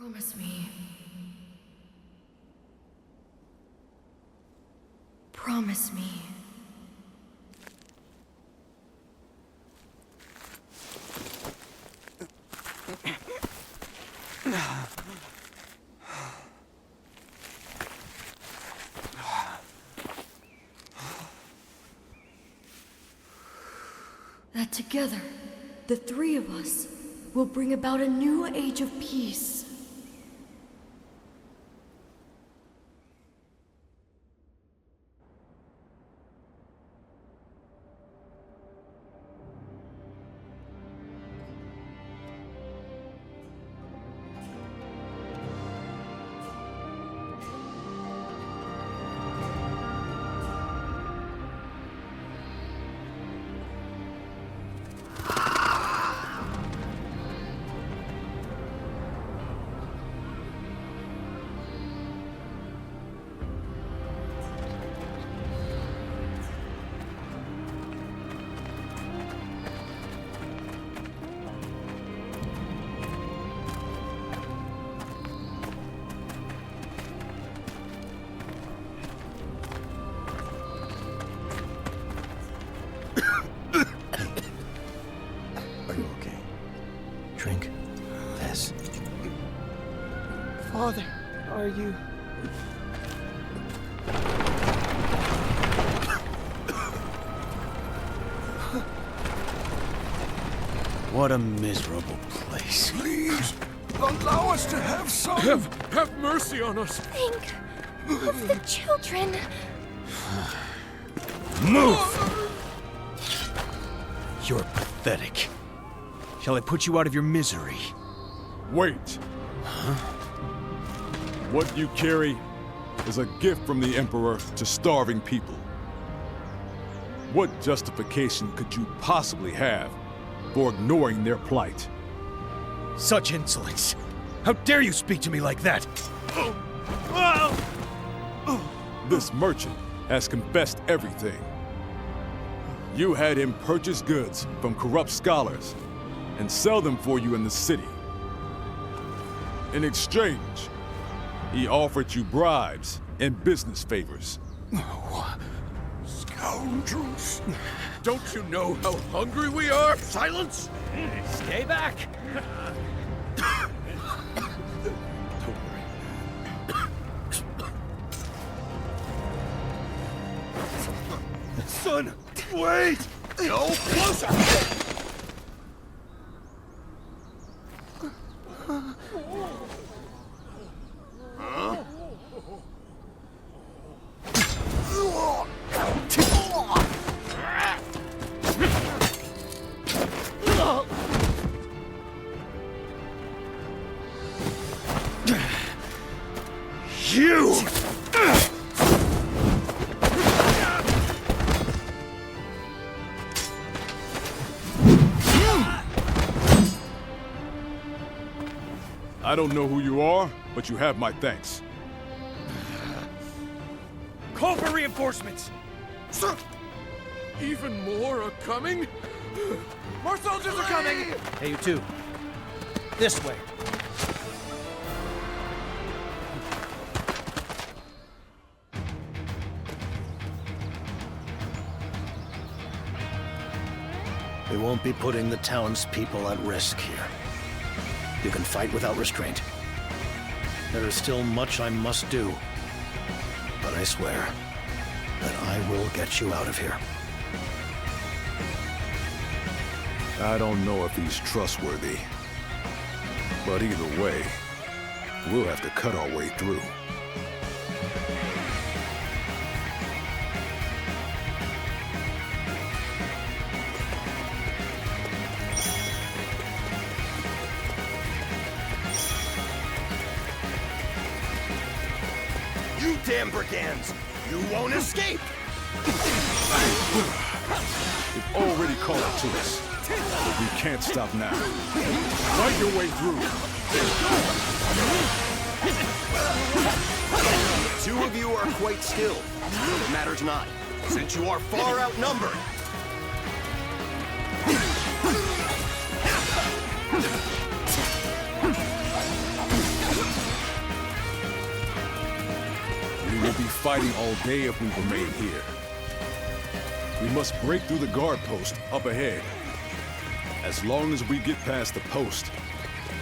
Promise me. Promise me. That together, the three of us will bring about a new age of peace. Drink this. Father, are you... What a miserable place. Please, allow us to have some... Have mercy on us! Think of the children. Move! You're pathetic. Shall I put you out of your misery? Wait. Huh? What you carry is a gift from the Emperor to starving people. What justification could you possibly have for ignoring their plight? Such insolence! How dare you speak to me like that? This merchant has confessed everything. You had him purchase goods from corrupt scholars and sell them for you in the city. In exchange, he offered you bribes and business favors. Scoundrels! Don't you know how hungry we are? Silence! Stay back! Son, wait! No, closer! You! I don't know who you are, but you have my thanks. Call for reinforcements! Sir! Even more are coming? More soldiers are coming! Hey, you two. This way. We won't be putting the townspeople at risk here. You can fight without restraint. There is still much I must do, but I swear that I will get you out of here. I don't know if he's trustworthy, but either way, we'll have to cut our way through. You damn brigands! You won't escape! They've already caught up to us, but we can't stop now. Fight your way through. Two of you are quite skilled. It matters not, since you are far outnumbered. fighting all day if we remain here. We must break through the guard post up ahead. As long as we get past the post,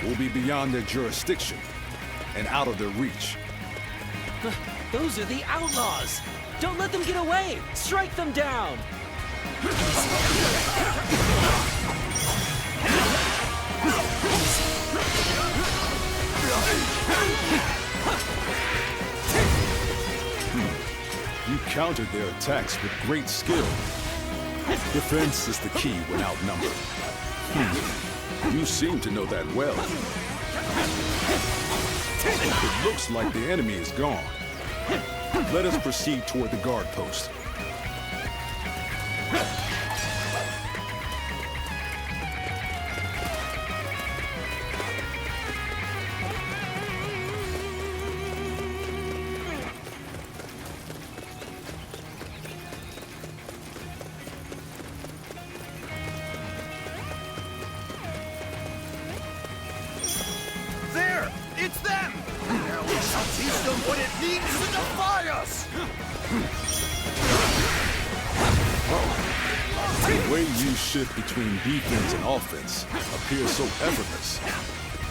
we'll be beyond their jurisdiction and out of their reach. Those are the outlaws! Don't let them get away! Strike them down! You countered their attacks with great skill. Defense is the key when outnumbered. You seem to know that well. It looks like the enemy is gone. Let us proceed toward the guard post. There! It's them! Now we shall teach them what it means to defy us! The way you shift between defense and offense appears so effortless.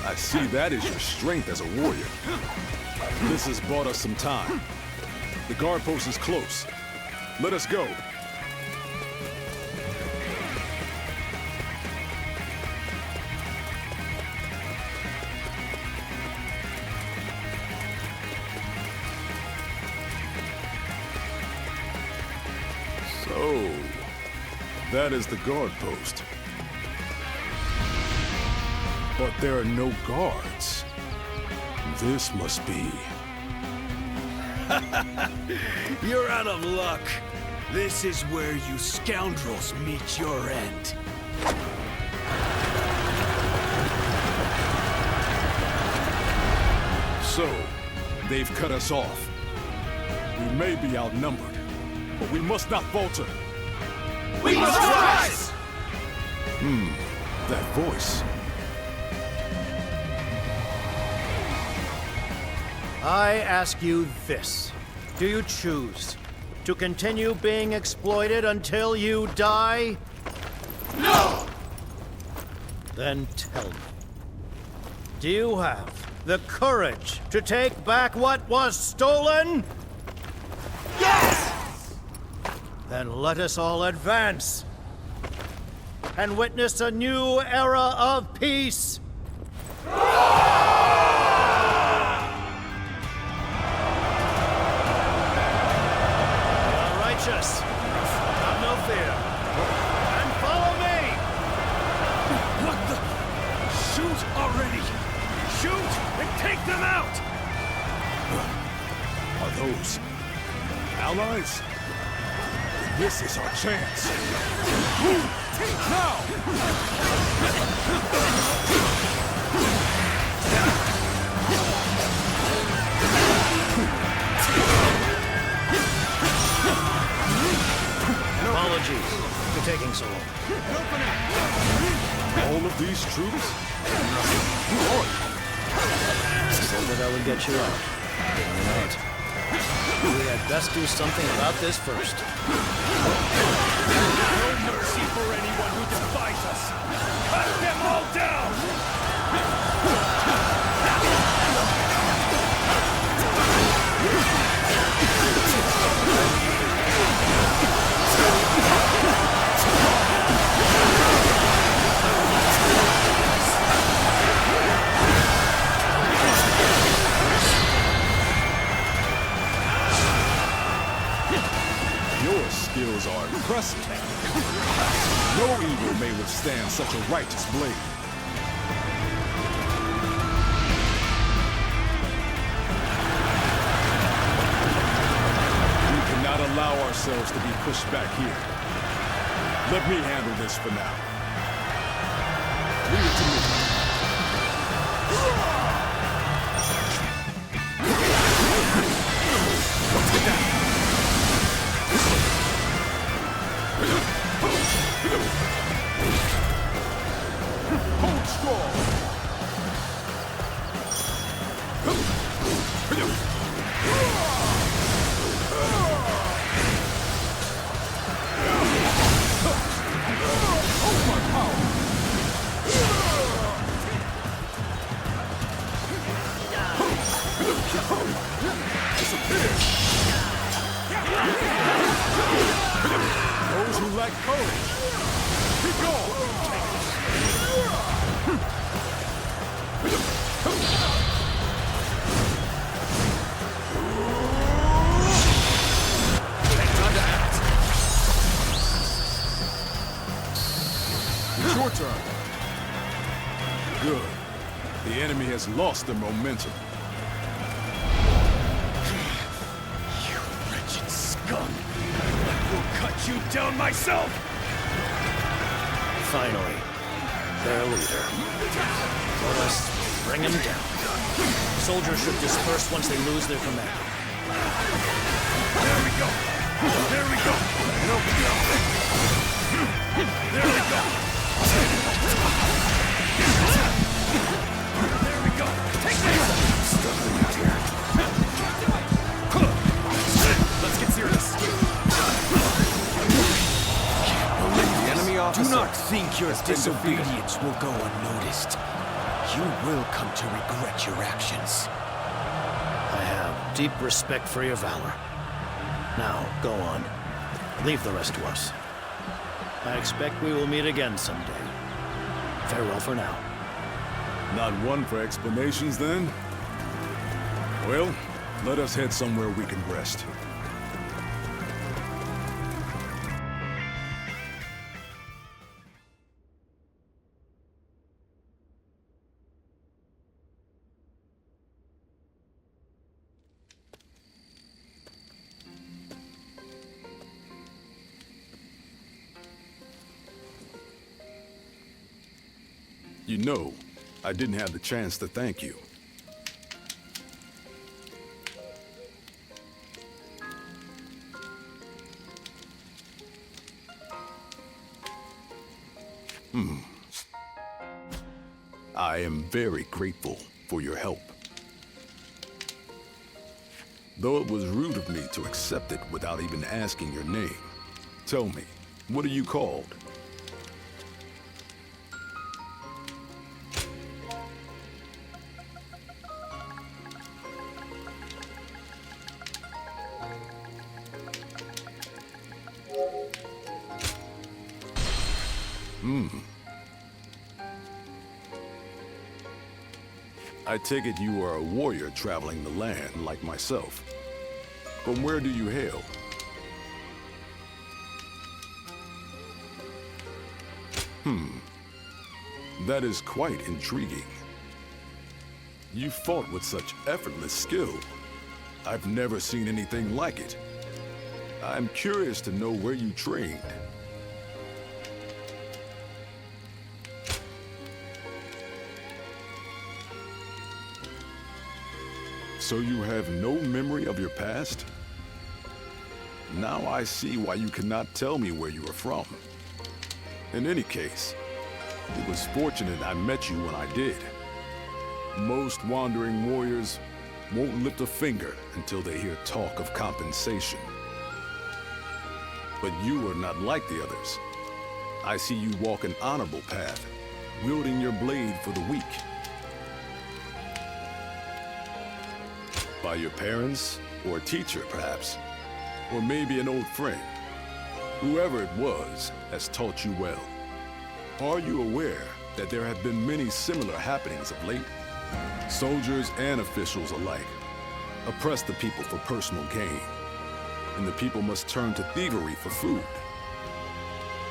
I see that as your strength as a warrior. This has bought us some time. The guard post is close. Let us go. So, that is the guard post. But there are no guards. This must be... You're out of luck. This is where you scoundrels meet your end. So, they've cut us off. We may be outnumbered, but we must not falter. We must rise! That voice. I ask you this. Do you choose to continue being exploited until you die? No! Then tell me. Do you have the courage to take back what was stolen? Yes! Then let us all advance and witness a new era of peace. Righteous, have no fear, and follow me! What the? Shoot already! Shoot and take them out! Are those allies? This is our chance. Now! Apologies for taking so long. All of these troops? Said that I would get you out. You're not. We had best do something about this first. No mercy for anyone who defies us! Cut them all down! Your skills are impressive. No evil may withstand such a righteous blade. We cannot allow ourselves to be pushed back here. Let me handle this for now. Leave it to me. Hold strong! Those who lack courage, keep going! Time to act. It's your turn. Good. The enemy has lost their momentum. You wretched scum! I will cut you down myself! Finally, their leader. Let us bring him down. Soldiers should disperse once they lose their command. There we go! There we go! No, there we go! There we go! Take this! Struggling out here. Let's get serious. The enemy officer. Do not think your disobedience will go unnoticed. You will come to regret your actions. I have deep respect for your valor. Now, go on. Leave the rest to us. I expect we will meet again someday. Farewell for now. Not one for explanations, then? Well, let us head somewhere we can rest. You know, I didn't have the chance to thank you. I am very grateful for your help. Though it was rude of me to accept it without even asking your name. Tell me, what are you called? I take it you are a warrior traveling the land like myself. From where do you hail? That is quite intriguing. You fought with such effortless skill. I've never seen anything like it. I'm curious to know where you trained. So you have no memory of your past? Now I see why you cannot tell me where you are from. In any case, it was fortunate I met you when I did. Most wandering warriors won't lift a finger until they hear talk of compensation. But you are not like the others. I see you walk an honorable path, wielding your blade for the weak. By your parents, or a teacher, perhaps. Or maybe an old friend. Whoever it was has taught you well. Are you aware that there have been many similar happenings of late? Soldiers and officials alike oppress the people for personal gain, and the people must turn to thievery for food.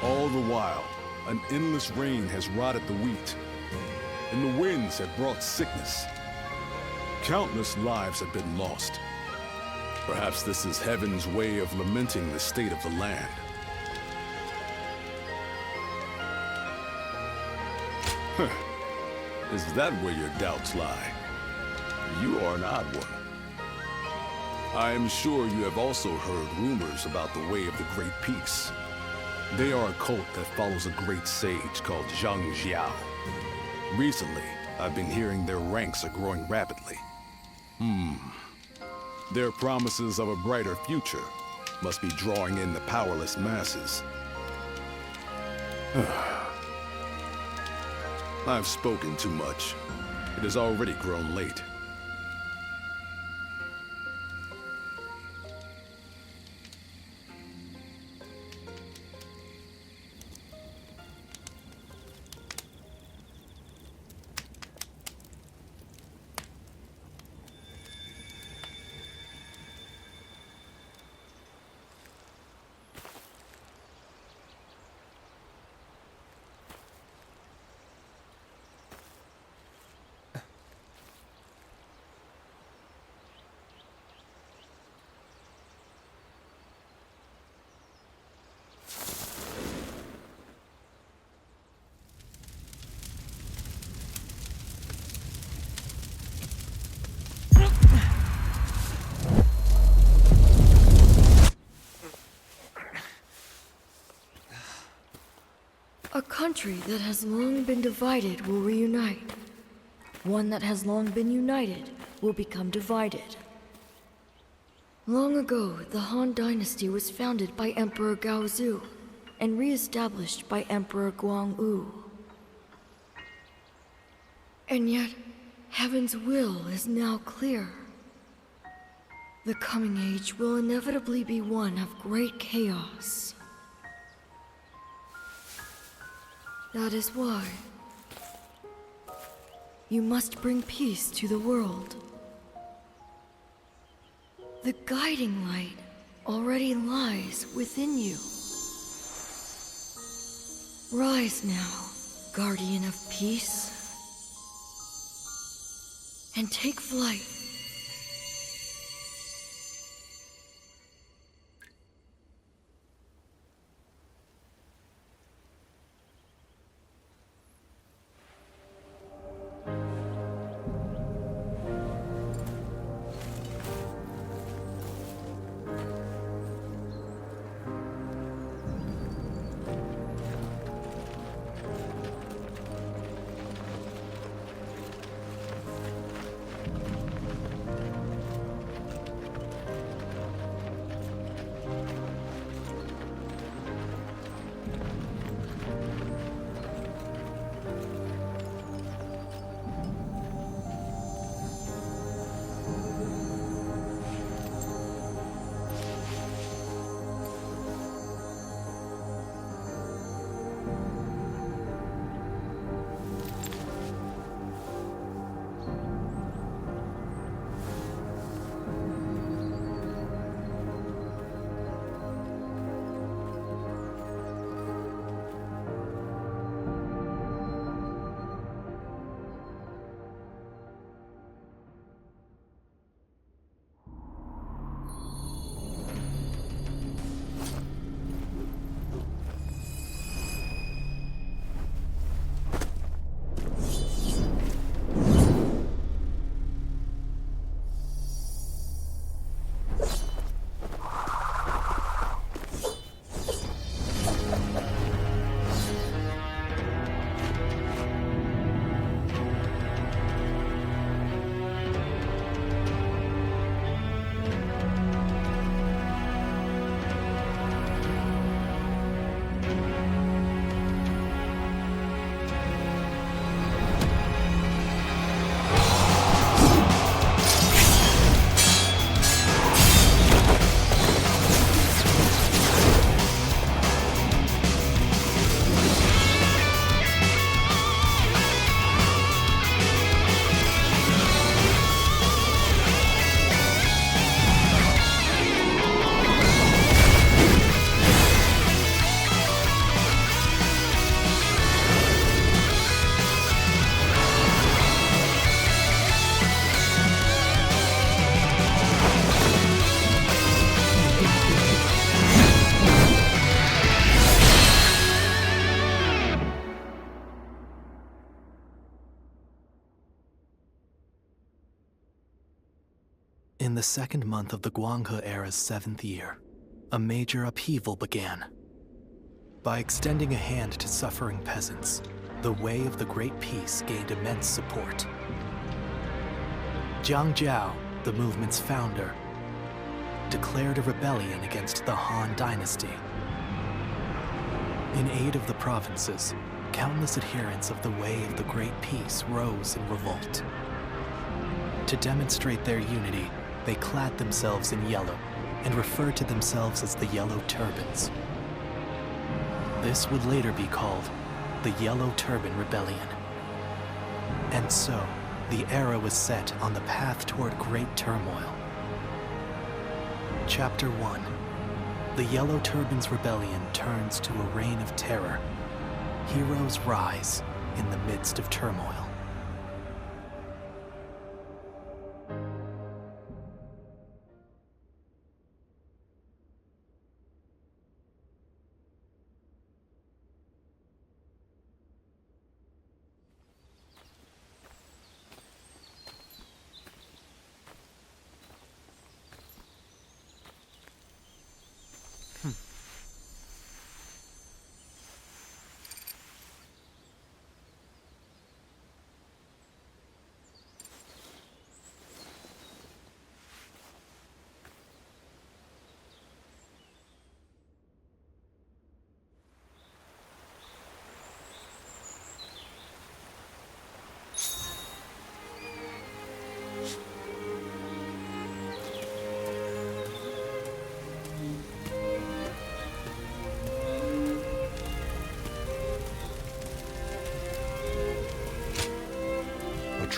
All the while, an endless rain has rotted the wheat, and the winds have brought sickness. Countless lives have been lost. Perhaps this is heaven's way of lamenting the state of the land. Is that where your doubts lie? You are an odd one. I am sure you have also heard rumors about the Way of the Great Peace. They are a cult that follows a great sage called Dong Zhuo. Recently, I've been hearing their ranks are growing rapidly. Their promises of a brighter future must be drawing in the powerless masses. I've spoken too much. It has already grown late. country that has long been divided will reunite. One that has long been united will become divided. Long ago, the Han Dynasty was founded by Emperor Cao Cao and re-established by Emperor Guandu. And yet, Heaven's will is now clear. The coming age will inevitably be one of great chaos. That is why you must bring peace to the world. The guiding light already lies within you. Rise now, guardian of peace, and take flight. In the second month of the Guanghe era's 7th year, a major upheaval began. By extending a hand to suffering peasants, the way of the Great Peace gained immense support. Cao Cao, the movement's founder, declared a rebellion against the Han Dynasty. In aid of the provinces, countless adherents of the way of the Great Peace rose in revolt. To demonstrate their unity, they clad themselves in yellow and referred to themselves as the Yellow Turbans. This would later be called the Yellow Turban Rebellion. And so, the era was set on the path toward great turmoil. Chapter 1. The Yellow Turbans Rebellion turns to a reign of terror. Heroes rise in the midst of turmoil.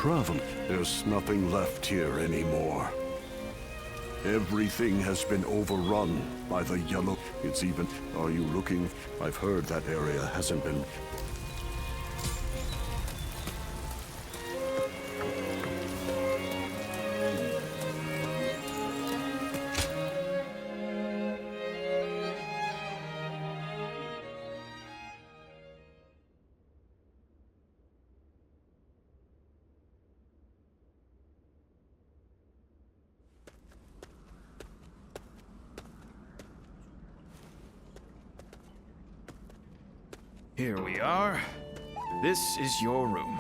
Province. There's nothing left here anymore. Everything has been overrun by the yellow. It's even... Are you looking? I've heard that area hasn't been... Here we are. This is your room.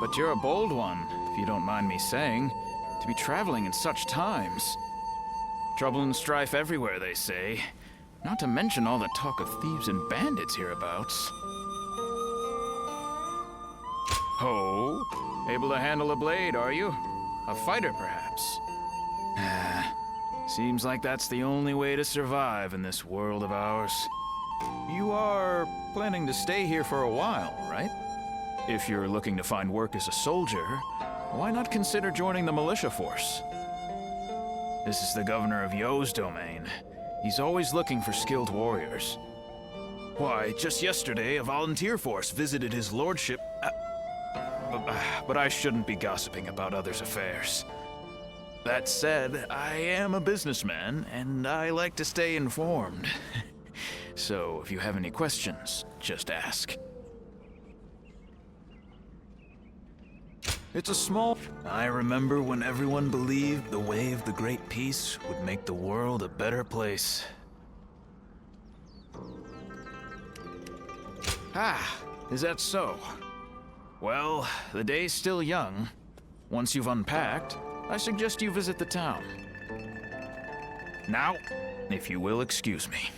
But you're a bold one, if you don't mind me saying, to be traveling in such times. Trouble and strife everywhere, they say. Not to mention all the talk of thieves and bandits hereabouts. Ho! Able to handle a blade, are you? A fighter, perhaps? Seems like that's the only way to survive in this world of ours. You are planning to stay here for a while, right? If you're looking to find work as a soldier, why not consider joining the militia force? This is the governor of You's domain. He's always looking for skilled warriors. Why, just yesterday, a volunteer force visited his lordship. But I shouldn't be gossiping about others' affairs. That said, I am a businessman, and I like to stay informed. So, if you have any questions, just ask. It's a small... I remember when everyone believed the way of the Great Peace would make the world a better place. Ah, is that so? Well, the day's still young. Once you've unpacked, I suggest you visit the town. Now, if you will excuse me.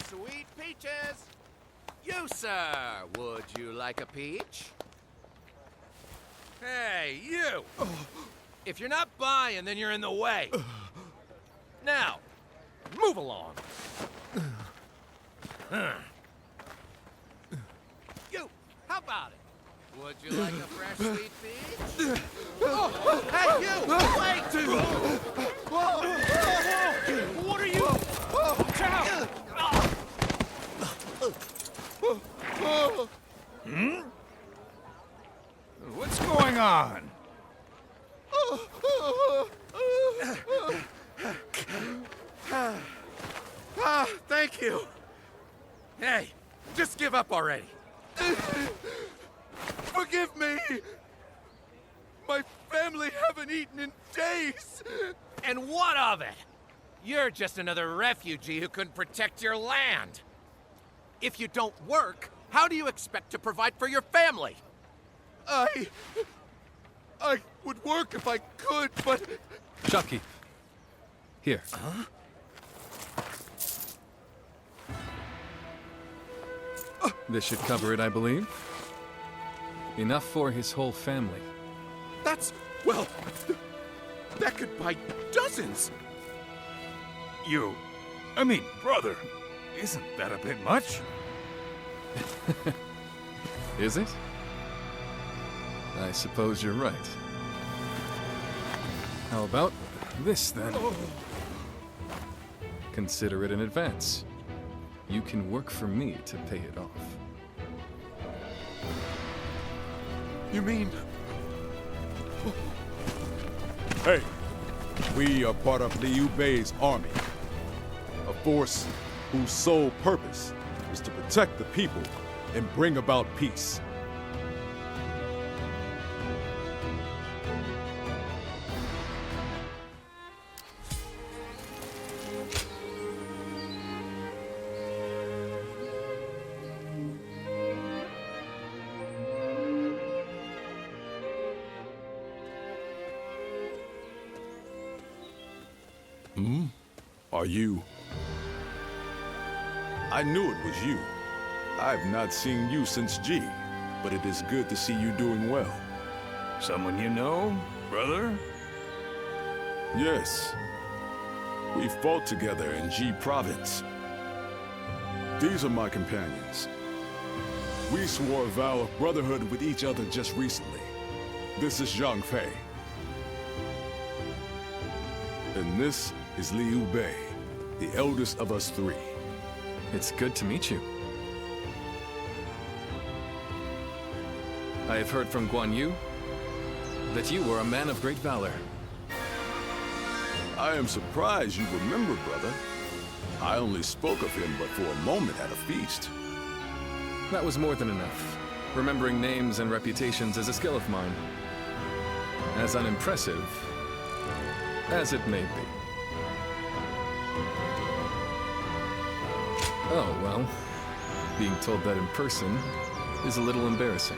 Sweet peaches! You, sir, would you like a peach? Hey, you! If you're not buying, then you're in the way. Now, move along. You, how about it? Would you like a fresh sweet peach? Oh, hey, you! Wait! What are you? Cao! What's going on? Thank you. Hey, just give up already. Forgive me. My family haven't eaten in days. And what of it? You're just another refugee who couldn't protect your land. If you don't work, how do you expect to provide for your family? I would work if I could, but... Shopkeep. Here. Huh? This should cover it, I believe. Enough for his whole family. That's... well... that could buy dozens! I mean, brother, isn't that a bit much? Is it? I suppose you're right. How about this, then? Consider it in advance. You can work for me to pay it off. You mean... Hey, we are part of Liu Bei's army. A force whose sole purpose is to protect the people and bring about peace. Are you? I knew it was you. I've not seen you since G, but it is good to see you doing well. Someone you know, brother? Yes. We fought together in G Province. These are my companions. We swore a vow of brotherhood with each other just recently. This is Zhang Fei. And this is Liu Bei, the eldest of us three. It's good to meet you. I have heard from Guanyu that you were a man of great valor. I am surprised you remember, brother. I only spoke of him but for a moment at a feast. That was more than enough. Remembering names and reputations is a skill of mine. As unimpressive as it may be. Oh, well, being told that in person is a little embarrassing.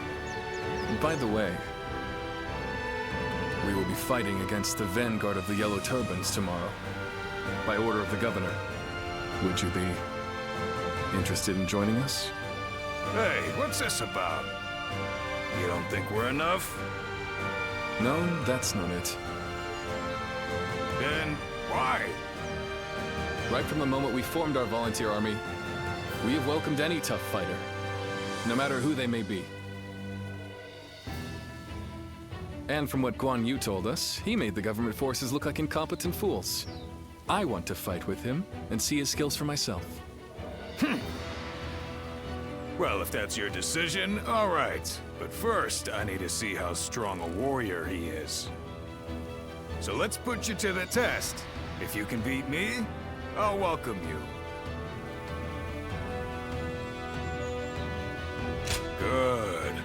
And by the way, we will be fighting against the vanguard of the Yellow Turbans tomorrow, by order of the governor. Would you be interested in joining us? Hey, what's this about? You don't think we're enough? No, that's not it. Then why? Right from the moment we formed our volunteer army, we have welcomed any tough fighter, no matter who they may be. And from what Guan Yu told us, he made the government forces look like incompetent fools. I want to fight with him and see his skills for myself. Well, if that's your decision, all right. But first, I need to see how strong a warrior he is. So let's put you to the test. If you can beat me, I'll welcome you. Good.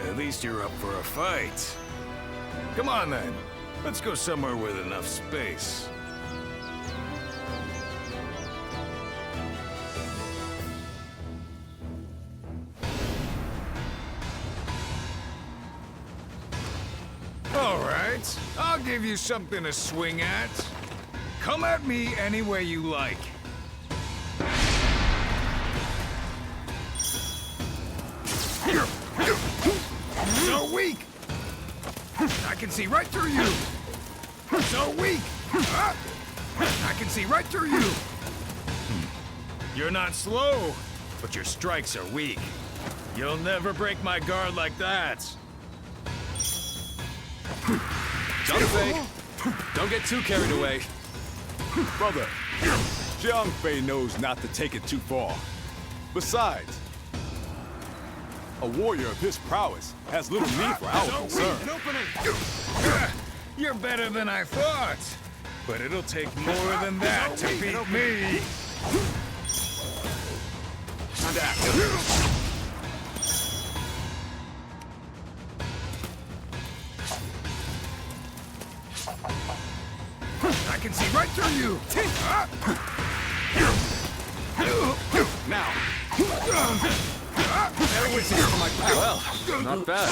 At least you're up for a fight. Come on then. Let's go somewhere with enough space. All right. I'll give you something to swing at. Come at me any way you like. So weak! I can see right through you! So weak! I can see right through you! You're not slow, but your strikes are weak. You'll never break my guard like that. Zhang Fei, don't get too carried away. Brother, Zhang Fei knows not to take it too far. Besides, a warrior of his prowess has little need for our concern. You're better than I thought, but it'll take more than that to beat me. I can see right through you. Now. Well, not bad.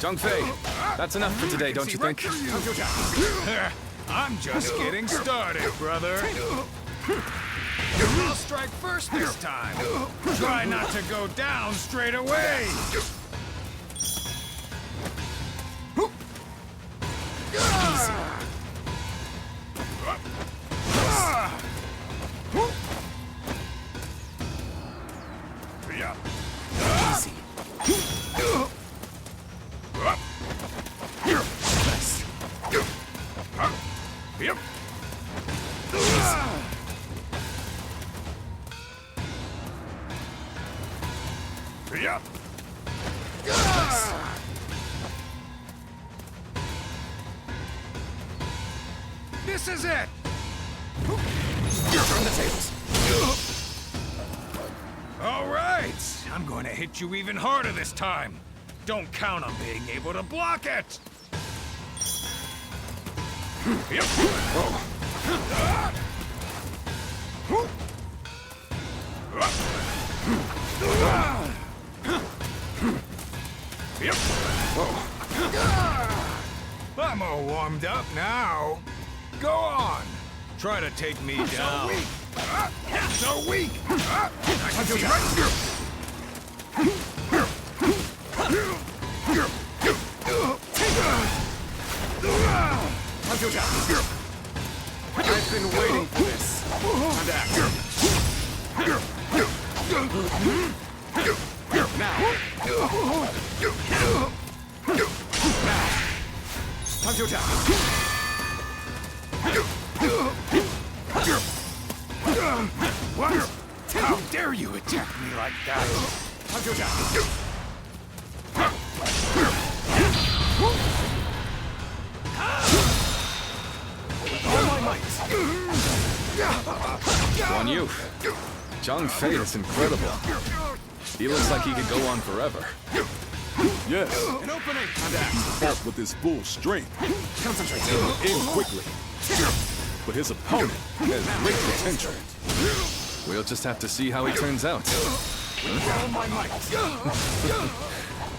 Zhang Fei, that's enough for today, don't you think? I'm just getting started, brother. I'll strike first this time. Try not to go down straight away. This is it! Turn the tables. All right! I'm going to hit you even harder this time. Don't count on being able to block it! Yep. Yep. I'm all warmed up now. Go on. Try to take me down. So weak. I can see right here. I've been waiting for this. And act. Now. What? How dare you attack me like that? All my might. Guanyu, Zhang Fei is incredible. He looks like he could go on forever. Yes. An opening. Fought with his full strength. Concentrate. In quickly. But his opponent has great potential. We'll just have to see how he turns out. All my might.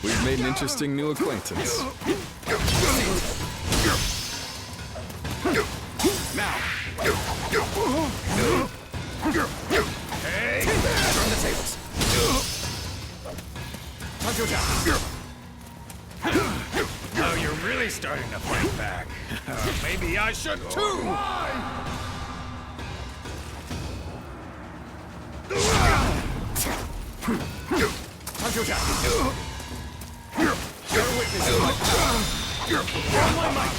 We've made an interesting new acquaintance. Now. Hey, turn the tables. Now you're really starting to fight back. Maybe I should too. Bear witness to my power. All my might.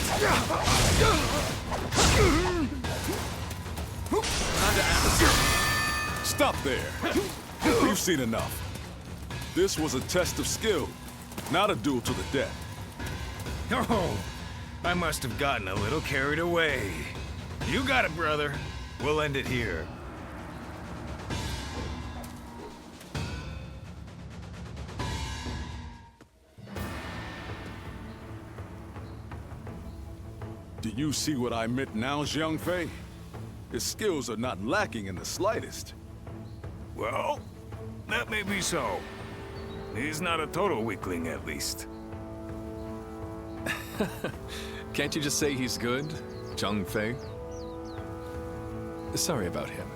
Stop there. We've seen enough. This was a test of skill, not a duel to the death. Oh, I must have gotten a little carried away. You got it, brother. We'll end it here. Do you see what I meant now, Zhang Fei? His skills are not lacking in the slightest. Well, that may be so. He's not a total weakling, at least. Can't you just say he's good, Zhang Fei? Sorry about him.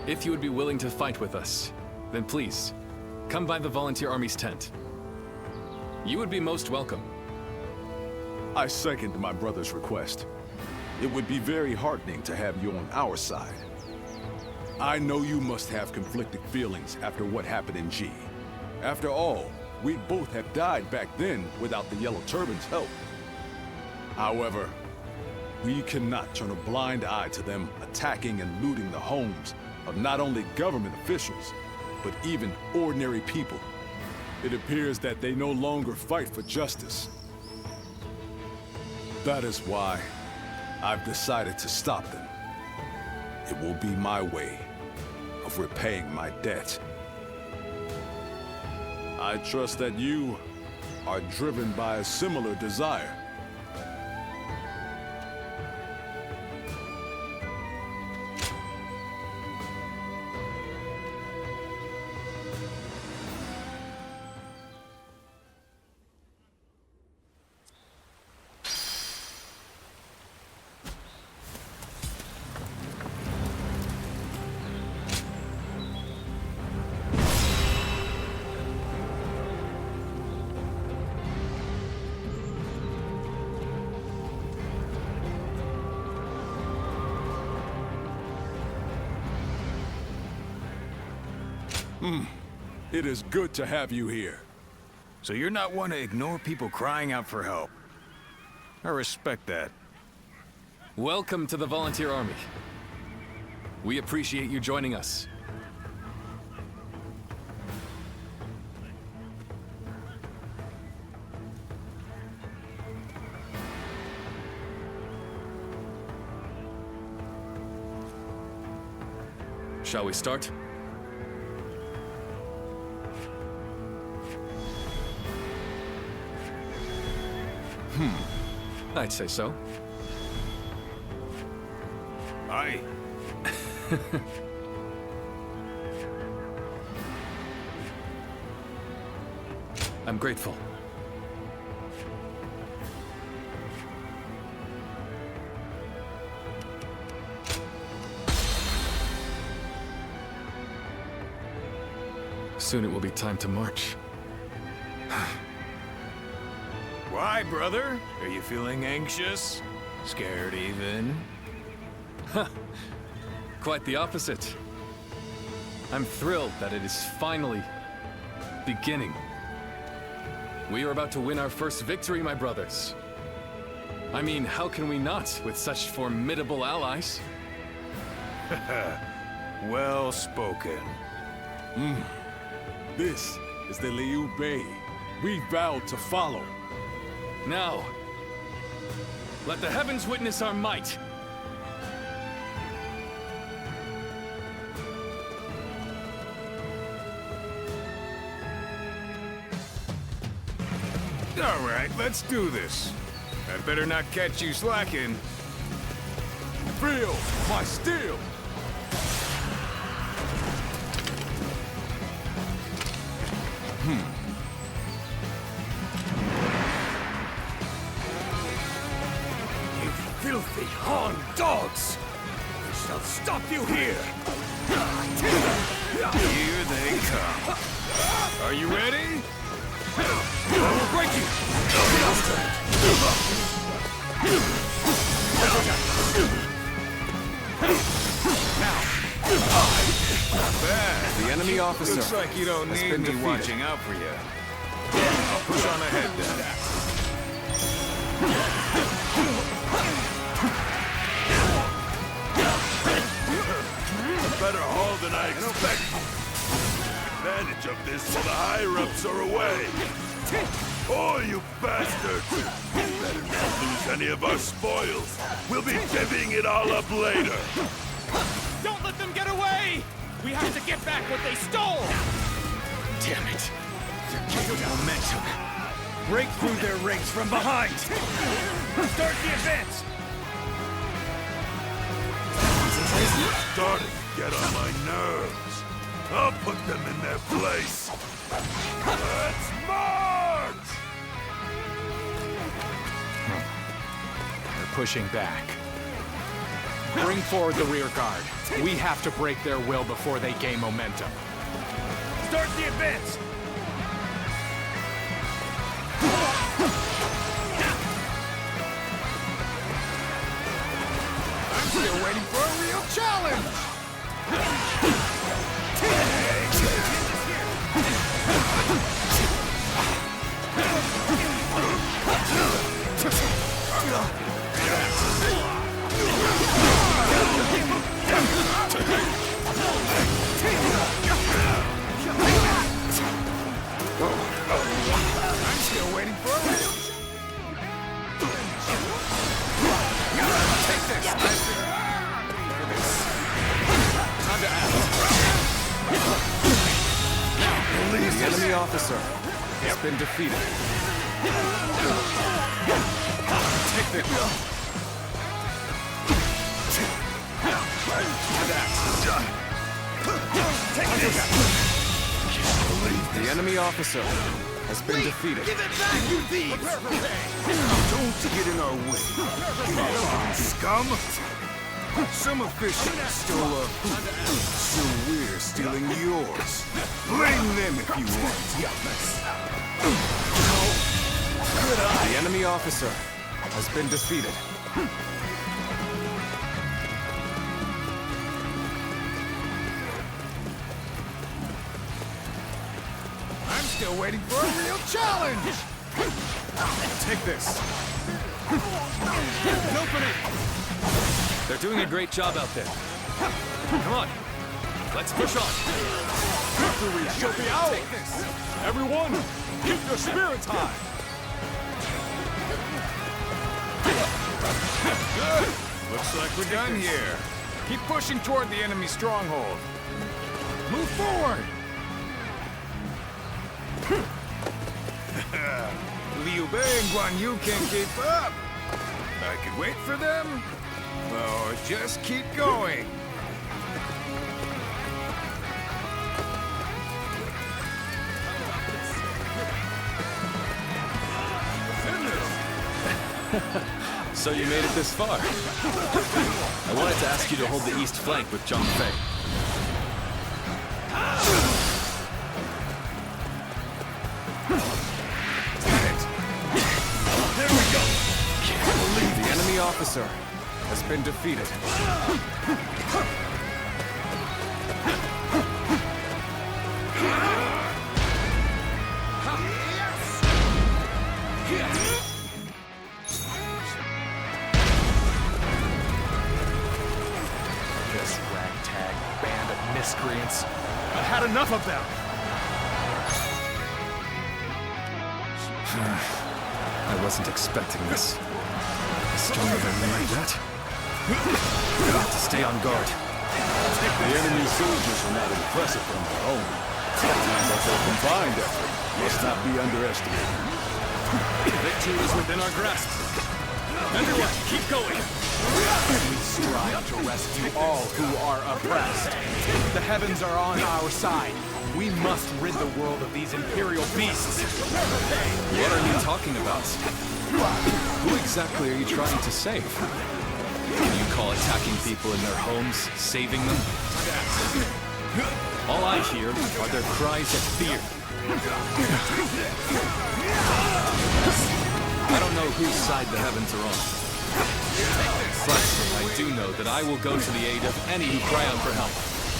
If you would be willing to fight with us, then please, come by the Volunteer Army's tent. You would be most welcome. I second my brother's request. It would be very heartening to have you on our side. I know you must have conflicted feelings after what happened in G. After all, we both have died back then without the Yellow Turban's help. However, we cannot turn a blind eye to them attacking and looting the homes of not only government officials, but even ordinary people. It appears that they no longer fight for justice. That is why I've decided to stop them. It will be my way of repaying my debt. I trust that you are driven by a similar desire. It is good to have you here. So you're not one to ignore people crying out for help. I respect that. Welcome to the Volunteer Army. We appreciate you joining us. Shall we start? I'd say so. Aye. I'm grateful. Soon it will be time to march. Why, brother? Are you feeling anxious? Scared even? Quite the opposite. I'm thrilled that it is finally beginning. We are about to win our first victory, my brothers. I mean, how can we not, with such formidable allies? Well spoken. This is the Liu Bei we vowed to follow. Now, let the heavens witness our might. All right, let's do this. I better not catch you slacking. Feel my steel! You filthy Han dogs! We shall stop you here! Here they come. Are you ready? I will break you! Not bad. The enemy officer. Looks like you don't need me watching out for you. I'll push on ahead then. A better haul than I expected. Advantage of this so the higher-ups are away. Oh, you bastards! Better not lose any of our spoils. We'll be divvying it all up later. Don't let them get away! We have to get back what they stole! Damn it! They're gaining momentum. Break through their ranks from behind. Start the advance. Starting to get on my nerves. I'll put them in their place. Let's march! They're pushing back. Bring forward the rear guard. We have to break their will before they gain momentum. Start the advance! I'm still waiting for a real challenge! I'm still waiting for a real... Take this! Time to act. Now, The enemy officer has been defeated. take this. The enemy officer has been defeated. Give it back, you thieves! Don't get in our way. Scum! Some officials stole our food, so we're stealing yours. Blame them if you want. The enemy officer has been defeated. I'm still waiting for a real challenge! Take this. Open it! They're doing a great job out there. Come on. Let's push on. Victory shall be ours! Everyone, keep your spirits high! Good. Looks like we're done here. Keep pushing toward the enemy stronghold. Move forward! Liu Bei and Guanyu can't keep up. I could wait for them, or just keep going. So you made it this far. I wanted to ask you to hold the east flank with Zhang Fei. There we go. Can't believe the enemy officer has been defeated. This ragtag band of miscreants. I've had enough of them. I wasn't expecting this. A stronger enemy like that? I have to stay on guard. The enemy soldiers are not impressive on their own, but their combined effort must not be underestimated. Victory is within our grasp. Everyone, keep going! We strive to rescue all who are oppressed. The heavens are on our side. We must rid the world of these imperial beasts. What are you talking about? Who exactly are you trying to save? You call attacking people in their homes saving them? All I hear are their cries of fear. I don't know whose side the heavens are on. But I do know that I will go to the aid of any who cry out for help.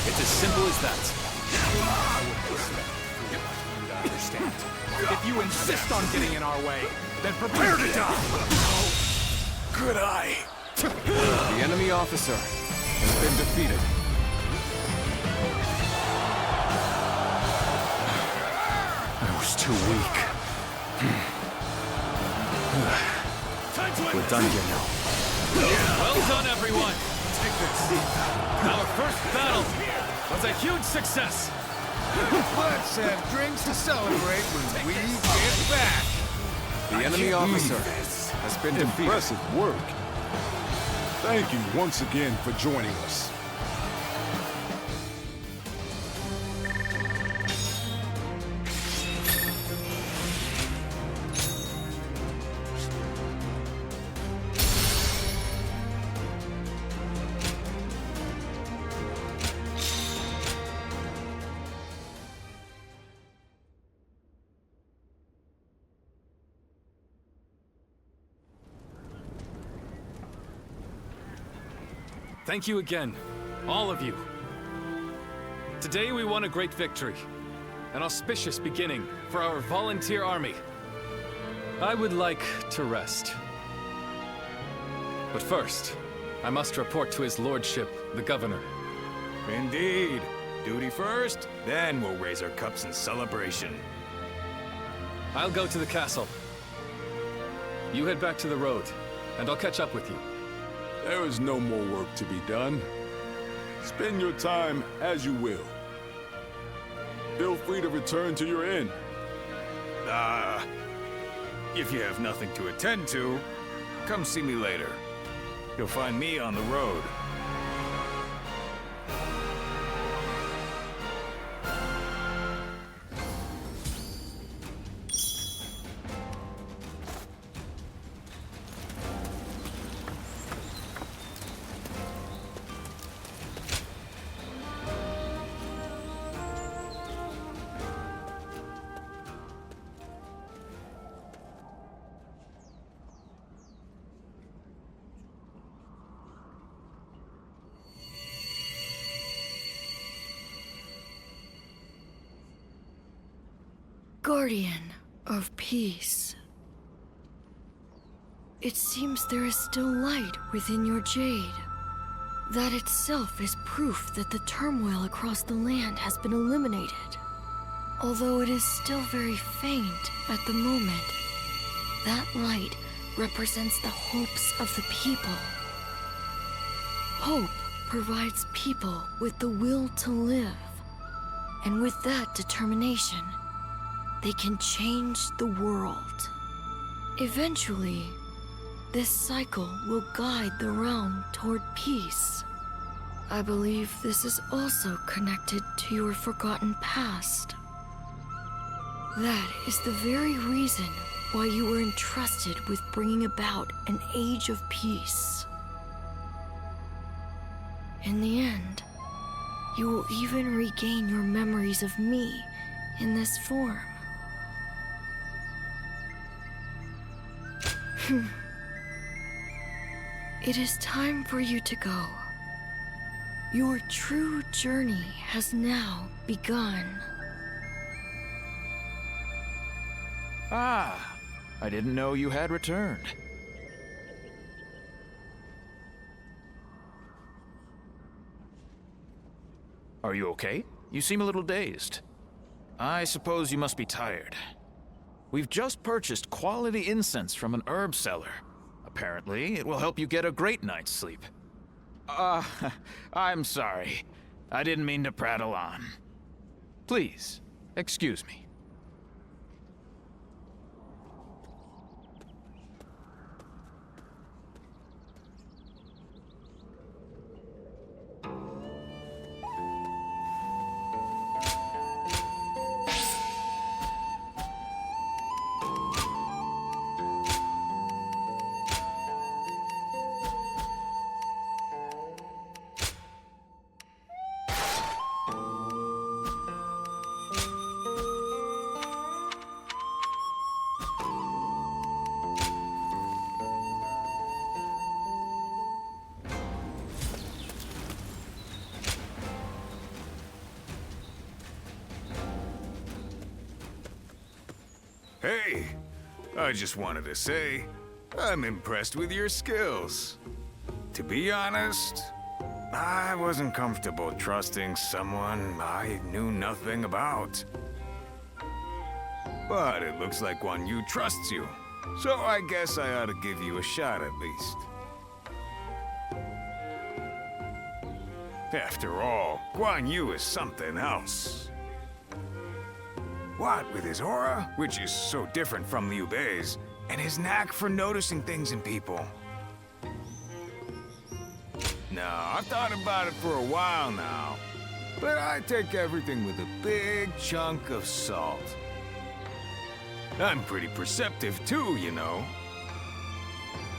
It's as simple as that. I would expect you to understand. If you insist on getting in our way, then prepare to die! Could I? The enemy officer has been defeated. I was too weak. We're done here now. Well done, everyone! Take this. Our first battle was a huge success! Let's have drinks to celebrate when we get back. The enemy officer has been defeated. Impressive work. Thank you once again for joining us. Thank you again, all of you. Today we won a great victory, an auspicious beginning for our volunteer army. I would like to rest. But first, I must report to His Lordship, the Governor. Indeed. Duty first, then we'll raise our cups in celebration. I'll go to the castle. You head back to the road, and I'll catch up with you. There is no more work to be done. Spend your time as you will. Feel free to return to your inn. If you have nothing to attend to, come see me later. You'll find me on the road. Guardian of peace. It seems there is still light within your jade. That itself is proof that the turmoil across the land has been eliminated. Although it is still very faint at the moment, that light represents the hopes of the people. Hope provides people with the will to live. And with that determination, they can change the world. Eventually, this cycle will guide the realm toward peace. I believe this is also connected to your forgotten past. That is the very reason why you were entrusted with bringing about an age of peace. In the end, you will even regain your memories of me in this form. It is time for you to go. Your true journey has now begun. Ah, I didn't know you had returned. Are you okay? You seem a little dazed. I suppose you must be tired. We've just purchased quality incense from an herb seller. Apparently, it will help you get a great night's sleep. I'm sorry. I didn't mean to prattle on. Please, excuse me. Hey, I just wanted to say, I'm impressed with your skills. To be honest, I wasn't comfortable trusting someone I knew nothing about. But it looks like Guanyu trusts you, so I guess I ought to give you a shot at least. After all, Guanyu is something else. What with his aura, which is so different from Liu Bei's, and his knack for noticing things in people. Now, I've thought about it for a while now, but I take everything with a big chunk of salt. I'm pretty perceptive too, you know.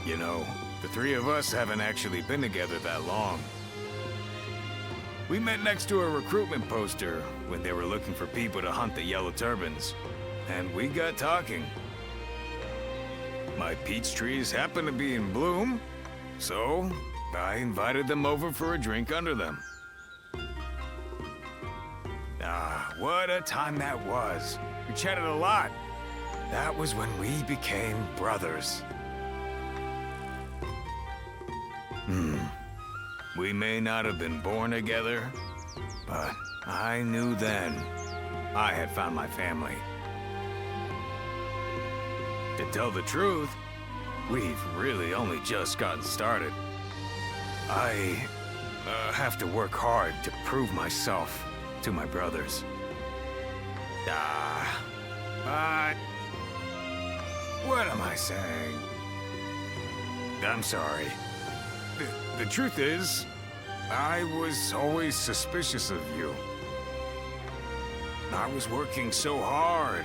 You know, the three of us haven't actually been together that long. We met next to a recruitment poster when they were looking for people to hunt the Yellow Turbans, and we got talking. My peach trees happen to be in bloom, so I invited them over for a drink under them. Ah, what a time that was. We chatted a lot. That was when we became brothers. We may not have been born together, but I knew then I had found my family. To tell the truth, we've really only just gotten started. I have to work hard to prove myself to my brothers. But what am I saying? I'm sorry. The truth is, I was always suspicious of you. I was working so hard,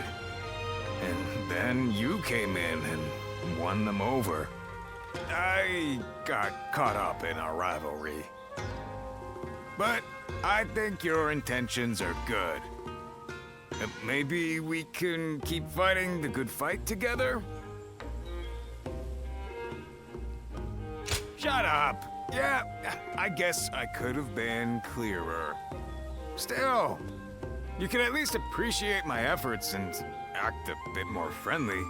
and then you came in and won them over. I got caught up in our rivalry. But I think your intentions are good. Maybe we can keep fighting the good fight together? Shut up! Yeah, I guess I could have been clearer. Still, you can at least appreciate my efforts and act a bit more friendly.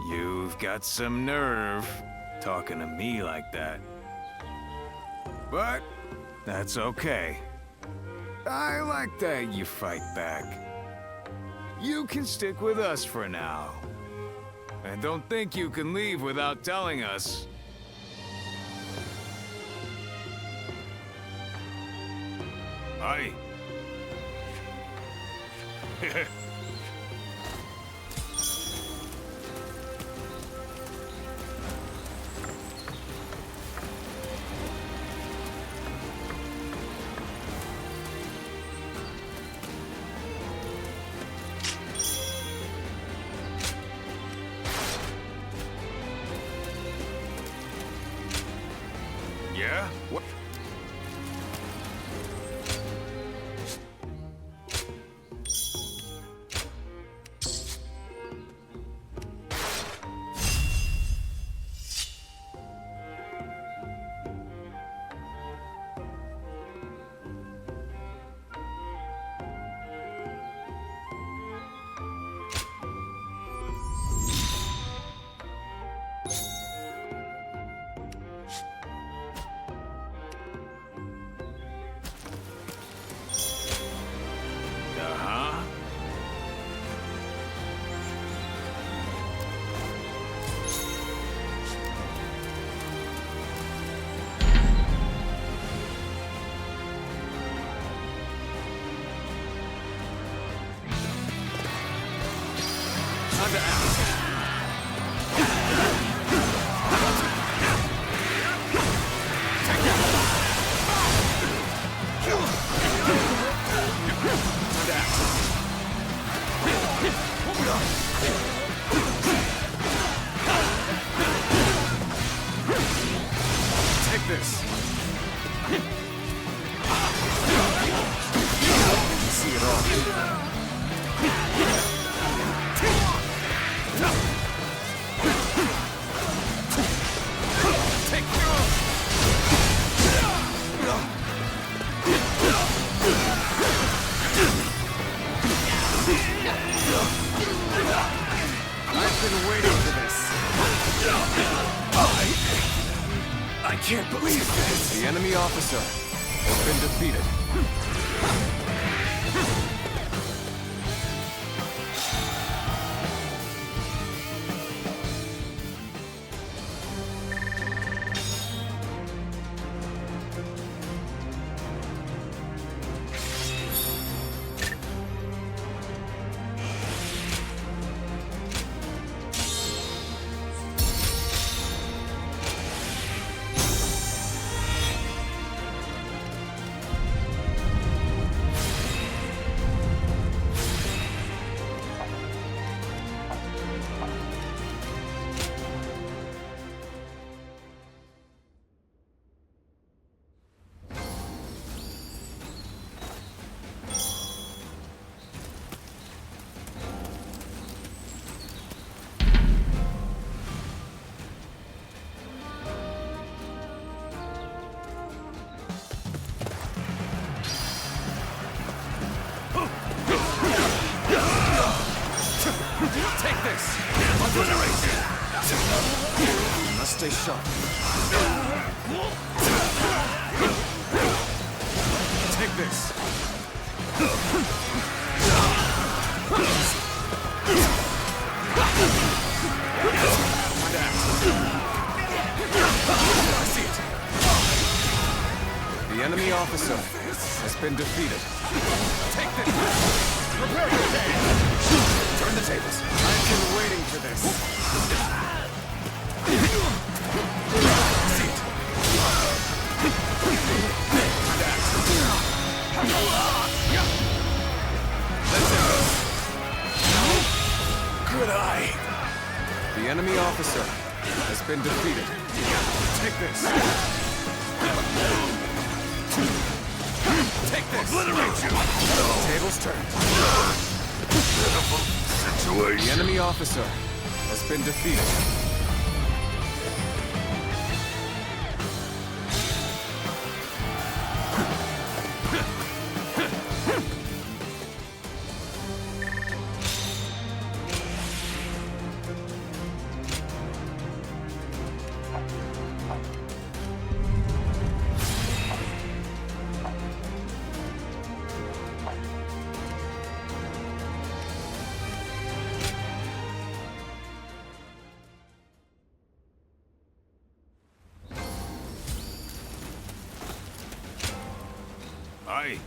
You've got some nerve talking to me like that. But that's okay. I like that you fight back. You can stick with us for now. And don't think you can leave without telling us. Yeah? What? Uh-huh. Time to act. Take this. See it all. Take I've been waiting for this. I can't believe this. The enemy officer has been defeated. Take this! Obliteration! You must stay sharp. Take this! I see it! The enemy officer has been defeated. Take this! Prepare yourself! Turn the tables. I've been waiting for this. See it. Let's end this. Good eye. The enemy officer has been defeated. Take this. Take this. Obliterate you. Tables turned. Pitiful situation. The enemy officer has been defeated. Aye.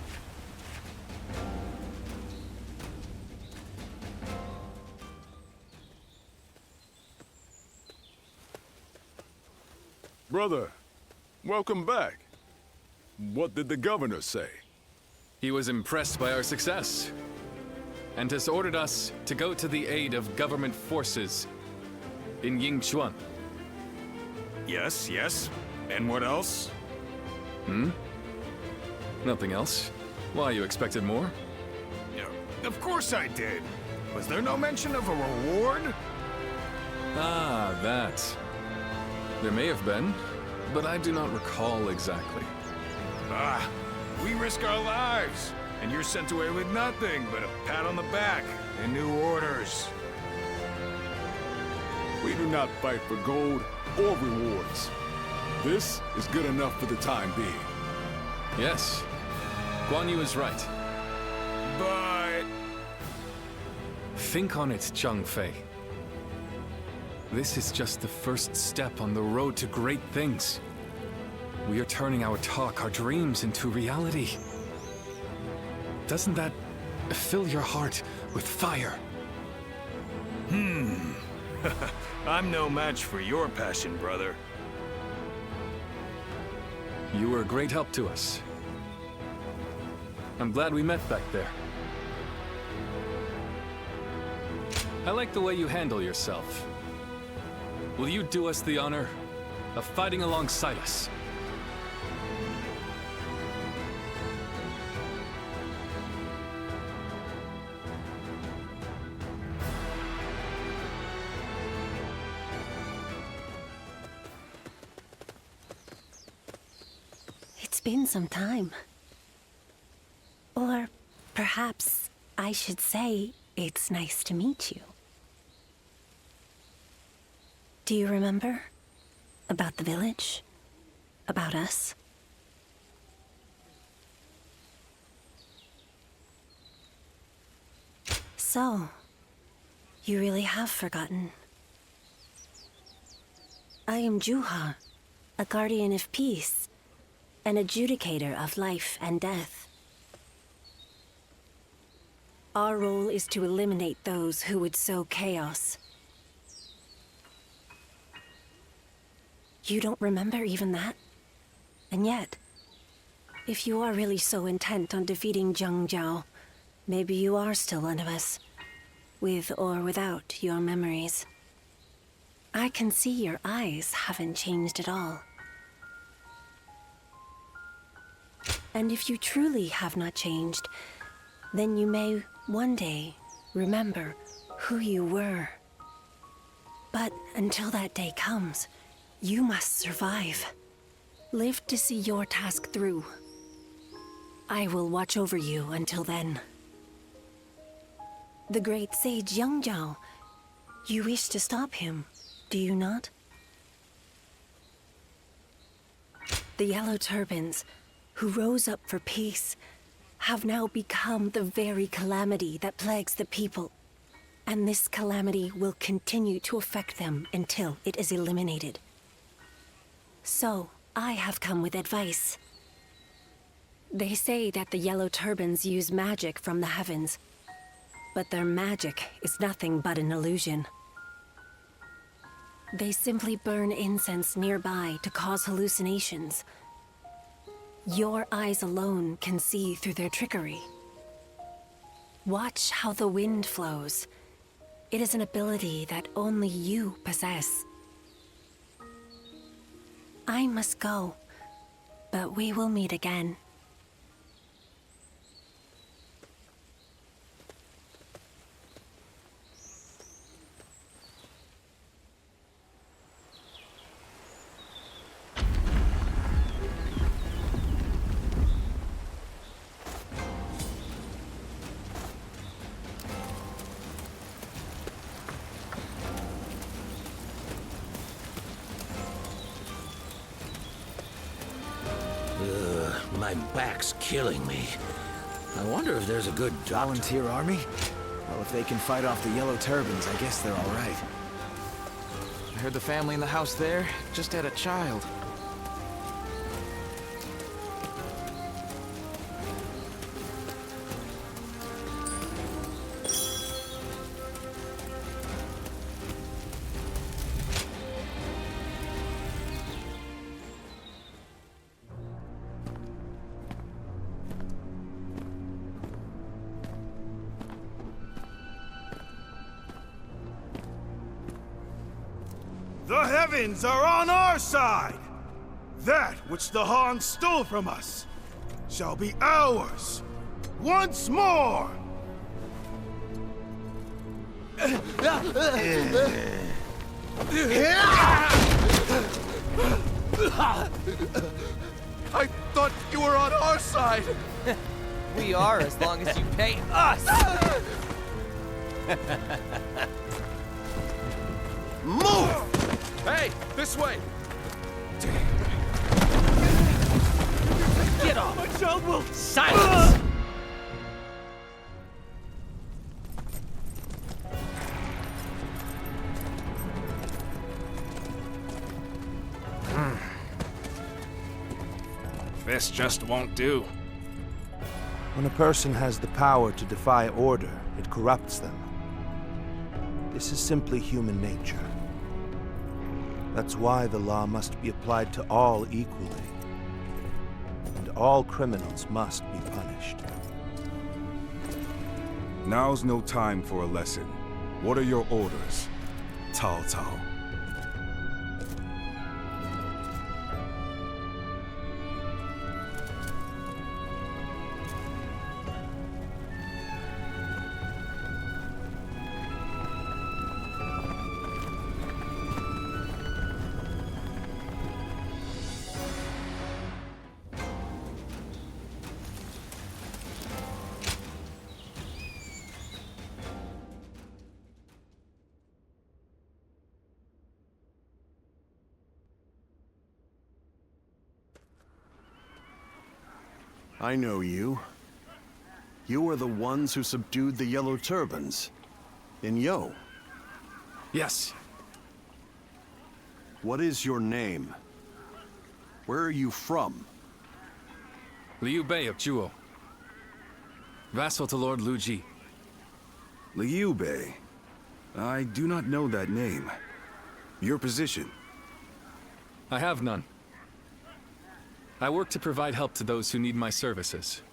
Brother, welcome back. What did the governor say? He was impressed by our success, and has ordered us to go to the aid of government forces in Yingchuan. Yes, yes. And what else? Nothing else. Why, you expected more? Yeah, of course I did. Was there no mention of a reward? Ah, that. There may have been, but I do not recall exactly. Ah, we risk our lives, and you're sent away with nothing but a pat on the back and new orders. We do not fight for gold or rewards. This is good enough for the time being. Yes, Guanyu is right. But... Think on it, Zhang Fei. This is just the first step on the road to great things. We are turning our talk, our dreams into reality. Doesn't that fill your heart with fire? I'm no match for your passion, brother. You were a great help to us. I'm glad we met back there. I like the way you handle yourself. Will you do us the honor of fighting alongside us? It's been some time. Or perhaps I should say it's nice to meet you. Do you remember? About the village? About us? So, you really have forgotten. I am Juha, a guardian of peace, an adjudicator of life and death. Our role is to eliminate those who would sow chaos. You don't remember even that? And yet, if you are really so intent on defeating Cao Cao, maybe you are still one of us, with or without your memories. I can see your eyes haven't changed at all. And if you truly have not changed, then you may one day remember who you were. But until that day comes, you must survive. Live to see your task through. I will watch over you until then. The great sage Cao Cao, you wish to stop him, do you not? The Yellow Turbans, who rose up for peace, have now become the very calamity that plagues the people. And this calamity will continue to affect them until it is eliminated. So, I have come with advice. They say that the Yellow Turbans use magic from the heavens, but their magic is nothing but an illusion. They simply burn incense nearby to cause hallucinations. Your eyes alone can see through their trickery. Watch how the wind flows. It is an ability that only you possess. I must go, but we will meet again. My back's killing me. I wonder if there's a good volunteer army? Well, if they can fight off the Yellow Turbans, I guess they're all right. I heard the family in the house there just had a child. The heavens are on our side! That which the Han stole from us shall be ours once more! I thought you were on our side! We are, as long as you pay us! Move! Hey, this way! Get off! My child will... Silence! This just won't do. When a person has the power to defy order, it corrupts them. This is simply human nature. That's why the law must be applied to all equally. And all criminals must be punished. Now's no time for a lesson. What are your orders, Cao Cao? I know you. You are the ones who subdued the Yellow Turbans. In Yo. Yes. What is your name? Where are you from? Liu Bei of Zhuo. Vassal to Lord Lu Ji. Liu Bei? I do not know that name. Your position? I have none. I work to provide help to those who need my services.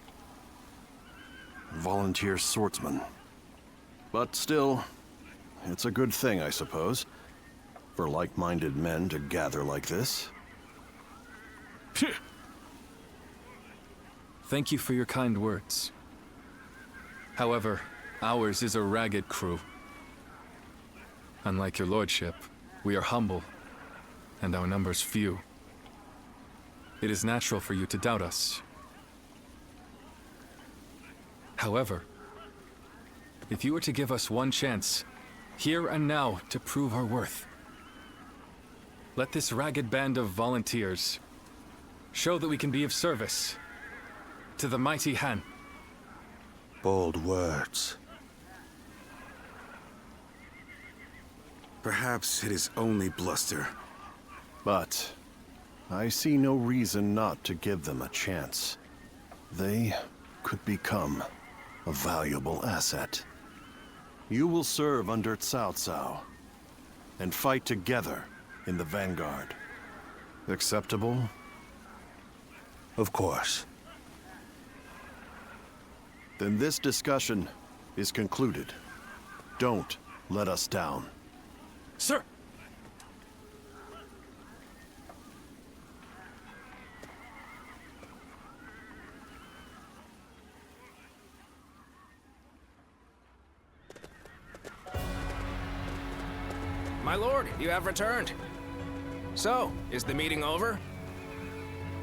Volunteer swordsman. But still, it's a good thing, I suppose, for like-minded men to gather like this. Thank you for your kind words. However, ours is a ragged crew. Unlike your lordship, we are humble, and our numbers few. It is natural for you to doubt us. However, if you were to give us one chance, here and now, to prove our worth, let this ragged band of volunteers show that we can be of service to the mighty Han. Bold words. Perhaps it is only bluster. But I see no reason not to give them a chance. They could become a valuable asset. You will serve under Cao Cao and fight together in the vanguard. Acceptable? Of course. Then this discussion is concluded. Don't let us down. Sir! My lord, you have returned. So, is the meeting over?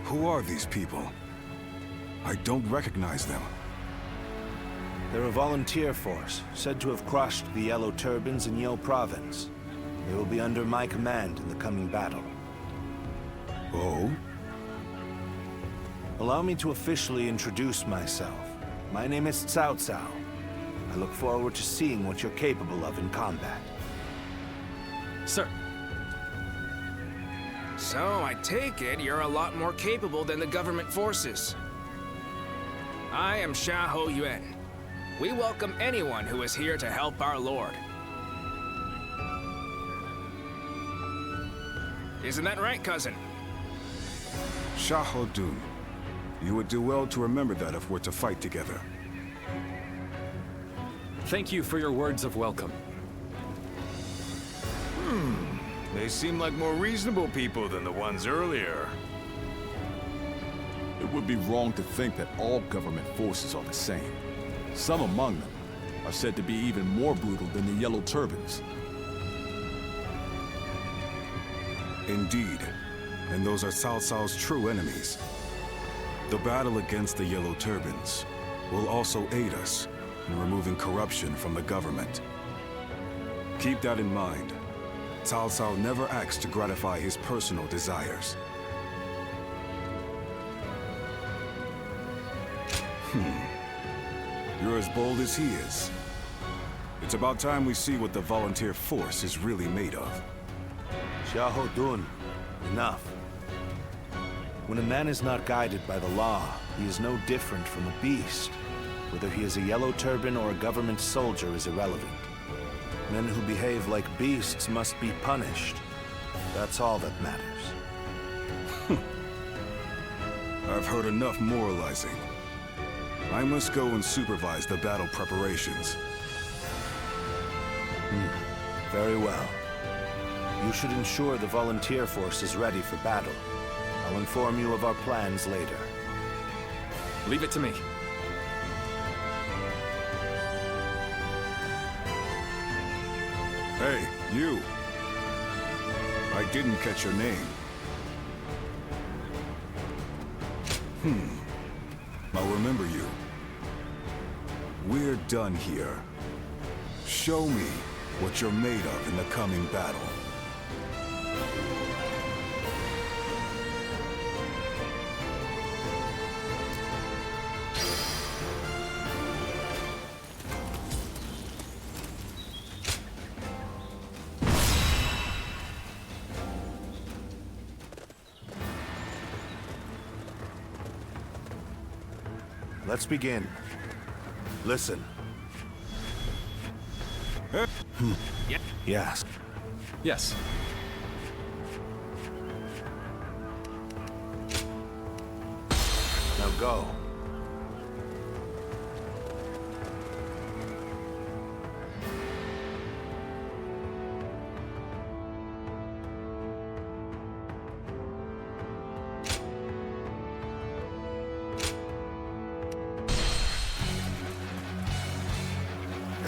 Who are these people? I don't recognize them. They're a volunteer force, said to have crushed the Yellow Turbans in Jing Province. They will be under my command in the coming battle. Oh? Allow me to officially introduce myself. My name is Cao Cao. I look forward to seeing what you're capable of in combat. Sir. So, I take it you're a lot more capable than the government forces. I am Xiahou Yuan. We welcome anyone who is here to help our lord. Isn't that right, cousin? Xiahou Dun. You would do well to remember that if we're to fight together. Thank you for your words of welcome. They seem like more reasonable people than the ones earlier. It would be wrong to think that all government forces are the same. Some among them are said to be even more brutal than the Yellow Turbans. Indeed, and those are Cao Cao's true enemies. The battle against the Yellow Turbans will also aid us in removing corruption from the government. Keep that in mind. Cao Cao never acts to gratify his personal desires. You're as bold as he is. It's about time we see what the volunteer force is really made of. Xiahou Dun, enough. When a man is not guided by the law, he is no different from a beast. Whether he is a Yellow Turban or a government soldier is irrelevant. Men who behave like beasts must be punished. That's all that matters. I've heard enough moralizing. I must go and supervise the battle preparations. Very well. You should ensure the volunteer force is ready for battle. I'll inform you of our plans later. Leave it to me. Hey, you. I didn't catch your name. I'll remember you. We're done here. Show me what you're made of in the coming battle. Let's begin. Listen. Yes. Yes. Now go.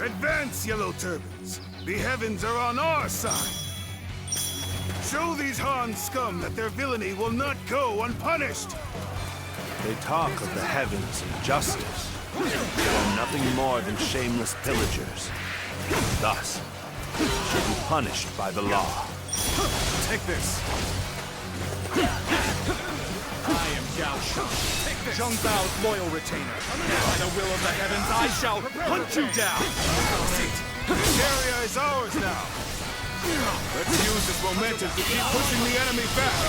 Advance, Yellow Turbans! The heavens are on our side! Show these Han scum that their villainy will not go unpunished! They talk of the heavens and justice. They are nothing more than shameless pillagers. Thus, should be punished by the law. Take this! I am Cao Cao, Zhang Bao's loyal retainer. By the will of the heavens, I shall hunt you down! This area is ours now! Let's use this momentum to keep pushing the enemy back!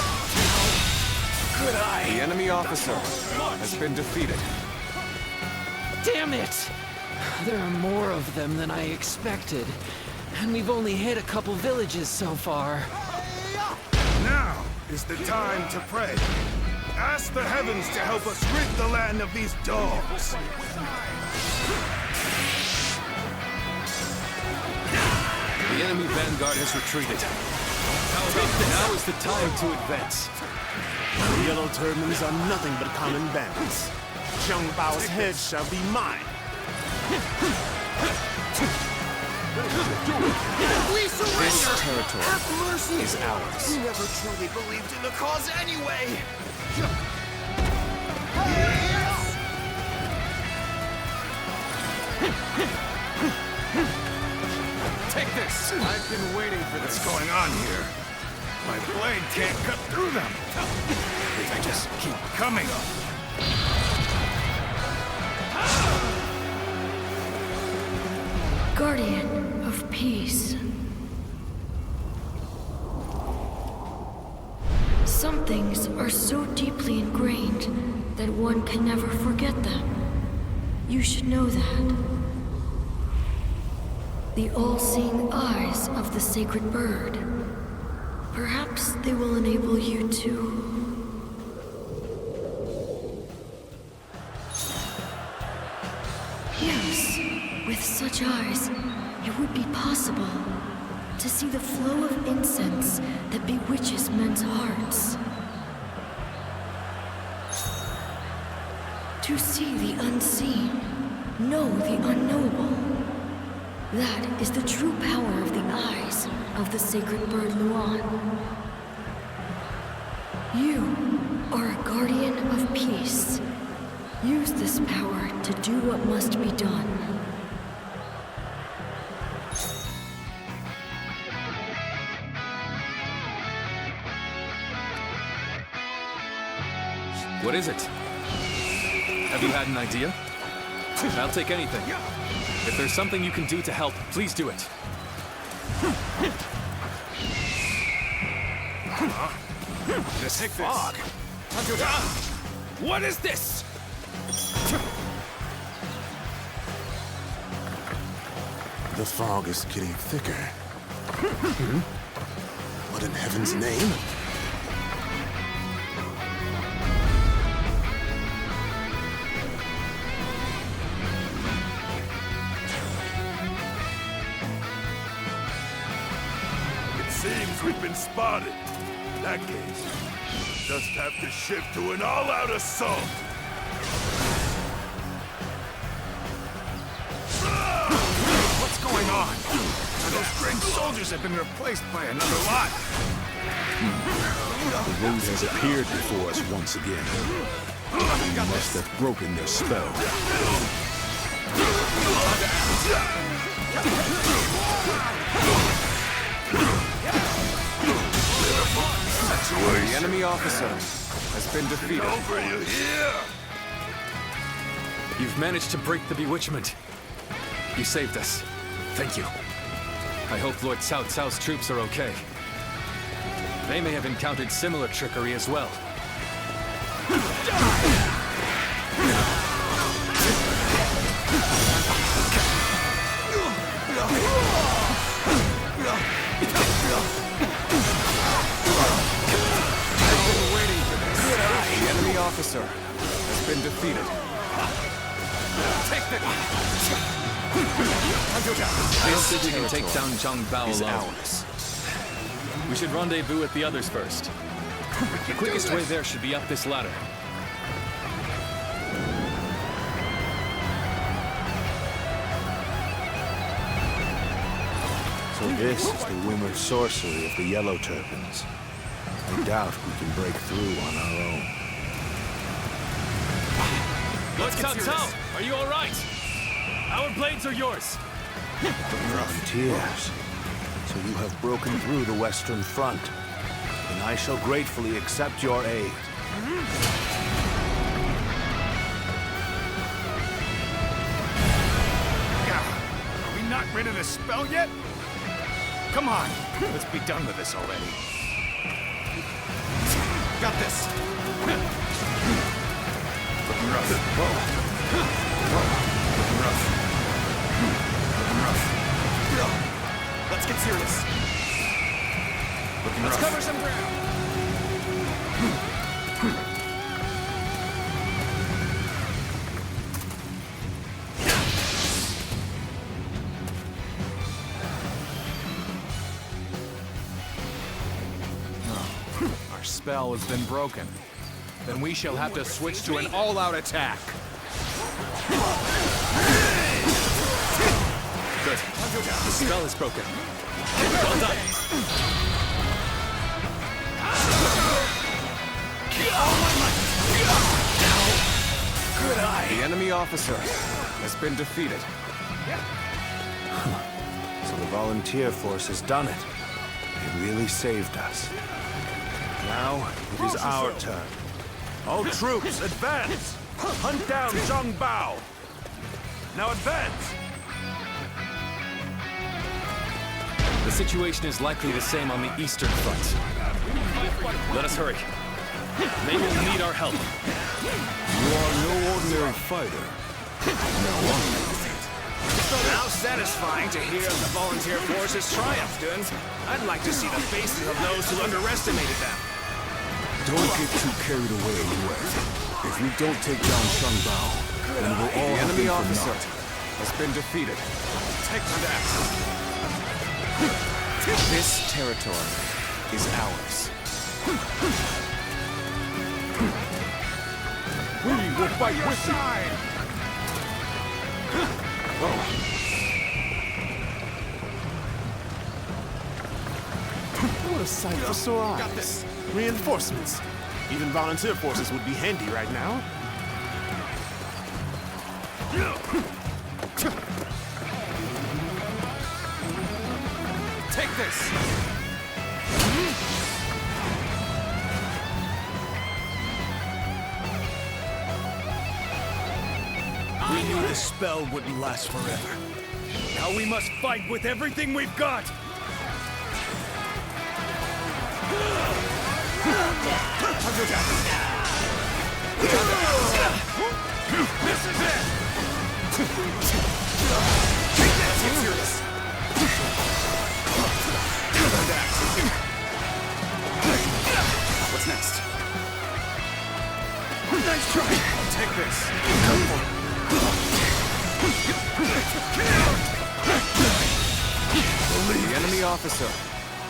Good eye! The enemy officer has been defeated. Damn it! There are more of them than I expected. And we've only hit a couple villages so far. Now is the time to pray. Ask the heavens to help us rid the land of these dogs. The enemy vanguard has retreated. How about now is the time to advance? The Yellow Turbans are nothing but common bandits. Zhang Bao's head shall be mine. We surrender! This territory Have mercy! is ours. We never truly believed in the cause anyway! Take this! I've been waiting for this. What's going on here? My blade can't cut through them. They just keep coming. Guardian of Peace. Some things are so deeply ingrained that one can never forget them. You should know that. The all-seeing eyes of the sacred bird. Perhaps they will enable you to... Yes, with such eyes, it would be possible. to see the flow of incense that bewitches men's hearts. To see the unseen, know the unknowable. That is the true power of the eyes of the sacred bird Luan. You are a guardian of peace. Use this power to do what must be done. What is it? Have you had an idea? I'll take anything. If there's something you can do to help, please do it. This fog. What is this? The fog is getting thicker. What in heaven's name? Seems we've been spotted. In that case, just have to shift to an all-out assault. What's going on? Those great soldiers have been replaced by another lot. The road has appeared before us once again. We must have broken their spell. The enemy officer has been defeated. Over you here! You've managed to break the bewitchment. You saved us. Thank you. I hope Lord Cao Cao's troops are okay. They may have encountered similar trickery as well. The enemy officer has been defeated. Take the... I don't think we can take down Zhang Bao alone. We should rendezvous with the others first. The quickest way there should be up this ladder. So this is the rumored sorcery of the Yellow Turbans. I doubt we can break through on our own. Lord Cao Cao, are you all right? Our blades are yours. Frontiers. So you have broken through the Western Front. And I shall gratefully accept your aid. Are we not rid of this spell yet? Come on, let's be done with this already. Got this. Looking rough. Whoa. Looking rough. Looking rough. Let's get serious. Looking rough. Let's cover some ground. Our spell has been broken. Then we shall have to switch to an all-out attack. Good. The spell is broken. Well done. Good eye. The enemy officer has been defeated. So the volunteer force has done it. They really saved us. Now, it is our turn. All troops, advance! Hunt down Zhang Bao! Now advance! The situation is likely the same on the Eastern Front. Let us hurry. They will need our help. You are no ordinary fighter. How satisfying to hear of the volunteer force's triumph, Dun. I'd like to see the faces of those who underestimated them. Don't get too carried away yet. If we don't take down Zhang Bao, then we'll all The have enemy been for officer naught. has been defeated. Take that. This territory is ours. We will fight with you! What a sight for sore eyes. Got this. Reinforcements. Even volunteer forces would be handy right now. Take this! We knew the spell wouldn't last forever. Now we must fight with everything we've got! This is it! What's next? Nice try! Take this! The enemy officer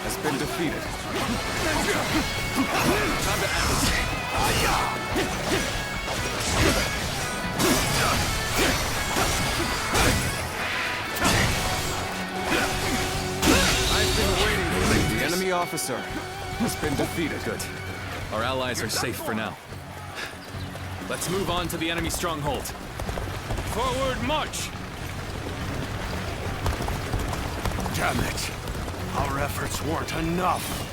has been defeated. Time to I've been waiting to leave. The enemy officer has been defeated. Good. Our allies are safe for now. Let's move on to the enemy stronghold. Forward march! Damn it. Our efforts weren't enough.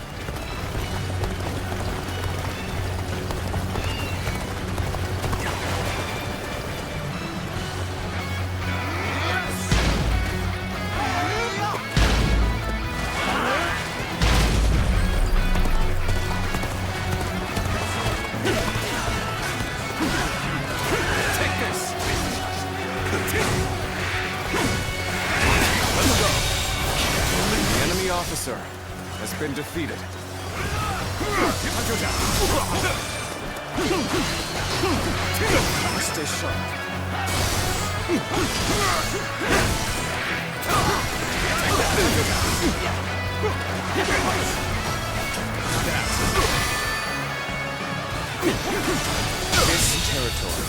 Officer has been defeated. Stay sharp. This territory.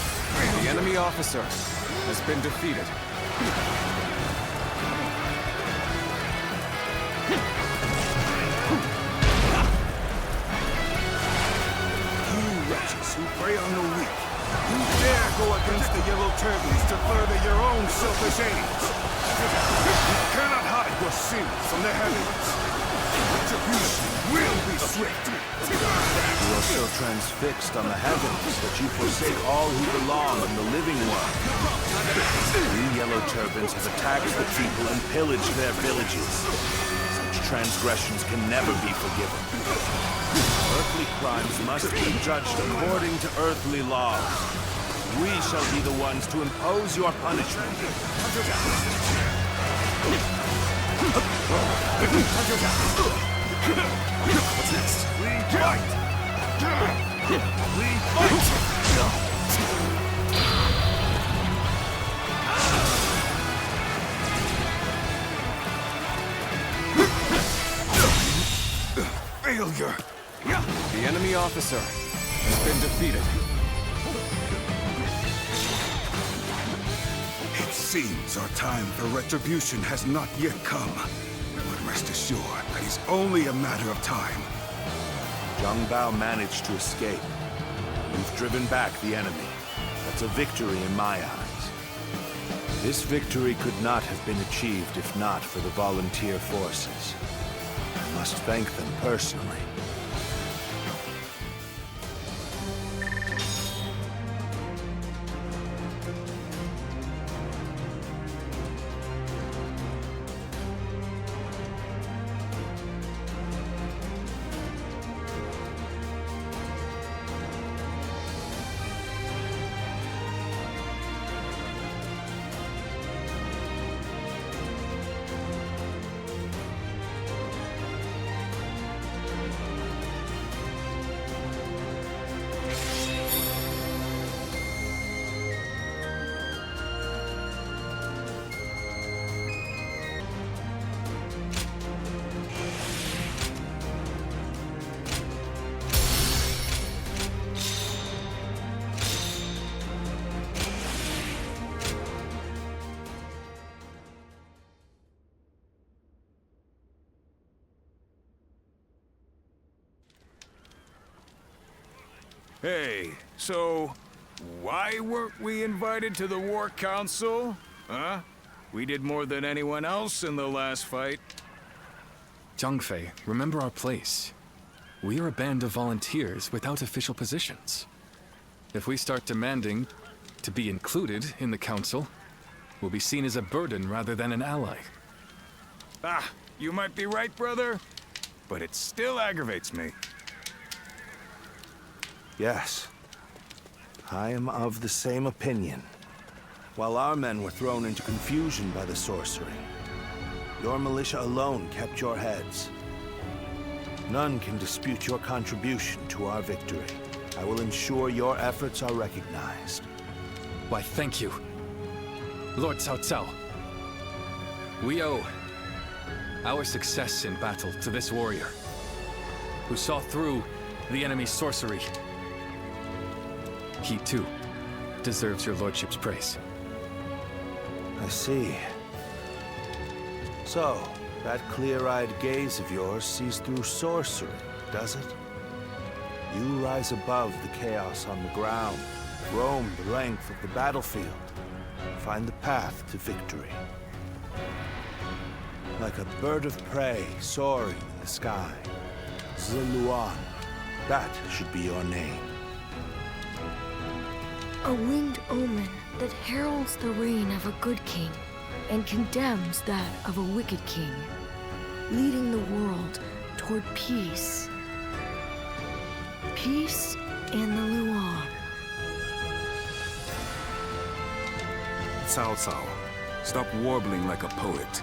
The enemy officer has been defeated. Who prey on the weak. You dare go against the Yellow Turbans to further your own selfish aims. You cannot hide your sins from the heavens. Retribution will be swift. You are so transfixed on the heavens that you forsake all who belong in the living world. You Yellow Turbans have attacked the people and pillaged their villages. Such transgressions can never be forgiven. Earthly crimes must be judged according to earthly laws. We shall be the ones to impose your punishment. What's next? We fight! We fight! Failure! The enemy officer has been defeated. It seems our time for retribution has not yet come. But rest assured that it's only a matter of time. Zhang Bao managed to escape. You've driven back the enemy. That's a victory in my eyes. This victory could not have been achieved if not for the volunteer forces. I must thank them personally. Hey, so why weren't we invited to the War Council? Huh? We did more than anyone else in the last fight. Zhangfei, remember our place. We are a band of volunteers without official positions. If we start demanding to be included in the council, we'll be seen as a burden rather than an ally. Ah, you might be right, brother, but it still aggravates me. Yes, I am of the same opinion. While our men were thrown into confusion by the sorcery, your militia alone kept your heads. None can dispute your contribution to our victory. I will ensure your efforts are recognized. Why, thank you, Lord Cao Cao. We owe our success in battle to this warrior, who saw through the enemy's sorcery. He, too, deserves your lordship's praise. I see. So, that clear-eyed gaze of yours sees through sorcery, does it? You rise above the chaos on the ground, roam the length of the battlefield, find the path to victory. Like a bird of prey soaring in the sky, Sirloin, that should be your name. A winged omen that heralds the reign of a good king and condemns that of a wicked king, leading the world toward peace. Peace in the Luan. Cao Cao, stop warbling like a poet.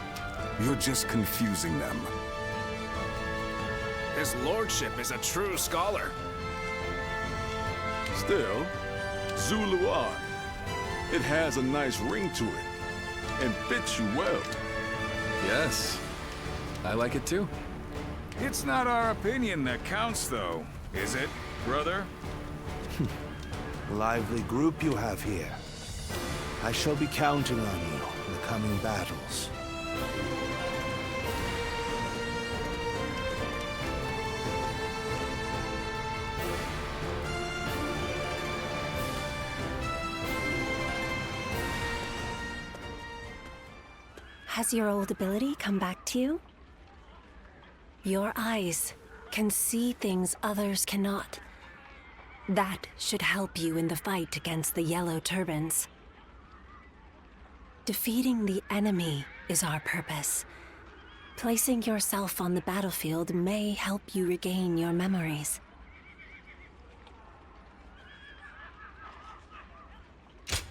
You're just confusing them. His lordship is a true scholar. Still, Zuluan. It has a nice ring to it, and fits you well. Yes, I like it too. It's not our opinion that counts, though, is it, brother? A lively group you have here. I shall be counting on you in the coming battles. Has your old ability come back to you? Your eyes can see things others cannot. That should help you in the fight against the Yellow Turbans. Defeating the enemy is our purpose. Placing yourself on the battlefield may help you regain your memories.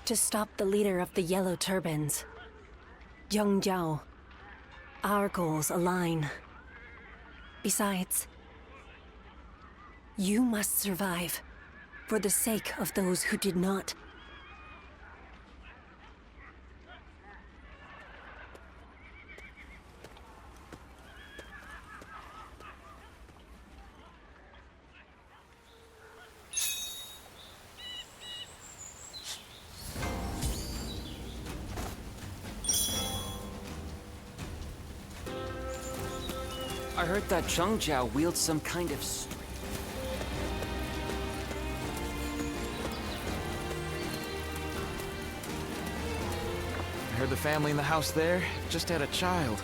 To stop the leader of the Yellow Turbans, Dong Zhuo, our goals align. Besides, you must survive for the sake of those who did not. I heard that Cao Cao wields some kind of I heard the family in the house there just had a child.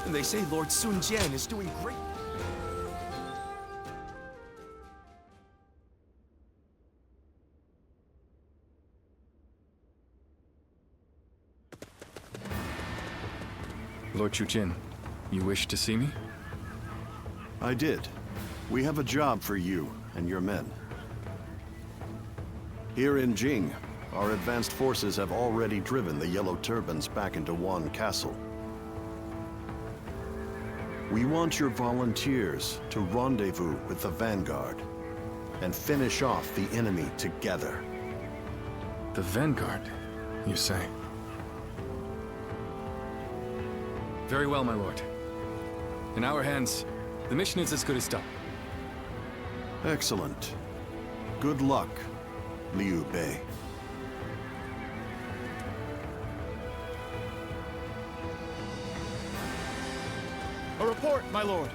And they say Lord Sun Jian is doing great. Lord Chujin, you wish to see me? I did. We have a job for you and your men. Here in Jing, our advanced forces have already driven the Yellow Turbans back into Wan Castle. We want your volunteers to rendezvous with the Vanguard and finish off the enemy together. The Vanguard, you say? Very well, my lord. In our hands, the mission is as good as done. Excellent. Good luck, Liu Bei. A report, my lord.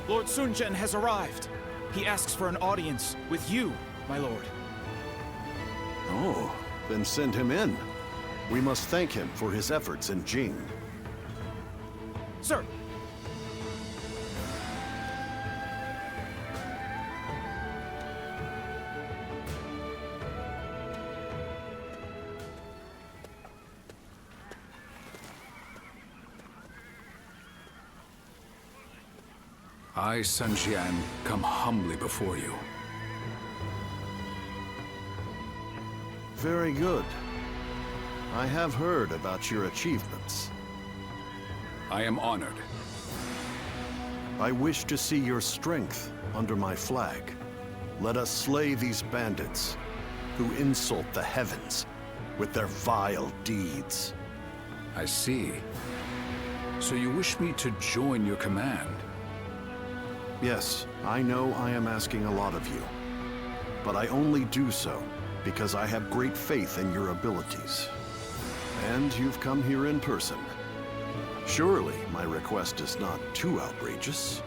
Lord Sun Jian has arrived. He asks for an audience with you, my lord. Oh, then send him in. We must thank him for his efforts in Jing. Sir! I, Sun Jian, come humbly before you. Very good. I have heard about your achievements. I am honored. I wish to see your strength under my flag. Let us slay these bandits who insult the heavens with their vile deeds. I see. So you wish me to join your command? Yes, I know I am asking a lot of you. But I only do so because I have great faith in your abilities. And you've come here in person. Surely my request is not too outrageous.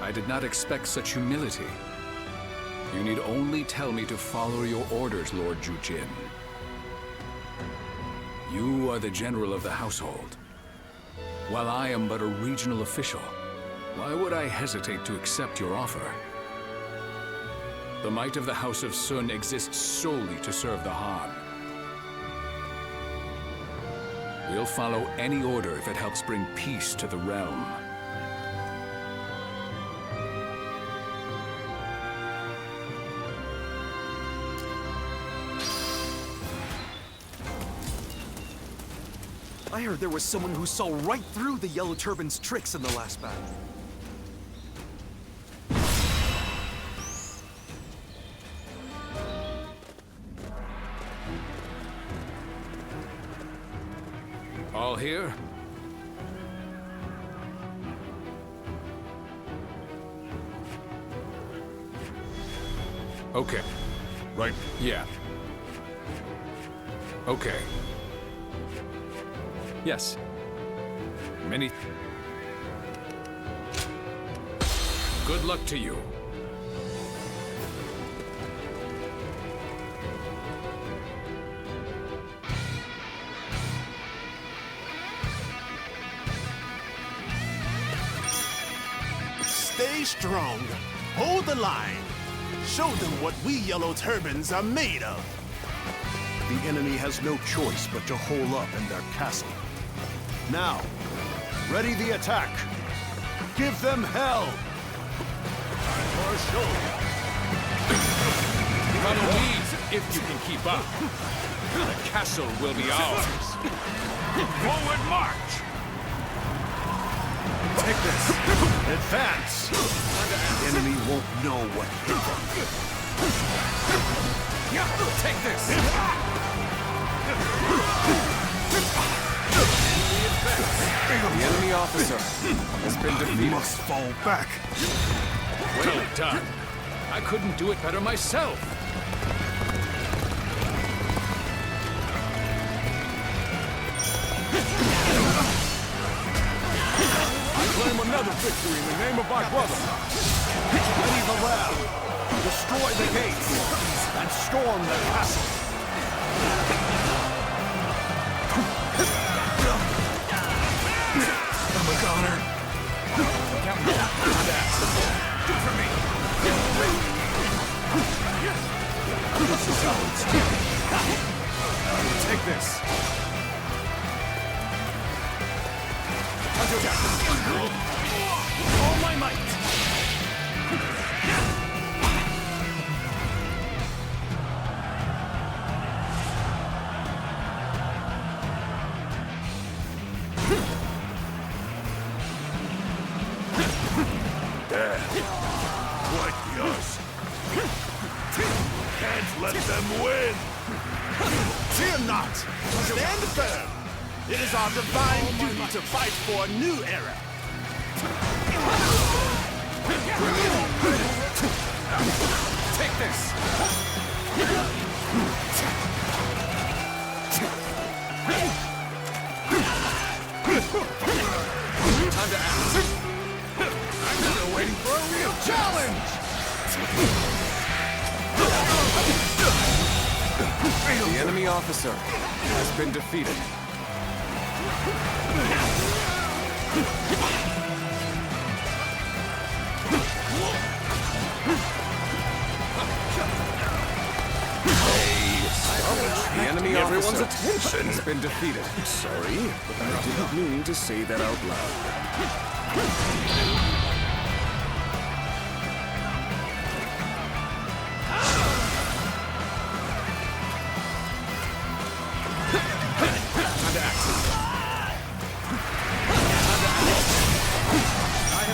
I did not expect such humility. You need only tell me to follow your orders, Lord Jujin. You are the general of the household, while I am but a regional official. Why would I hesitate to accept your offer? The might of the House of Sun exists solely to serve the Han. We'll follow any order if it helps bring peace to the realm. I heard there was someone who saw right through the Yellow Turban's tricks in the last battle. All here? Okay. Right. Yeah. Okay. Yes. Many... Good luck to you. Stay strong. Hold the line. Show them what we Yellow Turbans are made of. The enemy has no choice but to hole up in their castle. Now, ready the attack. Give them hell. For sure. Run on knees if you can keep up. The castle will be ours. Forward march. Take this. Advance. The enemy won't know what hit them. Take this. The enemy officer has been defeated. Must fall back. Well done. I couldn't do it better myself. I claim claim another victory in the name of my brother. Ready the well. Destroy the gates and storm the castle. I'm a goner. Do for me. This is how it's done. Take this. All my might. Quite yours. Can't let them win! Fear not! Stand firm! It is our divine duty to fight for a new era! Take this. Time to act. I'm still waiting for a real challenge! The enemy officer has been defeated. The enemy officer has been defeated. Sorry, but I didn't mean to say that out loud.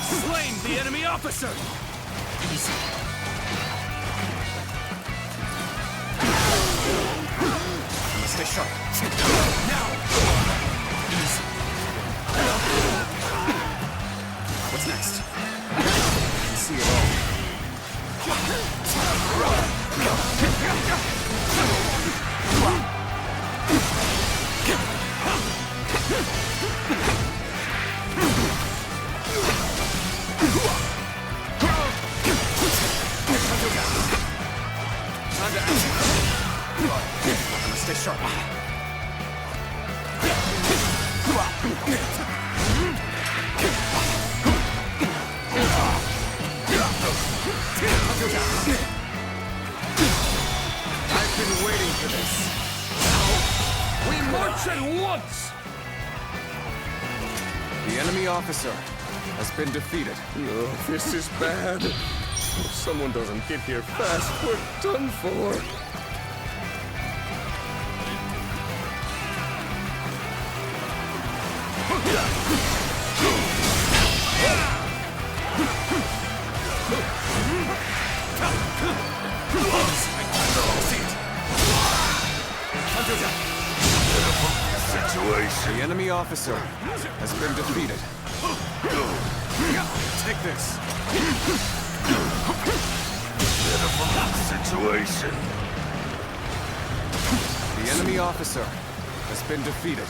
Slain the enemy officer! Easy. Stay sharp. Now! Easy. What's next? I can see it all. Time to act. I'm gonna stay sharp. I've been waiting for this. Now, we march at once! The enemy officer has been defeated. Oh, this is bad. If someone doesn't get here fast, we're done for. The enemy officer has been defeated. Take this. Situation. The enemy officer has been defeated.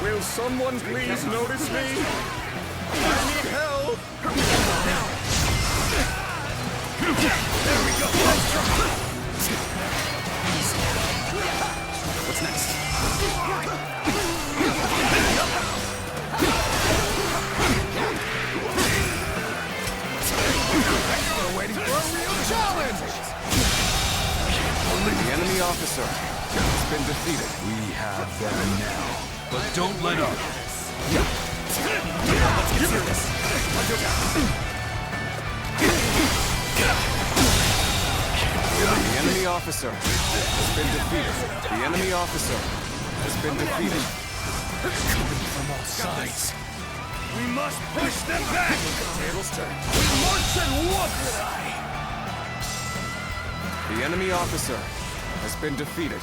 Will someone please notice me? I need help! There we go. What's next? We're waiting for a real challenge! The enemy officer has been defeated. We have them now, but don't let up. Let's get serious. The enemy officer has been defeated. The enemy officer has been defeated. Coming from all sides. We must push them back! Tables turn. We march at once! The enemy officer has been defeated.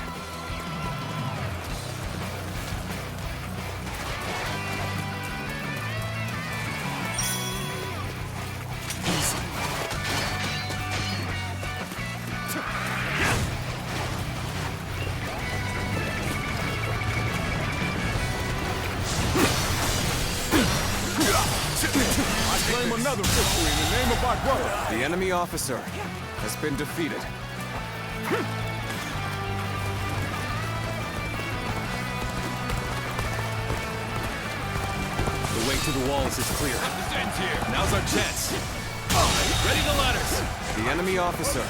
claim another victory in the name of our brother. The enemy officer has been defeated. The way to the walls is clear. Now's our chance. Ready the ladders. The enemy officer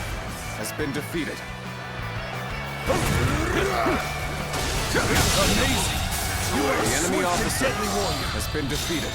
has been defeated. Amazing. The enemy officer has been defeated.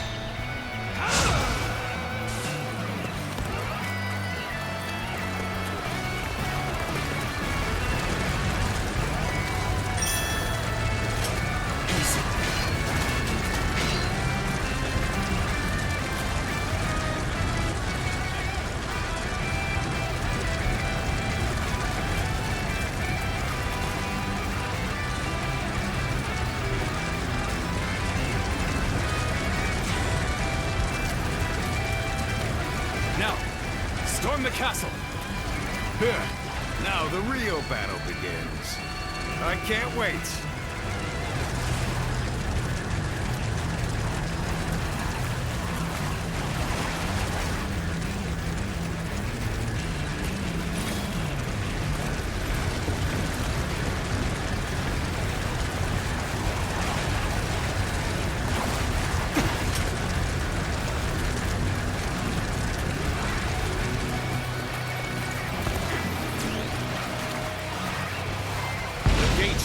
Storm the castle! Now the real battle begins. I can't wait.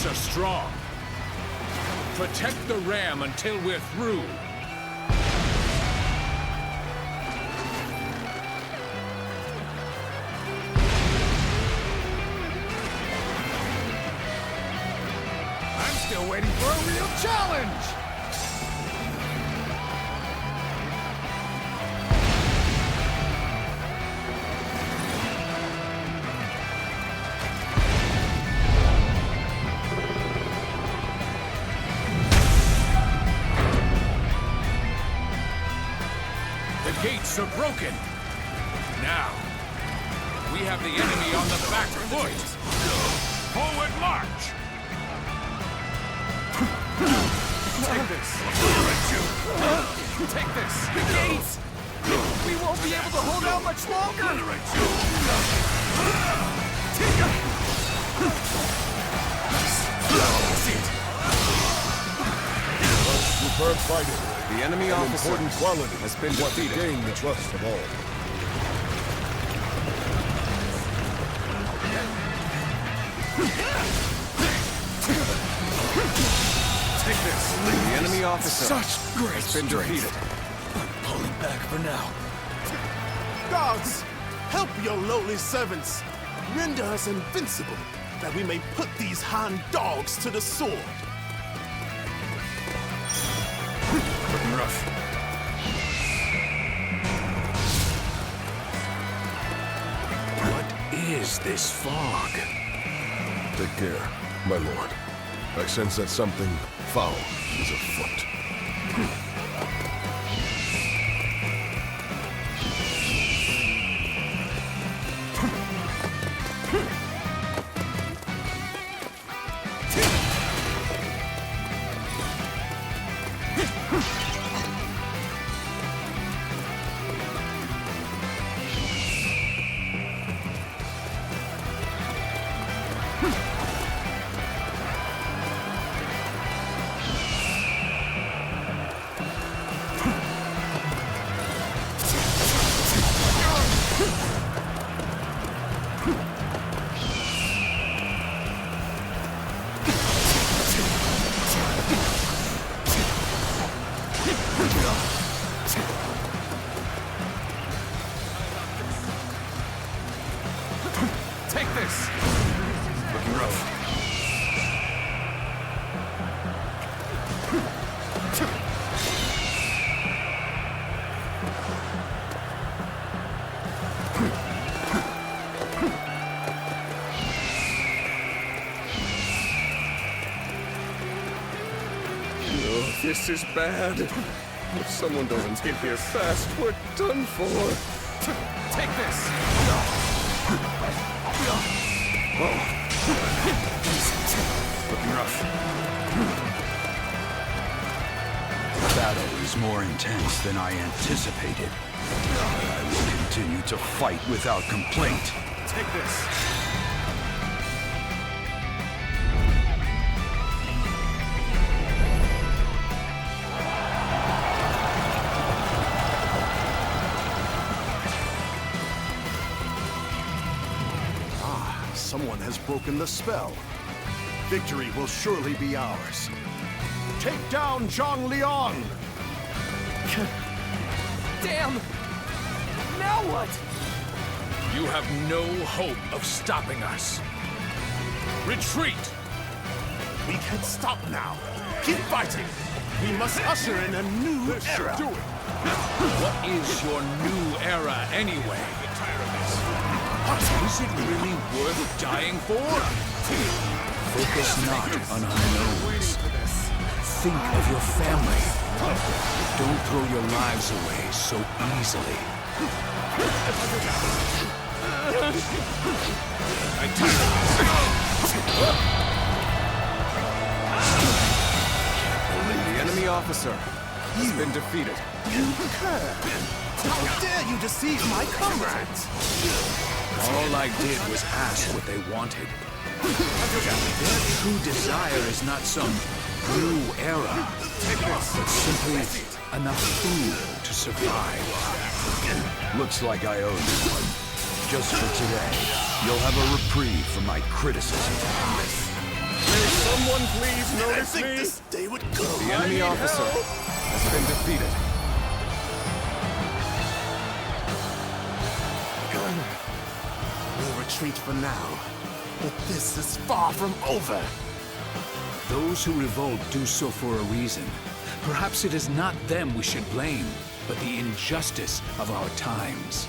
Are strong. Protect the ram until we're through. I'm still waiting for a real challenge! Gates are broken. Now, we have the enemy on the back foot. Forward march. Take this. Take this. The gates! We won't be able to hold out much longer! Superb fighting. The enemy officer important quality has been what defeated. Gain the trust of all. Take this. The enemy officer Such great has been strength. defeated. I'm pulling back for now. Gods, help your lowly servants. Render us invincible, that we may put these Han dogs to the sword. Looking rough. What is this fog? Take care, my lord. I sense that something foul is afoot. Take this! Looking rough. Oh, this is bad. If someone doesn't get here fast, we're done for. Take this! Looking rough. The battle is more intense than I anticipated. I will continue to fight without complaint. Take this. Someone has broken the spell. Victory will surely be ours. Take down Zhang Liang! Damn! Now what? You have no hope of stopping us. Retreat! We can stop now. Keep fighting. We must usher in a new era. Do it. What is your new era anyway? Is it really worth dying for? Focus not on unknowns. Think of your family. Don't throw your lives away so easily. The enemy officer has been defeated. You cur! How dare you deceive my comrades! All I did was ask what they wanted. Their true desire is not some new era, but simply enough food to survive. Looks like I owe you one. Just for today, you'll have a reprieve from my criticism. May someone please notice me? This day would go. The enemy officer has been defeated. We'll retreat for now, but this is far from over. Those who revolt do so for a reason. Perhaps it is not them we should blame, but the injustice of our times.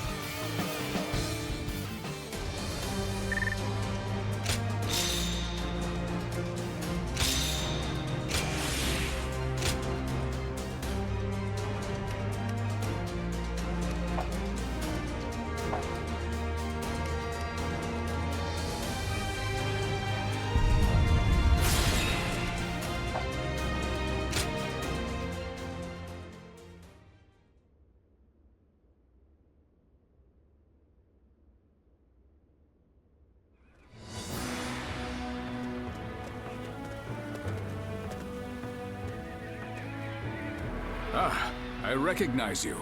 Ah, I recognize you.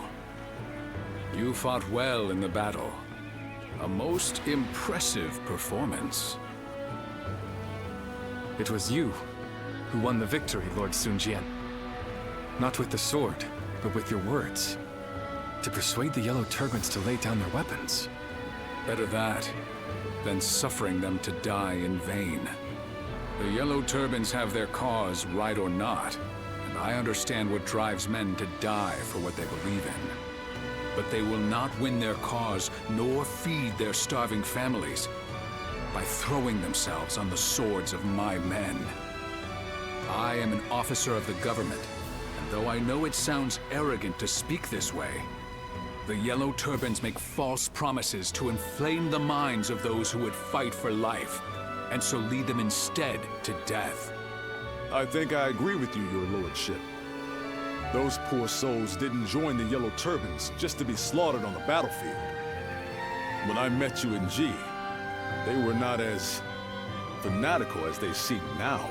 You fought well in the battle. A most impressive performance. It was you who won the victory, Lord Sun Jian. Not with the sword, but with your words. To persuade the Yellow Turbans to lay down their weapons. Better that than suffering them to die in vain. The Yellow Turbans have their cause, right or not, and I understand what drives men to die for what they believe in. But they will not win their cause, nor feed their starving families, by throwing themselves on the swords of my men. I am an officer of the government, and though I know it sounds arrogant to speak this way, the Yellow Turbans make false promises to inflame the minds of those who would fight for life, and so lead them instead to death. I think I agree with you, your lordship. Those poor souls didn't join the Yellow Turbans just to be slaughtered on the battlefield. When I met you in G, they were not as fanatical as they seem now.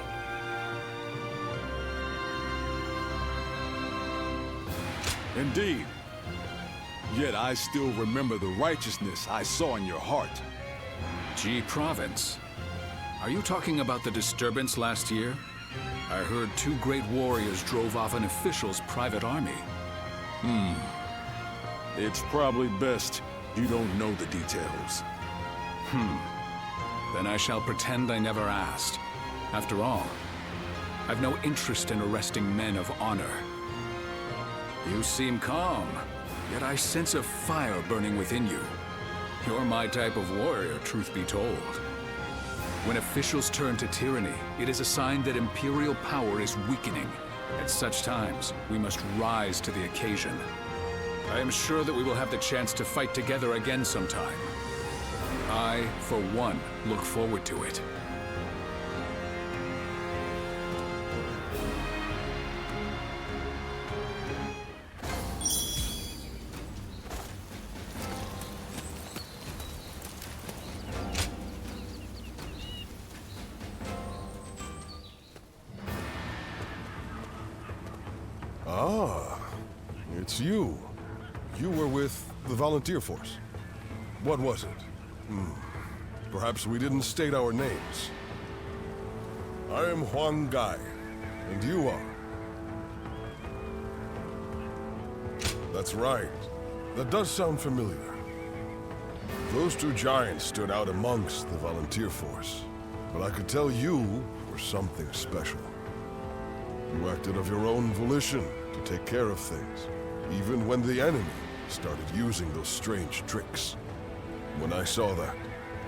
Indeed. Yet I still remember the righteousness I saw in your heart. G Province? Are you talking about the disturbance last year? I heard 2 great warriors drove off an official's private army. It's probably best you don't know the details. Then I shall pretend I never asked. After all, I've no interest in arresting men of honor. You seem calm, yet I sense a fire burning within you. You're my type of warrior, truth be told. When officials turn to tyranny, it is a sign that imperial power is weakening. At such times, we must rise to the occasion. I am sure that we will have the chance to fight together again sometime. I, for one, look forward to it. Ah, it's you. You were with the volunteer force. What was it? Perhaps we didn't state our names. I am Huang Gai, and you are? That's right. That does sound familiar. Those two giants stood out amongst the volunteer force, but I could tell you were something special. You acted of your own volition to take care of things, even when the enemy started using those strange tricks. When I saw that,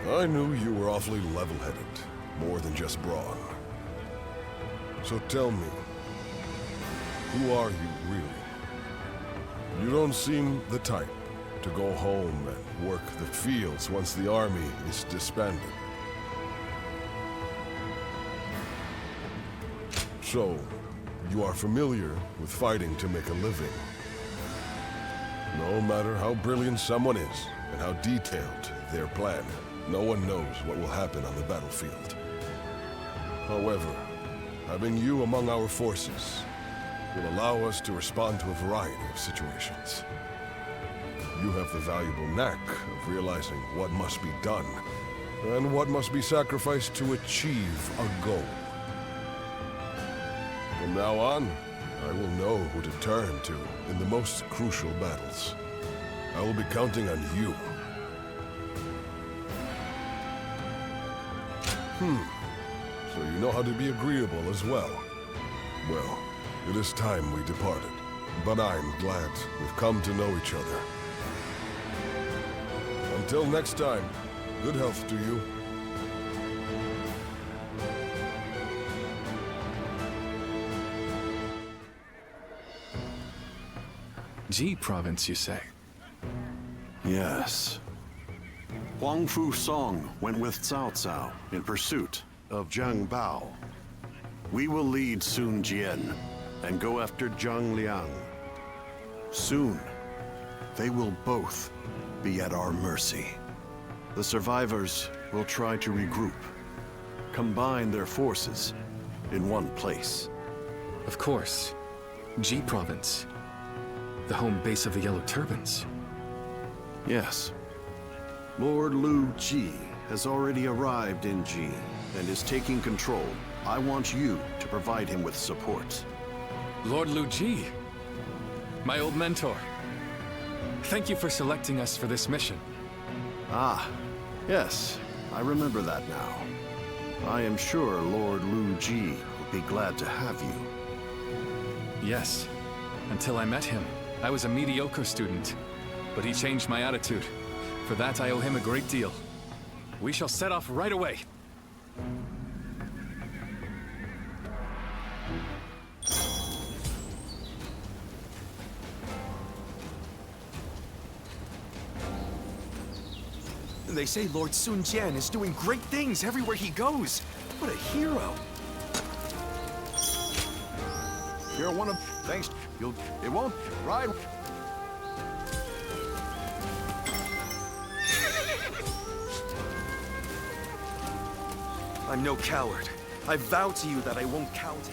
I knew you were awfully level-headed, more than just brawn. So tell me, who are you really? You don't seem the type to go home and work the fields once the army is disbanded. So, you are familiar with fighting to make a living. No matter how brilliant someone is, and how detailed their plan, no one knows what will happen on the battlefield. However, having you among our forces will allow us to respond to a variety of situations. You have the valuable knack of realizing what must be done, and what must be sacrificed to achieve a goal. From now on, I will know who to turn to in the most crucial battles. I will be counting on you. So you know how to be agreeable as well. Well, it is time we departed, but I'm glad we've come to know each other. Until next time, good health to you. Jing Province, you say? Yes. Huang Fu Song went with Cao Cao in pursuit of Zhang Bao. We will lead Sun Jian and go after Zhang Liang. Soon, they will both be at our mercy. The survivors will try to regroup, combine their forces in one place. Of course. Jing Province. The home base of the Yellow Turbans. Yes. Lord Lu Ji has already arrived in Ji and is taking control. I want you to provide him with support. Lord Lu Ji, my old mentor. Thank you for selecting us for this mission. Ah, yes, I remember that now. I am sure Lord Lu Ji will be glad to have you. Yes. Until I met him, I was a mediocre student, but he changed my attitude. For that, I owe him a great deal. We shall set off right away. They say Lord Sun Jian is doing great things everywhere he goes. What a hero. You're one of... Thanks. It won't... Right. I'm no coward. I vow to you that I won't kowtow.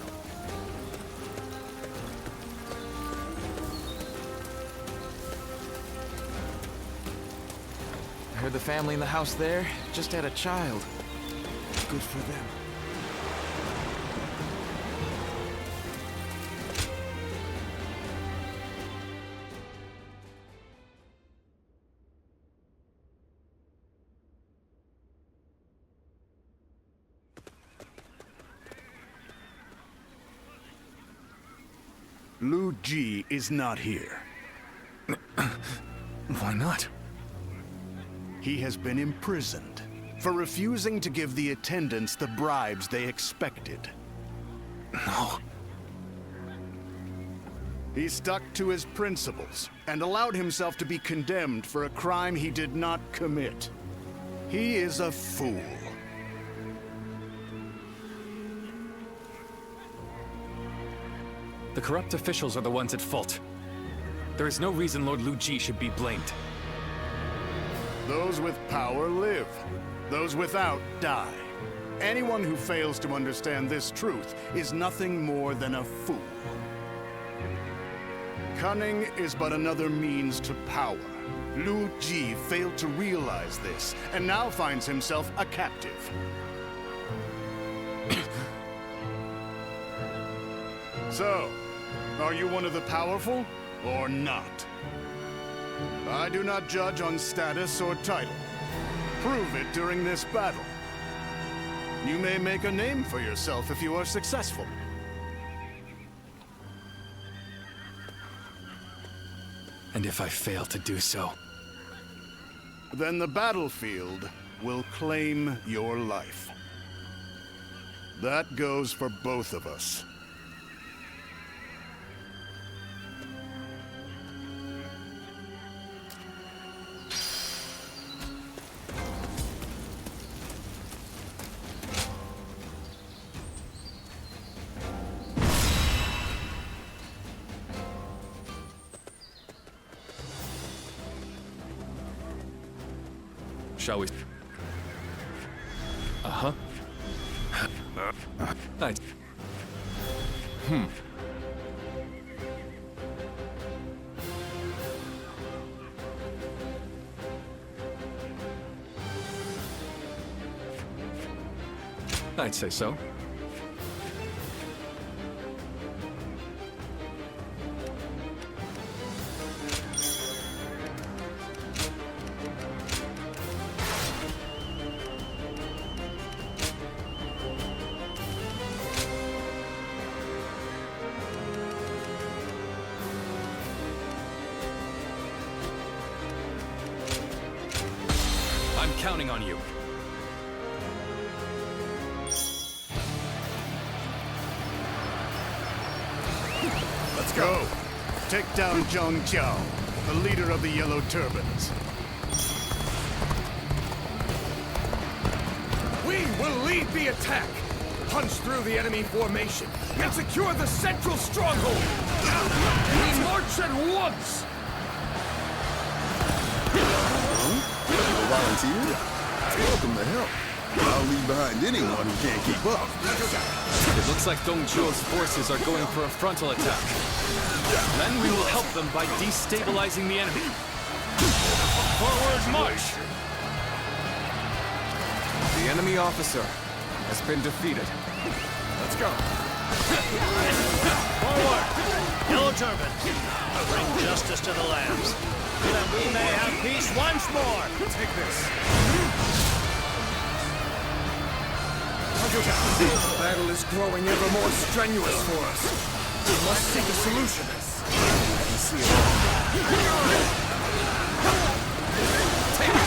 I heard the family in the house there just had a child. Good for them. Lu Ji is not here. Why not? He has been imprisoned for refusing to give the attendants the bribes they expected. No. He stuck to his principles and allowed himself to be condemned for a crime he did not commit. He is a fool. The corrupt officials are the ones at fault. There is no reason Lord Lu Ji should be blamed. Those with power live. Those without die. Anyone who fails to understand this truth is nothing more than a fool. Cunning is but another means to power. Lu Ji failed to realize this, and now finds himself a captive. So, are you one of the powerful, or not? I do not judge on status or title. Prove it during this battle. You may make a name for yourself if you are successful. And if I fail to do so? Then the battlefield will claim your life. That goes for both of us. Shall we? Uh-huh. Nice. I'd say so. I'm counting on you. Let's go. Take down Cao Cao, the leader of the Yellow Turbans. We will lead the attack! Punch through the enemy formation and secure the central stronghold! We march at once! Volunteer? Welcome to help. I'll leave behind anyone who can't keep up. It looks like Dong Zhuo's forces are going for a frontal attack. Then we will help them by destabilizing the enemy. Forward march! The enemy officer has been defeated. Let's go. Forward! Yellow Turbans, bring justice to the lands, so that we may have peace once more! Take this. The battle is growing ever more strenuous for us. We must seek a solution. I can see it all. Take it.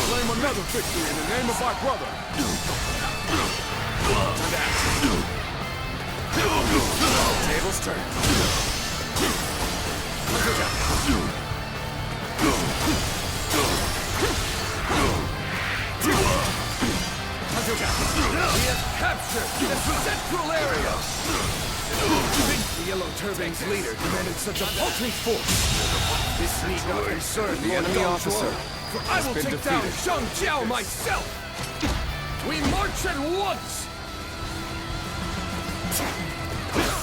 Claim another victory in the name of our brother. Tables turn. We have captured the central area. The Yellow Turban's leader commanded such a paltry force. This need not concern The enemy officer for I will take down Cao Cao myself! We march at once!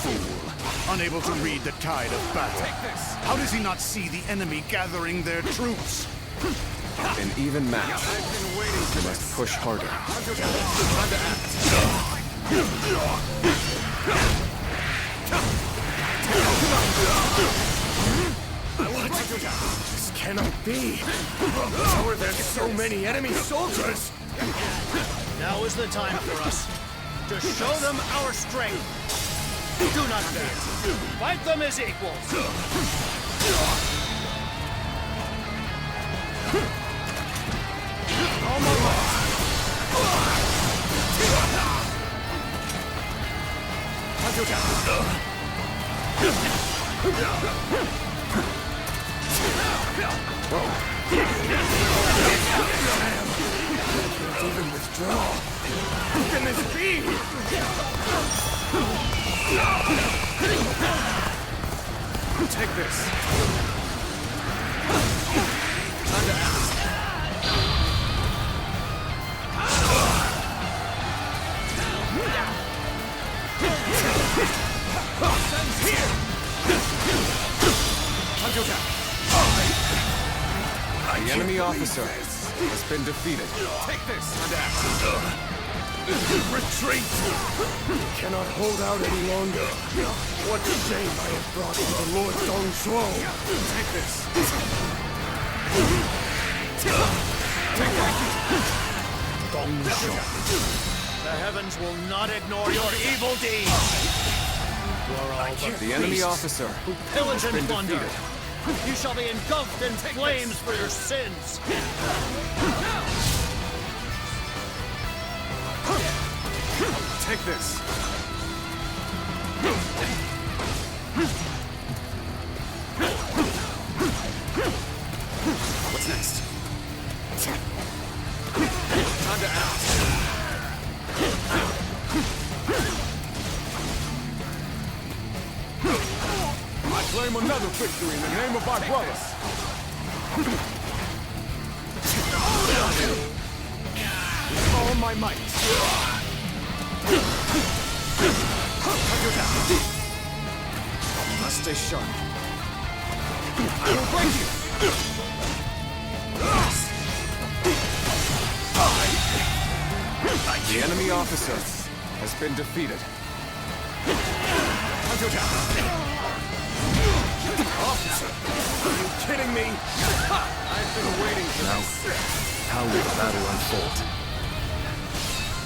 Fool. Unable to read the tide of battle. Take this! How does he not see the enemy gathering their troops? An even match. You must push harder. Time to act. This cannot be! How are there so many enemy soldiers? Now is the time for us to show them our strength. Do not fear. Fight them as equals. On my mark! Can't even withdraw. Who can this be? Take this. The enemy officer has been defeated. Take this. Retreat! Cannot hold out any longer. What shame I have brought to the Lord Dong Zhuo. Take this. Dong Zhuo. The heavens will not ignore your evil deeds. You are all but The enemy beasts officer who pillage has and been plunder. defeated. You shall be engulfed in flames for your sins. Take this. What's next? Time to act. I claim another victory in the name of my brother. With all my might. Must stay sharp. I will break you! The enemy officer has been defeated. Officer, are you kidding me? I've been waiting for this. How will the battle unfold?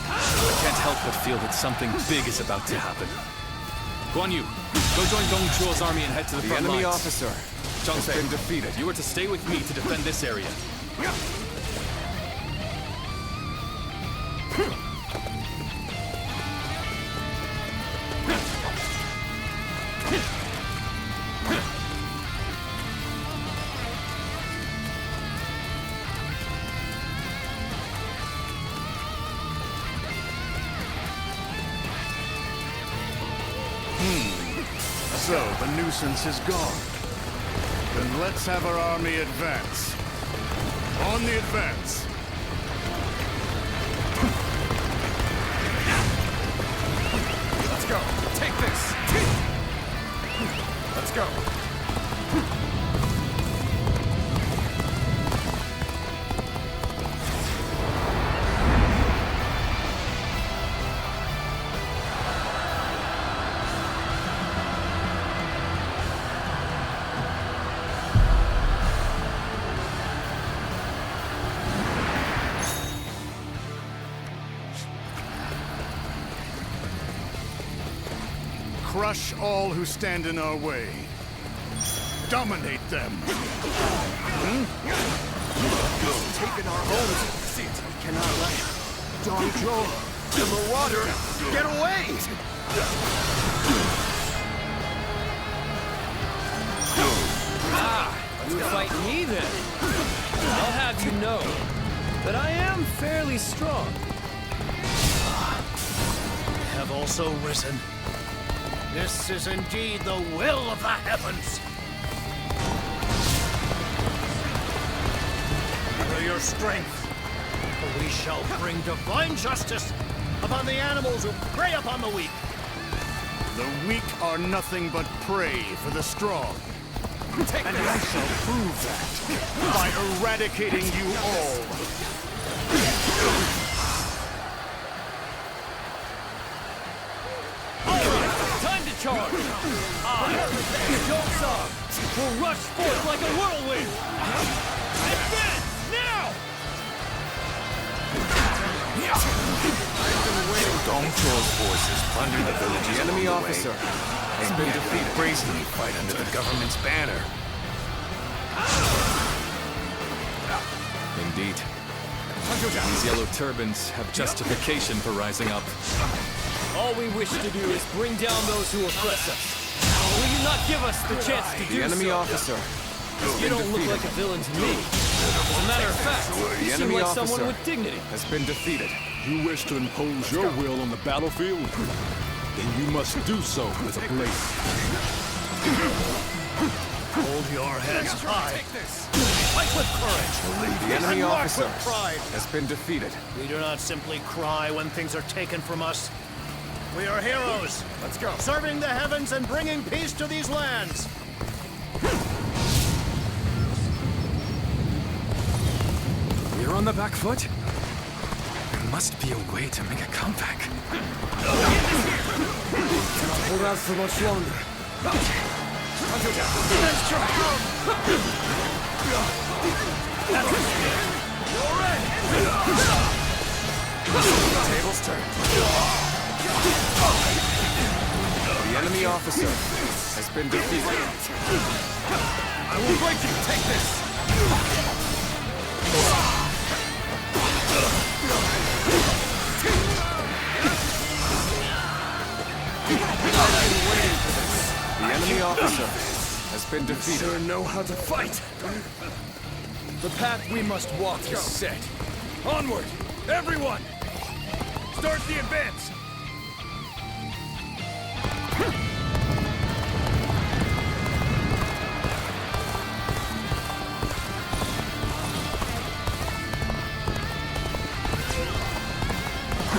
I can't help but feel that something big is about to happen. Guanyu, go join Dong Zhuo's army and head to the front lines. The enemy officer has been defeated. You are to stay with me to defend this area. So, the nuisance is gone. Then let's have our army advance. On the advance. Let's go. Take this. Let's go. Crush all who stand in our way. Dominate them. Taken our homes. We cannot let Dong Zhuo, the marauder, get away! You fight me then? I'll have you know that I am fairly strong. I have also risen. This is indeed the will of the heavens. Through your strength, we shall bring divine justice upon the animals who prey upon the weak. The weak are nothing but prey for the strong. And I shall prove that by eradicating you all. Time to charge! I, Cao Cao, will rush forth like a whirlwind! Advance, now! I've been waiting. Dong Zhuo's forces plunder the villages. The enemy officer has been They defeated. brazenly fight under the government's banner. Indeed. These yellow turbans have justification for rising up. All we wish to do is bring down those who oppress us. Will you not give us the chance to do so? The enemy officer has You been don't look defeated. like a villain to me. As a matter of fact, The you seem enemy like officer someone with dignity. has been defeated. You wish to impose your will on the battlefield? then you must do so with a blade. Hold your heads high. Fight with courage. The enemy And march officer with pride. has been defeated. We do not simply cry when things are taken from us. We are heroes. Let's go. Serving the heavens and bringing peace to these lands. We're on the back foot? There must be a way to make a comeback. Cannot hold out for much longer. Let's try. You're ready. Tables turned. The enemy officer has been defeated. I will break you. Take this. The enemy officer has been defeated. Sure know how to fight. The path we must walk is set. Onward, everyone! Start the advance!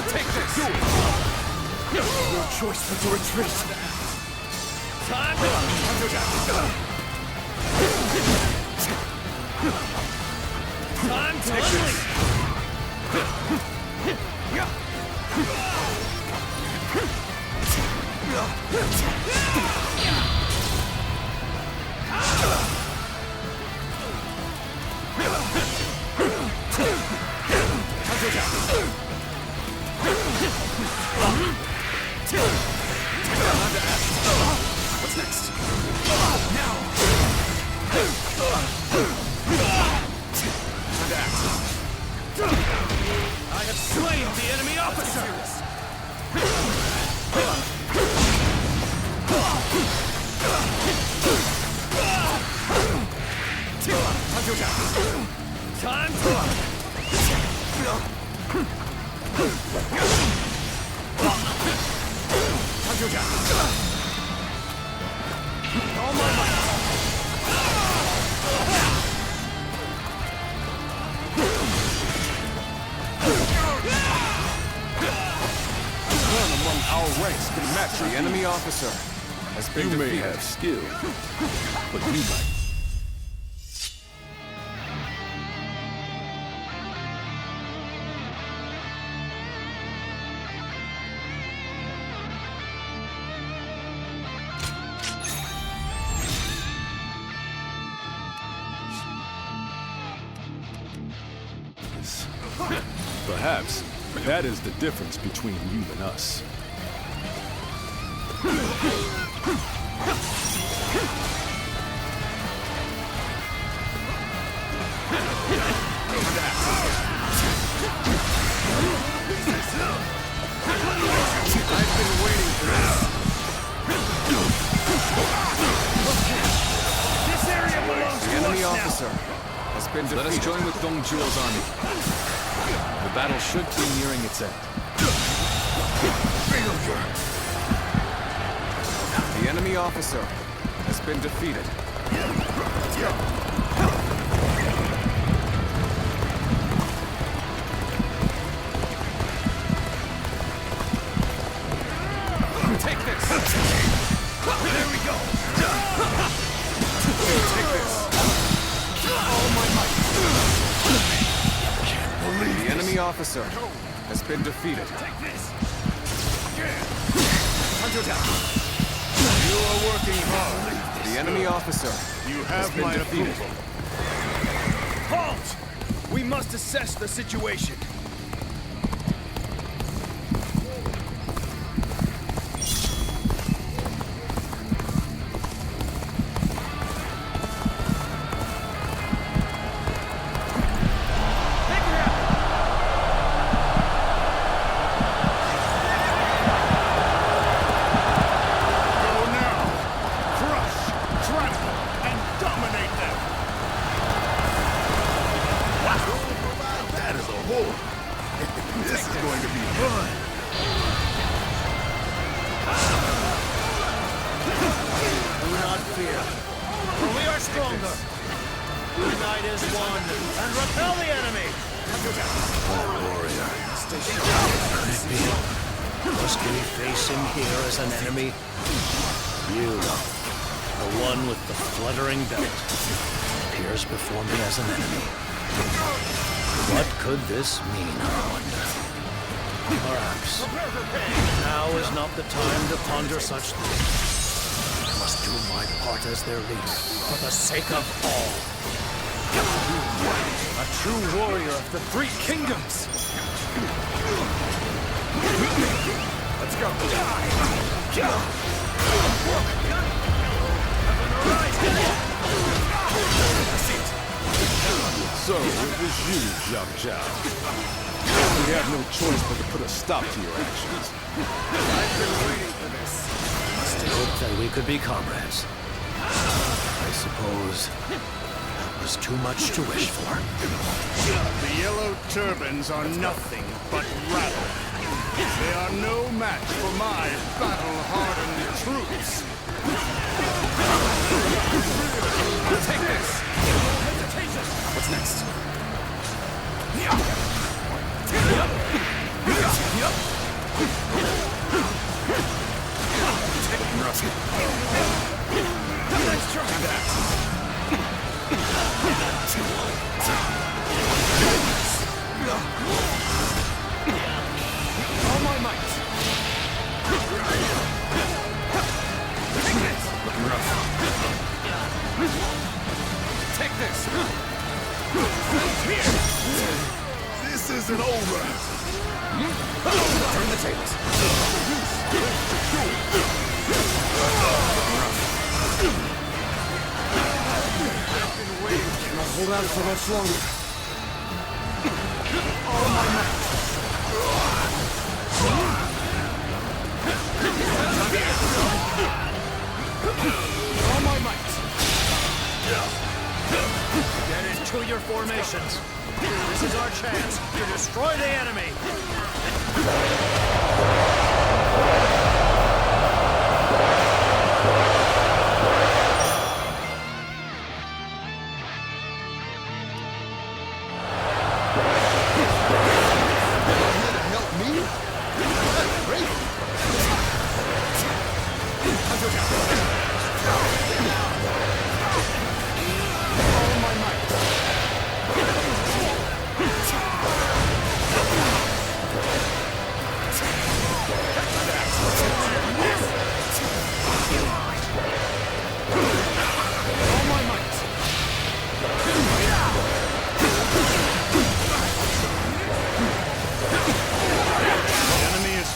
Take this! No choice but to retreat. Time to unleash! What's next? I have slain the enemy officer! Time to... All my might! None among our ranks can match the enemy officer has been You may defeated. have skill, but you might. Perhaps that is the difference between you and us. I've been waiting for this. This area belongs The to enemy us officer has been defeated. Let us join with Dong Zhuo's army. The battle should be nearing its end. The enemy officer has been defeated. Take this. There we go. Take this. All my might. Can't believe The enemy officer has been defeated. Take this. You are working hard. The enemy officer You has have been my defeated. approval. Halt! We must assess the situation. Go now. Crush, trample, and dominate them. That is a whole is won, and repel the enemy! That warrior. Could it be? Must we face him here as an enemy? You, the one with the fluttering belt, appears before me as an enemy. What could this mean, I wonder? Perhaps now is not the time to ponder such things. I must do my part as their leader, for the sake of all. A true warrior of the Three Kingdoms! Let's go. So, it was you, Cao Cao. We have no choice but to put a stop to your actions. I've been waiting for this. Must have hoped that we could be comrades. I suppose that was too much to wish for. The Yellow Turbans are nothing but rabble. They are no match for my battle-hardened troops. Take this! What's next? Nice try. All my might. Looking rough. Take this. Here. This isn't over. Turn the tables. Cannot hold out for much longer. All my might. All my might. Get into your formations. This is our chance to destroy the enemy.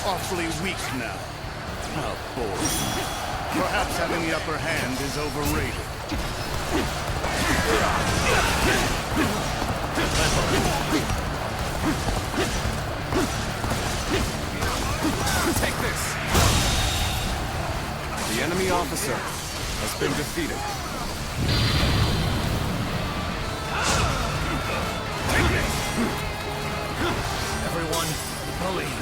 Awfully weak now. How bored. Perhaps having the upper hand is overrated. Take this! The enemy officer has been defeated. Everyone, believe.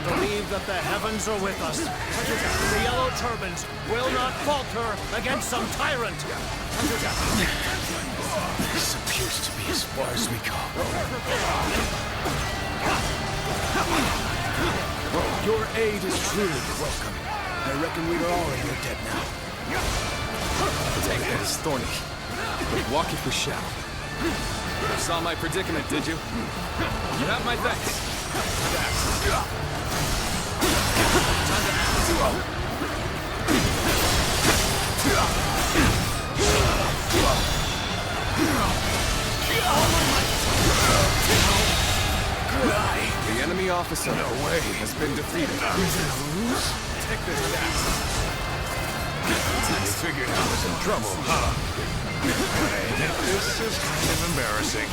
Believe that the heavens are with us. The Yellow Turbans will not falter against some tyrant. This appears to be as far as we go. Your aid is truly welcome. I reckon we are all in your debt now. Take this, Thorny. But walk if we shall. You saw my predicament, did you? You have my thanks. The enemy officer has been defeated. Take this back. You figured I was in trouble, huh? This is kind of embarrassing.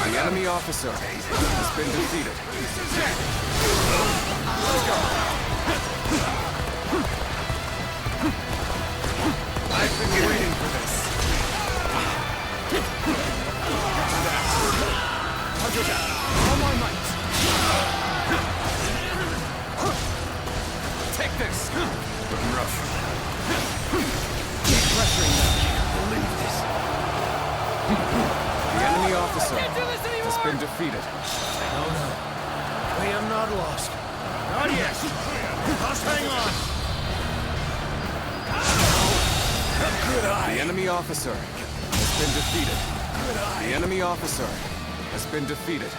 The enemy officer has been defeated. I've been waiting for this. Looking rough. Keep pressuring them. Believe this. The enemy officer has been defeated. No, no. We are not lost. Not yet. Just hang on. The enemy officer has been defeated. The enemy officer has been defeated.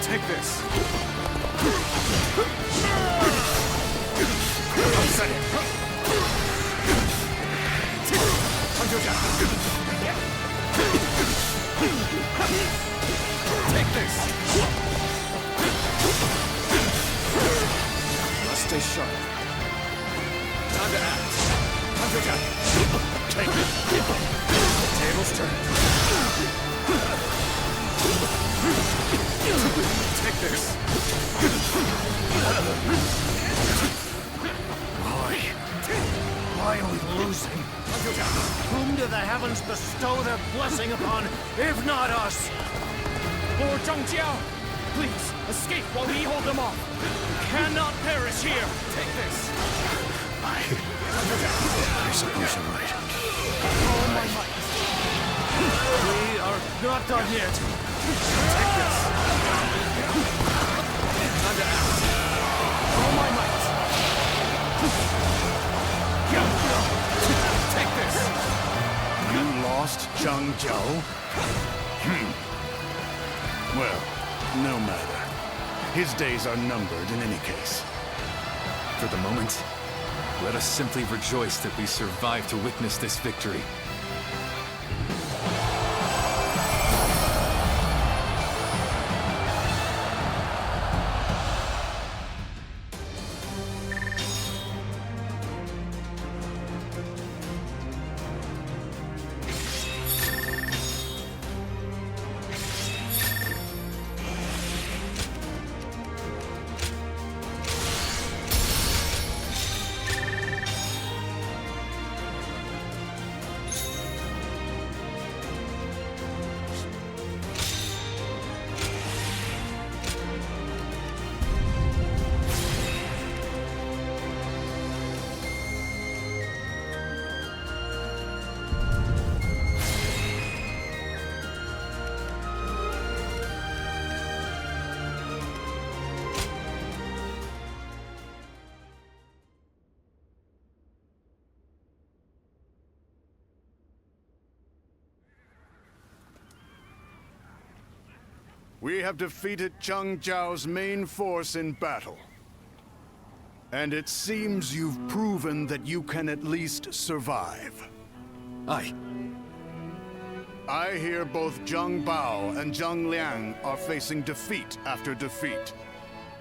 Take this. Upset it. Take this. Must stay sharp. Time to act. Take it. Tables turned. Take this. Why are we losing? Whom do the heavens bestow their blessing upon, if not us? Lord Zhang Jiao, please, escape while we hold them off. You cannot perish here. Take this. I suppose you're right. All my might. We are not done yet. Take this. Time to act. All my might. Take this. You lost Cao Cao? Well, no matter. His days are numbered in any case. For the moment, let us simply rejoice that we survived to witness this victory. We have defeated Cao Cao's main force in battle. And it seems you've proven that you can at least survive. Aye. I hear both Zhang Bao and Zhang Liang are facing defeat after defeat.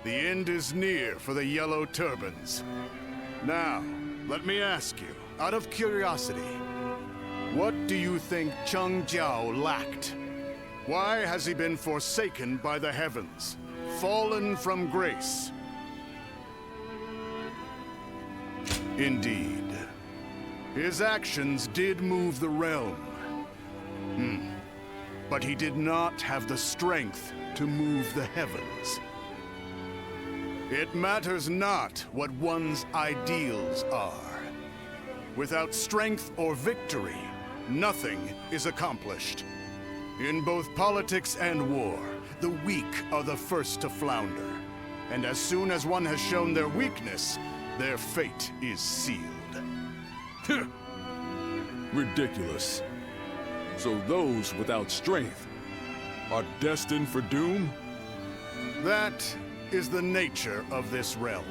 The end is near for the Yellow Turbans. Now, let me ask you, out of curiosity, what do you think Cao Cao lacked? Why has he been forsaken by the heavens, fallen from grace? Indeed. His actions did move the realm. But he did not have the strength to move the heavens. It matters not what one's ideals are. Without strength or victory, nothing is accomplished. In both politics and war, the weak are the first to flounder. And as soon as one has shown their weakness, their fate is sealed. Ridiculous. So those without strength are destined for doom? That is the nature of this realm.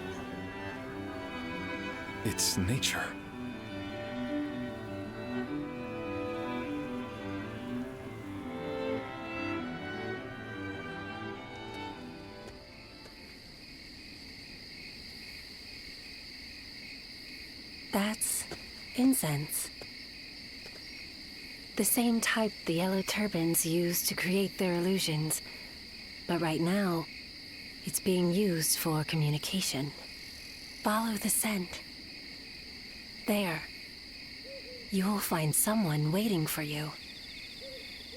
It's nature. That's incense. The same type the Yellow Turbans use to create their illusions. But right now, it's being used for communication. Follow the scent. There. You'll find someone waiting for you.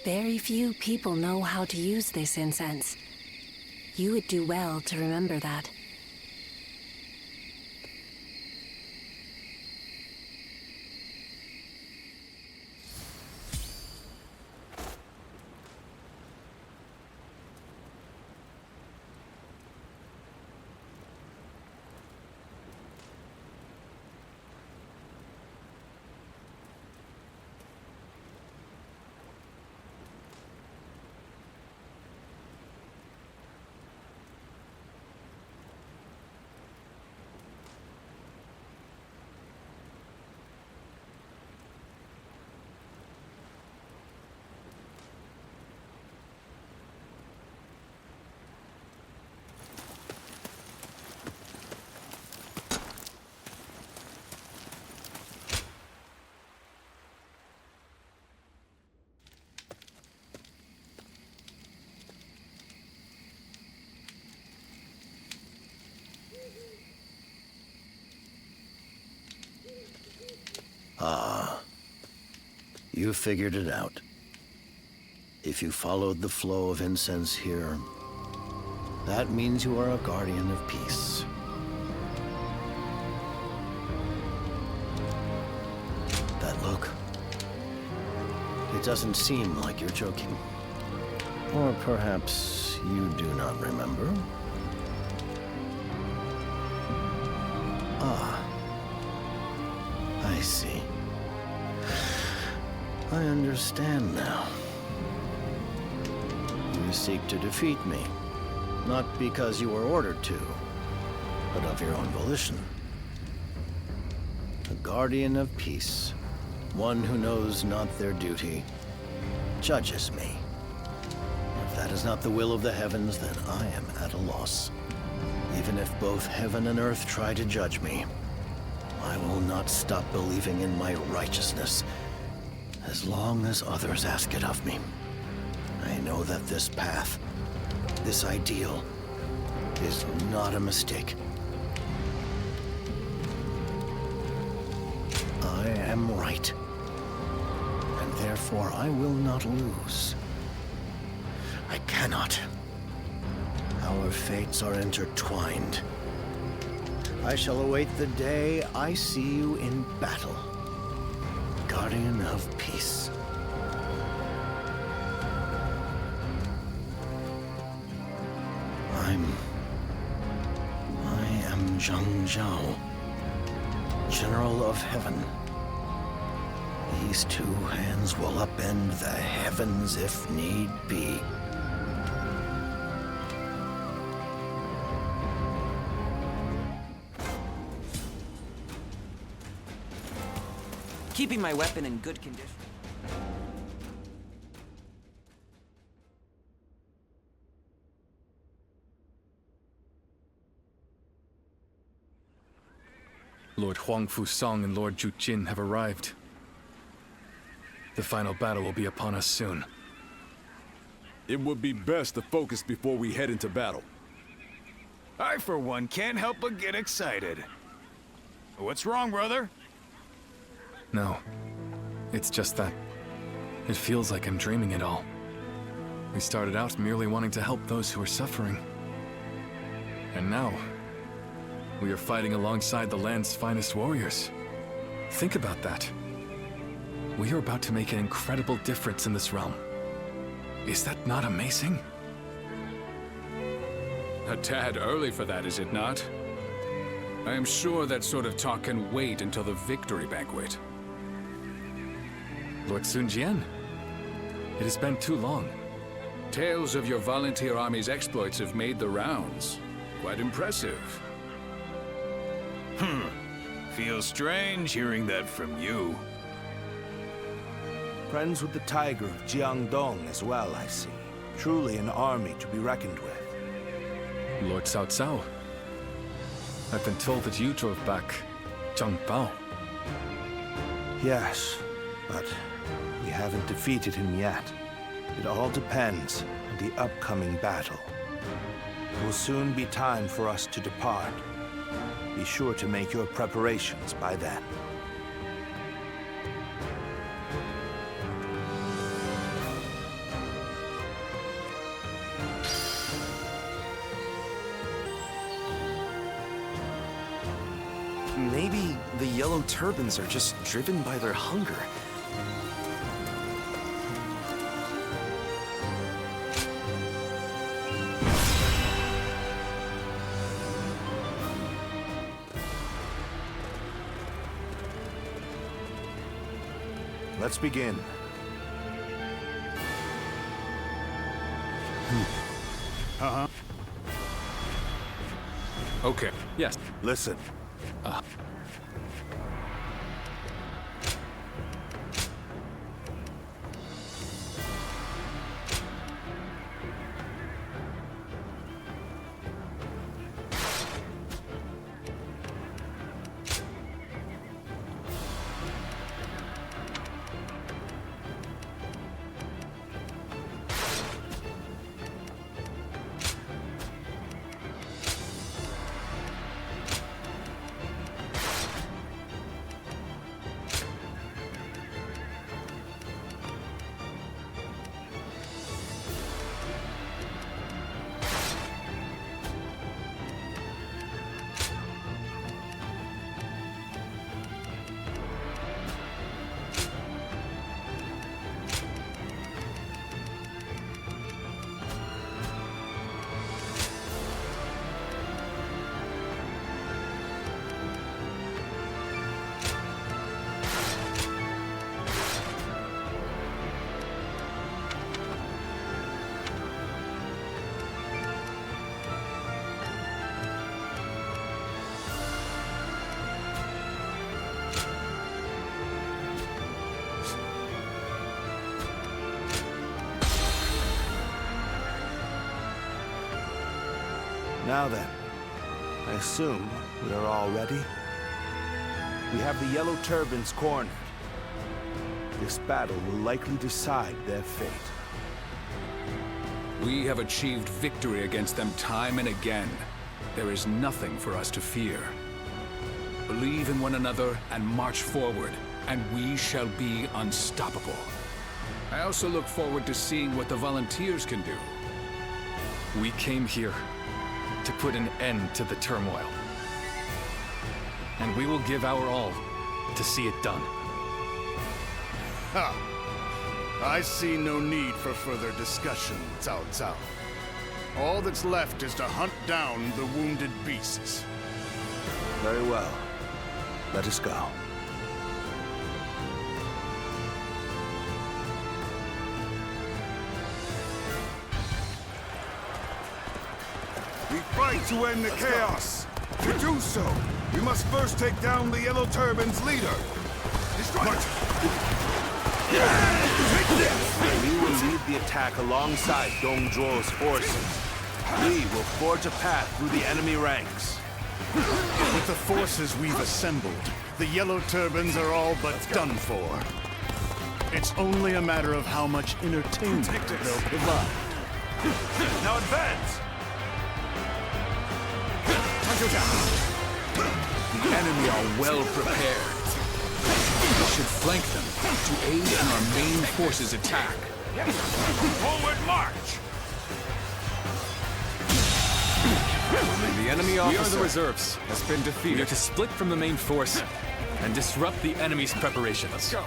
Very few people know how to use this incense. You would do well to remember that. Ah, you figured it out. If you followed the flow of incense here, that means you are a guardian of peace. That look, it doesn't seem like you're joking. Or perhaps you do not remember? Ah. I see. I understand now. You seek to defeat me, not because you were ordered to, but of your own volition. A guardian of peace, one who knows not their duty, judges me. If that is not the will of the heavens, then I am at a loss. Even if both heaven and earth try to judge me, I will not stop believing in my righteousness as long as others ask it of me. I know that this path, this ideal, is not a mistake. I am right, and therefore I will not lose. I cannot. Our fates are intertwined. I shall await the day I see you in battle, guardian of peace. I am Cao Cao, General of Heaven. These two hands will upend the heavens if need be. Keeping my weapon in good condition. Lord Huang Fusong and Lord Zhu Jin have arrived. The final battle will be upon us soon. It would be best to focus before we head into battle. I, for one, can't help but get excited. What's wrong, brother? No. It's just that it feels like I'm dreaming it all. We started out merely wanting to help those who are suffering. And now, we are fighting alongside the land's finest warriors. Think about that. We are about to make an incredible difference in this realm. Is that not amazing? A tad early for that, is it not? I am sure that sort of talk can wait until the victory banquet. Lord Sun Jian, it has been too long. Tales of your volunteer army's exploits have made the rounds. Quite impressive. Feels strange hearing that from you. Friends with the Tiger of Jiangdong as well, I see. Truly an army to be reckoned with. Lord Cao Cao. I've been told that you drove back Zhang Bao. Yes, but we haven't defeated him yet. It all depends on the upcoming battle. It will soon be time for us to depart. Be sure to make your preparations by then. Maybe the Yellow Turbans are just driven by their hunger. Let's begin. Uh-huh. Okay, yes. Listen. Now then, I assume we are all ready? We have the Yellow Turbans cornered. This battle will likely decide their fate. We have achieved victory against them time and again. There is nothing for us to fear. Believe in one another and march forward, and we shall be unstoppable. I also look forward to seeing what the volunteers can do. We came here to put an end to the turmoil. And we will give our all to see it done. Ha! I see no need for further discussion, Cao Cao. All that's left is to hunt down the wounded beasts. Very well. Let us go. We fight to end the chaos. To do so, we must first take down the Yellow Turban's leader. Destroy it! Take this! We will lead the attack alongside Dong Zhuo's forces. We will forge a path through the enemy ranks. With the forces we've assembled, the Yellow Turbans are all but done for. It's only a matter of how much entertainment they'll provide. Now advance! The enemy are well prepared. We should flank them to aid in our main force's attack. Forward march! The enemy officer, we are the reserves, has been defeated. We are to split from the main force and disrupt the enemy's preparations. Let's go.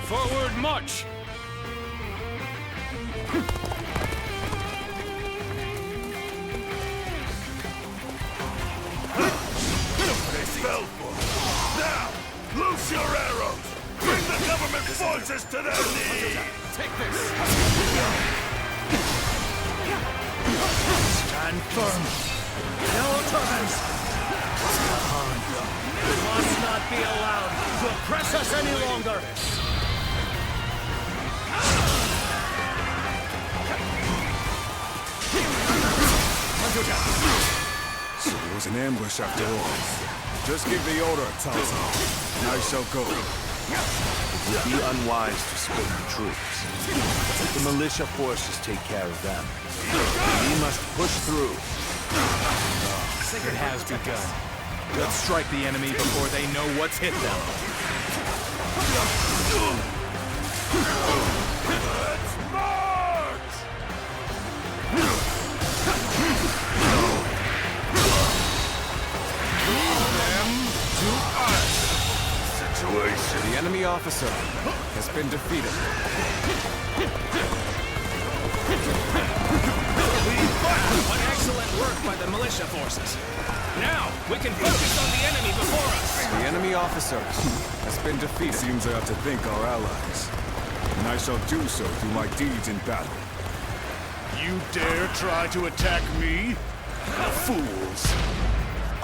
Forward march! They fell for it. Now, loose your arrows! Bring the government forces to their knees! Take this! Stand firm. Yellow Turbans! You must not be allowed to oppress us any longer! So it was an ambush after all. Just give the order, Cao Cao, and I shall go. It would be unwise to split the troops. Let the militia forces take care of them. We must push through. It has begun. Let's strike the enemy before they know what's hit them. Let's march! Them to enemy officer has been defeated. What excellent work by the militia forces. Now, we can focus on the enemy before us. The enemy officer has been defeated. Seems I have to thank our allies. And I shall do so through my deeds in battle. You dare try to attack me? Fools.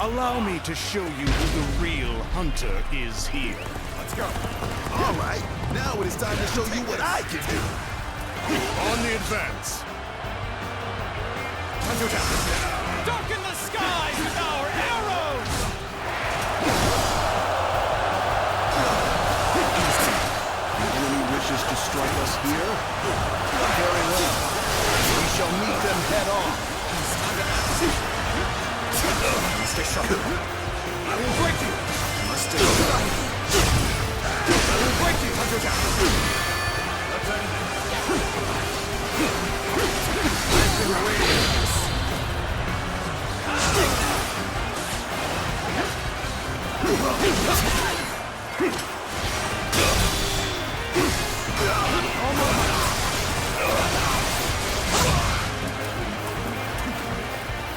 Allow me to show you who the real hunter is here. Let's go. All right, now it is time to show you what I can do. On the advance. Darken the skies with our arrows! The enemy wishes to strike us here? Very well. We shall meet them head on. Stay sharp. I will break you! Must stay sharp. I will break you! I've been waiting for this.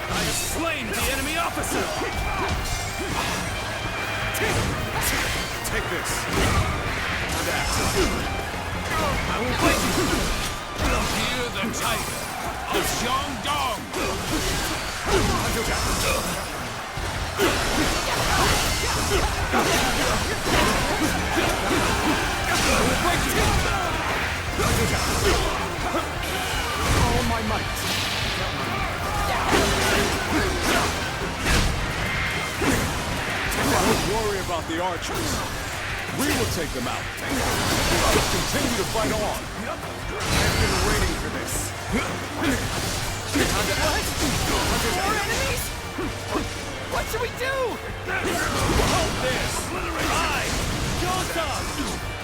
I have slain the enemy officer! Take this. I will fight you! Hear the tiger of Guangyang! All my might. Don't worry about the archers. We will take them out. Just continue to fight on. I've been waiting for this. More enemies? What should we do? Hold this! I, Cao Cao,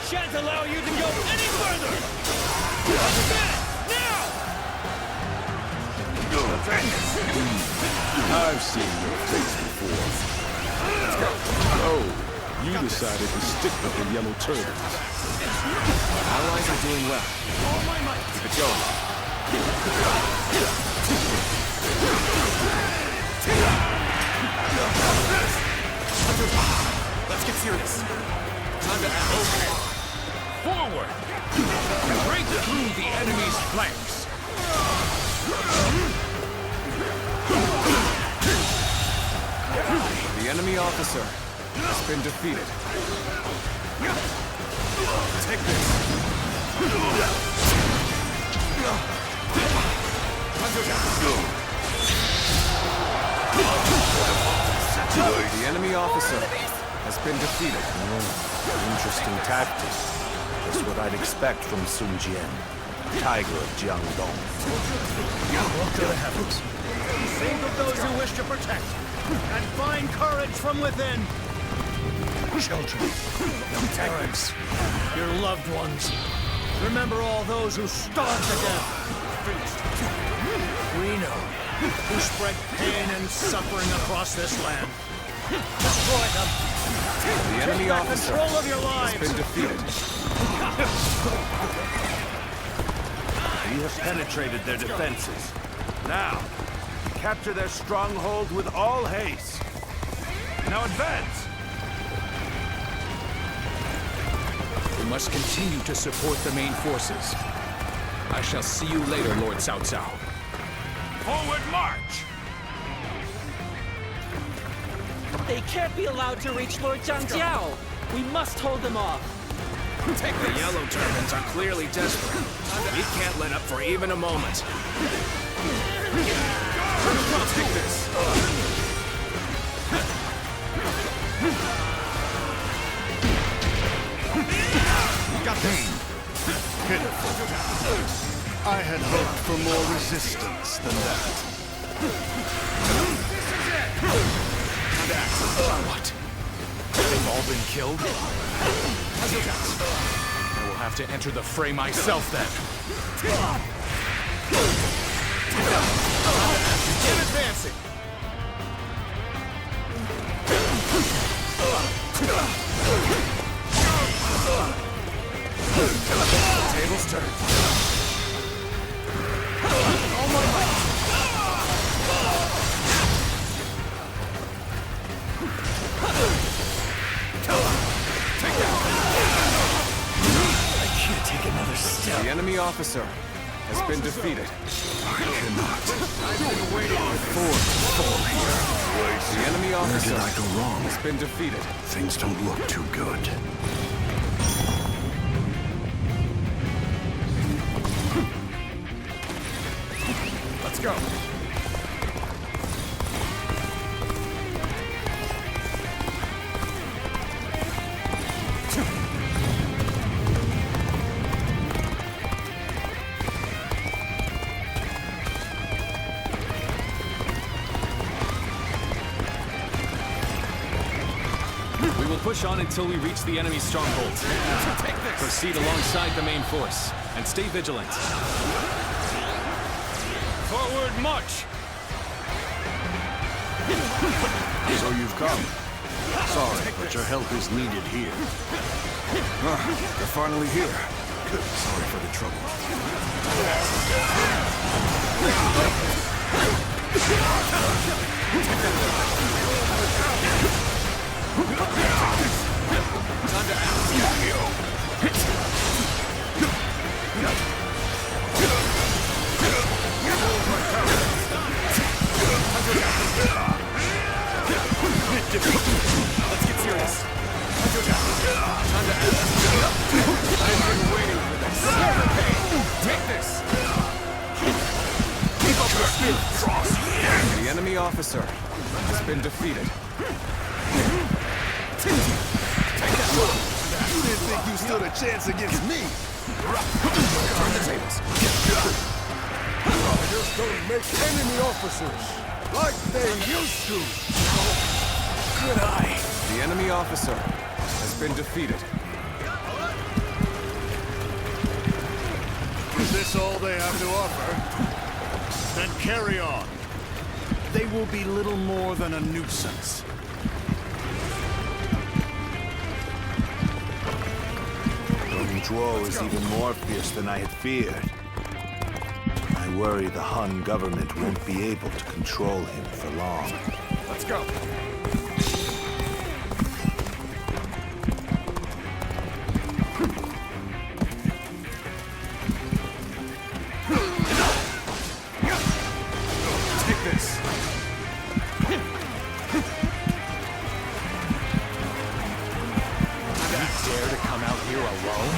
shan't allow you to go any further! Understand? Now! I've seen your face before. Oh, you decided to stick with the yellow turbans. Our allies are doing well. All my might! Keep it going. Let's get serious. Time to act. Okay. Forward! Break through the enemy's flanks! The enemy officer has been defeated. Take this. The enemy officer has been defeated. Interesting tactic. Just what I'd expect from Sun Jian, Tiger of Jiangdong. Look to the heavens. Think of those who wish to protect, and find courage from within. Children, young parents, your loved ones. Remember all those who starved to death. We know who spread pain and suffering across this land. Destroy them. The enemy officer control of your lives. has been defeated. We have penetrated their defenses. Now, capture their stronghold with all haste. Now advance! We must continue to support the main forces. I shall see you later, Lord Cao Cao. Forward march! They can't be allowed to reach Lord Zhangjiao. We must hold them off. The yellow turbans are clearly desperate. We can't let up for even a moment. Take this. Got this. Pitiful. I had hoped for more resistance than that. What? They've all been killed? I will have to enter the fray myself then. Begin advancing! enemy officer has been defeated. I cannot. I've been waiting for here. The enemy officer Where did I go wrong? has been defeated. Things don't look too good. Let's go. We will push on until we reach the enemy's stronghold. Proceed alongside the main force, and stay vigilant. Forward march! So you've come. Sorry, but your help is needed here. They're finally here. Good. Sorry for the trouble. Let's get serious. I've been waiting for this. Take this. Keep up your spirits. The enemy officer has been defeated. You didn't think you stood a chance against me. Turn the tables. I just don't make enemy officers like they used to. Good eye. The enemy officer has been defeated. Is this all they have to offer? Then carry on. They will be little more than a nuisance. Dong Zhuo is even more fierce than I had feared. I worry the Han government won't be able to control him for long. Let's go. Take this. You dare to come out here alone?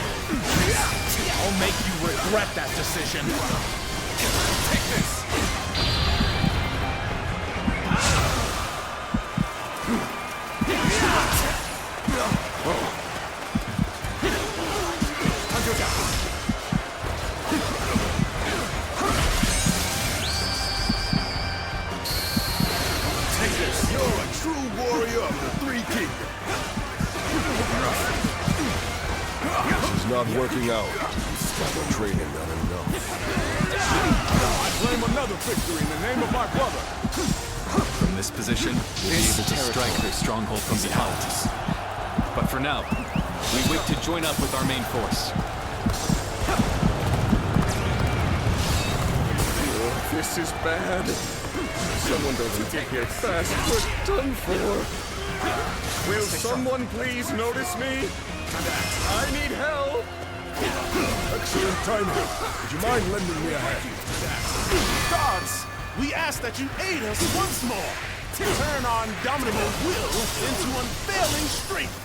I'll make you regret that decision. Take this. Take this. You're a true warrior of the Three Kingdoms. This is not working out. Training not enough. I claim another victory in the name of my brother. From this position, we'll be able to strike their stronghold from behind. But for now, we wait to join up with our main force. Oh, this is bad. Someone doesn't get here fast. We're done for. Will someone please notice me? I need help. Excellent timing. Would you mind lending me a hand? Gods, we ask that you aid us once more. Turn our indomitable will into unfailing strength.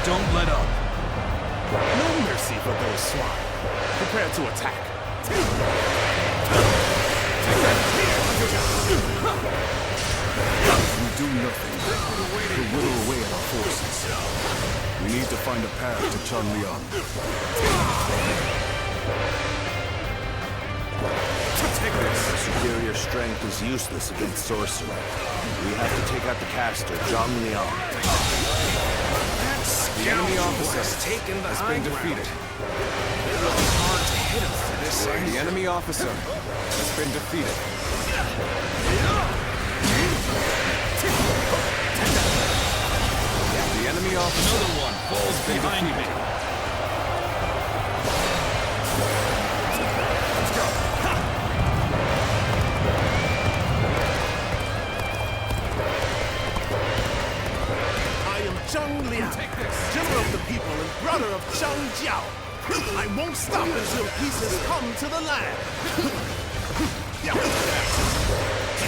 Don't let up. No mercy for those swine. Prepare to attack. If we do nothing, we'll whittle away at our forces. We need to find a path to Chunliang. Take this. Superior strength is useless against sorcery. We have to take out the caster, Zhang Liang. The enemy officer has been defeated. Hard to hit him for this. The enemy officer has been defeated. The enemy officer. Another one falls behind me. Let's go. daughter of Cao Cao. I won't stop until peace has come to the land.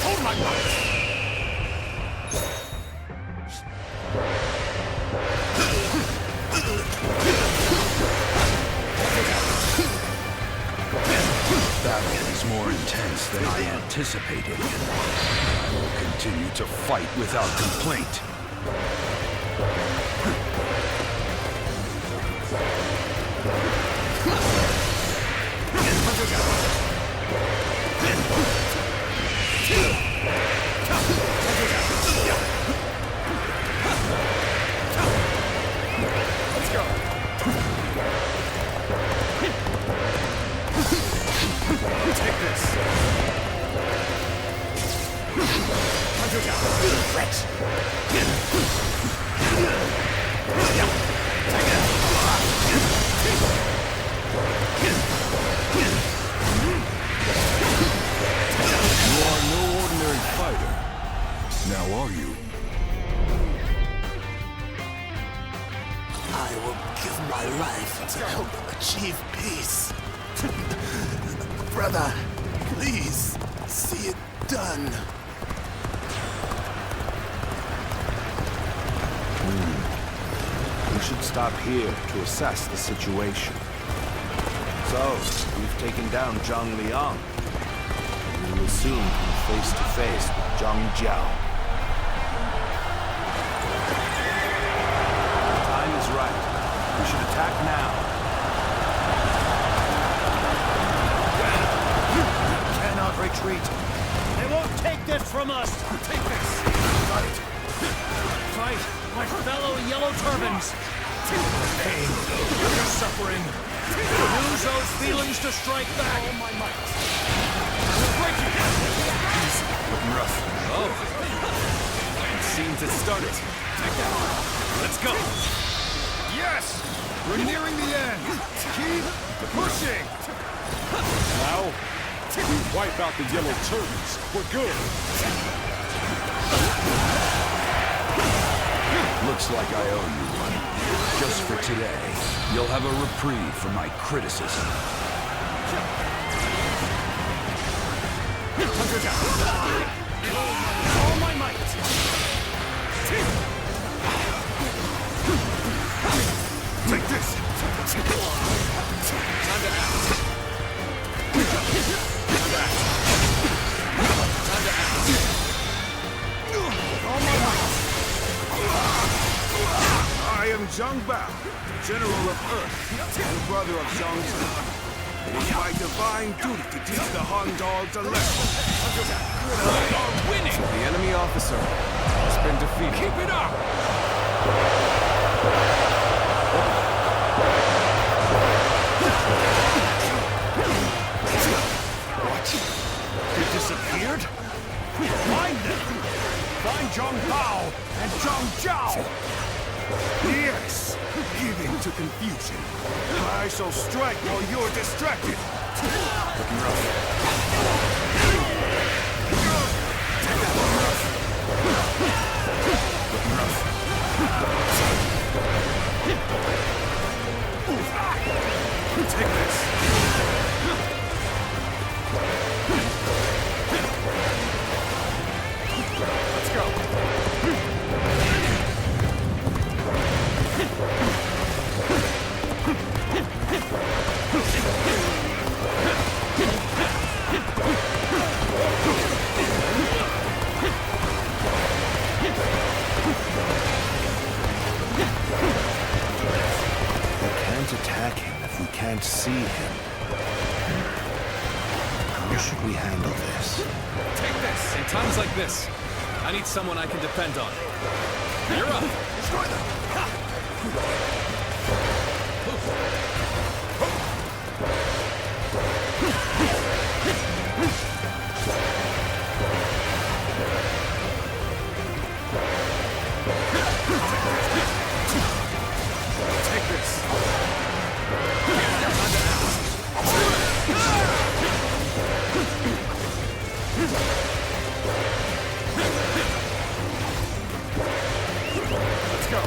Hold my mouth. Battle is more intense than I anticipated. I will continue to fight without complaint. Let's go. Take this. You are no ordinary fighter. Now are you? I will give my life to help achieve peace. Brother, please, see it done. We should stop here to assess the situation. So, we've taken down Zhang Liang. We will soon come face to face with Zhang Jiao. The time is right. We should attack now. We cannot retreat. They won't take this from us. Take this. Fight. Fight, my fellow Yellow Turbans. Pain, your suffering. Use those feelings to strike back. All my might. I will break you. Easy, looking rough. Oh. It seems it started. Take that. Let's go. Yes! We're nearing the end. Keep pushing. Now, we wipe out the Yellow Turbans. We're good. Looks like I owe you one. Just for today, you'll have a reprieve from my criticism. All my might. Take this! Time to act. I am Zhang Bao, General of Earth, and brother of Zhang Zhuo. It is my divine duty to teach the Han dogs a lesson. We are winning! The enemy officer has been defeated. Keep it up! What? They disappeared? Find them! Find Zhang Bao and Zhang Jiao! Yes! Giving to confusion. I shall strike while you're distracted. Looking rough. Looking rough. Take this. Let's go. Attack him if we can't see him. How should we handle this? Take this! In times like this, I need someone I can depend on. You're up! Destroy them! Take this. Let's go.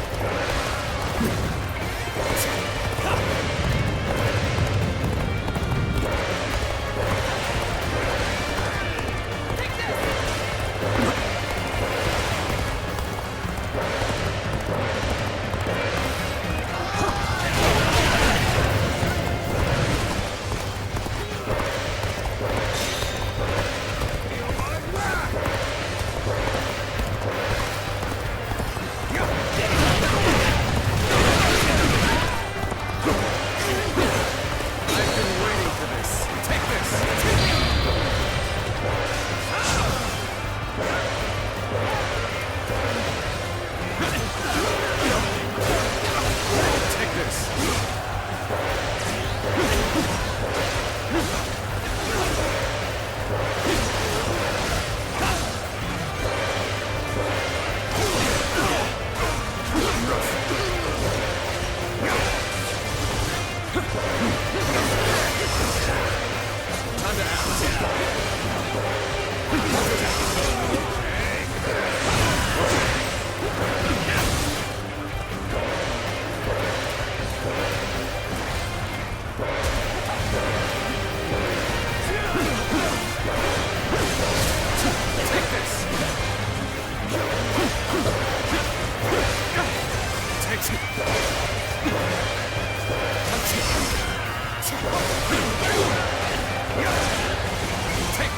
Take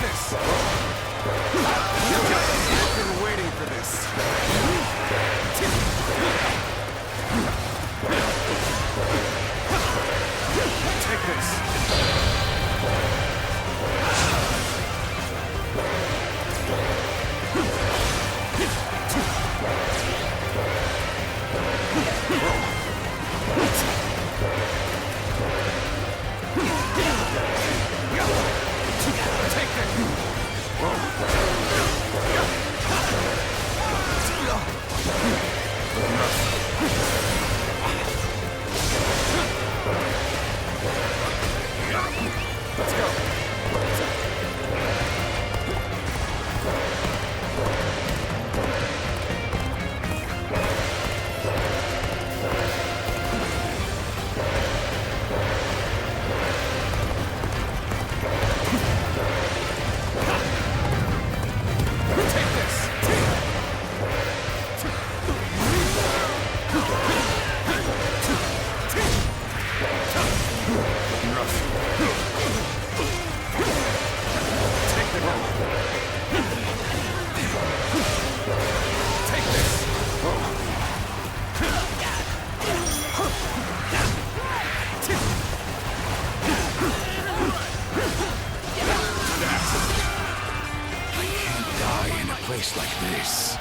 this! I've been waiting for this. Take this. Let's go. Place like this.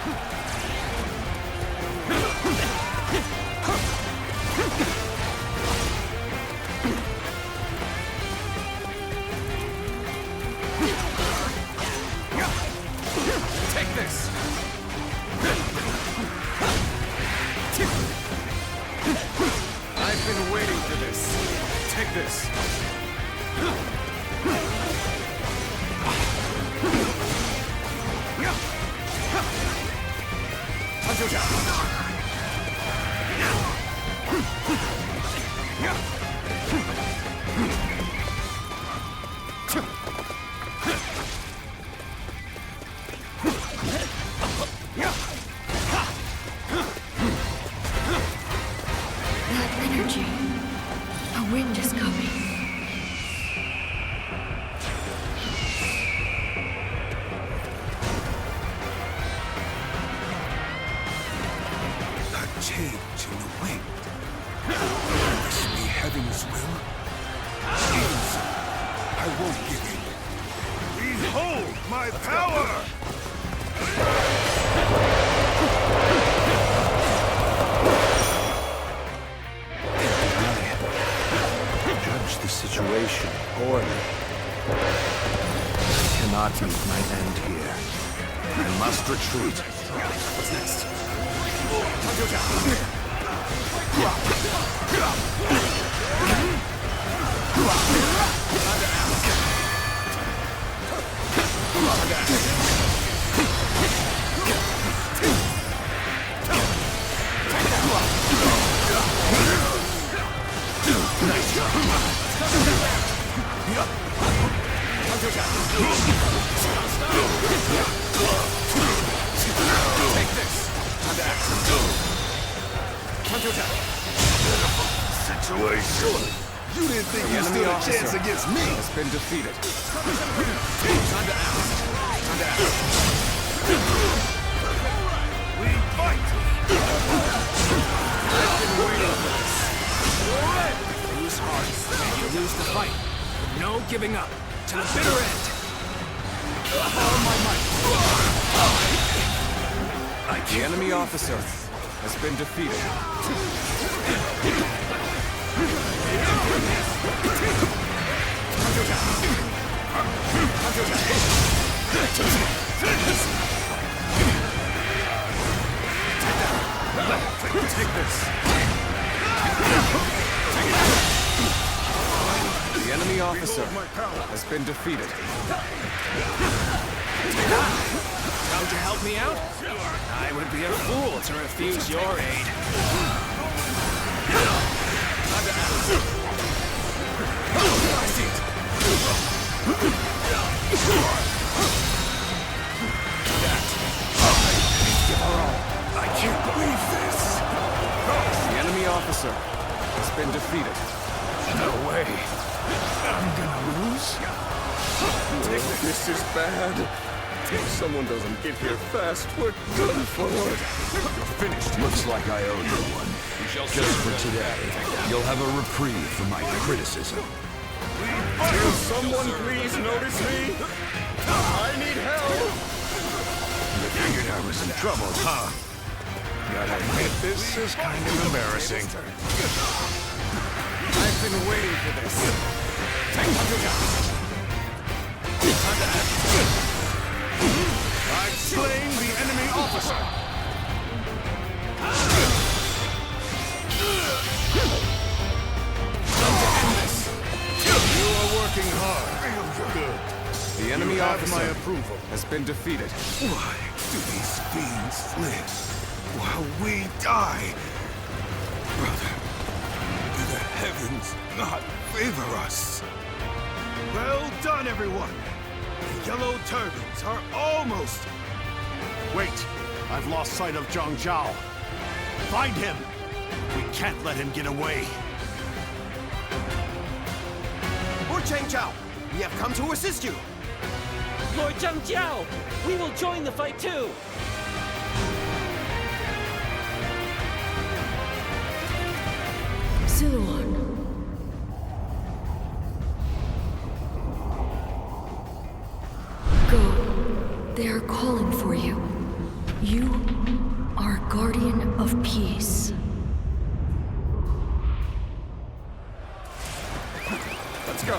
Take this. I've been waiting for this. Take this. That energy. A wind is coming. Change in the wind. Will this be heaven's will? Even so, I won't give in. Behold my power! I judge the situation poorly. I cannot meet my end here. I must retreat. What's next? Take this. Situation. You didn't think you stood a chance against me. Has been defeated. Time to act. Time to act. We fight. I've been waiting for this. Lose hearts, and you lose the fight. No giving up. To the bitter end. All my might. The enemy officer has been defeated. Take this. The enemy officer has been defeated. Don't you help me out? I would be a fool to refuse your aid. I see it. I can't believe this. The enemy officer has been defeated. No way. This is bad. If someone doesn't get here fast, we're done for. You're finished. Looks like I owe you one. Just for today, you'll have a reprieve for my criticism. Will someone please notice me? I need help! You figured I was in trouble, huh? Gotta admit, this is kind of embarrassing. I've been waiting for this. I've slain the enemy officer! You are working hard. Good. The enemy You have officer my approval. has been defeated. Why do these fiends live while we die? Brother, do the heavens not favor us? Well done, everyone! The Yellow Turbans are almost... Wait! I've lost sight of Cao Cao. Find him! We can't let him get away. Lord Cao Cao, we have come to assist you. Lord Cao Cao, we will join the fight too. Sirloin. Go. They are calling for you. You are guardian of peace. Let's go.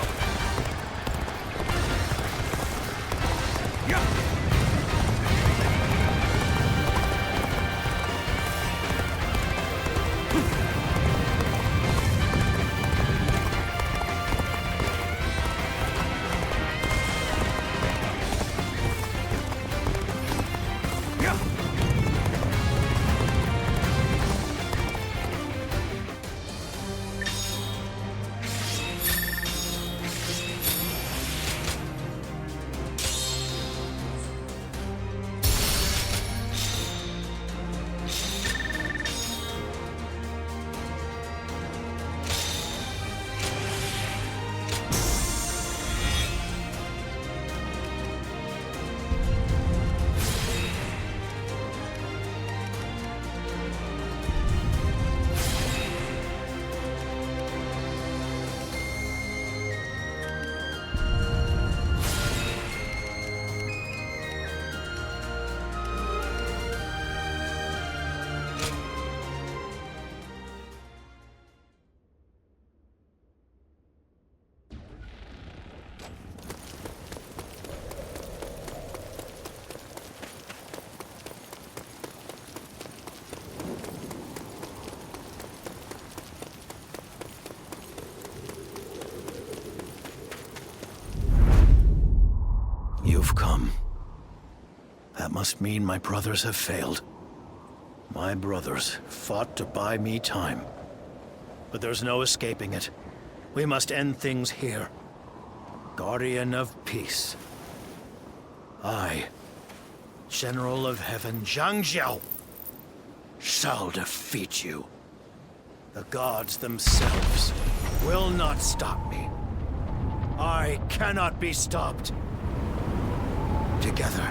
You've come. That must mean my brothers have failed. My brothers fought to buy me time. But there's no escaping it. We must end things here. Guardian of Peace. I, General of Heaven Zhang Zhao, shall defeat you. The gods themselves will not stop me. I cannot be stopped. Together,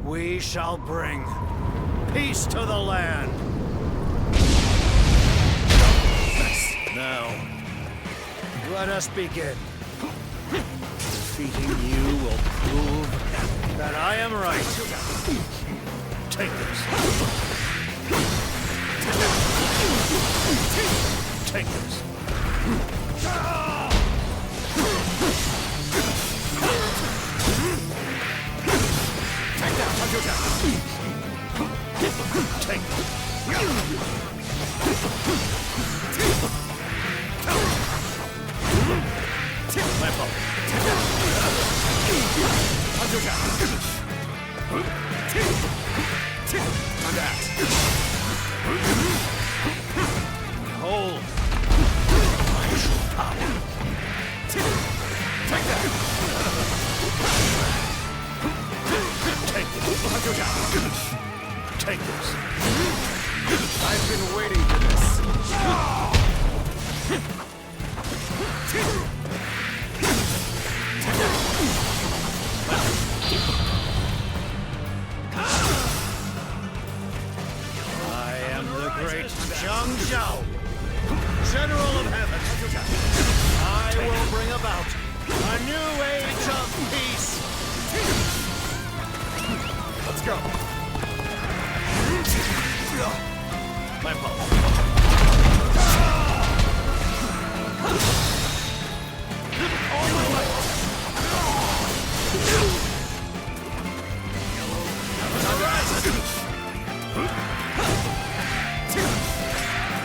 we shall bring peace to the land. Now, let us begin. Defeating you will prove that I am right. Take this. Take this. Take down, Cao Cao. Take my fault. Cao Cao. Behold my true power. Take that. Take this. Take this. I've been waiting for this. about. A new age of peace. Let's go. My fault. All my might.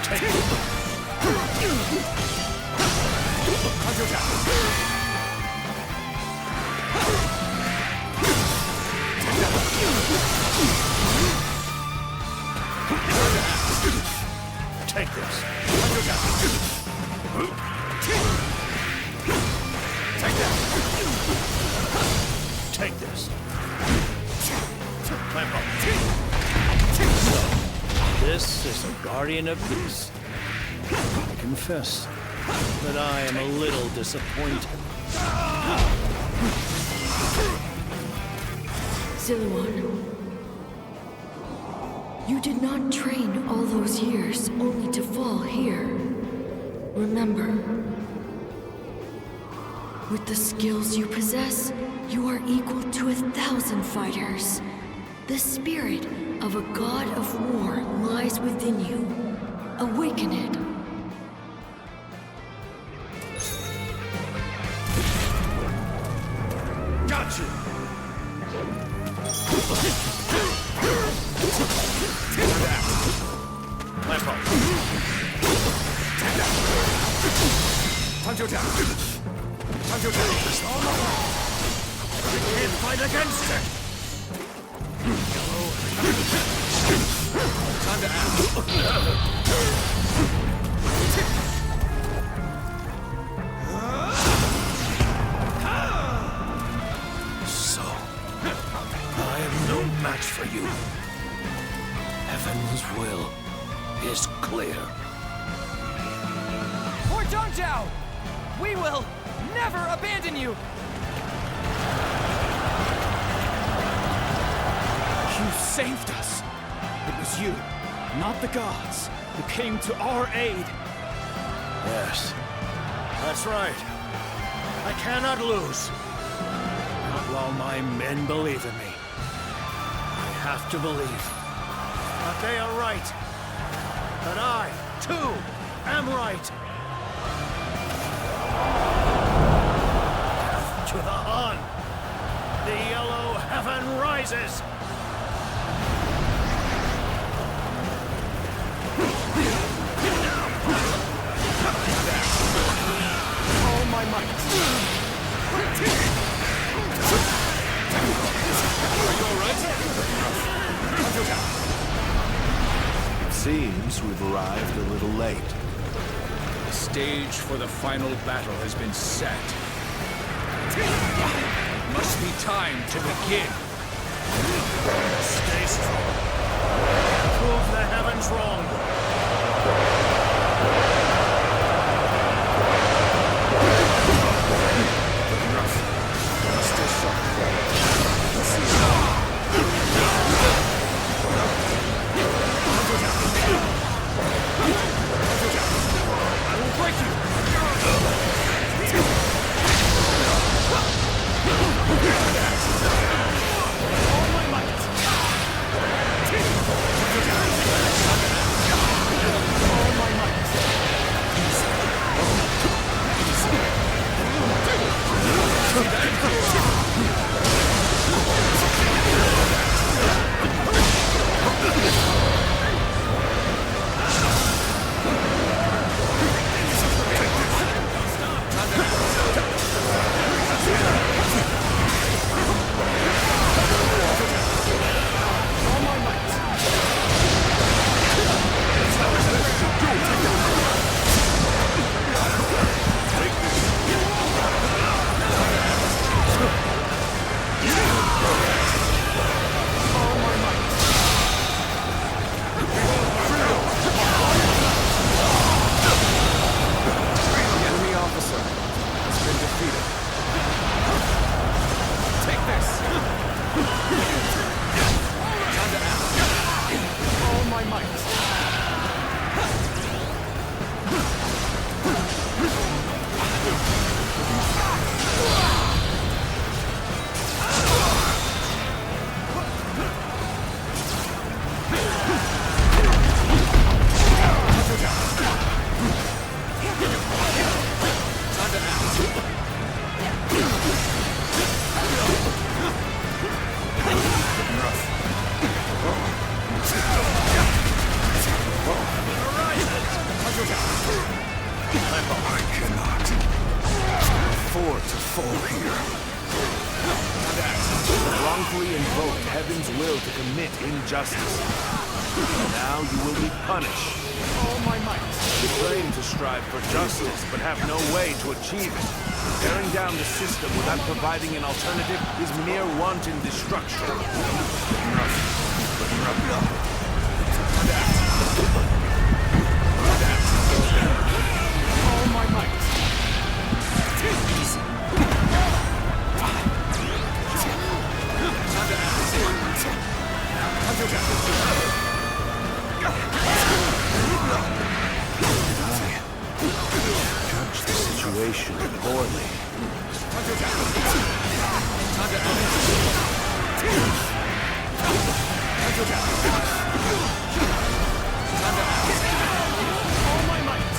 Take it. Take this. Take that. Take this. My fault. So, this is a guardian of peace. I confess that I am a little disappointed. Sirloin, you did not train all those years only to fall here. Remember, with the skills you possess, you are equal to 1,000 fighters. The spirit of a god of war lies within you. Awaken it. Got you! My fault. Punch down. Punch down. We can't fight against it. Time to act. So, I am no match for you. Heaven's will is clear. For Dong Zhuo, we will never abandon you! You saved us. It was you, not the gods, who came to our aid. Yes, that's right. I cannot lose. Not while my men believe in me. I have to believe that they are right. That I, too, am right. Death to the Han. The yellow heaven rises. All my might. Are you alright? Seems we've arrived a little late. The stage for the final battle has been set. It must be time to begin. Stay strong. Prove the heavens wrong. Stay sharp. Let's see. I will break you! All my might! All my might! fall here. Wrongfully invoked heaven's will to commit injustice. Now you will be punished. All my might. You claim to strive for justice, but have no way to achieve it. Tearing down the system without providing an alternative is mere wanton destruction. All my might. Judge the situation poorly. All my might.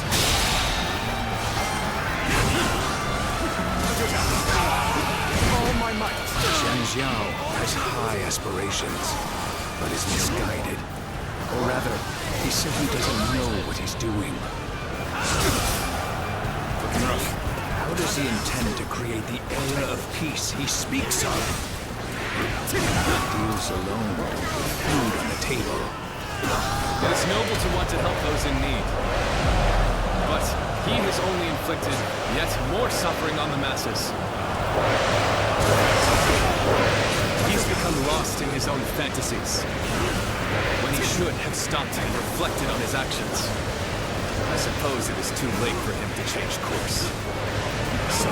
All my might. Chen Xiao has high aspirations, but is misguided. Or rather, he simply doesn't know what he's doing. How does he intend to create the era of peace he speaks of? He deals alone with food on the table. It is noble to want to help those in need. But he has only inflicted yet more suffering on the masses. He's become lost in his own fantasies, when he should have stopped and reflected on his actions. I suppose it is too late for him to change course. So,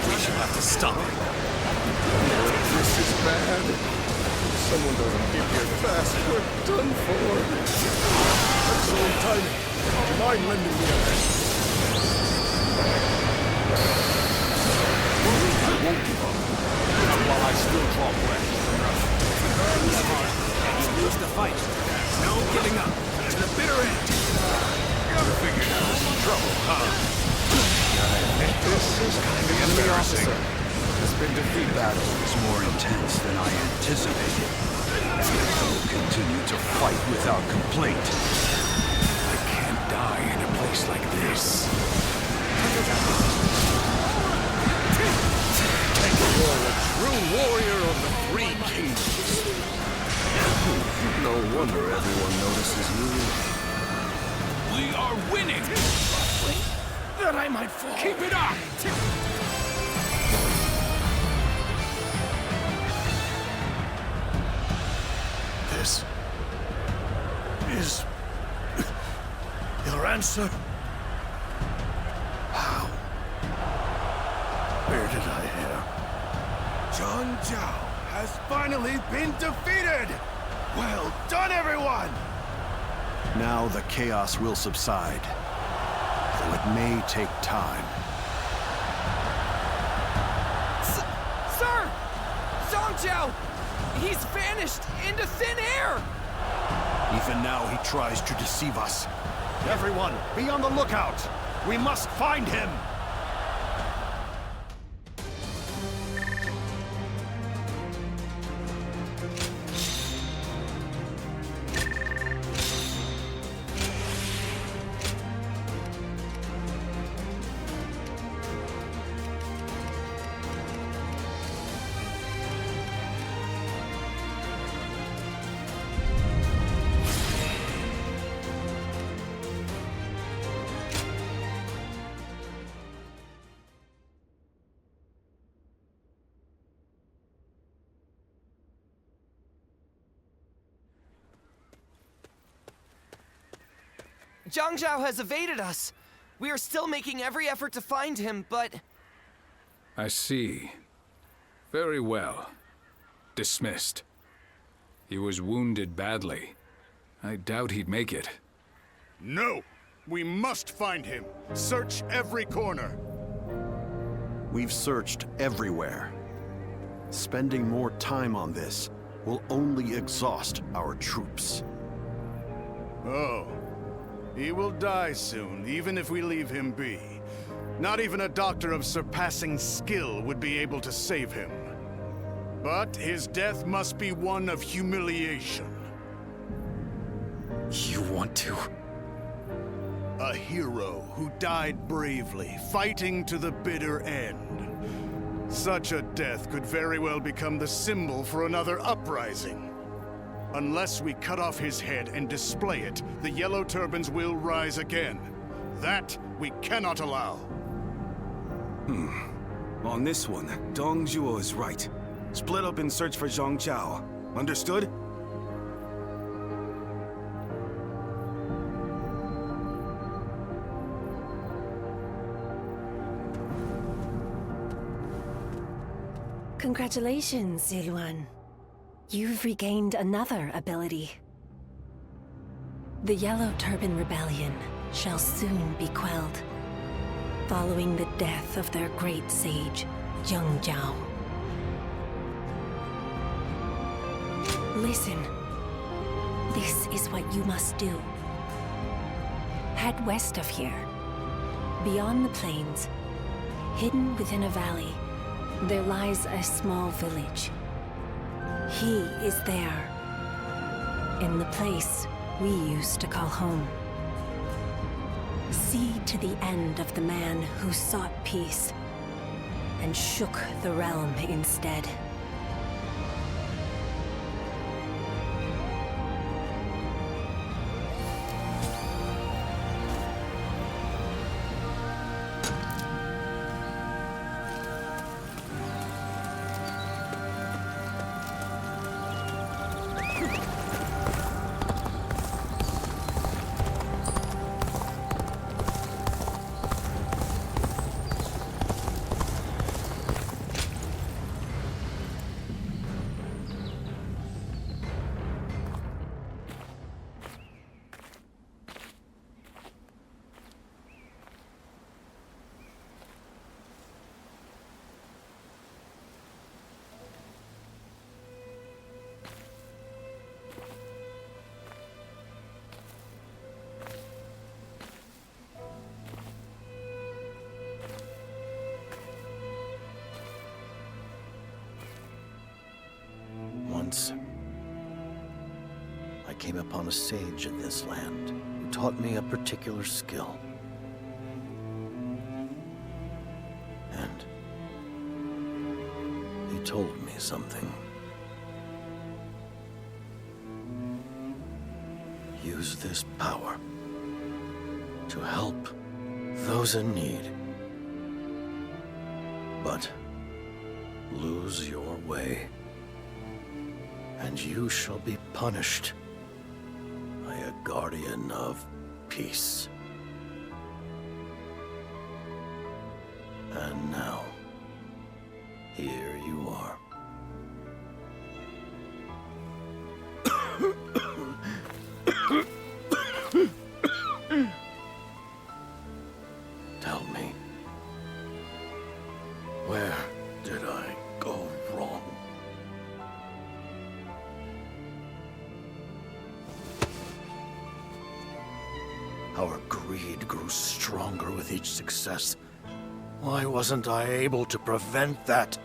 we shall have to stop him. This is bad. Someone doesn't get here fast, we're done for. Excellent timing. Do you mind lending me a hand? I won't give up. Not while I still draw breath. And you lose the fight. No giving up. To the bitter end. You figured out some trouble, huh? This is kind of embarrassing. Has been defeat battle is more intense than I anticipated. I will continue to fight without complaint. I can't die in a place like this. You're a true warrior of the Three Kingdoms. No wonder everyone notices you. We are winning! That I might fall. Keep it up! This is your answer? How? Where did I hear? Cao Cao has finally been defeated! Well done, everyone! Now the chaos will subside, though it may take time. Sir! Cao Cao! He's vanished into thin air! Even now he tries to deceive us. Everyone, be on the lookout! We must find him! Cao Cao has evaded us. We are still making every effort to find him, but... I see. Very well. Dismissed. He was wounded badly. I doubt he'd make it. No! We must find him. Search every corner. We've searched everywhere. Spending more time on this will only exhaust our troops. Oh. He will die soon, even if we leave him be. Not even a doctor of surpassing skill would be able to save him. But his death must be one of humiliation. You want to? A hero who died bravely, fighting to the bitter end. Such a death could very well become the symbol for another uprising. Unless we cut off his head and display it, the Yellow Turbans will rise again. That we cannot allow. On this one, Dong Zhuo is right. Split up and search for Cao Cao. Understood? Congratulations, Sirloin. You've regained another ability. The Yellow Turban Rebellion shall soon be quelled, following the death of their great sage, Cao Cao. Listen. This is what you must do. Head west of here. Beyond the plains, hidden within a valley, there lies a small village. He is there, in the place we used to call home. See to the end of the man who sought peace and shook the realm instead. Once, I came upon a sage in this land who taught me a particular skill. And he told me something. Use this power to help those in need. But lose your way, and you shall be punished by a guardian of peace. And now, here you are. Tell me, where did I go wrong? Our greed grew stronger with each success. Why wasn't I able to prevent that?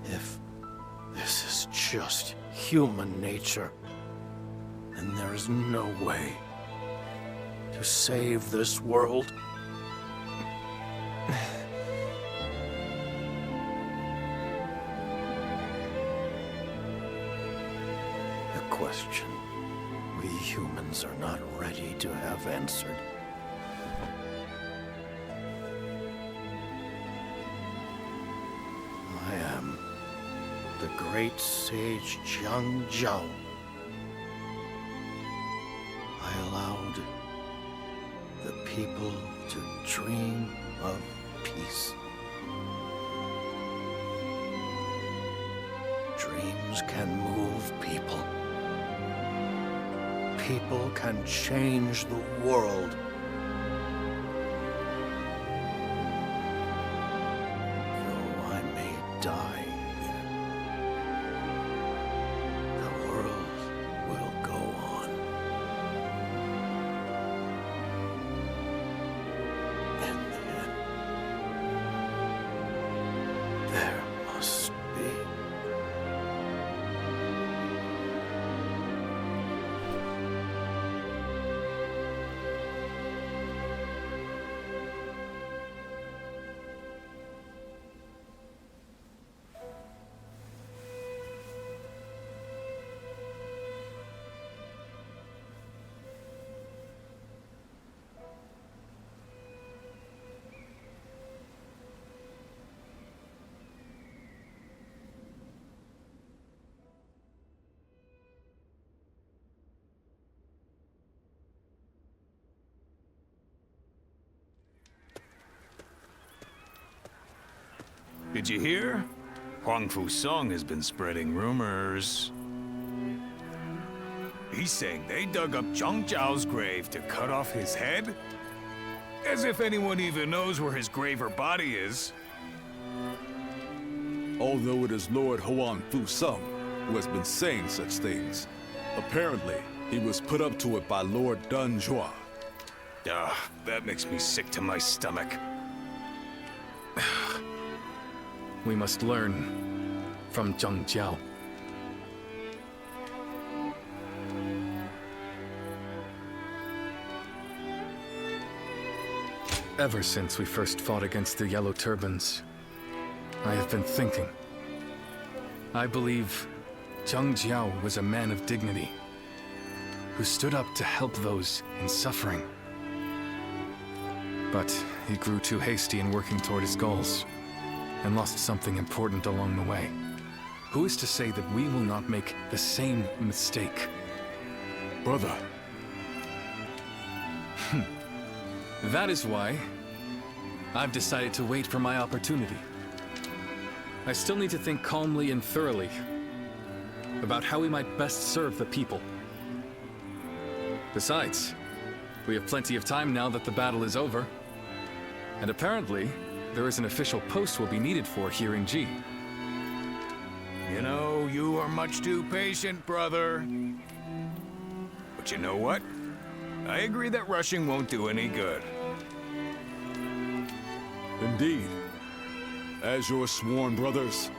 If this is just human nature, then there is no way to save this world. A question we humans are not ready to have answered. I am the great sage Cao Cao. I allowed the people to dream of peace. Dreams can move people. People can change the world. Though I may die here, the world will go on. In the end, there must be. Did you hear? Huang Fu Song has been spreading rumors. He's saying they dug up Cao Cao's grave to cut off his head? As if anyone even knows where his grave or body is. Although it is Lord Huang Fu Song who has been saying such things, apparently he was put up to it by Lord Dong Zhuo. That makes me sick to my stomach. We must learn from Cao Cao. Ever since we first fought against the Yellow Turbans, I have been thinking. I believe Cao Cao was a man of dignity, who stood up to help those in suffering. But he grew too hasty in working toward his goals, and lost something important along the way. Who is to say that we will not make the same mistake? Brother. That is why I've decided to wait for my opportunity. I still need to think calmly and thoroughly about how we might best serve the people. Besides, we have plenty of time now that the battle is over. And apparently, there is an official post we'll be needed for here in G. You know, you are much too patient, brother. But you know what? I agree that rushing won't do any good. Indeed. As your sworn brothers,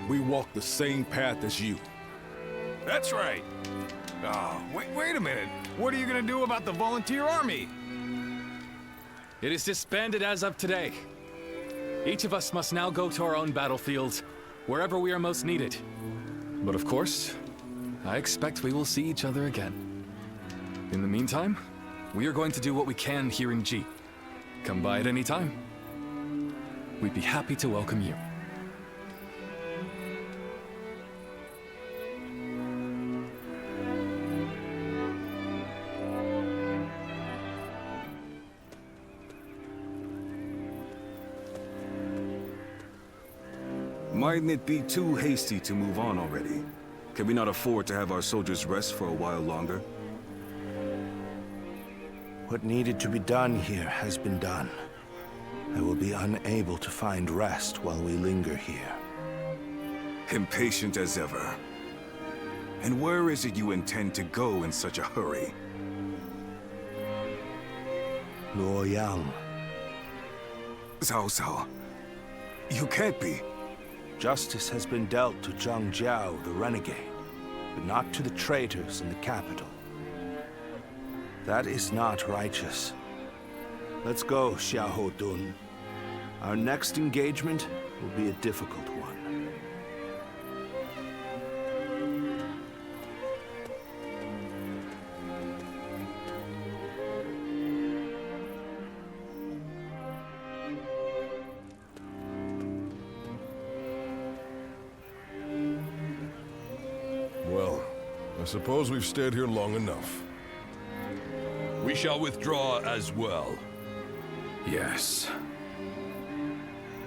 we walk the same path as you. That's right. Oh, wait a minute. What are you gonna do about the volunteer army? It is disbanded as of today. Each of us must now go to our own battlefields, wherever we are most needed. But of course, I expect we will see each other again. In the meantime, we are going to do what we can here in G. Come by at any time. We'd be happy to welcome you. Mightn't it be too hasty to move on already? Can we not afford to have our soldiers rest for a while longer? What needed to be done here has been done. I will be unable to find rest while we linger here. Impatient as ever. And where is it you intend to go in such a hurry? Luoyang. Cao Cao. You can't be. Justice has been dealt to Zhang Jiao, the renegade, but not to the traitors in the capital. That is not righteous. Let's go, Xiahou Dun. Our next engagement will be a difficult one. Well, I suppose we've stayed here long enough. We shall withdraw as well. Yes.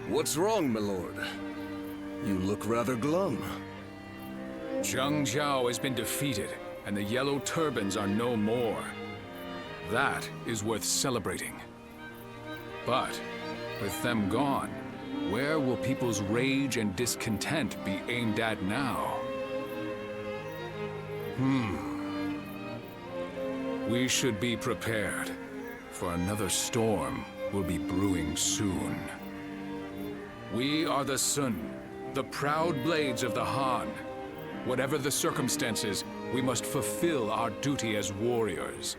What's wrong, my lord? You look rather glum. Cao Cao has been defeated, and the Yellow Turbans are no more. That is worth celebrating. But, with them gone, where will people's rage and discontent be aimed at now? We should be prepared, for another storm will be brewing soon. We are the Sun, the proud blades of the Han. Whatever the circumstances, we must fulfill our duty as warriors.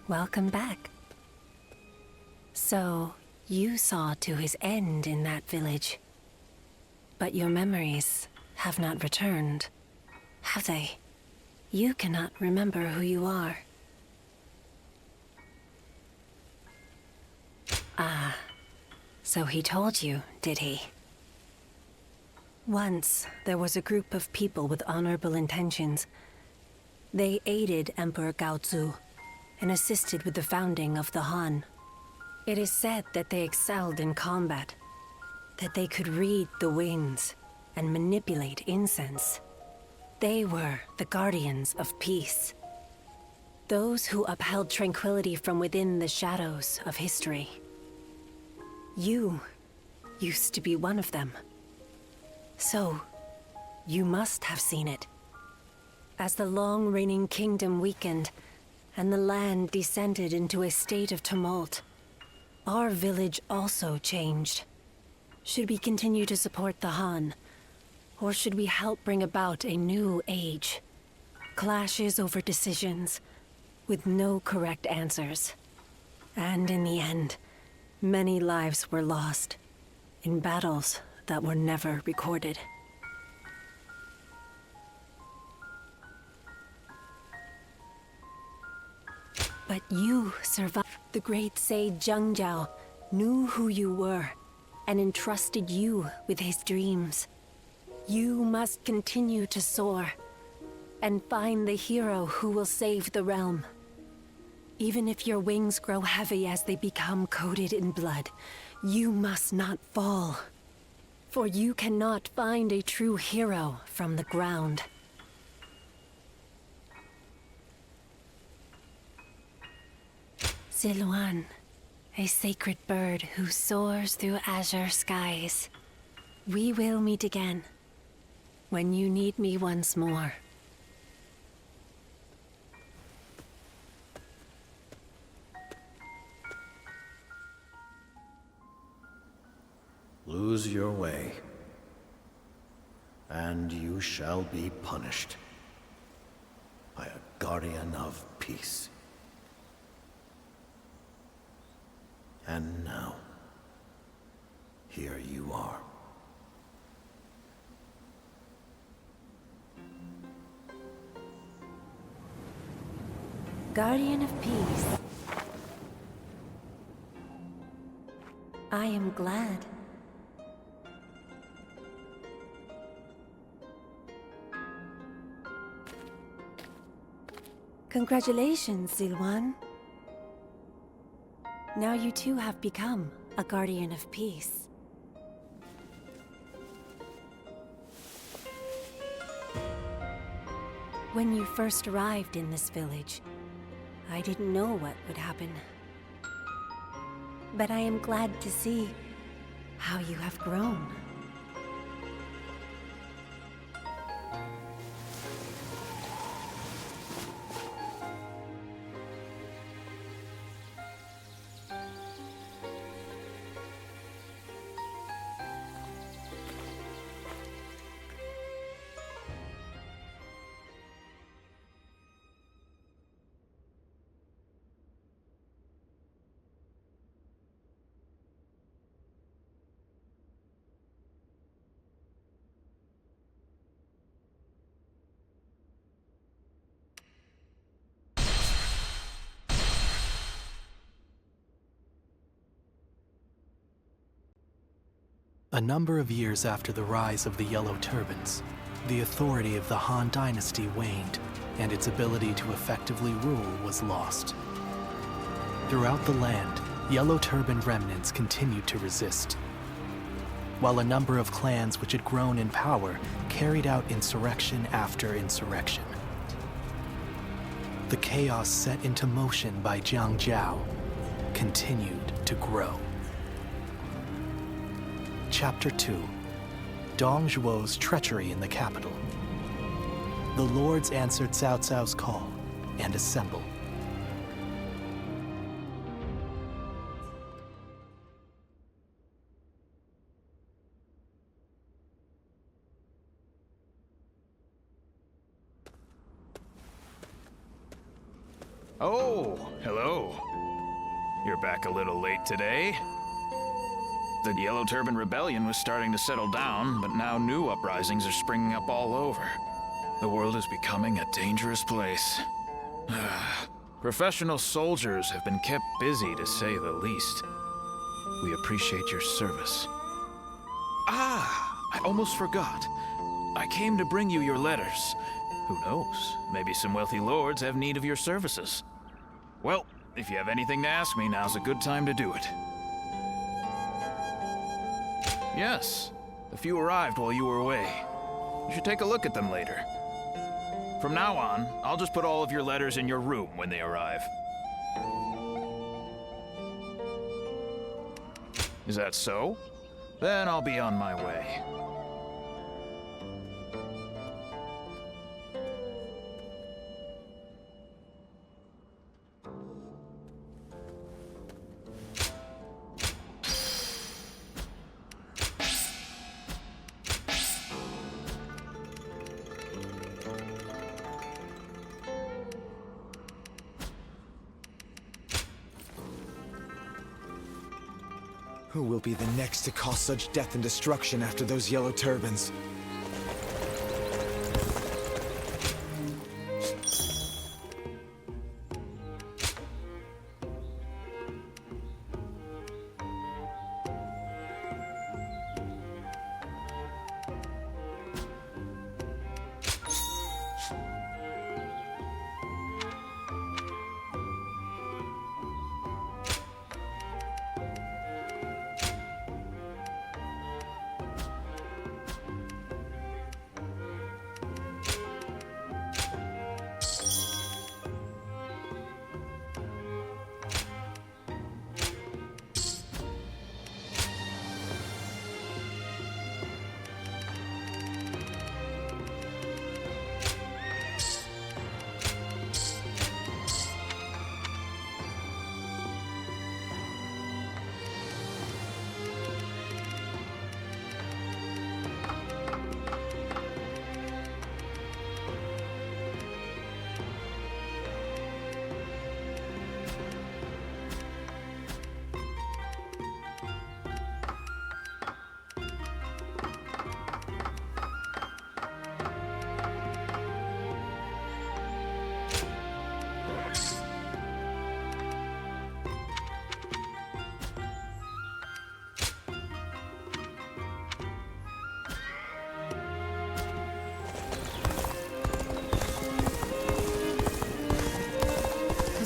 Welcome back. So, you saw to his end in that village. But your memories have not returned, have they? You cannot remember who you are. Ah, so he told you, did he? Once, there was a group of people with honorable intentions. They aided Emperor Cao Cao and assisted with the founding of the Han. It is said that they excelled in combat, that they could read the winds and manipulate incense. They were the guardians of peace. Those who upheld tranquility from within the shadows of history. You used to be one of them. So, you must have seen it. As the long-reigning kingdom weakened, and the land descended into a state of tumult, our village also changed. Should we continue to support the Han, or should we help bring about a new age? Clashes over decisions, with no correct answers. And in the end, many lives were lost, in battles that were never recorded. But you survived. The great sage Cao Cao knew who you were and entrusted you with his dreams. You must continue to soar and find the hero who will save the realm. Even if your wings grow heavy as they become coated in blood, you must not fall. For you cannot find a true hero from the ground. Sirloin, a sacred bird who soars through azure skies. We will meet again, when you need me once more. Lose your way, and you shall be punished by a guardian of peace. And now, here you are. Guardian of Peace. I am glad. Congratulations, Sirloin. Now you too have become a Guardian of Peace. When you first arrived in this village, I didn't know what would happen. But I am glad to see how you have grown. A number of years after the rise of the Yellow Turbans, the authority of the Han Dynasty waned, and its ability to effectively rule was lost. Throughout the land, Yellow Turban remnants continued to resist, while a number of clans which had grown in power carried out insurrection after insurrection. The chaos set into motion by Cao Cao continued to grow. Chapter 2. Dong Zhuo's treachery in the capital. The lords answered Cao Cao's call and assembled. Oh, hello. You're back a little late today. The Yellow Turban Rebellion was starting to settle down, but now new uprisings are springing up all over. The world is becoming a dangerous place. Professional soldiers have been kept busy, to say the least. We appreciate your service. Ah, I almost forgot. I came to bring you your letters. Who knows? Maybe some wealthy lords have need of your services. Well, if you have anything to ask me, now's a good time to do it. Yes, a few arrived while you were away. You should take a look at them later. From now on, I'll just put all of your letters in your room when they arrive. Is that so? Then I'll be on my way. Who will be the next to cause such death and destruction after those yellow turbans?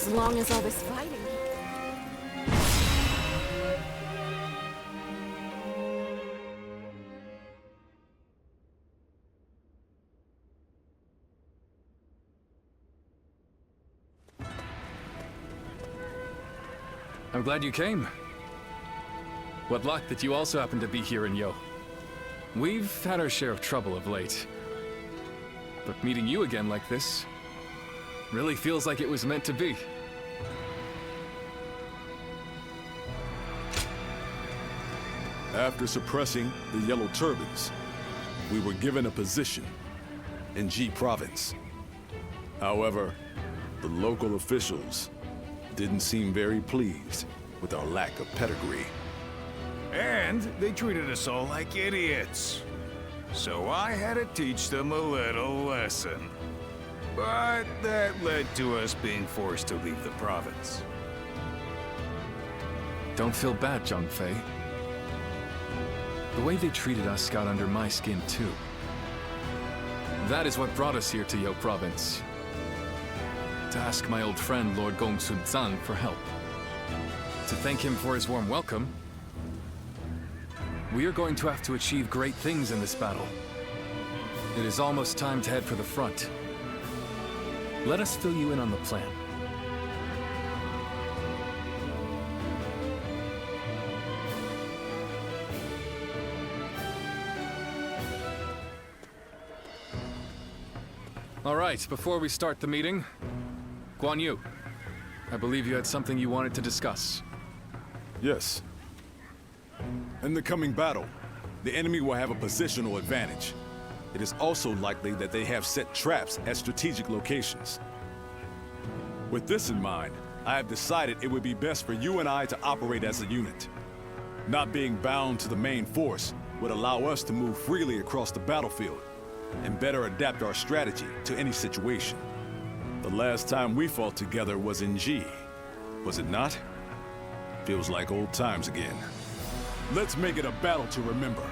As long as all this fighting... I'm glad you came. What luck that you also happen to be here in Yo. We've had our share of trouble of late. But meeting you again like this really feels like it was meant to be. After suppressing the Yellow Turbans, we were given a position in Jing Province. However, the local officials didn't seem very pleased with our lack of pedigree. And they treated us all like idiots. So I had to teach them a little lesson. But that led to us being forced to leave the province. Don't feel bad, Zhongfei. The way they treated us got under my skin, too. That is what brought us here to Yo Province. To ask my old friend, Lord Gong Sun Zan, for help. To thank him for his warm welcome. We are going to have to achieve great things in this battle. It is almost time to head for the front. Let us fill you in on the plan. All right, before we start the meeting, Guanyu, I believe you had something you wanted to discuss. Yes. In the coming battle, the enemy will have a positional advantage. It is also likely that they have set traps at strategic locations. With this in mind, I have decided it would be best for you and I to operate as a unit. Not being bound to the main force would allow us to move freely across the battlefield and better adapt our strategy to any situation. The last time we fought together was in G, was it not? Feels like old times again. Let's make it a battle to remember.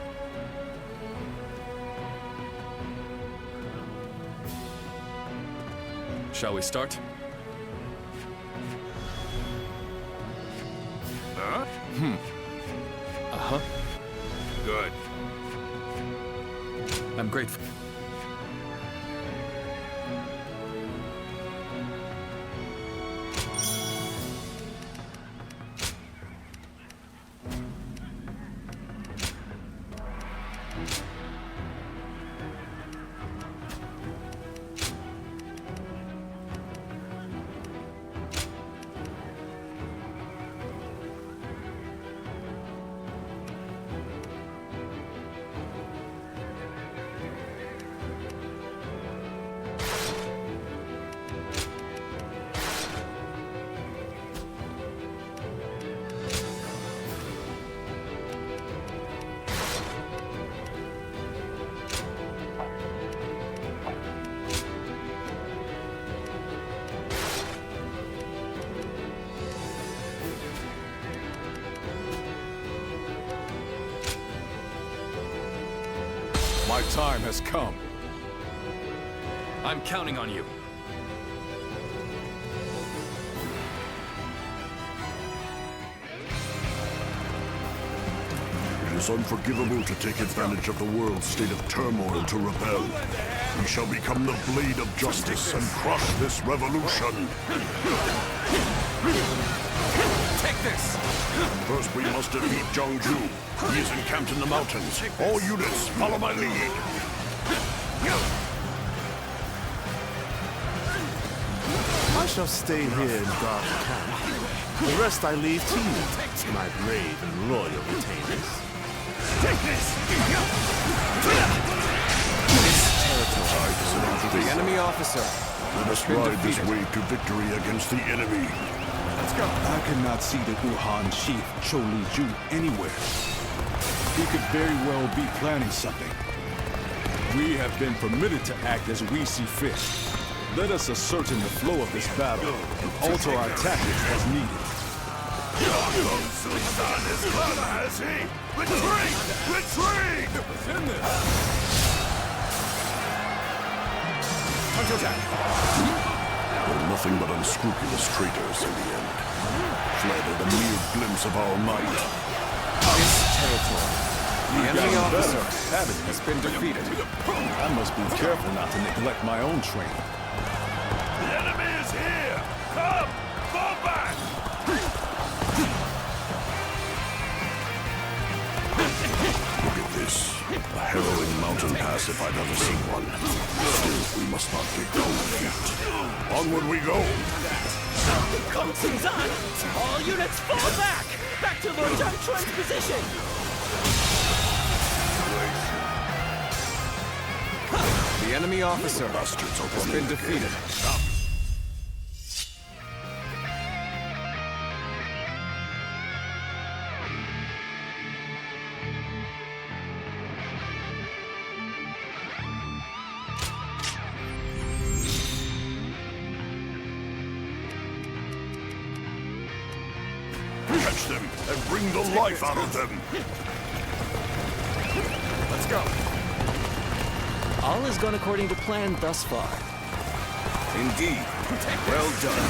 Shall we start? Huh? Uh-huh. Good. I'm grateful. My time has come. I'm counting on you. It is unforgivable to take advantage of the world's state of turmoil to rebel. We shall become the blade of justice and crush this revolution. Take this! First, we must defeat Dong Zhuo. He is encamped in the mountains. All units, follow my lead. I shall stay here in guard the camp. The rest I leave to you, my brave and loyal retainers. Take this! The enemy officer. Let us ride this wave to victory against the enemy. Let's go. I cannot see the Wuhan chief, Chou Liju, anywhere. He could very well be planning something. We have been permitted to act as we see fit. Let us ascertain the flow of this battle and alter our tactics as needed. Dong Zhuo is clever, has he? Retreat! Retreat! We're nothing but unscrupulous traitors in the end. Fled at a mere glimpse of our might. This territory. The enemy officer has been defeated. I must be careful not to neglect my own training. The enemy is here! Come! Fall back! Look at this. A harrowing mountain pass if I've ever seen one. Still, we must not get cold feet. Onward we go! All units fall back! Back to Lord Zhang Chuan's position! The enemy officer has been defeated. Catch them and bring the life out of them! Let's go. All has gone according to plan thus far. Indeed. Well done.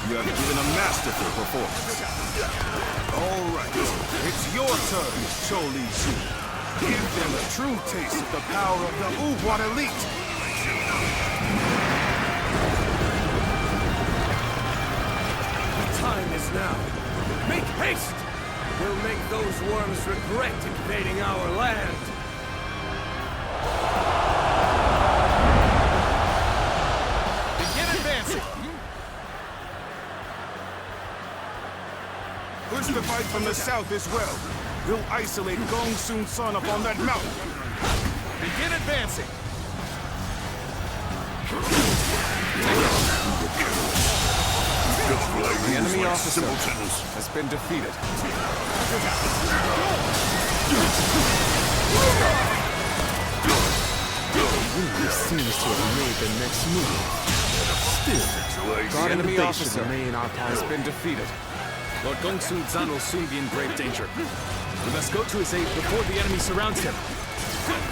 You have given a masterful performance. All right. It's your turn, Chou Liju. Give them a true taste of the power of the Wuhan elite. The time is now. Make haste! We'll make those worms regret invading our land. Push the fight from the south as well. We'll isolate Gong Sun's son up on that mountain. Begin advancing. The enemy officer has been defeated. He seems to have made the next move. Still, The enemy officer has been defeated. Lord Gongsun Zan will soon be in grave danger. We must go to his aid before the enemy surrounds him.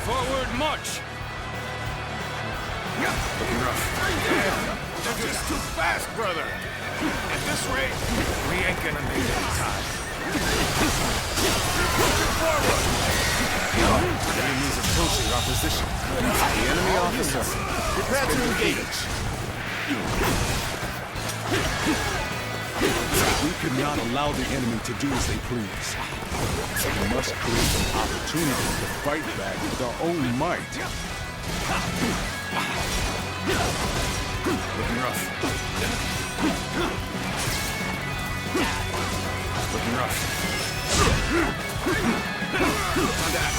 Forward march! Looking rough. You're just too fast, brother! At this rate, we ain't gonna make any time. Forward! Enemies approaching our position. The enemy officer. Prepare to engage. We cannot allow the enemy to do as they please. We must create an opportunity to fight back with our own might. Looking rough. Looking rough. On that.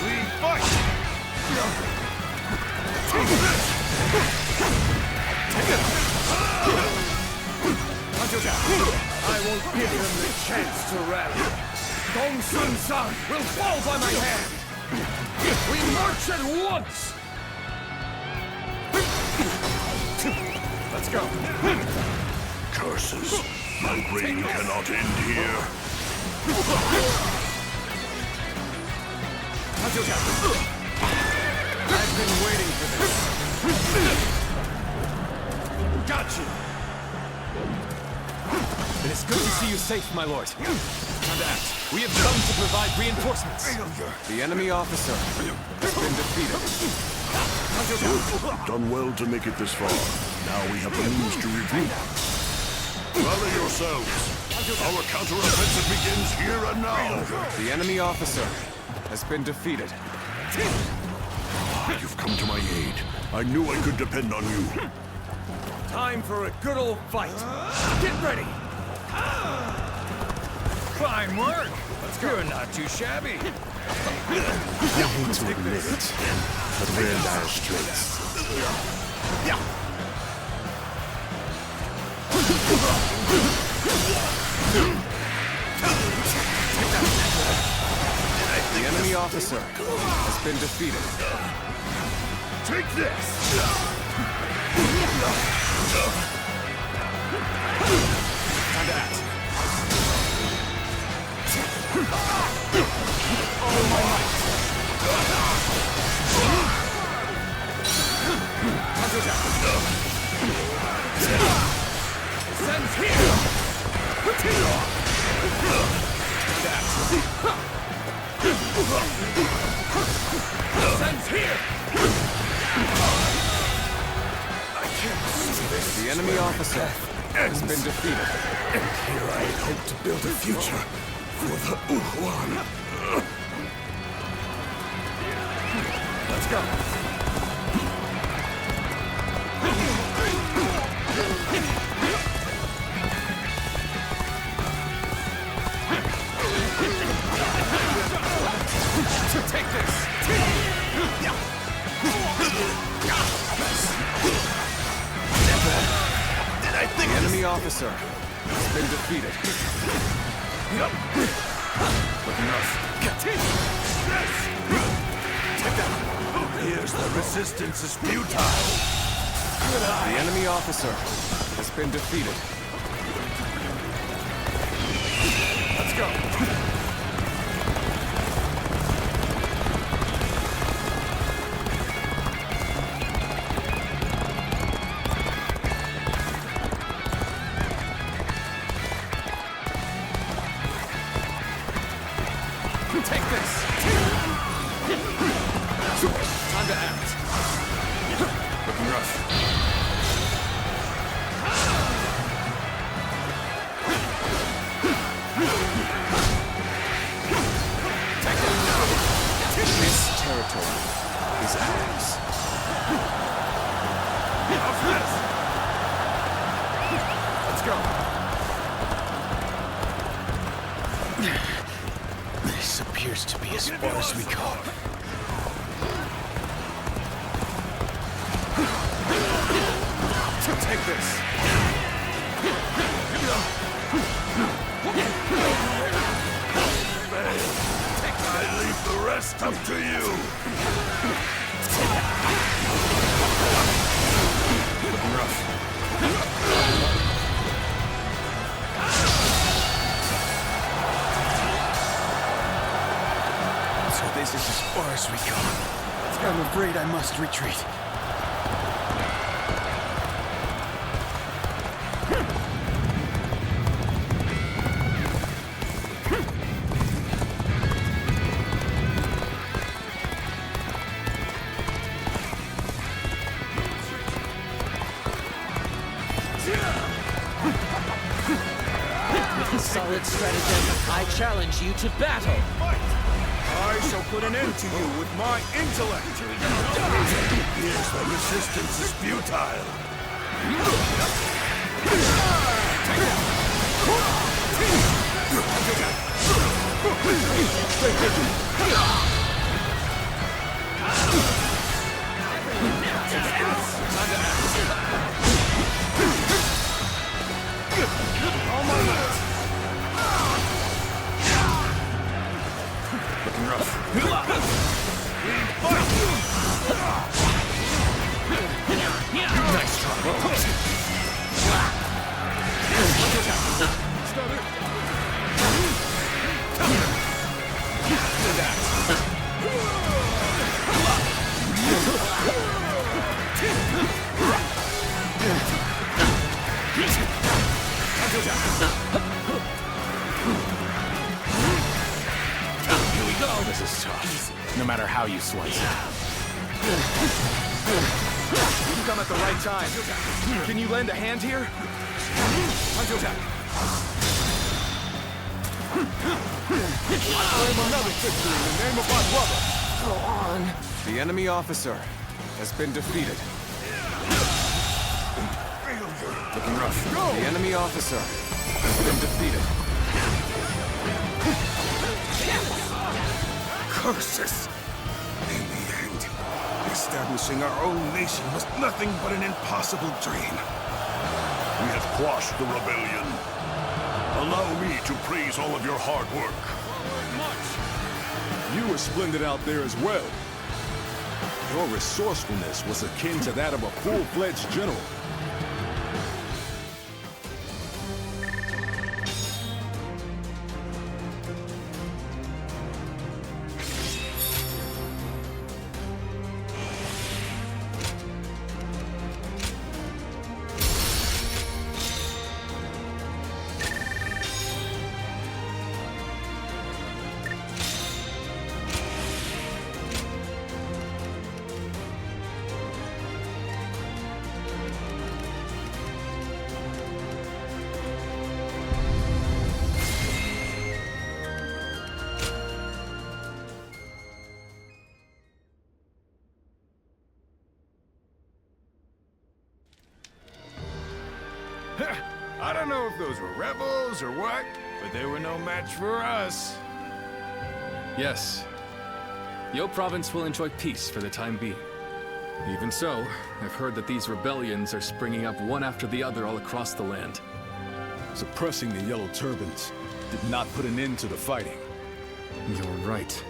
We fight! Take this! Take it! I won't give him the chance to rally. Dong Zhuo will fall by my hand! We march at once! Let's go. Curses. My reign cannot end here. I've been waiting for this. Got you. It is good to see you safe, my lord. And act. We have come to provide reinforcements. The enemy officer has been defeated. Done well to make it this far. Now we have the means to regroup. Rally yourselves. Our counter-offensive begins here and now. The enemy officer has been defeated. You've come to my aid. I knew I could depend on you. Time for a good old fight. Get ready. Fine work. Let's go. You're not too shabby. I hate to admit it, but we're in dire straits. The enemy officer has been defeated. Take this! Time to act. All my might. Time to attack. Sends here! Sends here! I can't see this. The enemy officer has been defeated. And here I hope to build a future for the Wuhuan. Let's go. Take this! Never did I think the enemy officer has been defeated. Looking rough. Here's the resistance is futile. The enemy officer has been defeated. Let's go. Take this! Time to act. Looking rough. Take it now! This territory is ours. How's this? Let's go. This appears to be as far as we go. Take this. I leave the rest up to you. Looking rough. So this is as far as we go. I'm afraid I must retreat. With a solid stratagem, I challenge you to battle. I shall put an end to you with my intellect! Yes, the resistance is futile. Looking rough. Nice try. Here we go. This is tough. No matter how you slice it. You come at the right time. Can you lend a hand here? I claim another victory in the name of my brother. Go on. The enemy officer has been defeated. Looking rough. The enemy officer has been defeated. Curses! In the end, establishing our own nation was nothing but an impossible dream. We have quashed the rebellion. Allow me to praise all of your hard work. You were splendid out there as well. Your resourcefulness was akin to that of a full-fledged general. I don't know if those were rebels or what, but they were no match for us. Yes. Yo Province will enjoy peace for the time being. Even so, I've heard that these rebellions are springing up one after the other all across the land. Suppressing the Yellow Turbans did not put an end to the fighting. You're right.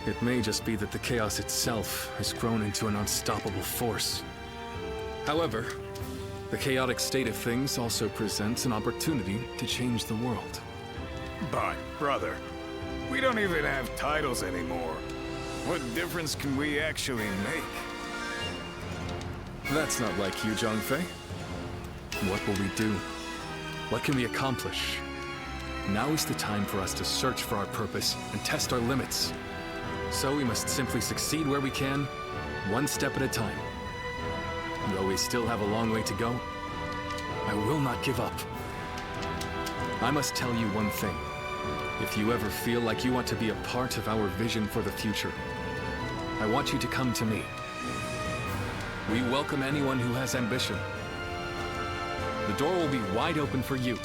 It may just be that the chaos itself has grown into an unstoppable force. However, the chaotic state of things also presents an opportunity to change the world. But, brother, we don't even have titles anymore. What difference can we actually make? That's not like you, Zhangfei. What will we do? What can we accomplish? Now is the time for us to search for our purpose and test our limits. So we must simply succeed where we can, one step at a time. Though we still have a long way to go, I will not give up. I must tell you one thing. If you ever feel like you want to be a part of our vision for the future, I want you to come to me. We welcome anyone who has ambition. The door will be wide open for you.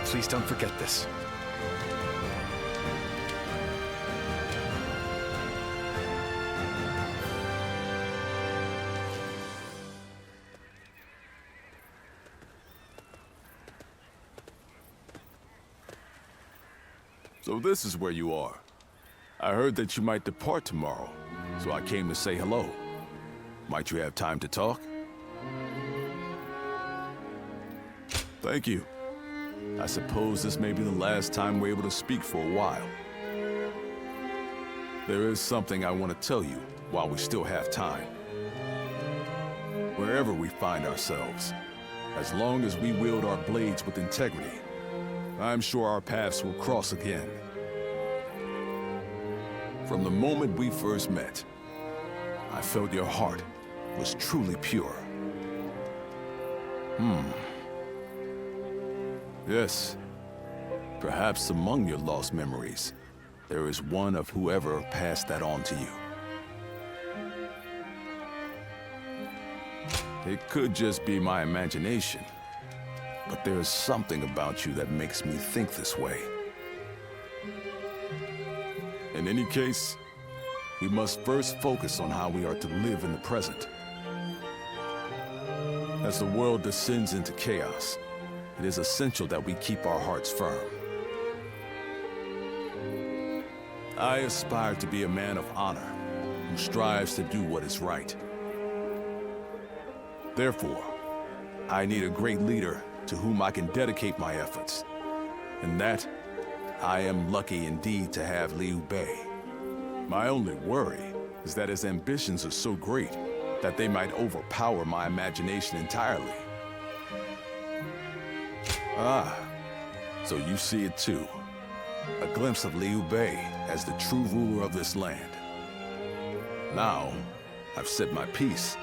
Please don't forget this. So this is where you are. I heard that you might depart tomorrow, so I came to say hello. Might you have time to talk? Thank you. I suppose this may be the last time we're able to speak for a while. There is something I want to tell you while we still have time. Wherever we find ourselves, as long as we wield our blades with integrity, I'm sure our paths will cross again. From the moment we first met, I felt your heart was truly pure. Yes. Perhaps among your lost memories, there is one of whoever passed that on to you. It could just be my imagination, but there's something about you that makes me think this way. In any case, we must first focus on how we are to live in the present. As the world descends into chaos, it is essential that we keep our hearts firm. I aspire to be a man of honor, who strives to do what is right. Therefore, I need a great leader to whom I can dedicate my efforts. And that, I am lucky indeed to have Liu Bei. My only worry is that his ambitions are so great that they might overpower my imagination entirely. Ah, so you see it too. A glimpse of Liu Bei as the true ruler of this land. Now, I've said my piece,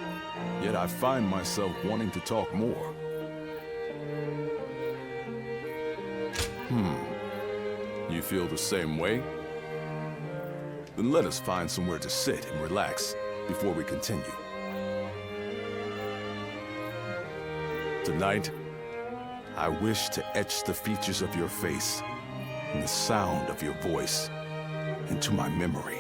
yet I find myself wanting to talk more. You feel the same way? Then let us find somewhere to sit and relax before we continue. Tonight, I wish to etch the features of your face and the sound of your voice into my memory.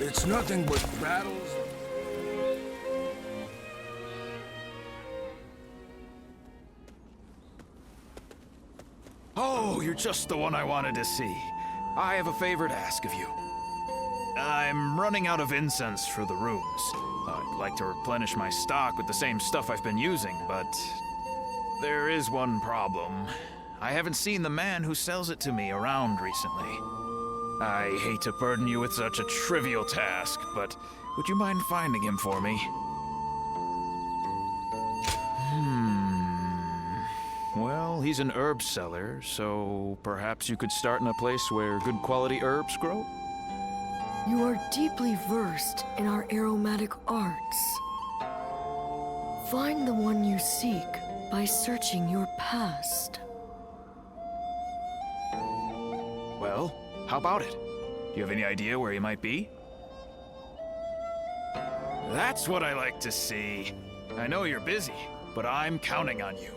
It's nothing but battles. Oh, you're just the one I wanted to see. I have a favor to ask of you. I'm running out of incense for the rooms. I'd like to replenish my stock with the same stuff I've been using, but there is one problem. I haven't seen the man who sells it to me around recently. I hate to burden you with such a trivial task, but would you mind finding him for me? Well, he's an herb seller, so perhaps you could start in a place where good quality herbs grow? You are deeply versed in our aromatic arts. Find the one you seek by searching your past. Well, how about it? Do you have any idea where he might be? That's what I like to see. I know you're busy, but I'm counting on you.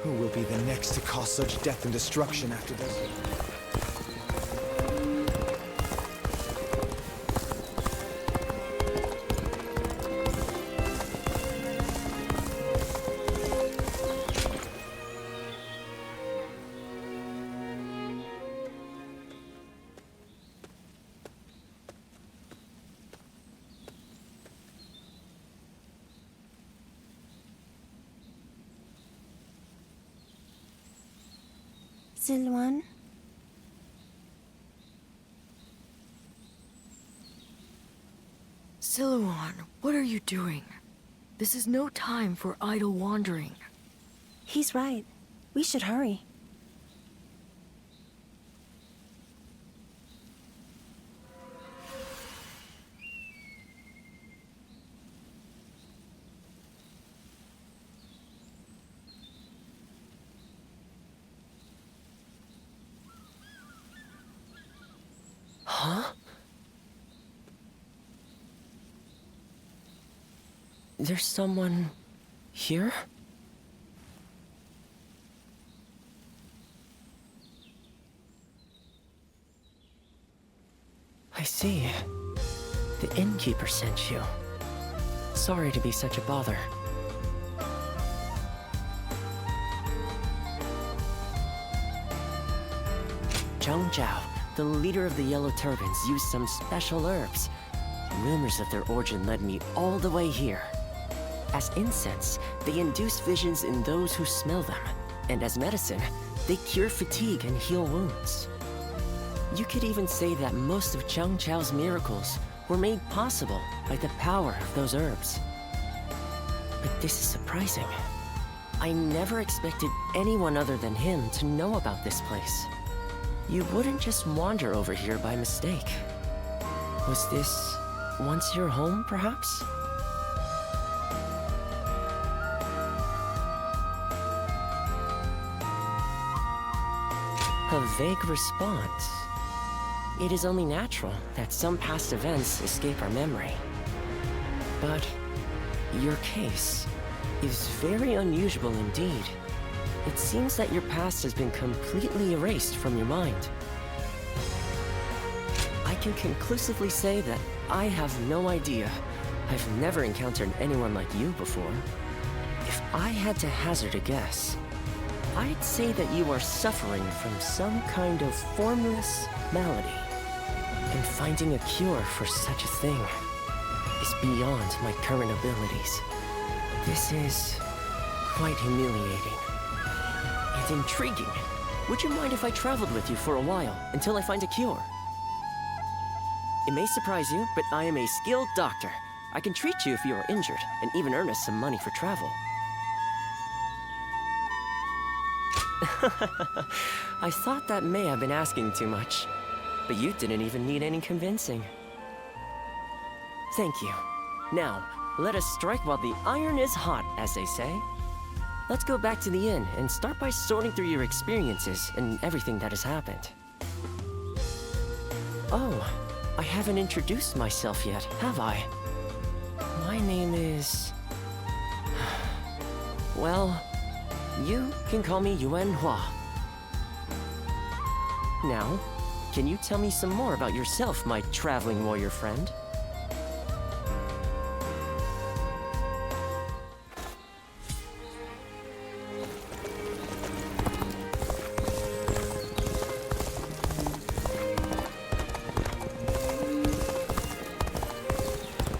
Who will be the next to cause such death and destruction after this? Sirloin? Sirloin, what are you doing? This is no time for idle wandering. He's right. We should hurry. Huh? There's someone here? I see. The innkeeper sent you. Sorry to be such a bother. Cao Cao, the leader of the Yellow Turbans used some special herbs. Rumors of their origin led me all the way here. As incense, they induce visions in those who smell them, and as medicine, they cure fatigue and heal wounds. You could even say that most of Cao Cao's miracles were made possible by the power of those herbs. But this is surprising. I never expected anyone other than him to know about this place. You wouldn't just wander over here by mistake. Was this once your home, perhaps? A vague response. It is only natural that some past events escape our memory. But your case is very unusual indeed. It seems that your past has been completely erased from your mind. I can conclusively say that I have no idea. I've never encountered anyone like you before. If I had to hazard a guess, I'd say that you are suffering from some kind of formless malady. And finding a cure for such a thing is beyond my current abilities. This is quite humiliating and intriguing. Would you mind if I traveled with you for a while until I find a cure? It may surprise you, but I am a skilled doctor. I can treat you if you are injured and even earn us some money for travel. I thought that may have been asking too much, but you didn't even need any convincing. Thank you. Now, let us strike while the iron is hot, as they say. Let's go back to the inn and start by sorting through your experiences and everything that has happened. Oh, I haven't introduced myself yet, have I? My name is... Well, you can call me Yuan Hua. Now, can you tell me some more about yourself, my traveling warrior friend?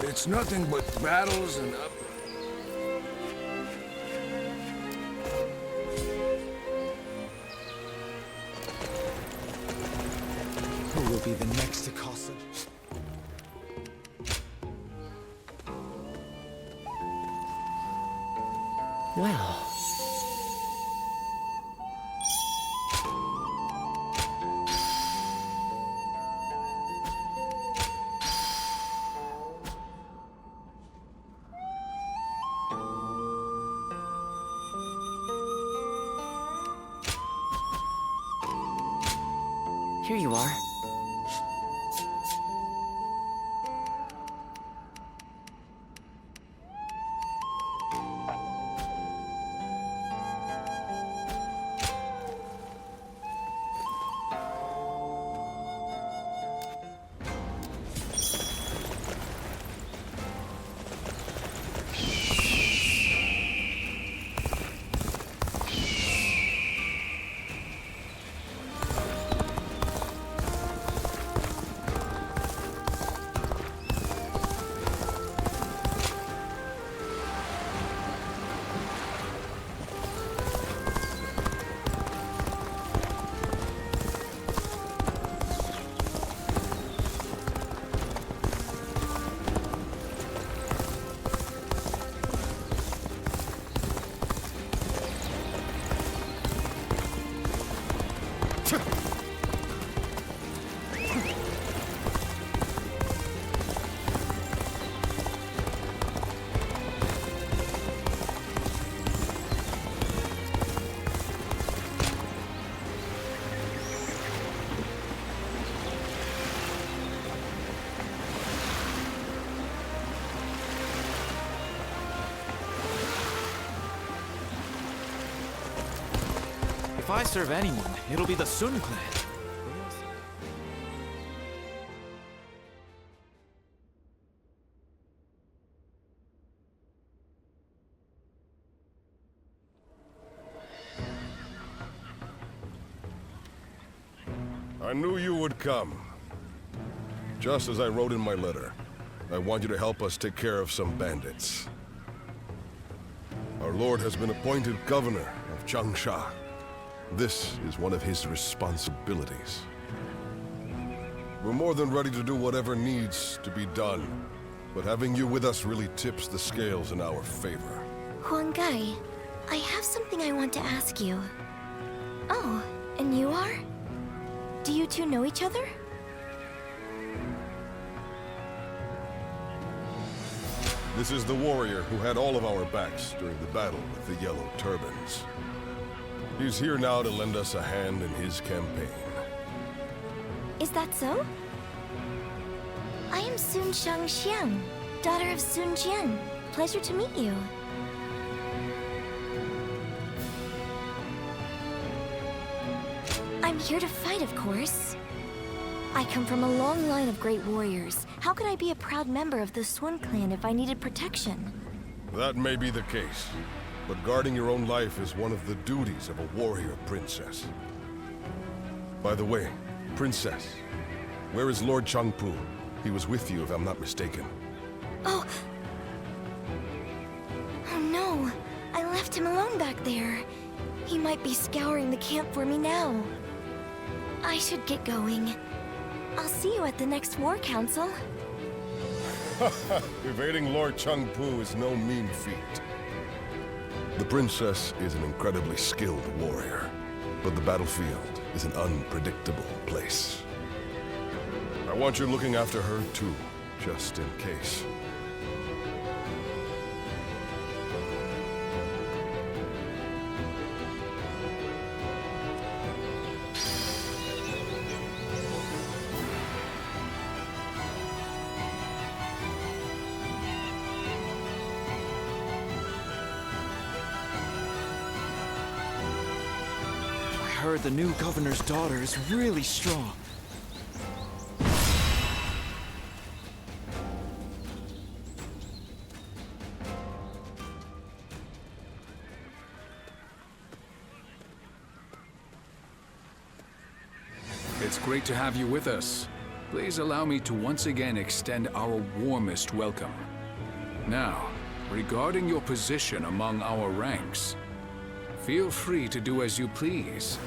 It's nothing but battles and up. Who will be the next to cause such... Well... Here you are. If I serve anyone, it'll be the Sun clan. I knew you would come. Just as I wrote in my letter, I want you to help us take care of some bandits. Our lord has been appointed governor of Changsha. This is one of his responsibilities. We're more than ready to do whatever needs to be done, but having you with us really tips the scales in our favor. Huanggai, I have something I want to ask you. Oh, and you are? Do you two know each other? This is the warrior who had all of our backs during the battle with the Yellow Turbans. He's here now to lend us a hand in his campaign. Is that so? I am Sun Shangxiang, daughter of Sun Jian. Pleasure to meet you. I'm here to fight, of course. I come from a long line of great warriors. How could I be a proud member of the Sun clan if I needed protection? That may be the case, but guarding your own life is one of the duties of a warrior princess. By the way, princess, where is Lord Changpu? He was with you, if I'm not mistaken. Oh no, I left him alone back there. He might be scouring the camp for me now. I should get going. I'll see you at the next war council. Evading Lord Changpu is no mean feat. The princess is an incredibly skilled warrior, but the battlefield is an unpredictable place. I want you looking after her too, just in case. I heard the new governor's daughter is really strong. It's great to have you with us. Please allow me to once again extend our warmest welcome. Now, regarding your position among our ranks, feel free to do as you please.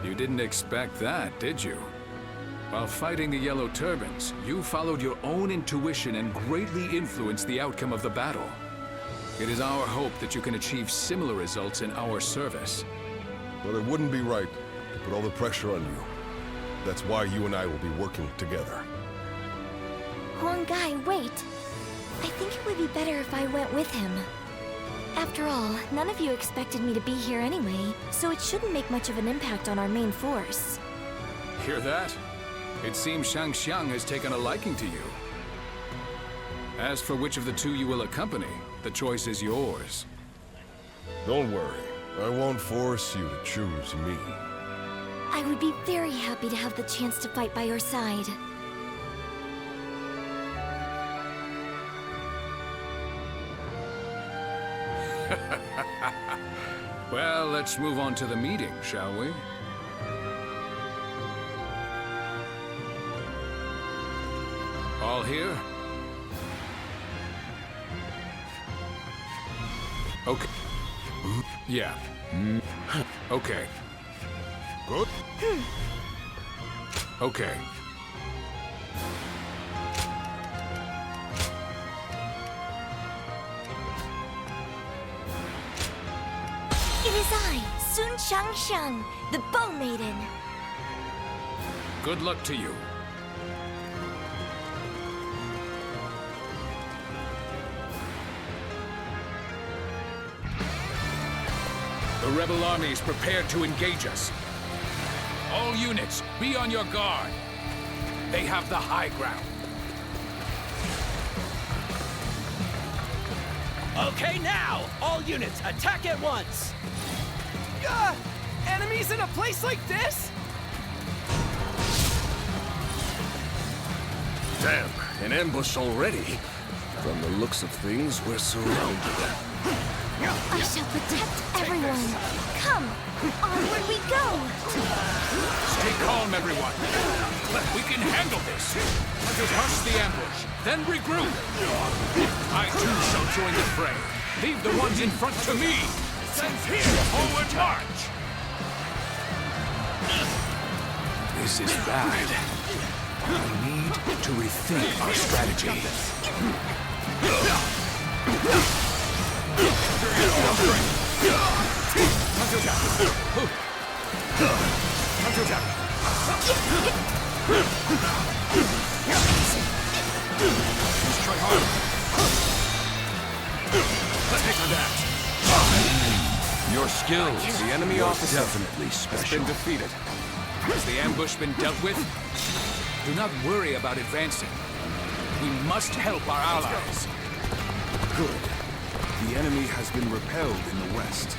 You didn't expect that, did you? While fighting the Yellow Turbans, you followed your own intuition and greatly influenced the outcome of the battle. It is our hope that you can achieve similar results in our service. But it wouldn't be right to put all the pressure on you. That's why you and I will be working together. Huanggai, wait. I think it would be better if I went with him. After all, none of you expected me to be here anyway, so it shouldn't make much of an impact on our main force. Hear that? It seems Shangxiang has taken a liking to you. As for which of the two you will accompany, the choice is yours. Don't worry. I won't force you to choose me. I would be very happy to have the chance to fight by your side. Well, let's move on to the meeting, shall we? All here? Okay. Yeah. Okay. Good. Okay. It is I, Sun Shangxiang, the Bow Maiden. Good luck to you. The rebel army is prepared to engage us. All units, be on your guard. They have the high ground. Okay, now! All units, attack at once! Enemies in a place like this? Damn, an ambush already. From the looks of things, we're surrounded. I shall protect everyone. Come, onward we go. Stay calm, everyone. We can handle this. Crush the ambush, then regroup. I too shall join the fray. Leave the ones in front to me. Forward march. This is bad. We need to rethink our strategy. Let's try harder. Take on that. Your skills, the enemy officer, definitely has special. been defeated. Has the ambush been dealt with? Do not worry about advancing. We must help our allies. Good. The enemy has been repelled in the west.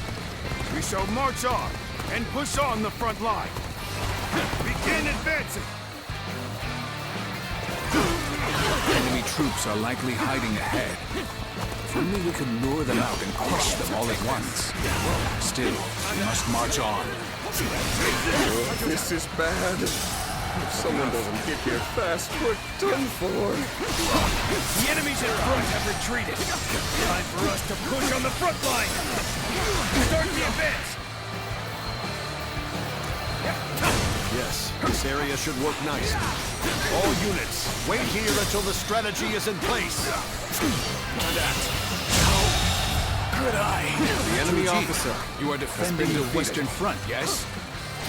We shall march on and push on the front line. Begin advancing. Enemy troops are likely hiding ahead. If only we could lure them out and crush them all at once. Still, we must march on. This is bad. If someone doesn't get here fast, we're done for. The enemies in front have retreated. Time for us to push on the front line. Start the advance. Yes, this area should work nicely. All units, wait here until the strategy is in place. Good eye. The enemy officer. You are defending the western front, yes?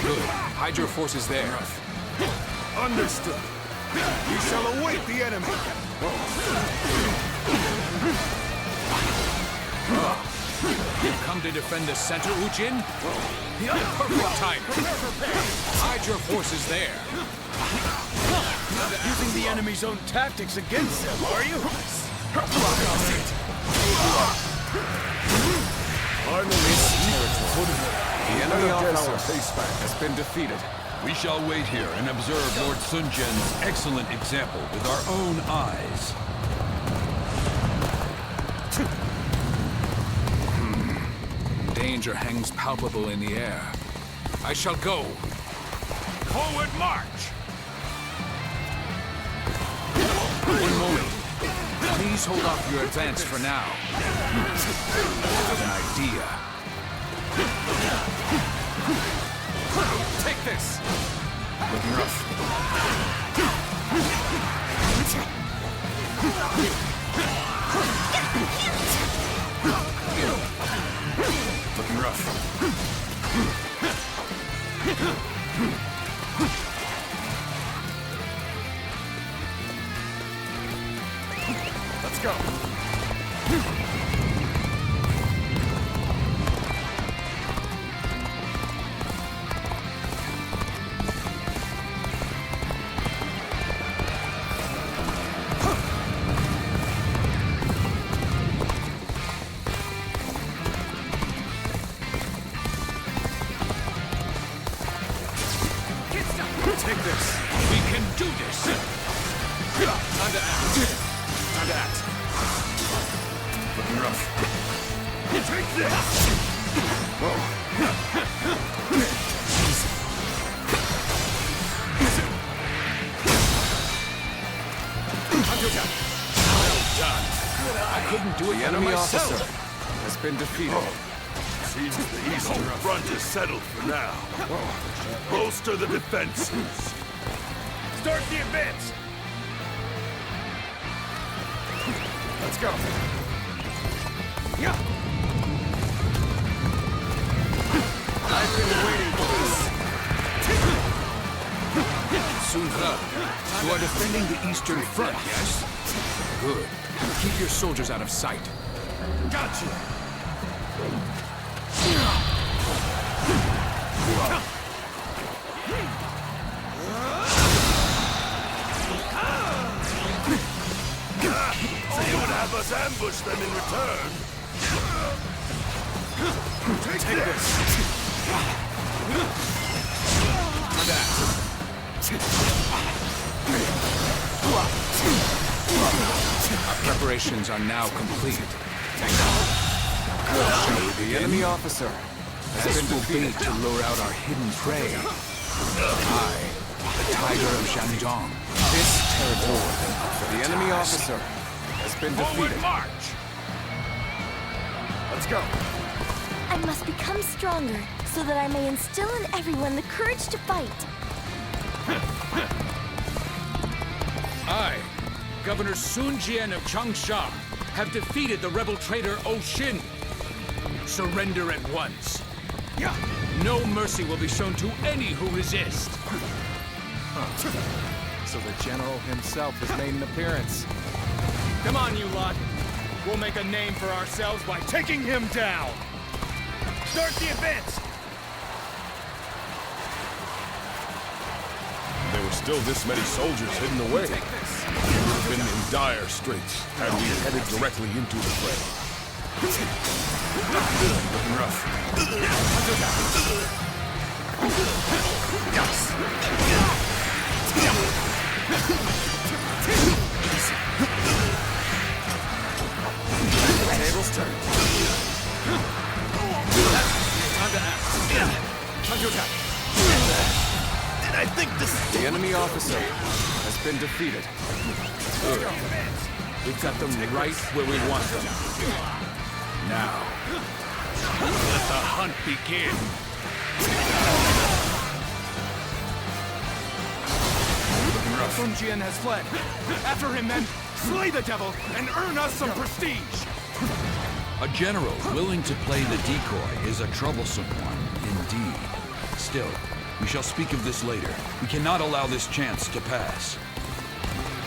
Good. Hide your forces there. Understood. We shall await the enemy. You've come to defend the center, Ujin? Perfect time. Hide your forces there. Using the enemy's own tactics against them, are you? The enemy officer has been defeated. We shall wait here and observe Lord Sun Jian's excellent example with our own eyes. Danger hangs palpable in the air. I shall go. Forward march! One moment. Please hold off your advance for now. I have an idea. Take this! Looking rough. Looking rough. Let's go. Take this. We can do this. Time to act. Time to act. Looking rough. Take this. Well done. I couldn't do it. The enemy officer has been defeated. Seems the eastern front is settled for now. Bolster the defenses. Start the advance. Let's go. Yeah. I've been waiting for this. Sun He, you are defending the eastern front, yes? Good. Keep your soldiers out of sight. Gotcha. They would have us ambush them in return. Take this. Our preparations are now complete. The enemy officer has been defeated to lure out our hidden prey. I, the Tiger of Shandong. This territory. The enemy officer has been defeated. March! Let's go. I must become stronger so that I may instill in everyone the courage to fight. I, Governor Sun Jian of Changsha, have defeated the rebel traitor Oshin. Surrender at once. No mercy will be shown to any who resist. So the general himself has made an appearance. Come on, you lot. We'll make a name for ourselves by taking him down. Start the advance! There were still this many soldiers hidden away. We would have been in dire straits had we headed directly into the fray. Looking rough. Tables turned. Time to act. Time to attack. Did I think this... The enemy officer has been defeated. Good. We've got them right where we want them. Now, let the hunt begin. Sun Jian has fled. After him, men! Slay the devil and earn us some prestige! A general willing to play the decoy is a troublesome one, indeed. Still, we shall speak of this later. We cannot allow this chance to pass.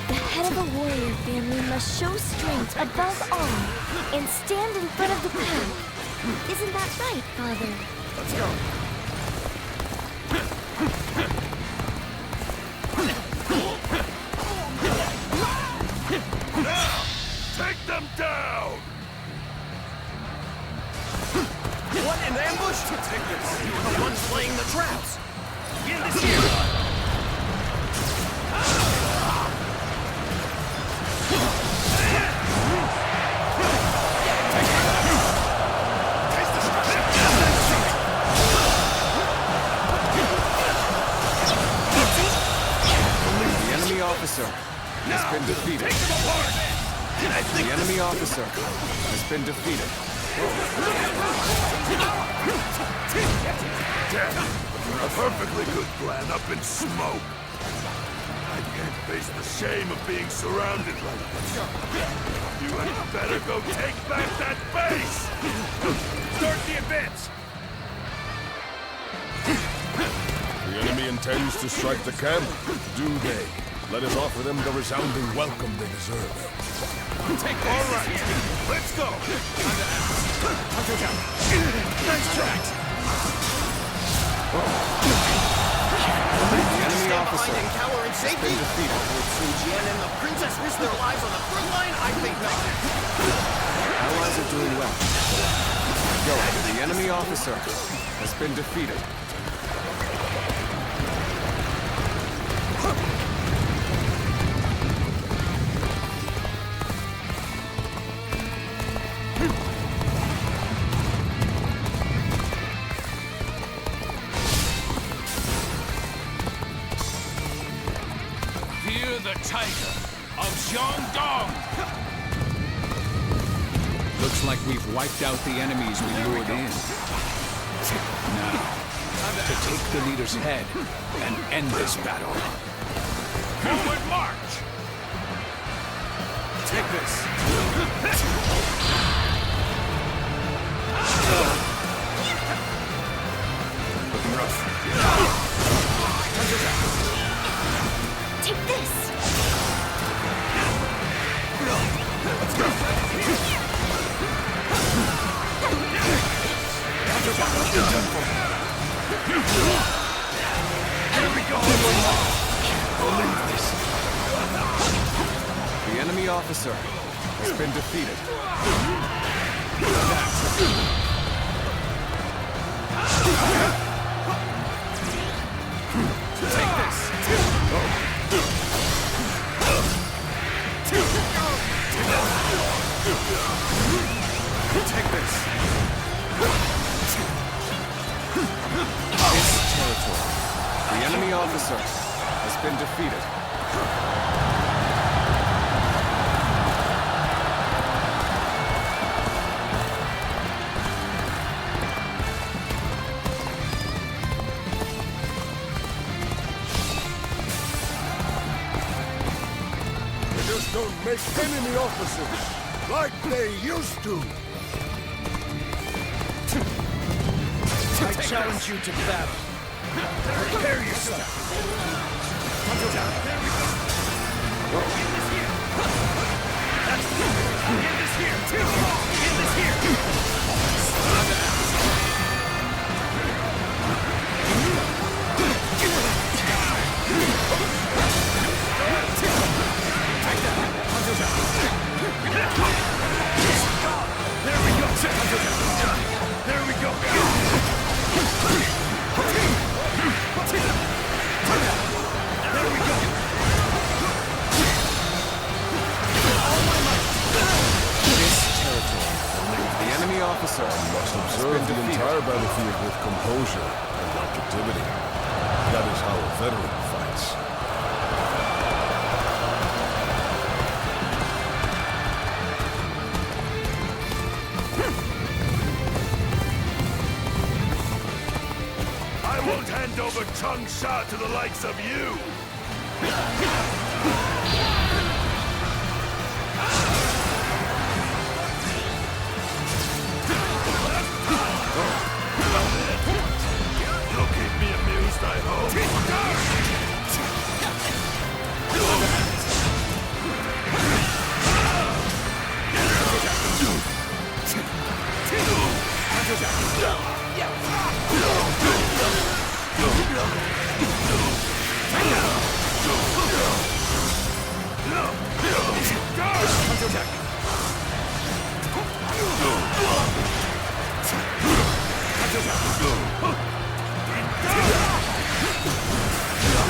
The head of a warrior family must show strength above all and stand in front of the crowd. Isn't that right, Father? Let's go. Now, take them down! What, an ambush? Take this. You were the ones laying the traps. Begin this here. Officer has been defeated. The enemy officer has been defeated. A perfectly good plan up in smoke. I can't face the shame of being surrounded like this. You had better go take back that base! Start the advance! The enemy intends to strike the camp. Do they? Let us offer them the resounding welcome they deserve. Take this. All right, let's go. Nice try. The enemy officer and cower in has safety? been defeated. Would Sun Jian and the princess risk their lives on the front line? I think not. Allies are doing well. Go. The enemy officer has been defeated. Tiger of Shandong! Looks like we've wiped out the enemies we lured in. Now, to take the leader's head and end this battle. Forward march! Take this. Looking rough. Take this! Let's go. Here we go. Believe this. The enemy officer has been defeated. Take this. Take this. officer has been defeated. They just don't make enemy officers like they used to. I challenge you to battle. Prepare yourself. There we go. Get this here. That's it. Get this here. Get this here. Take that. There we go. There we go. There we go. This territory the enemy officer must observe the entire battlefield with composure and objectivity. That is how a veteran fights. I won't hand over Changsha to the likes of you! You'll keep me amused, I hope.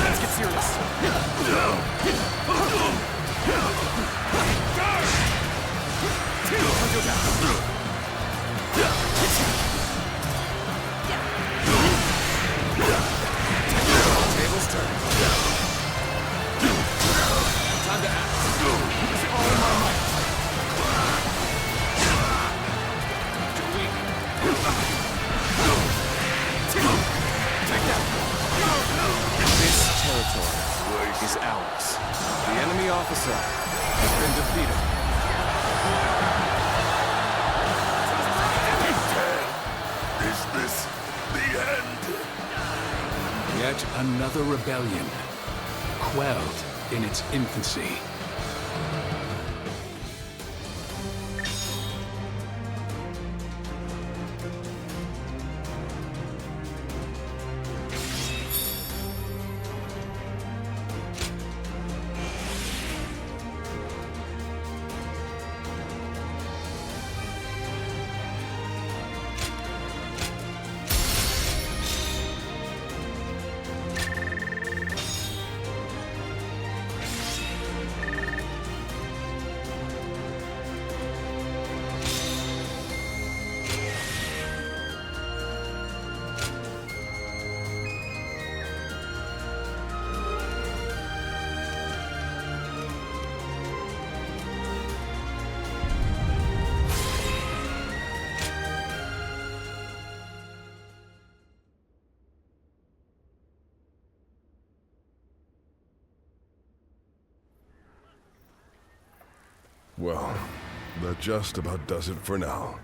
Let's get serious. Tables turn. Time to act. It's all in my might. You're weak. Take that. This territory is ours. The enemy officer has been defeated. Is this the end? Yet another rebellion, quelled in its infancy. Well, that just about does it for now.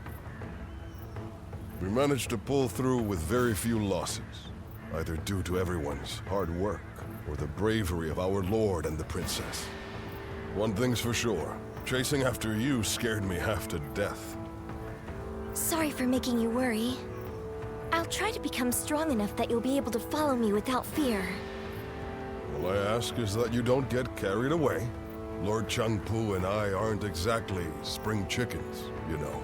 We managed to pull through with very few losses, either due to everyone's hard work or the bravery of our lord and the princess. One thing's for sure, chasing after you scared me half to death. Sorry for making you worry. I'll try to become strong enough that you'll be able to follow me without fear. All I ask is that you don't get carried away. Lord Changpu and I aren't exactly spring chickens, you know.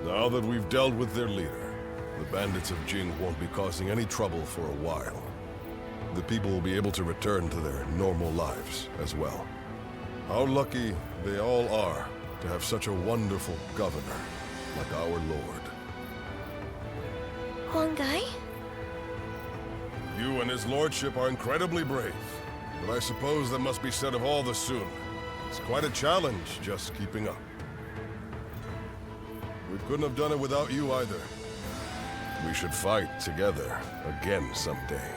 Now that we've dealt with their leader, the bandits of Jing won't be causing any trouble for a while. The people will be able to return to their normal lives as well. How lucky they all are to have such a wonderful governor like our lord. Huanggai? You and his lordship are incredibly brave. But I suppose that must be said of all the Sun. It's quite a challenge, just keeping up. We couldn't have done it without you either. We should fight together again someday.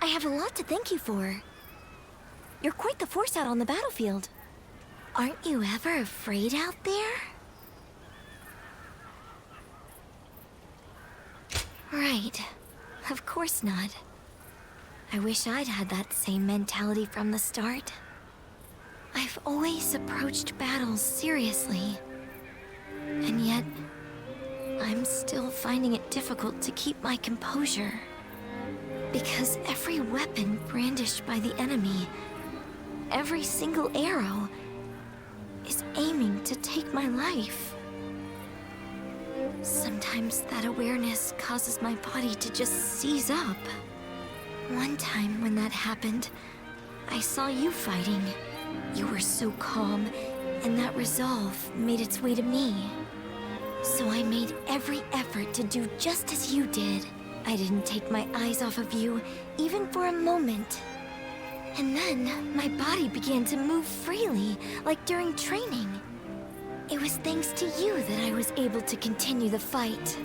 I have a lot to thank you for. You're quite the force out on the battlefield. Aren't you ever afraid out there? Right. Of course not. I wish I'd had that same mentality from the start. I've always approached battles seriously. And yet, I'm still finding it difficult to keep my composure. Because every weapon brandished by the enemy, every single arrow, is aiming to take my life. Sometimes that awareness causes my body to just seize up. One time when that happened, I saw you fighting. You were so calm, and that resolve made its way to me. So I made every effort to do just as you did. I didn't take my eyes off of you, even for a moment. And then, my body began to move freely, like during training. It was thanks to you that I was able to continue the fight.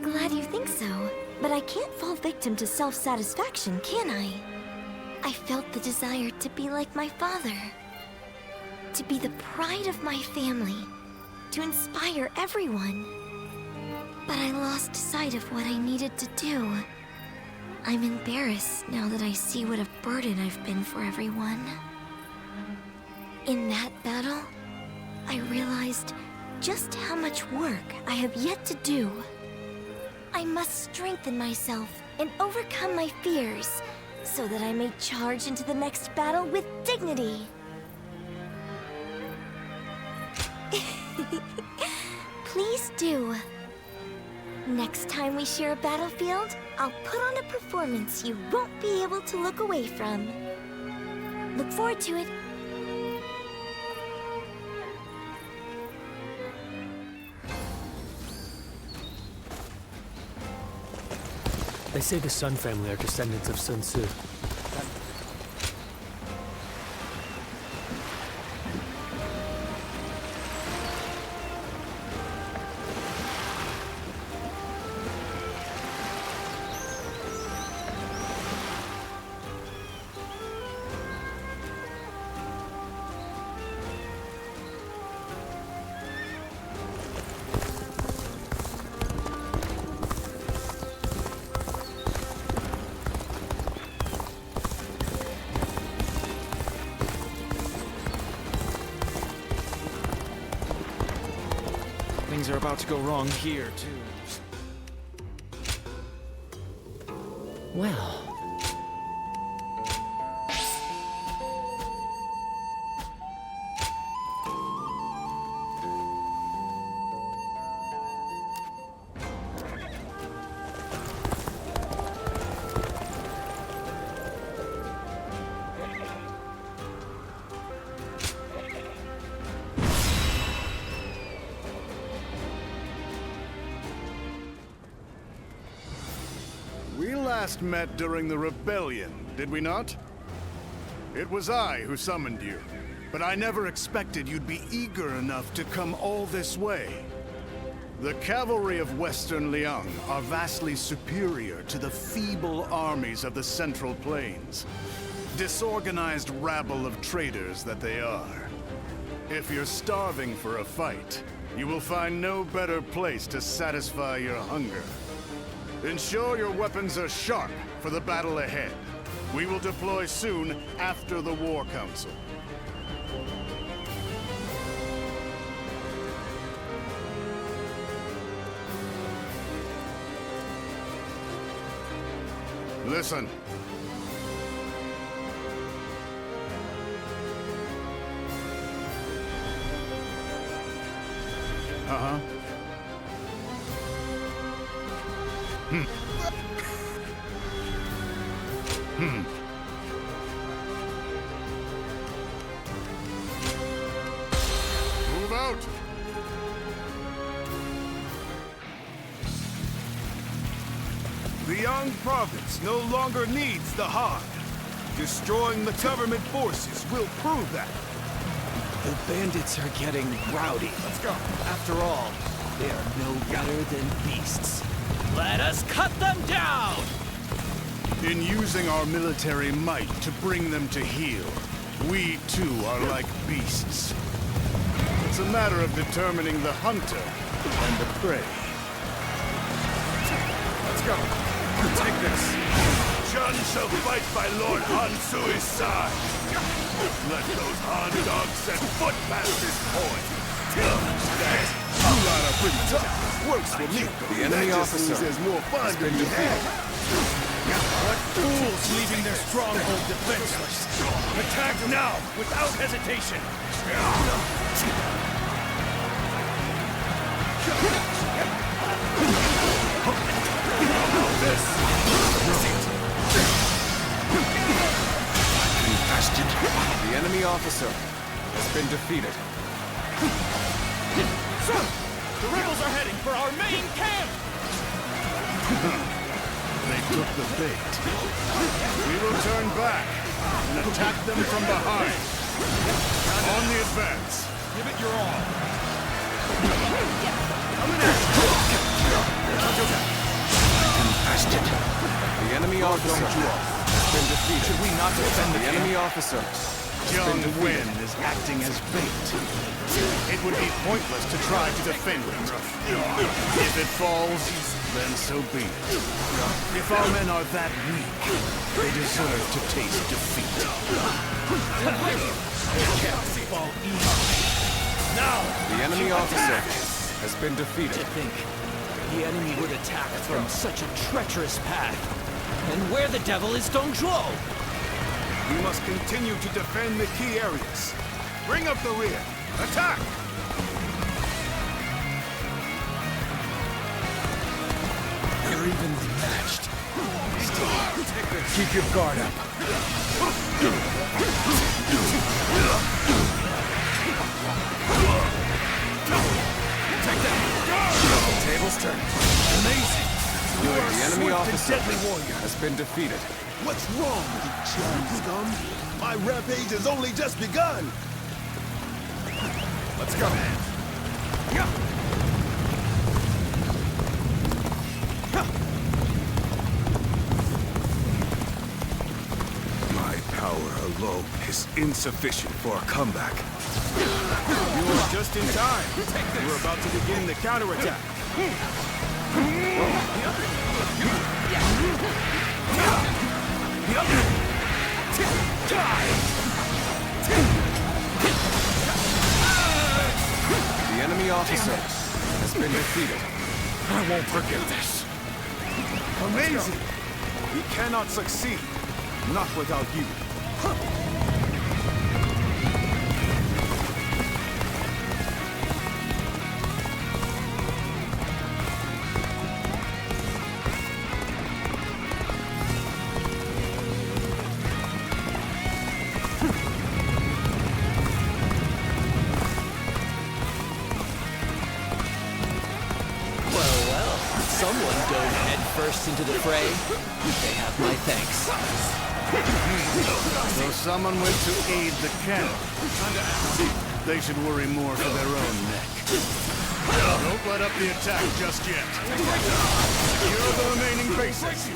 Glad you think so, but I can't fall victim to self-satisfaction, can I? I felt the desire to be like my father. To be the pride of my family. To inspire everyone. But I lost sight of what I needed to do. I'm embarrassed now that I see what a burden I've been for everyone. In that battle, I realized just how much work I have yet to do. I must strengthen myself and overcome my fears so that I may charge into the next battle with dignity. Please do. Next time we share a battlefield, I'll put on a performance you won't be able to look away from. Look forward to it. They say the Sun family are descendants of Sun Tzu. Things are about to go wrong here, too. Well... We last met during the rebellion, did we not? It was I who summoned you, but I never expected you'd be eager enough to come all this way. The cavalry of Western Liang are vastly superior to the feeble armies of the Central Plains. Disorganized rabble of traitors that they are. If you're starving for a fight, you will find no better place to satisfy your hunger. Ensure your weapons are sharp for the battle ahead. We will deploy soon after the War Council. Listen. Uh-huh. Jing Province no longer needs the Han. Destroying the government forces will prove that. The bandits are getting rowdy. Let's go. After all, they are no better than beasts. Let us cut them down! In using our military might to bring them to heel, we too are like beasts. It's a matter of determining the hunter and the prey. Let's go. Take this. Shun shall fight by Lord Han Sui's side. Let those Han dogs set foot past this point. You lot are pretty tough. Works for me. The enemy officer There's more fun has been than you defeated. What fools leaving their stronghold defenseless! Attack now, without hesitation! The enemy officer has been defeated. Sir! The rebels are heading for our main camp! They took the bait. We will turn back and attack them from behind. On the advance. Give it your all. The enemy officer has been defeated. Should we not defend the enemy officer? Jiang Wen is acting as bait. It would be pointless to try to defend it. If it falls, then so be it. If our men are that weak, they deserve to taste defeat. They can't fall easily. Now! The enemy officer has been defeated. To think the enemy would attack from such a treacherous path. And where the devil is Dong Zhuo? We must continue to defend the key areas. Bring up the rear. Attack! They're evenly matched. Keep your guard up. Take that! Tables turn. Amazing! You are The enemy swift and officer deadly warrior. has been defeated. What's wrong with you, Chun scum? My rampage has only just begun. Let's go. My power alone is insufficient for a comeback. You are just in time. We're about to begin the counterattack. The enemy officer has been defeated. I won't forget this. Amazing! We cannot succeed. Not without you. Someone dove headfirst into the fray. They have my thanks. So someone went to aid the camp. They should worry more for their own neck. Don't let up the attack just yet. Secure the remaining bases.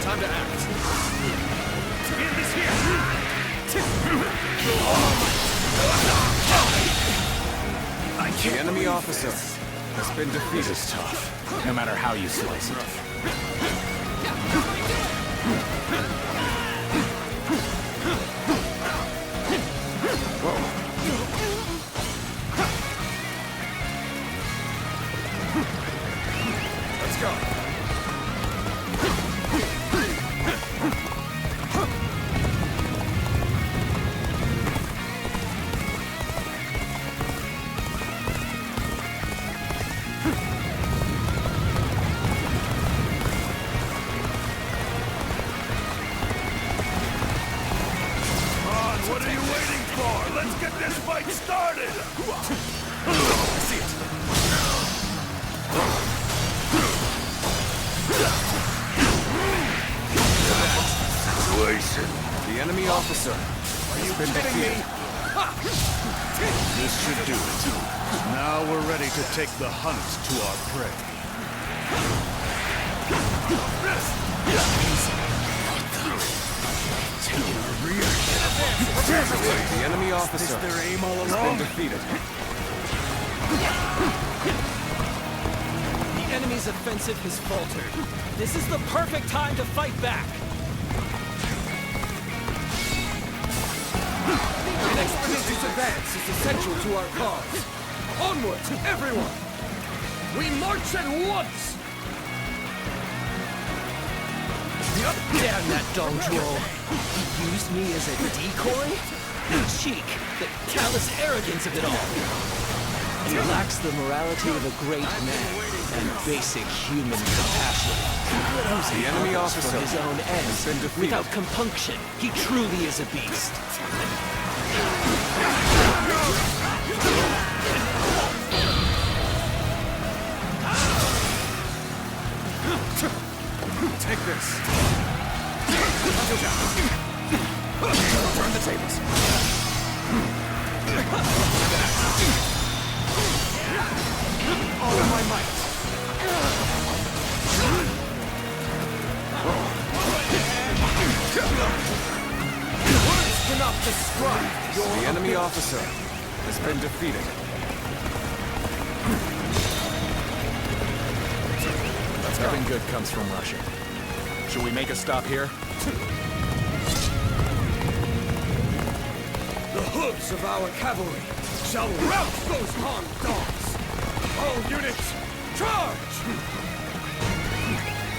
Time to act. End this here. The enemy officer has been defeated. This is tough, no matter how you slice it. Let's go. officer has been defeated. This should do it. Now we're ready to take the hunt to our prey. The enemy officer their aim all has along? been defeated. The enemy's offensive has faltered. This is the perfect time to fight back. An expeditious advance is essential to our cause. Onward, everyone! We march at once! Damn that Dong Zhuo! He used me as a decoy? The cheek, the callous arrogance of it all. He lacks the morality of a great man and basic human compassion. The enemy officer For his own ends, has been defeated. without compunction, he truly is a beast. Take this. Turn the tables. All of my might. Words cannot describe your... The enemy officer has been defeated. Nothing good comes from rushing. Should we make a stop here? The hooves of our cavalry shall rout those Han dogs! All units, charge!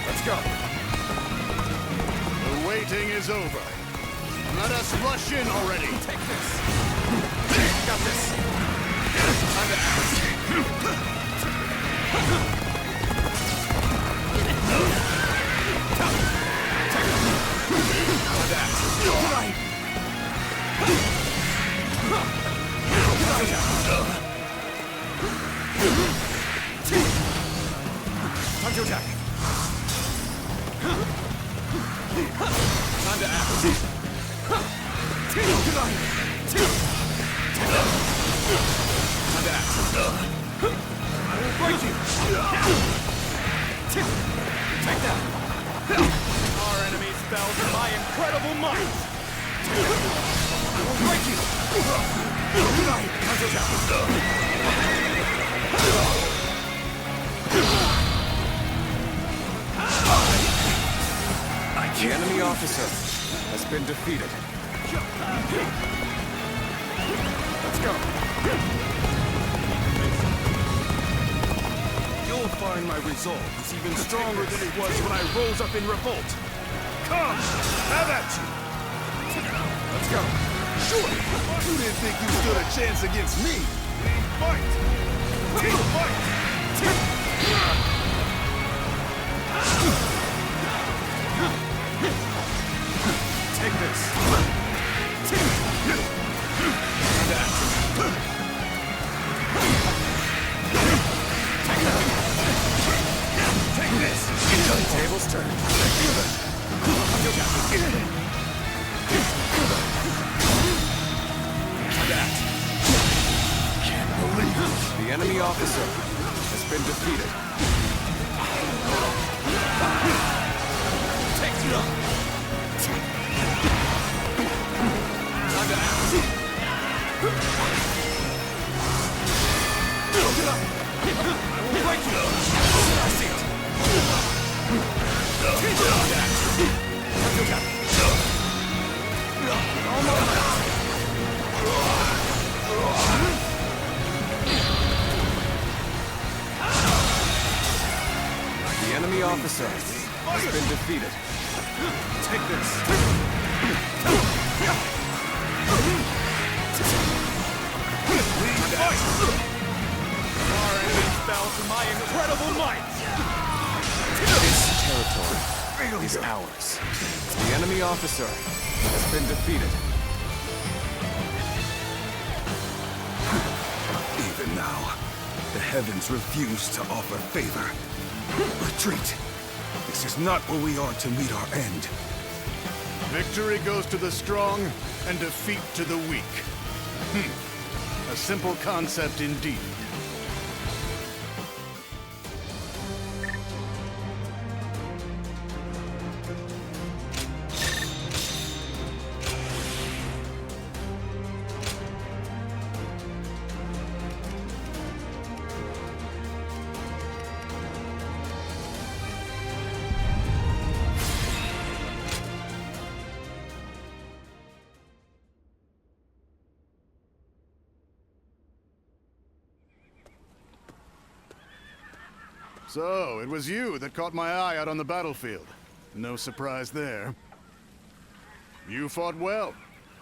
Let's go. The waiting is over. Let us rush in already. Take this. Got this. Time to act. Right. Time to attack. Time to act. Time to act. I will break you. Take that. Our enemies fell to my incredible might. I will break you. The enemy officer has been defeated. Let's go. You'll find my resolve is even stronger than it was when I rose up in revolt. Come, have at you. Let's go. Sure. You didn't think you stood a chance against me. Fight. Fight. Take this. Take this. Tables turn. Can't believe it. The enemy officer has been defeated. Take it up. Time to act. I will break you. I see it. The enemy officer has been defeated. Take this. Our enemies fell to my incredible might. This territory is ours. The enemy officer has been defeated. Even now, the heavens refuse to offer favor. Retreat. This is not where we are to meet our end. Victory goes to the strong, and defeat to the weak. A simple concept indeed. So, it was you that caught my eye out on the battlefield. No surprise there. You fought well.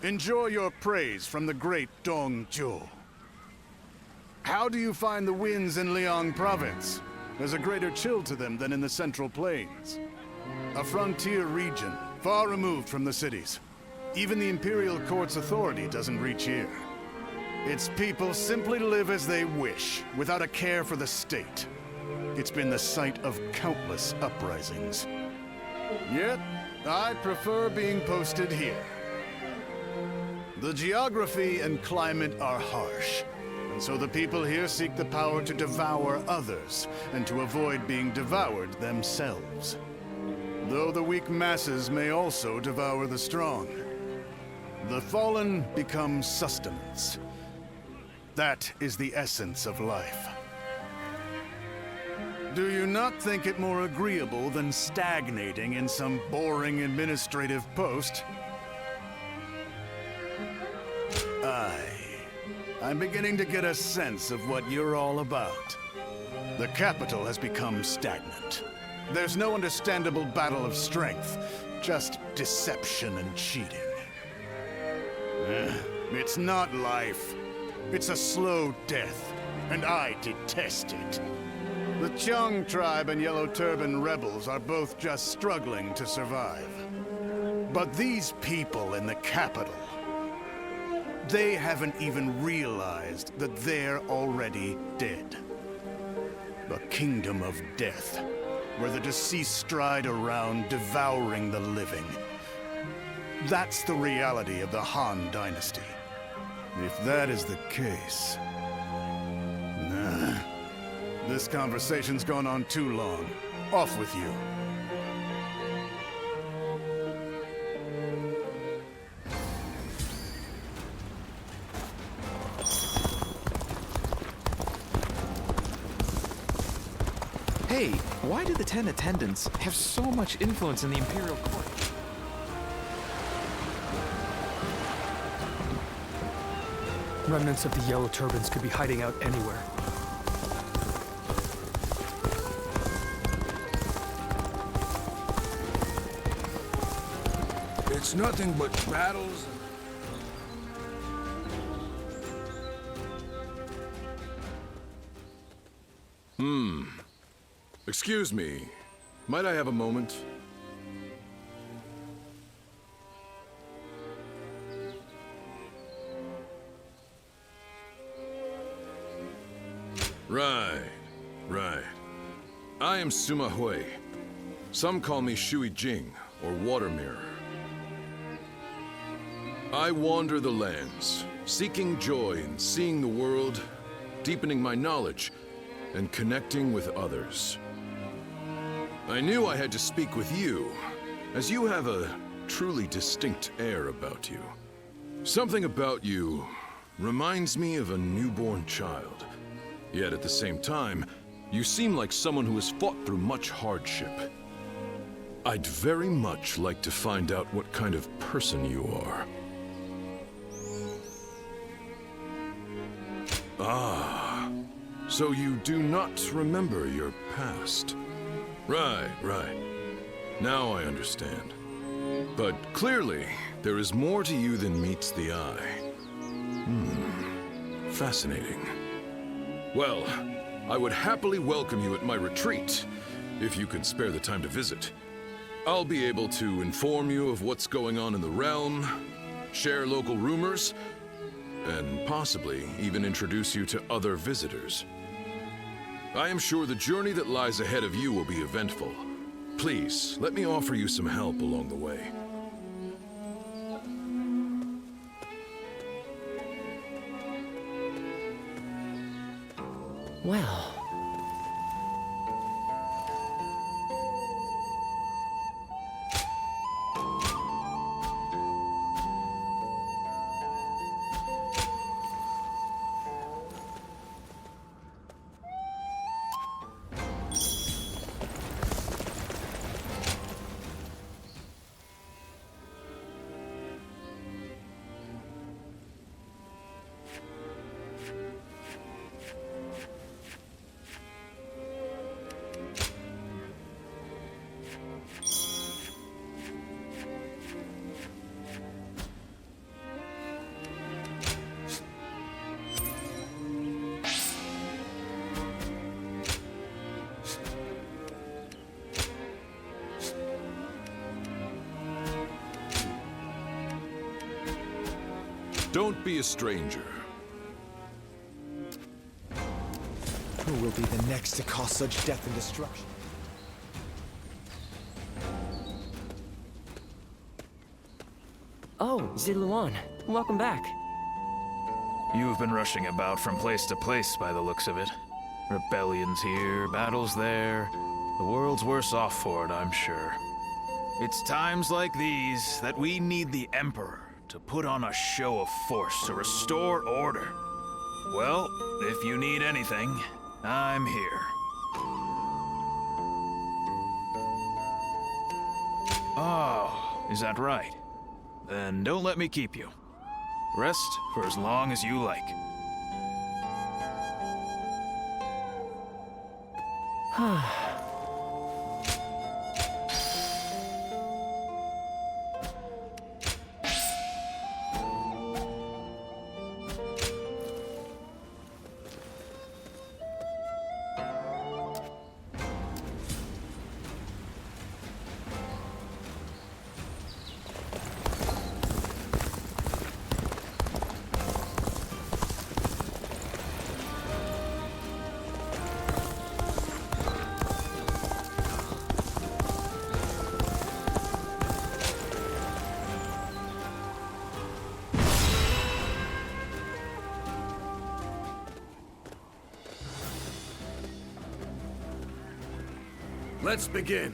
Enjoy your praise from the great Dong Zhuo. How do you find the winds in Liang Province? There's a greater chill to them than in the Central Plains. A frontier region, far removed from the cities. Even the Imperial Court's authority doesn't reach here. Its people simply live as they wish, without a care for the state. It's been the site of countless uprisings. Yet, I prefer being posted here. The geography and climate are harsh, and so the people here seek the power to devour others, and to avoid being devoured themselves. Though the weak masses may also devour the strong. The fallen become sustenance. That is the essence of life. Do you not think it more agreeable than stagnating in some boring administrative post? I'm beginning to get a sense of what you're all about. The capital has become stagnant. There's no understandable battle of strength, just deception and cheating. It's not life. It's a slow death, and I detest it. The Qiang tribe and Yellow Turban rebels are both just struggling to survive. But these people in the capital, they haven't even realized that they're already dead. A kingdom of death, where the deceased stride around devouring the living. That's the reality of the Han Dynasty. If that is the case... This conversation's gone on too long. Off with you. Hey, why do the 10 attendants have so much influence in the Imperial Court? Remnants of the Yellow Turbans could be hiding out anywhere. It's nothing but battles Excuse me. Might I have a moment? Right. I am Sima Hui. Some call me Shui Jing, or Water Mirror. I wander the lands, seeking joy in seeing the world, deepening my knowledge, and connecting with others. I knew I had to speak with you, as you have a truly distinct air about you. Something about you reminds me of a newborn child. Yet at the same time, you seem like someone who has fought through much hardship. I'd very much like to find out what kind of person you are. Ah, so you do not remember your past. Right. Now I understand. But clearly, there is more to you than meets the eye. Fascinating. Well, I would happily welcome you at my retreat, if you can spare the time to visit. I'll be able to inform you of what's going on in the realm, share local rumors, and possibly even introduce you to other visitors. I am sure the journey that lies ahead of you will be eventful. Please, let me offer you some help along the way. Well... Don't be a stranger. Who will be the next to cause such death and destruction? Oh, Sirloin, welcome back. You've been rushing about from place to place by the looks of it. Rebellions here, battles there. The world's worse off for it, I'm sure. It's times like these that we need the Emperor to put on a show of force to restore order. Well, if you need anything, I'm here. Oh, is that right? Then don't let me keep you. Rest for as long as you like. Let's begin.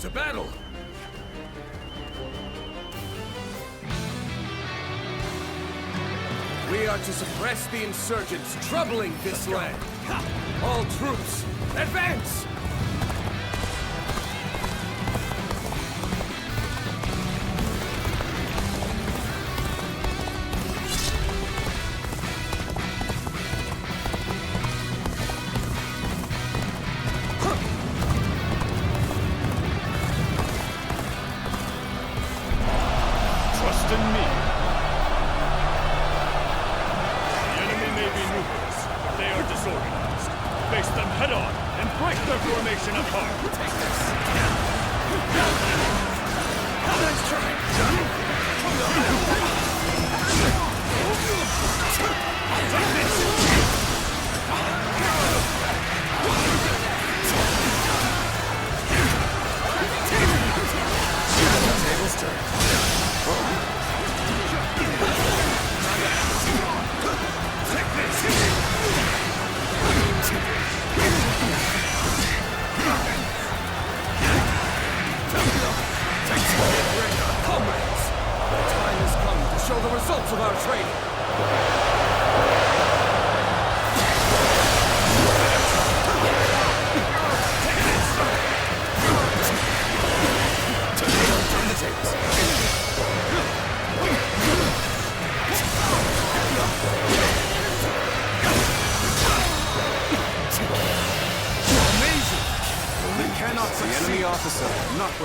To battle! We are to suppress the insurgents troubling this land. All troops, advance!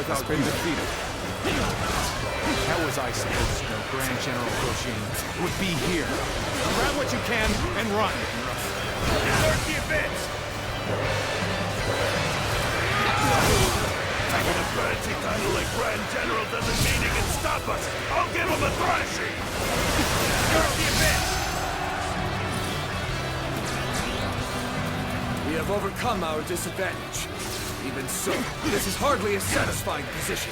Has been defeated. How was I supposed to know Grand General Guangyang would be here? Grab what you can and run. Start the advance! fancy title like Grand General doesn't mean he can stop us! I'll give him a thrashing! You're the advance! We have overcome our disadvantage. Even so, this is hardly a satisfying position.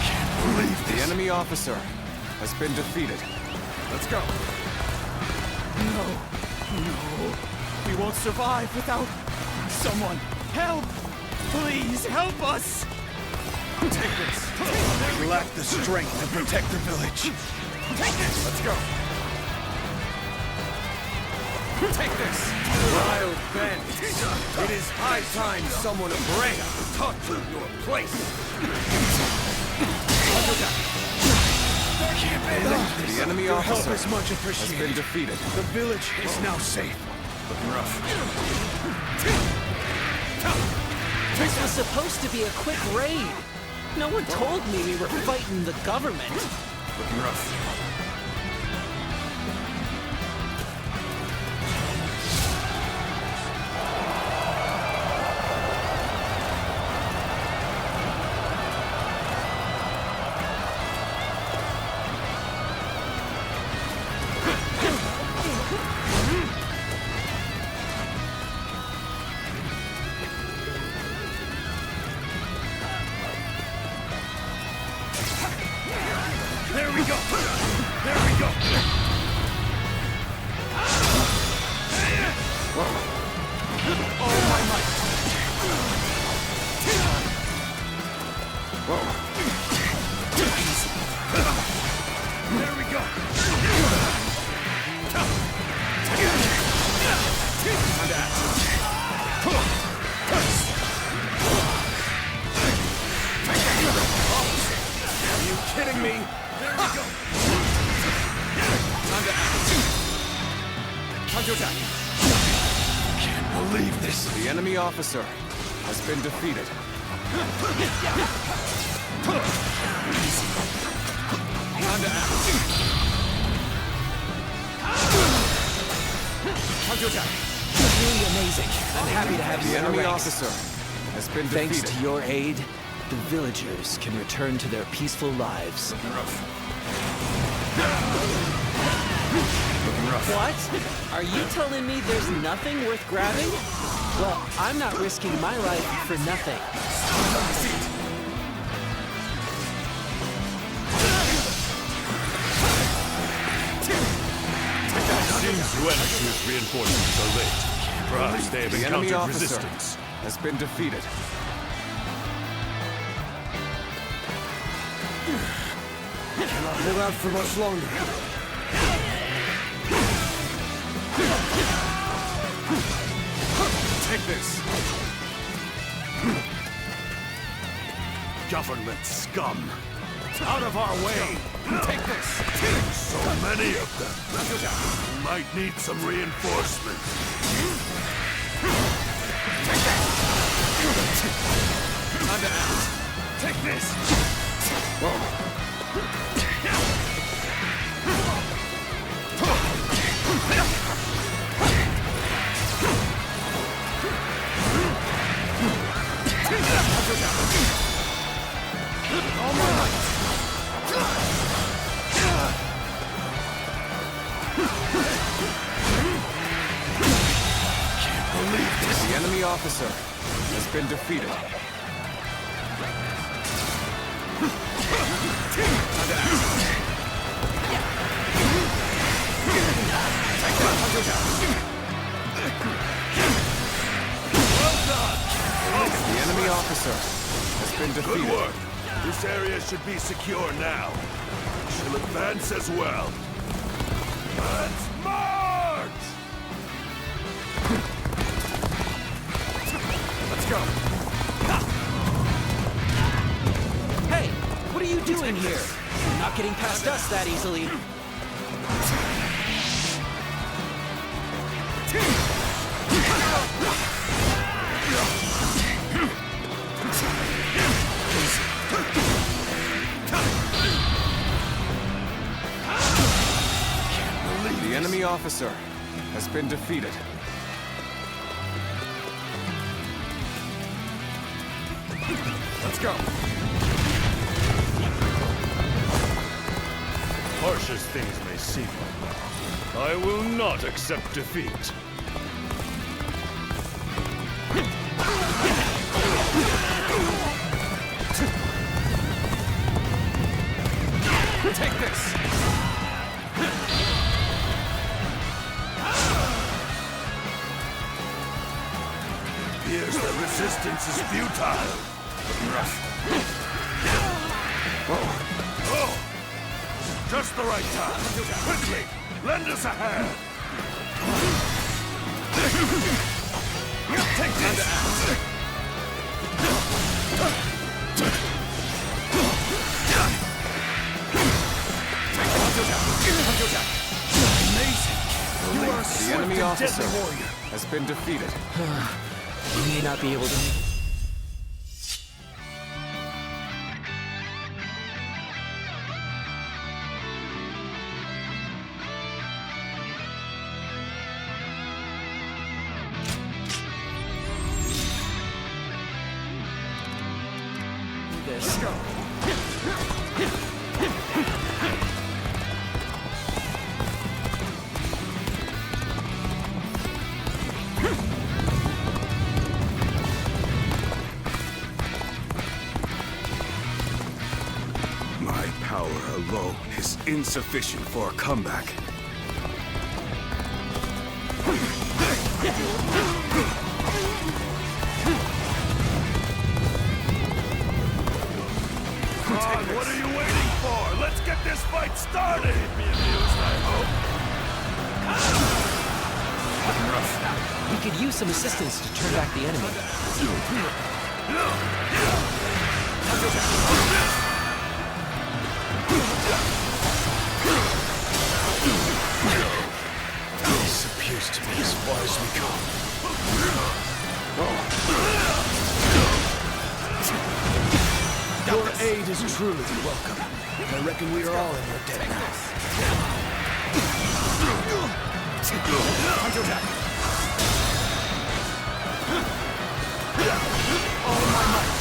Can't believe this. The enemy officer has been defeated. Let's go. No. We won't survive without someone. Help! Please help us! Take this. We lack the strength to protect the village. Take this! Let's go. Take this! Wild bandits! It is high time someone of rank taught you your place! The enemy your officer help is much has appreciated. been defeated. The village is now safe. Looking rough. This was supposed to be a quick raid. No one told me we were fighting the government. Looking rough. There we go! There we go! Oh my might! There we go! Are you kidding me? There we go! Time to act. Counter attack. Can't believe this. The enemy officer has been defeated. Time to act. Counter attack. Really amazing. I'm happy to have you The in our enemy ranks. officer has been Thanks defeated. to your aid, the villagers can return to their peaceful lives. Looking rough. What? Are you telling me there's nothing worth grabbing? Well, I'm not risking my life for nothing. Seems Yuan's reinforcements are late. Perhaps they have The enemy encountered officer resistance. has been defeated. Cannot hold out for much longer. Take this. Government scum! Out of our way! Take this. So many of them! We might need some reinforcements. Time to act. Take this. All my might. Can't believe this. The enemy officer has been defeated. Well done! The enemy officer has been defeated. Good work! This area should be secure now. She'll advance as well. Let's march! Let's go. Hey, what are you doing here? You're not getting past us that easily. The enemy officer has been defeated. Let's go. Harsh as things may seem, I will not accept defeat. Take this! Appears that resistance is futile. Oh! Just the right time. Quickly, lend us a hand. Take this! Amazing! You are a The enemy swift and officer deadly warrior. has been defeated. You may not be able to... Let's go. My power alone is insufficient for a comeback. Come on, what are you waiting for? Let's get this fight started! Be amused, I hope. We could use some assistance to turn back the enemy. This appears to be as far as we come. Your aid is truly welcome. I reckon we are all in your debt now. Counterattack! All my might!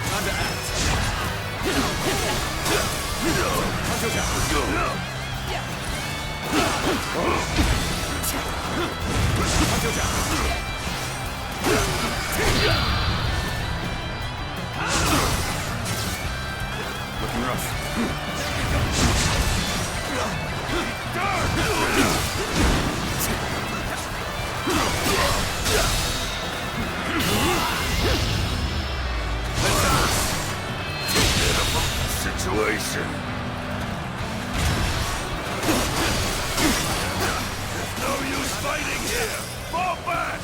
Time to act. Looking rough. Situation. There's no use fighting here. Fall back.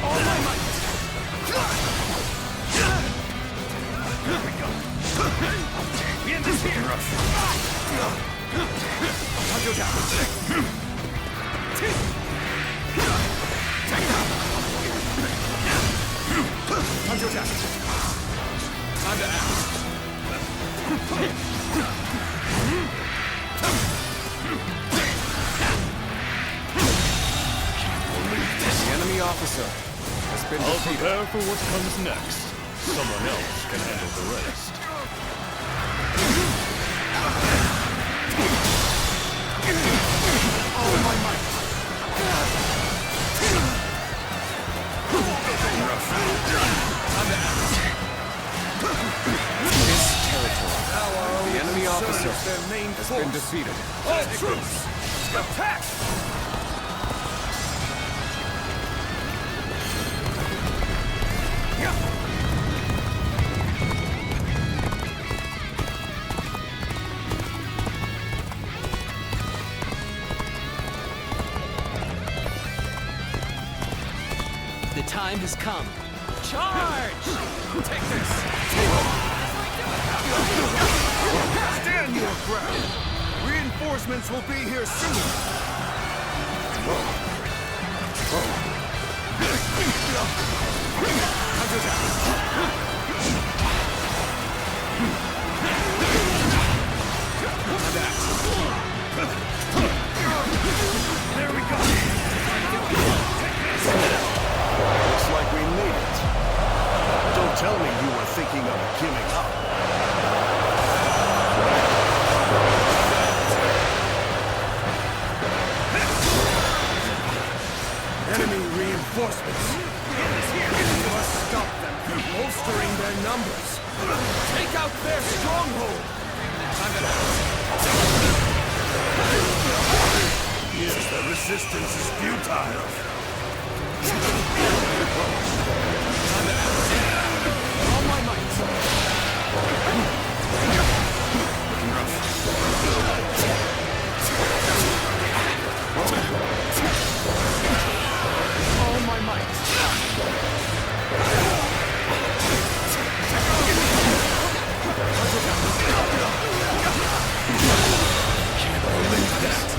All my might! Here we go. We end this here. Time to act. The enemy officer has been I'll defeated. prepare for what comes next. Someone else can handle the rest. All my might! This territory. The enemy officer has been defeated. All troops! Attack! The time has come. Charge! Take this! Stand your ground! Reinforcements will be here soon! There we go! Looks like we made it. Don't tell me you were thinking of giving up. Enemy reinforcements. We must stop them from bolstering their numbers. Take out their stronghold. Yes, the resistance is futile. All my might. All my might. Can't believe that.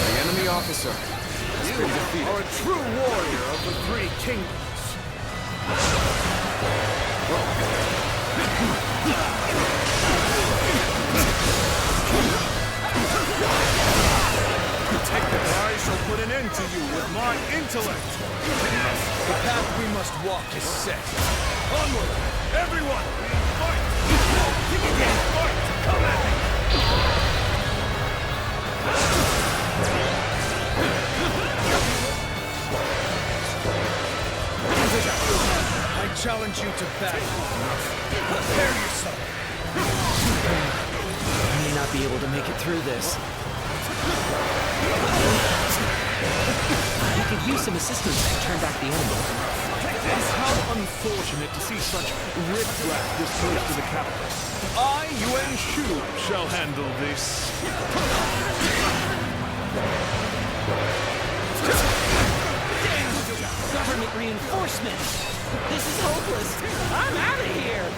The enemy officer has been defeated. Are a true warrior of the Three Kingdoms. Take this. I shall put an end to you with my intellect. The path we must walk is set. Onward, everyone! Fight! Fight! Come at me! I challenge you to battle. Prepare yourself. I may not be able to make it through this. We could use some assistance to turn back the enemy. How unfortunate to see such riffraff this close to the capital. I, Yuan Shu, shall handle this. Government reinforcements! This is hopeless! I'm out of here!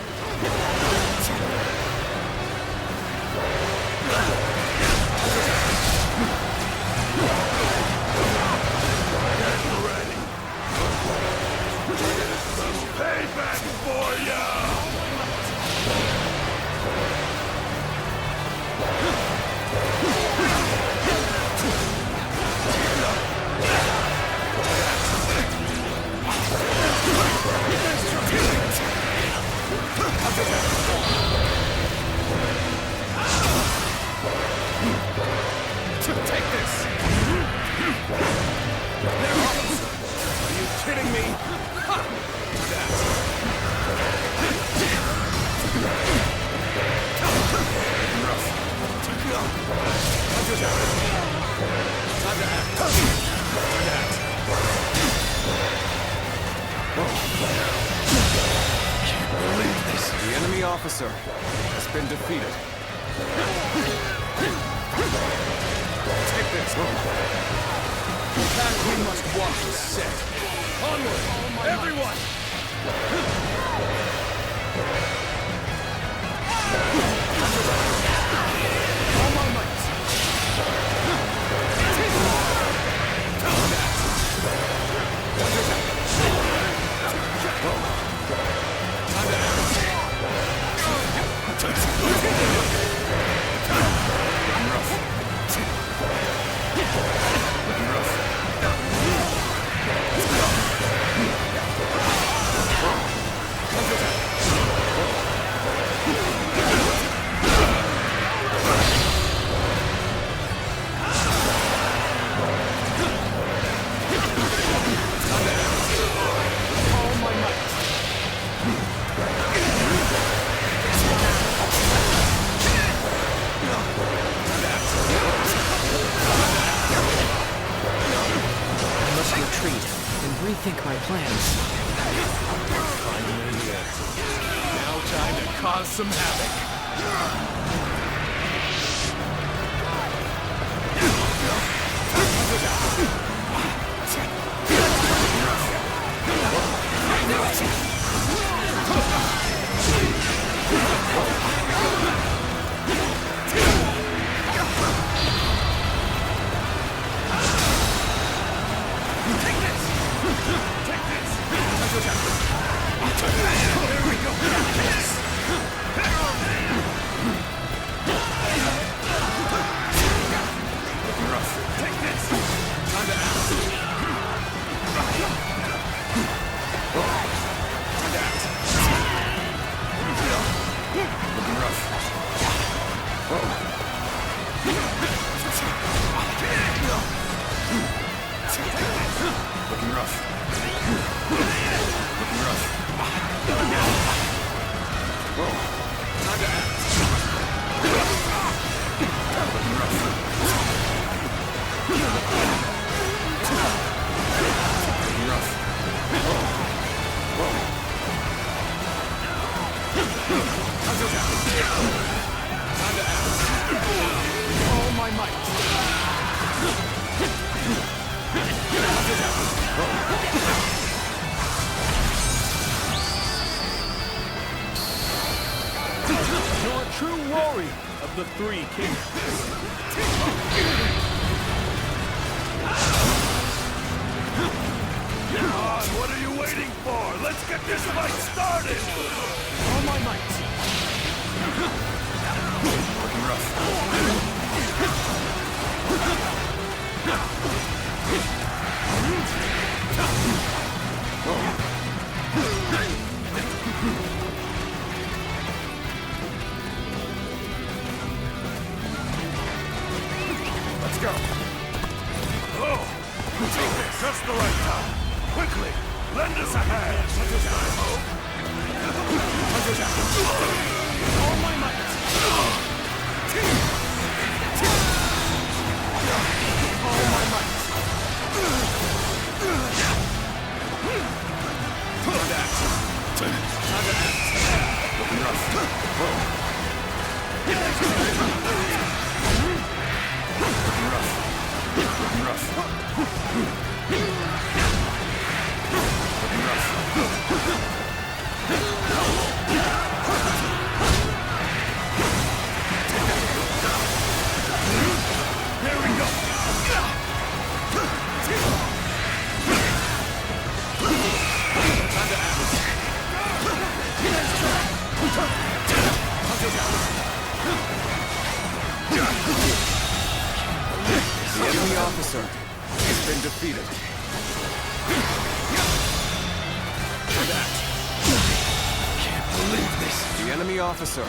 Payback for ya! Take this! There he goes! Are you kidding me? Ha! Can't believe this. The enemy officer has been defeated. Take this. The path we must walk is set. Onward, everyone! All my might. rethink my plans. Finally here. Now time to cause some havoc. You're a true warrior of the Three Kingdoms. Come on, what are you waiting for? Let's get this fight started! All my might. Looking rough. Let's go. Oh, just the right time. Quickly, lend us a hand. All my might. All my might. Looking rough. Looking rough. There we go. Time to act. The enemy officer has been defeated. Can't believe this. The enemy officer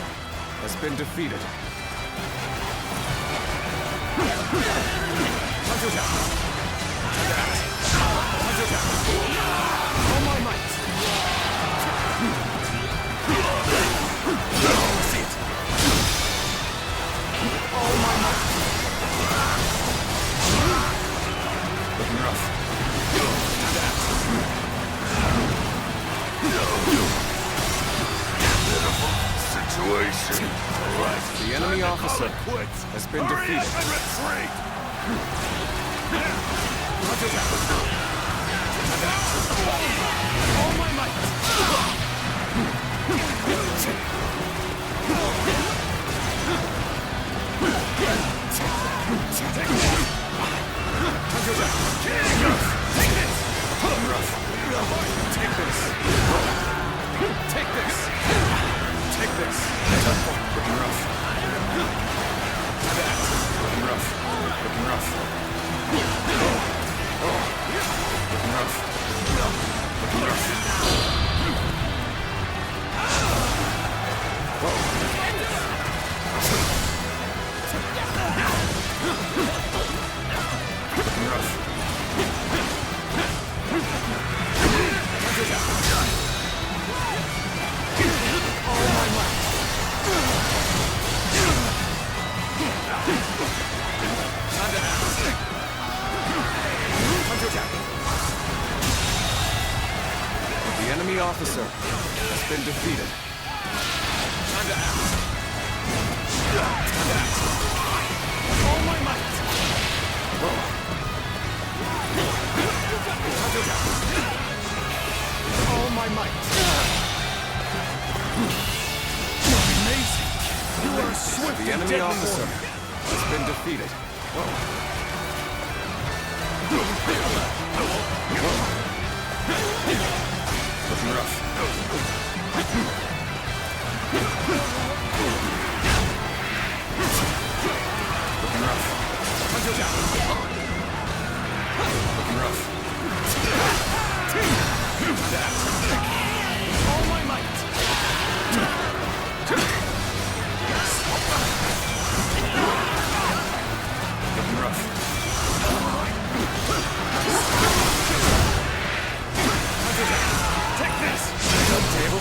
has been defeated. All my might. All my might. Looking rough. Pitiful situation. The enemy officer has been defeated. And retreat. All my might. Take this. Take this. Looking rough. Looking rough. Looking rough. Looking rough. Looking rough. Looking rough. All my might. Time to act. The enemy officer has been defeated. Time to act. All my might. All my might. Amazing. You are swift. The enemy officer has been defeated.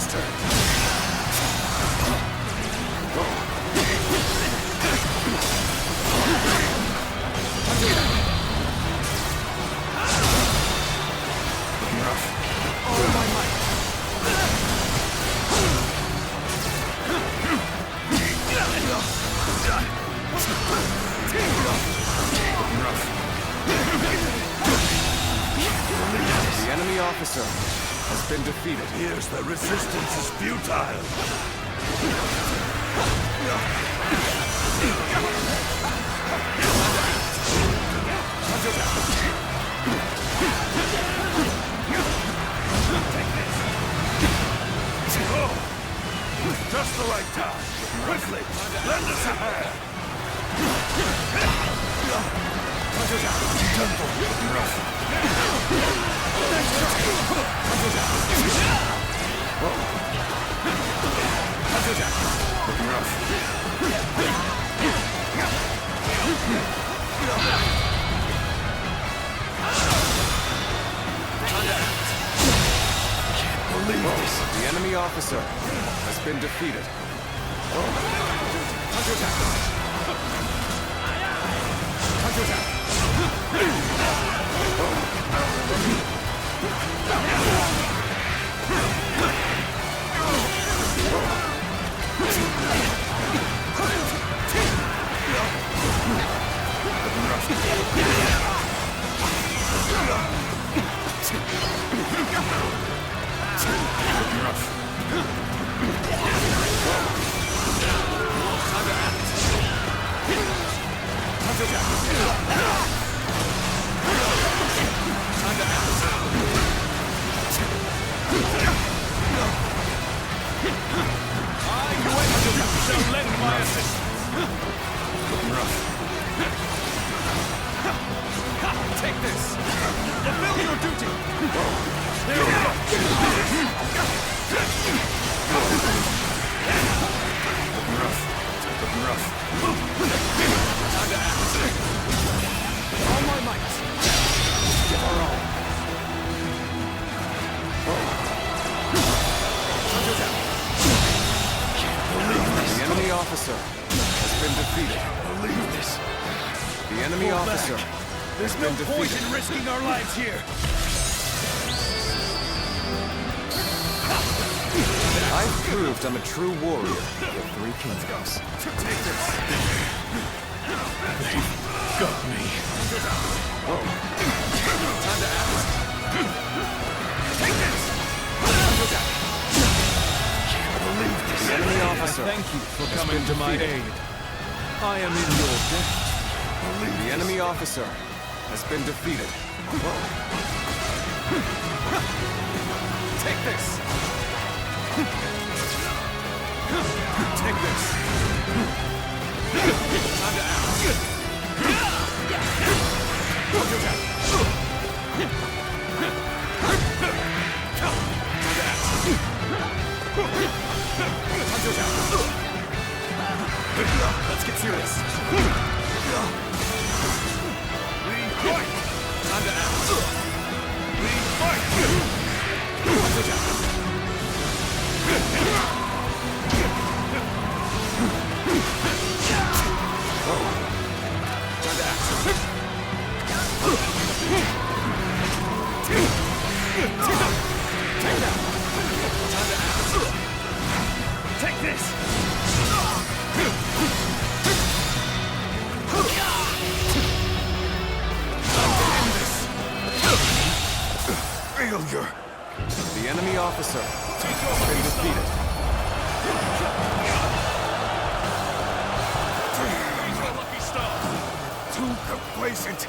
turn. All my might. The enemy officer has been defeated. Here's the resistance is futile. Just the right time. Quickly, lend us a hand. Can't believe this. The enemy officer has been defeated. Shall lend my assistance. Take this. Fulfill your duty. There we go. Time to act. All my might. Give our all. The enemy officer has been defeated. Believe this. The enemy Pull officer back. has There's been no point defeated. in risking our lives here. I've proved I'm a true warrior of the Three Kingdoms. Take this. They've got me. Time to act. Take this. Can't believe this. The enemy officer. Thank you for coming to my aid. I am in your debt. The enemy officer has been defeated. Take this. Take this. Time to act. Let's get serious. We fight. Time to act. We fight. Take this! Failure! The enemy officer has been defeated. Too complacent.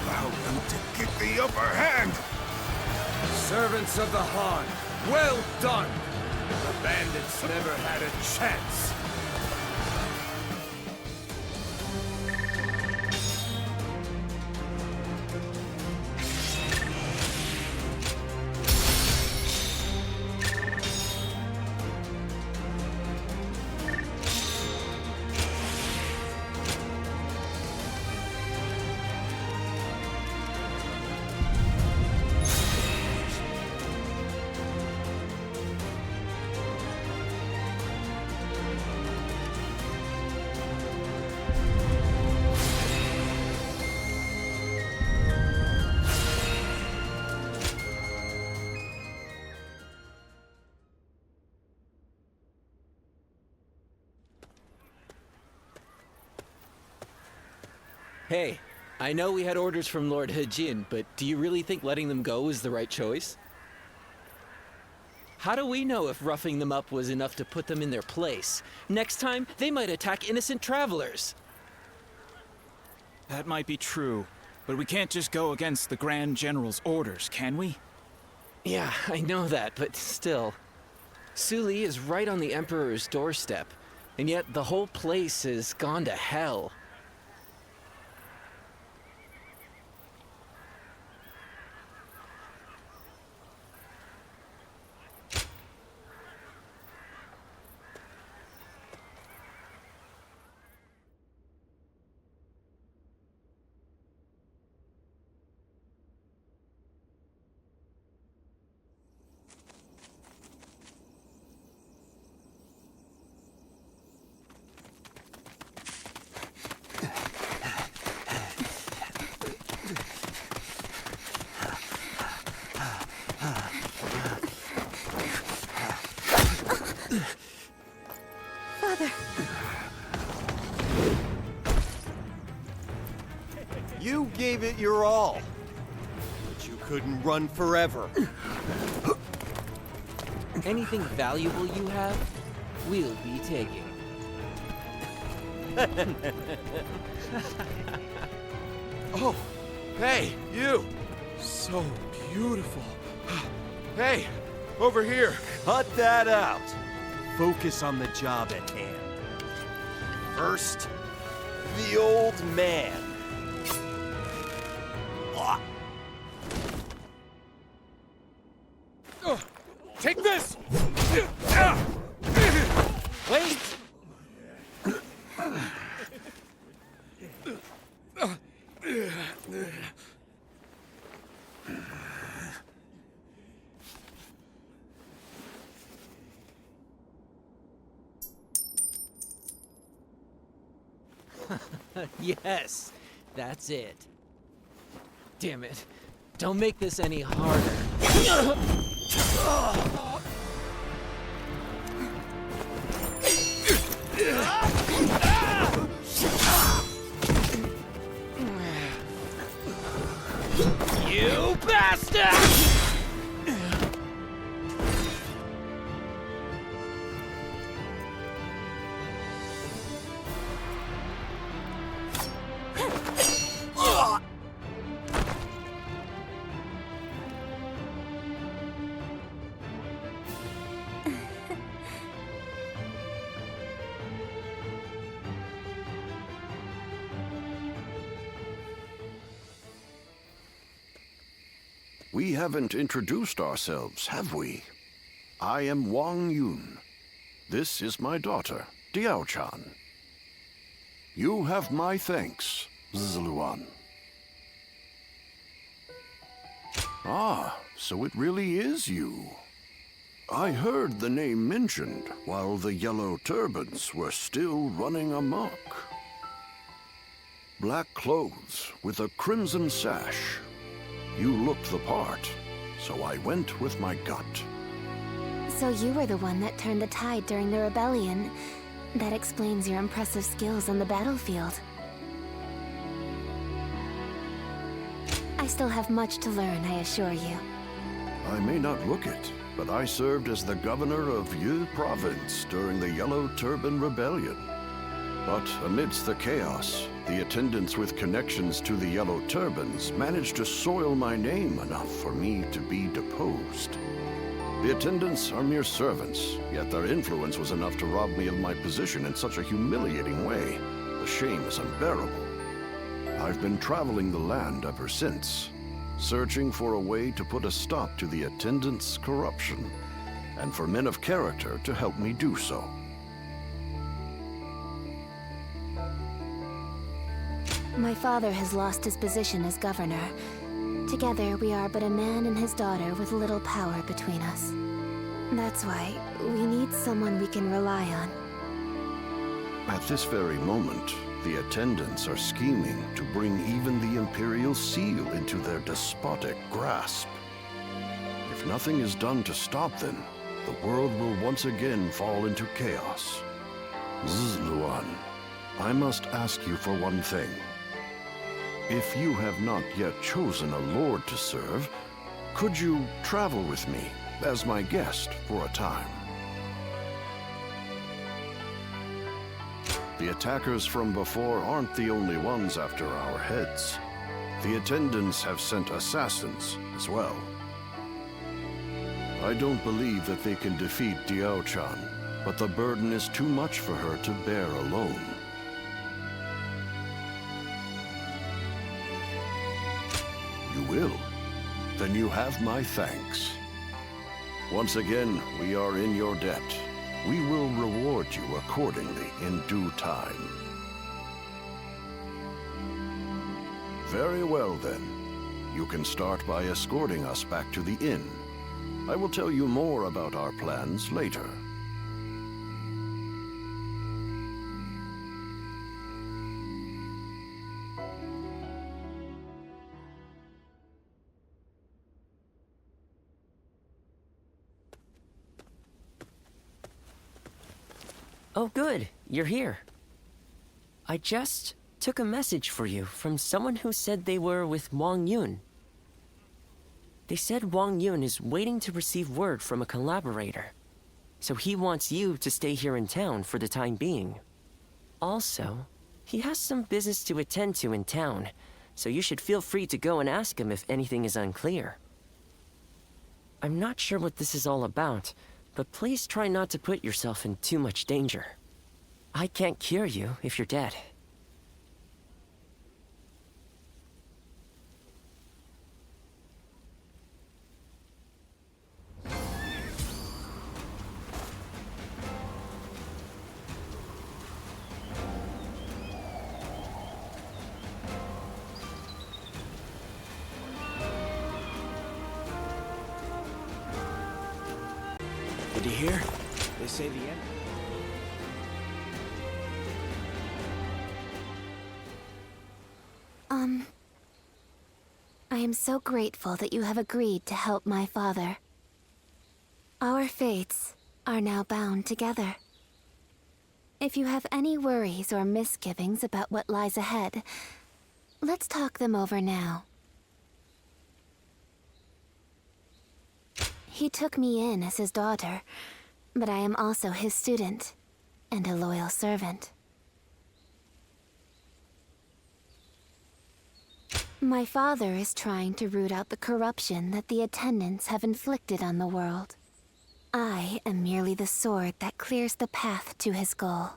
Allow them to get the upper hand. Servants of the Han, well done! The bandits never had a chance. Hey, I know we had orders from Lord Hejin, but do you really think letting them go is the right choice? How do we know if roughing them up was enough to put them in their place? Next time, they might attack innocent travelers. That might be true, but we can't just go against the Grand General's orders, can we? Yeah, I know that, but still. Suli is right on the Emperor's doorstep, and yet the whole place has gone to hell. Father. You gave it your all, but you couldn't run forever. Anything valuable you have, we'll be taking. Oh, hey, you! So beautiful. Hey, over here. Cut that out. Focus on the job at hand. First, the old man. Take this! Wait! Yes, that's it. Damn it. Don't make this any harder. You bastard! We haven't introduced ourselves, have we? I am Wang Yun. This is my daughter, Diao-chan. You have my thanks, Zluan. Ah, so it really is you. I heard the name mentioned while the Yellow Turbans were still running amok. Black clothes with a crimson sash. You looked the part, so I went with my gut. So you were the one that turned the tide during the rebellion. That explains your impressive skills on the battlefield. I still have much to learn, I assure you. I may not look it, but I served as the governor of Jing Province during the Yellow Turban Rebellion. But amidst the chaos, the attendants with connections to the Yellow Turbans managed to soil my name enough for me to be deposed. The attendants are mere servants, yet their influence was enough to rob me of my position in such a humiliating way. The shame is unbearable. I've been traveling the land ever since, searching for a way to put a stop to the attendants' corruption, and for men of character to help me do so. My father has lost his position as governor. Together, we are but a man and his daughter with little power between us. That's why we need someone we can rely on. At this very moment, the attendants are scheming to bring even the Imperial Seal into their despotic grasp. If nothing is done to stop them, the world will once again fall into chaos. Zluan, I must ask you for one thing. If you have not yet chosen a lord to serve, could you travel with me as my guest for a time? The attackers from before aren't the only ones after our heads. The attendants have sent assassins as well. I don't believe that they can defeat Cao Cao, but the burden is too much for her to bear alone. You will? Then you have my thanks. Once again, we are in your debt. We will reward you accordingly in due time. Very well, then. You can start by escorting us back to the inn. I will tell you more about our plans later. Oh, good. You're here. I just took a message for you from someone who said they were with Wang Yun. They said Wang Yun is waiting to receive word from a collaborator, so he wants you to stay here in town for the time being. Also, he has some business to attend to in town, so you should feel free to go and ask him if anything is unclear. I'm not sure what this is all about, but please try not to put yourself in too much danger. I can't cure you if you're dead. Did you hear? They say the end. I am so grateful that you have agreed to help my father. Our fates are now bound together. If you have any worries or misgivings about what lies ahead, let's talk them over now. He took me in as his daughter, but I am also his student and a loyal servant. My father is trying to root out the corruption that the attendants have inflicted on the world. I am merely the sword that clears the path to his goal.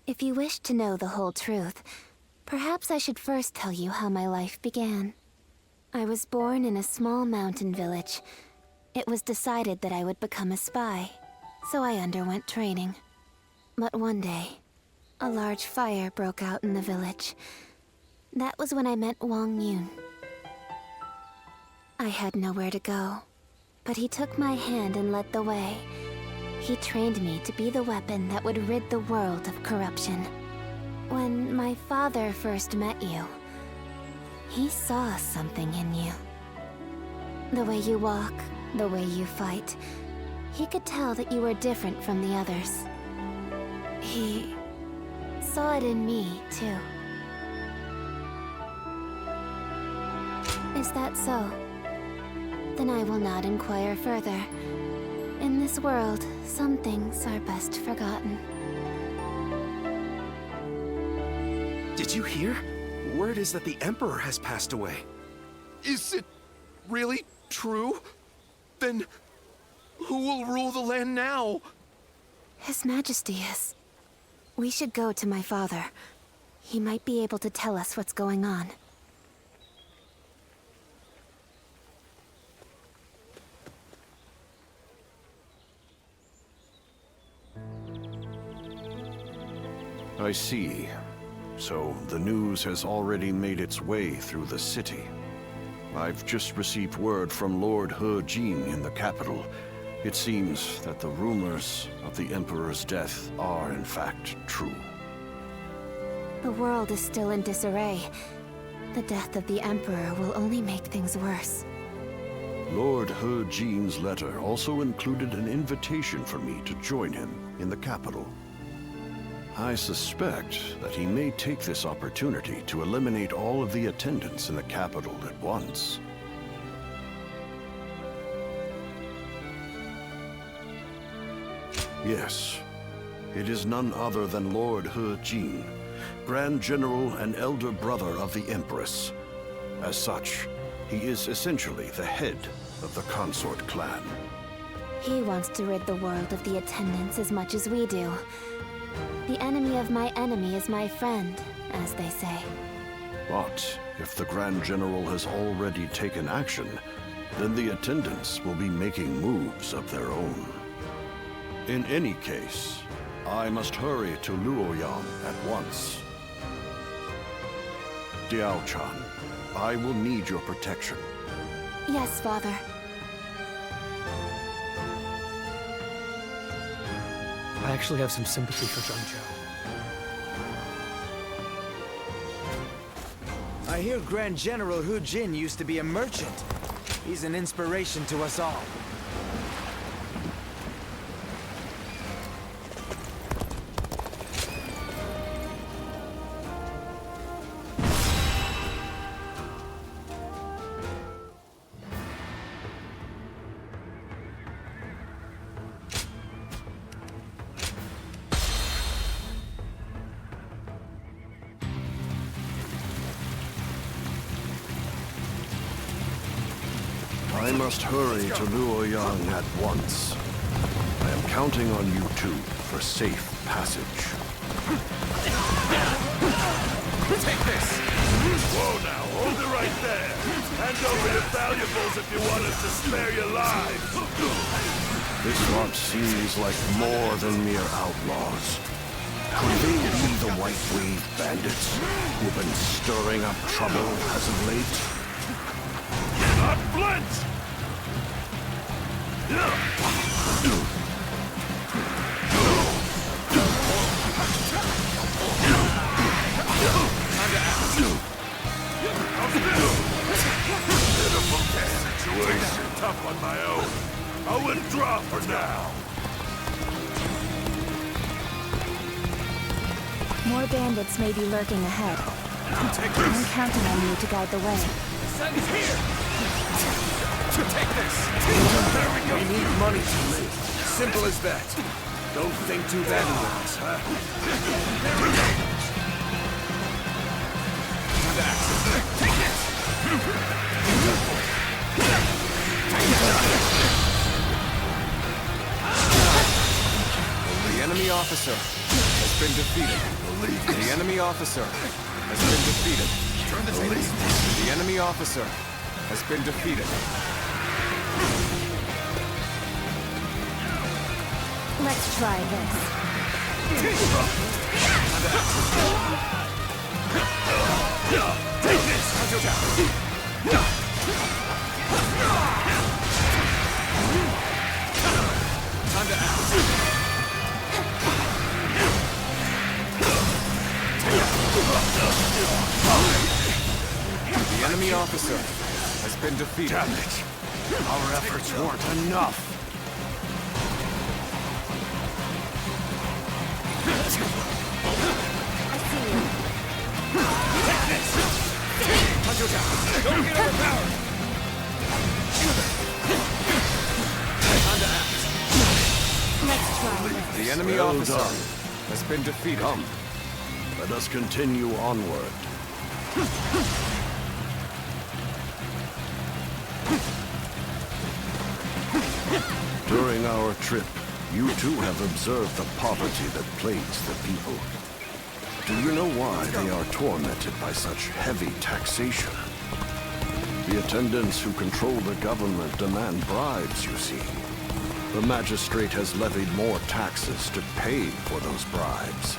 If you wish to know the whole truth, perhaps I should first tell you how my life began. I was born in a small mountain village. It was decided that I would become a spy, so I underwent training. But one day, a large fire broke out in the village. That was when I met Wang Yun. I had nowhere to go, but he took my hand and led the way. He trained me to be the weapon that would rid the world of corruption. When my father first met you, he saw something in you. The way you walk, the way you fight, he could tell that you were different from the others. He saw it in me, too. Is that so? Then I will not inquire further. In this world, some things are best forgotten. Did you hear? Word is that the Emperor has passed away. Is it really true? Then who will rule the land now? His Majesty is. We should go to my father. He might be able to tell us what's going on. I see. So the news has already made its way through the city. I've just received word from Lord He Jing in the capital. It seems that the rumors of the Emperor's death are in fact true. The world is still in disarray. The death of the Emperor will only make things worse. Lord He Jing's letter also included an invitation for me to join him in the capital. I suspect that he may take this opportunity to eliminate all of the attendants in the capital at once. Yes, it is none other than Lord He Jing, Grand General and elder brother of the Empress. As such, he is essentially the head of the consort clan. He wants to rid the world of the attendants as much as we do. The enemy of my enemy is my friend, as they say. But if the Grand General has already taken action, then the attendants will be making moves of their own. In any case, I must hurry to Luoyang at once. Diao-chan, I will need your protection. Yes, Father. I actually have some sympathy for Dong Zhuo. I hear Grand General Hu Jin used to be a merchant. He's an inspiration to us all. I must hurry to Luoyang at once. I am counting on you two for safe passage. Take this! Whoa now, hold it right there! Hand over your valuables if you want us to spare your lives! This lot seems like more than mere outlaws. Could they be the White Wave bandits who've been stirring up trouble as of late? Not flinch! Pitiful situation, tough on my own. I'll withdraw for now. More bandits may be lurking ahead. I'm counting on you to guide the way. The sun is here! Take this! There we go! We need money to live. Simple as that. Don't think too badly of us, huh? There we go! Time to act. Take this! The enemy officer has been defeated. The enemy officer has been defeated. Turn the tables. The enemy officer has been defeated. Let's try this. Take this! Cao Cao! Time to act. The enemy officer has been defeated. Damn it! Our efforts weren't enough. I see you. Take this! Cao Cao! Don't get overpowered! Time to act. Let's try this. The enemy Well officer done. has been defeated. Come, let us continue onward. During our trip, you too have observed the poverty that plagues the people. Do you know why they are tormented by such heavy taxation? The attendants who control the government demand bribes, you see. The magistrate has levied more taxes to pay for those bribes.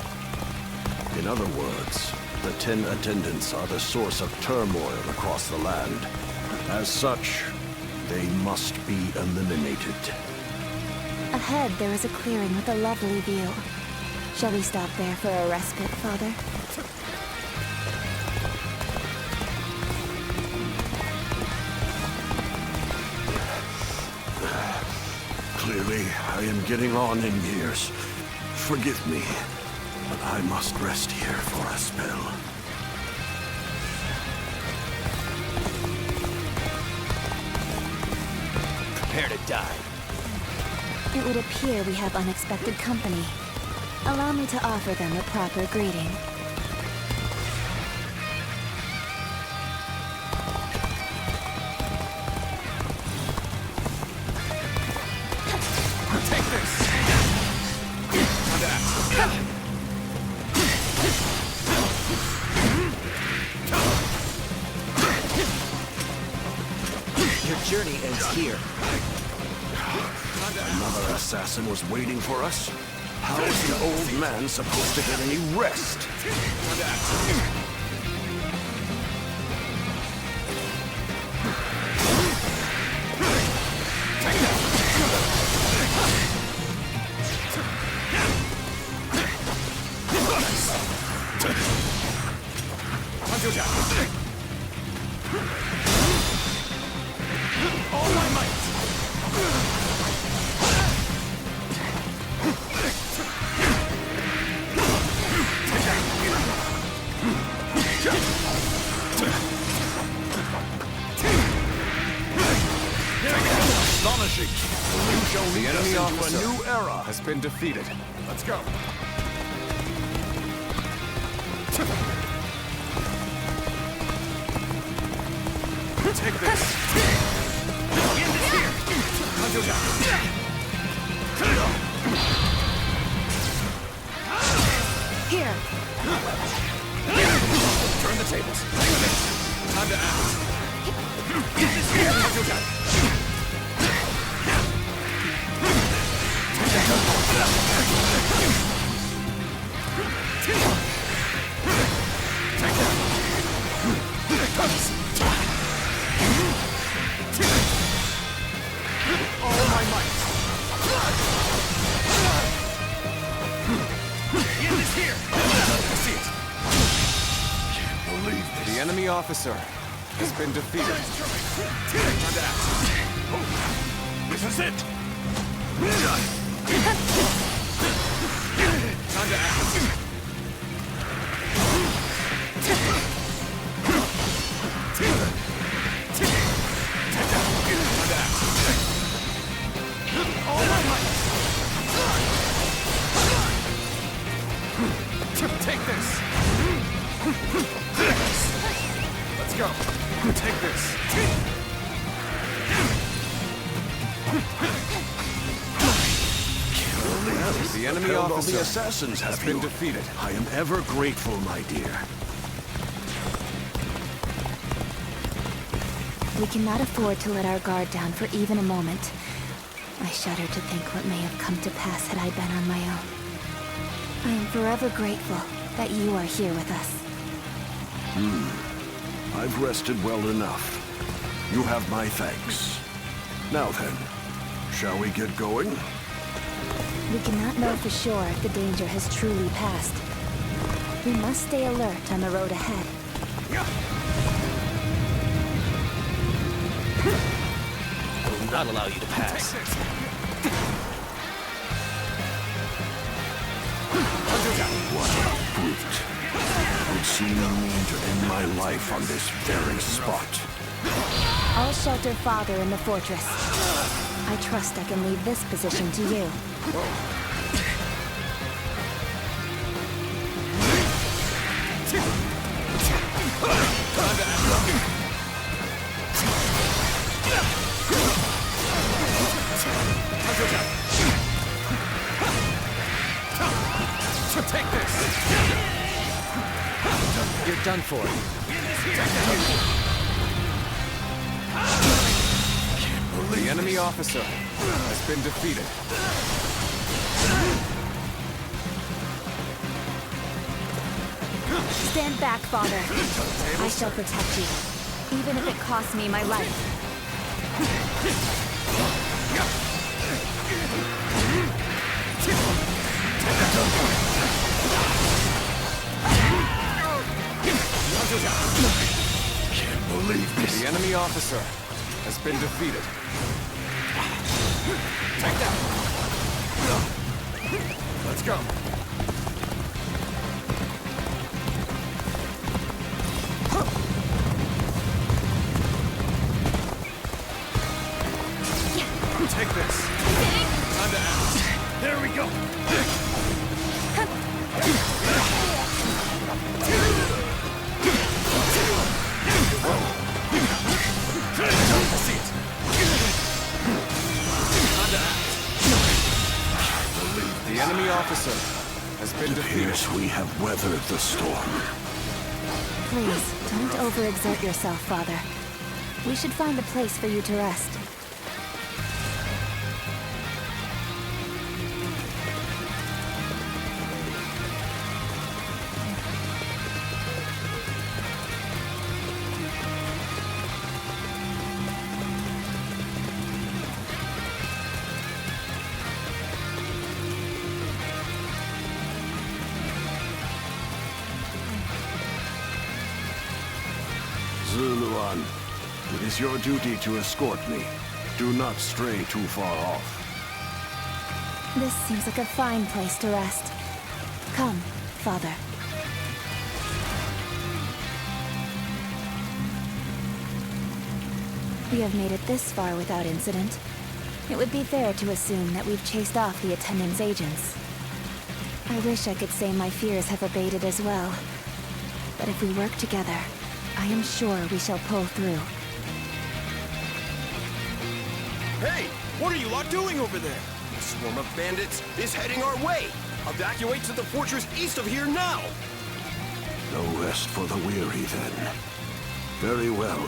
In other words, the 10 attendants are the source of turmoil across the land. As such, they must be eliminated. Ahead, there is a clearing with a lovely view. Shall we stop there for a respite, Father? Clearly, I am getting on in years. Forgive me. But I must rest here for a spell. Prepare to die. It would appear we have unexpected company. Allow me to offer them a proper greeting. Take this! Your journey ends here. Another assassin was waiting for us? How is the old man supposed to get any rest? All my might! Astonishing! You shall lead us into a new era! Has been defeated. Let's go. Take this. End it here. Here. Turn the tables. Time to act. End this here. All my might. End is here. I see it. Can't believe this. The enemy officer has been defeated. Time to act. This is it. Time to act. All my might. Take this. Let's go. Take this. The enemy officer, the assassins has been defeated. I am ever grateful, my dear. We cannot afford to let our guard down for even a moment. I shudder to think what may have come to pass had I been on my own. I am forever grateful that you are here with us. I've rested well enough. You have my thanks. Now then, shall we get going? We cannot know for sure if the danger has truly passed. We must stay alert on the road ahead. I will not allow you to pass. What a brute. Would see no need to end my life on this very spot. I'll shelter Father in the fortress. I trust I can leave this position to you. Take this. You're done for. The enemy officer has been defeated. Stand back, Father. I shall protect you, even if it costs me my life. Can't believe this. The enemy officer has been defeated. Take that. Let's go. Take this. Time to act. There we go. The enemy officer has been defeated. Appears we have weathered the storm. Please, don't overexert yourself, Father. We should find a place for you to rest. Sirloin, it is your duty to escort me. Do not stray too far off. This seems like a fine place to rest. Come, Father. We have made it this far without incident. It would be fair to assume that we've chased off the attendant's agents. I wish I could say my fears have abated as well. But if we work together, I am sure we shall pull through. Hey! What are you lot doing over there? A swarm of bandits is heading our way! Evacuate to the fortress east of here now! No rest for the weary, then. Very well.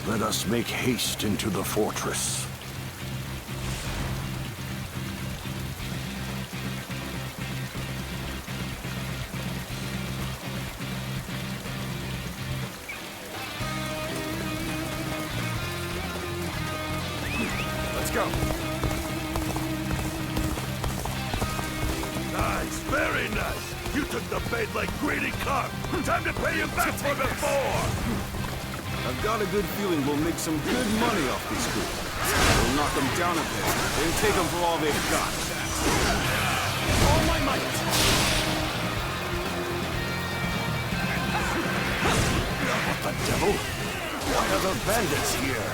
Let us make haste into the fortress. Let's go. Nice, very nice. You took the bait like greedy carp. Time to pay you back for before. I've got a good feeling we'll make some good money off these crew. We'll knock them down a bit, then take them for all they've got. All my might! What the devil? Why are the bandits here?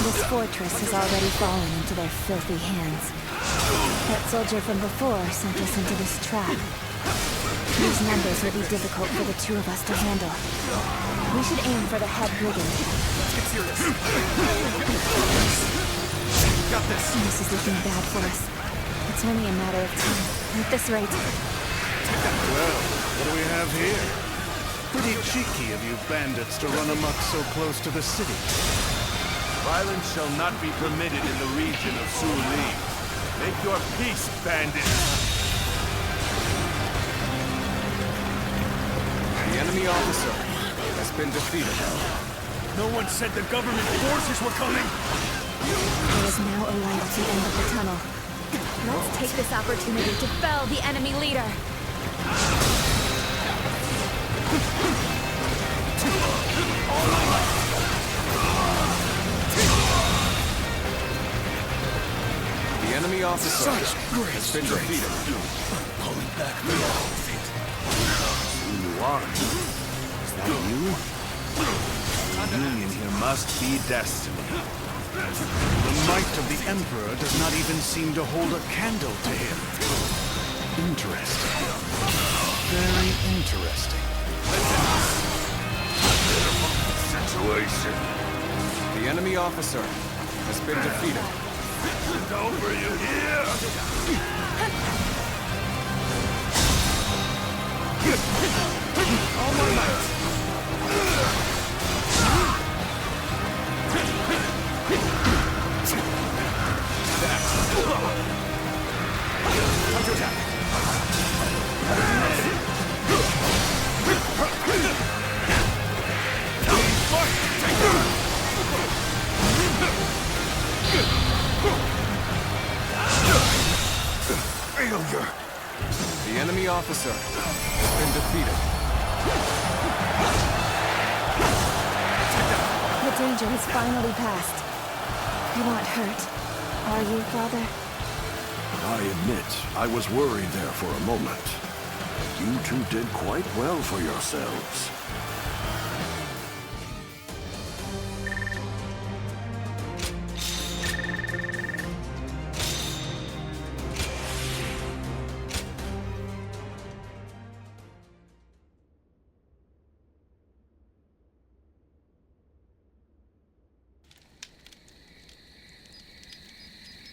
This fortress has already fallen into their filthy hands. That soldier from before sent us into this trap. These numbers will be difficult for the two of us to handle. We should aim for the head brigand. Let's get serious. Got this. This is looking bad for us. It's only a matter of time. At this rate. Well, what do we have here? Pretty cheeky of you bandits to run amok so close to the city. Violence shall not be permitted in the region of Su Li. Make your peace, bandits! The enemy officer has been defeated. No one said the government forces were coming! There is now a light at the end of the tunnel. Let's take this opportunity to fell the enemy leader. The enemy officer has been defeated. Pulling back the outfit. Sirloin, is that you? The union here must be destiny. The might of the Emperor does not even seem to hold a candle to him. Interesting. Very interesting. Situation. The enemy officer has been defeated. It's over, you hear? All my might! Time to attack! Failure. The enemy officer has been defeated. The danger has finally passed. You aren't hurt, are you, Father? I admit, I was worried there for a moment. You two did quite well for yourselves.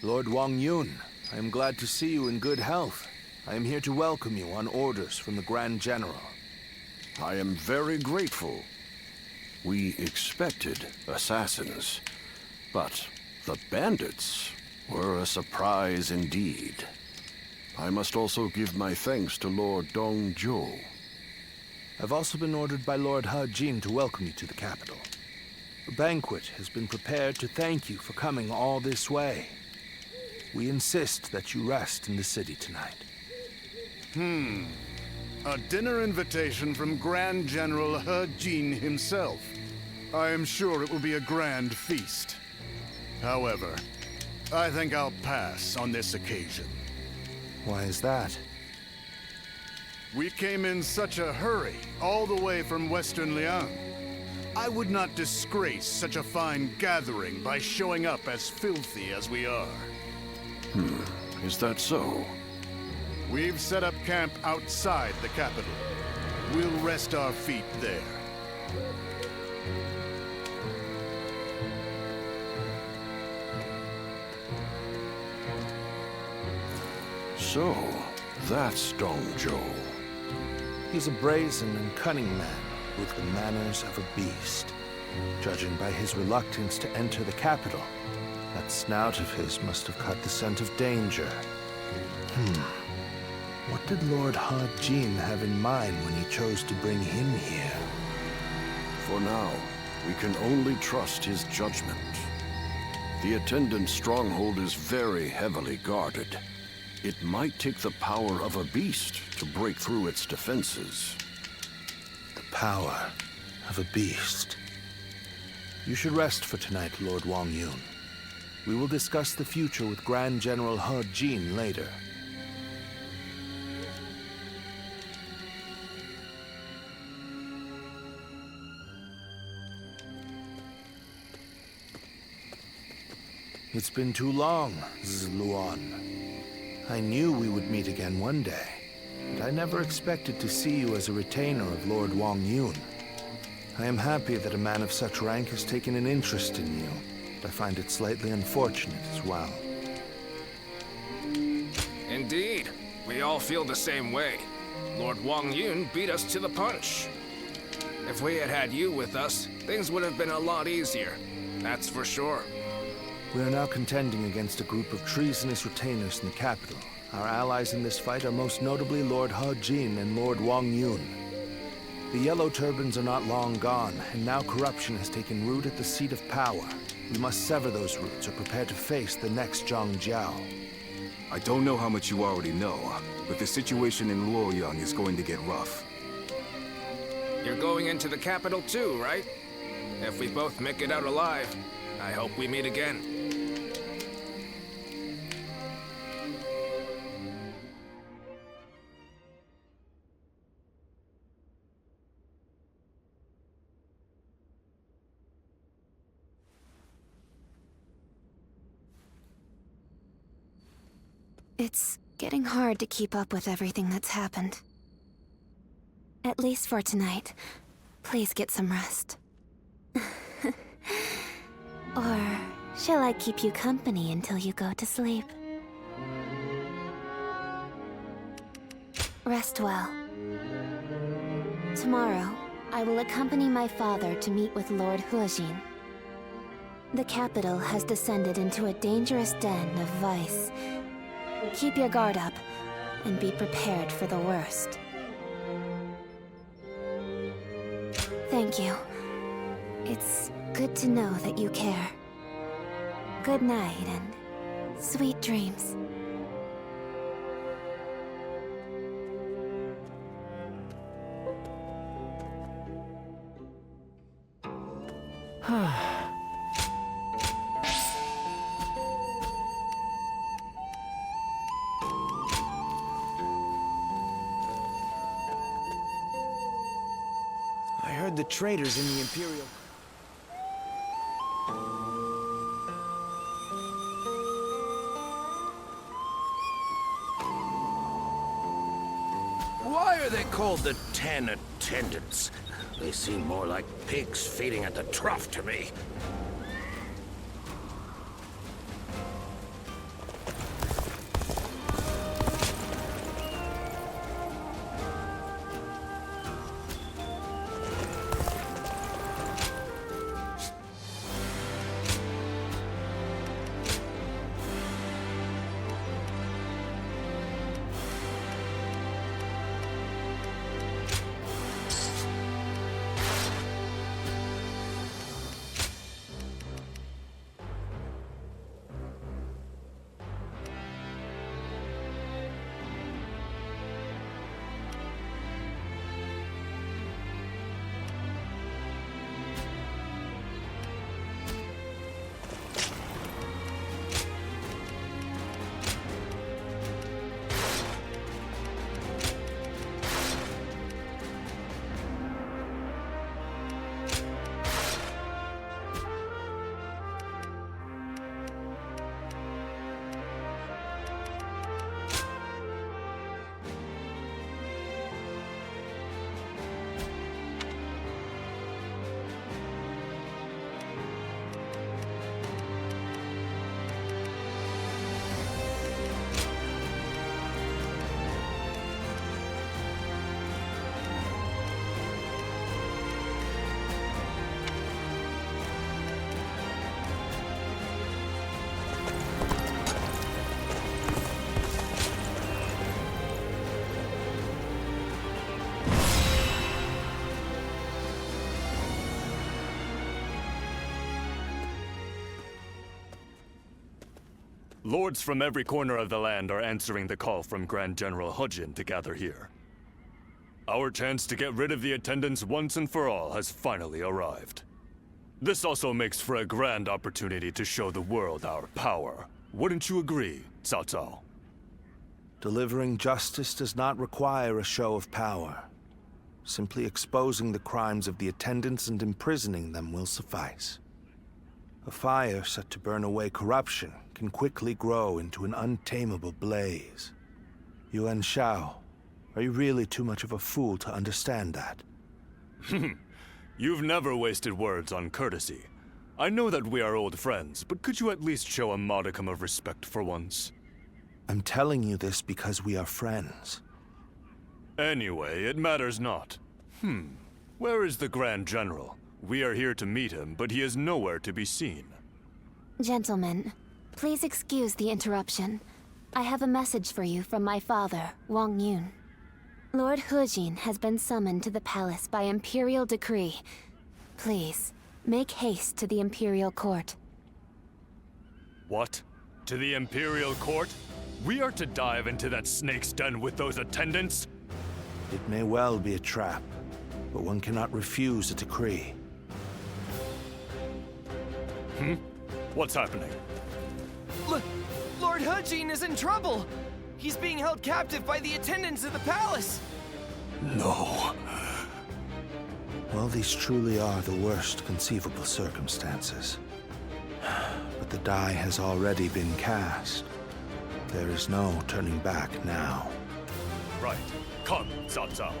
Lord Guangyang, I am glad to see you in good health. I am here to welcome you on orders from the Grand General. I am very grateful. We expected assassins, but the bandits were a surprise indeed. I must also give my thanks to Lord Dong Zhuo. I've also been ordered by Lord Jing to welcome you to the capital. A banquet has been prepared to thank you for coming all this way. We insist that you rest in the city tonight. A dinner invitation from Grand General Jing himself. I am sure it will be a grand feast. However, I think I'll pass on this occasion. Why is that? We came in such a hurry, all the way from Western Liang. I would not disgrace such a fine gathering by showing up as filthy as we are. Is that so? We've set up camp outside the capital. We'll rest our feet there. So, that's Dong Zhuo. He's a brazen and cunning man with the manners of a beast. Judging by his reluctance to enter the capital, that snout of his must have caught the scent of danger. What did Lord Jing have in mind when he chose to bring him here? For now, we can only trust his judgment. The attendant stronghold is very heavily guarded. It might take the power of a beast to break through its defenses. The power of a beast. You should rest for tonight, Lord Guangyang. We will discuss the future with Grand General Jing later. It's been too long, Sirloin. I knew we would meet again one day, but I never expected to see you as a retainer of Lord Guangyang. I am happy that a man of such rank has taken an interest in you, but I find it slightly unfortunate as well. Indeed. We all feel the same way. Lord Guangyang beat us to the punch. If we had had you with us, things would have been a lot easier. That's for sure. We are now contending against a group of treasonous retainers in the capital. Our allies in this fight are most notably Lord Jing and Lord Guangyang. The Yellow Turbans are not long gone, and now corruption has taken root at the seat of power. We must sever those roots or prepare to face the next Cao Cao. I don't know how much you already know, but the situation in Luoyang is going to get rough. You're going into the capital too, right? If we both make it out alive, I hope we meet again. It's getting hard to keep up with everything that's happened. At least for tonight. Please get some rest. Or shall I keep you company until you go to sleep? Rest well. Tomorrow, I will accompany my father to meet with Lord Jing. The capital has descended into a dangerous den of vice. Keep your guard up, and be prepared for the worst. Thank you. It's good to know that you care. Good night, and sweet dreams. I heard the traitors in the Imperial... Why are they called the 10 Attendants? They seem more like pigs feeding at the trough to me. Lords from every corner of the land are answering the call from Grand General He Jin to gather here. Our chance to get rid of the attendants once and for all has finally arrived. This also makes for a grand opportunity to show the world our power. Wouldn't you agree, Cao Cao? Delivering justice does not require a show of power. Simply exposing the crimes of the attendants and imprisoning them will suffice. A fire set to burn away corruption can quickly grow into an untamable blaze. Yuan Shao, are you really too much of a fool to understand that? You've never wasted words on courtesy. I know that we are old friends, but could you at least show a modicum of respect for once? I'm telling you this because we are friends. Anyway, it matters not. Where is the Grand General? We are here to meet him, but he is nowhere to be seen. Gentlemen, please excuse the interruption. I have a message for you from my father, Wang Yun. Lord He Jin has been summoned to the palace by imperial decree. Please, make haste to the imperial court. What? To the imperial court? We are to dive into that snake's den with those attendants? It may well be a trap, but one cannot refuse a decree. What's happening? Lord He Jin is in trouble! He's being held captive by the attendants of the palace! No. Well, these truly are the worst conceivable circumstances. But the die has already been cast. There is no turning back now. Right. Come, Cao Cao.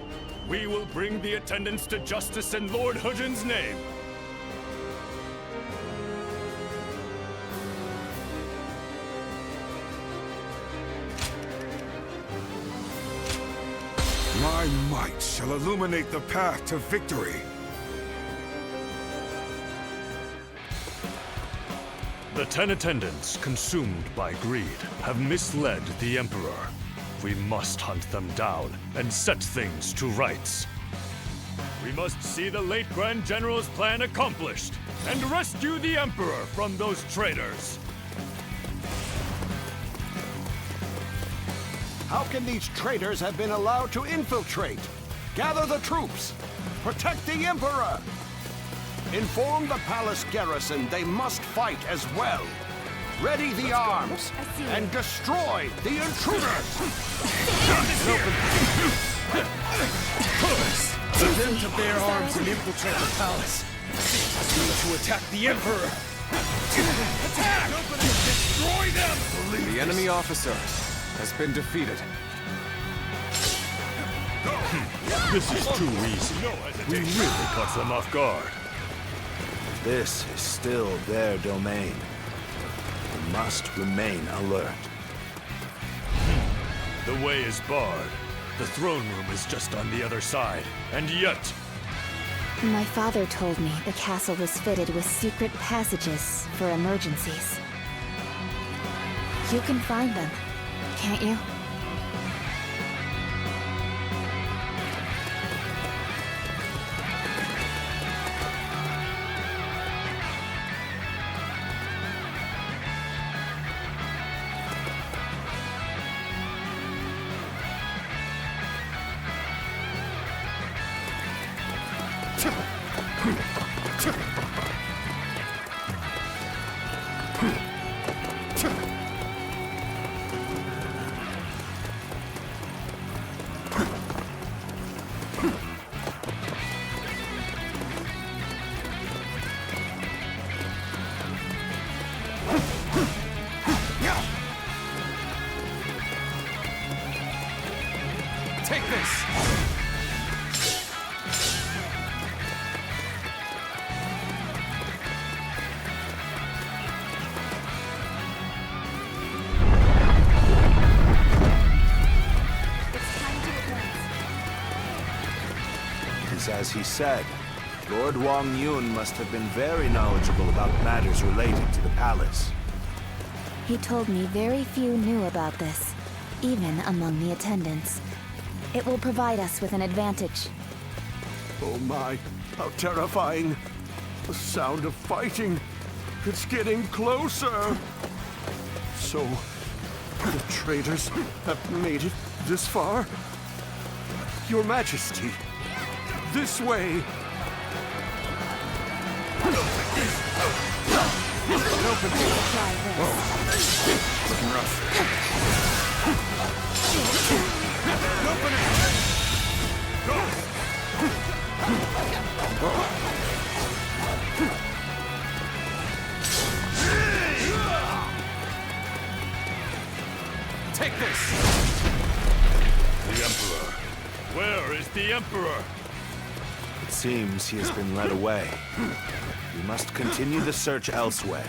We will bring the attendants to justice in Lord He Jin's name. My might shall illuminate the path to victory. The 10 attendants, consumed by greed, have misled the Emperor. We must hunt them down and set things to rights. We must see the late Grand General's plan accomplished and rescue the Emperor from those traitors. How can these traitors have been allowed to infiltrate? Gather the troops! Protect the Emperor! Inform the palace garrison they must fight as well. Ready the arms and destroy the intruders! For them to bear arms and infiltrate the palace, we need to attack the Emperor! Attack! Destroy them! The enemy officer has been defeated. This is too easy. We really caught them off guard. This is still their domain. We must remain alert. The way is barred. The throne room is just on the other side. And yet... My father told me the castle was fitted with secret passages for emergencies. You can find them, can't you? Take this! It's as he said. Lord Wang Yun must have been very knowledgeable about matters related to the palace. He told me very few knew about this, even among the attendants. It will provide us with an advantage. Oh my, how terrifying. The sound of fighting. It's getting closer. So, the traitors have made it this far? Your Majesty, this way! Looking rough. Open it! Take this! The Emperor. Where is the Emperor? It seems he has been led away. We must continue the search elsewhere.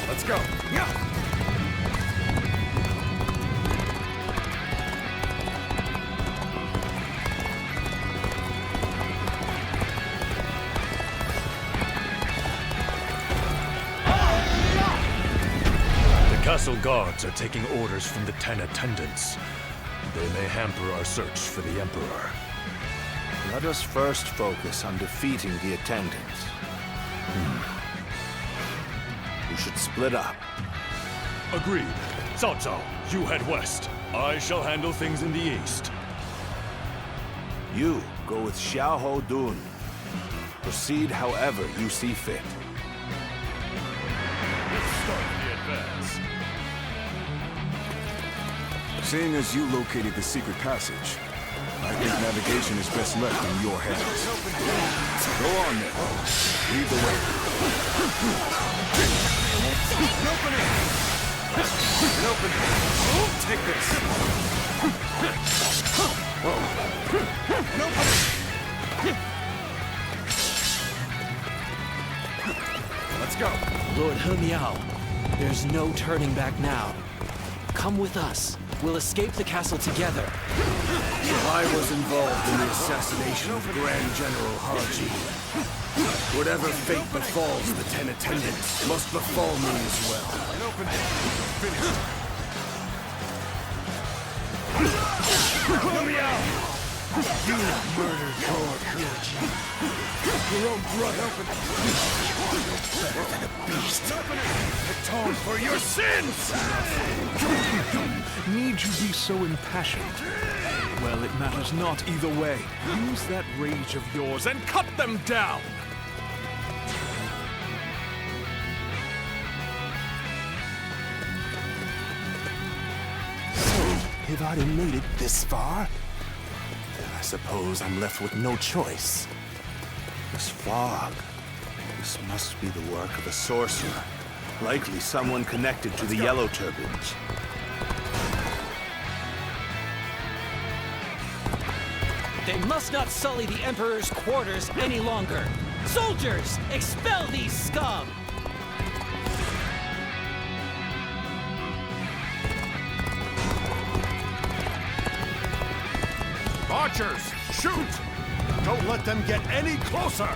Let's go. The castle guards are taking orders from the 10 attendants. They may hamper our search for the Emperor. Let us first focus on defeating the attendants. We should split up. Agreed. Cao Cao, you head west. I shall handle things in the east. You go with Xiahou Dun. Proceed however you see fit. Let's start the advance. Seeing as you located the secret passage, I think navigation is best left in your hands. Go on then. Lead the way. Open it! Open it! Take this! Whoa! Open it! Let's go! Lord Hulao, there's no turning back now. Come with us. We'll escape the castle together. I was involved in the assassination of Grand General Haji. Whatever fate befalls the 10 attendants must befall me as well. You murdered Lord Haji. Your own brother. Better than a beast. Atone for your sins! Need you be so impassioned? Well, it matters not either way. Use that rage of yours and cut them down! Have I made it this far? Then I suppose I'm left with no choice. This fog. This must be the work of a sorcerer. Likely someone connected to the Yellow Turbans. They must not sully the Emperor's quarters any longer. Soldiers, expel these scum! Archers, shoot! Don't let them get any closer!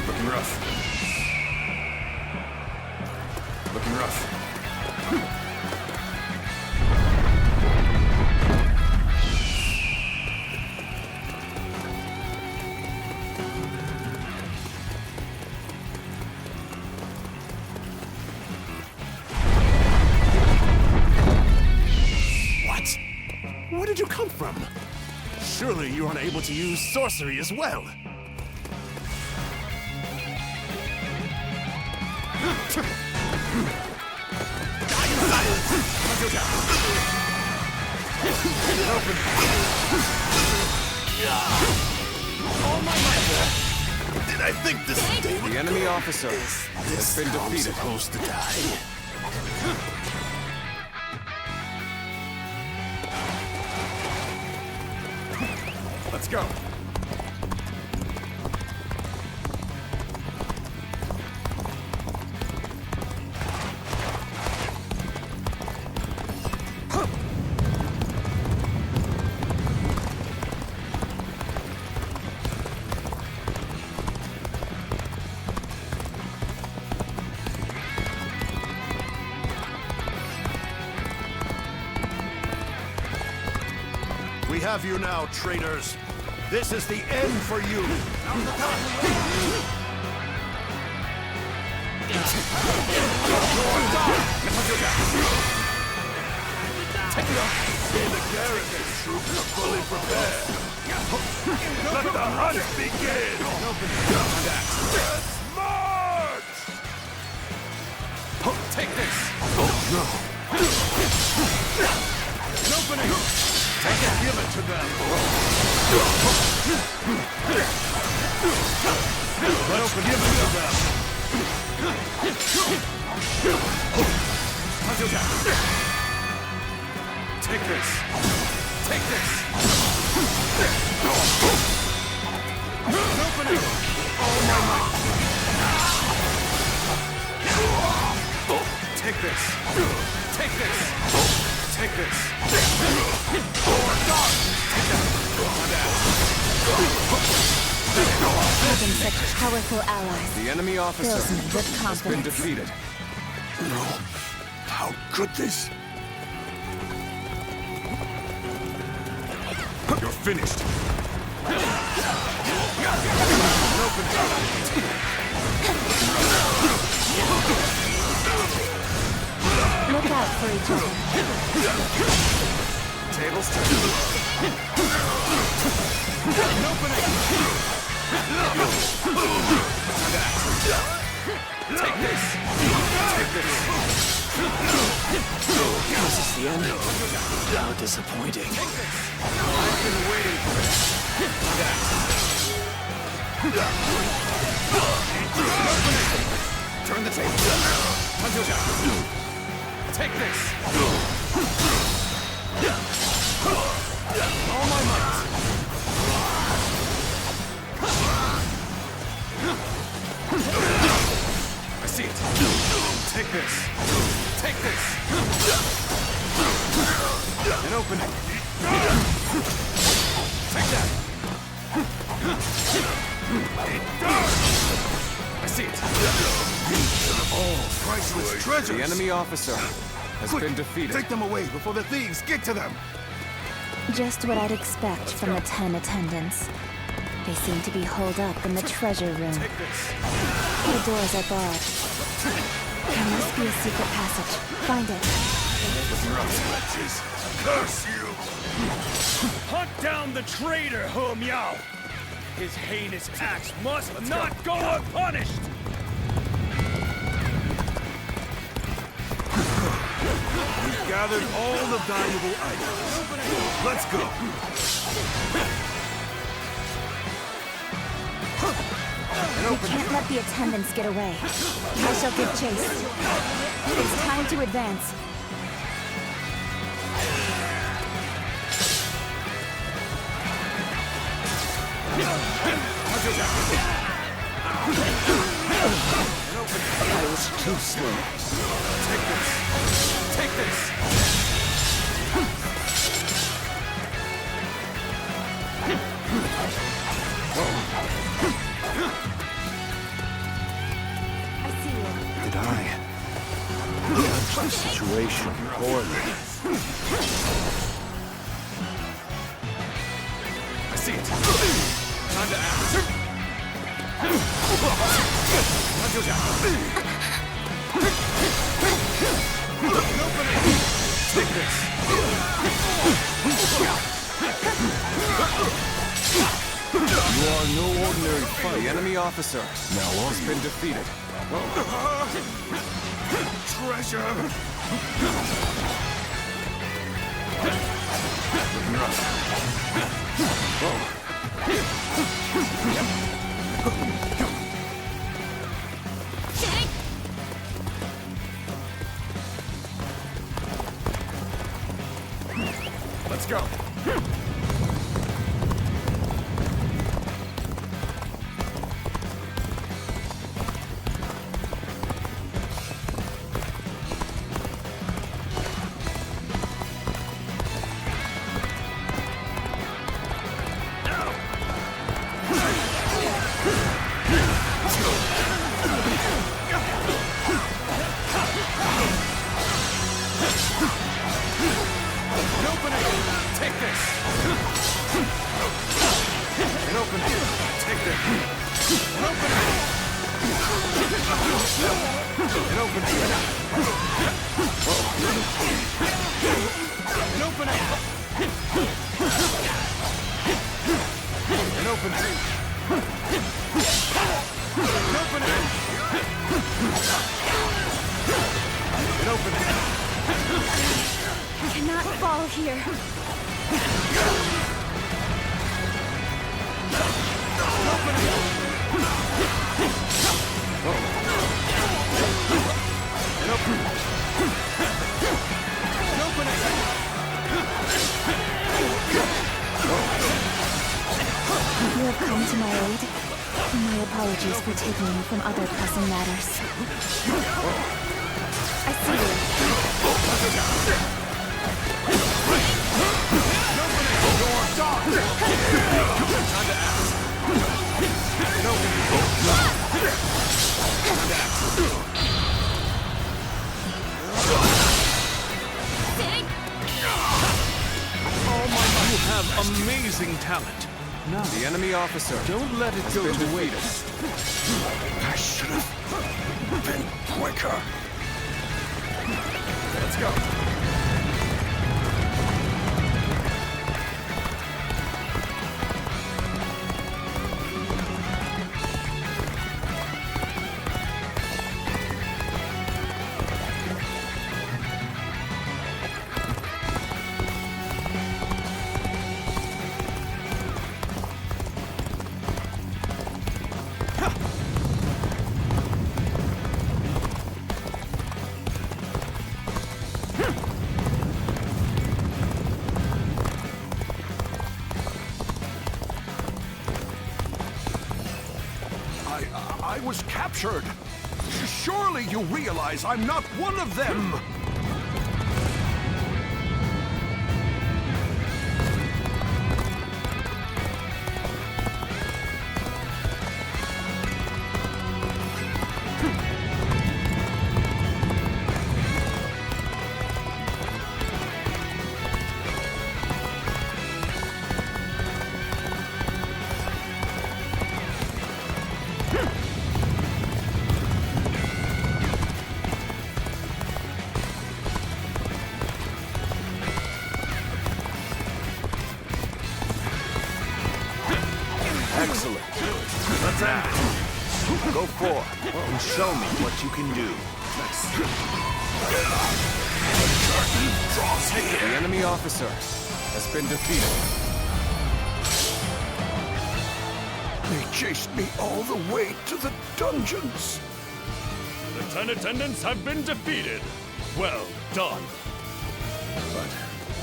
Looking rough. Looking rough. Where did you come from? Surely you're unable to use sorcery as well. Did I think this day would The enemy go? officer has been I'm defeated. supposed to die? Let's go! We have you now, traitors. This is the end for you. The garrison troops are fully prepared. Let the hunt begin! Let's march! Take this! Oh, no. An opening! Take it, give it to them! Let's give it to them! Take this! Take this! An opening! Oh my might! Take this! Take this! Take this! Having such powerful allies The enemy officer fills me with has been confidence. defeated. No. How could this? You're finished. Look out for each other. Tables turn. An opening. Take this. Take this. This is the end. How disappointing. I've been waiting for this. Turn the table. Take this. All my might. I see it. Take this. Take this. An opening. Take that. I see it. Oh, priceless treasures! The enemy officer has been defeated. Take them away before the thieves get to them! Just what I'd expect from the 10 attendants. They seem to be holed up in the treasure room. The doors are barred. There must be a secret passage. Find it. Wretches! Curse you! Hunt down the traitor, Hulao! His heinous acts must not go unpunished! We've gathered all the valuable items. Let's go! We can't let the attendants get away. I shall give chase. It's time to advance. I was too slow. Take this! Take this! I see you. Did I judge the situation poorly? I see it. Time to act. Take this. You are no ordinary fighter. The enemy officer has been defeated. Treasure! Let's go. Take this! it! An opening! An opening! An opening! An opening! An opening! An opening! I cannot fall here. You have come to my aid. My apologies for taking you from other pressing matters. I see you. You have amazing talent. Now, The enemy officer. don't let it has go been to defeated. waste. I should have been quicker. Let's go. I was captured. Surely you realize I'm not one of them. Excellent. Let's end it. Go forth and show me what you can do. The enemy officer has been defeated. They chased me all the way to the dungeons. The 10 attendants have been defeated. Well done. But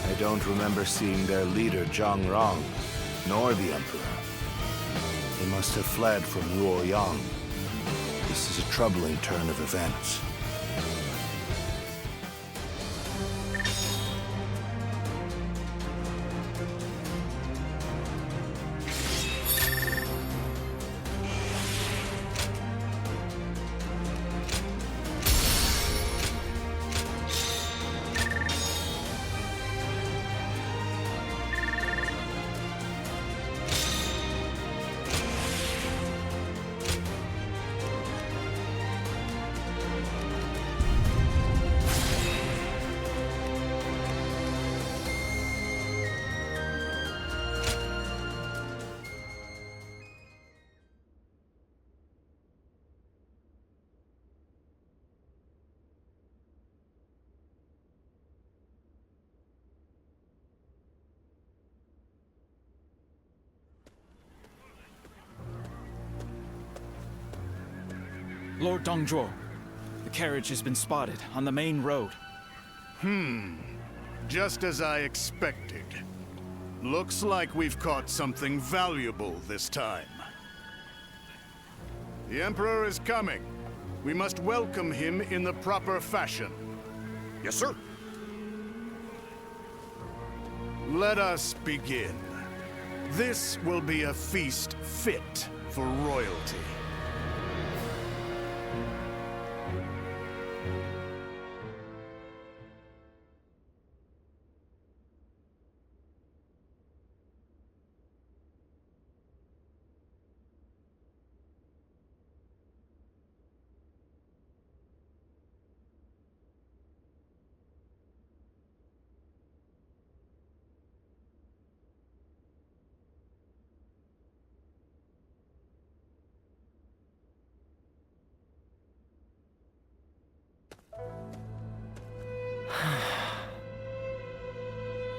I don't remember seeing their leader Zhang Rong, nor the Emperor. They must have fled from Luoyang. This is a troubling turn of events. Lord Dong Zhuo, the carriage has been spotted on the main road. Just as I expected. Looks like we've caught something valuable this time. The Emperor is coming. We must welcome him in the proper fashion. Yes, sir. Let us begin. This will be a feast fit for royalty.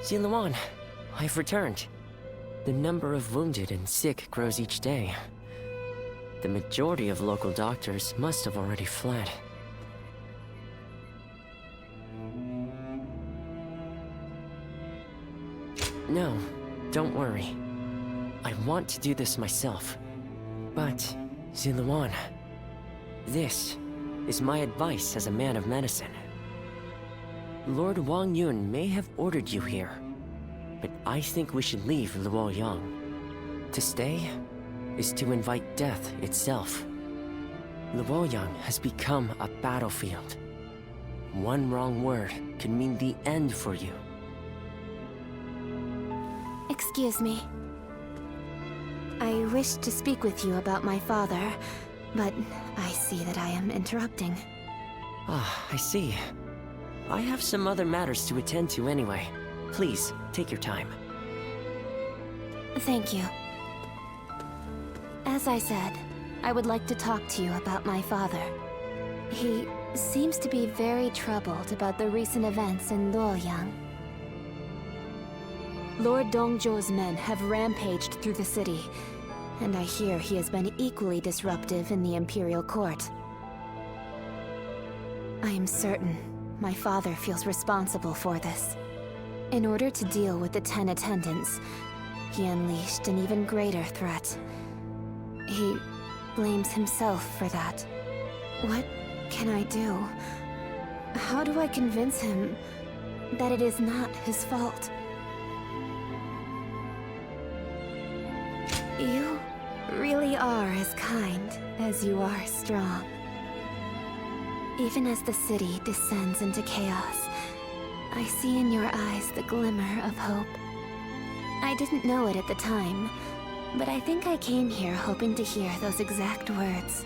Sirloin, I've returned. The number of wounded and sick grows each day. The majority of local doctors must have already fled. No, don't worry. I want to do this myself. But, Sirloin, this is my advice as a man of medicine. Lord Wangyun may have ordered you here, but I think we should leave Luoyang. To stay is to invite death itself. Luoyang has become a battlefield. One wrong word could mean the end for you. Excuse me. I wish to speak with you about my father, but I see that I am interrupting. Ah, I see. I have some other matters to attend to anyway. Please, take your time. Thank you. As I said, I would like to talk to you about my father. He seems to be very troubled about the recent events in Luoyang. Lord Dong Zhuo's men have rampaged through the city, and I hear he has been equally disruptive in the Imperial Court. I am certain my father feels responsible for this. In order to deal with the 10 attendants, he unleashed an even greater threat. He blames himself for that. What can I do? How do I convince him that it is not his fault? You really are as kind as you are strong. Even as the city descends into chaos, I see in your eyes the glimmer of hope. I didn't know it at the time, but I think I came here hoping to hear those exact words.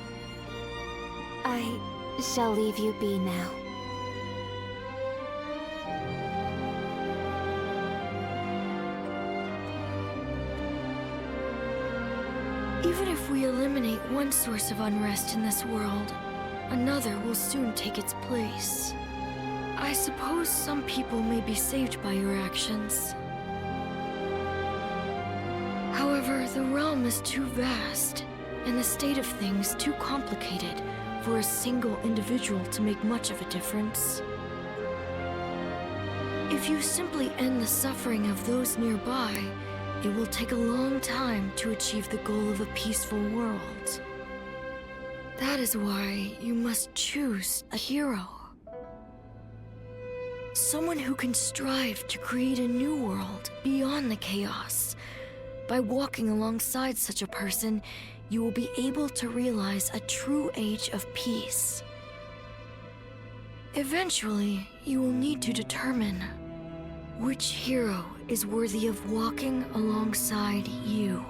I shall leave you be now. Even if we eliminate one source of unrest in this world, another will soon take its place. I suppose some people may be saved by your actions. However, the realm is too vast, and the state of things too complicated for a single individual to make much of a difference. If you simply end the suffering of those nearby, it will take a long time to achieve the goal of a peaceful world. That is why you must choose a hero. Someone who can strive to create a new world beyond the chaos. By walking alongside such a person, you will be able to realize a true age of peace. Eventually, you will need to determine which hero is worthy of walking alongside you.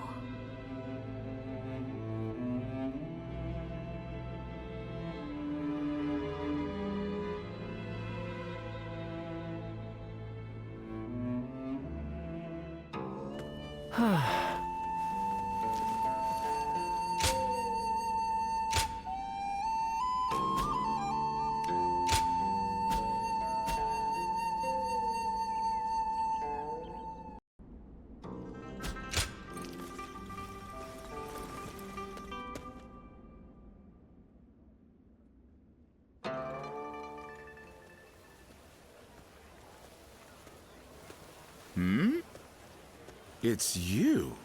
It's you.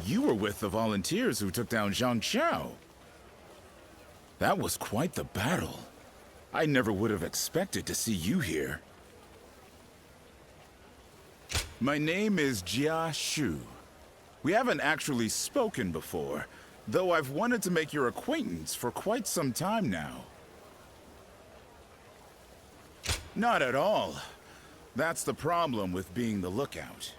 You were with the volunteers who took down Cao Cao. That was quite the battle. I never would have expected to see you here. My name is Jia Shu. We haven't actually spoken before, though I've wanted to make your acquaintance for quite some time now. Not at all. That's the problem with being the lookout.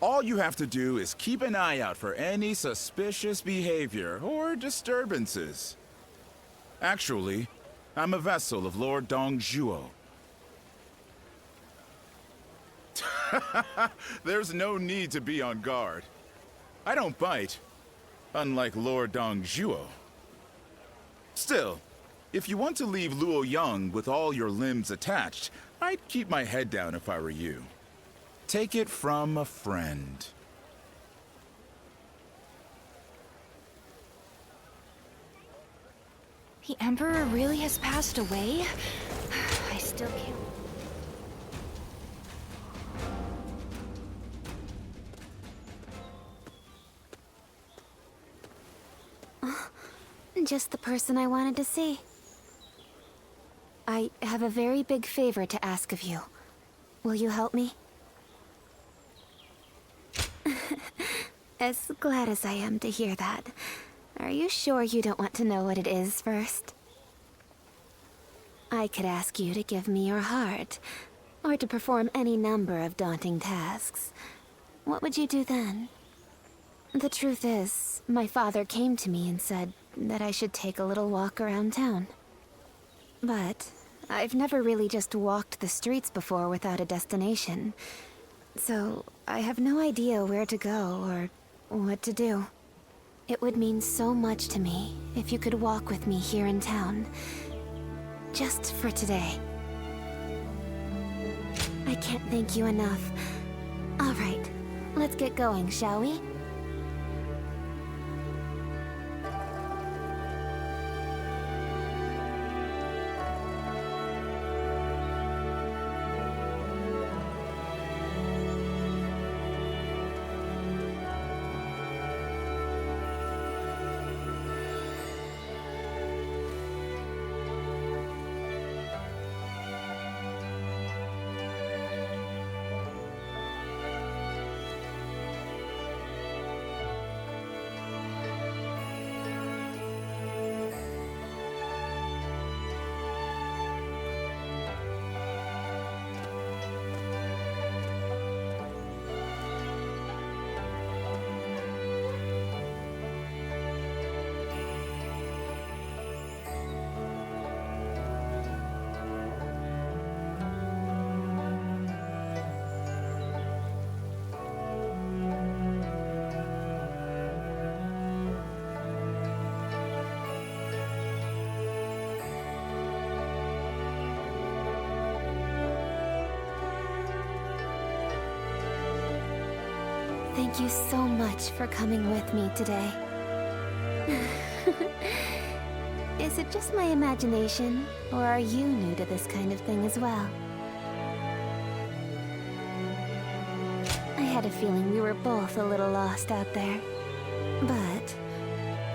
All you have to do is keep an eye out for any suspicious behavior or disturbances. Actually, I'm a vessel of Lord Dong Zhuo. There's no need to be on guard. I don't bite, unlike Lord Dong Zhuo. Still, if you want to leave Luoyang with all your limbs attached, I'd keep my head down if I were you. Take it from a friend. The Emperor really has passed away? I still can't... Just the person I wanted to see. I have a very big favor to ask of you. Will you help me? As glad as I am to hear that. Are you sure you don't want to know what it is first? I could ask you to give me your heart, or to perform any number of daunting tasks. What would you do then? The truth is, my father came to me and said that I should take a little walk around town. But I've never really just walked the streets before without a destination. So I have no idea where to go or what to do. It would mean so much to me if you could walk with me here in town. Just for today. I can't thank you enough. All right, let's get going, shall we? Thank you so much for coming with me today. Is it just my imagination, or are you new to this kind of thing as well? I had a feeling we were both a little lost out there. But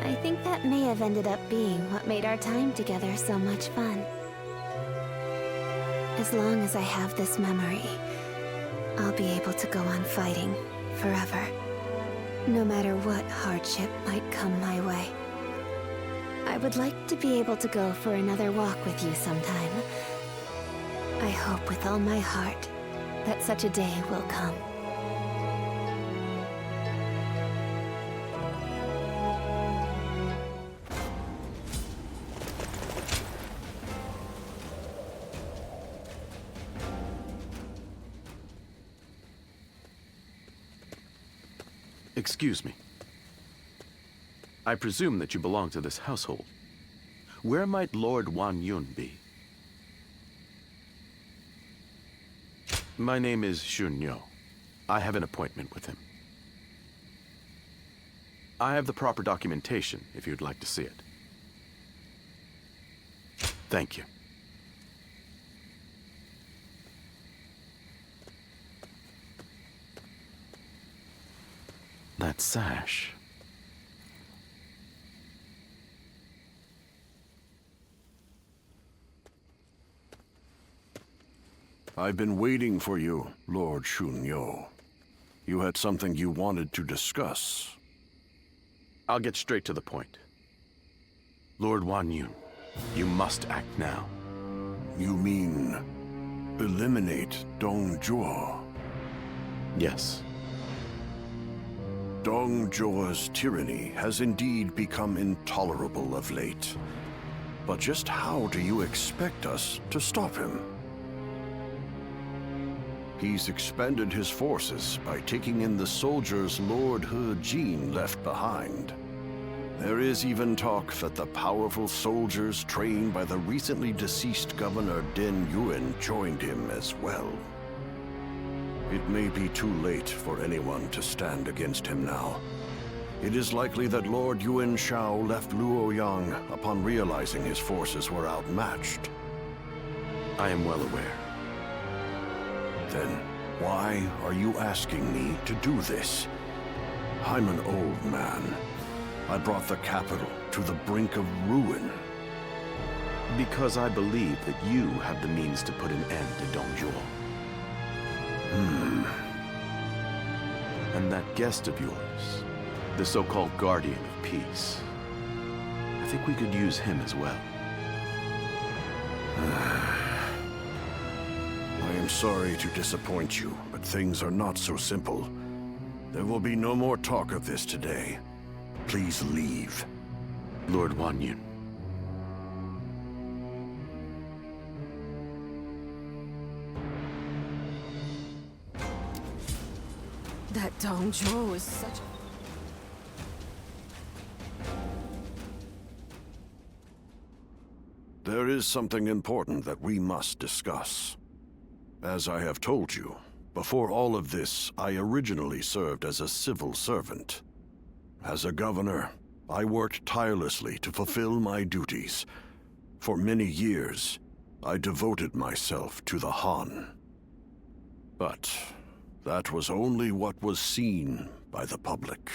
I think that may have ended up being what made our time together so much fun. As long as I have this memory, I'll be able to go on fighting forever, no matter what hardship might come my way. I would like to be able to go for another walk with you sometime. I hope with all my heart that such a day will come. Excuse me. I presume that you belong to this household. Where might Lord Guangyang be? My name is Shunyo. I have an appointment with him. I have the proper documentation if you'd like to see it. Thank you. That sash. I've been waiting for you, Lord Shunyo. You had something you wanted to discuss. I'll get straight to the point. Lord Guangyang, you must act now. You mean eliminate Dong Zhuo? Yes. Dong Zhuo's tyranny has indeed become intolerable of late. But just how do you expect us to stop him? He's expanded his forces by taking in the soldiers Lord He Jin left behind. There is even talk that the powerful soldiers trained by the recently deceased Governor Din Yuan joined him as well. It may be too late for anyone to stand against him now. It is likely that Lord Yuan Shao left Luoyang upon realizing his forces were outmatched. I am well aware. Then, why are you asking me to do this? I'm an old man. I brought the capital to the brink of ruin. Because I believe that you have the means to put an end to Dong Zhuo. And that guest of yours, the so-called Guardian of Peace, I think we could use him as well. I am sorry to disappoint you, but things are not so simple. There will be no more talk of this today. Please leave. Lord Guangyang. That Dong Zhuo is such a... There is something important that we must discuss. As I have told you, before all of this, I originally served as a civil servant. As a governor, I worked tirelessly to fulfill my duties. For many years, I devoted myself to the Han. But that was only what was seen by the public.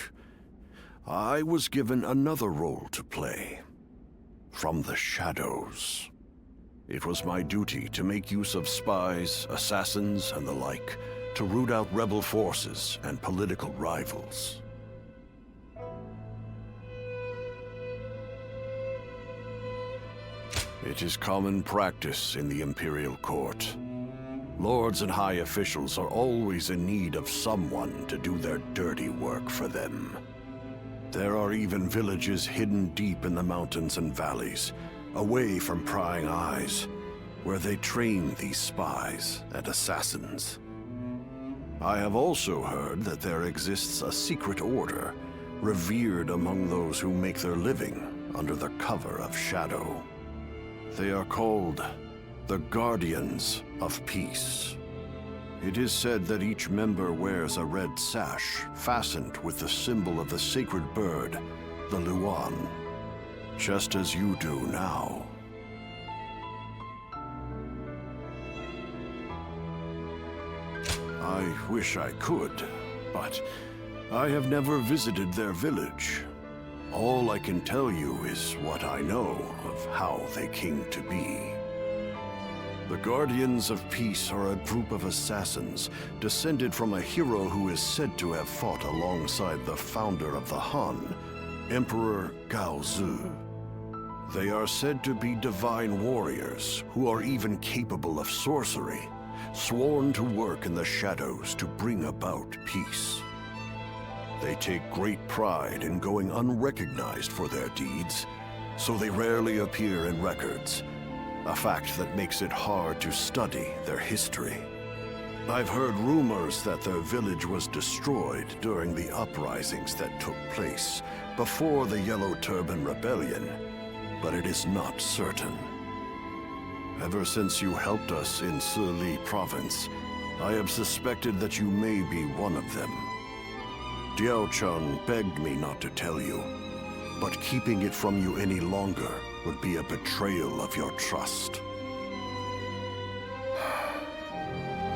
I was given another role to play. From the shadows. It was my duty to make use of spies, assassins, and the like, to root out rebel forces and political rivals. It is common practice in the Imperial Court. Lords and high officials are always in need of someone to do their dirty work for them. There are even villages hidden deep in the mountains and valleys, away from prying eyes, where they train these spies and assassins. I have also heard that there exists a secret order, revered among those who make their living under the cover of shadow. They are called the Guardians of Peace. It is said that each member wears a red sash fastened with the symbol of the sacred bird, the Luan, just as you do now. I wish I could, but I have never visited their village. All I can tell you is what I know of how they came to be. The Guardians of Peace are a group of assassins descended from a hero who is said to have fought alongside the founder of the Han, Emperor Cao Cao. They are said to be divine warriors who are even capable of sorcery, sworn to work in the shadows to bring about peace. They take great pride in going unrecognized for their deeds, so they rarely appear in records, a fact that makes it hard to study their history. I've heard rumors that their village was destroyed during the uprisings that took place before the Yellow Turban Rebellion, but it is not certain. Ever since you helped us in Sirloin Province, I have suspected that you may be one of them. Diao Chun begged me not to tell you, but keeping it from you any longer would be a betrayal of your trust.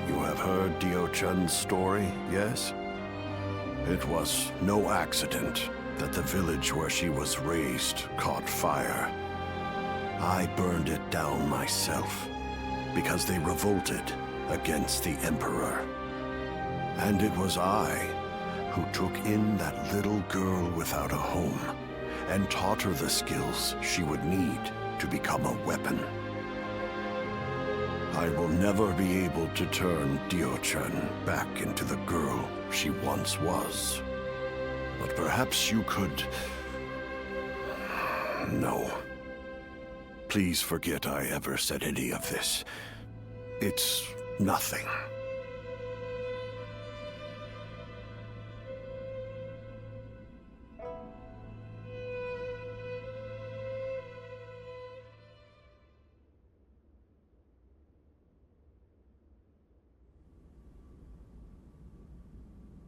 You have heard Diao Chun's story, yes? It was no accident that the village where she was raised caught fire. I burned it down myself, because they revolted against the Emperor. And it was I who took in that little girl without a home and taught her the skills she would need to become a weapon. I will never be able to turn Diao Chun back into the girl she once was. But perhaps you could... No. Please forget I ever said any of this. It's nothing.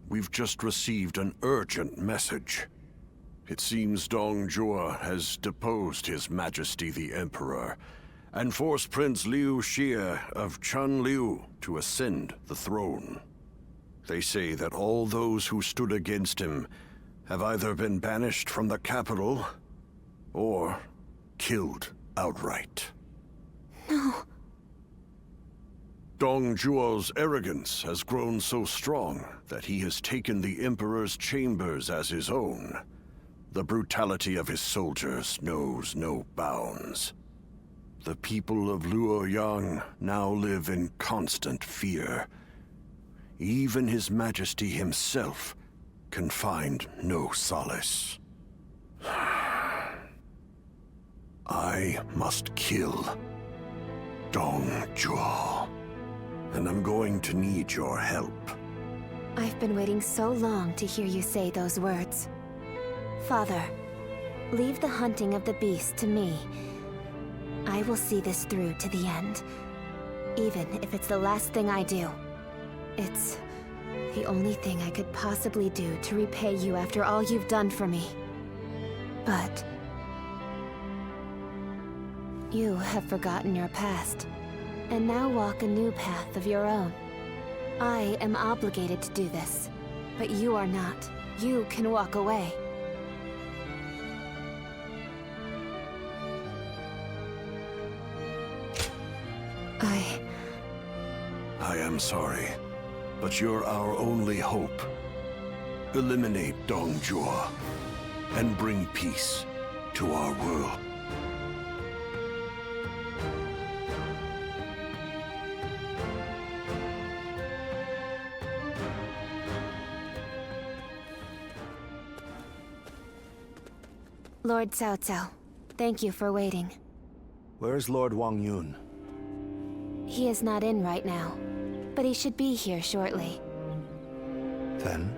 we've just received an urgent message. It seems Dong Zhuo has deposed His Majesty the Emperor, and forced Prince Liu Xie of Chunliu to ascend the throne. They say that all those who stood against him have either been banished from the capital, or killed outright. No. Dong Zhuo's arrogance has grown so strong that he has taken the Emperor's chambers as his own. The brutality of his soldiers knows no bounds. The people of Luoyang now live in constant fear. Even His Majesty himself can find no solace. I must kill Dong Zhuo, and I'm going to need your help. I've been waiting so long to hear you say those words. Father, leave the hunting of the beast to me. I will see this through to the end, even if it's the last thing I do. It's the only thing I could possibly do to repay you after all you've done for me. But you have forgotten your past, and now walk a new path of your own. I am obligated to do this, but you are not. You can walk away. I am sorry, but you're our only hope. Eliminate Dong Zhuo, and bring peace to our world. Lord Cao Cao, thank you for waiting. Where's Lord Wangyun? He is not in right now, but he should be here shortly. Then,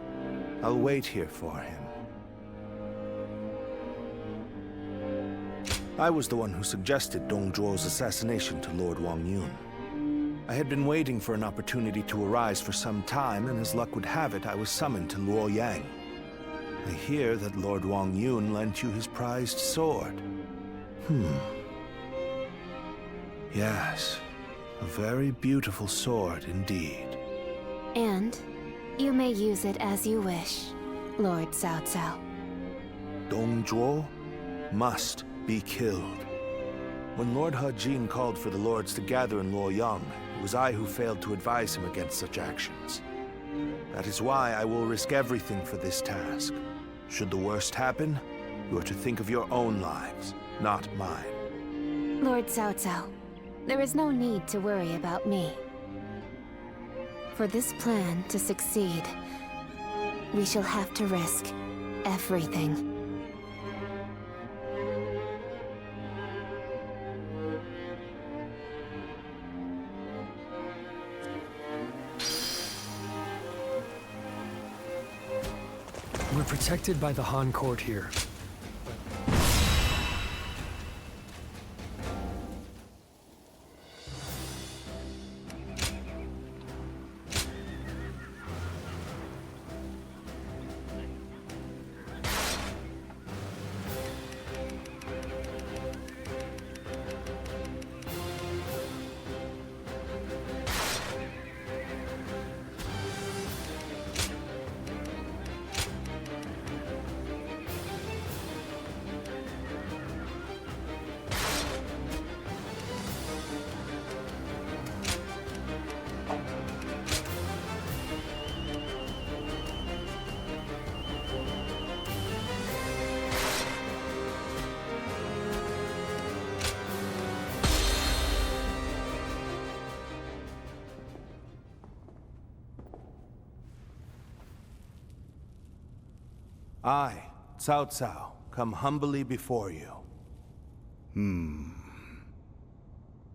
I'll wait here for him. I was the one who suggested Dong Zhuo's assassination to Lord Wangyun. I had been waiting for an opportunity to arise for some time, and as luck would have it, I was summoned to Luoyang. I hear that Lord Wangyun lent you his prized sword. Yes, a very beautiful sword indeed. And you may use it as you wish, Lord Cao Cao. Dong Zhuo must be killed. When Lord Jin called for the lords to gather in Luoyang, it was I who failed to advise him against such actions. That is why I will risk everything for this task. Should the worst happen, you are to think of your own lives, not mine. Lord Cao Cao, there is no need to worry about me. For this plan to succeed, we shall have to risk everything. We're protected by the Han court here. I, Cao Cao, come humbly before you.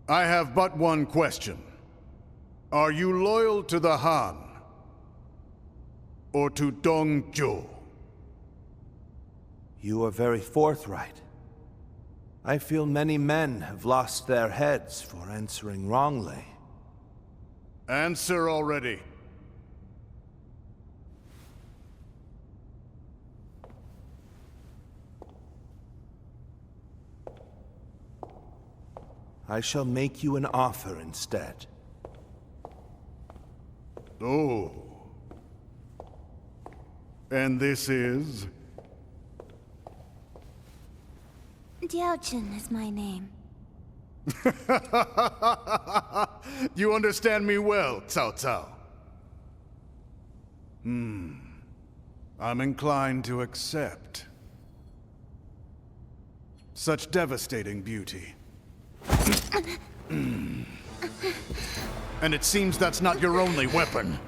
I have but one question. Are you loyal to the Han? Or to Dong Zhuo? You are very forthright. I feel many men have lost their heads for answering wrongly. Answer already. I shall make you an offer instead. Oh. And this is? Diaojun is my name. You understand me well, Cao Cao. I'm inclined to accept. Such devastating beauty. And it seems that's not your only weapon.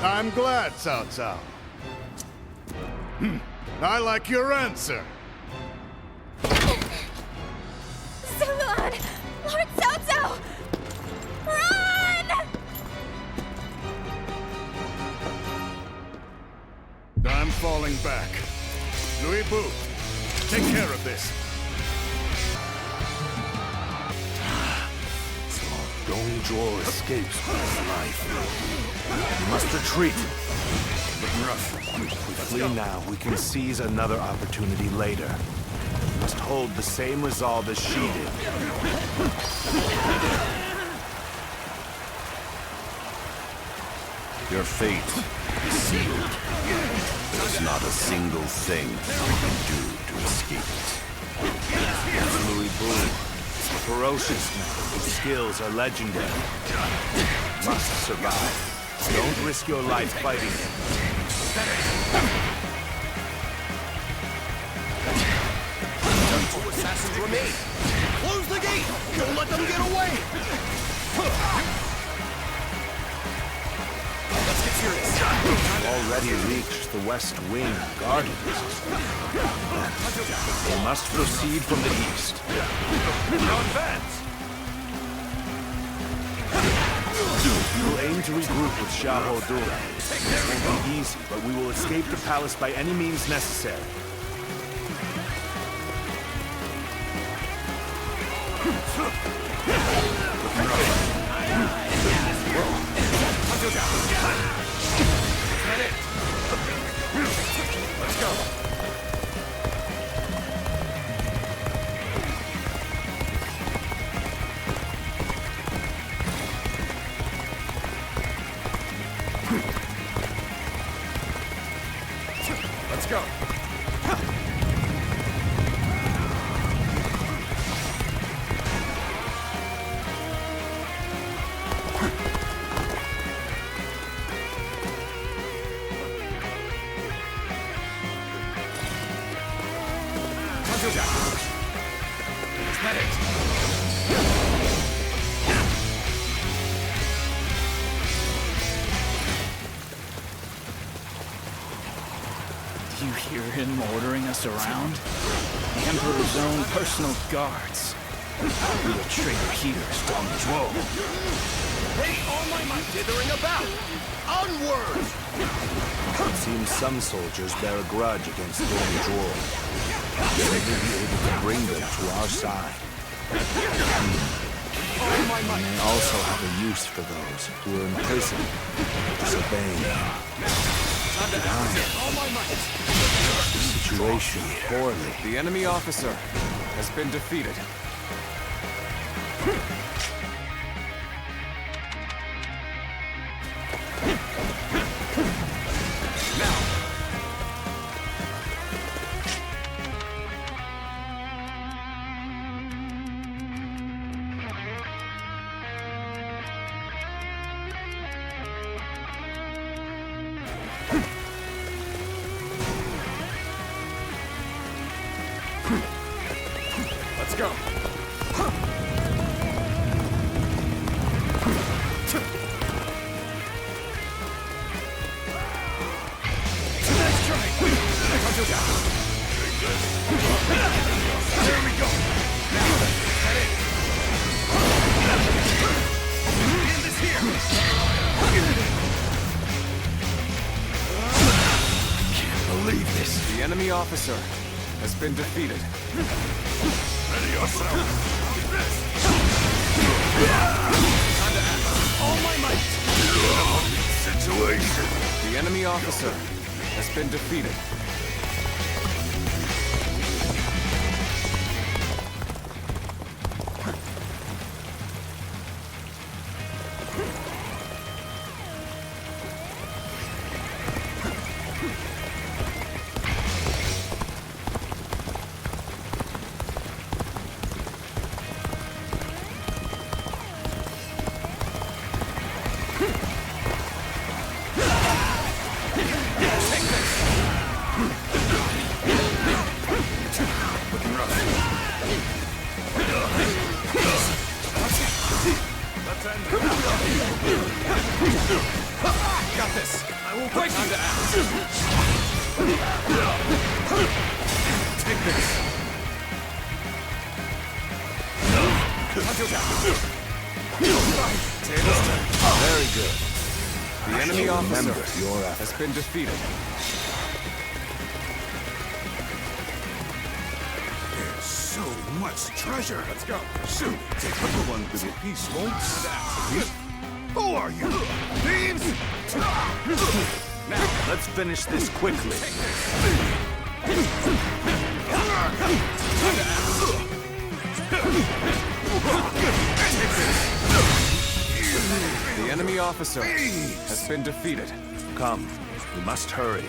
I'm glad, Cao Cao. I like your answer. Sirloin! Lord Cao Cao! Run! I'm falling back. Lu Bu, take care of this. So Dong Zhuo escapes with his life. We must retreat. If we flee now, we can seize another opportunity later. We must hold the same resolve as she did. Your fate is sealed. There's not a single thing you can do to escape it. Lu Bu, a ferocious man whose skills are legendary. Must survive. Don't risk your life fighting him. Two assassins remain. Close the gate! Don't let them get away! Let's get serious. We've already reached the West Wing Gardens. We must proceed from the east. Now advance! We will aim to regroup with Showdown. This won't be easy, but we will escape the palace by any means necessary. Let's go. Let's go. Do you hear him ordering us around? The Emperor's own personal guards. The real traitor here is Dong Zhuo. Hey, all my might dithering about! Onward! It seems some soldiers bear a grudge against Dong Zhuo. We may be able to bring them to our side. We may also have a use for those who are in prison, disobeying behind the situation poorly. The enemy officer has been defeated. Let's go. There we go! Now, head in! End this here! Can't believe this. The enemy officer has been defeated. Ready yourself! Time to act. All my might! Situation! The enemy officer has been defeated. Got this! I will break you! Take this! Very good. The enemy officer has been defeated. There's so much treasure. Let's go. Shoot, take everyone with your piece, folks. Who are you? Thieves? Now, Let's finish this quickly. The enemy officer has been defeated. Come, we must hurry.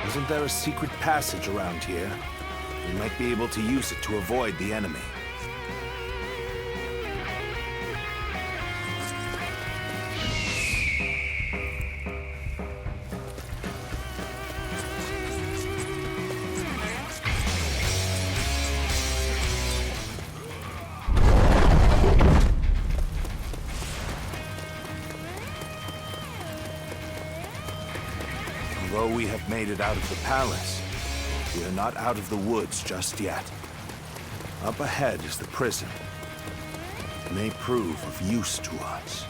Isn't there a secret passage around here? We might be able to use it to avoid the enemy. Although we have made it out of the palace, we are not out of the woods just yet. Up ahead is the prison. It may prove of use to us.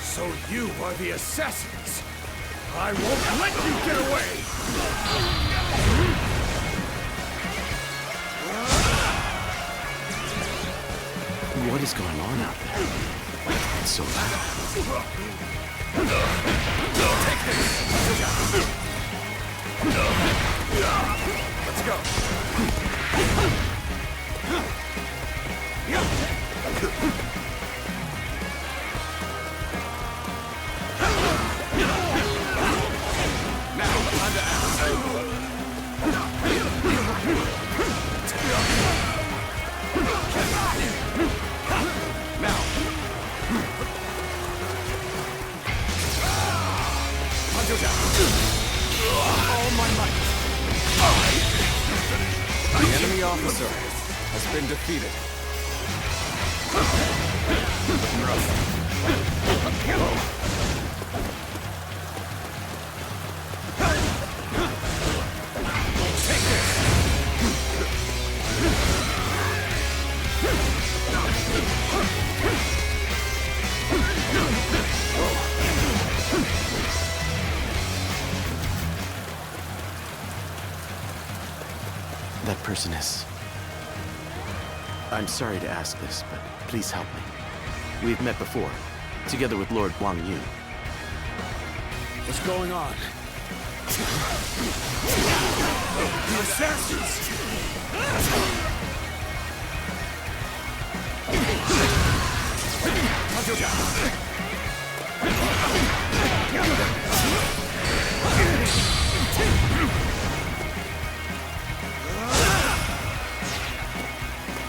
so you are the assassins! I won't let you get away! What is going on out there? It's so loud. Take this! Let's go! Now, time to act. Now. All my might. The enemy officer has been defeated. Take this. That person is... I'm sorry to ask this, but please help me. We've met before, together with Lord Guangyang. What's going on? The assassins!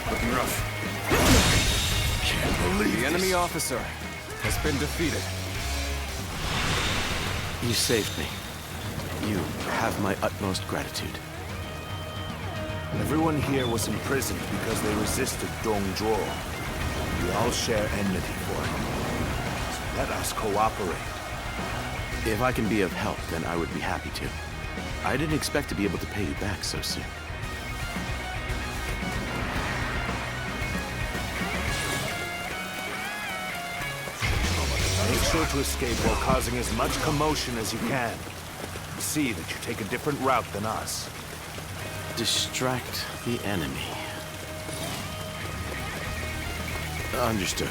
Looking rough. Can't believe the enemy officer has been defeated. You saved me. You have my utmost gratitude. Everyone here was imprisoned because they resisted Dong Zhuo. We all share enmity for him. So let us cooperate. If I can be of help, then I would be happy to. I didn't expect to be able to pay you back so soon. Make sure to escape while causing as much commotion as you can. See that you take a different route than us. Distract the enemy. Understood.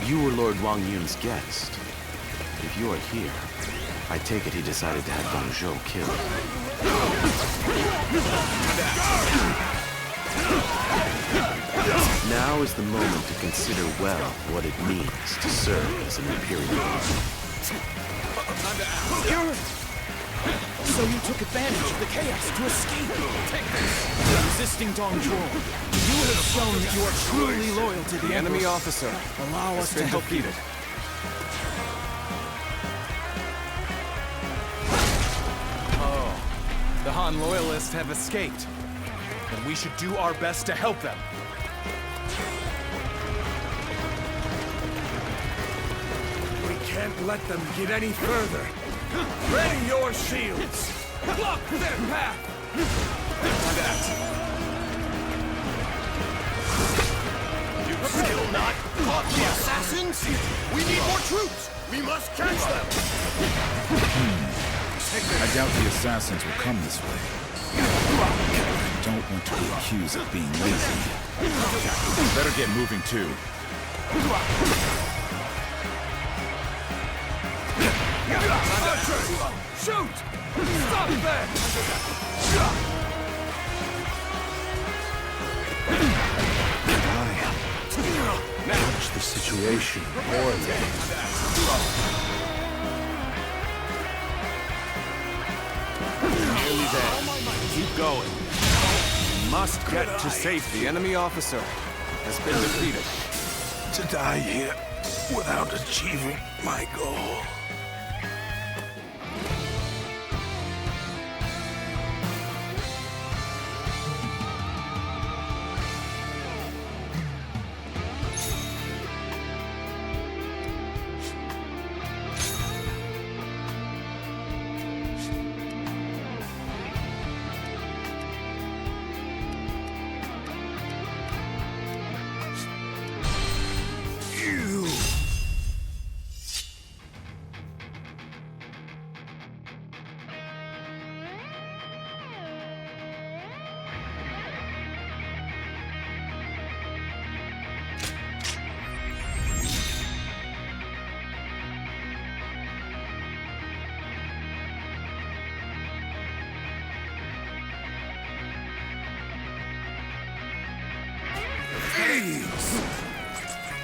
You were Lord Guangyang's guest. If you are here, I take it he decided to have Dong Zhuo killed. Now is the moment to consider well what it means to serve as an Imperial. So you took advantage of the chaos to escape. Take this. Resisting Dong Zhuo. You have shown that you are truly loyal to the enemy Emperor. officer Allow us to help defeated. Oh, the Han loyalists have escaped. And we should do our best to help them. We can't let them get any further. Ready your shields! Block their path! You still not caught the assassins? We need more troops! We must catch them! I doubt the assassins will come this way. I don't want to be accused of being lazy. Better get moving too. Shoot! Stop that! Manage the situation poorly. Nearly there. Keep going. You must get to safety. The enemy officer has been defeated. To die here without achieving my goal.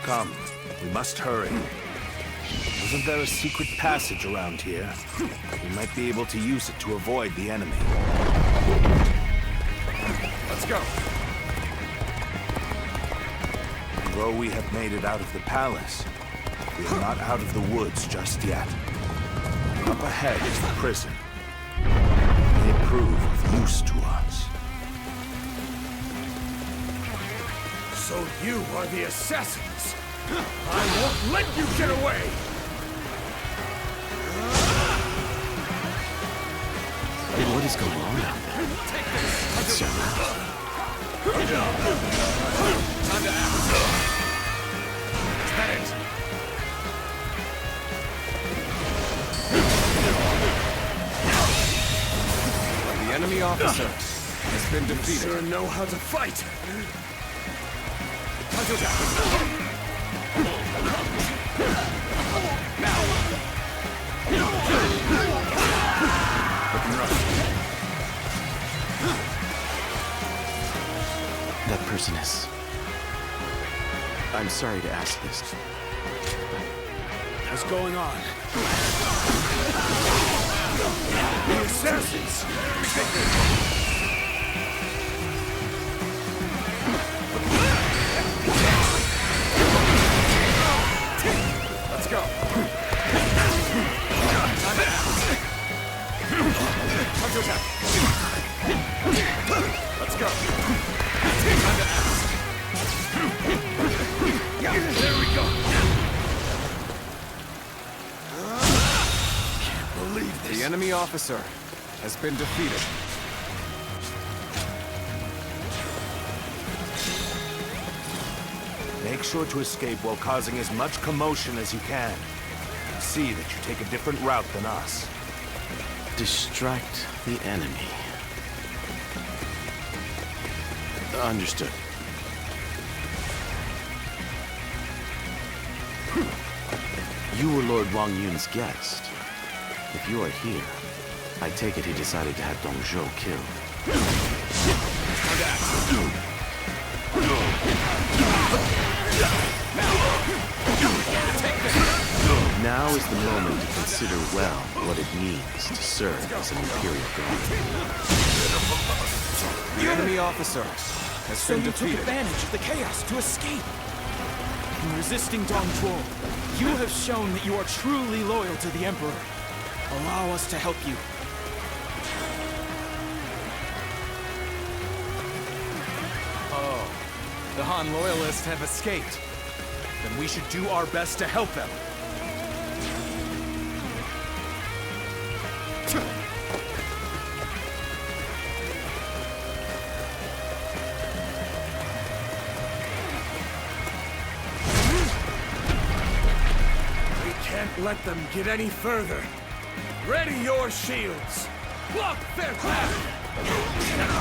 Come, we must hurry. Wasn't there a secret passage around here? We might be able to use it to avoid the enemy. Let's go. Though we have made it out of the palace, we are not out of the woods just yet. Up ahead is the prison. It may prove of use to us. So you are the assassins! I won't let you get away! What is going on out there? It's so loud. Time to act. Is that it? The enemy officer has been defeated. You sure know how to fight! That person is I'm sorry to ask this. What's going on? The assassins! Let's go. Let's go. Yeah, there we go. Can't believe this. The enemy officer has been defeated. Make sure to escape while causing as much commotion as you can. See that you take a different route than us. Distract the enemy. Understood. You were Lord Wang Yun's guest. If you are here, I take it he decided to have Dong Zhuo killed. Now is the moment to consider well what it means to serve as an Imperial Guard. The enemy officer has So been you took defeated. advantage of the chaos to escape. In resisting Dong Zhuo, you have shown that you are truly loyal to the Emperor. Allow us to help you. Oh, the Han loyalists have escaped. Then we should do our best to help them. We can't let them get any further. Ready your shields. Block their path.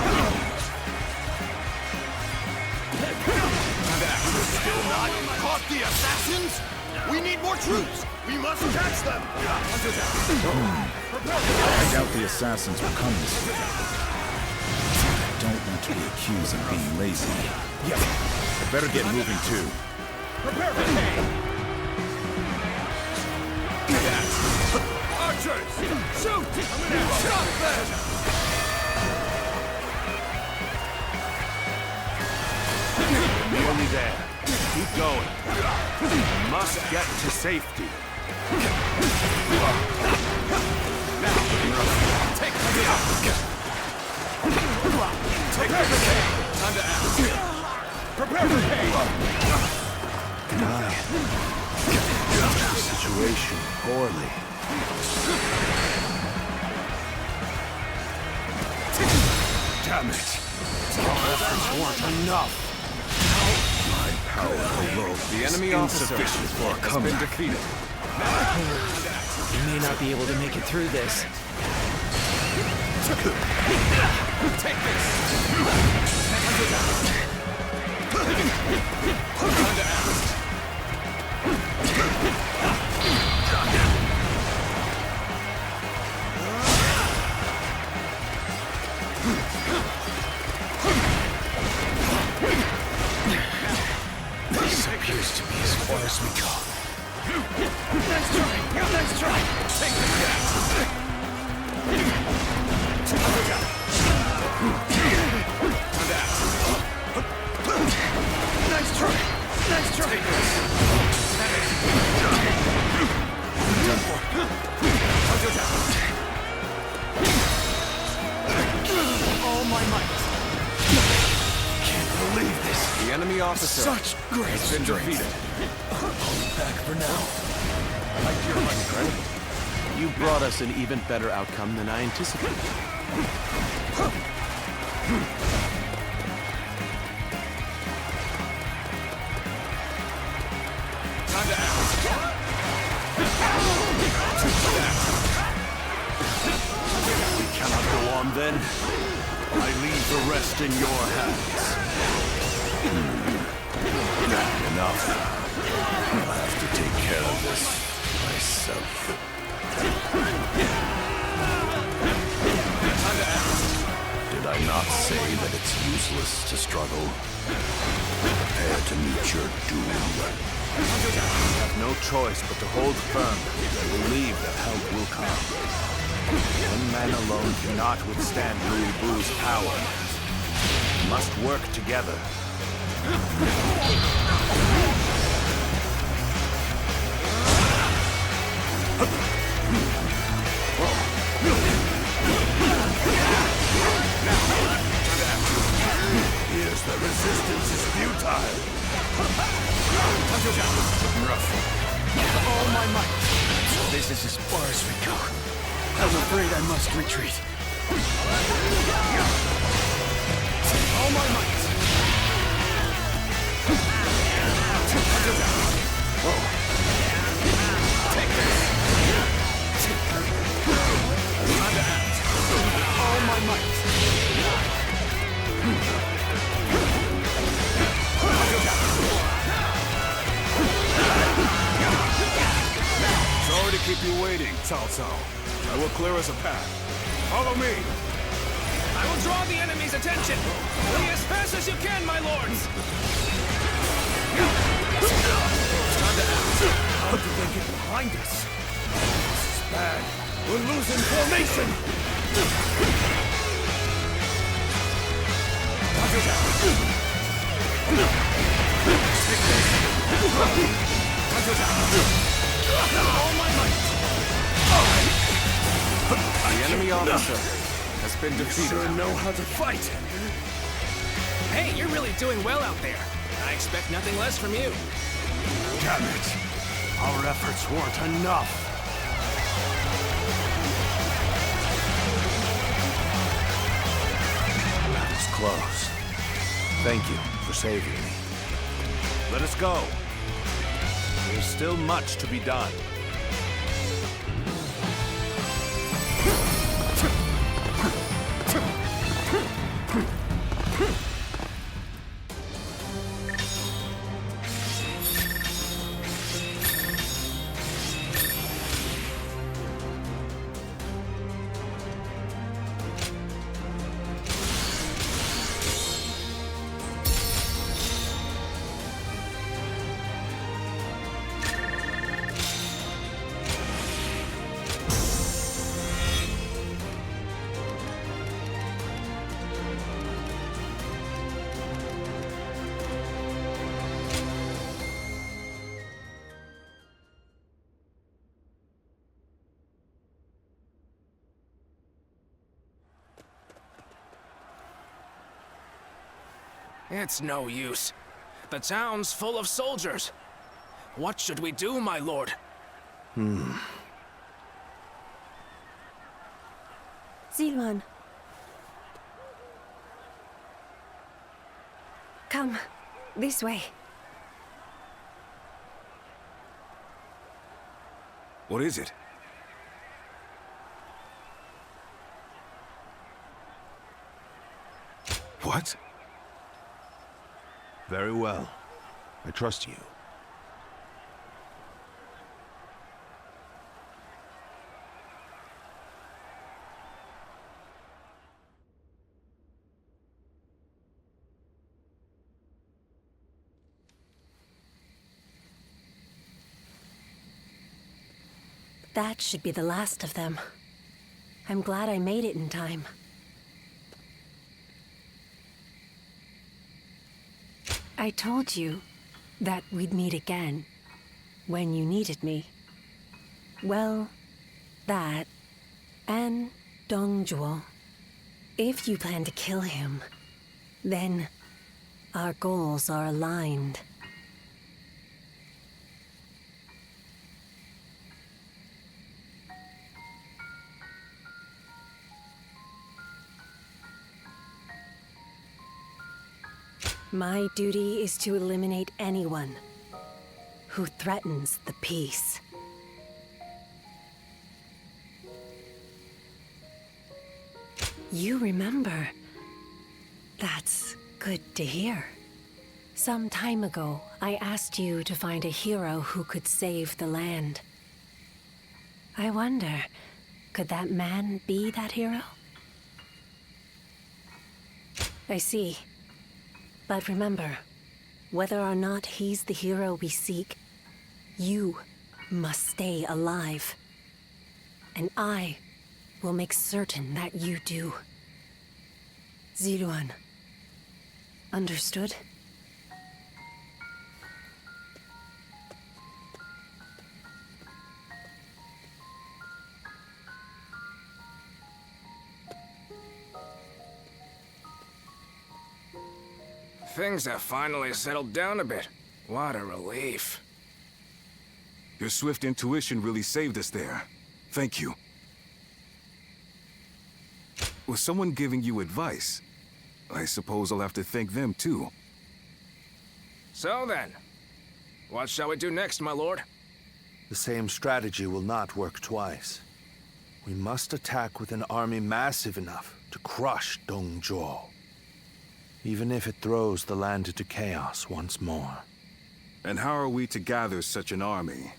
Still not caught the assassins? We need more troops! We must catch them! I doubt the assassins will come this way. I don't want to be accused of being lazy. Yeah. Better get moving too. Prepare for pain! Archers! Shoot! Stop them! Nearly there. Keep going. You must get to safety. Take the pain! Time to act. Prepare for pain! Situation poorly. Damn it! Our efforts weren't enough. My power alone The enemy officer insufficient for a has been comeback. defeated. You may not be able to make it through this. Take this! This appears to be as far as we go. Nice try! Nice try! Take the cat! Nice try! Nice try! Take this! Done for. All my might. Can't believe this. The enemy officer Such great has been strength. defeated. Back for now. Incredible. You brought us an even better outcome than I anticipated. Time to act. We cannot go on then. I leave the rest in your hands. Enough. I'll have to take care of this myself. Did I not say that it It's useless to struggle. Prepare to meet your doom. You have no choice but to hold firm and believe that help will come. One man alone cannot withstand Lu Bu's power. We must work together. Here's the resistance is futile. With all my might. This is as far as we go. I'm afraid I must retreat. All my might. Take this. Time to act. All my might. Sorry to keep you waiting, Cao Cao. I will clear us a path. Follow me. I will draw the enemy's attention. Flee as fast as you can, my lords. Time to act. How did they get behind us? This is bad. We're losing formation. All my might. The enemy officer has been You defeated. sure know how to fight. Hey, you're really doing well out there. I expect nothing less from you. Damn it! Our efforts weren't enough. That was close. Thank you for saving me. Let us go. There's still much to be done. It's no use. The town's full of soldiers. What should we do, my lord? Sirloin. Come, this way. What is it? What? Very well. I trust you. That should be the last of them. I'm glad I made it in time. I told you that we'd meet again when you needed me. Well, that and Dong Zhuo. If you plan to kill him, then our goals are aligned. My duty is to eliminate anyone who threatens the peace. You remember. That's good to hear. Some time ago, I asked you to find a hero who could save the land. I wonder, could that man be that hero? I see. But remember, whether or not he's the hero we seek, you must stay alive. And I will make certain that you do. Sirloin. Understood? Things have finally settled down a bit. What a relief. Your swift intuition really saved us there. Thank you. Was someone giving you advice? I suppose I'll have to thank them too. So then, what shall we do next, my lord? The same strategy will not work twice. We must attack with an army massive enough to crush Dong Zhuo. Even if it throws the land into chaos once more. And how are we to gather such an army?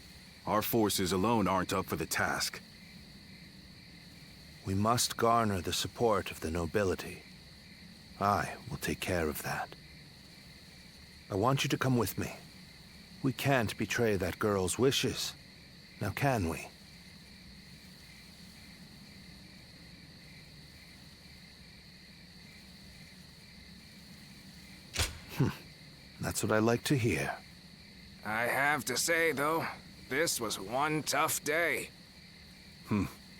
Our forces alone aren't up for the task. We must garner the support of the nobility. I will take care of that. I want you to come with me. We can't betray that girl's wishes. Now can we? That's what I like to hear. I have to say, though, this was one tough day.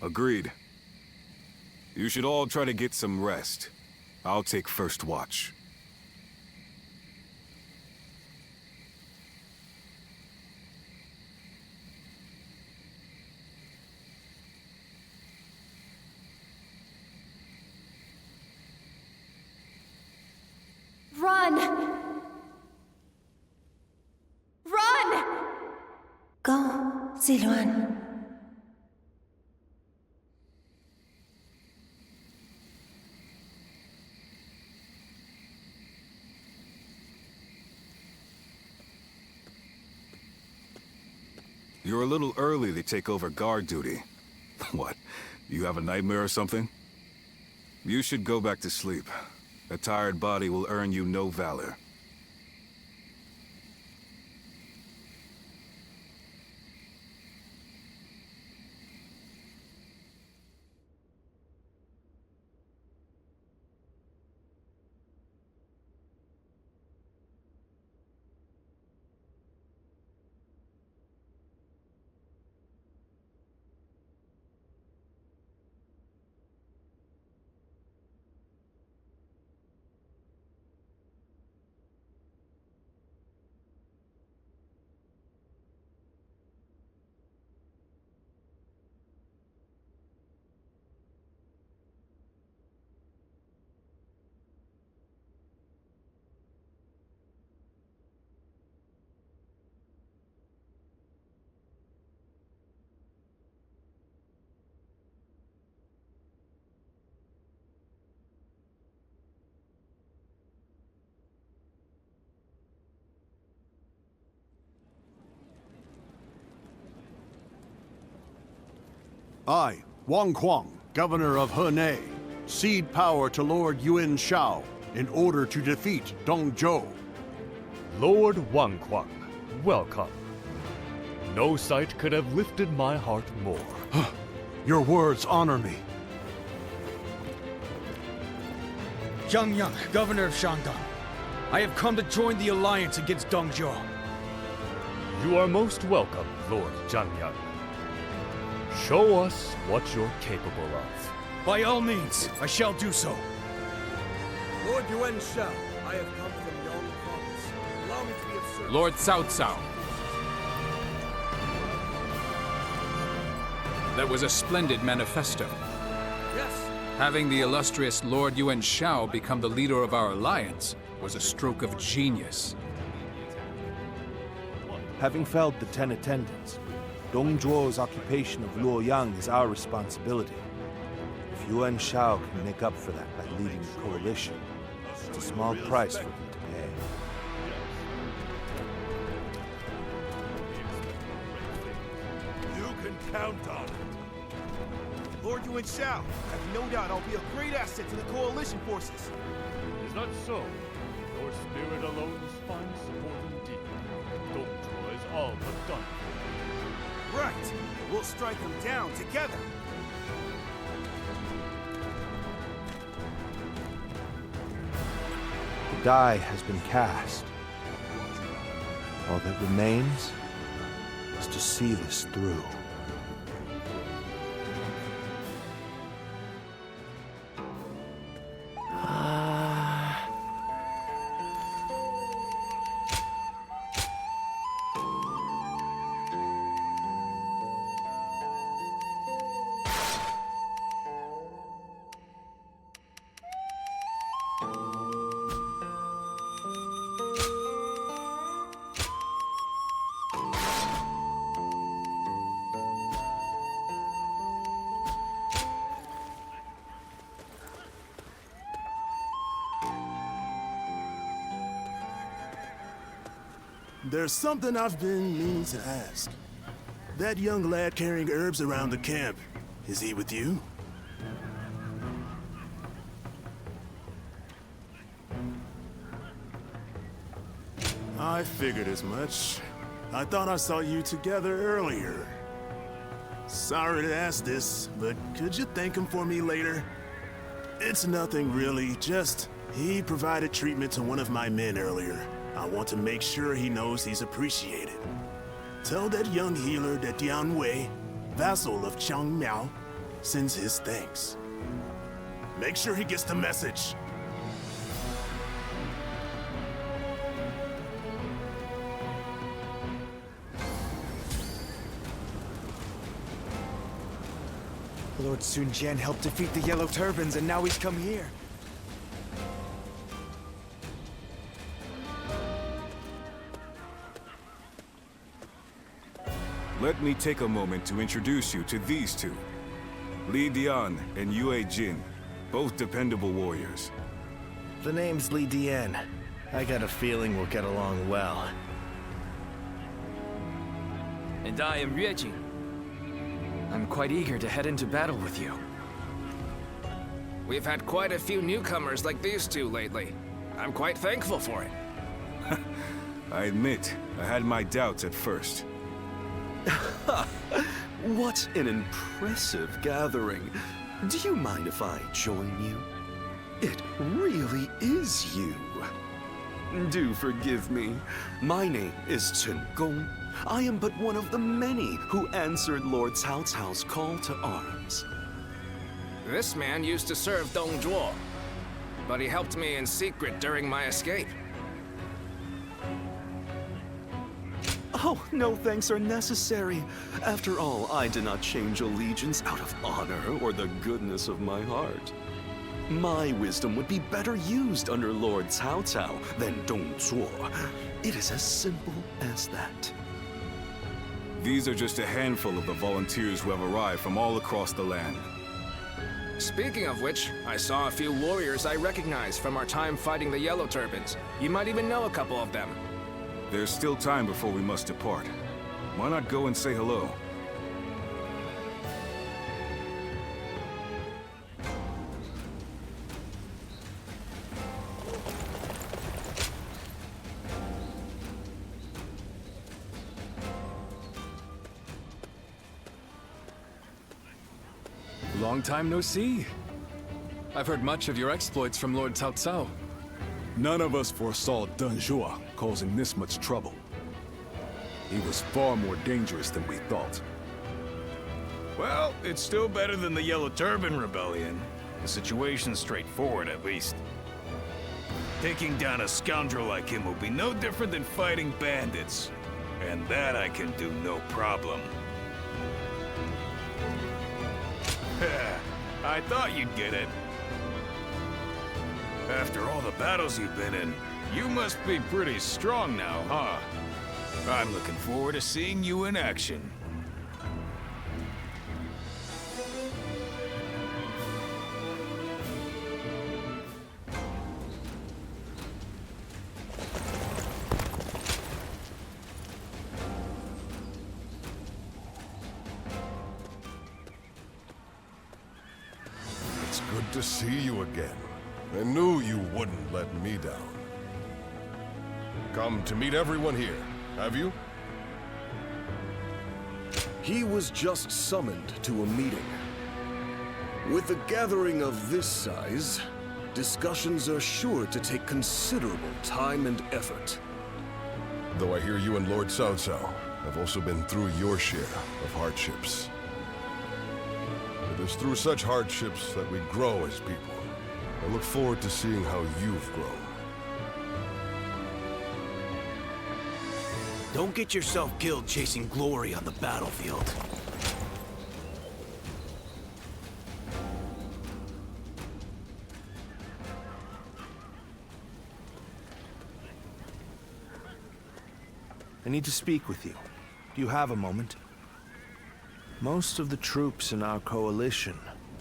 Agreed. You should all try to get some rest. I'll take first watch. Run! Run! Go, Sirloin. You're a little early to take over guard duty. What? You have a nightmare or something? You should go back to sleep. A tired body will earn you no valor. I, Wang Kuang, Governor of Henei, cede power to Lord Yuan Shao in order to defeat Dong Zhuo. Lord Wang Kuang, welcome. No sight could have lifted my heart more. Your words honor me. Guangyang, Governor of Shandong. I have come to join the alliance against Dong Zhuo. You are most welcome, Lord Guangyang. Show us what you're capable of. By all means, I shall do so. Lord Yuan Shao, I have come from Jing Province. Allow me to be of service. Lord Cao Cao. That was a splendid manifesto. Yes. Having the illustrious Lord Yuan Shao become the leader of our alliance was a stroke of genius. Having felled the 10 attendants, Dong Zhuo's occupation of Luoyang is our responsibility. If Yuan Shao can make up for that by leading the coalition, it's a small price for him to pay. You can count on it. Lord Yuan Shao, I have no doubt I'll be a great asset to the coalition forces. Is that so? Your spirit alone finds support indeed. Dong Zhuo is all but done. Right! We'll strike them down together! The die has been cast. All that remains is to see this through. There's something I've been meaning to ask. That young lad carrying herbs around the camp, is he with you? I figured as much. I thought I saw you together earlier. Sorry to ask this, but could you thank him for me later? It's nothing really, just he provided treatment to one of my men earlier. I want to make sure he knows he's appreciated. Tell that young healer that Dian Wei, vassal of Chang Miao, sends his thanks. Make sure he gets the message. Lord Sun Jian helped defeat the Yellow Turbans, and now he's come here. Let me take a moment to introduce you to these two. Li Dian and Yue Jin, both dependable warriors. The name's Li Dian. I got a feeling we'll get along well. And I am Yue Jin. I'm quite eager to head into battle with you. We've had quite a few newcomers like these two lately. I'm quite thankful for it. I admit, I had my doubts at first. What an impressive gathering. Do you mind if I join you? It really is you. Do forgive me. My name is Chen Gong. I am but one of the many who answered Lord Cao Cao's call to arms. This man used to serve Dong Zhuo, but he helped me in secret during my escape. Oh, no thanks are necessary. After all, I did not change allegiance out of honor or the goodness of my heart. My wisdom would be better used under Lord Cao Cao than Dong Zhuo. It is as simple as that. These are just a handful of the volunteers who have arrived from all across the land. Speaking of which, I saw a few warriors I recognize from our time fighting the Yellow Turbans. You might even know a couple of them. There's still time before we must depart. Why not go and say hello? Long time no see. I've heard much of your exploits from Lord Cao Cao. None of us foresaw Dong Zhuo causing this much trouble. He was far more dangerous than we thought. Well, it's still better than the Yellow Turban Rebellion. The situation's straightforward, at least. Taking down a scoundrel like him will be no different than fighting bandits. And that I can do no problem. I thought you'd get it. After all the battles you've been in, you must be pretty strong now, huh? I'm looking forward to seeing you in action. It's good to see you again. I knew you wouldn't let me down. Come to meet everyone here, have you? He was just summoned to a meeting. With a gathering of this size, discussions are sure to take considerable time and effort. Though I hear you and Lord Cao Cao have also been through your share of hardships. It is through such hardships that we grow as people. I look forward to seeing how you've grown. Don't get yourself killed chasing glory on the battlefield. I need to speak with you. Do you have a moment? Most of the troops in our coalition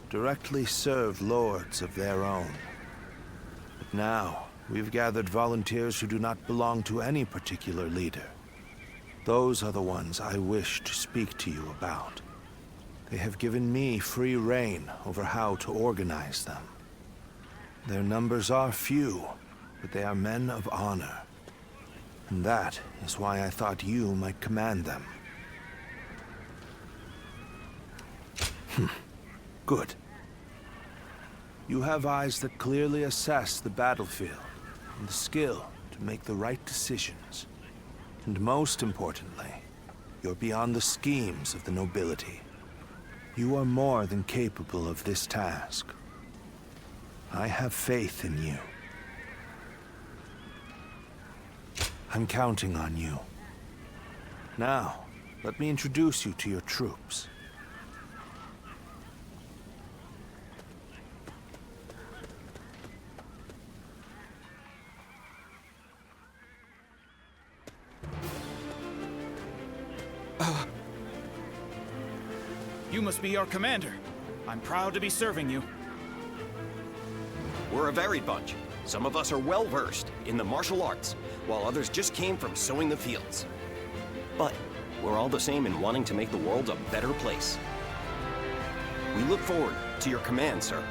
directly serve lords of their own. But now, we've gathered volunteers who do not belong to any particular leader. Those are the ones I wish to speak to you about. They have given me free rein over how to organize them. Their numbers are few, but they are men of honor. And that is why I thought you might command them. Good. You have eyes that clearly assess the battlefield, and the skill to make the right decisions. And most importantly, you're beyond the schemes of the nobility. You are more than capable of this task. I have faith in you. I'm counting on you. Now, let me introduce you to your troops. You must be our commander. I'm proud to be serving you. We're a varied bunch. Some of us are well-versed in the martial arts, while others just came from sowing the fields. But we're all the same in wanting to make the world a better place. We look forward to your command, sir.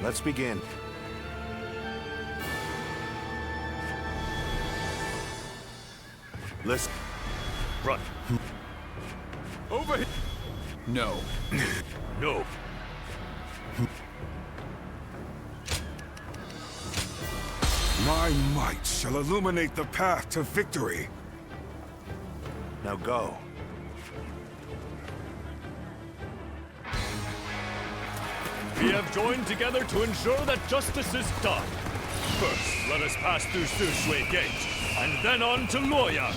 Let's begin. Let's run. Over here. No. No. My might shall illuminate the path to victory. Now go. We have joined together to ensure that justice is done. First, let us pass through Sirloin Gate, and then on to Guangyang.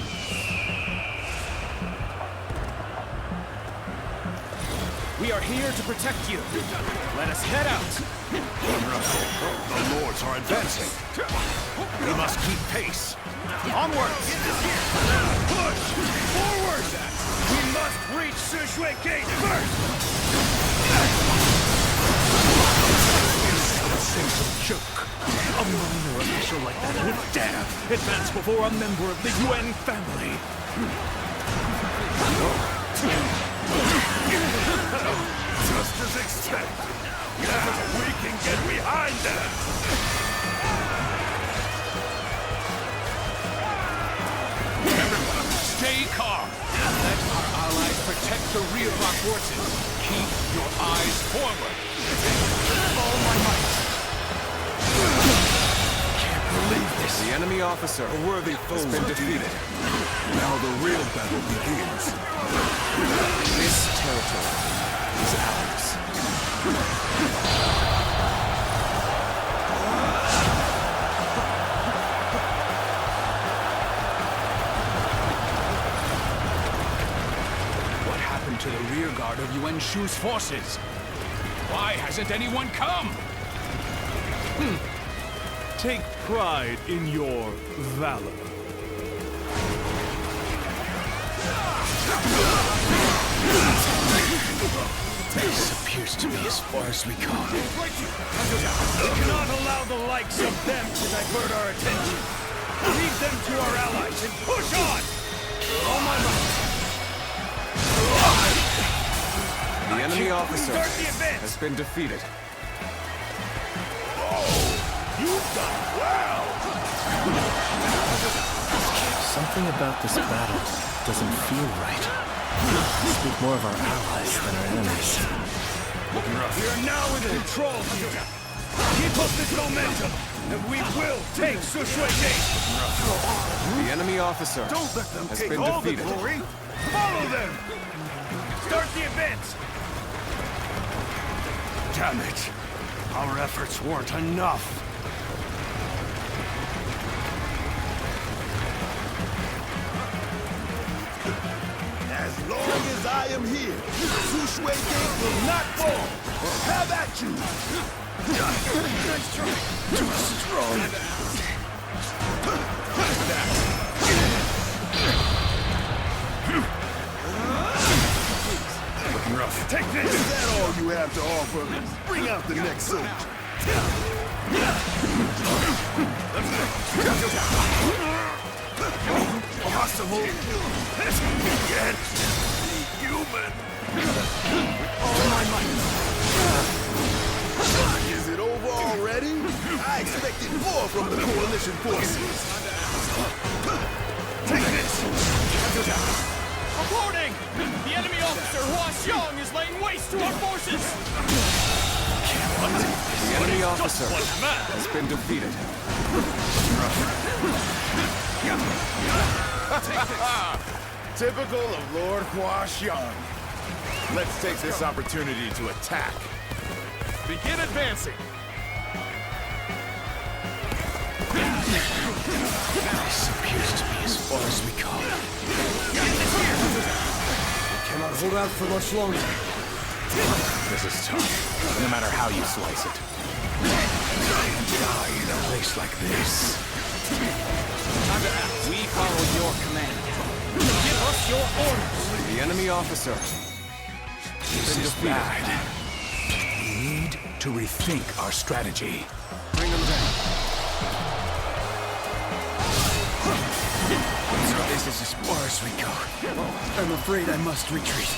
We are here to protect you. Let us head out. The lords are advancing. We must keep pace. Onwards! Push! Forward! We must reach Sirloin Gate first! Joke. A minor official like that would dare advance before a member of the Yuan family. Just as expected. Now we can get behind them. Everyone, stay calm. Let our allies protect the rear of our forces. Keep your eyes forward. All my might. Can't believe this. The enemy officer, A worthy foe has been defeated. Now the real battle begins. This territory is ours. What happened to the rear guard of Yuan Shu's forces? Why hasn't anyone come? Take pride in your valor. This appears to be as far as we go. We cannot allow the likes of them to divert our attention. Lead them to our allies and push on! All my might. The enemy officer Start the advance! has been defeated. You've done well! Something about this battle doesn't feel right. We speak more of our allies than our enemies. We are now in control here. Keep up this momentum, and we will take Sushui Gate! The enemy officer Don't let them has take been all defeated. the glory! Follow them! Start the advance! Damn it! Our efforts weren't enough. As long as I am here, Sushui Gate will not fall. Have at you! Nice try! Too strong! Looking rough. Take this! Is that all you have to offer? Bring out the next soldier. Possible. Yet human. All my might. Is it over already? I expected more from the coalition forces. Take this! Reporting! The enemy officer Hua Xiong is laying waste to our forces! The enemy officer has been defeated. Typical of Lord Hua Xiong. Let's take this opportunity to attack. Begin advancing. This appears to be as far as we go. We cannot hold out for much longer. This is tough, no matter how you slice it. Die in a place like this. We follow your command. Give us your orders. The enemy officer This is bad. We need to rethink our strategy. bring them down. So this is as far as we go. I'm afraid I must retreat.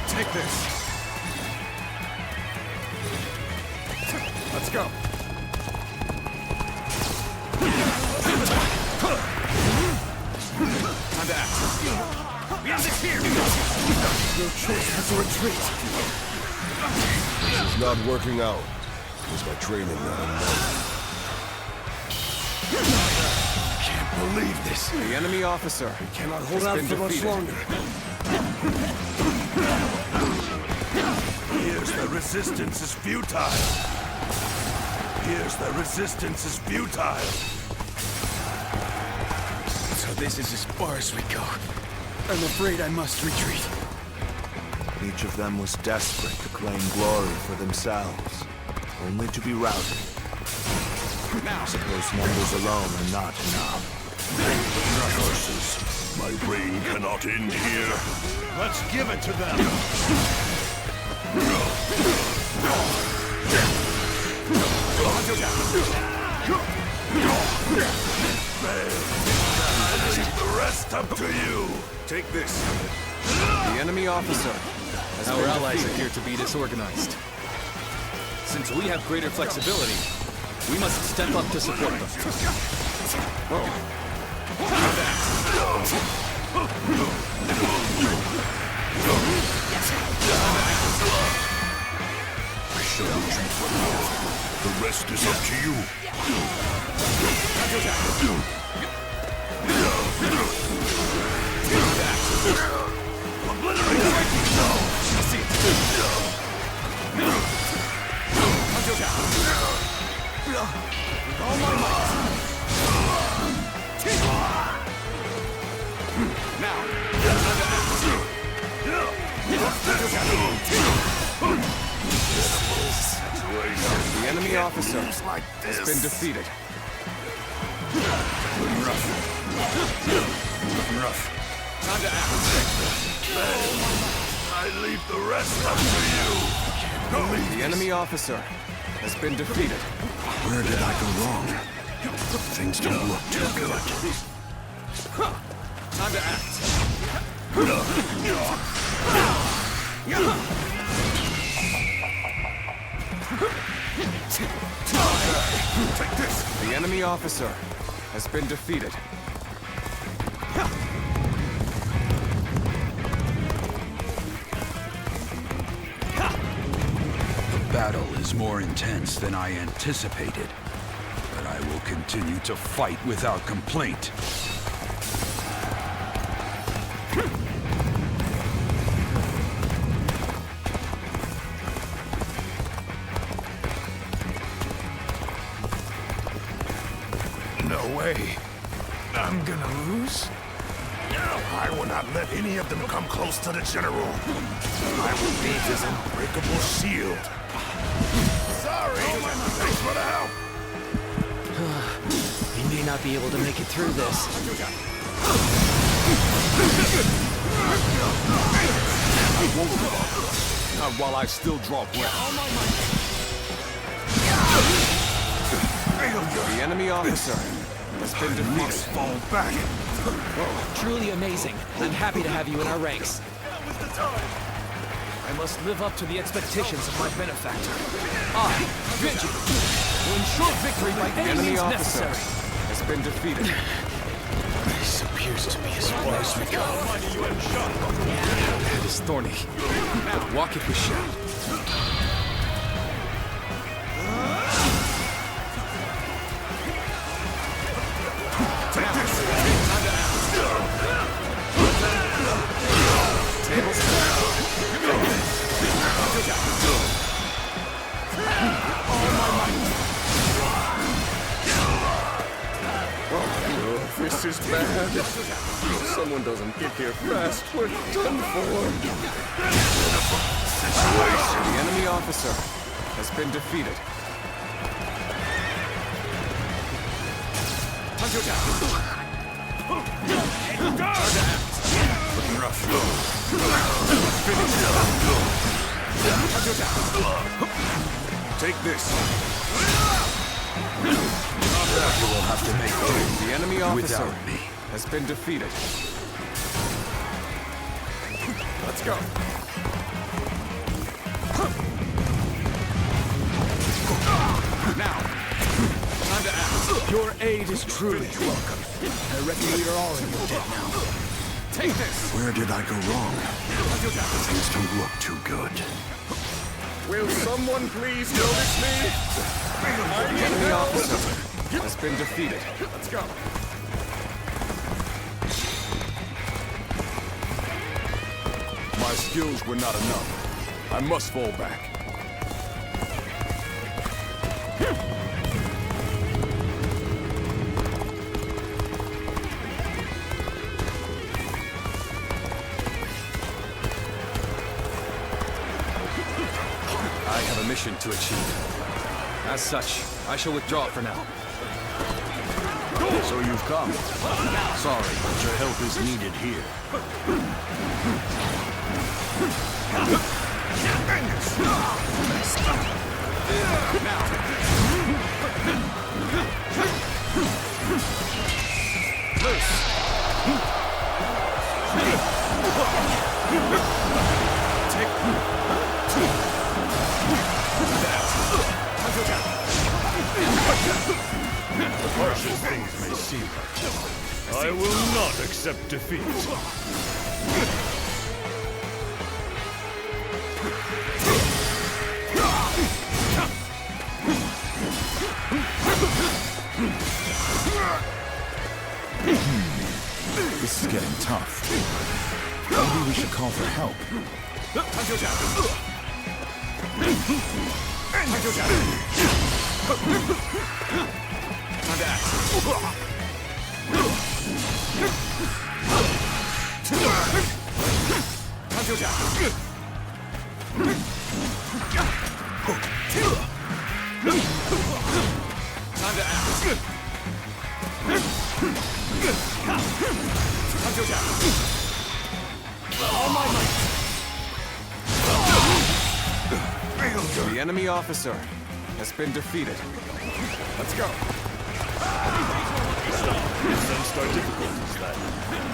Take this! Let's go. Time to act. We have this here! No choice but to retreat. This is not working out. Is my training not enough? Can't believe this. The enemy officer Cannot hold out for much longer. Here's the resistance is futile. Here's the resistance is futile. So this is as far as we go. I'm afraid I must retreat. Each of them was desperate to claim glory for themselves, only to be routed. I suppose numbers alone are not enough. Curses. My reign cannot end here. Let's give it to them! Leave the rest up to you. Take this. The enemy officer has Our been allies defeated. appear to be disorganized. Since we have greater flexibility, we must step up to support them. I shall retreat from here. The rest is up to you. All my might! Now, The enemy officer has been defeated. looking rough. Looking rough. Time to act. I I leave the rest up to you. The enemy officer has been defeated. Where did I go wrong? Things don't look too good. Time to act. Take this! The enemy officer has been defeated. The battle is more intense than I anticipated, but I will continue to fight without complaint. No way. I'm gonna lose? I will not let any of them come close to the General. I will be his unbreakable shield. Sorry! Thanks for the help! We may not be able to make it through this. I won't give up. Not while I still draw breath. The enemy officer has been defeated. Fall back. Truly amazing. I'm happy to have you in our ranks. I must live up to the expectations of my benefactor. I, Vigi, will ensure victory by any means necessary. Has been defeated. This appears to be as far as we go. It is thorny. Now, walk it with shadow. Take this! This is bad. If someone doesn't get here fast, we're done for. The enemy officer has been defeated. Looking rough. Take this. You will have to make do. The enemy officer without me has been defeated. Let's go. Now, time to act. Your aid is truly welcome. I reckon we are all in your debt now. Take this. Where did I go wrong? Things don't look too good. Will someone please notice me? The enemy officer has been defeated. Let's go. My skills were not enough. I must fall back. I have a mission to achieve. As such, I shall withdraw for now. So you've come. Sorry, but your help is needed here. Harsh as things may seem, I will not accept defeat. This is getting tough. Maybe we should call for help. The enemy officer has been defeated. Let's go. We sensed our difficulties then.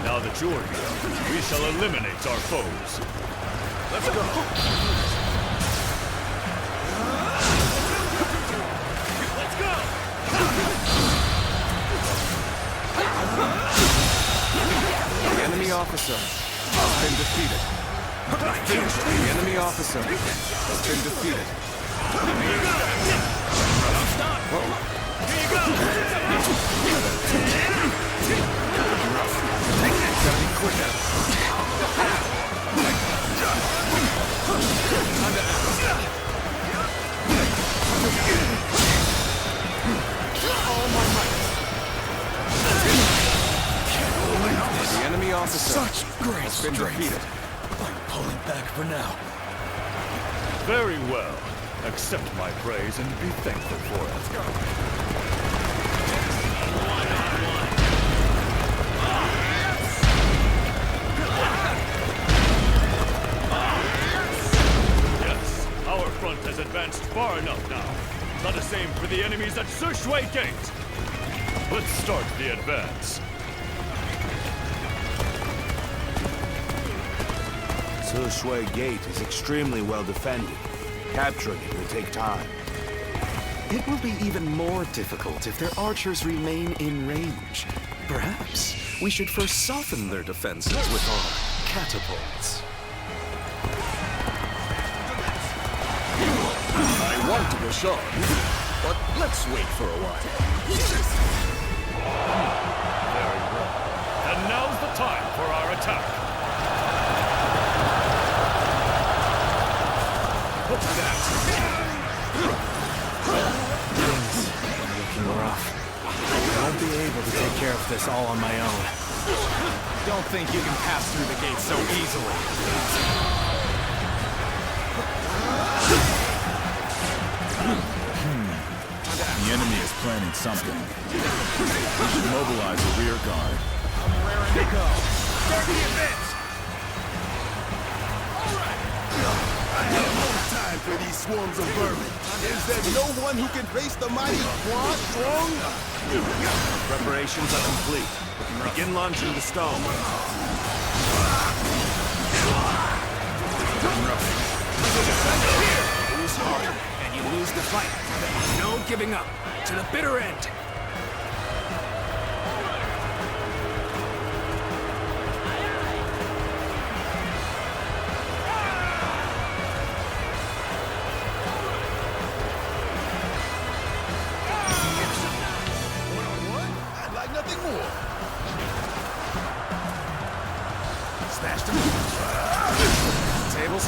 Now that you're here, we shall eliminate our foes. Let's go. Let's go! The enemy officer has been defeated. The enemy officer has been defeated. Gotta be quicker. The enemy officer has been defeated. I'm pulling back for now. Very well. Accept my praise and be thankful for it. Let's go. Yes, our front has advanced far enough now. Let us aim for the enemies at Sirloin Gate. Let's start the advance. Sirloin Gate is extremely well defended. Capturing it will take time. It will be even more difficult if their archers remain in range. Perhaps we should first soften their defenses with our catapults. I want to push on, but let's wait for a while. Very well. And now's the time for our attack. Things are looking rough. I won't be able to take care of this all on my own. Don't think you can pass through the gate so easily. The enemy is planning something. We should mobilize a rear guard. I'm raring to go. Start the advance! I have no time for these swarms of vermin. Is there no one who can face the mighty Guandu? Preparations are complete. Begin launching the stone. Lose hard, and you lose the fight. No giving up. To the bitter end. One-on-one? I'd like nothing more. Smash them. Tables.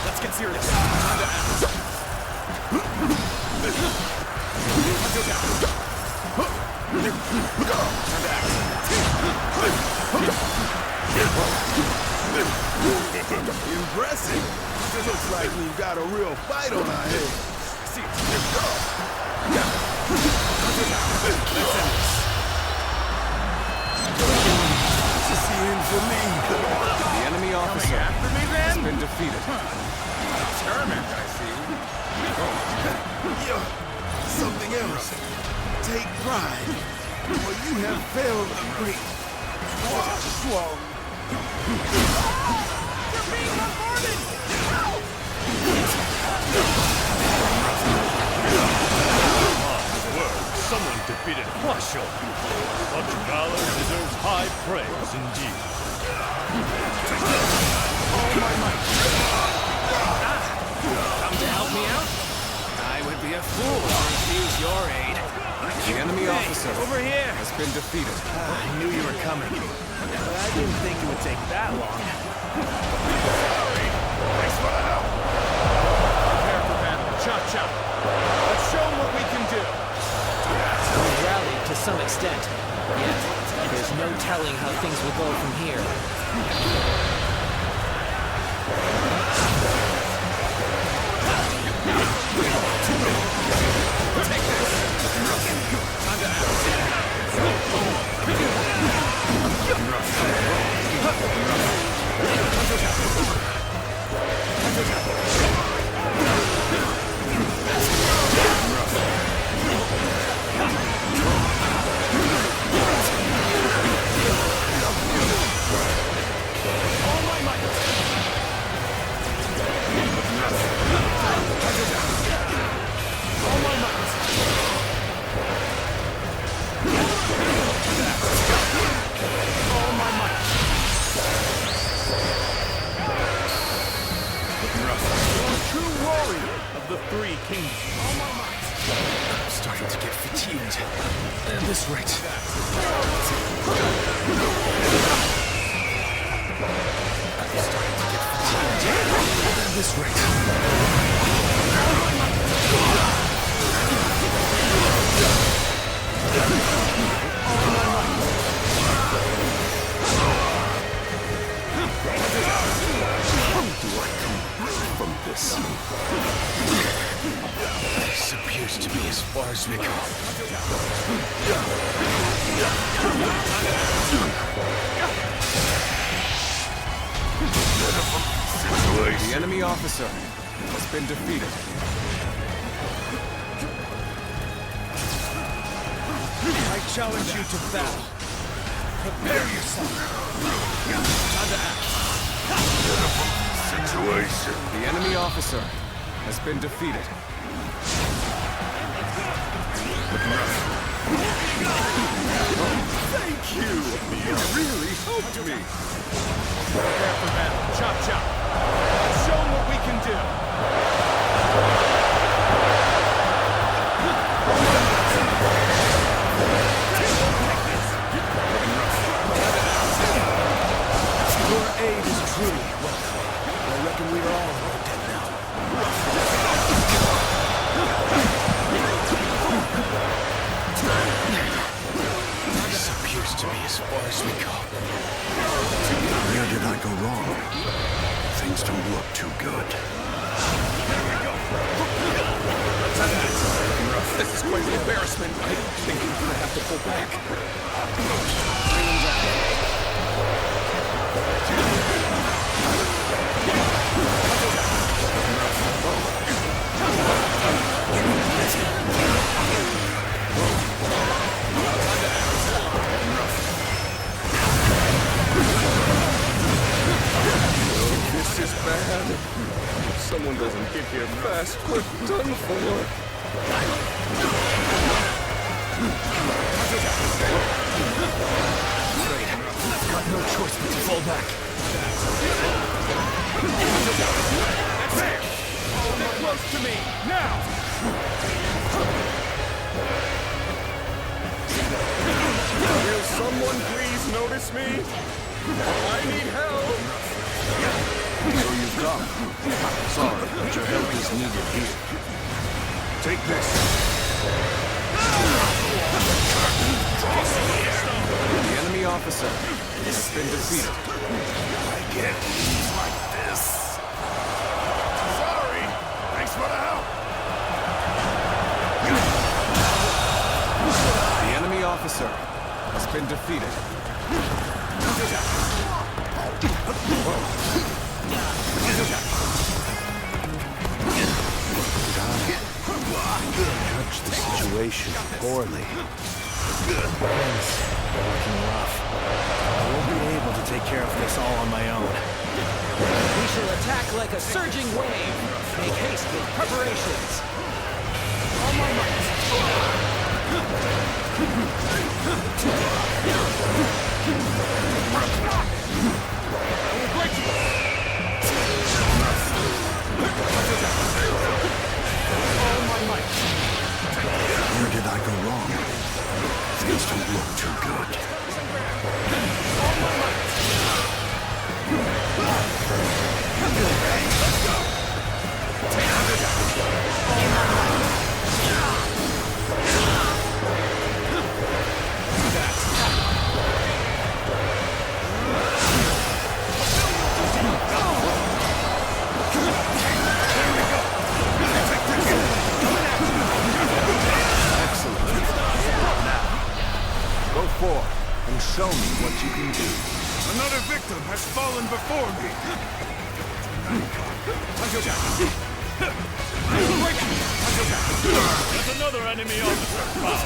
Let's get serious. Time to act. Impressive. It looks like we've got a real fight on our hands. This is the end for me. The enemy officer has been defeated. Determined, I see. You're something else. Take pride, for you have failed the great Dong Zhuo. You're being bombarded! Someone defeated Hulao. Such valor deserves high praise indeed. All my might. Come to help me out? I would be a fool to refuse your aid. The enemy officer Over here! has been defeated. I knew you were coming. But I didn't think it would take that long. Thanks for the help. Prepare for battle. Chop chop. Let's show them what we can do. We rallied to some extent, yet there's no telling how things will go from here. Take this. Time to act. enemy kingdom. I'm starting to get fatigued. At this rate. At this rate. How do I come back from this? This appears to be as far as we go. The enemy officer has been defeated. I challenge you to battle. Prepare yourself. Time to act. Situation. The enemy officer has been defeated. Thank you! You really helped me! Prepare for battle. Chop chop. Let's show them what we can do. Your aid is truly welcome. I reckon we are all dead now. This appears to be as far as we go. Where did I go wrong? Things don't look too good. This is quite an embarrassment. I think we're gonna have to pull back. This is bad. If someone doesn't get here fast, we're done for. Great. I've got no choice but to fall back. That's it! Stay close to me, now! Will someone please notice me? I need help! So you've come. Sorry, but your help is needed here. Take this. The enemy officer has been defeated. I can't leave like this. Sorry. Thanks for the help. The enemy officer has been defeated. Judge the situation poorly. Things are looking rough. I won't be able to take care of this all on my own. We shall attack like a surging wave. Make haste with preparations. All my Where did I go wrong? Things don't look too good. And show me what you can do. Another victim has fallen before me. There's another enemy officer found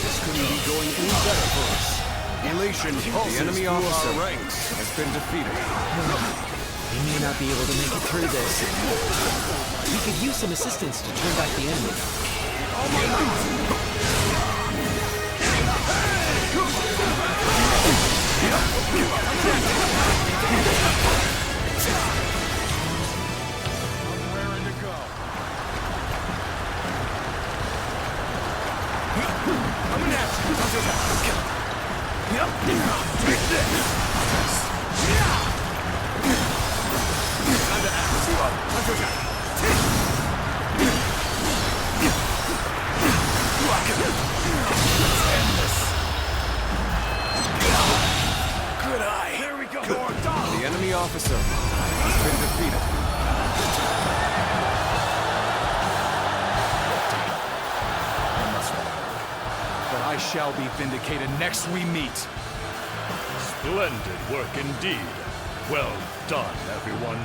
This couldn't be going any better for us. Elation, the enemy officer has been defeated. We may not be able to make it through this. We could use some assistance to turn back the enemy. Coming at you! Yep! Take this! Time to act! Let's end this! Good eye! Here we go! The enemy officer has been defeated. But I shall be vindicated next we meet. Splendid work indeed. Well done, everyone.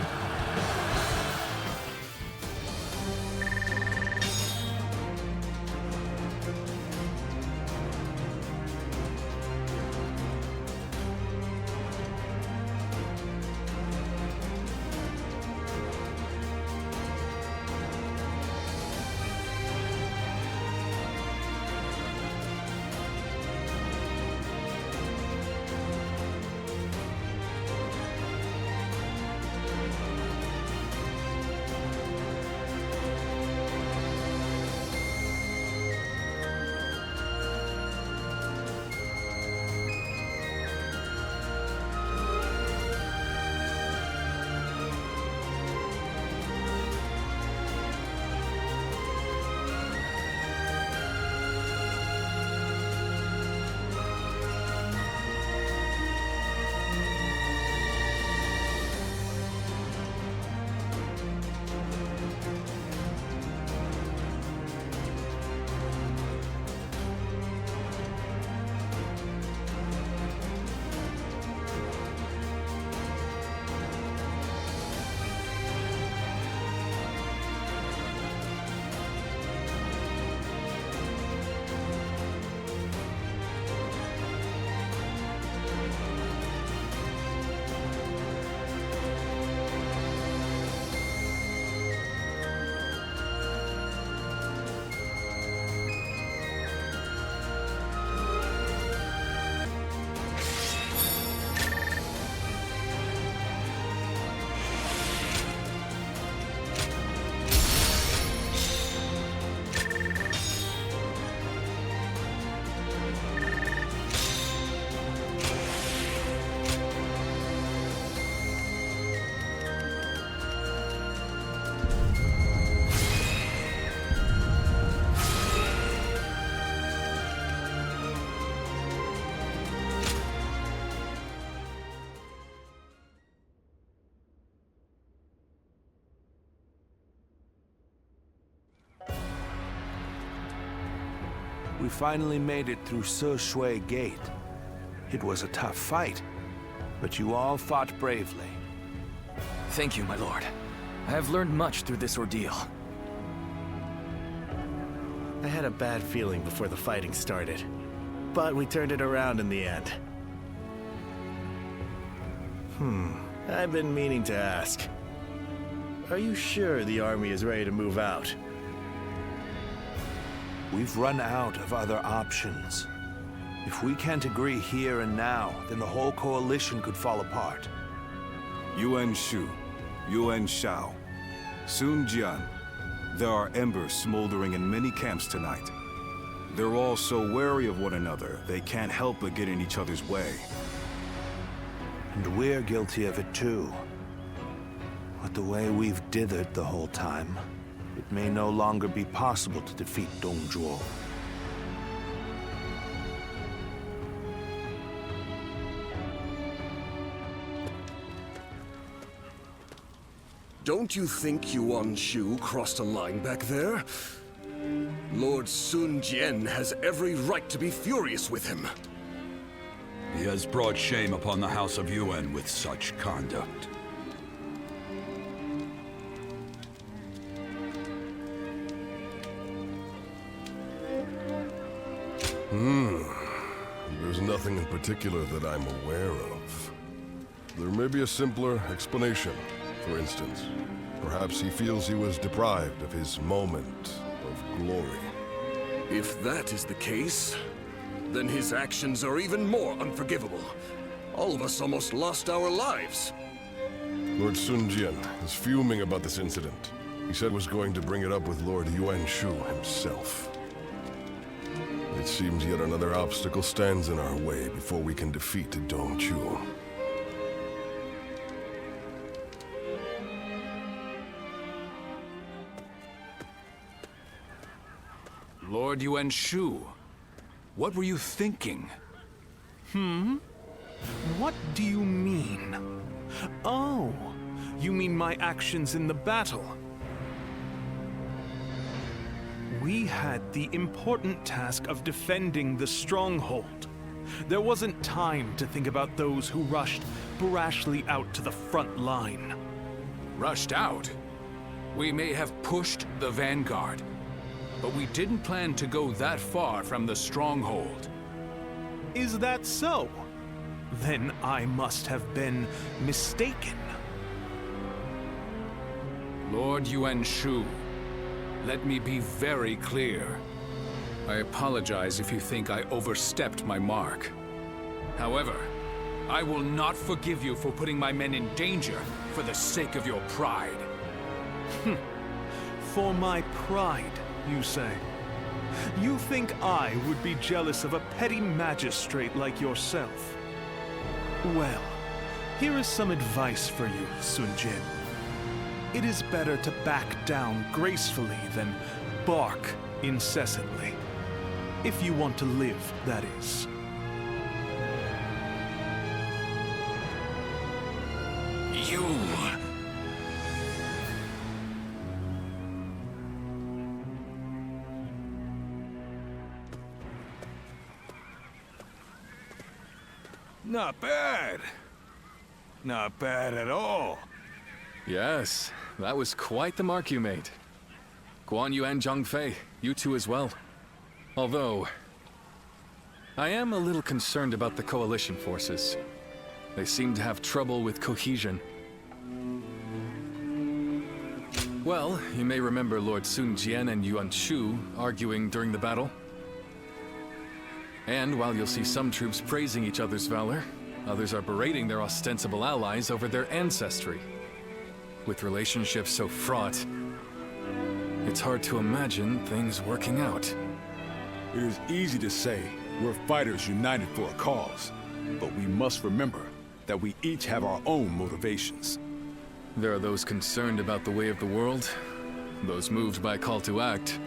We finally made it through Sirloin Gate. It was a tough fight, but you all fought bravely. Thank you, my lord. I have learned much through this ordeal. I had a bad feeling before the fighting started, but we turned it around in the end. I've been meaning to ask. Are you sure the army is ready to move out? We've run out of other options. If we can't agree here and now, then the whole coalition could fall apart. Yuan Shu, Yuan Shao, Sun Jian. There are embers smoldering in many camps tonight. They're all so wary of one another, they can't help but get in each other's way. And we're guilty of it too. But the way we've dithered the whole time, it may no longer be possible to defeat Dong Zhuo. Don't you think Yuan Shu crossed a line back there? Lord Sun Jian has every right to be furious with him. He has brought shame upon the House of Yuan with such conduct. There's nothing in particular that I'm aware of. There may be a simpler explanation. For instance, perhaps he feels he was deprived of his moment of glory. If that is the case, then his actions are even more unforgivable. All of us almost lost our lives. Lord Sun Jian is fuming about this incident. He said was going to bring it up with Lord Yuan Shu himself. It seems yet another obstacle stands in our way before we can defeat Dong Zhuo. Lord Yuan Shu, what were you thinking? What do you mean? Oh, you mean my actions in the battle? We had the important task of defending the stronghold. There wasn't time to think about those who rushed brashly out to the front line. Rushed out? We may have pushed the vanguard, but we didn't plan to go that far from the stronghold. Is that so? Then I must have been mistaken. Lord Yuan Shu, let me be very clear. I apologize if you think I overstepped my mark. However, I will not forgive you for putting my men in danger for the sake of your pride. For my pride, you say? You think I would be jealous of a petty magistrate like yourself? Well, here is some advice for you, Sun Jin. It is better to back down gracefully than bark incessantly. If you want to live, that is. You... Not bad. Not bad at all. Yes, that was quite the mark you made. Guanyu and Zhang Fei, you two as well. Although, I am a little concerned about the coalition forces. They seem to have trouble with cohesion. Well, you may remember Lord Sun Jian and Yuan Shu arguing during the battle. And while you'll see some troops praising each other's valor, others are berating their ostensible allies over their ancestry. With relationships so fraught, it's hard to imagine things working out. It is easy to say we're fighters united for a cause, but we must remember that we each have our own motivations. There are those concerned about the way of the world, those moved by a call to act,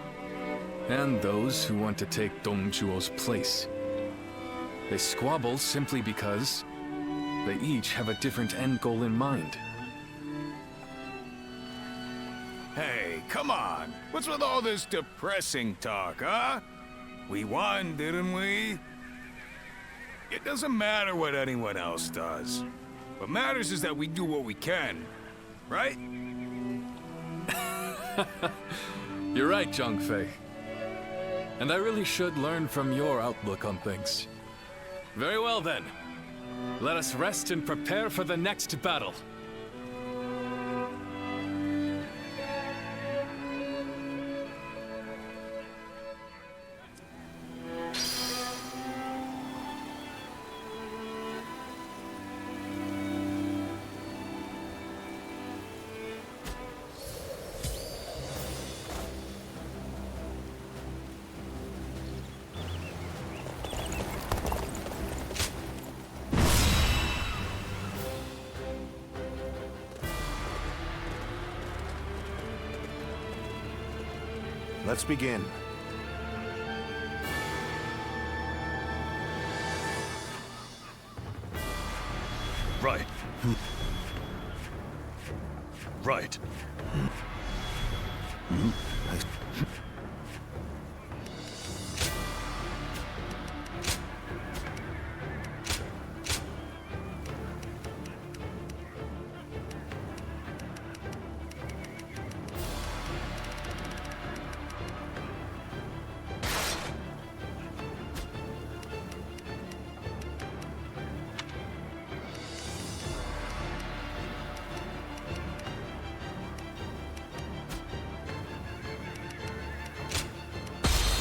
and those who want to take Dong Zhuo's place. They squabble simply because they each have a different end goal in mind. Hey, come on. What's with all this depressing talk, huh? We won, didn't we? It doesn't matter what anyone else does. What matters is that we do what we can, right? You're right, Zhang Fei. And I really should learn from your outlook on things. Very well then. Let us rest and prepare for the next battle. Let's begin. Right. Right.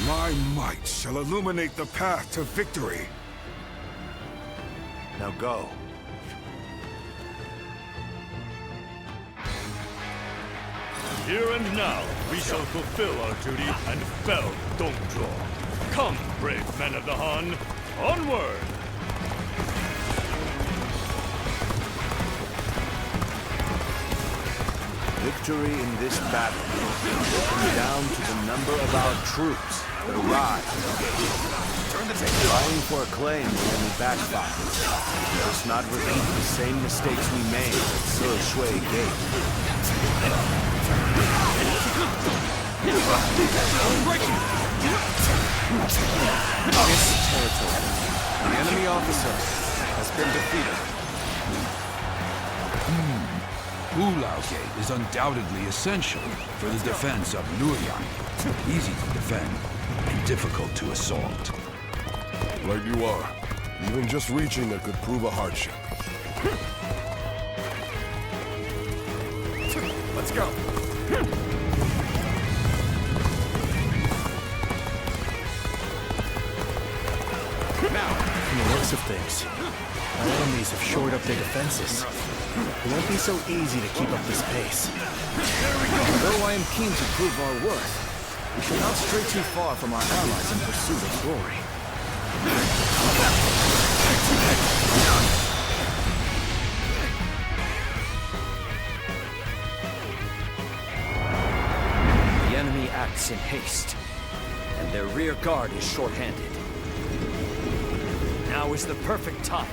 My might shall illuminate the path to victory. Now go. Here and now, we shall fulfill our duty and fell Dong Zhuo. Come, brave men of the Han, onward! Victory in this battle will come down to the number of our troops that arrive. Vying for a claim will only backfire. Let us not repeat the same mistakes we made at Sirloin Gate. This territory. The enemy officer has been defeated. Hulao Gate is undoubtedly essential for the defense of Luoyang. Easy to defend and difficult to assault. Right you are. Even just reaching it could prove a hardship. Let's go. Now, from the looks of things, our enemies have shored up their defenses. It won't be so easy to keep up this pace. Though I am keen to prove our worth, we should not stray too far from our allies in pursuit of glory. The enemy acts in haste, and their rear guard is short-handed. Now is the perfect time.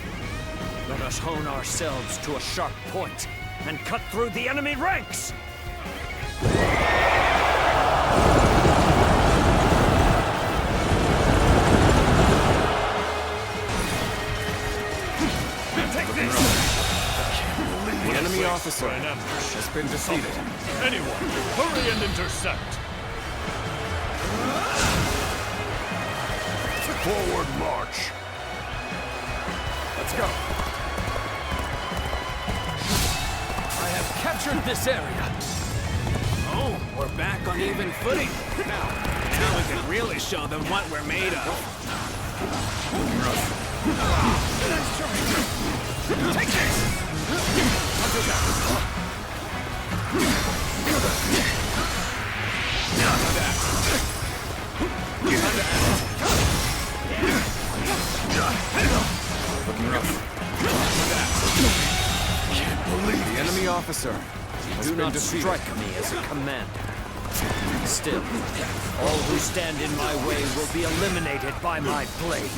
Let us hone ourselves to a sharp point and cut through the enemy ranks! The enemy officer has been defeated. Anyone, hurry and intercept! Forward march! Let's go. I have captured this area. Oh, we're back on even footing. Now we can really show them what we're made of. Take this! Looking rough. Can't believe The enemy officer has Do been not defeated. strike me as a commander. Still, all who stand in my way will be eliminated by my blade.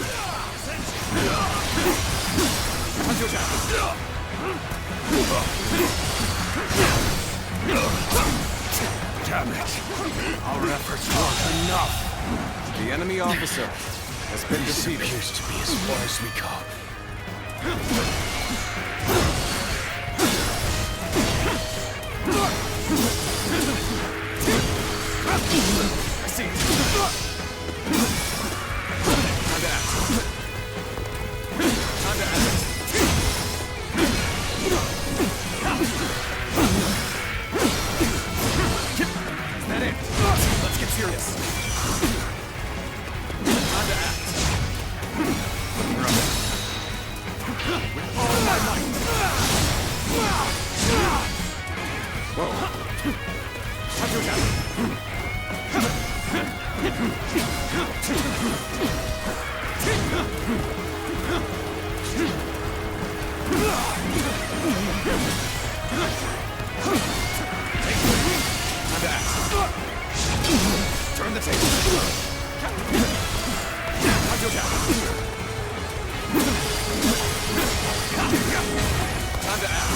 Damn it! Our efforts weren't enough. The enemy officer has been defeated. Appears to be as far as we go. I see. Time to act. Time to act. Is that it? Let's get serious. Time to act. With all my might. Whoa. Time to attack. Turn the table. Time to attack. Time to act.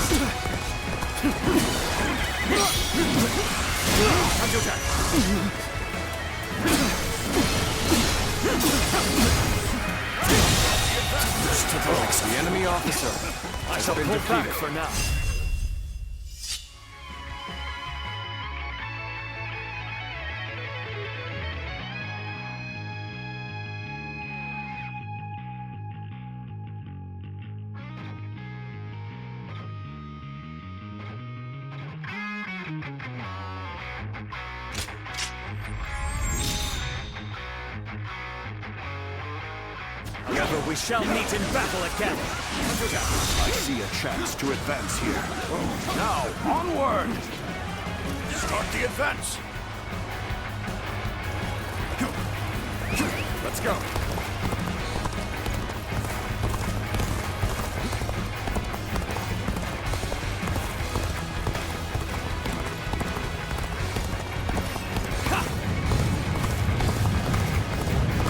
Time to attack. The enemy officer I shall pull back for now. However, we shall meet in battle again. I see a chance to advance here. Now, onward! Start the advance! Let's go.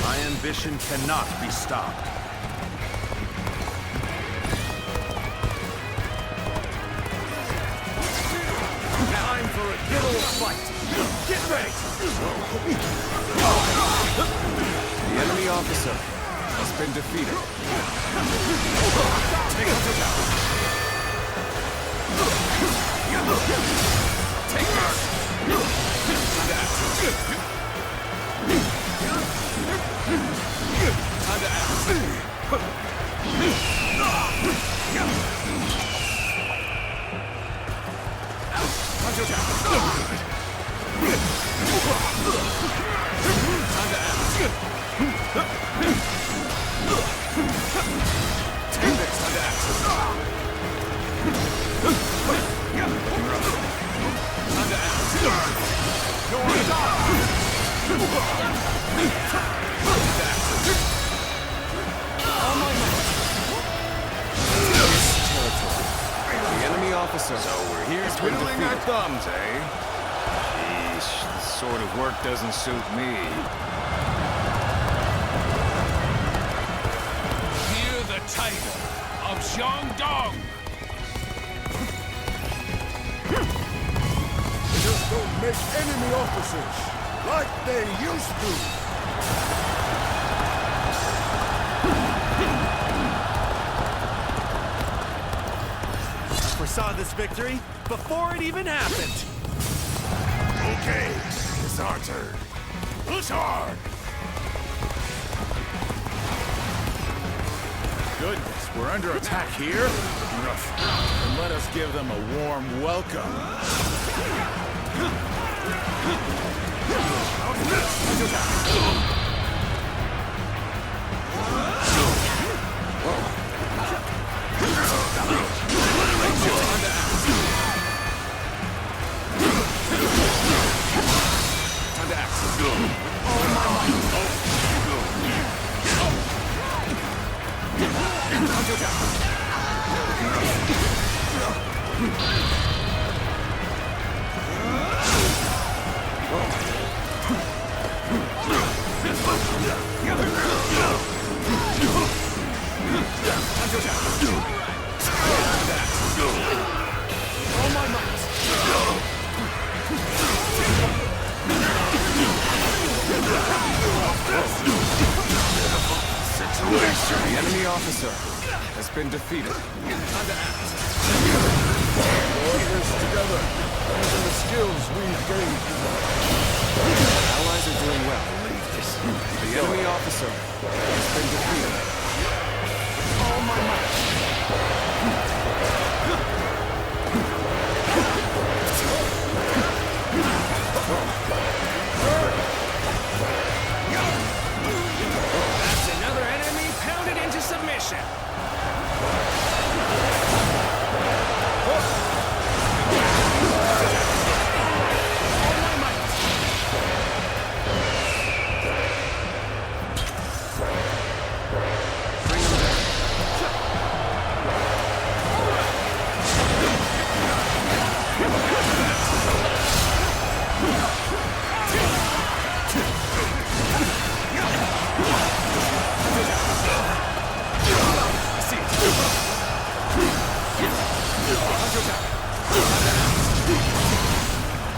My ambition cannot be stopped. Time for a good old fight. Get ready. The enemy officer has been defeated. Take him to tower. Take this. Time to act. Time to The enemy officer. So we're here twiddling our thumbs, eh? Sheesh, this sort of work doesn't suit me. Hear the title of Guangyang. Just don't make enemy officers like they used to. Foresaw this victory before it even happened. Okay, it's our turn. Push hard! Goodness, we're under attack here? And let us give them a warm welcome. Time to act. The enemy officer has been defeated. Warriors together, these are the skills we've gained. Allies are doing well. The enemy officer has been defeated. All my might. That's another enemy pounded into submission.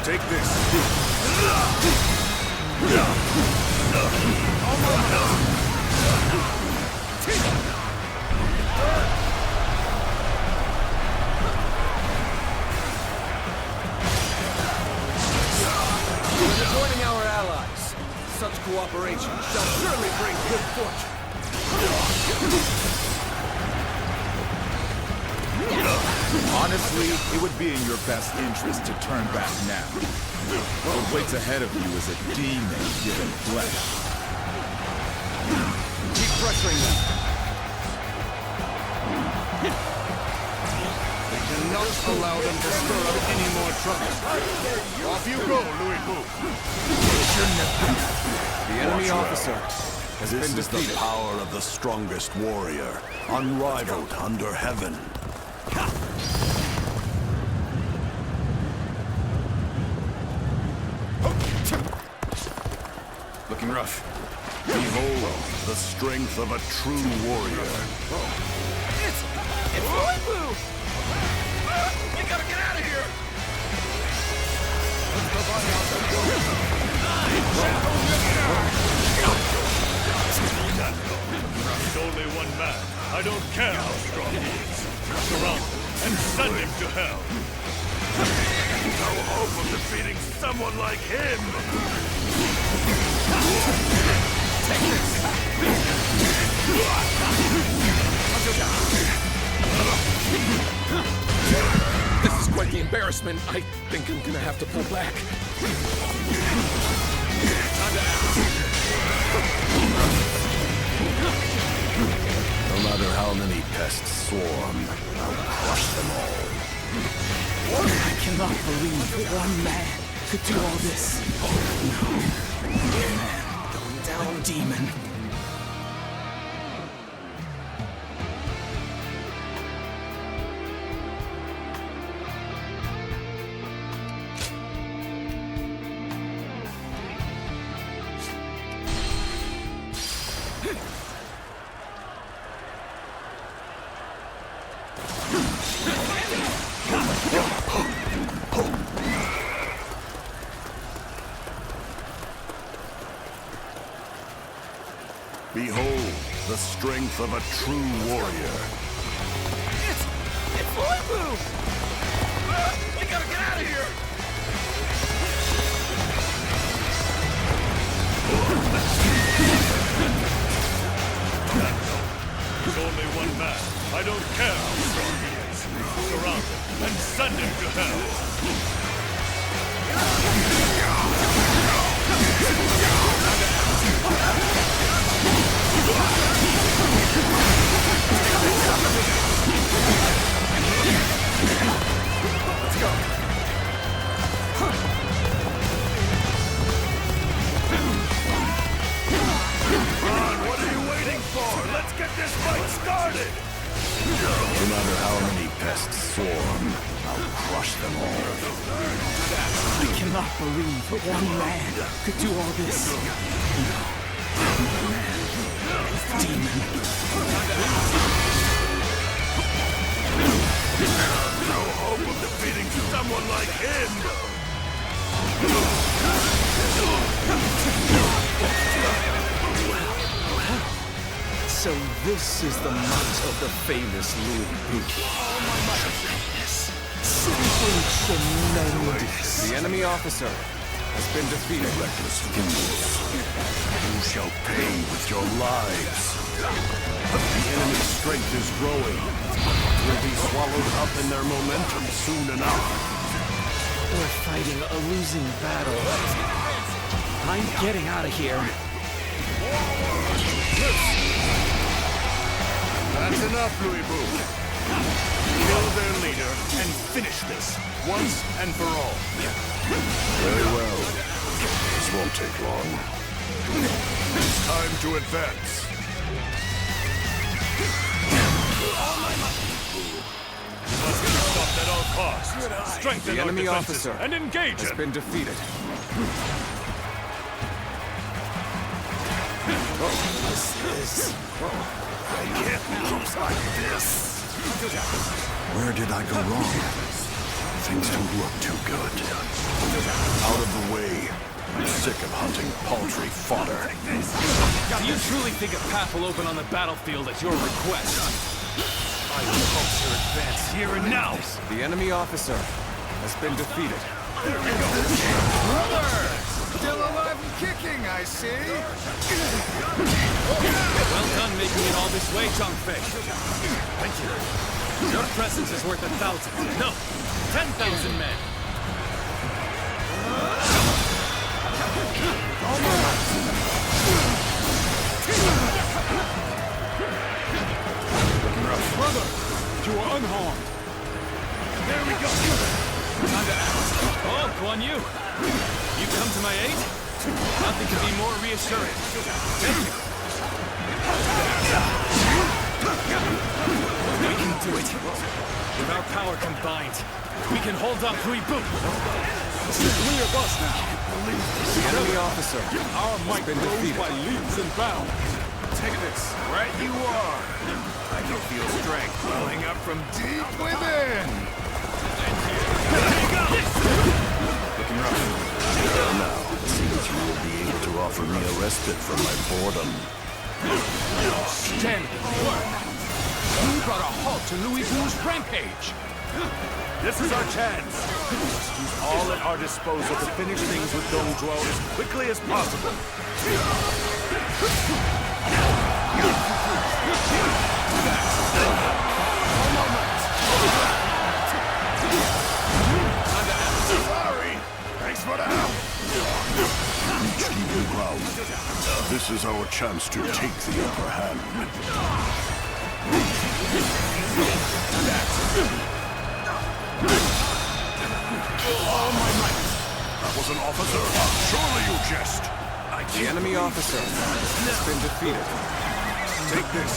Take this. We're joining our allies. Such cooperation shall surely bring good fortune. Honestly, it would be in your best interest to turn back now. What waits ahead of you is a demon given flesh. Keep pressuring them. We cannot allow them to stir up any more trouble. Off you go, Louis Bu. The enemy officer has This been is the defeated. power of the strongest warrior, unrivaled under heaven. Looking rough. Behold the strength of a true warrior. It's Lu Bu! We gotta get out of here! He's only one man. I don't care how strong he is. Surround him and send him to hell. No hope of defeating someone like him! This is quite the embarrassment. I think I'm gonna have to pull back. No matter how many pests swarm, I'll crush them all. I cannot believe one man could do all this. No. Man, going down, demon. Behold the strength of a true warrior. It's Lu Bu! We gotta get out of here! He's only one man. I don't care how strong he is. Surround him and send him to hell. Let's go! Ron, what are you waiting for? Let's get this fight started! No matter how many pests swarm, I'll crush them all. I cannot believe one man could do all this. No. Man. Demon. No hope of defeating someone like him! So this is the might of the famous Lu Bu. Tremendous. Simply tremendous. The enemy officer has been defeated. Reckless fools. You shall pay with your lives. The enemy's strength is growing. Will be swallowed up in their momentum soon enough. We're fighting a losing battle. I'm getting out of here. That's enough, Lu Bu. Kill their leader and finish this, once and for all. Very well. This won't take long. It's time to advance. We must be stopped at all costs. Strengthen The our enemy defenses officer and engage has him. been defeated. I can't lose like this. Where did I go wrong? Things don't look too good. Out of the way. I'm sick of hunting paltry fodder. Do you truly think a path will open on the battlefield at your request? I will halt your advance here and now. The enemy officer has been defeated. Still alive and kicking, I see. Well done making it all this way, Zhang Fei. Thank you. Your presence is worth 1,000. No, 10,000 men. Brother, you are unharmed. There we go. Time to act. Oh, Guanyu. You come to my aid? Nothing could be more reassuring. Thank you. With our power combined, we can hold off Lu Bu. We are boss now. Enemy officer. Our might been grows defeated. by leaps and bounds. Take this. Right you are. I can feel strength welling up from deep within. Looking rough. Well now, it seems you will be able to offer me a respite from my boredom. Stand firm. You brought a halt to Lu Bu's rampage. This is our chance. We must use all at our disposal to finish things with Dong Zhuo as quickly as possible. Sorry! Thanks for the help! Reached even ground. This is our chance to take the upper hand. All my might. That was an officer. Surely you jest. The enemy officer has been defeated. Take this.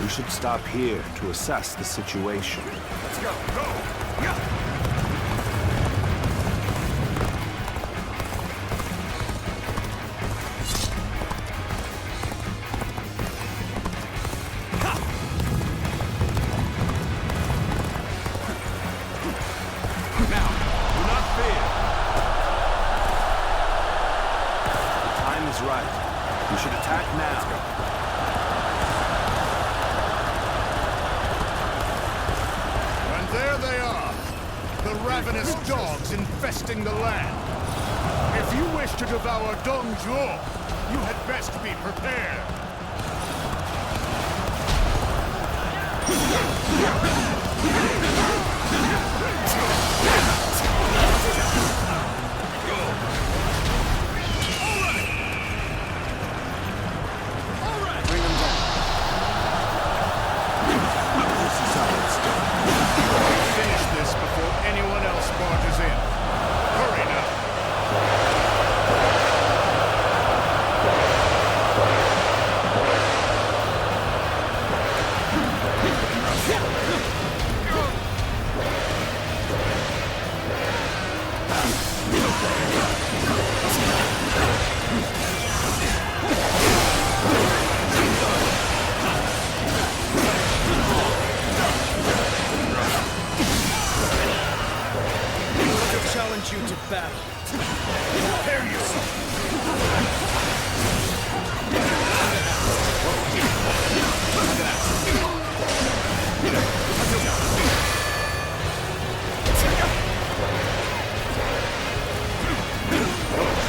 We should stop here to assess the situation. Let's go. Go. Right. We should attack now. And there they are, the ravenous dogs infesting the land. If you wish to devour Dong Zhuo, you had best be prepared. Finish this before anyone else barges in. Hurry now. Challenge you to battle. Prepare yourself.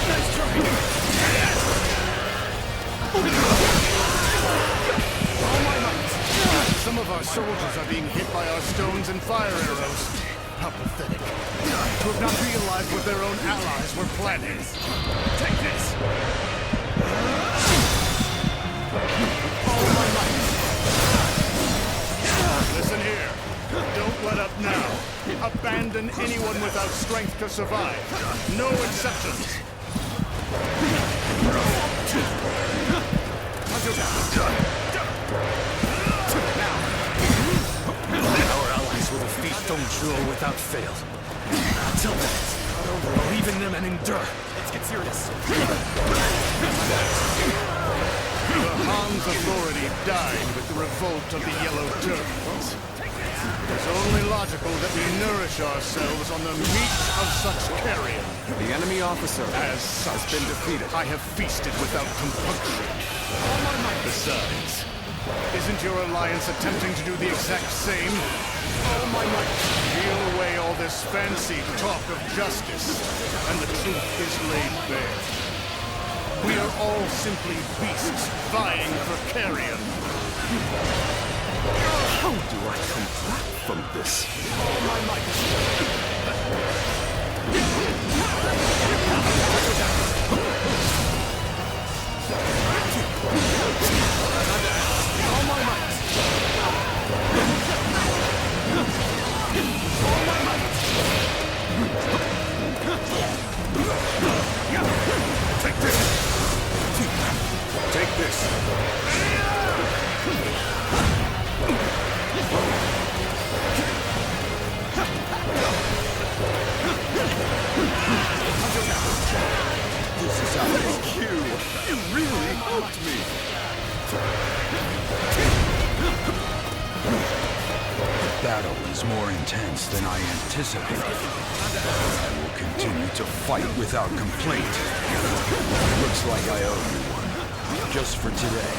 Nice try. All my might. Some of our soldiers are being hit by our stones and fire arrows. How pathetic. To have not realized what their own allies were planning. Take this! All my might. Listen here. Don't let up now. Abandon anyone without strength to survive. No exceptions. Our allies will defeat Dong Zhuo without fail. Until then, believe in them and endure. Let's get serious. The Han's authority died with the revolt of the Yellow Turbans. It's only logical that we nourish ourselves on the meat of such carrion. The enemy officer As such, has been defeated. I have feasted without compunction. Besides, isn't your alliance attempting to do the exact same? All my might. Peel away all this fancy talk of justice, and the truth is laid bare. We are all simply beasts vying for carrion. How do I come back from this? All my might. All my might. All my might. You really helped me! The battle is more intense than I anticipated. I will continue to fight without complaint. Looks like I owe you one. Just for today,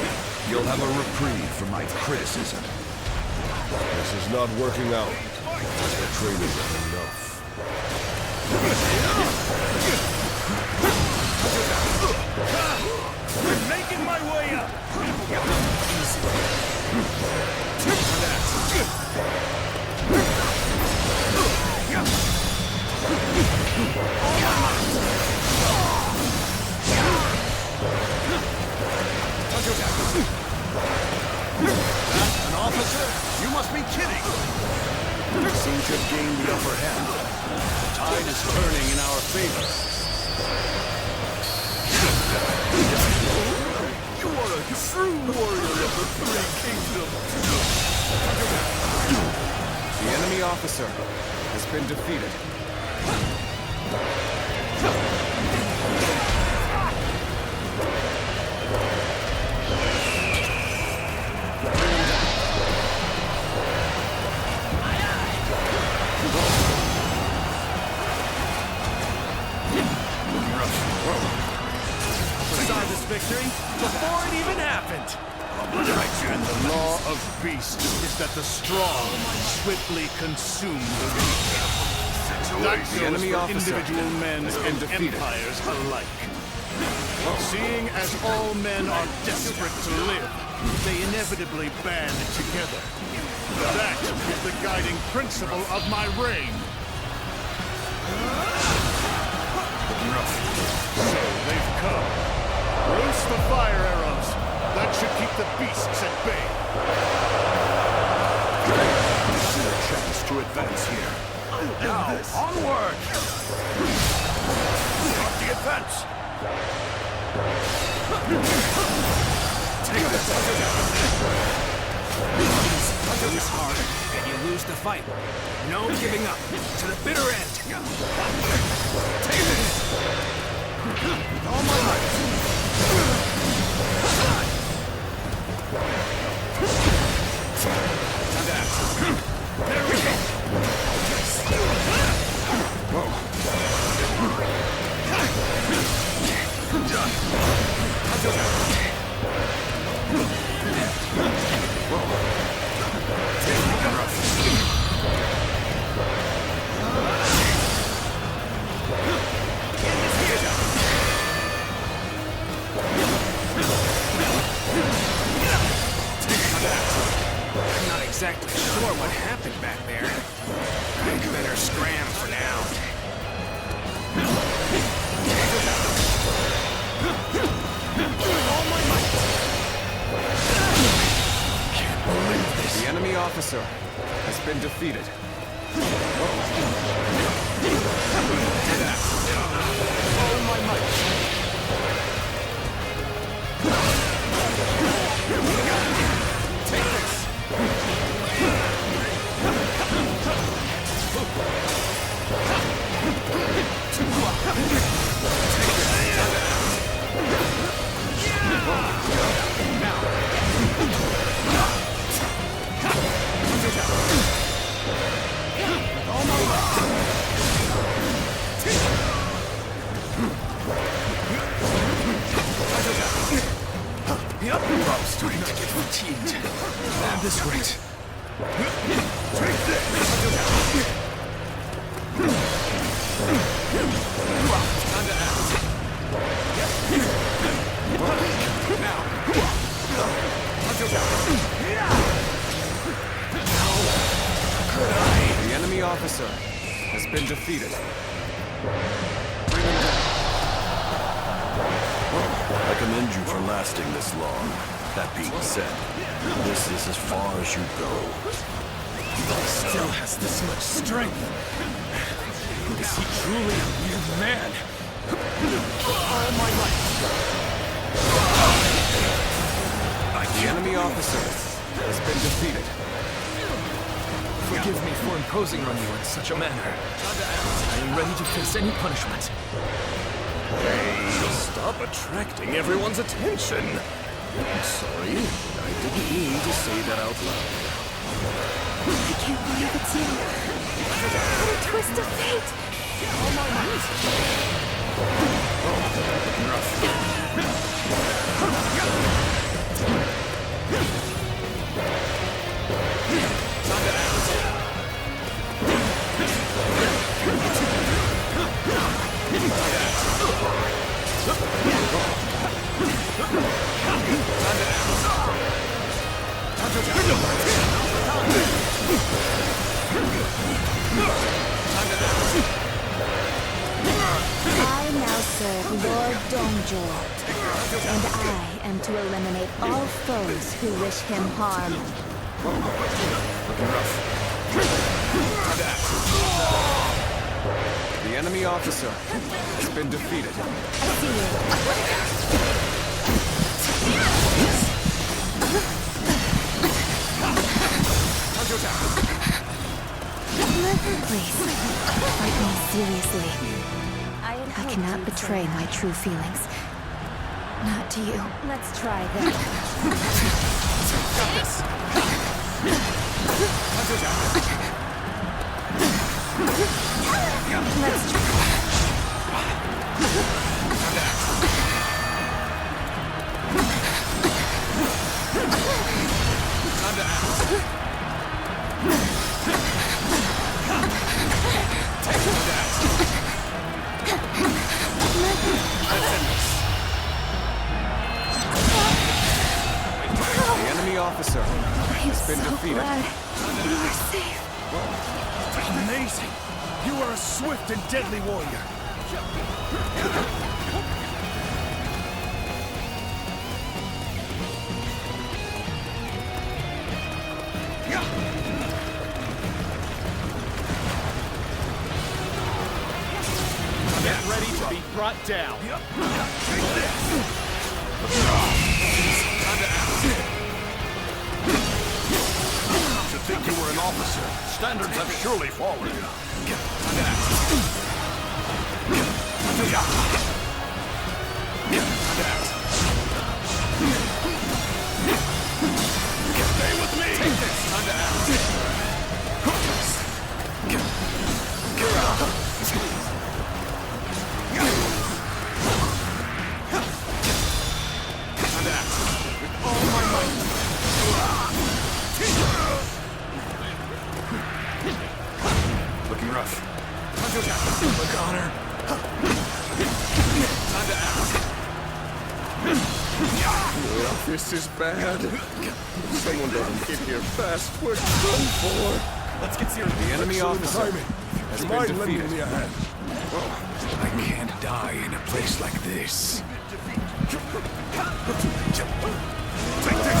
you'll have a reprieve from my criticism. This is not working out. The training is enough. I'm making my way up! An officer? You must be kidding! We seem to have gained the upper hand. The tide is turning in our favor. You are a true warrior of the Three Kingdoms! The enemy officer has been defeated. This victory before it even happened. And the law of beasts is that the strong swiftly consume the weak. That goes for individual men and empires alike. Seeing as all men are desperate to live, they inevitably band together. That is the guiding principle of my reign. So they've come. Roast the fire arrows. That should keep the beasts at bay. A chance to advance here. Now, onward! Start the advance! Take this! Lose hard, and you lose the fight. No giving up. To the bitter end. Take this! With all my might. There we go! I'm not exactly sure what happened back there. I'd better scram for now. All my might! Can't believe this. The enemy officer has been defeated. All my might. Take this! I'm starting to get fatigued. At this rate. Take this! Time to act. Now. The enemy officer has been defeated. Bring him down. I commend you for lasting this long. That being said, this is as far as you go. He still has this much strength. Is he truly a weird man? All my life. The enemy officer has been defeated. Forgive me for imposing on you in such a manner. I am ready to face any punishment. Stop attracting everyone's attention. I'm sorry, I didn't mean to say that out loud. I can't believe it's you. What a twist of fate. All my might. I now serve Lord Dong Zhuo, and I am to eliminate all foes who wish him harm. The enemy officer has been defeated. I see you. Please, fight me seriously. I cannot betray my true feelings. Not to you. Let's try that. Got this. Let's try. The enemy officer has been defeated. Glad you are safe. Amazing! You are a swift and deadly warrior. Get ready to be brought down. Take this! To think you were an officer, standards have surely fallen. Stay with me! Take this! Time to act. With all my might. Looking rough. Look, Honor. Time to act. Well, this is bad. Someone doesn't get here fast. We're done for. Let's get serious. The enemy officer has been defeated. Me a hand? I can't die in a place like this. Take this!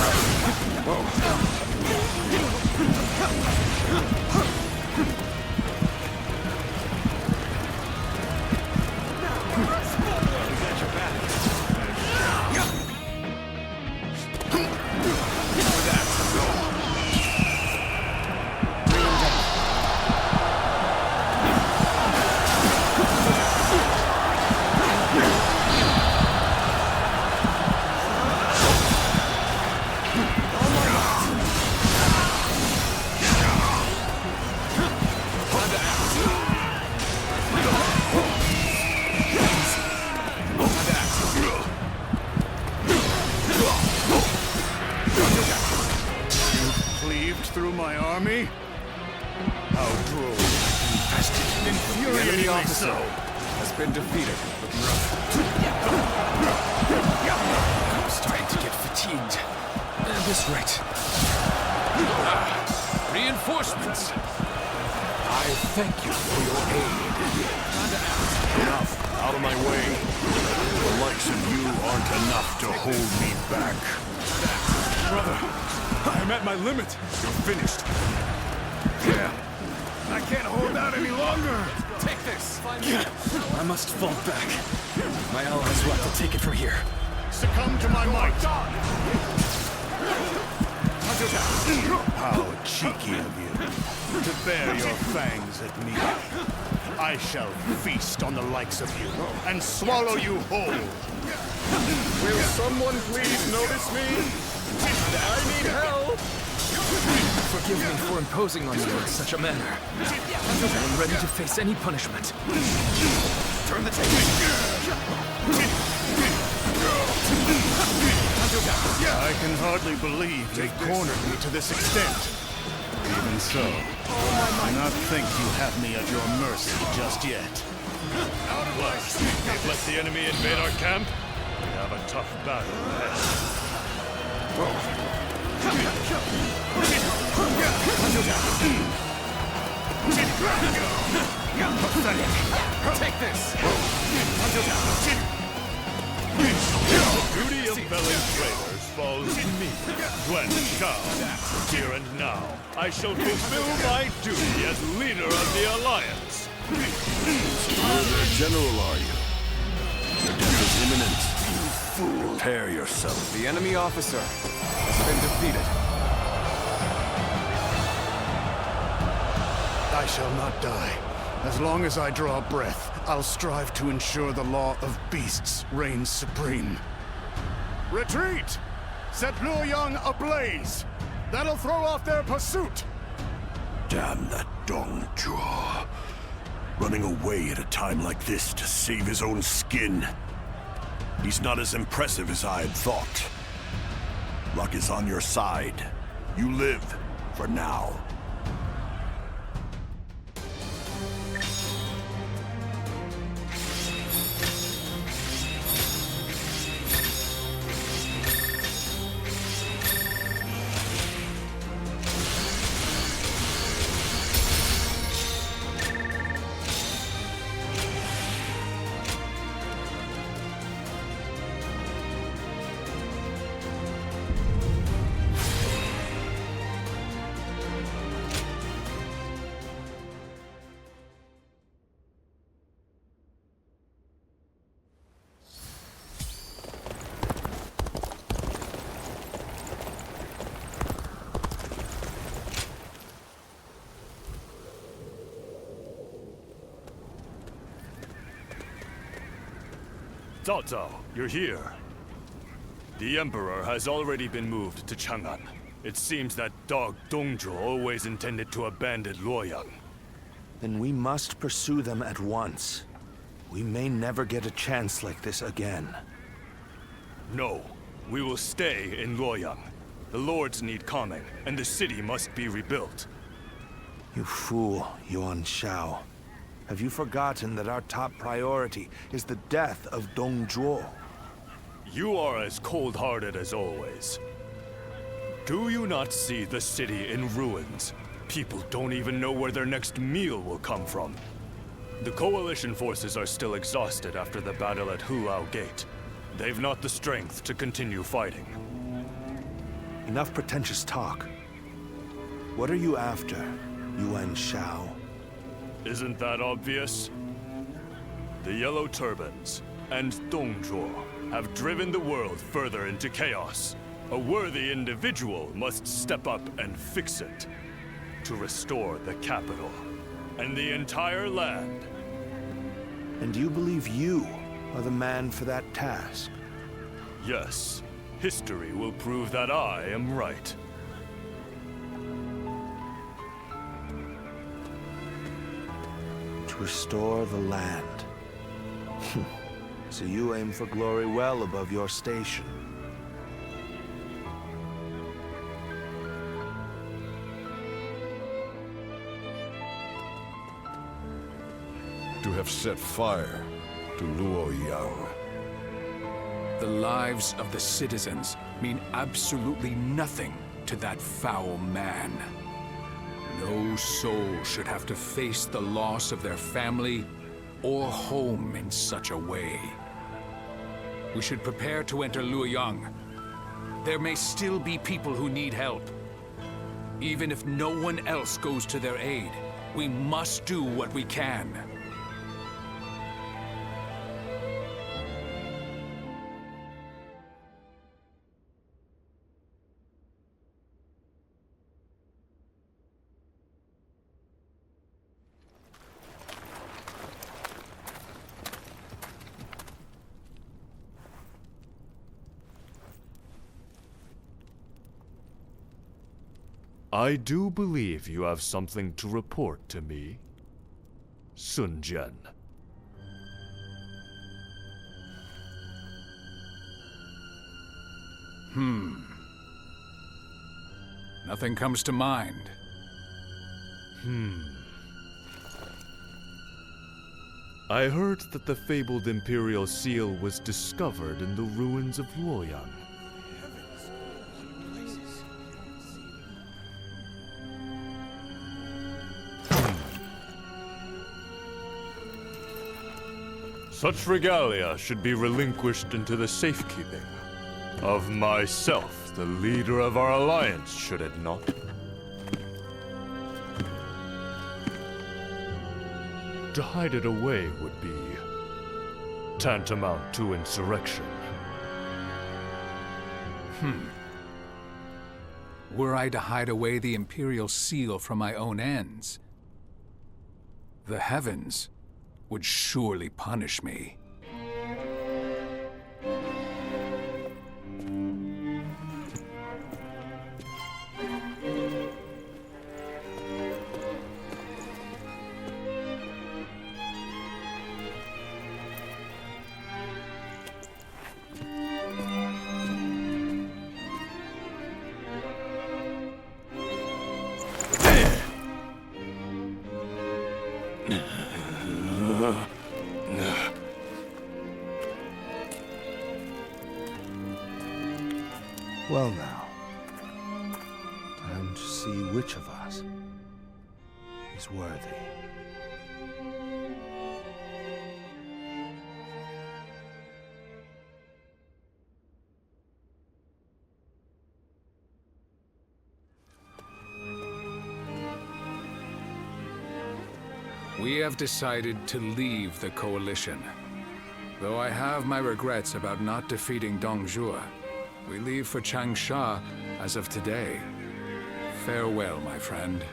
Through my army? How droll. The enemy officer has been defeated. I'm starting to get fatigued. At this rate. Reinforcements! I thank you for your aid. Enough. Out of my way. The likes of you aren't enough to hold me back. Brother, I'm at my limit. You're finished. Yeah. I can't hold out any longer. Take this! I must fall back. My allies will have to take it from here. Succumb to my might. How cheeky of you to bare your fangs at me. I shall feast on the likes of you and swallow you whole. Will someone please notice me? I need help! Forgive me for imposing on you in such a manner. I am ready to face any punishment. Turn the tables. I can hardly believe you've cornered me to this extent. Even so, I do not think you have me at your mercy just yet. What? They've let the enemy invade our camp? We have a tough battle ahead. Pathetic. Take this. The duty of felling traitors falls to me, Cao Cao. Here and now, I shall fulfill my duty as leader of the Alliance. You're their general, are you? Your death is imminent. You fool. Prepare yourself. The enemy officer has been defeated. I shall not die. As long as I draw breath, I'll strive to ensure the law of beasts reigns supreme. Retreat! Set Luoyang ablaze! That'll throw off their pursuit! Damn that Dong Zhuo. Running away at a time like this to save his own skin. He's not as impressive as I had thought. Luck is on your side. You live, for now. Cao Cao, you're here. The Emperor has already been moved to Chang'an. It seems that dog Dong Zhuo always intended to abandon Luoyang. Then we must pursue them at once. We may never get a chance like this again. No, we will stay in Luoyang. The lords need calming, and the city must be rebuilt. You fool, Yuan Shao. Have you forgotten that our top priority is the death of Dong Zhuo? You are as cold-hearted as always. Do you not see the city in ruins? People don't even know where their next meal will come from. The Coalition forces are still exhausted after the battle at Hulao Gate. They've not the strength to continue fighting. Enough pretentious talk. What are you after, Yuan Shao? Isn't that obvious? The Yellow Turbans and Dong Zhuo have driven the world further into chaos. A worthy individual must step up and fix it. To restore the capital and the entire land. And you believe you are the man for that task? Yes. History will prove that I am right. To restore the land. So you aim for glory well above your station. To have set fire to Luoyang. The lives of the citizens mean absolutely nothing to that foul man. No soul should have to face the loss of their family or home in such a way. We should prepare to enter Luoyang. There may still be people who need help. Even if no one else goes to their aid, we must do what we can. I do believe you have something to report to me, Sun Jian. Nothing comes to mind. I heard that the fabled Imperial Seal was discovered in the ruins of Luoyang. Such regalia should be relinquished into the safekeeping of myself, the leader of our alliance, should it not? To hide it away would be tantamount to insurrection. Were I to hide away the Imperial Seal from my own ends, the heavens would surely punish me. Well now, time to see which of us is worthy. We have decided to leave the Coalition. Though I have my regrets about not defeating Dong Zhuo, we leave for Changsha as of today. Farewell, my friend.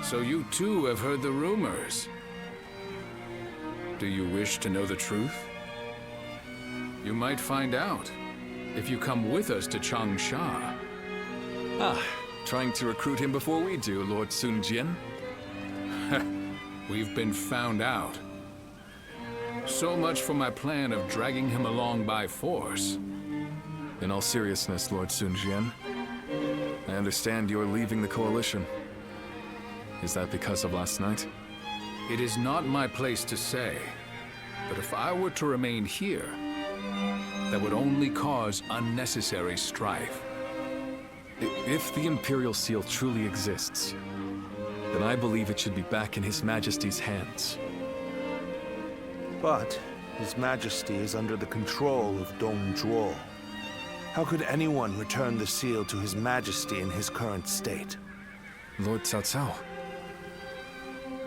So you too have heard the rumors. Do you wish to know the truth? You might find out if you come with us to Changsha. Trying to recruit him before we do, Lord Sun Jian? We've been found out. So much for my plan of dragging him along by force. In all seriousness, Lord Sun Jian, I understand you're leaving the Coalition. Is that because of last night? It is not my place to say, but if I were to remain here, that would only cause unnecessary strife. If the Imperial Seal truly exists, then I believe it should be back in His Majesty's hands. But His Majesty is under the control of Dong Zhuo. How could anyone return the seal to His Majesty in his current state? Lord Cao Cao.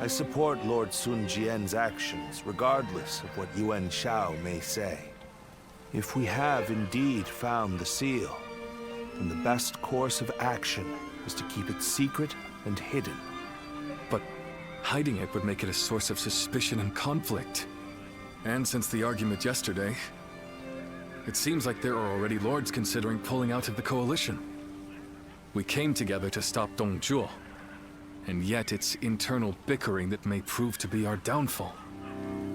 I support Lord Sun Jian's actions, regardless of what Yuan Shao may say. If we have indeed found the seal, then the best course of action is to keep it secret and hidden. But hiding it would make it a source of suspicion and conflict. And since the argument yesterday, it seems like there are already lords considering pulling out of the Coalition. We came together to stop Dong Zhuo, and yet it's internal bickering that may prove to be our downfall.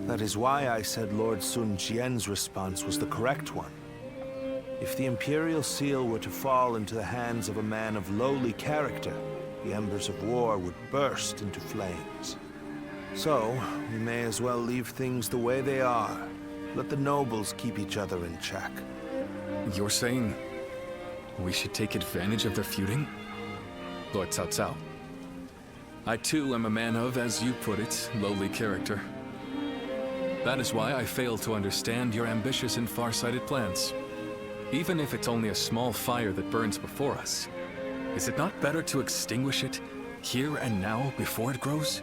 That is why I said Lord Sun Jian's response was the correct one. If the Imperial Seal were to fall into the hands of a man of lowly character, the embers of war would burst into flames. So, we may as well leave things the way they are. Let the nobles keep each other in check. You're saying we should take advantage of their feuding? Lord Cao Cao, I too am a man of, as you put it, lowly character. That is why I fail to understand your ambitious and far-sighted plans. Even if it's only a small fire that burns before us, is it not better to extinguish it here and now before it grows?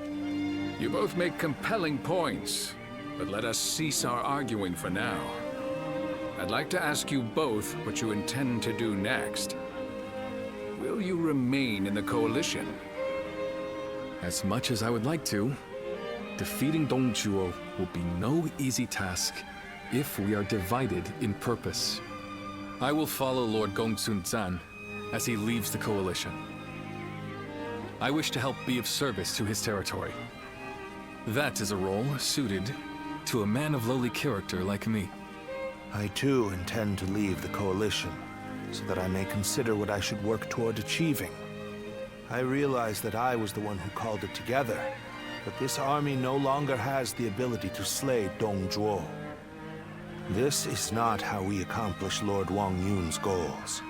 You both make compelling points, but let us cease our arguing for now. I'd like to ask you both what you intend to do next. Will you remain in the Coalition? As much as I would like to, Defeating Dong Zhuo will be no easy task if we are divided in purpose. I will follow Lord Gongsun Zan as he leaves the coalition. I wish to help be of service to his territory. That is a role suited to a man of lowly character like me. I too intend to leave the coalition, so that I may consider what I should work toward achieving. I realize that I was the one who called it together, but this army no longer has the ability to slay Dong Zhuo. This is not how we accomplish Lord Wangyun's goals.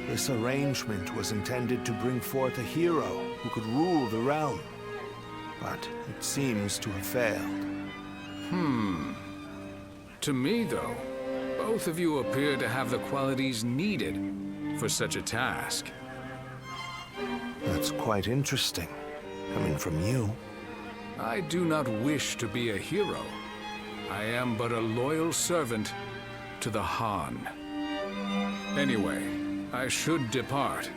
This arrangement was intended to bring forth a hero who could rule the realm, but it seems to have failed. To me, though, both of you appear to have the qualities needed for such a task. That's quite interesting, coming from you. I do not wish to be a hero. I am but a loyal servant to the Han. Anyway, I should depart.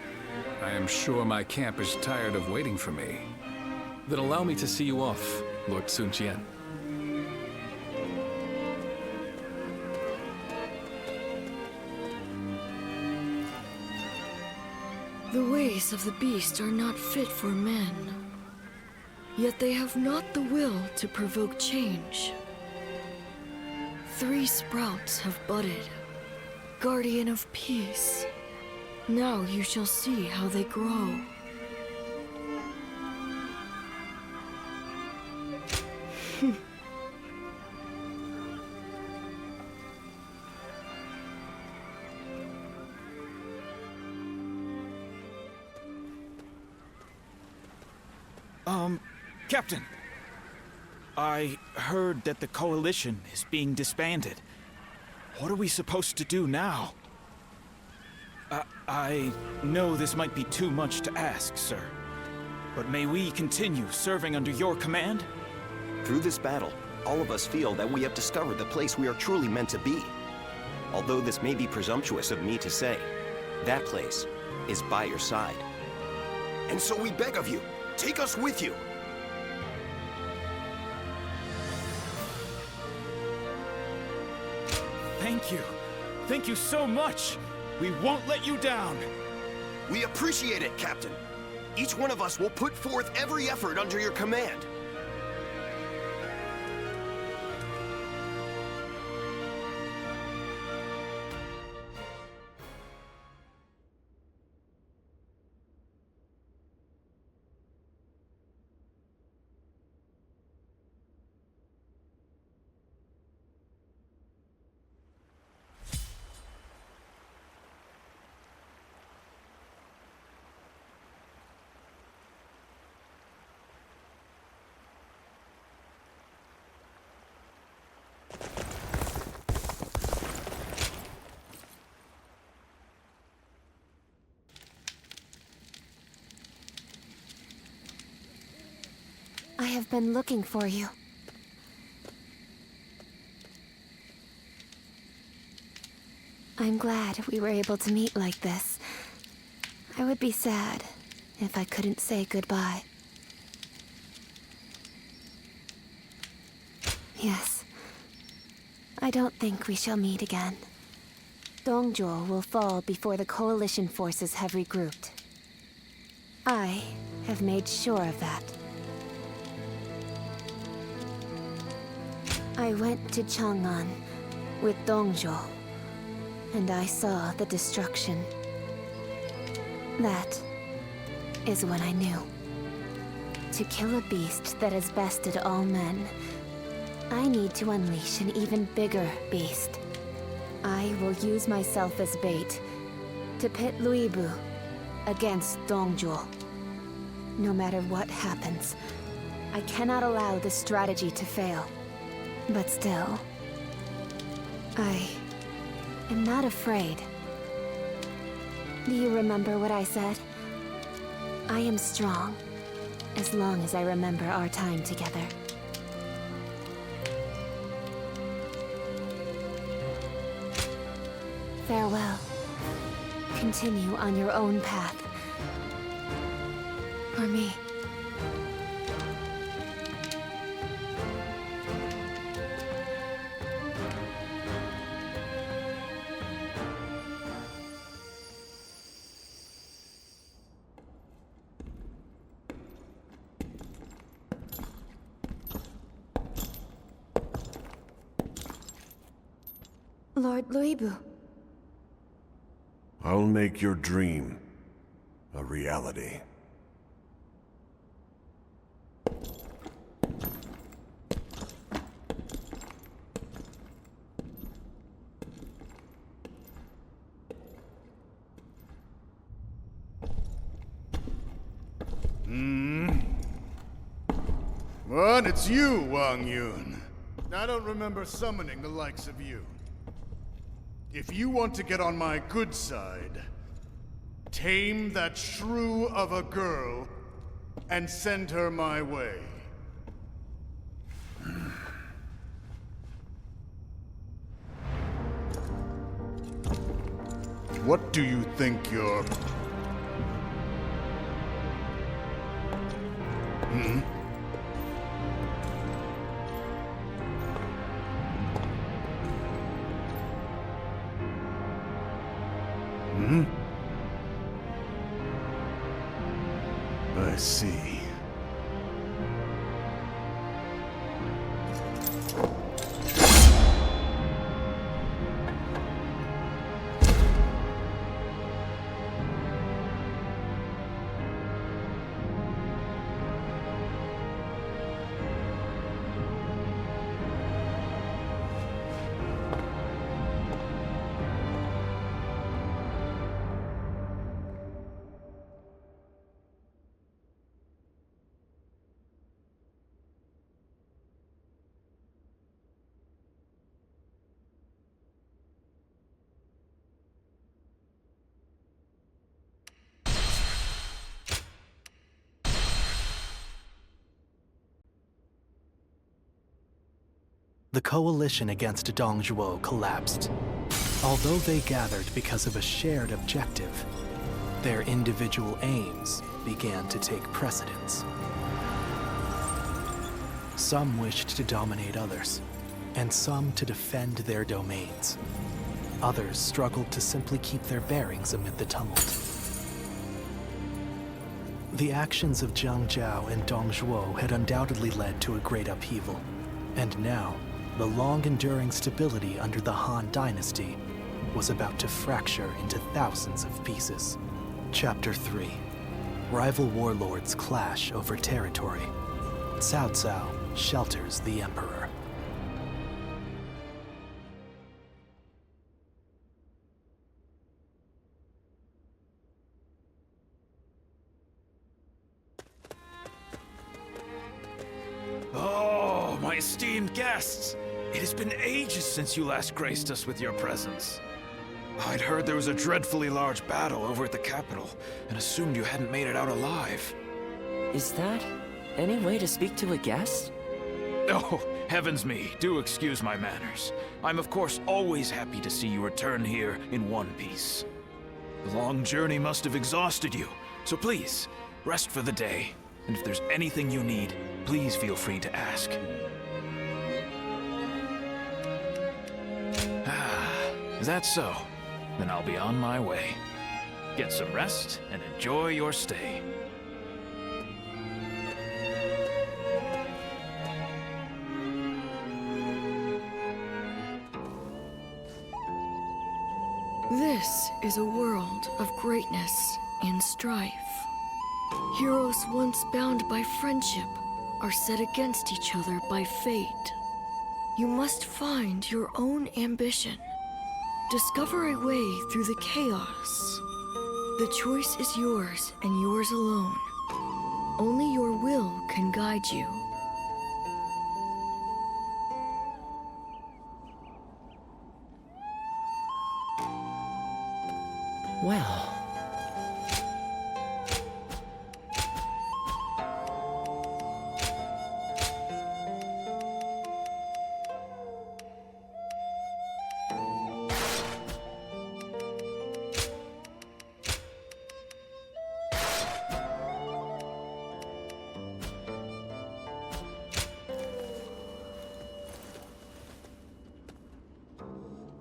I am sure my camp is tired of waiting for me. Then allow me to see you off, Lord Sun Jian. The ways of the beast are not fit for men. Yet they have not the will to provoke change. 3 sprouts have budded, guardian of peace. Now you shall see how they grow. Captain. I heard that the coalition is being disbanded. What are we supposed to do now? I know this might be too much to ask, sir. But may we continue serving under your command? Through this battle, all of us feel that we have discovered the place we are truly meant to be. Although this may be presumptuous of me to say, that place is by your side. And so we beg of you, take us with you. Thank you. Thank you so much. We won't let you down. We appreciate it, Captain. Each one of us will put forth every effort under your command. I have been looking for you. I'm glad we were able to meet like this. I would be sad if I couldn't say goodbye. Yes. I don't think we shall meet again. Dong Zhuo will fall before the coalition forces have regrouped. I have made sure of that. I went to Chang'an with Dong Zhuo, and I saw the destruction. That is when I knew. To kill a beast that has bested all men, I need to unleash an even bigger beast. I will use myself as bait to pit Lu Bu against Dong Zhuo. No matter what happens, I cannot allow the strategy to fail. But still, I am not afraid. Do you remember what I said? I am strong, as long as I remember our time together. Farewell, continue on your own path. For me. Lord Lu Bu. I'll make your dream a reality. What? It's you, Guangyang. I don't remember summoning the likes of you. If you want to get on my good side, tame that shrew of a girl and send her my way. What do you think you're... I see. The coalition against Dong Zhuo collapsed. Although they gathered because of a shared objective, their individual aims began to take precedence. Some wished to dominate others, and some to defend their domains. Others struggled to simply keep their bearings amid the tumult. The actions of Cao Cao and Dong Zhuo had undoubtedly led to a great upheaval, and now, the long-enduring stability under the Han Dynasty was about to fracture into thousands of pieces. Chapter 3. Rival warlords clash over territory. Cao Cao shelters the Emperor. Oh, my esteemed guests! It has been ages since you last graced us with your presence. I'd heard there was a dreadfully large battle over at the capital, and assumed you hadn't made it out alive. Is that any way to speak to a guest? Oh, heavens me, do excuse my manners. I'm of course always happy to see you return here in one piece. The long journey must have exhausted you, so please, rest for the day. And if there's anything you need, please feel free to ask. Is that so? Then I'll be on my way. Get some rest and enjoy your stay. This is a world of greatness and strife. Heroes once bound by friendship are set against each other by fate. You must find your own ambition. Discover a way through the chaos. The choice is yours and yours alone. Only your will can guide you. Well...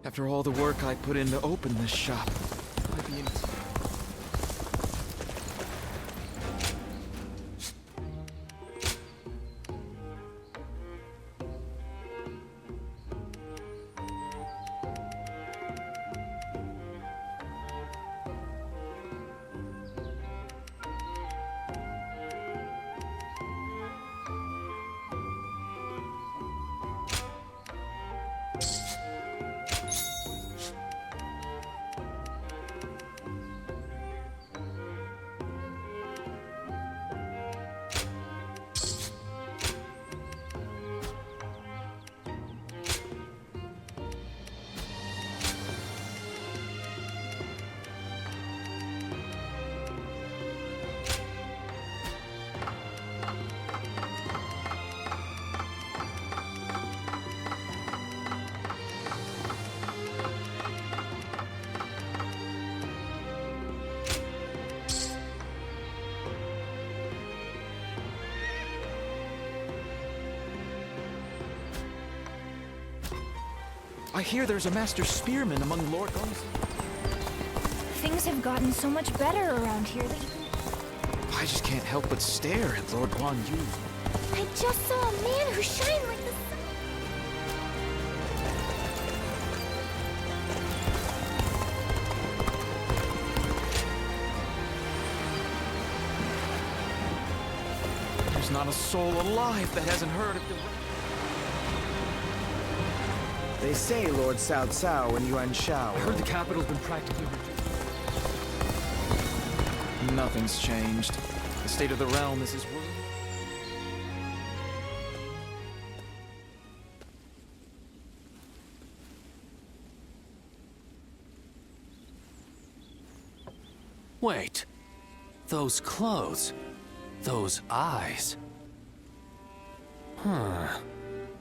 After all the work I put in to open this shop, I'd be I hear there's a master spearman among Lord Gong's. Things have gotten so much better around here that I just can't help but stare at Lord Guandu. I just saw a man who shined like the sun. There's not a soul alive that hasn't heard of the... They say Lord Cao Cao and Yuan Shao. I heard the capital's been practically reduced. Nothing's changed. The state of the realm is as world. Wait. Those clothes. Those eyes.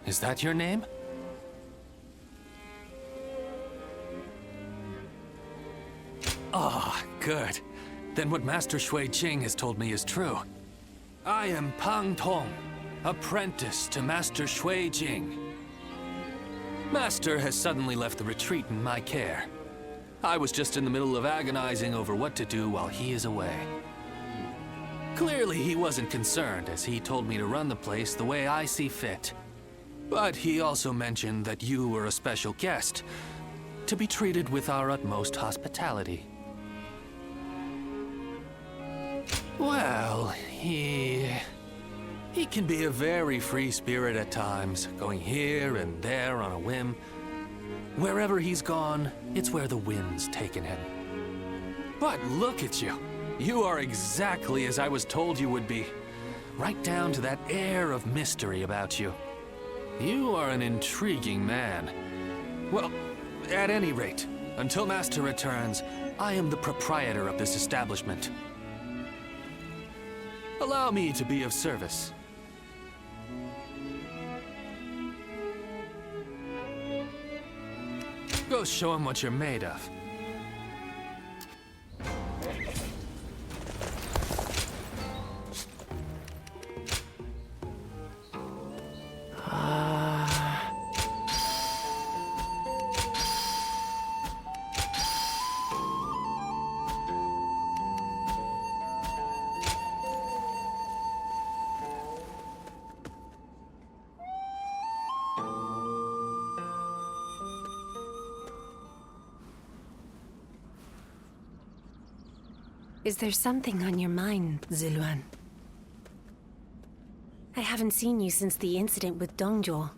Is that your name? Ah, good. Then what Master Shui Jing has told me is true. I am Pang Tong, apprentice to Master Shui Jing. Master has suddenly left the retreat in my care. I was just in the middle of agonizing over what to do while he is away. Clearly he wasn't concerned, as he told me to run the place the way I see fit. But he also mentioned that you were a special guest, to be treated with our utmost hospitality. Well, he can be a very free spirit at times, going here and there on a whim. Wherever he's gone, it's where the wind's taken him. But look at you. You are exactly as I was told you would be. Right down to that air of mystery about you. You are an intriguing man. Well, at any rate, until Master returns, I am the proprietor of this establishment. Allow me to be of service. Go show him what you're made of. Is there something on your mind, Sirloin? I haven't seen you since the incident with Dong Zhuo.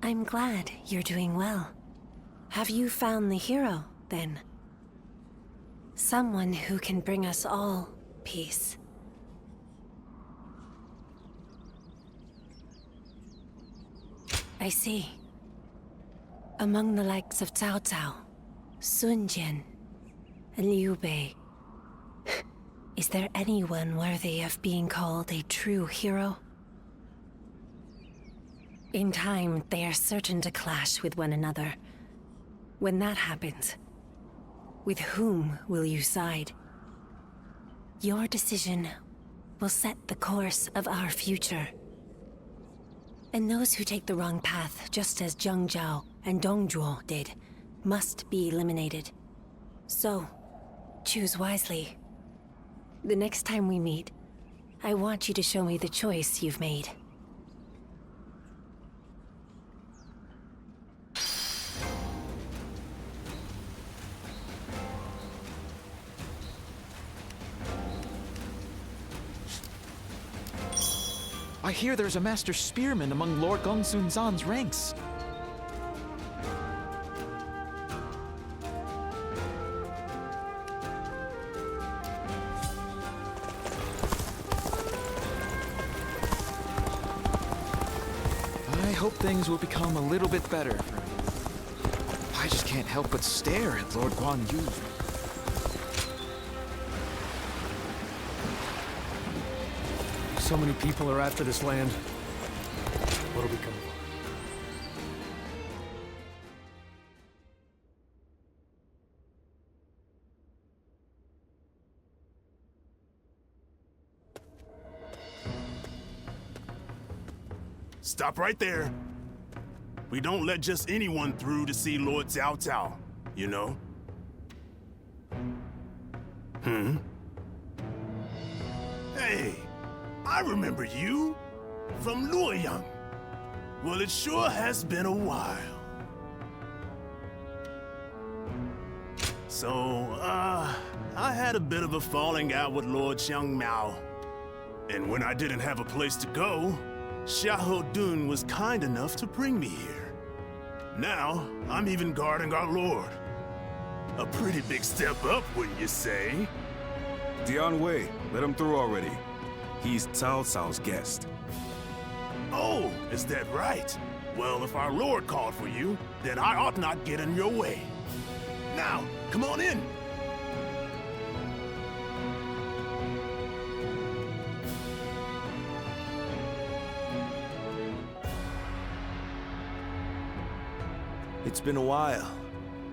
I'm glad you're doing well. Have you found the hero, then? Someone who can bring us all peace. I see. Among the likes of Cao Cao, Sun Jian, and Liu Bei, is there anyone worthy of being called a true hero? In time, they are certain to clash with one another. When that happens, with whom will you side? Your decision will set the course of our future. And those who take the wrong path, just as Cao Cao and Dong Zhuo did, must be eliminated. So, choose wisely. The next time we meet, I want you to show me the choice you've made. I hear there's a master spearman among Lord Gongsun Zan's ranks. I hope things will become a little bit better for me. I just can't help but stare at Lord Guandu. So many people are after this land. What'll become of it? Stop right there. We don't let just anyone through to see Lord Cao Cao, you know? Hey, I remember you from Luoyang. Well, it sure has been a while. So, I had a bit of a falling out with Lord Xiang Mao. And when I didn't have a place to go, Xiahou Dun was kind enough to bring me here. Now, I'm even guarding our lord. A pretty big step up, wouldn't you say? Dian Wei, let him through already. He's Cao Cao's guest. Oh, is that right? Well, if our lord called for you, then I ought not get in your way. Now, come on in. It's been a while.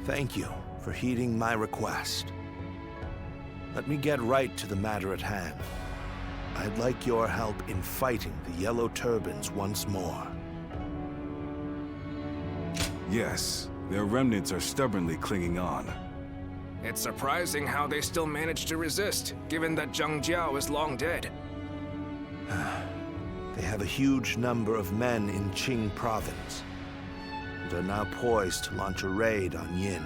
Thank you for heeding my request. Let me get right to the matter at hand. I'd like your help in fighting the Yellow Turbans once more. Yes, their remnants are stubbornly clinging on. It's surprising how they still manage to resist, given that Zhang Jiao is long dead. They have a huge number of men in Jing Province, and are now poised to launch a raid on Yin.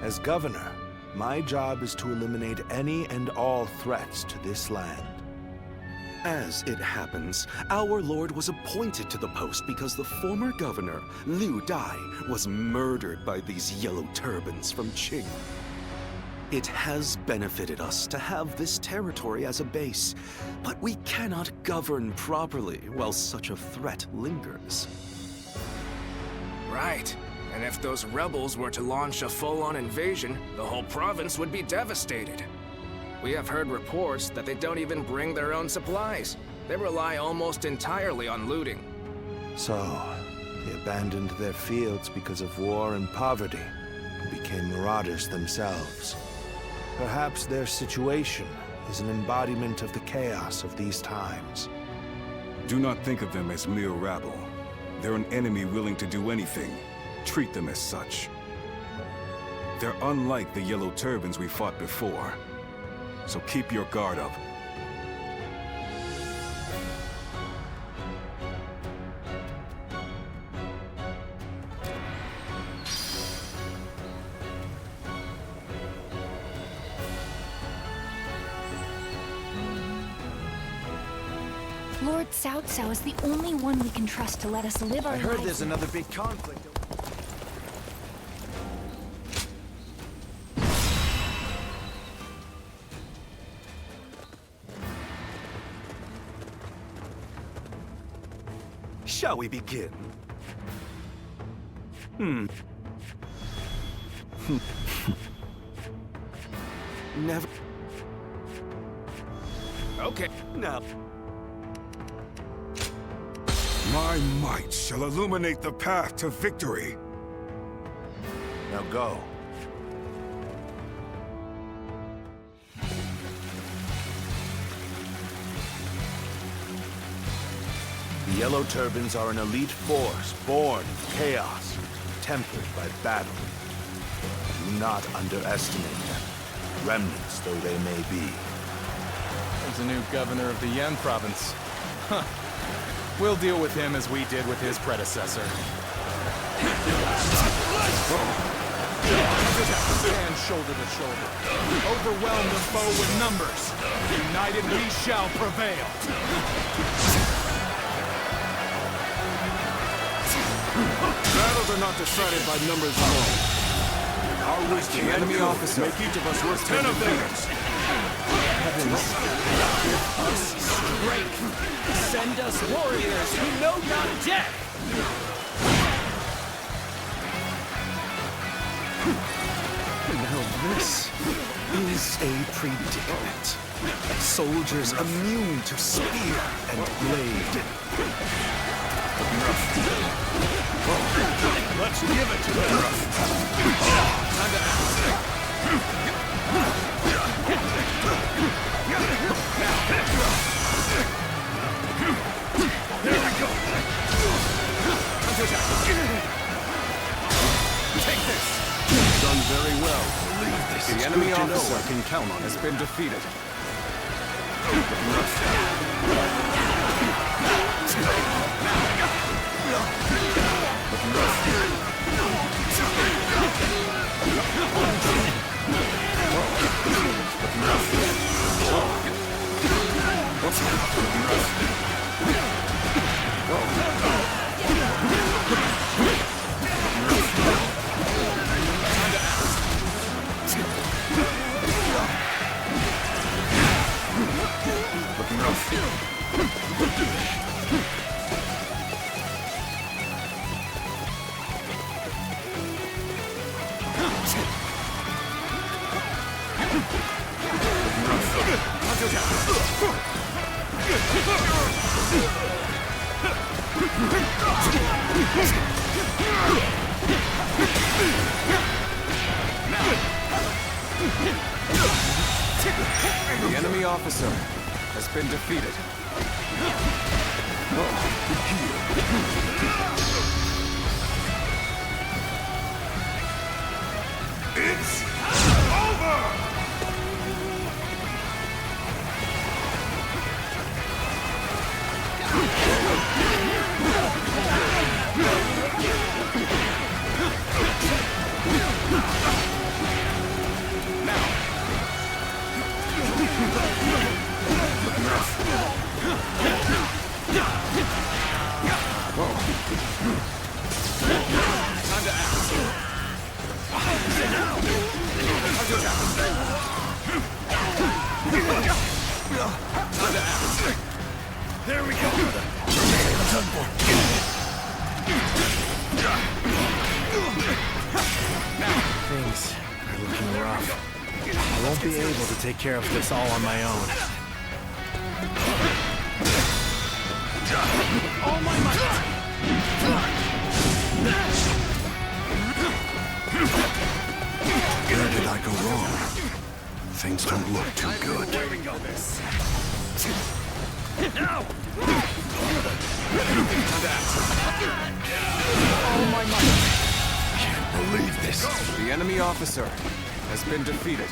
As governor, my job is to eliminate any and all threats to this land. As it happens, our lord was appointed to the post because the former governor, Liu Dai, was murdered by these Yellow Turbans from Qing. It has benefited us to have this territory as a base, but we cannot govern properly while such a threat lingers. Right. And if those rebels were to launch a full-on invasion, the whole province would be devastated. We have heard reports that they don't even bring their own supplies. They rely almost entirely on looting. So, they abandoned their fields because of war and poverty, and became marauders themselves. Perhaps their situation is an embodiment of the chaos of these times. Do not think of them as mere rabble. They're an enemy willing to do anything. Treat them as such. They're unlike the Yellow Turbans we fought before. So keep your guard up. Lord Cao Cao is the only one we can trust to let us live our I lives. heard there's another big conflict. Shall we begin? Never. Okay. Now. My might shall illuminate the path to victory. Now go. The Yellow Turbans are an elite force born of chaos. tempered by battle. Do not underestimate them, remnants though they may be. There's a new governor of the Jing Province. Huh. We'll deal with him as we did with his predecessor. Stand shoulder to shoulder. Overwhelm the foe with numbers. United we shall prevail. Battles are not decided by numbers alone. Our wisdom and enemy officer make each of us worth 10 of theirs. Heavens, give us strength. Send us warriors who know not death. Now this is a predicament. Soldiers immune to spear and blade. Let's give it to them. There we go. Take this. Done very well. The enemy officer can count on has been defeated. The enemy officer has been defeated. It's over! There we go. Done for. Things are looking rough. I won't be able to take care of this all on my own. All my might. Where did I go wrong? Things don't look too good. There we go. Now! Oh my might! Can't believe this. The enemy officer has been defeated.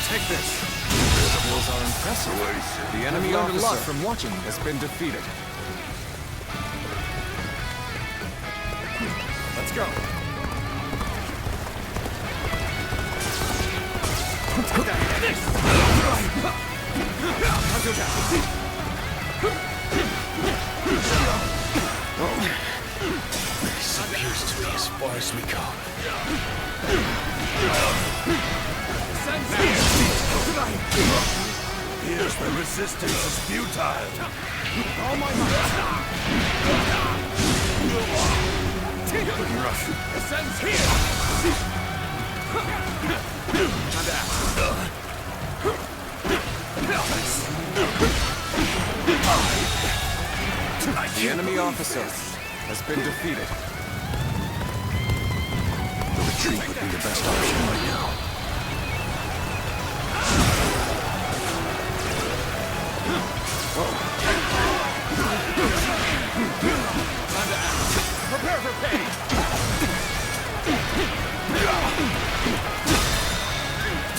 Take this. Visuals are impressive. The enemy I've learned a lot officer from watching has been defeated. Let's go. This appears to be as far as we go. Here's where resistance is futile. Oh my God! Looking rough. Ascends here! The enemy officer has been defeated. The retreat would be the best option right now.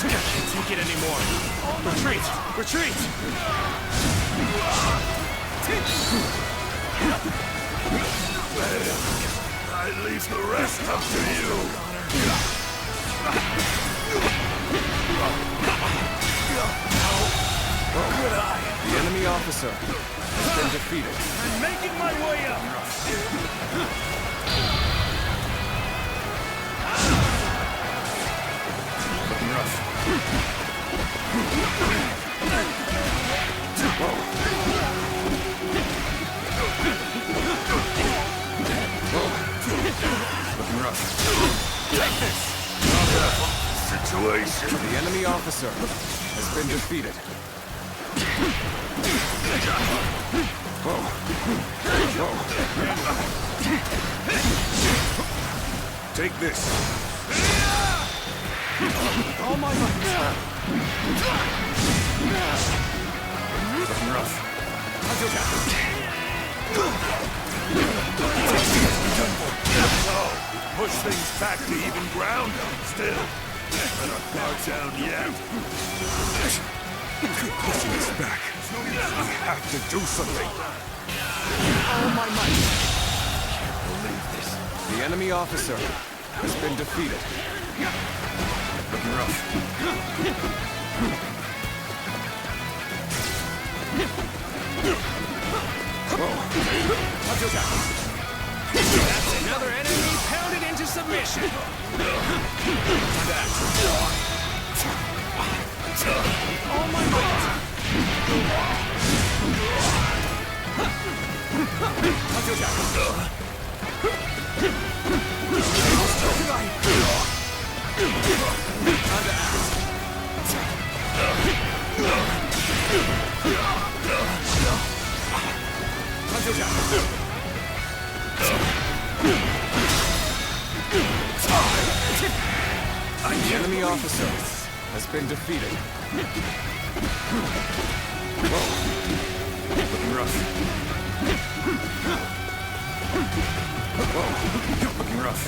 Can't take it anymore. Retreat! Retreat! I leave the rest up to you. Could I? The enemy officer has been defeated. I'm making my way up. Looking rough. Looking rough. Take this. Situation. The enemy officer has been defeated. Take this. All my might. Looking rough. So, push things back to even ground. Still, let our guard down yet. Keep pushing us back. We have to do something. All my might. Can't believe this. The enemy officer has been defeated. Looking rough. That's another enemy pounded into submission. All my might. The enemy officer has been defeated. Looking rough. Looking rough.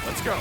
Let's go.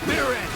the bitter end!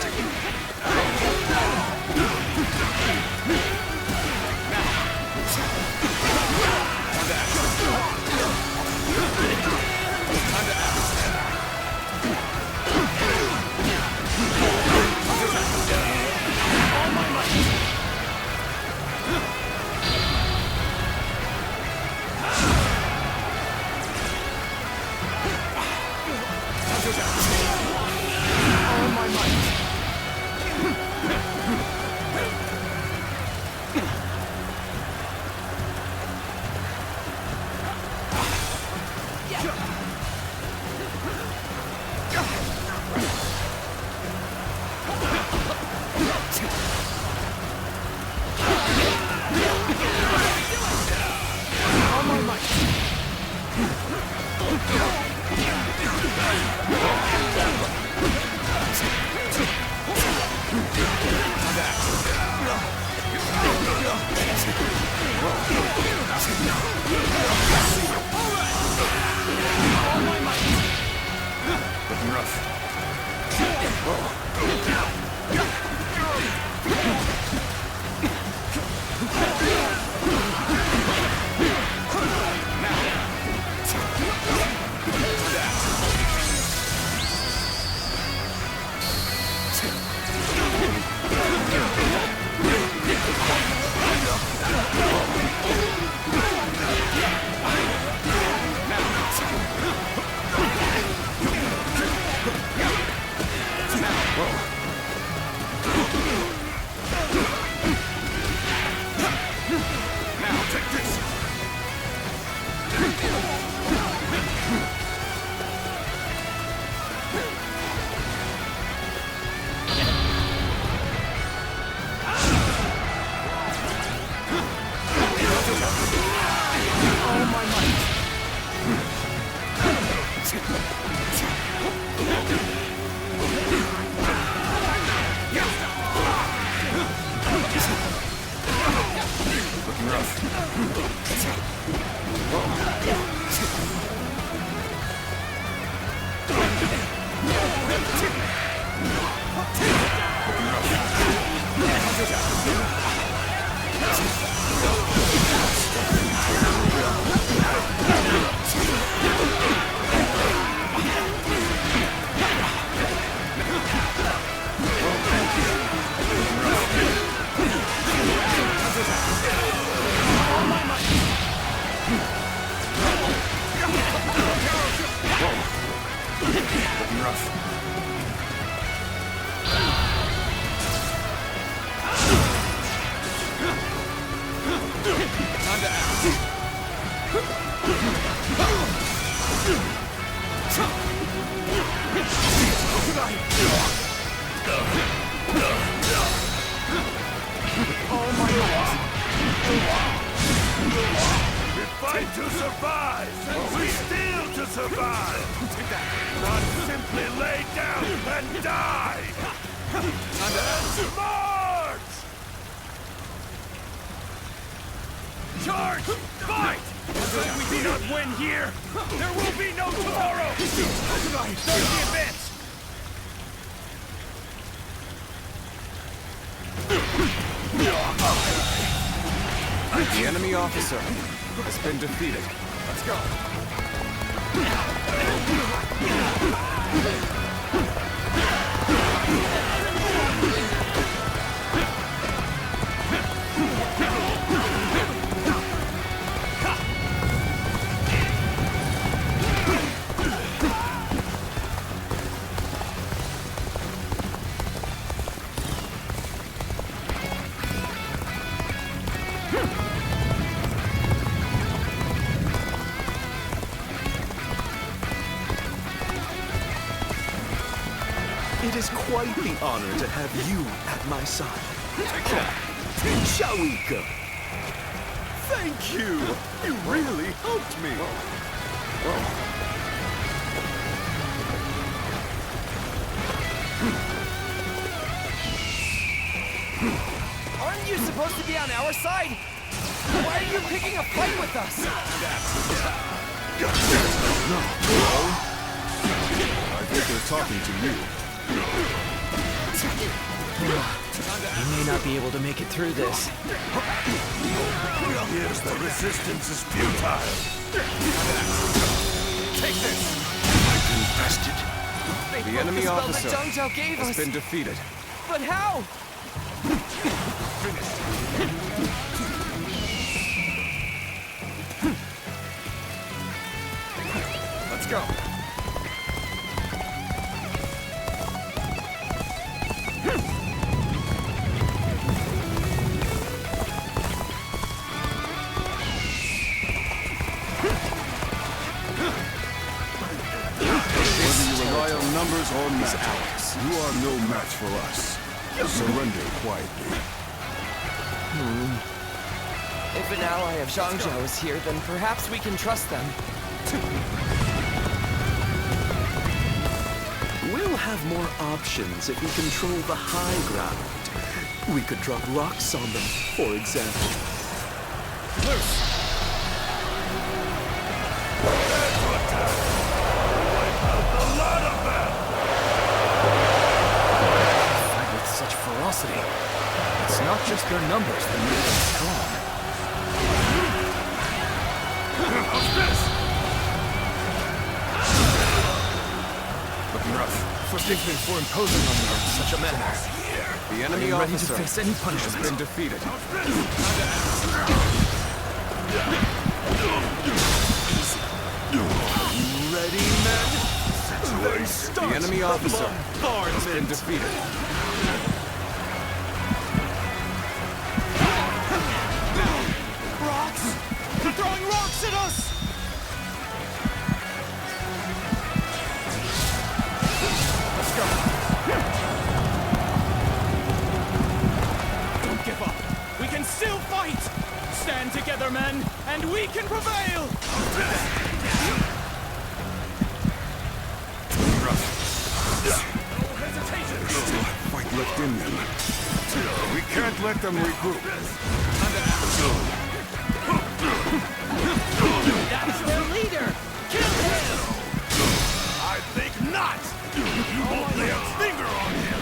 The enemy officer has been defeated. Let's go. It is quite the honor to have you at my side. Cao. Thank you! You really helped me! Aren't you supposed to be on our side? Why are you picking a fight with us? No. I think they're talking to you. He may not be able to make it through this. Here's the resistance is futile. Take this! I've been bested. The enemy officer Dong Zhuo gave has us. been defeated. But how? Let's go. Whether you rely on numbers or magic, you are no match for us. Surrender quietly. If an ally of Zhang Zhuo is here, then perhaps we can trust them. We'll have more options if we control the high ground. We could drop rocks on them, for example. Fight with such ferocity. It's not just their numbers that make them strong. How's this? Looking rough. First instinct for imposing on me in such a manner. The enemy I am ready to officer face any has punishment. been defeated. Ready, men? The enemy officer has been defeated. Rocks! They're throwing rocks at us! Let's go. Don't give up. We can still fight! Stand together, men, and we can prevail! Still have fight left in them. We can't let them regroup. That's their leader! Kill him! I think not! You won't lay a finger on him!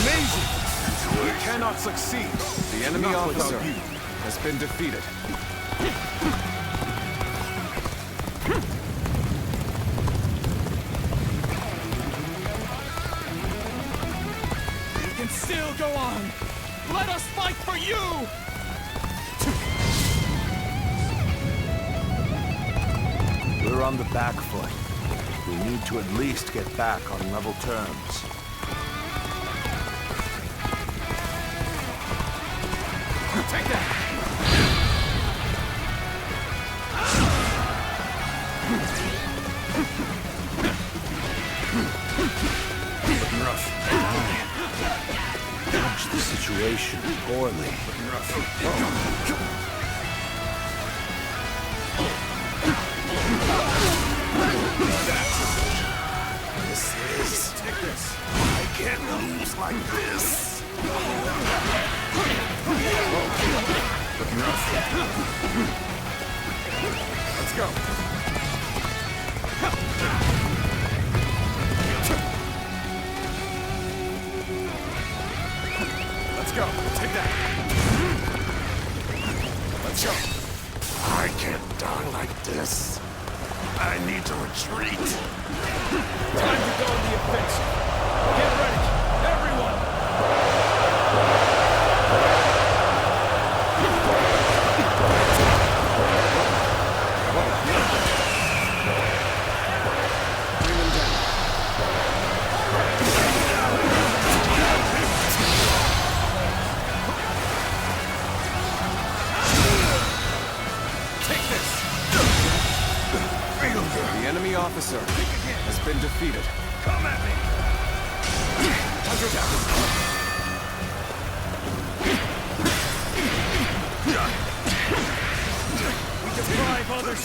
Amazing! We cannot succeed. The enemy officer has been defeated. We can still go on! Let us fight for you! We're on the back foot. We need to at least get back on level terms. Take that! Looking rough. Manage the situation poorly. Looking rough. This is... Take this. I can't lose like this. Looking rough. Let's go. Let's go. Take that. Let's go. I can't die like this. I need to retreat. Time to go on the offensive. Get ready, everyone! Bring them down. Take this. The enemy officer has been defeated.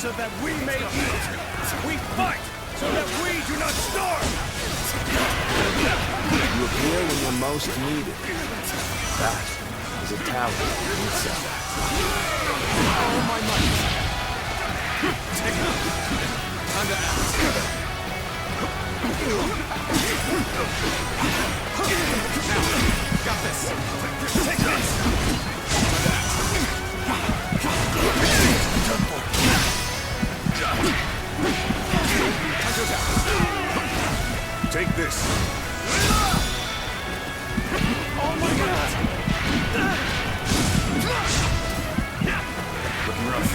so that we may eat. We fight so that we do not starve. You appear when you're most needed. That is a talent in itself. All my might. Time to act. Now, got this. Take this. Take this. Oh my God! Looking rough.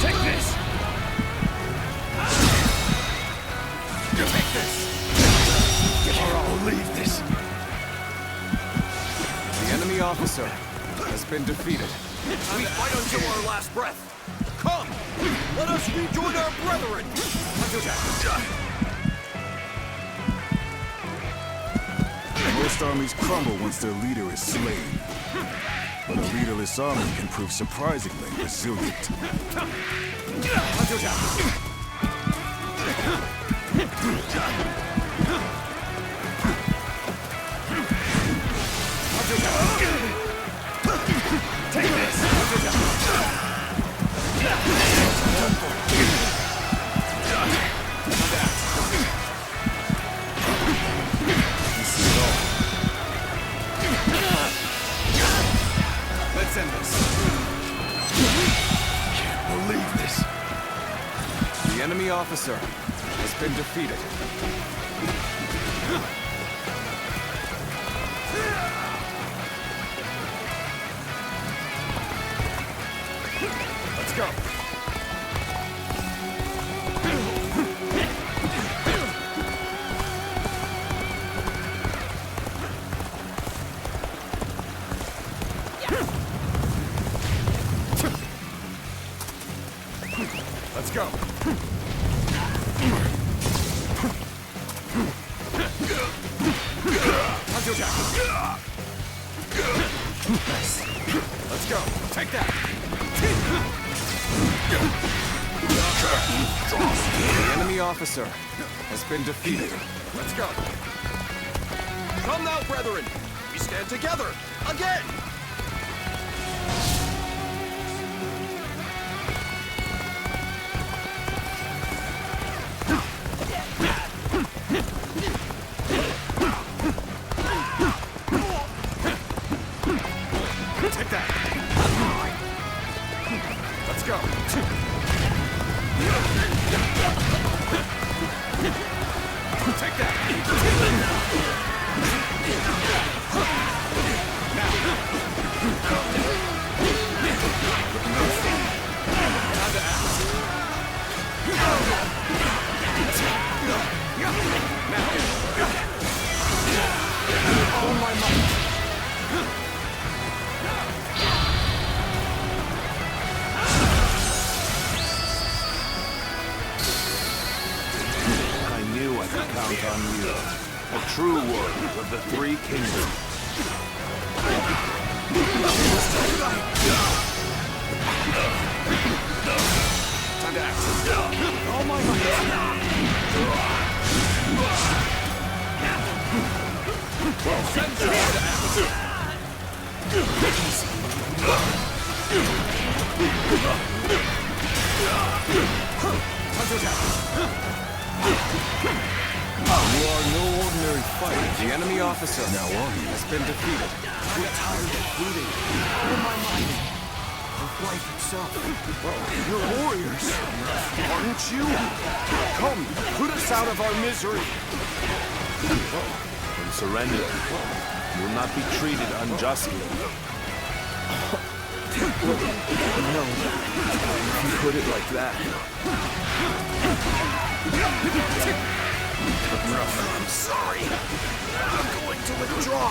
Take this! Take this. Or I'll leave this. The enemy officer has been defeated. We fight until our last breath. Come! Let us rejoin our brethren! Most armies crumble once their leader is slain. But a leaderless army can prove surprisingly resilient. Take this! Let's end this. Can't believe this. The enemy officer has been defeated. Let's go. Let's go. Let's go. Take that. The enemy officer has been defeated. Let's go. Come now, brethren! We stand together! Again! Take that. Let's go. Take that. Now. Time to act. Now. All my might. I could count on you. A true warrior of the Three Kingdoms. Time to act. All my might. Send time to act. You are no ordinary fighter. The enemy officer has been defeated. I'm tired of looting. All my might. Of life itself. You're warriors, aren't you? Come, put us out of our misery. And surrender. You will not be treated unjustly. No, if you put it like that. I'm sorry. I'm going to withdraw.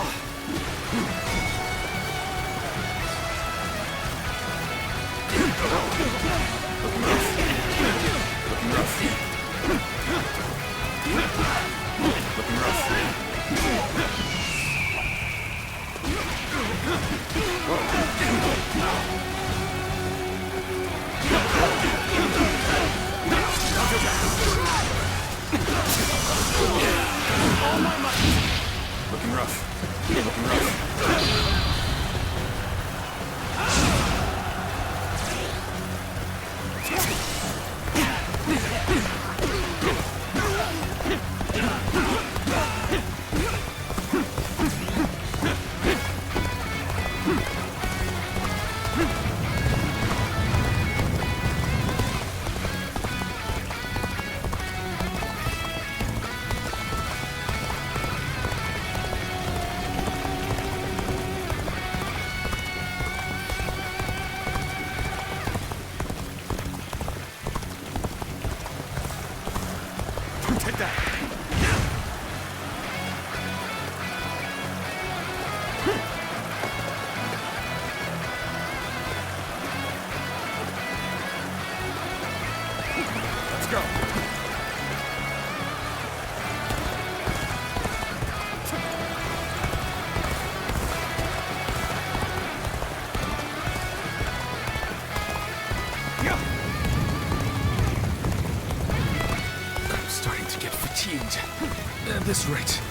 all my might! Looking rough. Looking rough. At this rate.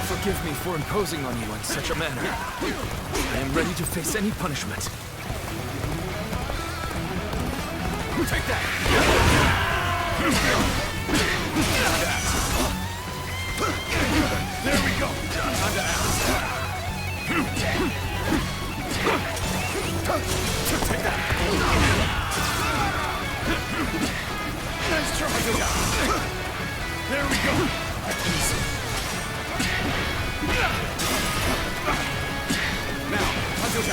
Forgive me for imposing on you in such a manner. I am ready to face any punishment. Take that! There we go! Time to act. Take that! Nice try! There we go! Now, until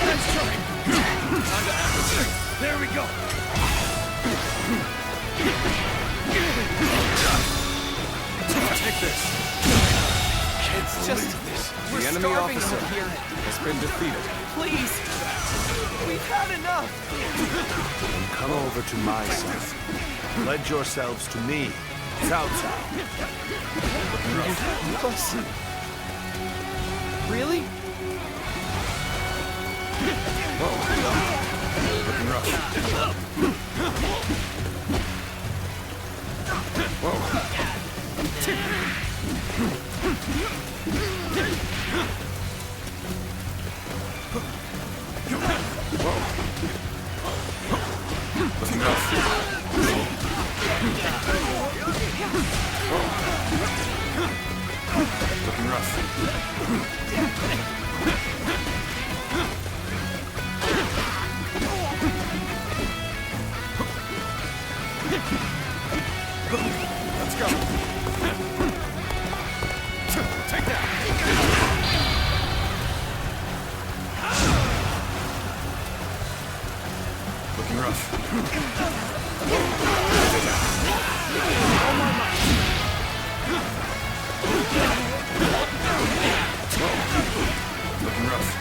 nice try. Time to act. There we go. Take this. It's just this. We're The enemy starving officer out here. has been defeated. Please, we've had enough. Then come over to my side. Pledge yourselves to me, Cao Cao. Really? Looking rough. Looking rough. Looking rough. Let's go. Take that. Looking rough. Looking rough.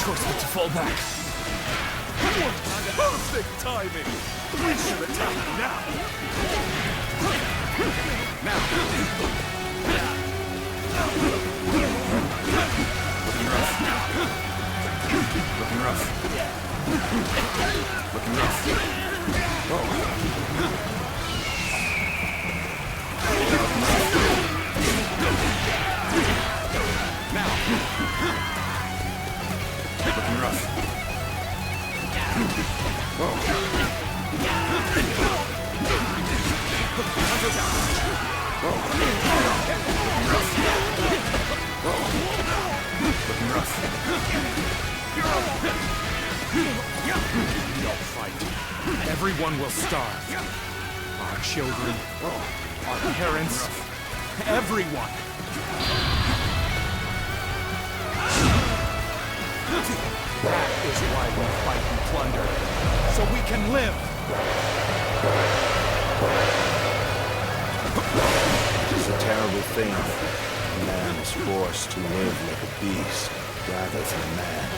Choice but to fall back. Perfect timing! We should attack now! Now! Looking rough. Looking rough. Looking rough. Now! Looking rough. Whoa. No fight. Everyone will starve. Our children, our parents, everyone. That is why we fight and plunder, so we can live. It is a terrible thing. A man is forced to live like a beast rather than a man.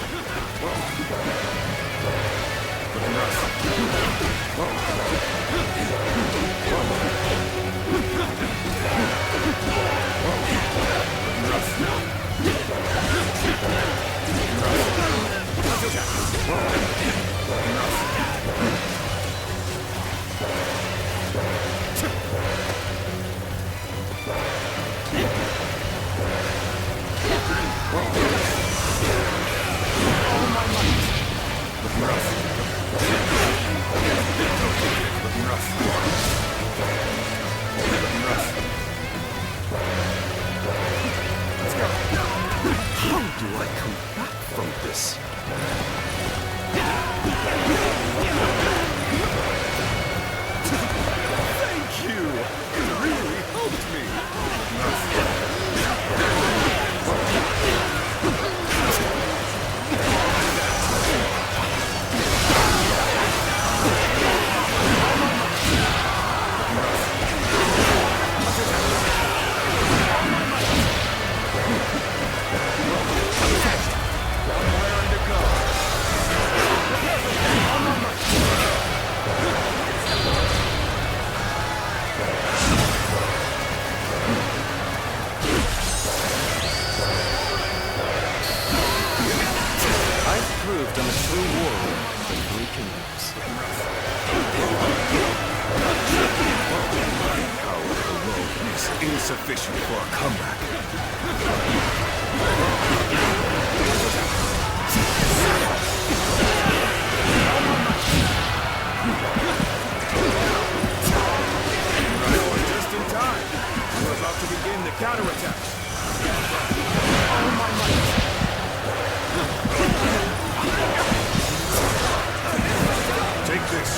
How do I come back from this? Thank you! It really helped me! Proved I'm a true warrior for 3 kingdoms. Power alone is insufficient for a comeback. You're just in time. We're about to begin the counterattack. All my might. Take this.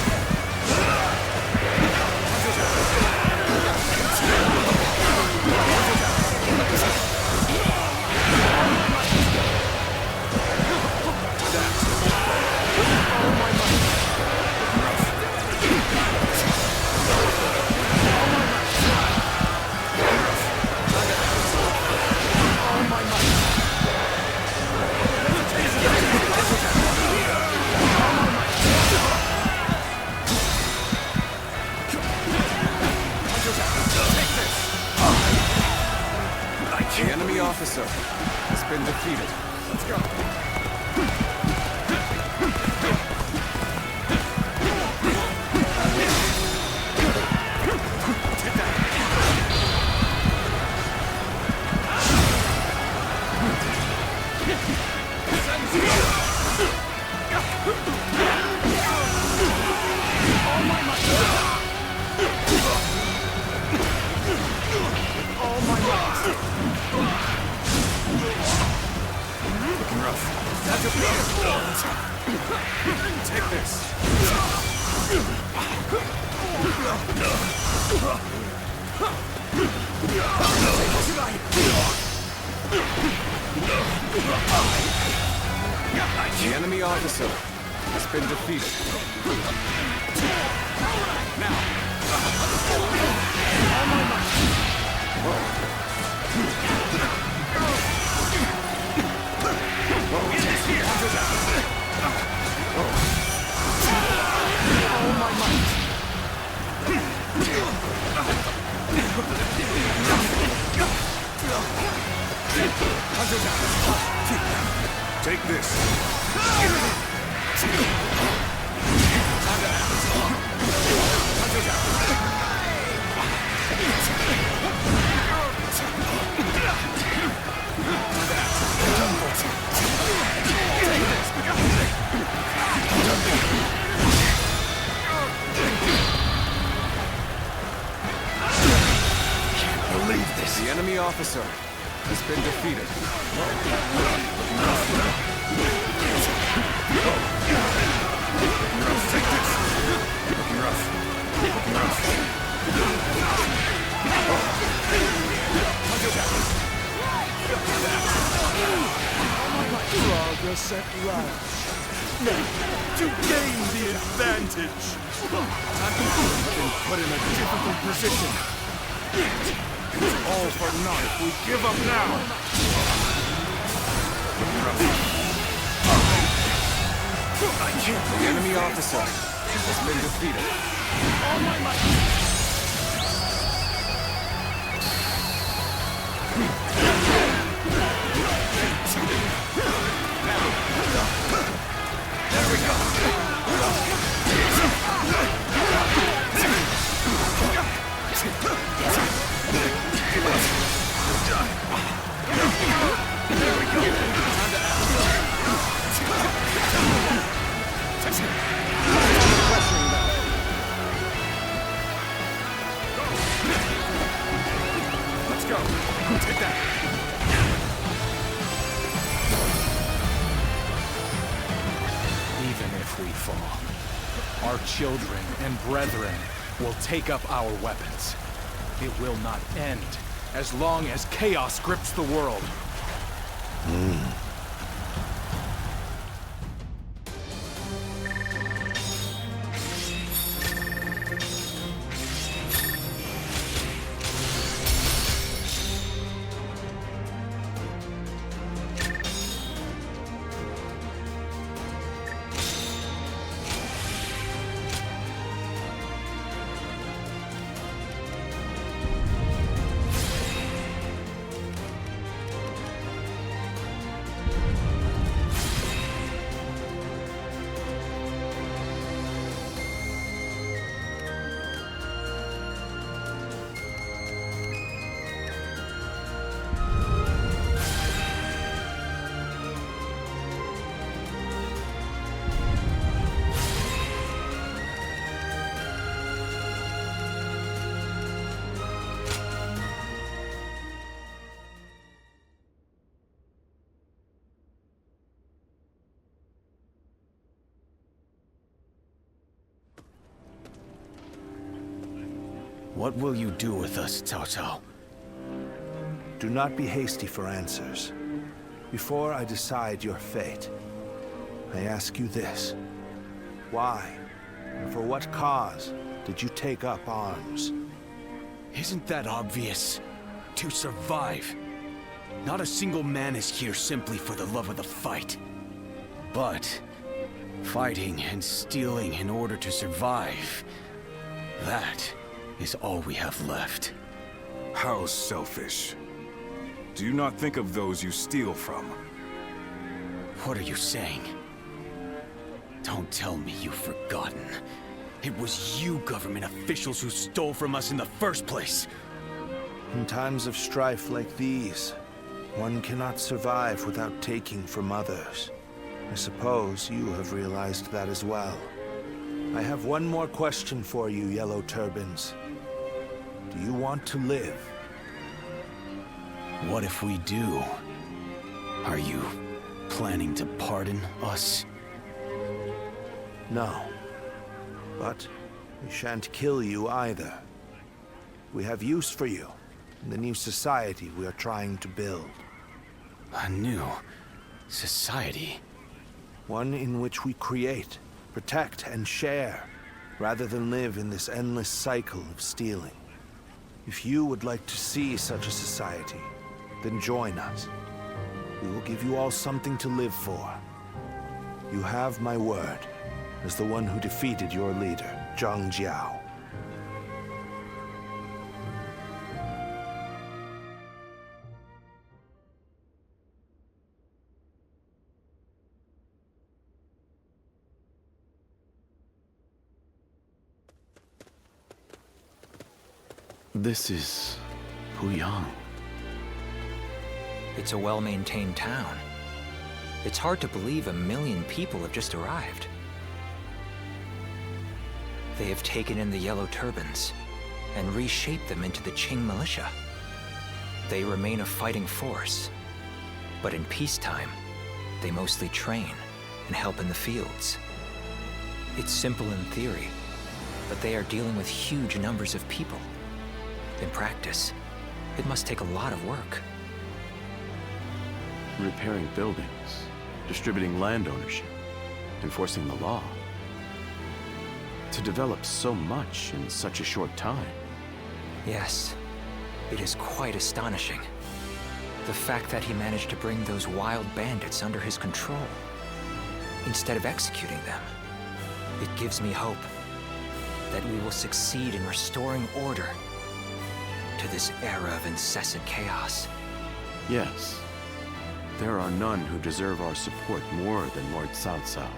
The enemy officer has been defeated. Let's go. Looking rough. Take this. The enemy officer has been defeated. Take this. this? The enemy officer has been defeated. Take this. Looking rough. Looking rough. Progress at last. Now, to gain the advantage. I've been put in a difficult position. It's all for naught if we give up now. I can't. The enemy officer has been defeated. All my might. There we go. Let's go. Take that. Even if we fall, our children and brethren will take up our weapons. It will not end as long as chaos grips the world. What will you do with us, Cao Cao? Do not be hasty for answers. Before I decide your fate, I ask you this. Why, and for what cause, did you take up arms? Isn't that obvious? To survive. Not a single man is here simply for the love of the fight. But fighting and stealing in order to survive, that is all we have left. How selfish. Do you not think of those you steal from? What are you saying? Don't tell me you've forgotten. It was you government officials who stole from us in the first place. In times of strife like these, one cannot survive without taking from others. I suppose you have realized that as well. I have one more question for you, Yellow Turbans. Do you want to live? What if we do? Are you planning to pardon us? No. But we shan't kill you either. We have use for you in the new society we are trying to build. A new society? One in which we create, protect, and share, rather than live in this endless cycle of stealing. If you would like to see such a society, then join us. We will give you all something to live for. You have my word, as the one who defeated your leader, Zhang Jiao. This is Guangyang. It's a well-maintained town. It's hard to believe 1 million people have just arrived. They have taken in the Yellow Turbans and reshaped them into the Qing militia. They remain a fighting force. But in peacetime, they mostly train and help in the fields. It's simple in theory, but they are dealing with huge numbers of people. In practice, it must take a lot of work. Repairing buildings, distributing land ownership, enforcing the law. To develop so much in such a short time. Yes, it is quite astonishing. The fact that he managed to bring those wild bandits under his control, instead of executing them. It gives me hope that we will succeed in restoring order to this era of incessant chaos. Yes. There are none who deserve our support more than Lord Cao Cao.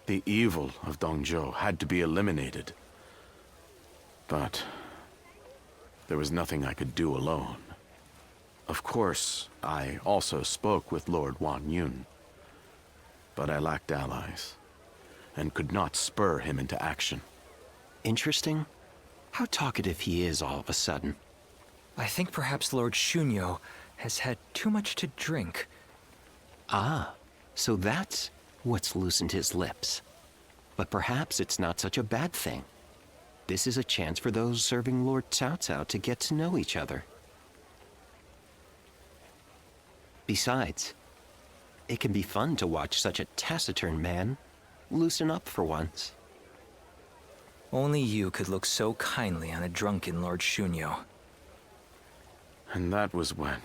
The evil of Dong Zhuo had to be eliminated. But there was nothing I could do alone. Of course, I also spoke with Lord Guangyang. But I lacked allies, and could not spur him into action. Interesting. How talkative he is all of a sudden. I think perhaps Lord Shunyo has had too much to drink. Ah, so that's what's loosened his lips. But perhaps it's not such a bad thing. This is a chance for those serving Lord Cao Cao to get to know each other. Besides, it can be fun to watch such a taciturn man loosen up for once. Only you could look so kindly on a drunken Lord Shunyo. And that was when,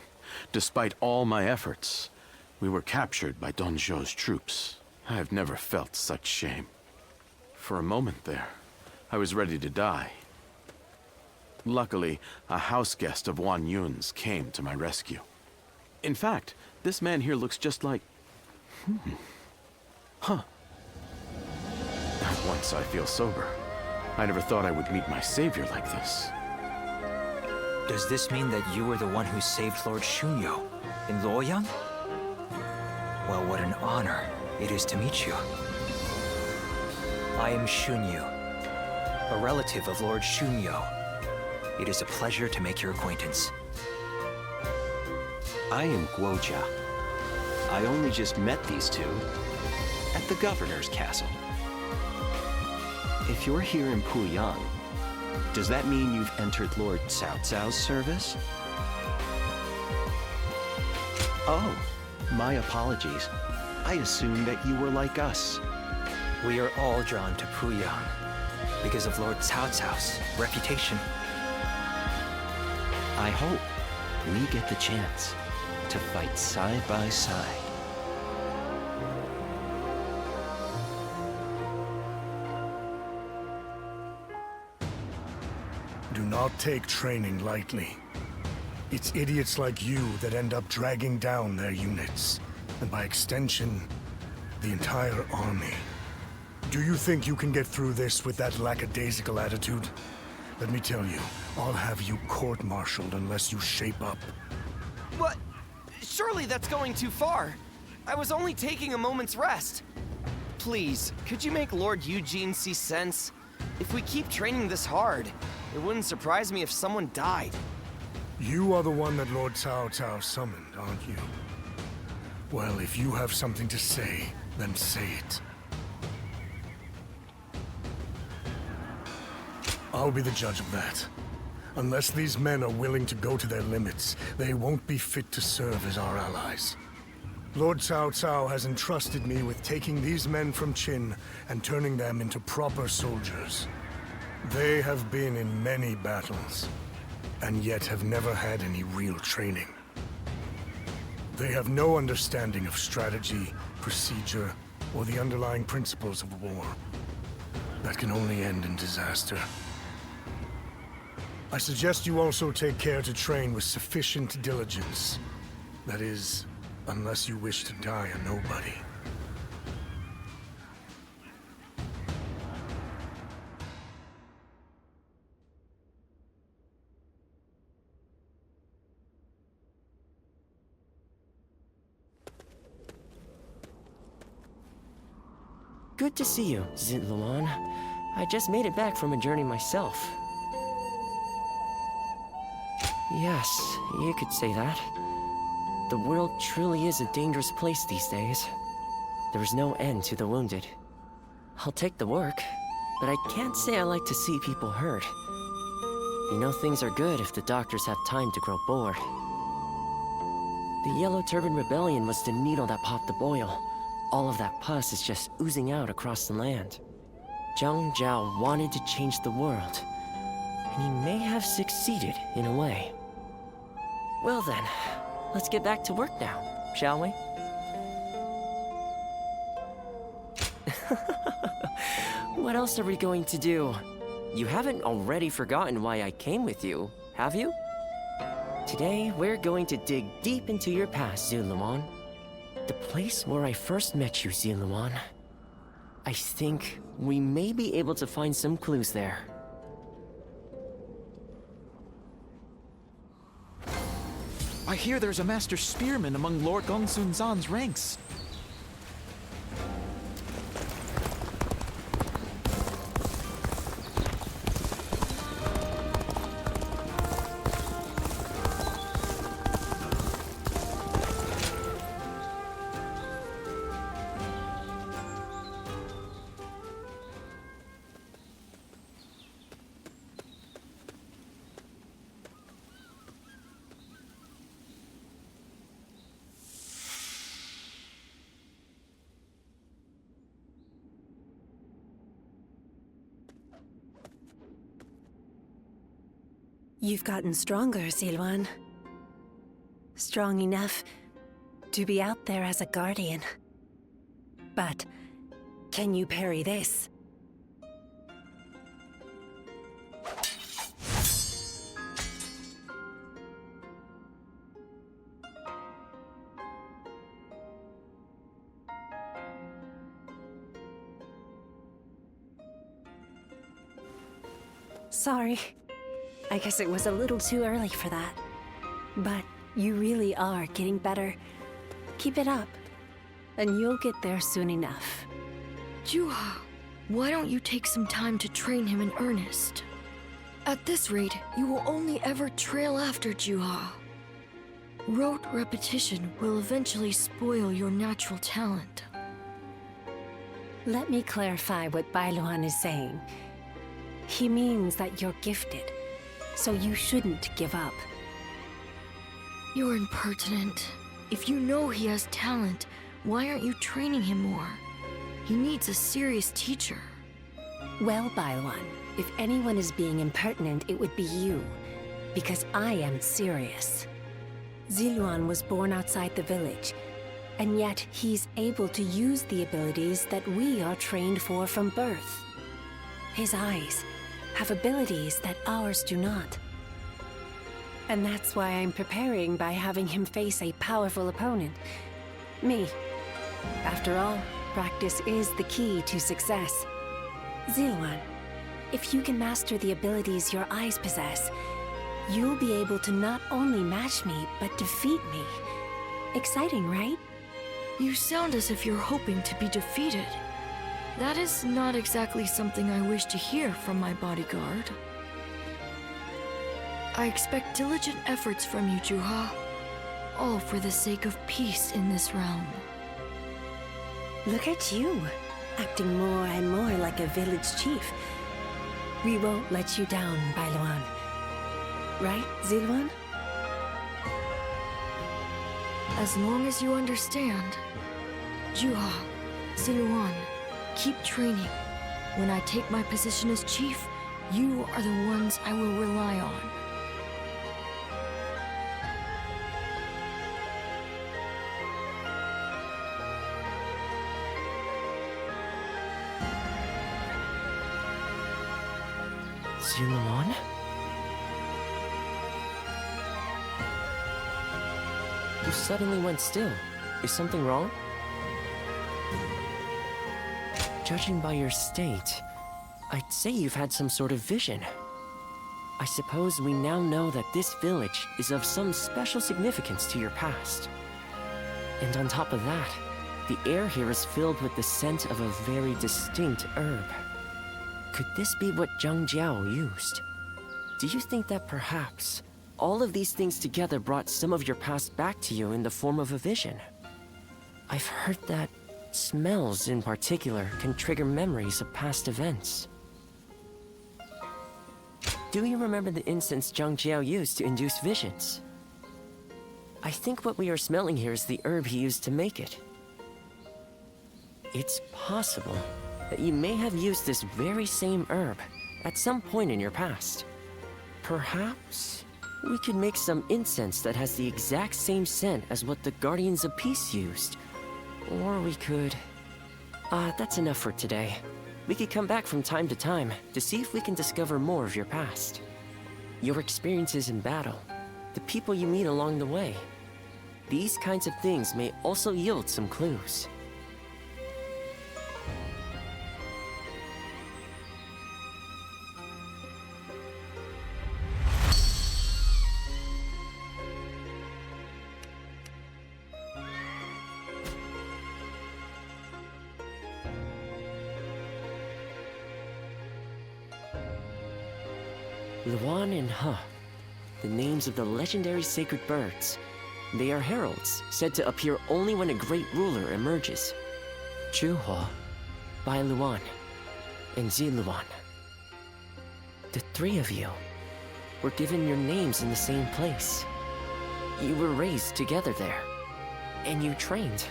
despite all my efforts, we were captured by Dong Zhuo's troops. I have never felt such shame. For a moment there, I was ready to die. Luckily, a house guest of Guanyun's came to my rescue. In fact, this man here looks just like... Huh. At once I feel sober. I never thought I would meet my savior like this. Does this mean that you were the one who saved Lord Shunyo in Luoyang? Well, what an honor it is to meet you. I am Shunyu, a relative of Lord Shunyo. It is a pleasure to make your acquaintance. I am Guojia. I only just met these two at the governor's castle. If you're here in Puyang, does that mean you've entered Lord Cao Cao's service? Oh, my apologies. I assumed that you were like us. We are all drawn to Puyang because of Lord Cao Cao's reputation. I hope we get the chance to fight side by side. Do not take training lightly. It's idiots like you that end up dragging down their units, and by extension, the entire army. Do you think you can get through this with that lackadaisical attitude? Let me tell you, I'll have you court-martialed unless you shape up. What? Surely that's going too far. I was only taking a moment's rest. Please, could you make Lord Eugene see sense? If we keep training this hard, it wouldn't surprise me if someone died. You are the one that Lord Cao Cao summoned, aren't you? Well, if you have something to say, then say it. I'll be the judge of that. Unless these men are willing to go to their limits, they won't be fit to serve as our allies. Lord Cao Cao has entrusted me with taking these men from Qin and turning them into proper soldiers. They have been in many battles, and yet have never had any real training. They have no understanding of strategy, procedure, or the underlying principles of war. That can only end in disaster. I suggest you also take care to train with sufficient diligence. That is, unless you wish to die a nobody. Good to see you, Zitluan. I just made it back from a journey myself. Yes, you could say that. The world truly is a dangerous place these days. There is no end to the wounded. I'll take the work, but I can't say I like to see people hurt. You know things are good if the doctors have time to grow bored. The Yellow Turban Rebellion was the needle that popped the boil. All of that pus is just oozing out across the land. Cao Cao wanted to change the world, and he may have succeeded in a way. Well then, let's get back to work now, shall we? What else are we going to do? You haven't already forgotten why I came with you, have you? Today, we're going to dig deep into your past, Zitluan. The place where I first met you, Zitluan. I think we may be able to find some clues there. I hear there's a master spearman among Lord Gongsun Zan's ranks. You've gotten stronger, Sirloin. Strong enough to be out there as a guardian. But can you parry this? Sorry. I guess it was a little too early for that. But you really are getting better. Keep it up, and you'll get there soon enough. Juha, why don't you take some time to train him in earnest? At this rate, you will only ever trail after Juha. Rote repetition will eventually spoil your natural talent. Let me clarify what Bailuan is saying. He means that you're gifted, so you shouldn't give up. You're impertinent. If you know he has talent, why aren't you training him more? He needs a serious teacher. Well, Bailuan, if anyone is being impertinent, it would be you. Because I am serious. Zitluan was born outside the village, and yet he's able to use the abilities that we are trained for from birth. His eyes have abilities that ours do not. And that's why I'm preparing by having him face a powerful opponent. Me. After all, practice is the key to success. Zitluan, if you can master the abilities your eyes possess, you'll be able to not only match me, but defeat me. Exciting, right? You sound as if you're hoping to be defeated. That is not exactly something I wish to hear from my bodyguard. I expect diligent efforts from you, Juha. All for the sake of peace in this realm. Look at you, acting more and more like a village chief. We won't let you down, Bailuan. Right, Zitluan? As long as you understand. Juha, Sirloin, keep training. When I take my position as chief, you are the ones I will rely on. Sirloin? You suddenly went still. Is something wrong? Judging by your state, I'd say you've had some sort of vision. I suppose we now know that this village is of some special significance to your past. And on top of that, The air here is filled with the scent of a very distinct herb. Could this be what Zhang Jiao used? Do you think that perhaps all of these things together brought some of your past back to you in the form of a vision? I've heard that smells in particular can trigger memories of past events. Do you remember the incense Zhang Jiao used to induce visions? I think what we are smelling here is the herb he used to make it. It's possible that you may have used this very same herb at some point in your past. Perhaps we could make some incense that has the exact same scent as what the Guardians of Peace used. Or we could... that's enough for today. We could come back from time to time to see if we can discover more of your past. Your experiences in battle, the people you meet along the way. These kinds of things may also yield some clues. Luan and He, the names of the legendary sacred birds. They are heralds, said to appear only when a great ruler emerges. Zhuo, Bai Luan, and Zi Luan. The three of you were given your names in the same place. You were raised together there, and you trained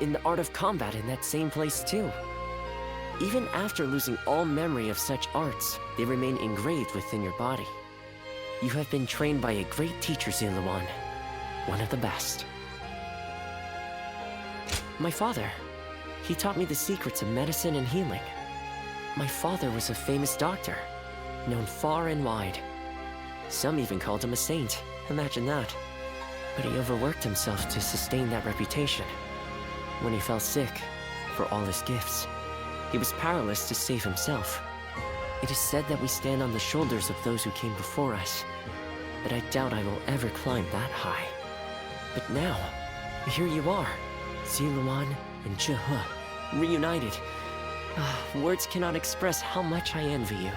in the art of combat in that same place too. Even after losing all memory of such arts, they remain engraved within your body. You have been trained by a great teacher, Zi Luan, one of the best. My father, he taught me the secrets of medicine and healing. My father was a famous doctor, known far and wide. Some even called him a saint, imagine that. But he overworked himself to sustain that reputation. When he fell sick, for all his gifts, he was powerless to save himself. It is said that we stand on the shoulders of those who came before us, but I doubt I will ever climb that high. But now, here you are, Zi Luan and Zhe He, reunited. Words cannot express how much I envy you.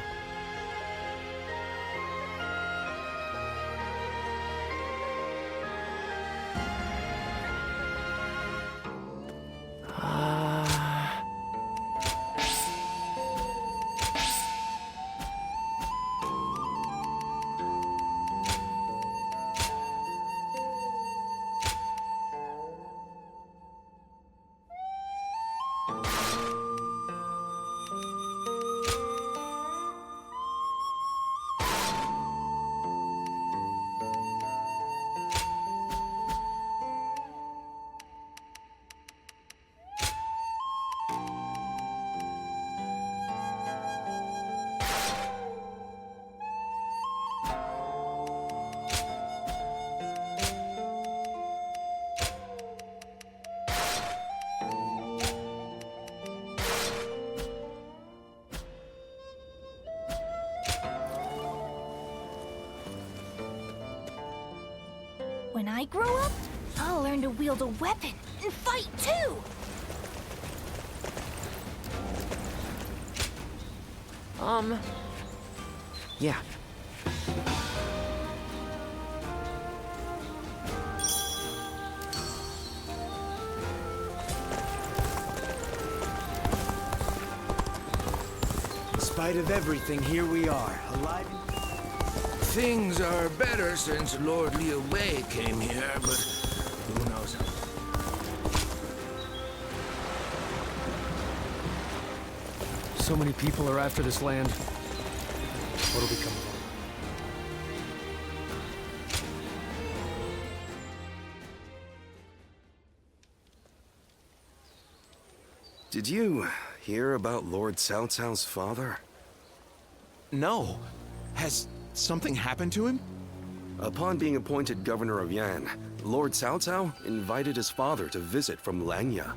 When I grow up, I'll learn to wield a weapon and fight too! Yeah. In spite of everything, here we are, alive. Things are better since Lord Liu Bei came here, but who knows? So many people are after this land. What'll become of them? Did you hear about Lord Cao Cao's father? No. Has something happened to him? Upon being appointed governor of Yan, Lord Cao Cao invited his father to visit from Langya.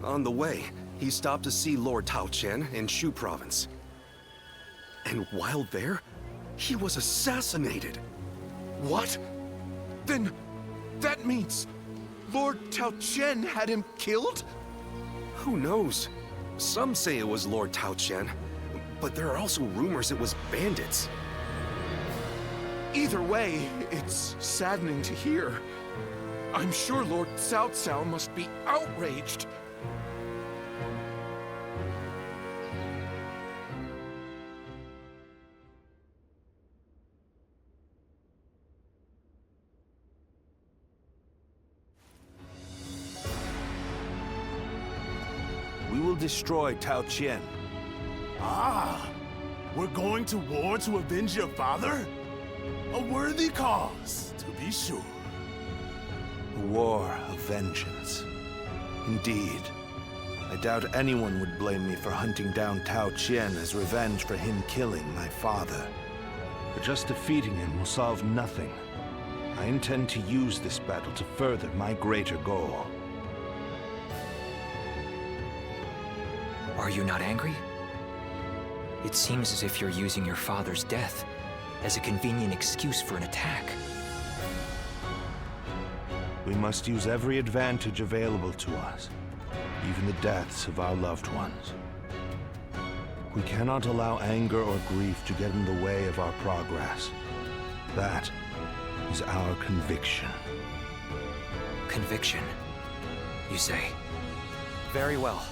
On the way, he stopped to see Lord Tao Chen in Shu Province. And while there, he was assassinated. What? Then that means... Lord Cao Qian had him killed? Who knows? Some say it was Lord Cao Qian, but there are also rumors it was bandits. Either way, it's saddening to hear. I'm sure Lord Cao Cao must be outraged. We will destroy Cao Qian. Ah, we're going to war to avenge your father? A worthy cause, to be sure. A war of vengeance. Indeed. I doubt anyone would blame me for hunting down Cao Qian as revenge for him killing my father. But just defeating him will solve nothing. I intend to use this battle to further my greater goal. Are you not angry? It seems as if you're using your father's death as a convenient excuse for an attack. We must use every advantage available to us, even the deaths of our loved ones. We cannot allow anger or grief to get in the way of our progress. That is our conviction. Conviction, you say? Very well.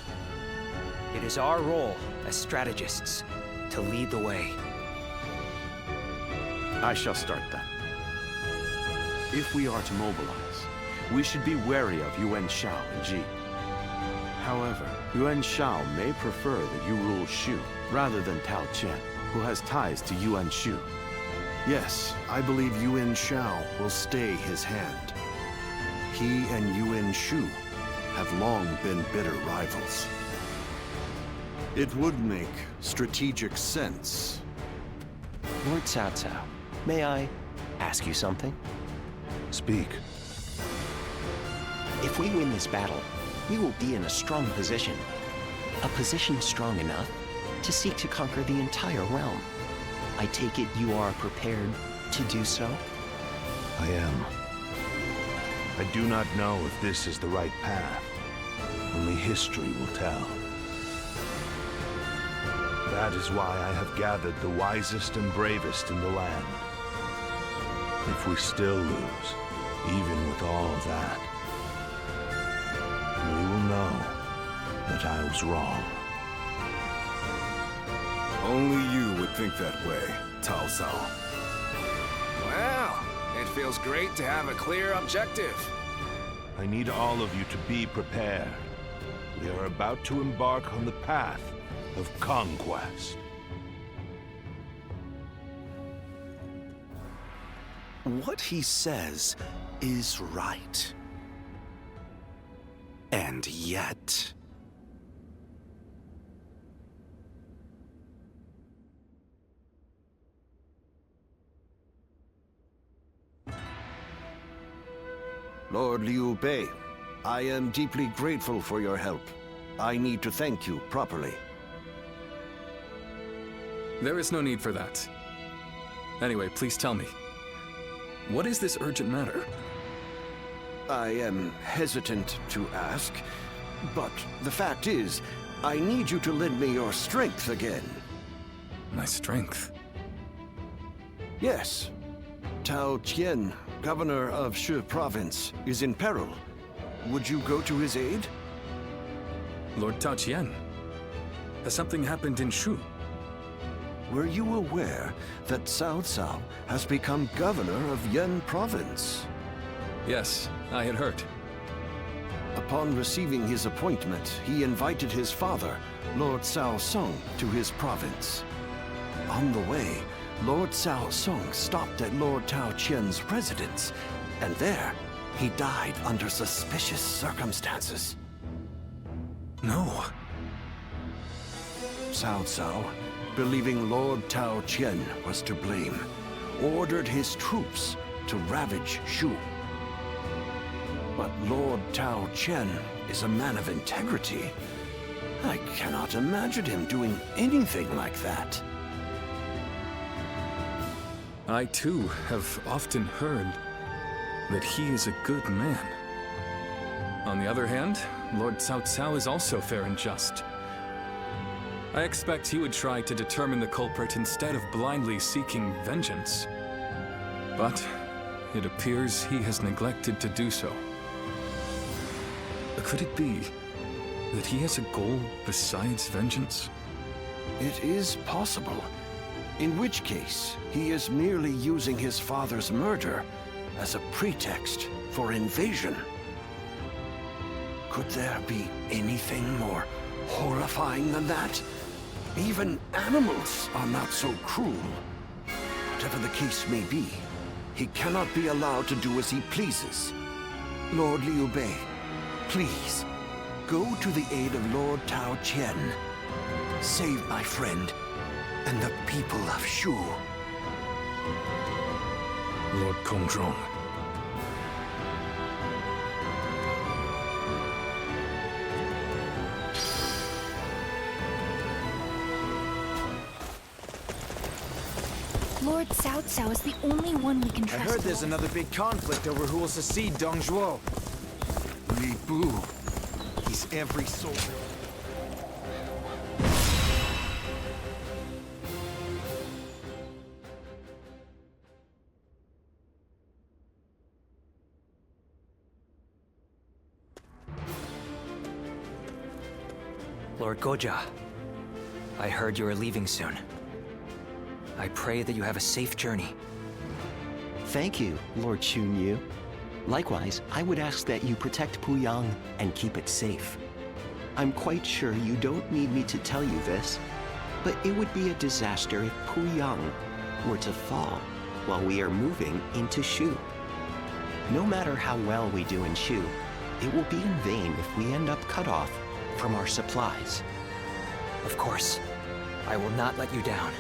It is our role as strategists to lead the way. I shall start then. If we are to mobilize, we should be wary of Yuan Shao and Ji. However, Yuan Shao may prefer that you rule Shu rather than Cao Qian, who has ties to Yuan Shu. Yes, I believe Yuan Shao will stay his hand. He and Yuan Shu have long been bitter rivals. It would make strategic sense. Lord Cao Cao, may I ask you something? Speak. If we win this battle, we will be in a strong position. A position strong enough to seek to conquer the entire realm. I take it you are prepared to do so? I am. I do not know if this is the right path. Only history will tell. That is why I have gathered the wisest and bravest in the land. If we still lose, even with all of that, we will know that I was wrong. Only you would think that way, Cao Cao. Well, it feels great to have a clear objective. I need all of you to be prepared. We are about to embark on the path of conquest. What he says is right. And yet... Lord Liu Bei, I am deeply grateful for your help. I need to thank you properly. There is no need for that. Anyway, please tell me. What is this urgent matter? I am hesitant to ask, but the fact is, I need you to lend me your strength again. My strength? Yes. Cao Qian, governor of Shu Province, is in peril. Would you go to his aid? Lord Cao Qian? Has something happened in Shu? Were you aware that Cao Cao has become governor of Yan Province? Yes, I had heard. Upon receiving his appointment, he invited his father, Lord Cao Song, to his province. On the way, Lord Cao Song stopped at Lord Cao Qian's residence, and there, he died under suspicious circumstances. No. Cao Cao, believing Lord Cao Qian was to blame, ordered his troops to ravage Shu. But Lord Cao Qian is a man of integrity. I cannot imagine him doing anything like that. I too have often heard that he is a good man. On the other hand, Lord Cao Cao is also fair and just. I expect he would try to determine the culprit instead of blindly seeking vengeance. But it appears he has neglected to do so. Could it be that he has a goal besides vengeance? It is possible. In which case, he is merely using his father's murder as a pretext for invasion. Could there be anything more horrifying than that? Even animals are not so cruel. Whatever the case may be, he cannot be allowed to do as he pleases. Lord Liu Bei, please, go to the aid of Lord Tao Qian. Save my friend and the people of Shu. Lord Kongzhong. Lord Cao Cao is the only one we can I trust. heard there's another big conflict over who will succeed Dong Zhuo. Lu Bu. He's every soldier. Lord Goja, I heard you are leaving soon. I pray that you have a safe journey. Thank you, Lord Chunyu. Likewise, I would ask that you protect Puyang and keep it safe. I'm quite sure you don't need me to tell you this, but it would be a disaster if Puyang were to fall while we are moving into Shu. No matter how well we do in Shu, it will be in vain if we end up cut off from our supplies. Of course, I will not let you down.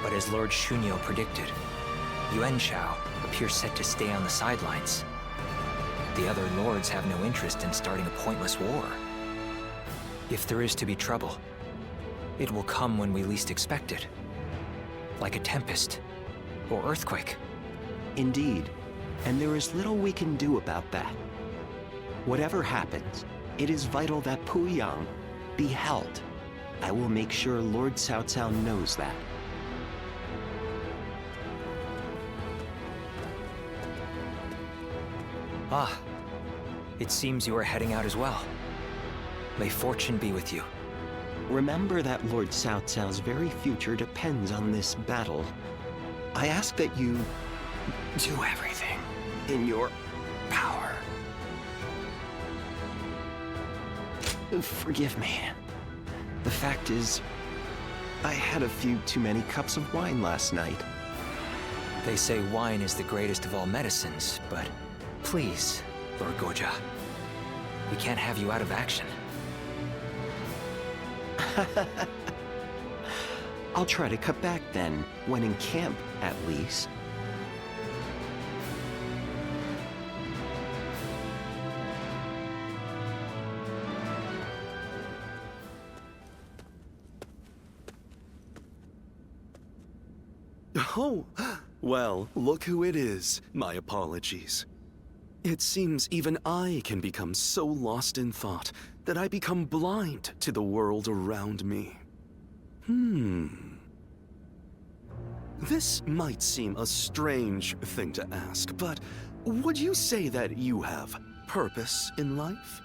But as Lord Shunyo predicted, Yuan Shao appears set to stay on the sidelines. The other lords have no interest in starting a pointless war. If there is to be trouble, it will come when we least expect it. Like a tempest or earthquake. Indeed, and there is little we can do about that. Whatever happens, it is vital that Puyang be held. I will make sure Lord Cao Cao knows that. Ah, it seems you are heading out as well. May fortune be with you. Remember that Lord Cao Cao's very future depends on this battle. I ask that you do everything in your power. Forgive me. The fact is, I had a few too many cups of wine last night. They say wine is the greatest of all medicines, but please, Lord Goja, we can't have you out of action. I'll try to cut back then, when in camp, at least. Oh, well, look who it is. My apologies. It seems even I can become so lost in thought that I become blind to the world around me. This might seem a strange thing to ask, but would you say that you have purpose in life?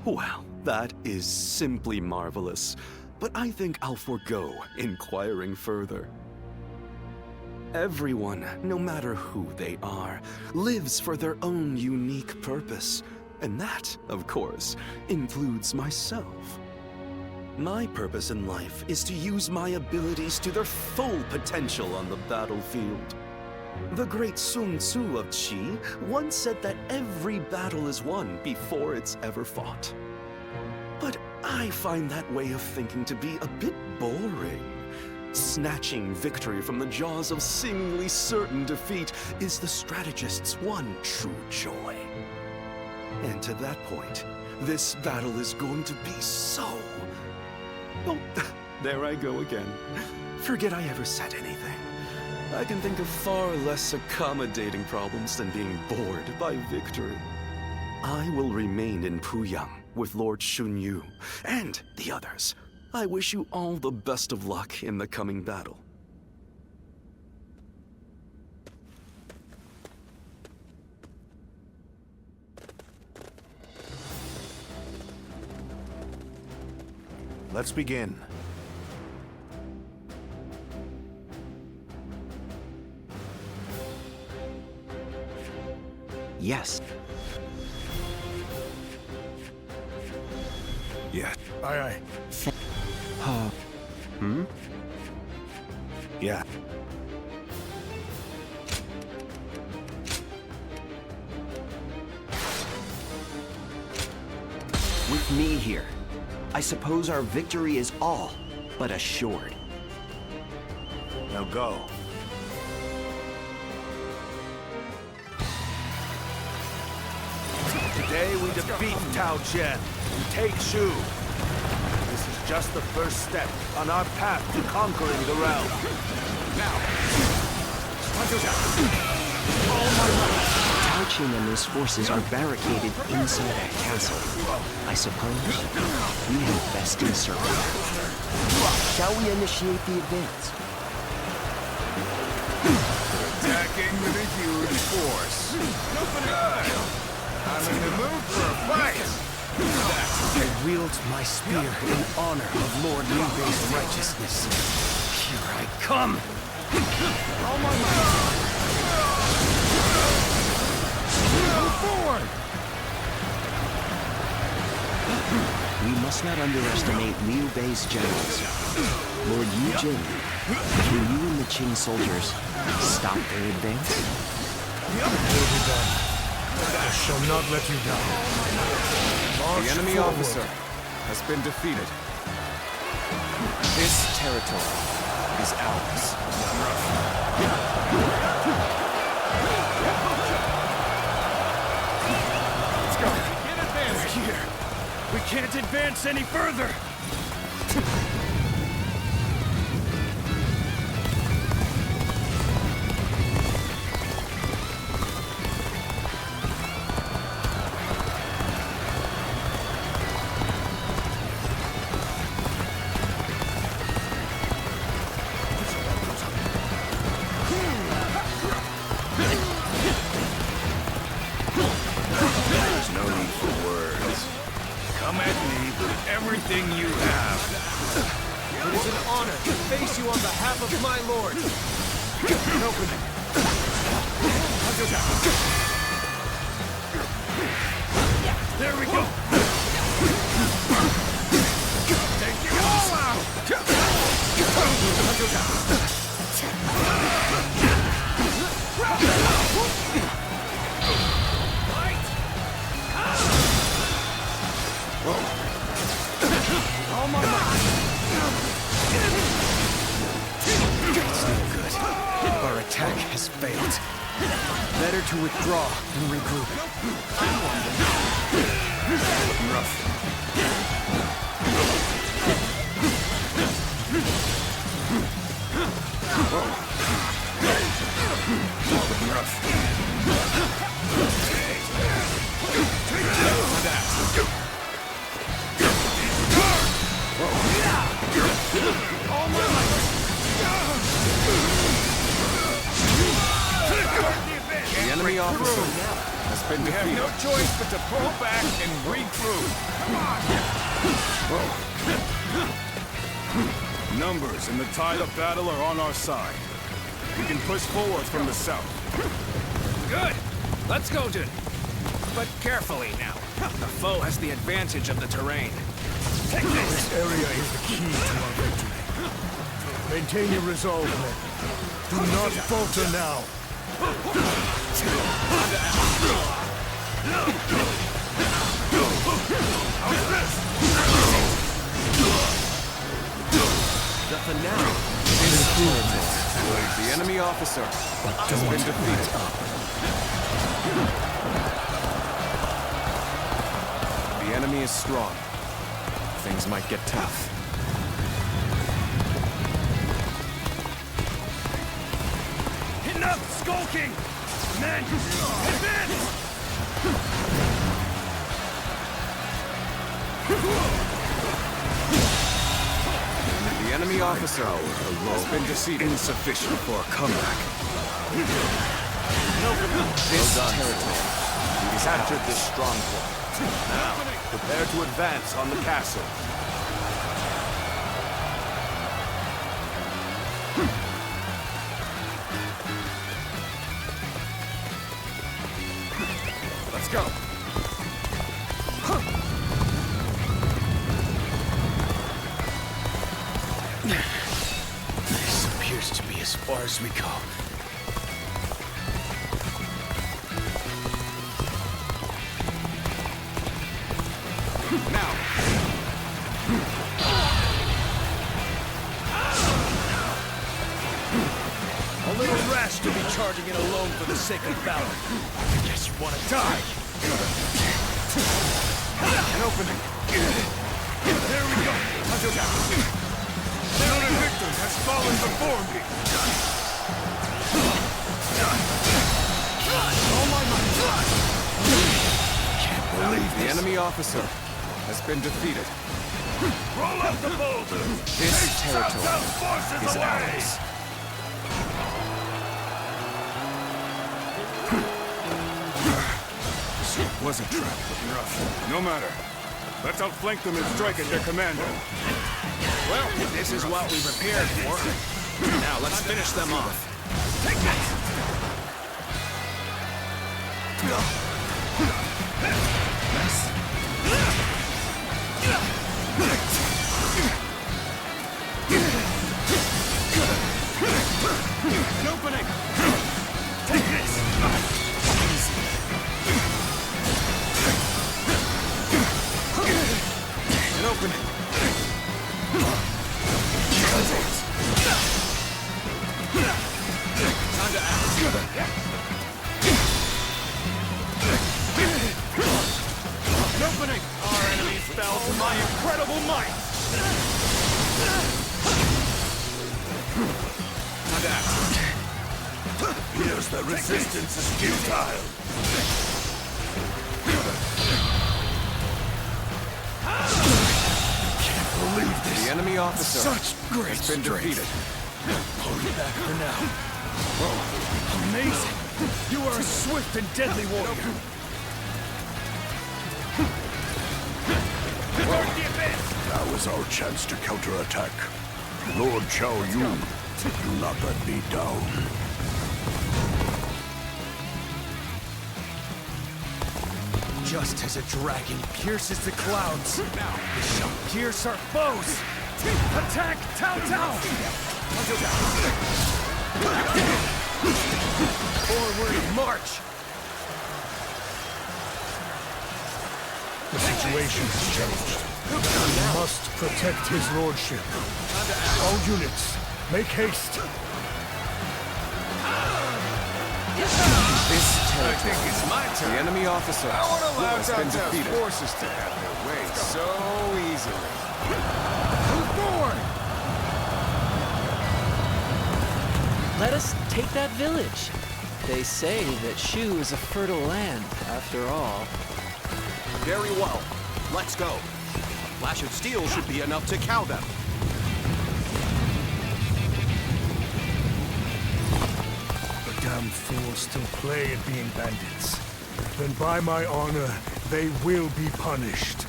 Well, that is simply marvelous, but I think I'll forego inquiring further. Everyone, no matter who they are, lives for their own unique purpose, and that, of course, includes myself. My purpose in life is to use my abilities to their full potential on the battlefield. The great Sun Tzu of Qi once said that every battle is won before it's ever fought. But I find that way of thinking to be a bit boring. Snatching victory from the jaws of seemingly certain defeat is the strategist's one true joy. And to that point, this battle is going to be so... Oh, there I go again. Forget I ever said anything. I can think of far less accommodating problems than being bored by victory. I will remain in Puyang with Lord Shunyu and the others. I wish you all the best of luck in the coming battle. Let's begin. Yes. Yeah. Aye, aye. Hmm? Yeah. With me here, I suppose our victory is all but assured. Now go. Today we defeat Tao Chen and take Shu. This is just the first step on our path to conquering the realm. Now, Tao Chen and his forces are barricaded inside that castle. I suppose we had best encircle them. Shall we initiate the advance? Attacking with a huge force. Good. I'm in the mood for a fight. I wield my spear in honor of Lord Liu Bei's righteousness. Here I come. Oh my God. Move forward. We must not underestimate Liu Bei's generals. Lord Yu Jin, can you and the Qing soldiers stop their advance? It will be done. I shall not let you down. March The enemy forward. officer has been defeated. This territory is ours. Let's go. Get advanced here. We can't advance any further. Everything you have. It is an honor to face you on behalf of my lord. An opening. There we go. Take you all out. All my might. Still good. Our attack has failed. Better to withdraw and regroup. Rough. The enemy officer has been defeated. We have no choice but to pull back and regroup. Come on! Numbers and the tide of battle are on our side. We can push forward from the south. Good. Let's go, Jin. But carefully now. The foe has the advantage of the terrain. Take this! This area is the key to our victory. Maintain your resolve, men. Do not falter now. The finale is torment. The enemy officer has been defeated. The enemy is strong. Things might get tough. skulking! Men, advance! The enemy officer has been defeated. Insufficient for a comeback. This territory. We captured this stronghold. Now, prepare to advance on the castle. Let's go. This appears to be as far as we go. Now. A little rash to be charging in alone for the sake of valor. I guess you want to die. An opening. There we go. Another victim has fallen before me. All my might. Can't believe The this. enemy officer has been defeated. Roll up the boulder. This territory is ours. It was a trap, but rough. No matter. Let's outflank them and strike at their commander. Well, this is what we prepared for. Now, let's finish them off. Take this! An opening! Take this! An opening. Time to act. An opening! Our enemies fell to my incredible might! Time to act. Here's the resistance is futile! Can't believe this! The enemy officer Such great has been strength. defeated. Hold it back for now. Whoa, amazing! You are a swift and deadly warrior. That was our chance to counterattack. Lord Cao Yun, do not let me down. Just as a dragon pierces the clouds, we shall pierce our foes! Attack Cao Cao! Forward march! The situation has changed. We must protect his lordship. All units, make haste! This I think it's my turn. The enemy officer has been defeated. Forces to have their way So easily. Move forward! Let us take that village. They say that Shu is a fertile land, after all. Very well. Let's go. Flash of steel should be enough to cow them. The damn fools still play at being bandits. Then by my honor, they will be punished.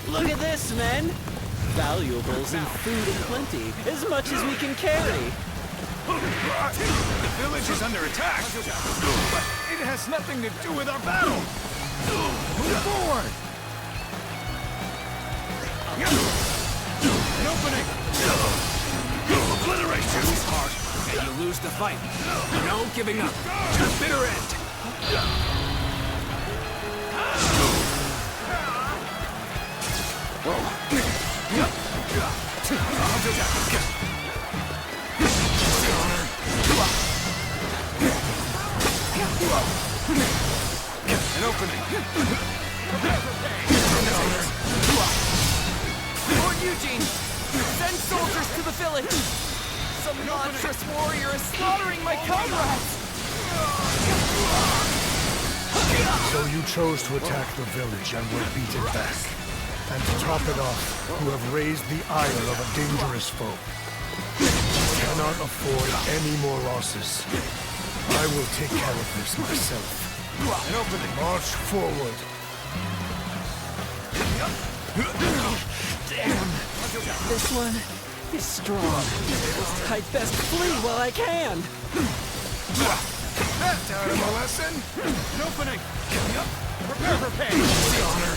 Look at this, men! Valuables and food aplenty, as much as we can carry. The village is under attack! But it has nothing to do with our battle! Move forward! An opening! Obliteration! It's hard, and you lose the fight. No giving up. To the bitter end. An opening. Lord Eugene, send soldiers to the village. Some monstrous warrior is slaughtering my comrades. So you chose to attack the village and were beaten back. And to top it off, you have raised the ire of a dangerous foe. You cannot afford any more losses. I will take care of this myself. An opening. March forward. Damn. This one is strong. I best flee while I can. That taught him a lesson. An opening. Prepare for pain. The honor.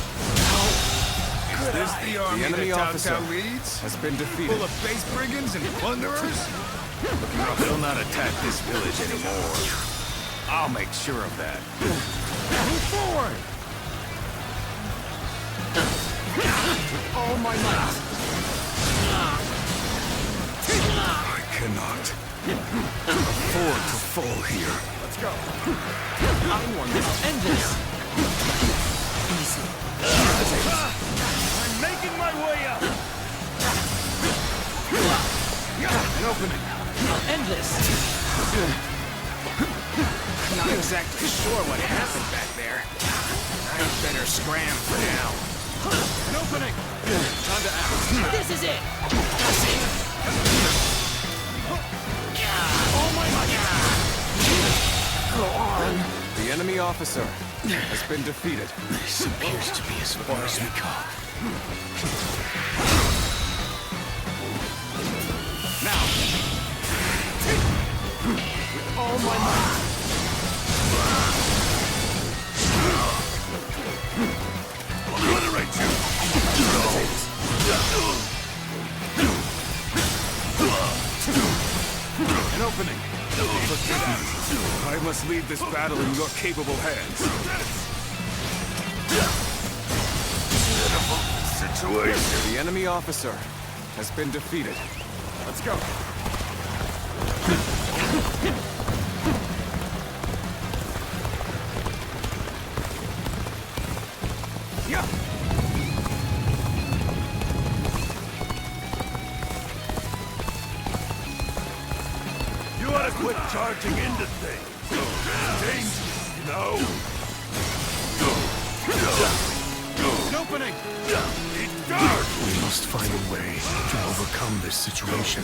Is this the army The enemy that Cao officer Cao leads? has been defeated. Full of base brigands and plunderers? They'll not attack this village anymore. I'll make sure of that. Move forward! All my might. I cannot afford to fall here. Let's go. I'm one that'll end this. Easy. I'm making my way up! An opening. I'll end this. Not exactly sure what happened back there. I'd better scram for now. An opening. Time to act. This is it. Oh my Go on. The enemy officer has been defeated. This appears to be as far as we go. Now! With all my might. Obliterate you! An opening. I must leave this battle in your capable hands. Situation. The enemy officer has been defeated. Let's go. You ought to quit charging into things. Dangerous, you know? An opening. It's dark. We must find a way to overcome this situation.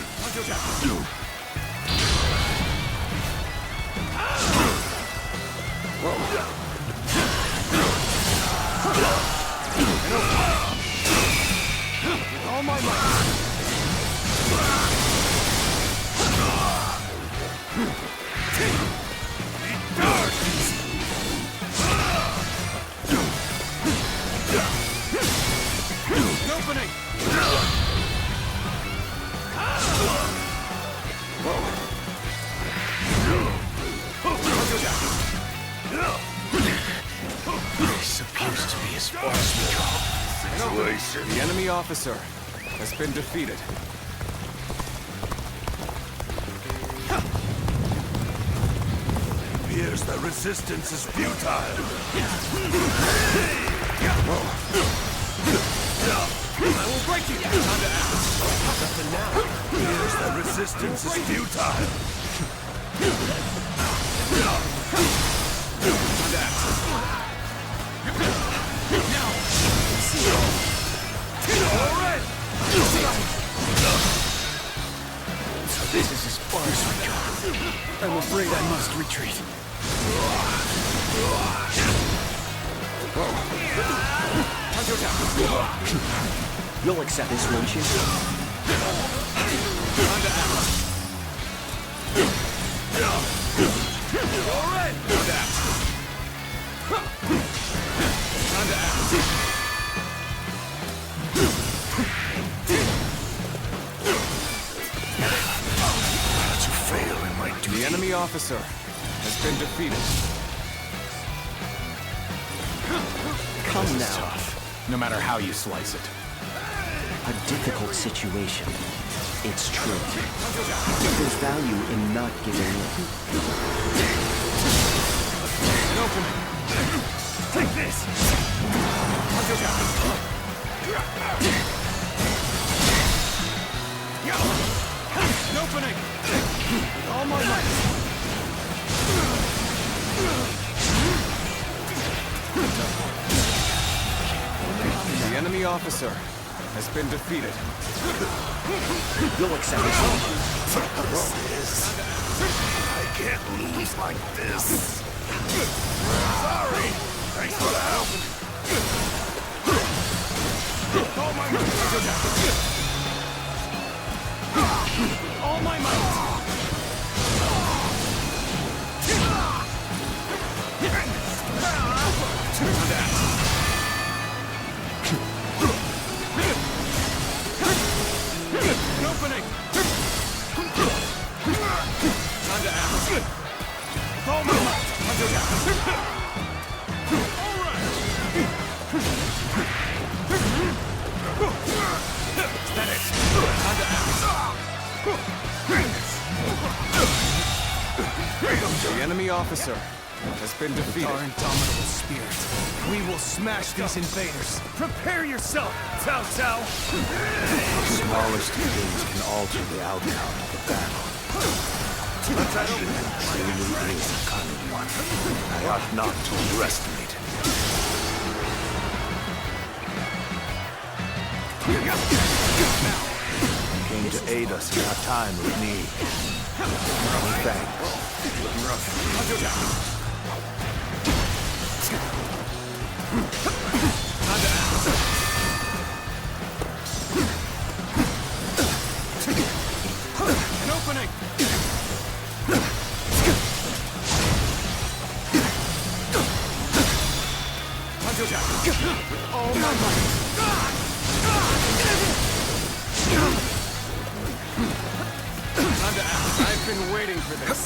With all my might. Opening! This appears to be as far as we go. Situation. The enemy officer has been defeated. Appears the resistance is futile. I will break you! Time to act. Nothing now. Appears the resistance is futile. Alright! So this is as far as we go. I'm afraid I must retreat. You'll accept this, won't you? Alright! To fail in my duty. The enemy officer has been defeated. Come now. Tough, no matter how you slice it. A difficult situation. It's true. But there's value in not giving in. Take this! An opening! With all my might! enemy officer has been defeated. You'll accept it. I can't lose like this. Sorry. Thanks for the help. All my might. All my might. An opening! Time to act. With all my might! Alright! Is that it? Time to act. The enemy officer has been defeated. With our indomitable spirit, we will smash these invaders. Prepare yourself, Cao Cao! The smallest of things can alter the outcome of the battle. Truly is a cunning one. I ought not to underestimate it. You came to aid us in our time of need. Many thanks. An opening! With all my might! Time to act. I've been waiting for this.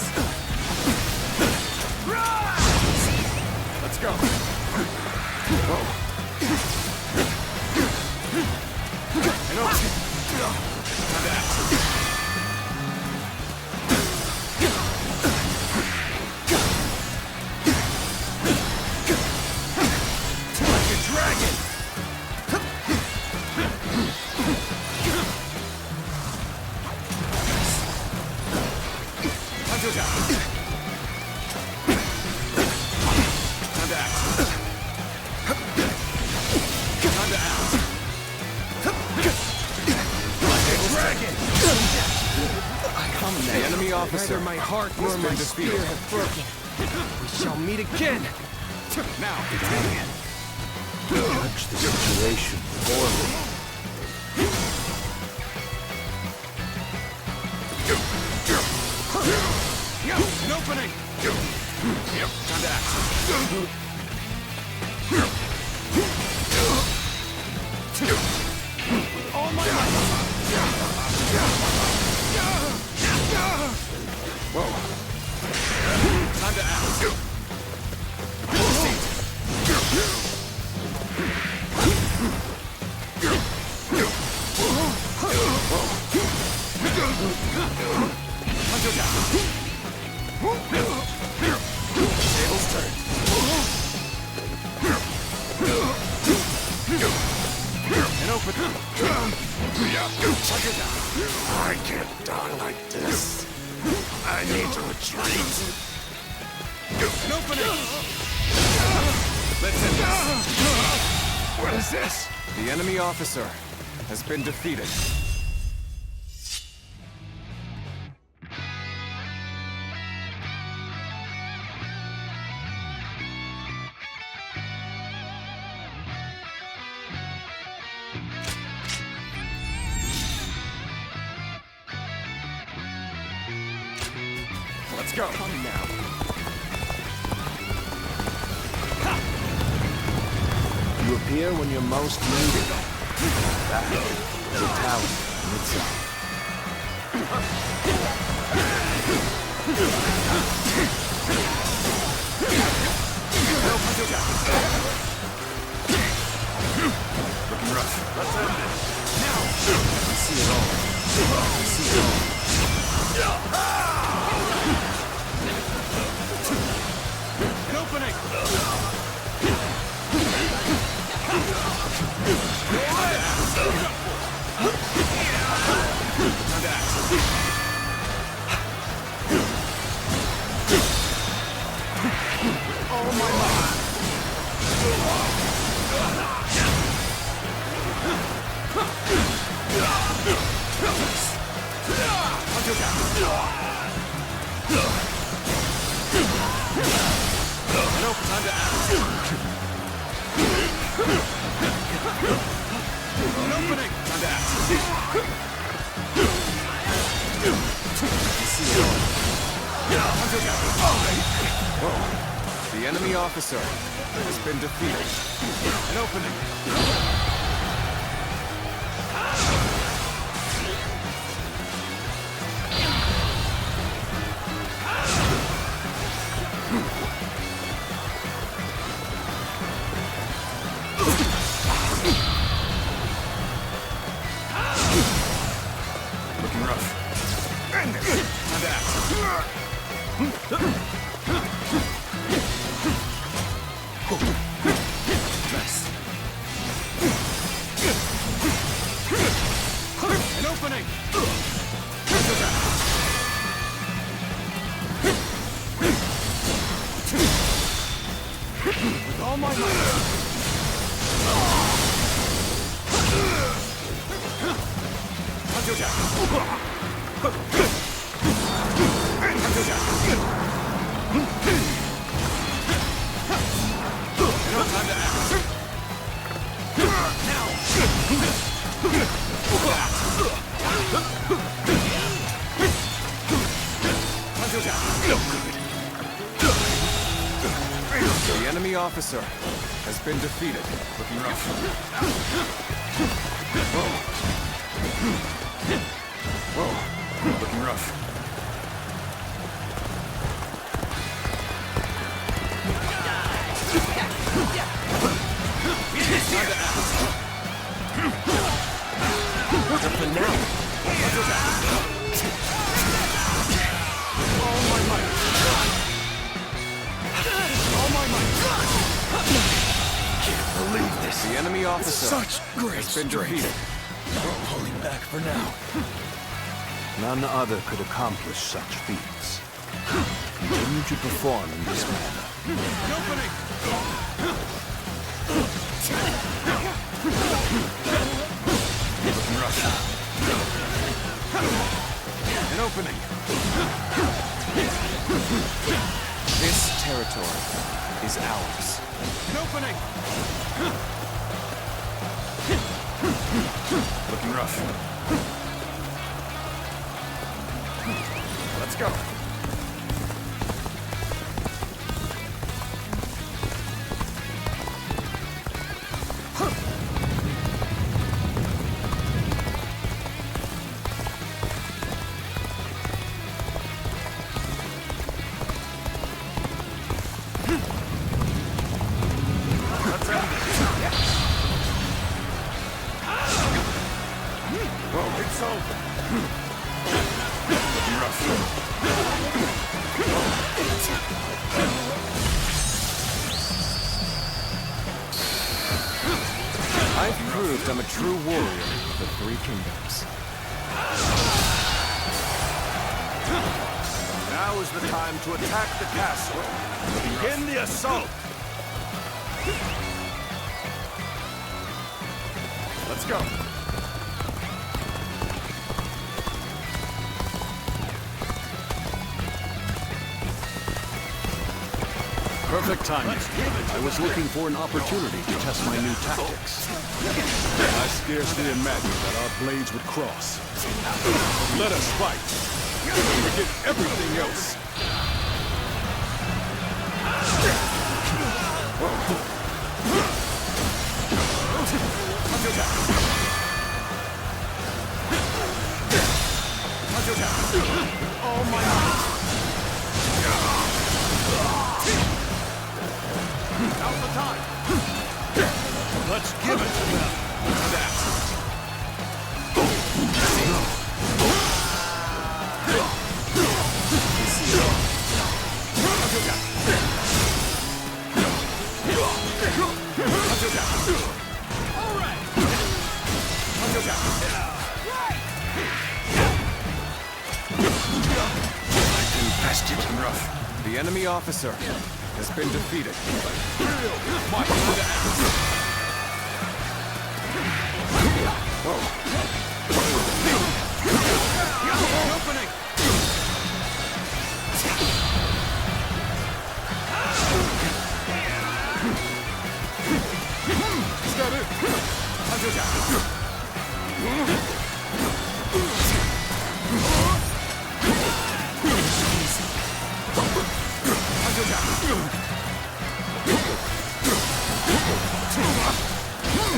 Let's go. An opening! Time to act. Officer, my heart or my spear have broken. We shall meet again. Now, judge the situation poorly. An opening. Time to act. All my might. Whoa. Time to act. Tables turned. An opening. I can't die like this. I need to retreat. An opening! Let's end this. What is this? The enemy officer has been defeated. Let's go. Come now. You appear when you're most needed. That is a talent in itself. Looking rough. Let's end it. Now. I see it all. I see it all. An opening! Oh my God! Time to act. An opening. Time to act. Whoa. The enemy officer has been defeated. An opening. The enemy officer has been defeated. Looking rough. Whoa. Looking rough. Time to act. The finale. All my might. All my might. Can't believe this. The enemy officer Such great has been strength. defeated. Pulling back for now. None other could accomplish such feats. Continue to perform in this manner. An opening. Looking rough. An opening. This territory is ours. An opening. Looking rough. Let's go. It's over. Looking rough. I've proved I'm a true warrior of the Three Kingdoms. Now is the time to attack the castle. Begin the assault. Let's go. Perfect timing. I was looking for an opportunity to test my new tactics. I scarcely imagined that our blades would cross. Let us fight. Forget everything else. All my might. Now's the time. Let's give it to them. All right. Infested and rough. The enemy officer has been defeated. Whoa. Opening. An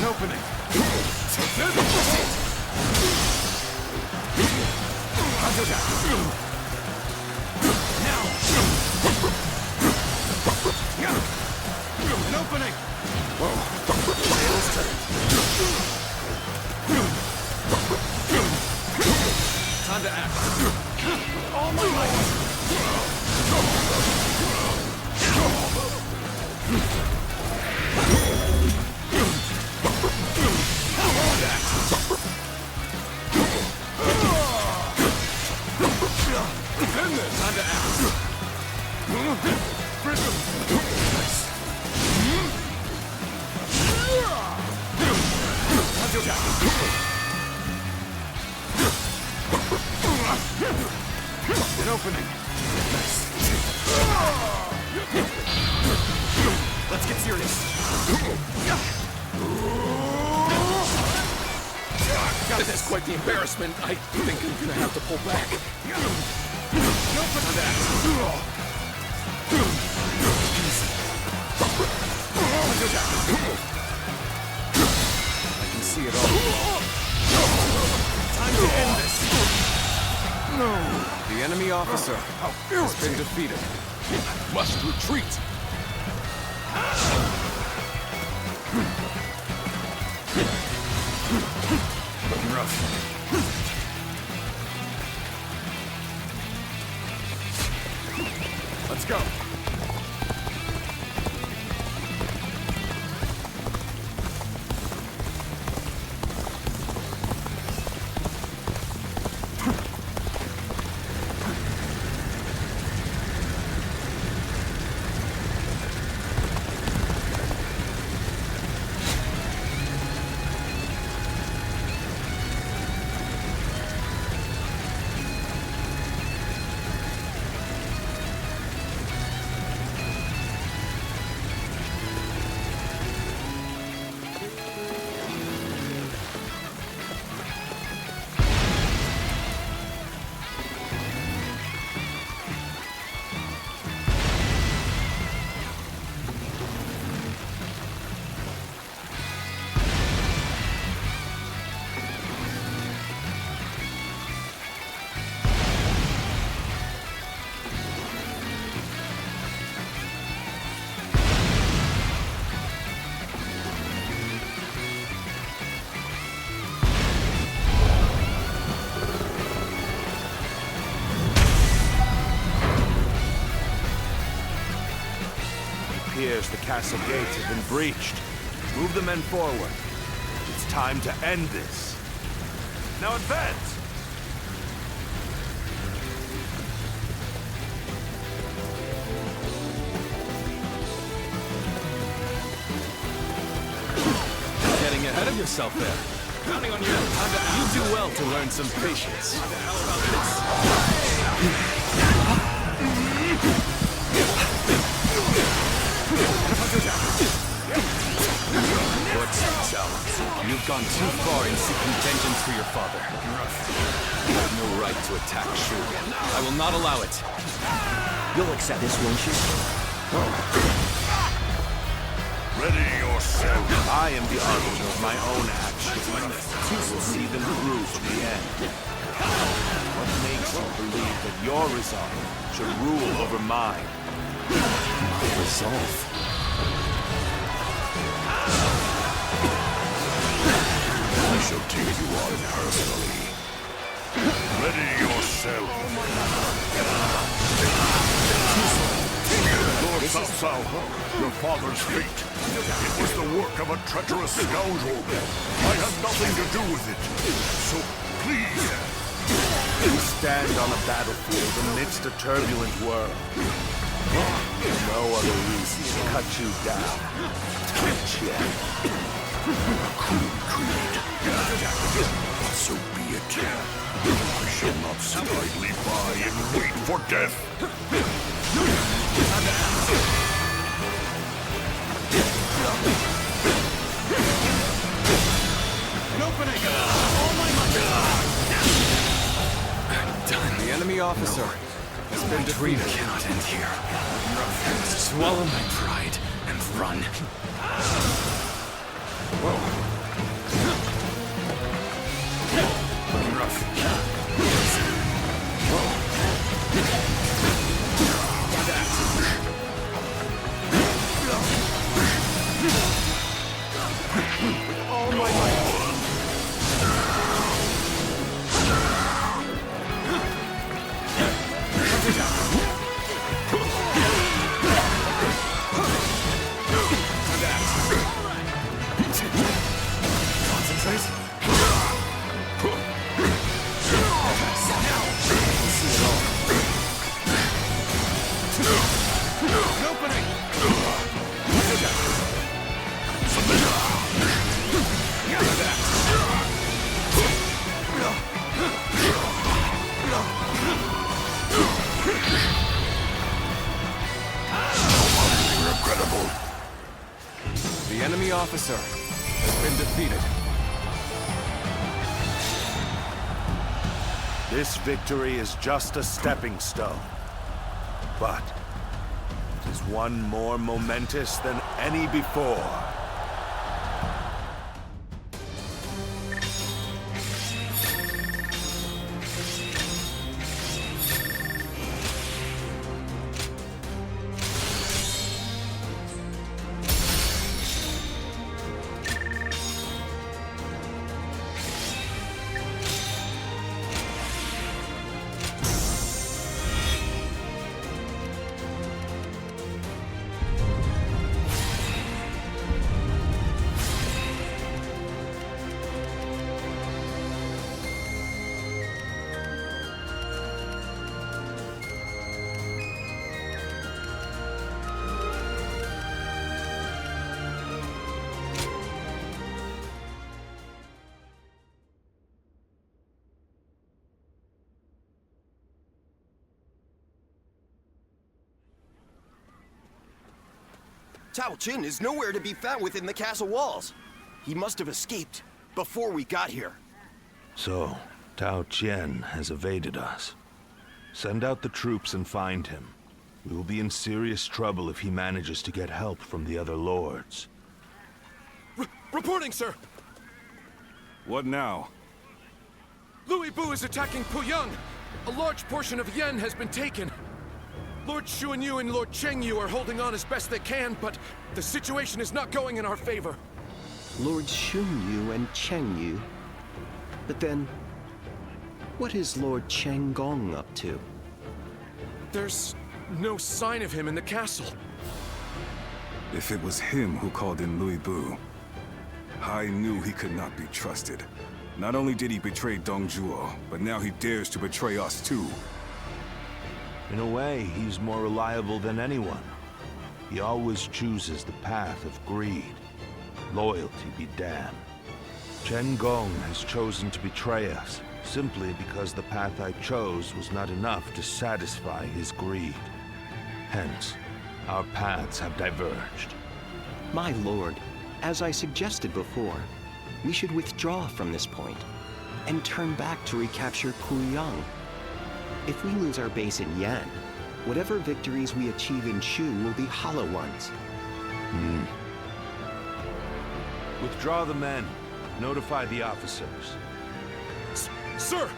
opening. Now. An opening. Tables turned. Time to act. All my might. Time to act. Prism. Nice. Time to attack. An opening. Nice. Let's get serious. This is quite the embarrassment. I think I'm gonna have to pull back. No for that. I can see it all. Time to end this. No. The enemy officer has been defeated. Must retreat. Looking rough. Let's go. The castle gates have been breached. Move the men forward. It's time to end this. Now advance! Getting ahead of yourself there. Counting on you. You do well to learn some patience. Lord Cao Cao, You've gone too far in seeking vengeance for your father. You have no right to attack Shu. I will not allow it. You'll accept this, won't you? Ready yourself. I am the arbiter of my own actions. You will see them through to the end. What makes you believe that your resolve should rule over mine? Resolve? I shall take you on personally. Ready yourself. Lord Cao Cao, your father's fate. It was the work of a treacherous scoundrel. I had nothing to do with it. So, please. You stand on a battlefield amidst a turbulent world. No other reason to cut you down. Cruel creed. So be it. I shall not sit idly by and wait for death. enemy officer has been defeated. Cannot end here. Swallow my pride and run. All my might. The enemy officer has been defeated. This victory is just a stepping stone. But it is one more momentous than any before. Cao Cao is nowhere to be found within the castle walls. He must have escaped before we got here. So, Cao Cao has evaded us. Send out the troops and find him. We will be in serious trouble if he manages to get help from the other lords. Reporting, sir! What now? Lu Bu is attacking Puyang. A large portion of Yan has been taken. Lord Xuanyu and Lord Chengyu are holding on as best they can, but the situation is not going in our favor. Lord Xuanyu and Chengyu? But then, what is Lord Chenggong up to? There's no sign of him in the castle. If it was him who called in Lu Bu, I knew he could not be trusted. Not only did he betray Dong Zhuo, but now he dares to betray us too. In a way, he's more reliable than anyone. He always chooses the path of greed. Loyalty be damned. Chenggong has chosen to betray us, simply because the path I chose was not enough to satisfy his greed. Hence, our paths have diverged. My lord, as I suggested before, we should withdraw from this point and turn back to recapture Guangyang. If we lose our base in Yan, whatever victories we achieve in Shu will be hollow ones. Withdraw the men. Notify the officers. Sir!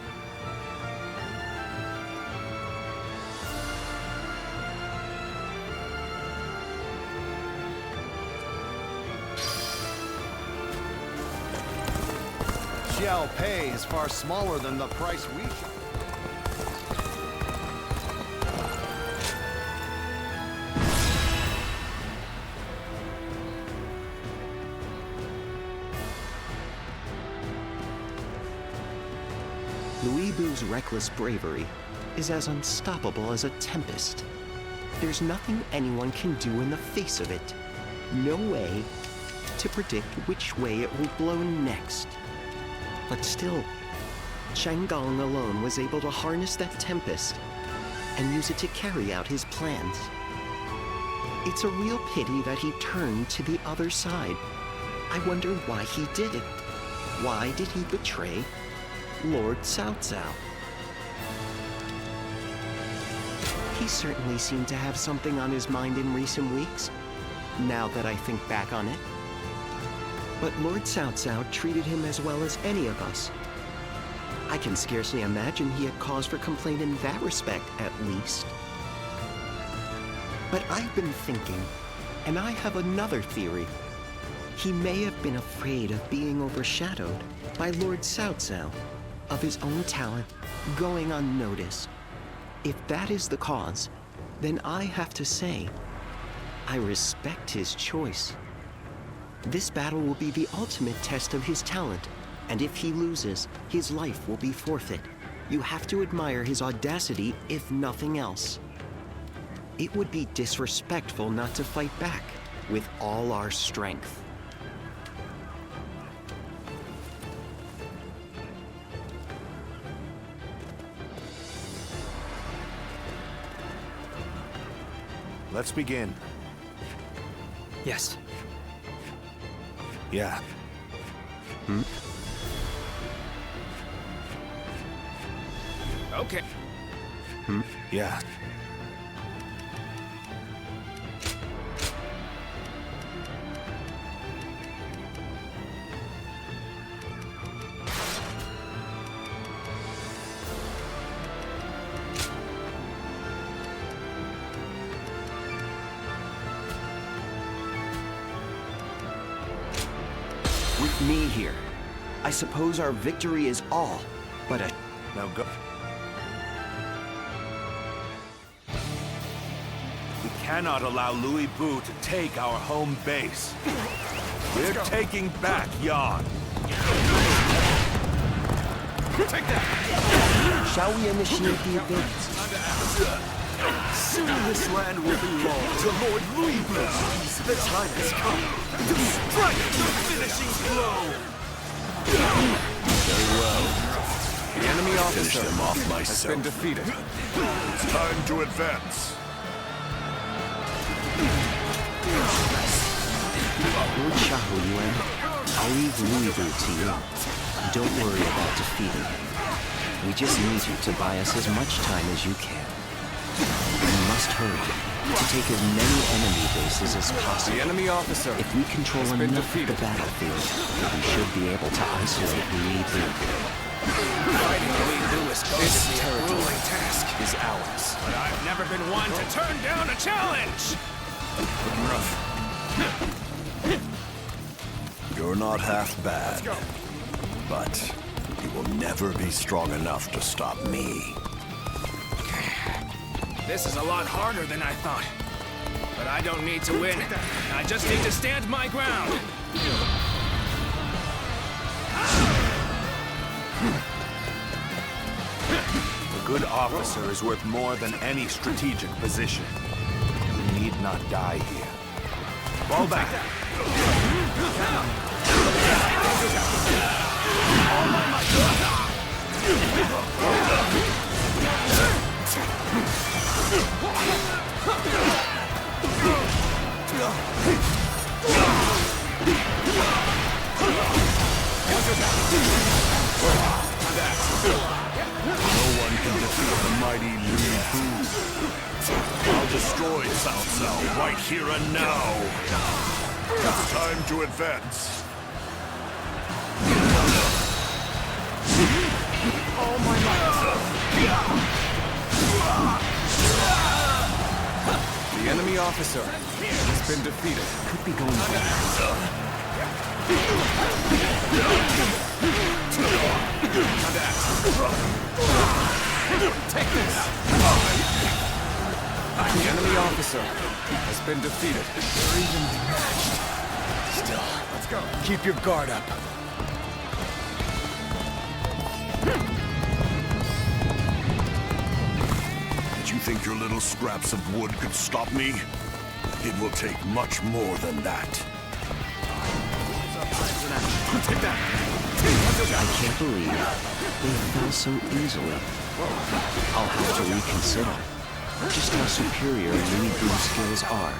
Xiao Pei is far smaller than the price we... Lu Bu's reckless bravery is as unstoppable as a tempest. There's nothing anyone can do in the face of it. No way to predict which way it will blow next. But still, Chenggong alone was able to harness that tempest and use it to carry out his plans. It's a real pity that he turned to the other side. I wonder why he did it. Why did he betray Lord Cao Cao? He certainly seemed to have something on his mind in recent weeks, now that I think back on it. But Lord Cao Cao treated him as well as any of us. I can scarcely imagine he had cause for complaint in that respect, at least. But I've been thinking, and I have another theory. He may have been afraid of being overshadowed by Lord Cao Cao, of his own talent going unnoticed. If that is the cause, then I have to say, I respect his choice. This battle will be the ultimate test of his talent, and if he loses, his life will be forfeit. You have to admire his audacity, if nothing else. It would be disrespectful not to fight back with all our strength. Let's begin. Yes. Yeah. Okay. Yeah. With me here, I suppose our victory is all, but a... Now go. We cannot allow Lu Bu to take our home base. We're taking back Yan. Take that! Shall we initiate the advance? Soon this land will belong to Lord Lu Bu. The time has come to strike the finishing blow. Very well. The enemy officer Finish them off has myself. been defeated. It's time to advance. Lord Shahu Yuan, I'll leave Lu Bu to you. Don't worry about defeating him. We just need you to buy us as much time as you can. We must hurry to take as many enemy bases as possible. The enemy officer If we control has been enough of defeated. the battlefield, we should be able to isolate Lu Bu. Fighting Lu Bu is going to be a grueling task. is ours. But I've never been one to turn down a challenge! Looking rough. You're not half bad. But you will never be strong enough to stop me. This is a lot harder than I thought. But I don't need to win. I just need to stand my ground. A good officer is worth more than any strategic position. You need not die here. Fall back. No one can defeat the mighty Lu Bu. I'll destroy Cao Cao right here and now. It's time to advance. All my might. The enemy officer has been defeated. Could be going bad. Take this! The enemy officer has been defeated. They're evenly matched. Still, let's go. Keep your guard up. Did you think your little scraps of wood could stop me? It will take much more than that. Take that. I can't believe they fell so easily. I'll have to reconsider just how superior Lu Bu's skills are.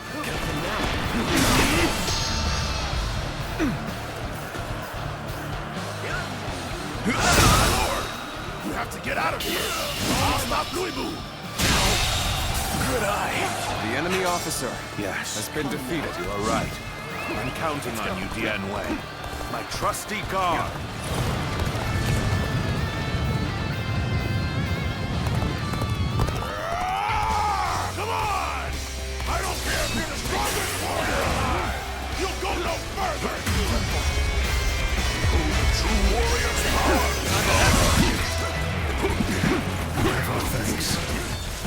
Lord, you have to get out of here. I'll stop Lu Bu. Good eye. The enemy officer Yes. has been defeated. You are right. I'm counting on you, Dian Wei. My trusty guard. Come on! I don't care if you're the strongest warrior alive! You'll go no further! The true warrior's power! Our thanks.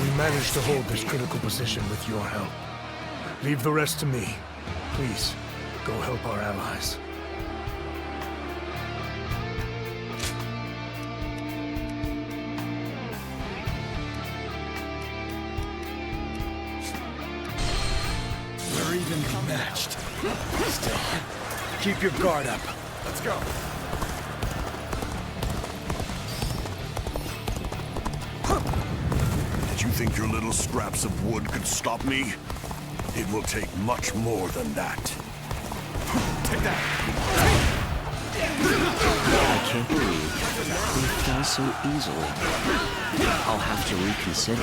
We managed to hold this critical position with your help. Leave the rest to me. Please, go help our allies. We're evenly matched. Still, keep your guard up. Let's go. Did you think your little scraps of wood could stop me? It will take much more than that. Take that! I can't believe they fell so easily. I'll have to reconsider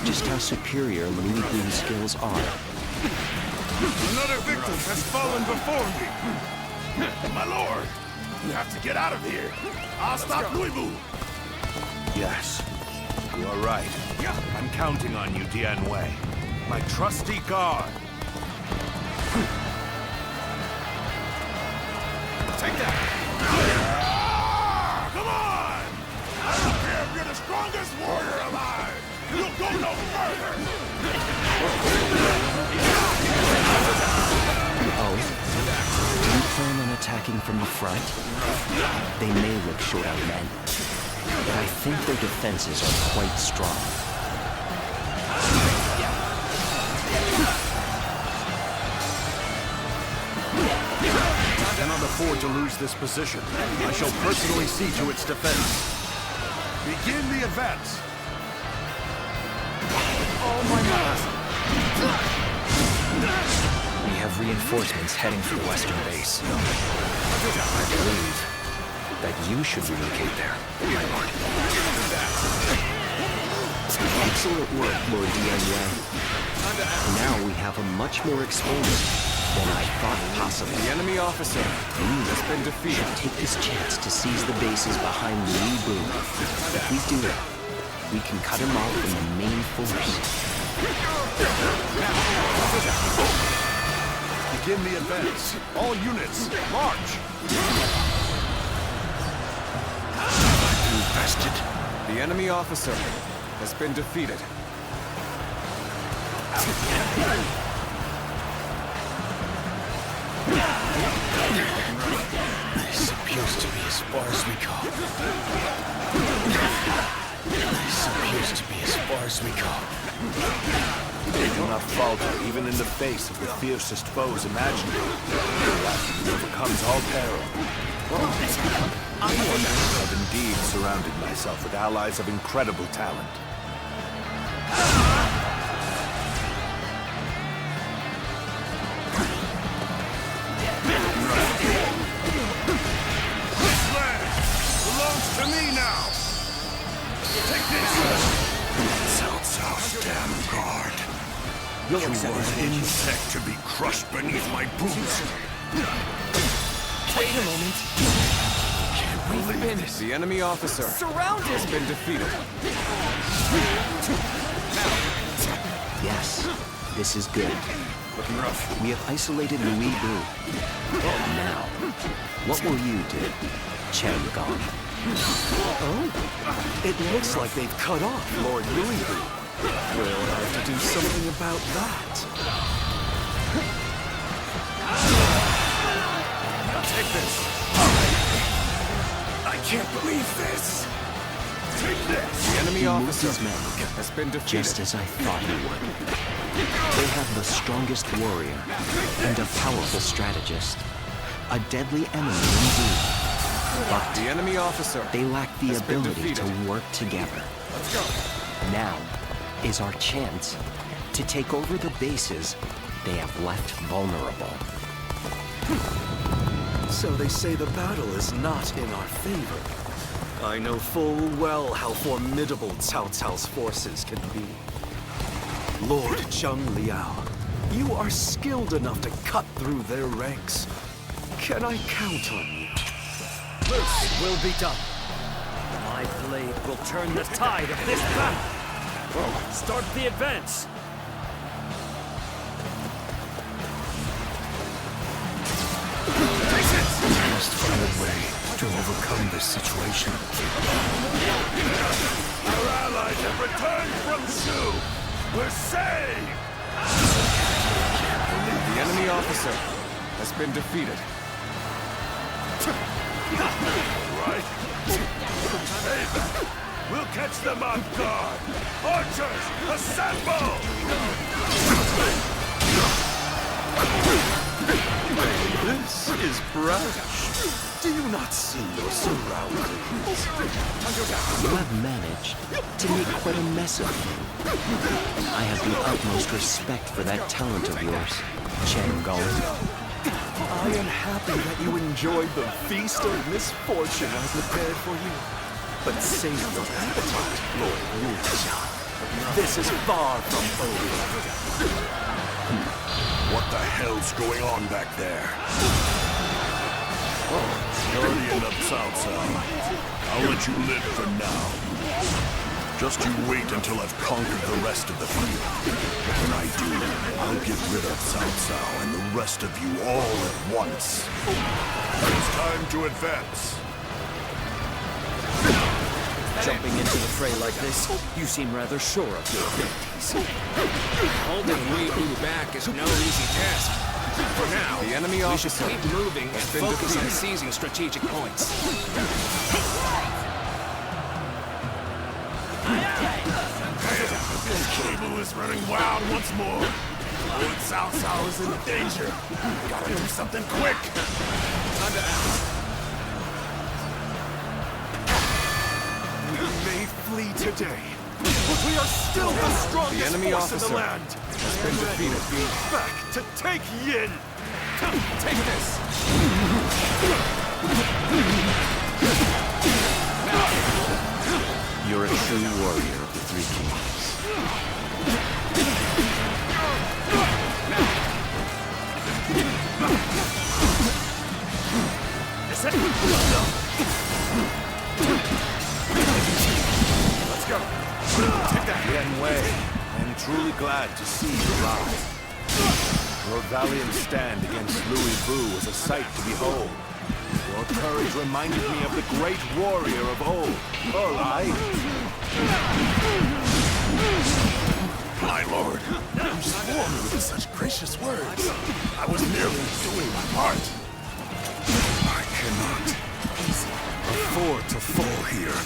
just how superior Lu Bu's skills are. Another victim has fallen before me! My lord! You have to get out of here! I'll stop Lu Bu! Yes. You are right. I'm counting on you, Dian Wei. My trusty guard. Take that! Come on! I don't care if you're the strongest warrior alive! You'll go no further! Oh? Do you plan on attacking from the front? They may look short on men, but I think their defenses are quite strong. I cannot afford to lose this position. I shall personally see to its defense. Begin the advance. Oh my God! We have reinforcements heading for the western base. I believe that you should relocate there, my lord. Excellent work, Lord Dian Wei. Now we have a much more exposed than I thought possible. The enemy officer has been defeated. Take this chance to seize the bases behind Lu Bu. If we do it, we can cut him off from the main force. Begin the advance. All units, march! Infested. The enemy officer has been defeated. This appears to be as far as we go. This appears to be as far as we go. They do not falter even in the face of the fiercest foes imaginable. That overcomes all peril. I have indeed surrounded myself with allies of incredible talent. To me now! Take this! Cao Cao's damn guard. You are an insect to be crushed beneath my boots. Wait a moment. We've been The enemy officer surrounded. has been defeated. Yes, this is good. Looking rough. We have isolated Lu Bu. Now, what will you do, Chang Gong? Oh, it looks like they've cut off Lord Lu Bu. We'll have to do something about that. Take this! I can't believe this! Take this! The enemy He moved officer his men, has been defeated. just as I thought he would. They have the strongest warrior and a powerful strategist. A deadly enemy indeed. But the enemy officer they lack the has been ability to defeated. work together. Let's go. Now is our chance to take over the bases they have left vulnerable. So they say the battle is not in our favor. I know full well how formidable Cao Cao's forces can be. Lord Zhang Liao, you are skilled enough to cut through their ranks. Can I count on you? This will be done. My blade will turn the tide of this battle. Start the advance. We must find a way to overcome this situation. Our allies have returned from Shu! We're saved! The enemy officer has been defeated. Right? Stay back! We'll catch them off guard! Archers, assemble! This is brash. Do you not see your surroundings? You have managed to make quite a mess of me. I have the utmost respect for that talent of yours, Chen Gong. I am happy that you enjoyed the feast of misfortune I prepared for you. But save your appetite, Lord Wu Xiang. This is far from over. What the hell's going on back there? Guardian of Cao Cao. I'll let you live for now. Just you wait until I've conquered the rest of the field. When I do, I'll get rid of Cao Cao and the rest of you all at once. It's time to advance. Jumping into the fray like this, you seem rather sure of your abilities. Holding Lu Bu back is no easy task. For now, the enemy we should officer keep moving and focus on seizing strategic points. Lu Bu is running wild once more. Lord Cao Cao is in danger. Gotta do something quick. Time to act. We may flee today, but we are still the strongest the enemy force in the officer land. has been defeated. Back to take Yin. Take this. You're a true warrior of the Three Kingdoms. Let's go. Take that, Yen Wei. I am truly glad to see you rise. Your valiant stand against Louis Vu was a sight to behold. Your courage reminded me of the great warrior of old, Hulao. My lord, you swore me with such gracious words. I was merely doing my part. I cannot afford to fall here.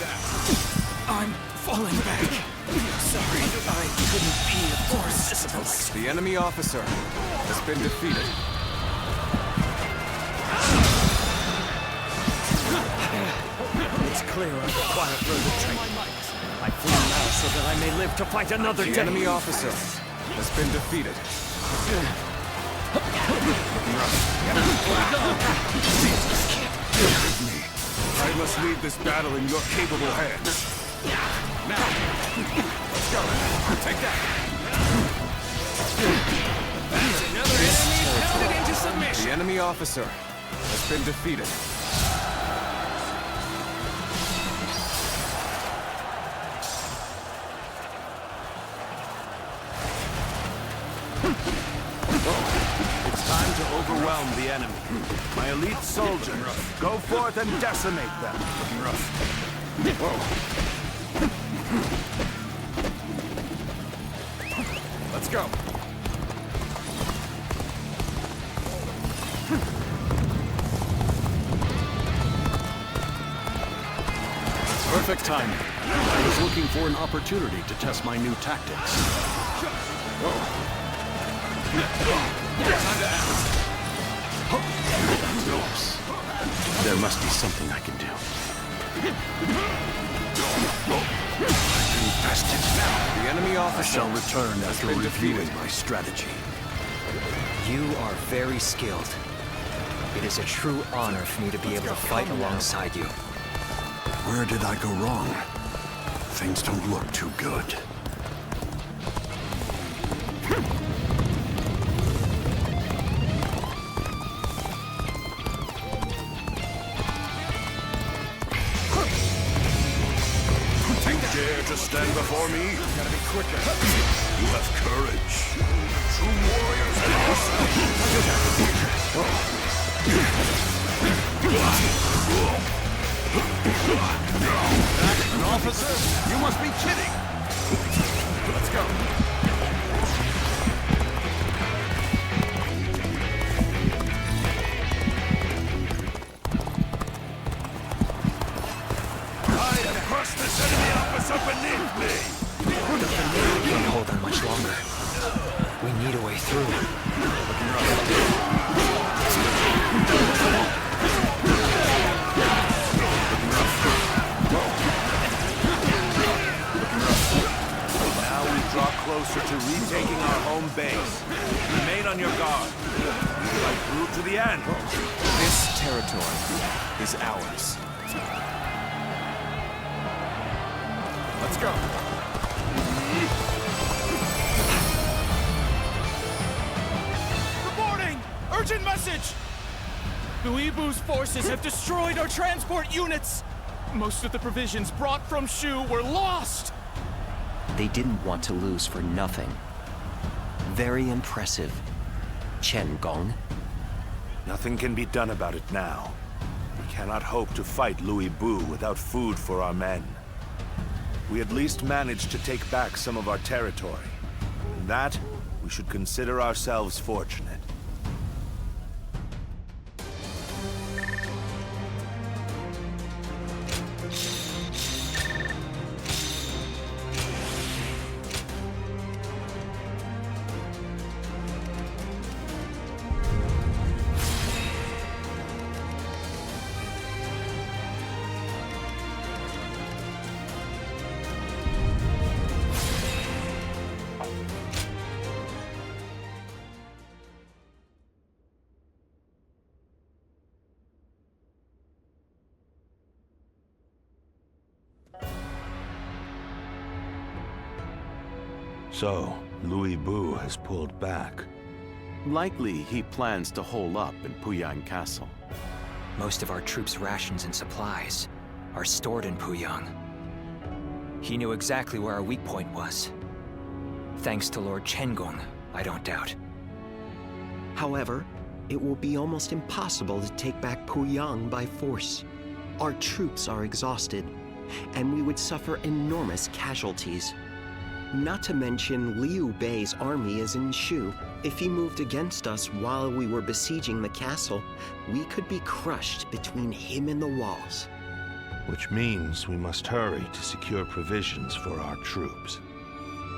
I'm falling back. Sorry, I couldn't be of more assistance. The enemy officer has been defeated. It's clear I require further training. I flee now so that I may live to fight another day. The enemy officer has been defeated. Forgive me. I must leave this battle in your capable hands. Now, let's go. Take that. That's another enemy pounded into submission. The enemy officer has been defeated. It's time to overwhelm the enemy. My elite soldiers, go forth and decimate them. Looking rough. Let's go. Perfect timing. I was looking for an opportunity to test my new tactics. Oops. There must be something I can do. The enemy I officer shall return has after been reviewing defeated. my strategy. You are very skilled. It is a true honor for me to be able to fight alongside you. Where did I go wrong? Things don't look too good. to stand before me? Gotta be quicker. You have courage. True warriors and An officer? You must be kidding! Let's go. I have crushed this enemy officer beneath me! We can't hold on much longer. We need a way through. Now we draw closer to retaking our home base. Remain on your guard. Fight through to the end. This territory is ours. Let's go. Reporting! Urgent message! Lu Bu's forces have destroyed our transport units! Most of the provisions brought from Shu were lost! They didn't want to lose for nothing. Very impressive. Chen Gong. Nothing can be done about it now. We cannot hope to fight Lu Bu without food for our men. We at least managed to take back some of our territory. In that, we should consider ourselves fortunate. So, Lu Bu has pulled back. Likely he plans to hole up in Puyang Castle. Most of our troops' rations and supplies are stored in Puyang. He knew exactly where our weak point was. Thanks to Lord Chengong, I don't doubt. However, it will be almost impossible to take back Puyang by force. Our troops are exhausted, and we would suffer enormous casualties. Not to mention Liu Bei's army is in Shu. If he moved against us while we were besieging the castle, we could be crushed between him and the walls. Which means we must hurry to secure provisions for our troops.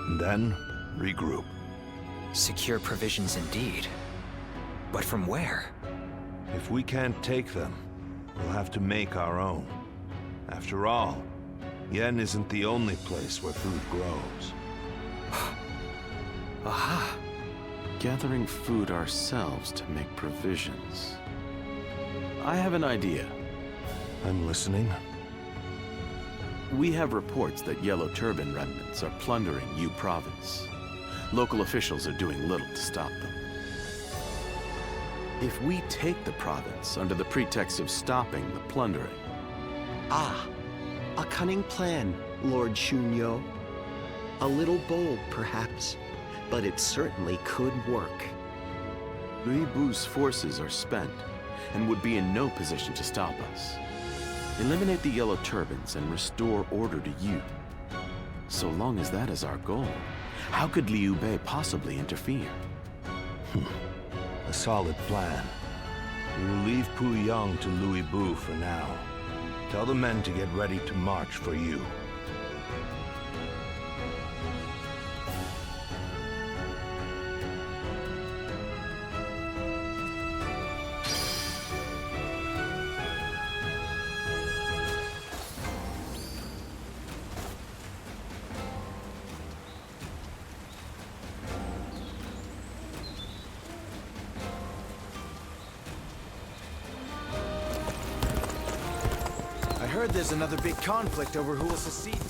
And then, regroup. Secure provisions indeed. But from where? If we can't take them, we'll have to make our own. After all, Yen isn't the only place where food grows. Aha! Gathering food ourselves to make provisions. I have an idea. I'm listening. We have reports that Yellow Turban remnants are plundering Yu Province. Local officials are doing little to stop them. If we take the province under the pretext of stopping the plundering... Ah, a cunning plan, Lord Shunyo. A little bold, perhaps, but it certainly could work. Lu Bu's forces are spent, and would be in no position to stop us. Eliminate the Yellow Turbans and restore order to Yu. So long as that is our goal, how could Liu Bei possibly interfere? A solid plan. We will leave Puyang to Lu Bu for now. Tell the men to get ready to march for you. I heard there's another big conflict over who will secede.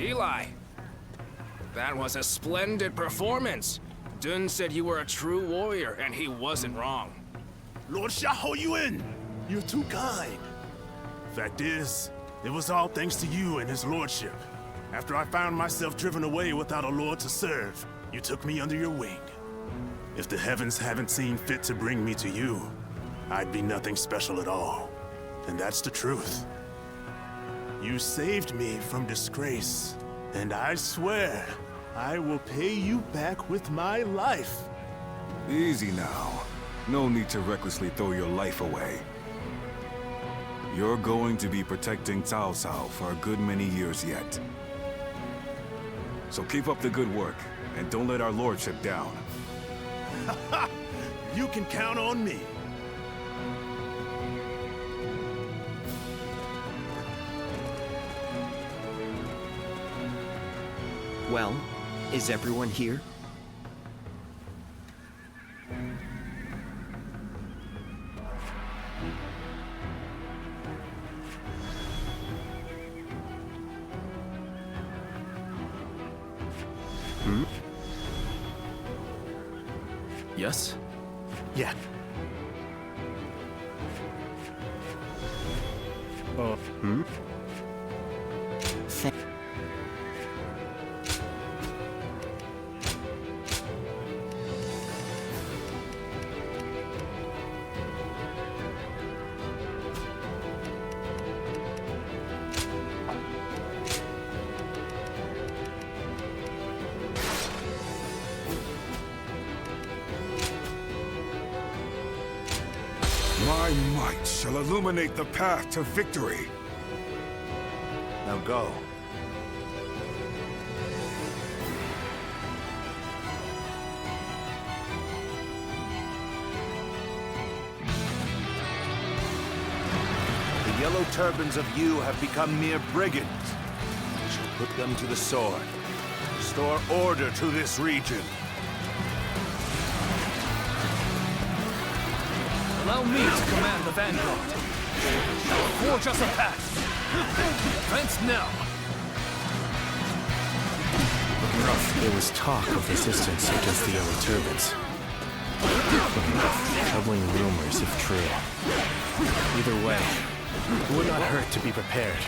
Eli, that was a splendid performance. Dun said you were a true warrior, and he wasn't wrong. Lord Xiahou Yuan, you're too kind. Fact is, it was all thanks to you and his lordship. After I found myself driven away without a lord to serve, you took me under your wing. If the heavens haven't seen fit to bring me to you, I'd be nothing special at all. And that's the truth. You saved me from disgrace, and I swear I will pay you back with my life. Easy now. No need to recklessly throw your life away. You're going to be protecting Cao Cao for a good many years yet. So keep up the good work, and don't let our lordship down. You can count on me. Well, is everyone here? Yes? Yeah. My might shall illuminate the path to victory. Now go. The yellow turbans of Yu have become mere brigands. We shall put them to the sword. Restore order to this region. Allow me to command the vanguard. Forge us a path. Fence now. There was talk of resistance against the Yellow Turbans. Troubling rumors if true. Either way, it would not hurt to be prepared.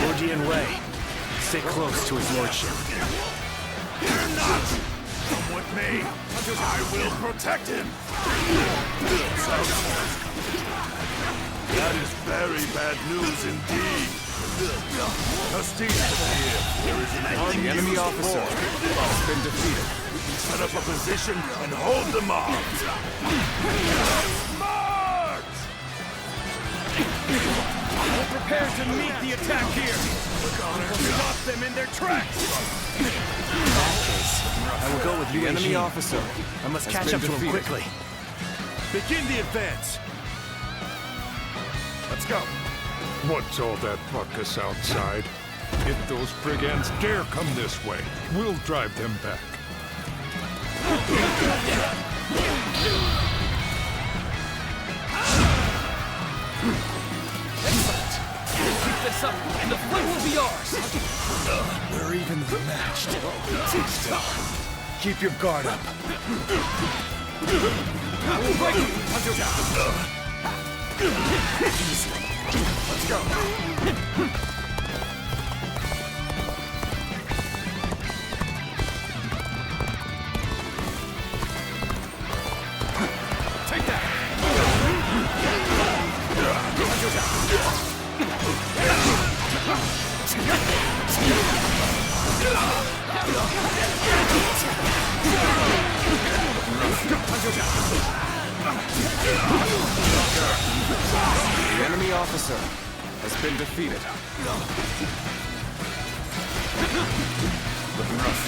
Lord Yan Wei, stay close to his lordship. Fear not! Come with me. I will protect him. That is very bad news indeed. Justine here. There is an army. The enemy officer has been defeated. Set up a position and hold them off. March! We're prepared to meet the attack here. We'll stop them in their tracks. In that case, I will go with you. The enemy officer. I must catch up to him quickly. Begin the advance. Let's go. What's all that ruckus outside? If those brigands dare come this way, we'll drive them back. Excellent. Keep this up, and the fight will be ours. We're evenly matched. Keep your guard up. We'll break you. Let's go. Take that. The enemy officer has been defeated. Looking rough.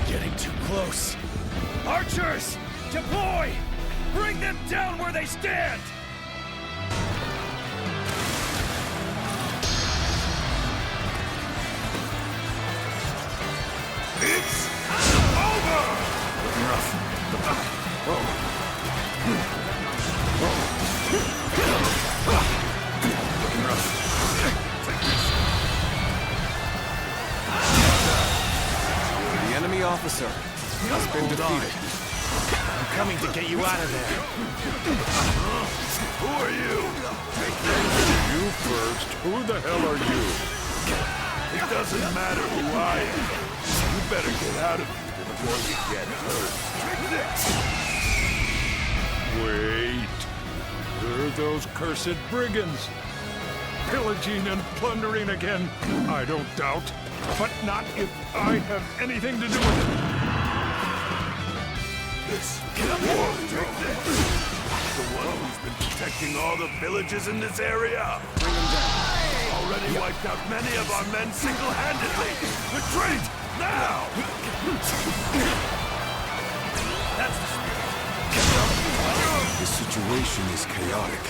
Getting too close. Archers, deploy! Bring them down where they stand! It's over! Looking rough. Looking rough. The enemy officer has been defeated. I'm coming to get you out of there. Who are you? You first. Who the hell are you? It doesn't matter who I am. You better get out of here before you get hurt. Wait. They're those cursed brigands. Pillaging and plundering again, I don't doubt. But not if I have anything to do with it. This warrior, the one who's been protecting all the villages in this area. Bring him down. Already wiped out many of our men single-handedly. Retreat now! That's the spirit. The situation is chaotic.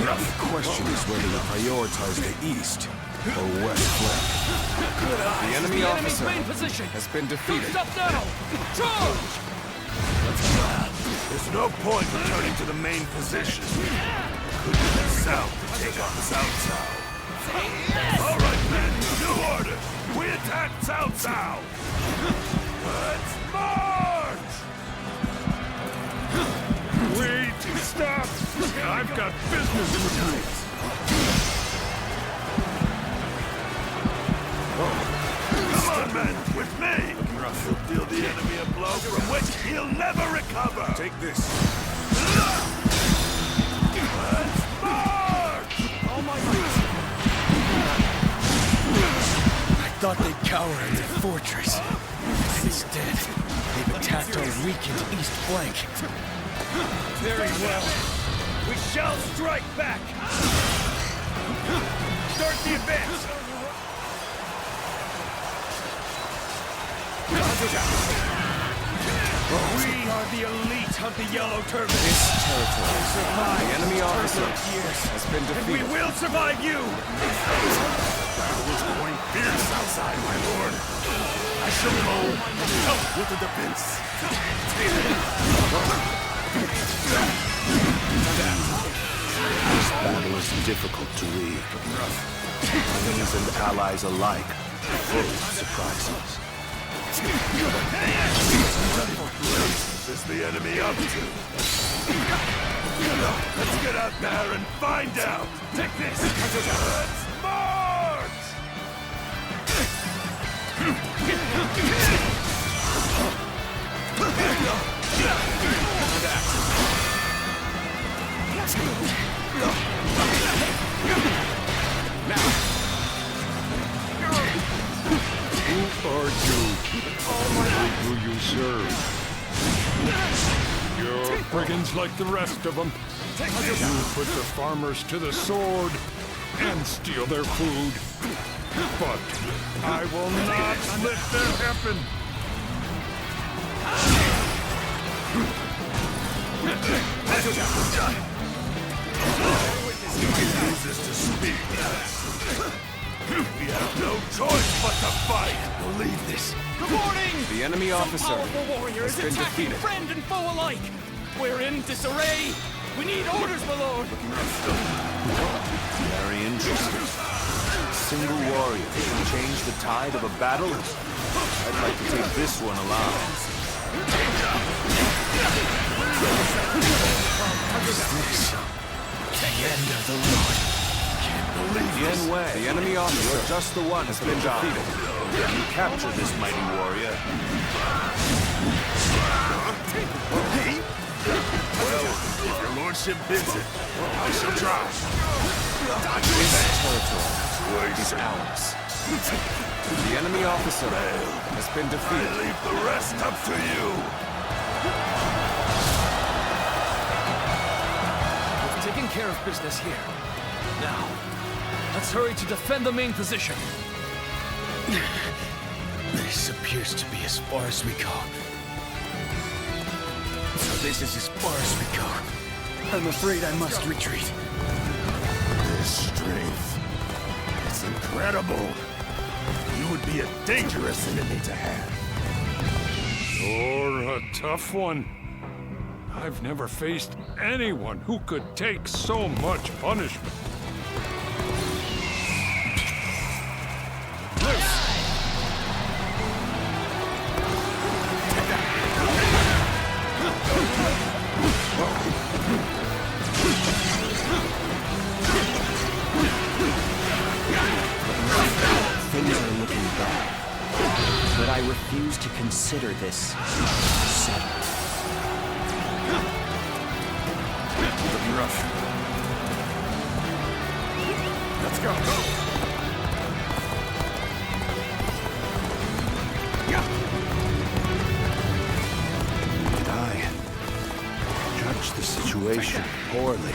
The question is whether to prioritize the east or west flank. The enemy officer has been defeated. Up now! Charge! There's no point returning to the main position. Could be the south to take on Cao Cao. All right, men, new order. We attack Cao Cao. Let's march! Wait! Stop! I've got business in the place. Come on, men, with me! You'll deal the enemy a blow from which he'll never recover! Take this. Let's march! All my might. I thought they'd cower in their fortress. Instead, they've attacked our weakened east flank. Very well. We shall strike back! Start the advance! We are the elite of the Yellow Turban. This territory, the enemy officer years, has been and defeated. we will survive you! Battle is growing fierce outside, my lord. I shall go help with the defense. This battle is difficult to read. Enemies and allies alike are full of surprises. What is the enemy up to? Let's get out there and find out! Take this! Let's march! Who are you? Who you serve? You're brigands like the rest of them. You put the farmers to the sword and steal their food. But I will not let that happen. He refuses to speak. We have no choice but to fight. Believe this. Good morning! The enemy officer powerful warrior has is been attacking defeated. friend and foe alike. We're in disarray. We need orders, my lord. Very interesting. A single warrior can change the tide of a battle? I'd like to take this one alive. What is this? The end of the road. Yen Wei, The enemy officer you're just the one has been defeated. You capture this mighty warrior. Well, if your lordship bids it, I shall try. This territory is ours. The enemy officer has been I defeated. leave the rest up to you. We've taken care of business here. Now, let's hurry to defend the main position. This appears to be as far as we go. So this is as far as we go. I'm afraid I must retreat. This strength, it's incredible. You would be be a dangerous enemy to have. You're a tough one. I've never faced anyone who could take so much punishment. Things are looking bad, but I refuse to consider this settled. Looking rough. Let's go. Did I judge the situation poorly?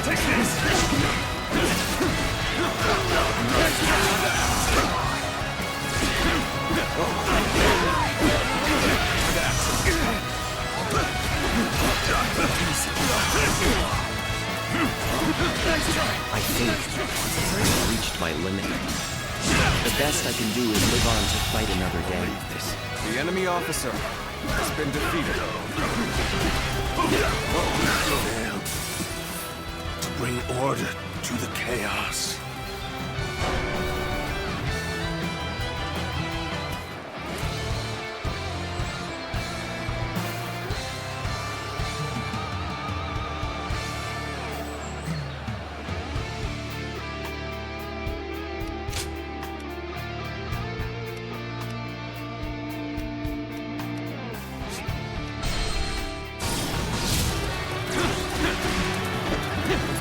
Take this. I think I've reached my limit. The best I can do is live on to fight another day. The enemy officer has been defeated. Failed to bring order to the chaos.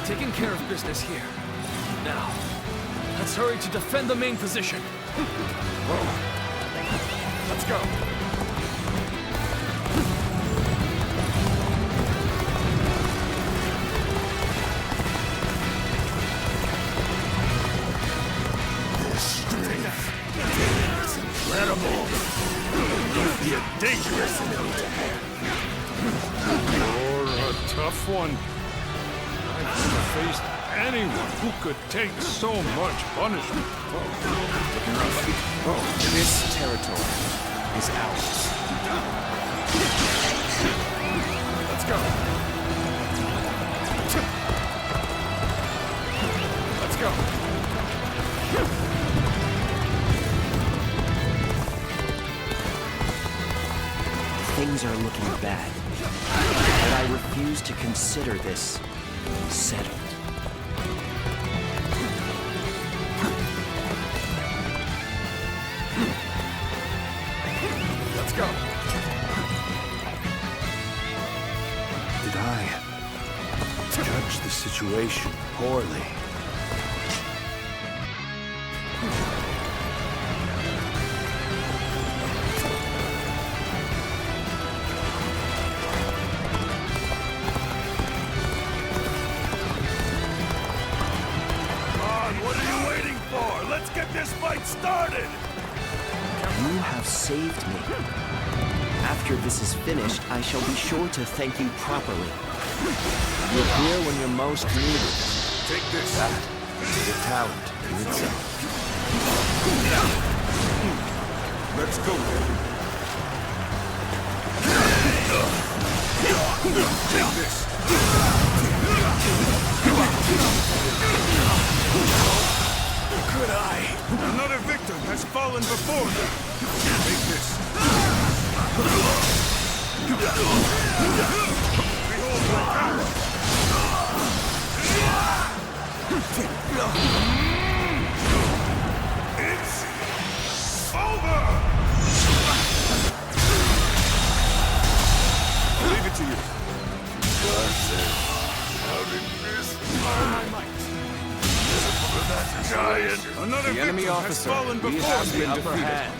Taking care of business here. Now, let's hurry to defend the main position. Let's go. This strength is incredible. You'll be a dangerous enemy to have. You're a tough one. I've never faced anyone who could take so much punishment. This territory is ours. Let's go. Let's go. Things are looking bad, but I refuse to consider this settled. Let's go. Did I judge the situation poorly? This fight started! You have saved me. After this is finished, I shall be sure to thank you properly. You're here when you're most needed. Take this. That is a talent in itself. Let's go. Take this. Good eye. Another victim has fallen before them. Take this. Behold my power. It's over. I'll leave it to you. How did this? My might. That giant. Another The enemy victim officer has fallen before has me. been defeated.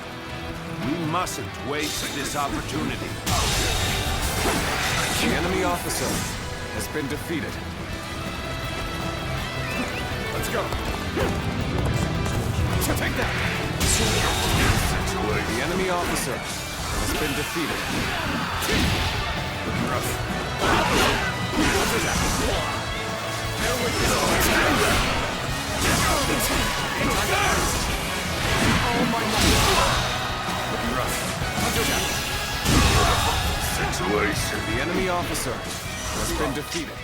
We mustn't waste this opportunity. The enemy officer has been defeated. Let's go. Take that. The enemy officer has been defeated. Looking rough. Oh my God. Looking rough. Situation. The enemy officer has been defeated.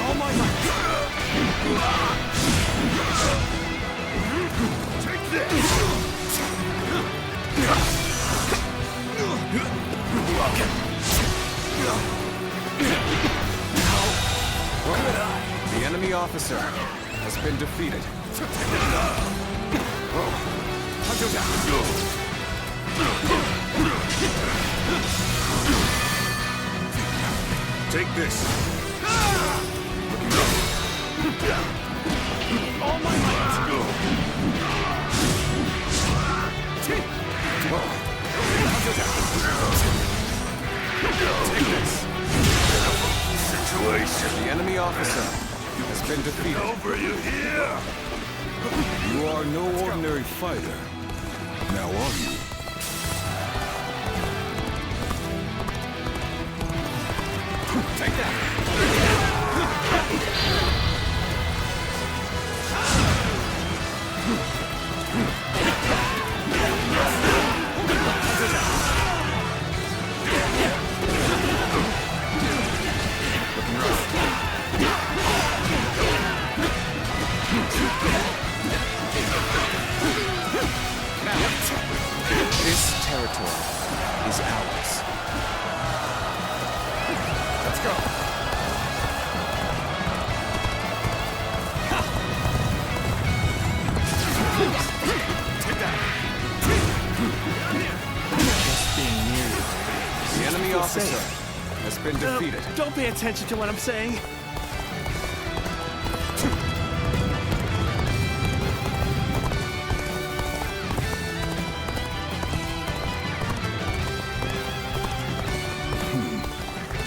Oh my God! Take this! The enemy officer has been defeated. Take this. All my might. Take this. Situation. The enemy officer has been defeated. Over you here. You are no ordinary fighter. Now are you? Take that. This territory is ours. Let's go. Take that. Just being near you. The enemy officer has been defeated. Don't pay attention to what I'm saying.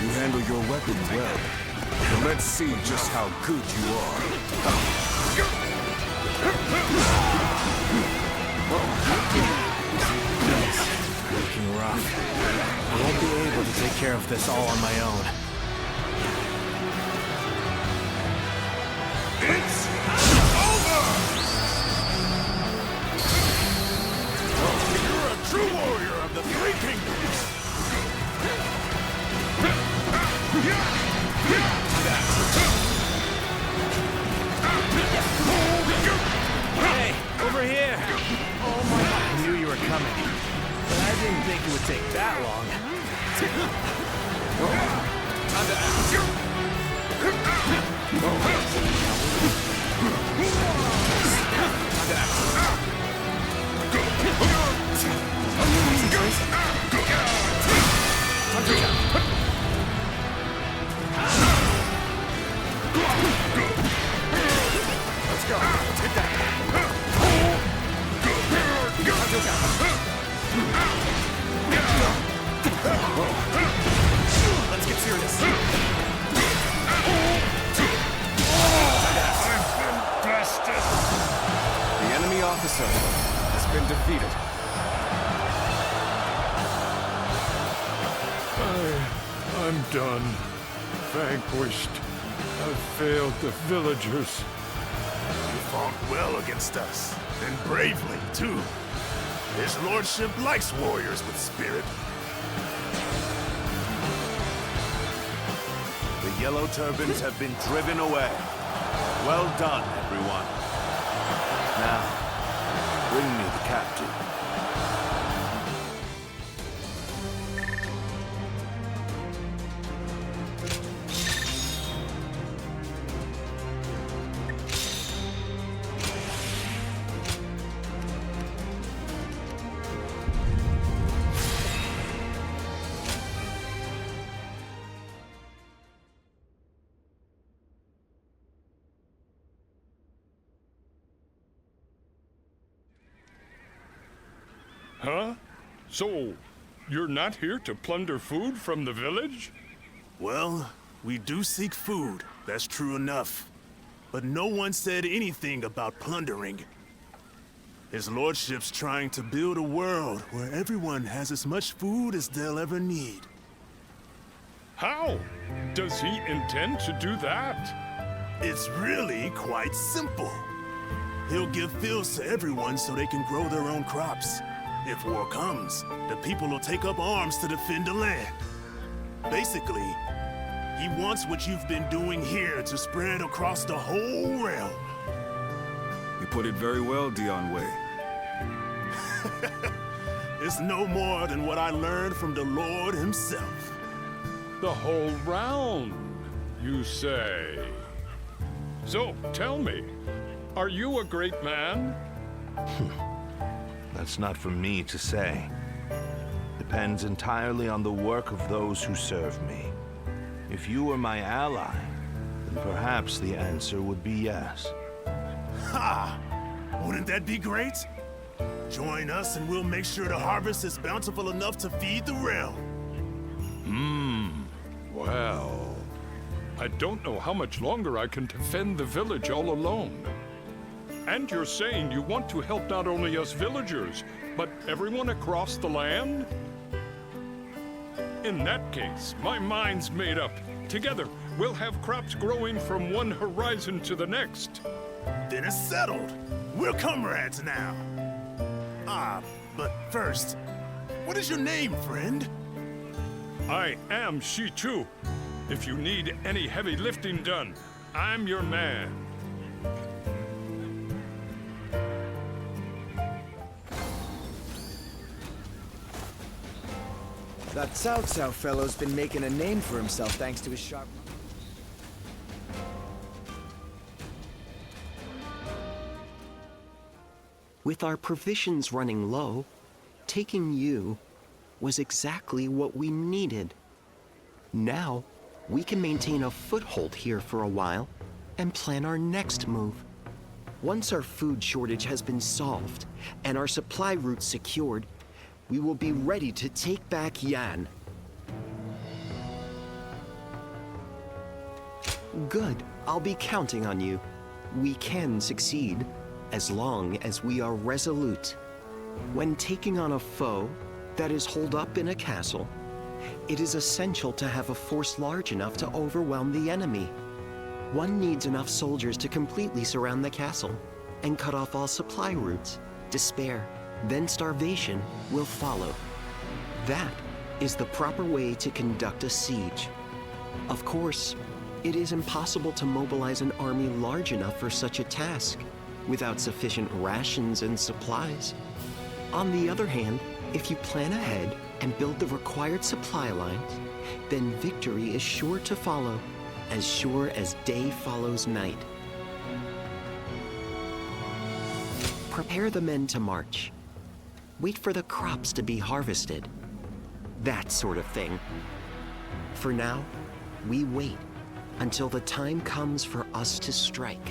You handle your weapon well. But let's see just how good you are. Looking rough. I won't be able to take care of this all on my own. It's over! You're a true warrior of the Three Kingdoms! Hey, over here! Oh my God, I knew you were coming. But I didn't think it would take that long. Let's go. Take that. Let's get serious. The enemy officer has been defeated. I'm done. Vanquished. I've failed the villagers. You fought well against us, and bravely, too. His lordship likes warriors with spirit. The Yellow Turbans have been driven away. Well done, everyone. Now, bring me the captive. Huh? So, you're not here to plunder food from the village? Well, we do seek food, that's true enough. But no one said anything about plundering. His lordship's trying to build a world where everyone has as much food as they'll ever need. How? Does he intend to do that? It's really quite simple. He'll give fields to everyone so they can grow their own crops. If war comes, the people will take up arms to defend the land. Basically, he wants what you've been doing here to spread across the whole realm. You put it very well, Dion Wei. It's no more than what I learned from the Lord himself. The whole round, you say? So, tell me, are you a great man? That's not for me to say. Depends entirely on the work of those who serve me. If you were my ally, then perhaps the answer would be yes. Ha! Wouldn't that be great? Join us and we'll make sure the harvest is bountiful enough to feed the realm. Well, I don't know how much longer I can defend the village all alone. And you're saying you want to help not only us villagers, but everyone across the land? In that case, my mind's made up. Together, we'll have crops growing from one horizon to the next. Then it's settled. We're comrades now. But first, what is your name, friend? I am Shi Chu. If you need any heavy lifting done, I'm your man. That Cao Cao fellow's been making a name for himself thanks to his sharp... With our provisions running low, taking you was exactly what we needed. Now, we can maintain a foothold here for a while and plan our next move. Once our food shortage has been solved and our supply routes secured, we will be ready to take back Yan. Good. I'll be counting on you. We can succeed, as long as we are resolute. When taking on a foe that is holed up in a castle, it is essential to have a force large enough to overwhelm the enemy. One needs enough soldiers to completely surround the castle and cut off all supply routes. Despair, then starvation will follow. That is the proper way to conduct a siege. Of course, it is impossible to mobilize an army large enough for such a task without sufficient rations and supplies. On the other hand, if you plan ahead and build the required supply lines, then victory is sure to follow, as sure as day follows night. Prepare the men to march. Wait for the crops to be harvested. That sort of thing. For now, we wait until the time comes for us to strike.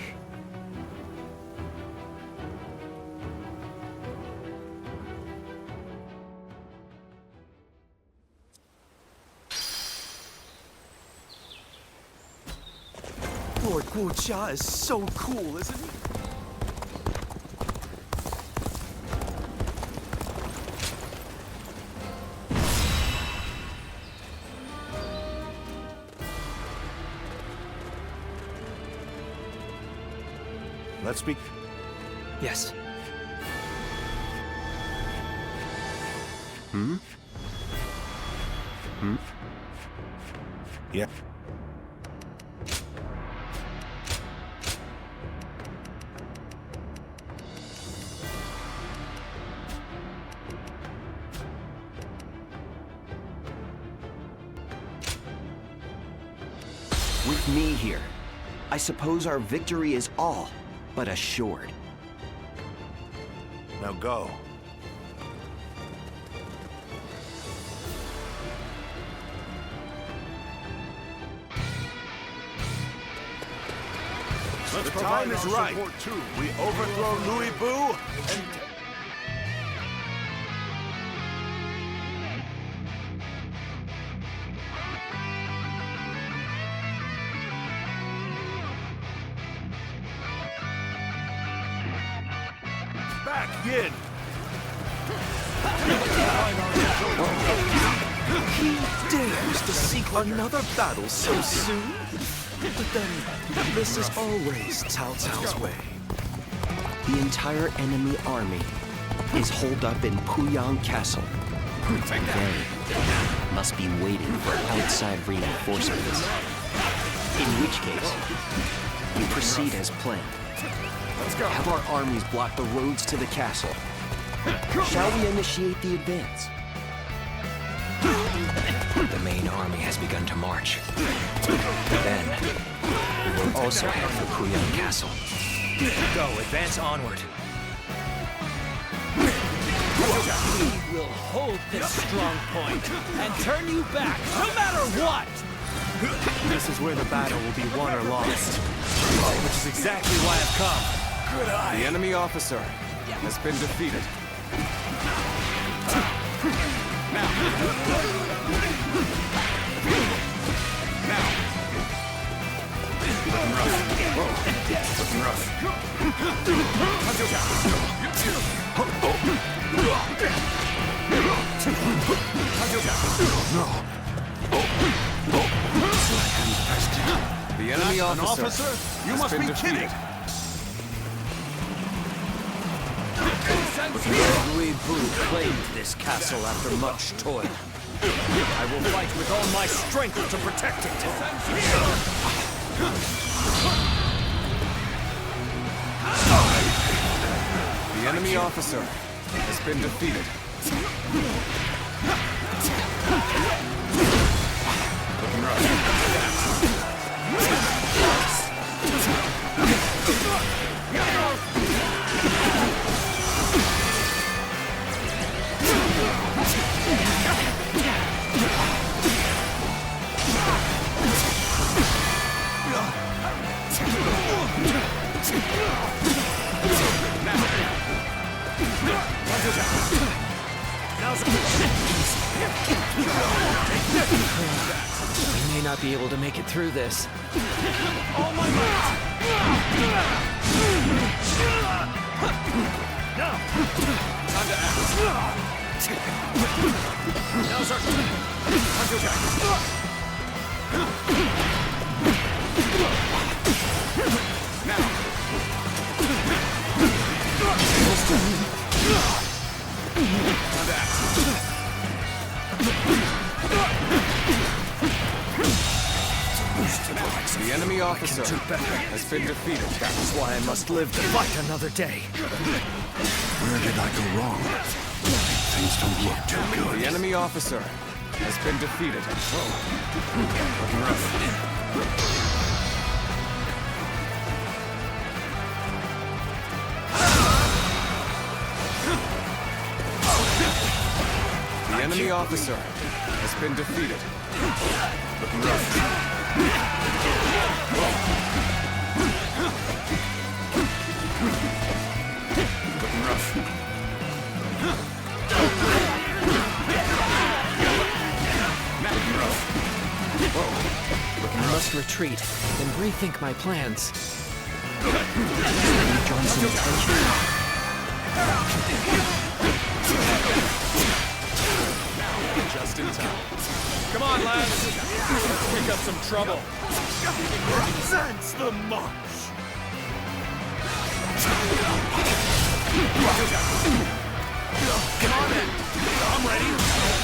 Lord Guo is so cool, isn't he? Let's speak. Yes. Hmm? Yeah. With me here, I suppose our victory is all but assured. Now go. The time is right. We overthrow Lu Bu and... back, Yin! He dares to seek another battle so soon? But then, this is always Cao Cao's way. The entire enemy army is holed up in Guangyang Castle. They must be waiting for outside reinforcements. In which case, we proceed as planned. Have our armies block the roads to the castle. Shall we initiate the advance? The main army has begun to march. Then, we will also head for Guangyang Castle. Go, advance onward. We will hold this strong point and turn you back, no matter what! This is where the battle will be won or lost. Which is exactly why I've come. Good eye. The enemy officer has been defeated. Looking rough. The enemy officer You has must been be defeated. kidding! Lu Bu claimed this castle after much toil. I will fight with all my strength to protect it. The enemy officer has been defeated. We may not be able to make it through this. All my might! Now! Time to act. Now's our time. Time to attack. Now! Time to act. The enemy officer has been defeated. That's why I must live to fight another day. Where did I go wrong? Things don't look too good. The enemy officer has been defeated. Looking rough. The enemy officer has been defeated. Looking rough. Looking rough. Looking rough. Whoa. I must retreat and rethink my plans. Join some attention. Just in time. Come on, lads. Let's pick up some trouble. Sense the march! Come on then. I'm ready.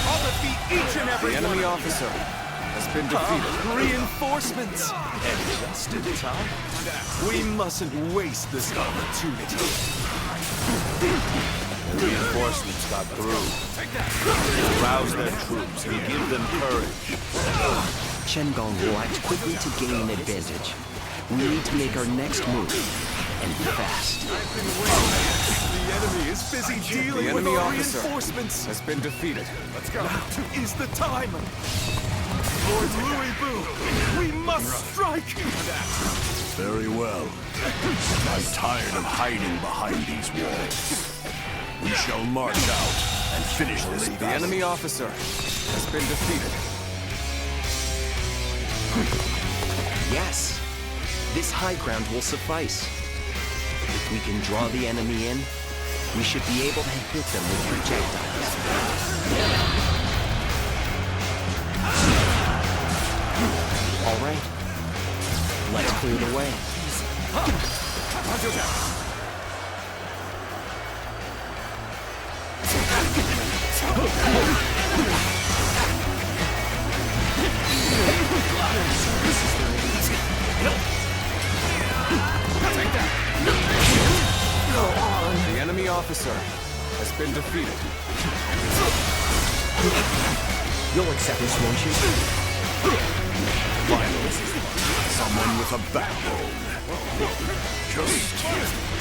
I'll defeat each and every The one enemy of officer has been defeated. Reinforcements! And just in time. We mustn't waste this opportunity. The reinforcements got through. Rouse their troops and give them courage. Chen Gong will act quickly to gain an advantage. We need to make our next move, and fast. The enemy is busy dealing The with enemy our officer reinforcements. has been defeated. Let's go. Now is the time. Lord Lu Bu, we must strike. Very well. I'm tired of hiding behind these walls. We shall march out and finish this The battle. enemy officer has been defeated. Yes, this high ground will suffice. If we can draw the enemy in, We should be able to hit them with projectiles. All right. Let's clear the way. Take that! The enemy officer has been defeated. You'll accept this, won't you? Finally, someone with a backbone. Just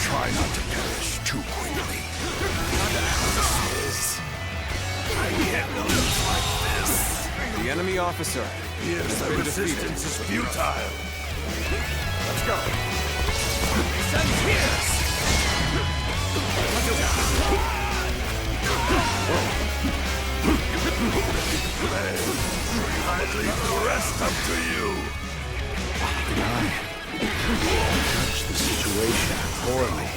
try not to perish too quickly. I can't lose like this. The enemy officer has been defeated. Resistance is futile. Let's go. I leave the rest up to you. Judge the situation poorly.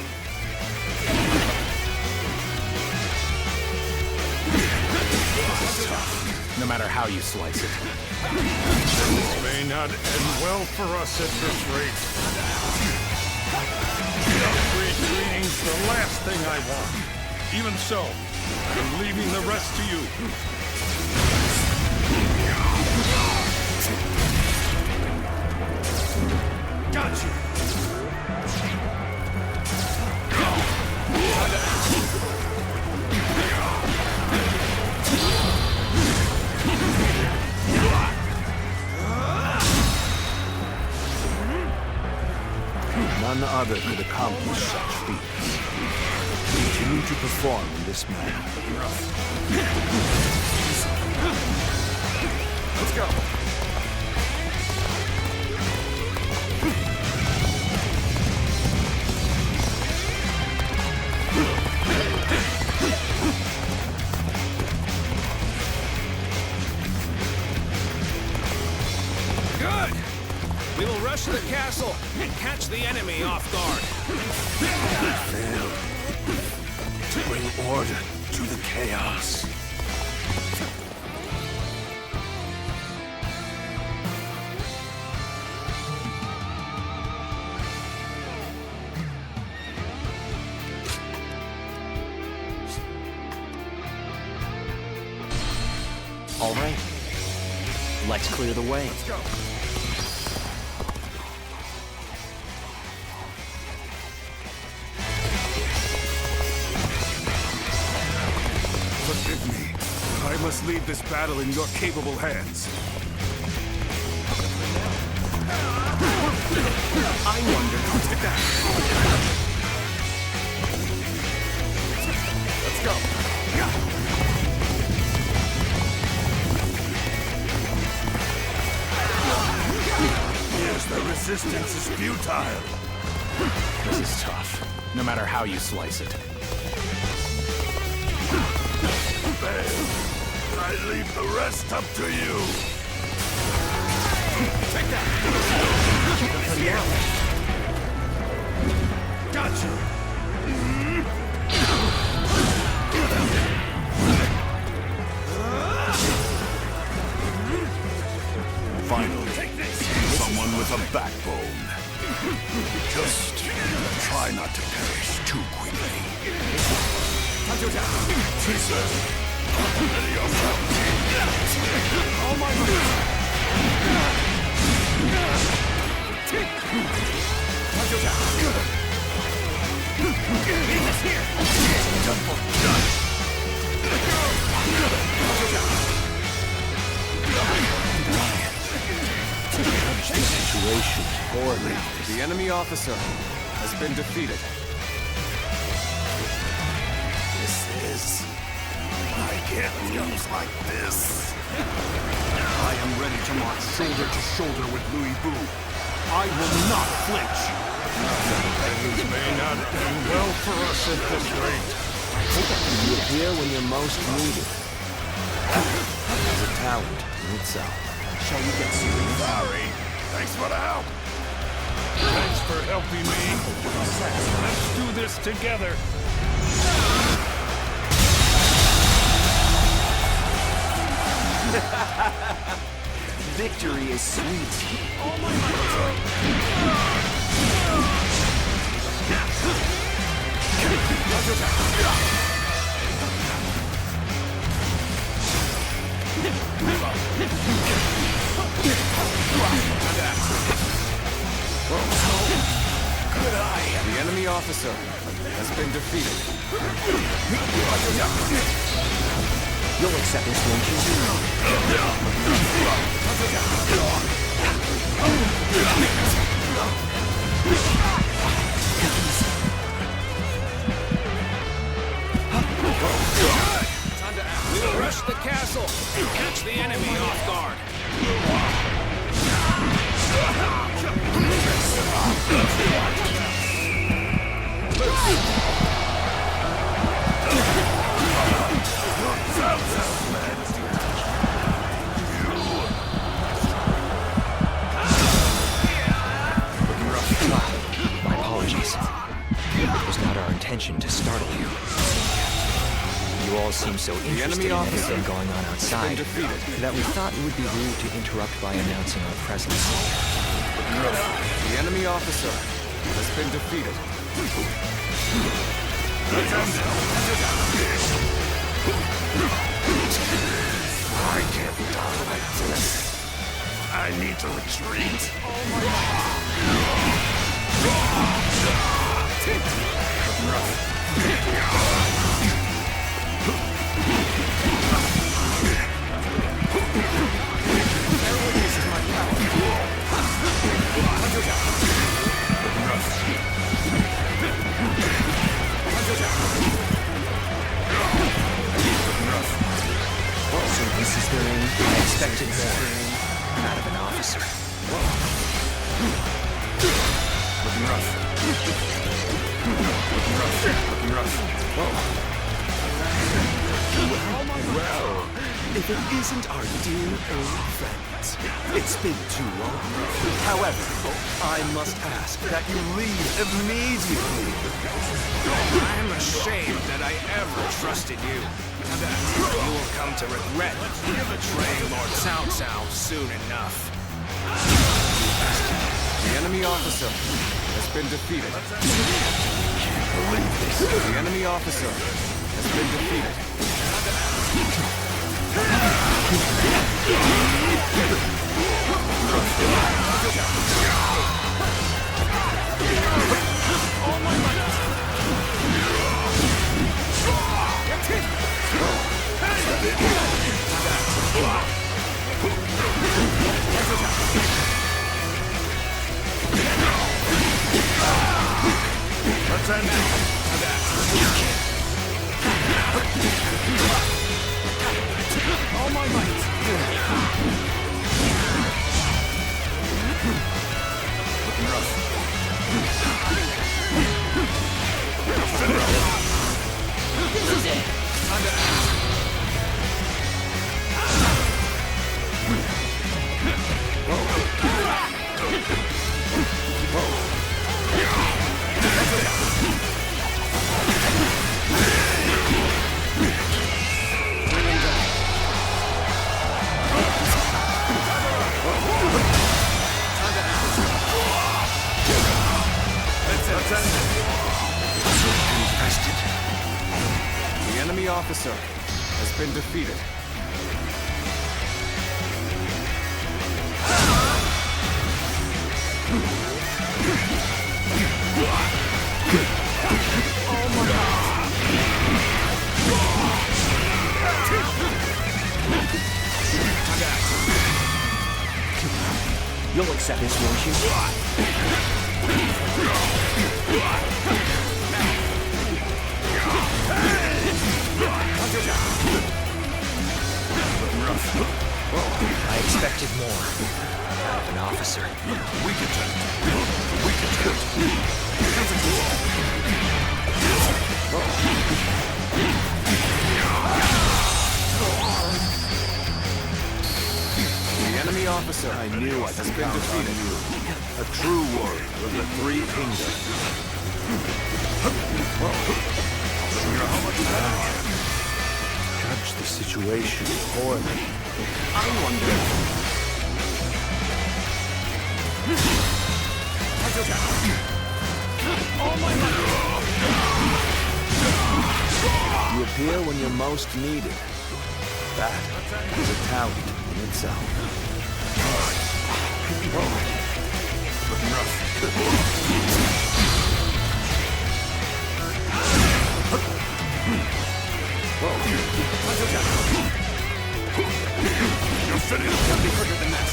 This is tough, no matter how you slice it. This may not end well for us at this rate. Retreating's the last thing I want. Even so, I'm leaving the rest to you. Got you. None other could accomplish such feats. Continue to perform in this manner. Let's go. Good! We will rush the castle and catch the enemy off guard. Failed to bring order to the chaos. All right. Let's clear the way. Let's go. Forgive me. I must leave this battle in your capable hands. I wonder who's the guy. Let's go. Yes, the resistance is futile. This is tough, no matter how you slice it. Failed. I leave the rest up to you. Take that! Gotcha! Finally, someone with a backbone. Just try not to perish too quickly. Jesus! Ready yourself! All my might! Situation poorly. The enemy officer has been defeated. I can't lose like this. I am ready to march shoulder to shoulder with Lu Bu. I will not flinch. Things may not end well for us at this rate. You appear when you're most needed. As a talent in itself. Shall we get serious? Sorry. Thanks for the help. Thanks for helping me. Let's do this together. Victory is sweet. The enemy officer has been defeated. You'll accept this, won't you? Time to act. We'll rush the castle and catch the enemy off guard. My apologies. It was not our intention to startle you. You all seem so interested in everything going on outside that we thought it would be rude to interrupt by announcing our presence. The enemy officer has been defeated. I can't die like this. I need to retreat. So this is their aim. I expected more out of an officer. Looking rough. Looking rough. Well, if it isn't our dear old friends, it's been too long. However, I must ask that you leave immediately. I'm ashamed that I ever trusted you. You will come to regret betraying Lord Cao Cao soon enough. The enemy officer has been defeated. The enemy officer has been defeated. Let's end it. All my might. Looking rough. This is it. Time to act. The enemy officer has been defeated. You'll accept this, won't you? I expected more out of an officer. We can turn. We can turn. The enemy officer I knew I has been defeated. A true warrior of the Three Kingdoms. Judge the situation poorly. I wonder... You appear when you're most needed. That is a talent in itself. You're fitting up to be quicker than that.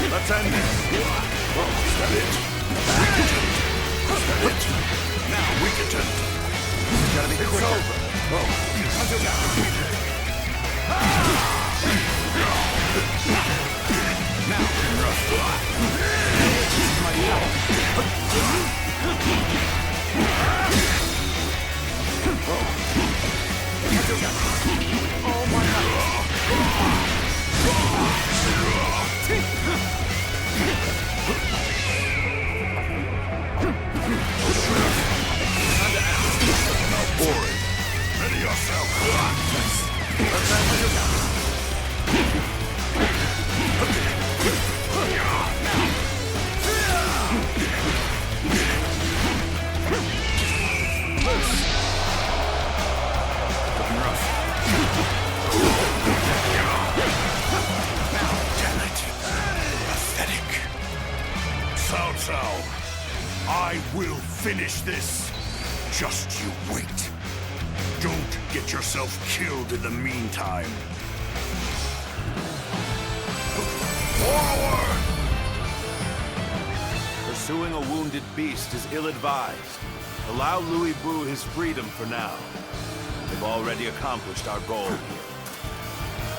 Let's end this. Whoa, is that it? Is that it? Now we can turn. Gotta be quick. Over. Whoa. Ready yourself. Damn it. Pathetic. Cao Cao, I will finish this. Just you wait. Don't get yourself killed in the meantime. Forward! Pursuing a wounded beast is ill-advised. Allow Lu Bu his freedom for now. They've already accomplished our goal here.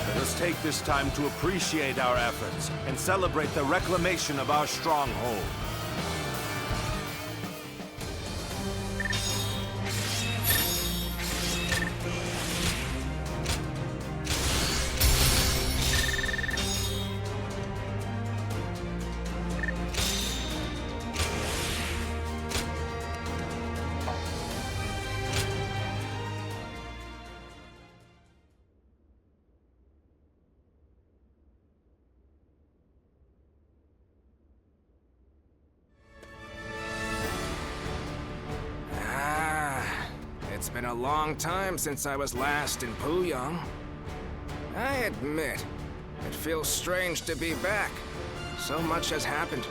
Let us take this time to appreciate our efforts and celebrate the reclamation of our stronghold. It's been a long time since I was last in Puyang. I admit, it feels strange to be back. So much has happened.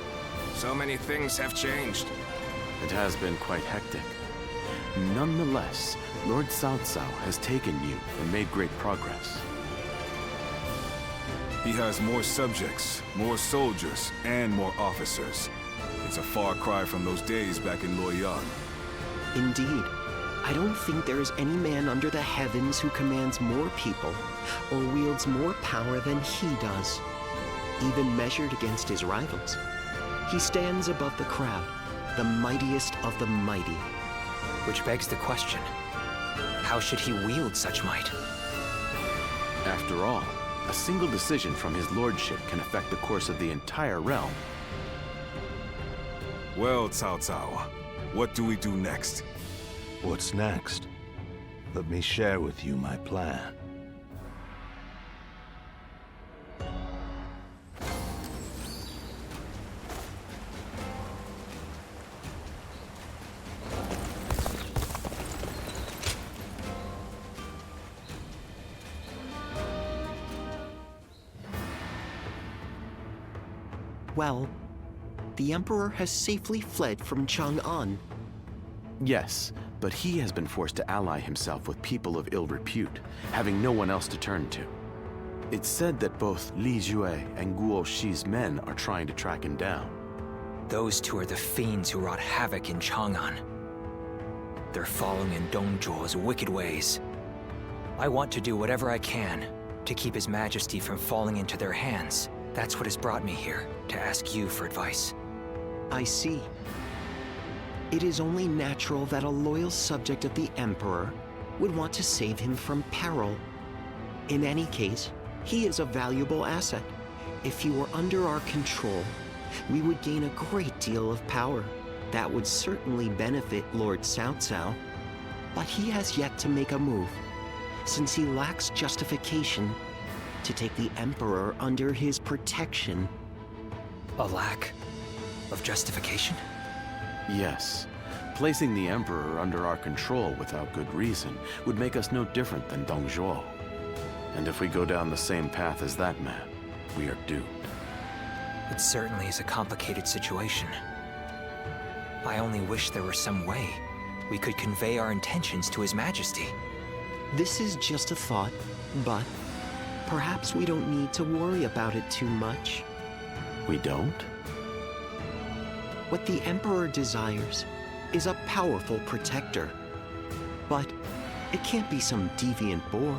So many things have changed. It has been quite hectic. Nonetheless, Lord Cao Cao has taken you and made great progress. He has more subjects, more soldiers, and more officers. It's a far cry from those days back in Luoyang. Indeed. I don't think there is any man under the heavens who commands more people or wields more power than he does, even measured against his rivals. He stands above the crowd, the mightiest of the mighty. Which begs the question, how should he wield such might? After all, a single decision from his lordship can affect the course of the entire realm. Well, Cao Cao, what do we do next? What's next? Let me share with you my plan. Well, the Emperor has safely fled from Chang'an. Yes, but he has been forced to ally himself with people of ill repute, having no one else to turn to. It's said that both Li Jue and Guo Shi's men are trying to track him down. Those two are the fiends who wrought havoc in Chang'an. They're following in Dong Zhuo's wicked ways. I want to do whatever I can to keep His Majesty from falling into their hands. That's what has brought me here, to ask you for advice. I see. It is only natural that a loyal subject of the Emperor would want to save him from peril. In any case, he is a valuable asset. If he were under our control, we would gain a great deal of power. That would certainly benefit Lord Cao Cao, but he has yet to make a move, since he lacks justification to take the Emperor under his protection. A lack of justification? Yes. Placing the Emperor under our control without good reason would make us no different than Dong Zhuo. And if we go down the same path as that man, we are doomed. It certainly is a complicated situation. I only wish there were some way we could convey our intentions to His Majesty. This is just a thought, but perhaps we don't need to worry about it too much. We don't? What the Emperor desires is a powerful protector. But it can't be some deviant boor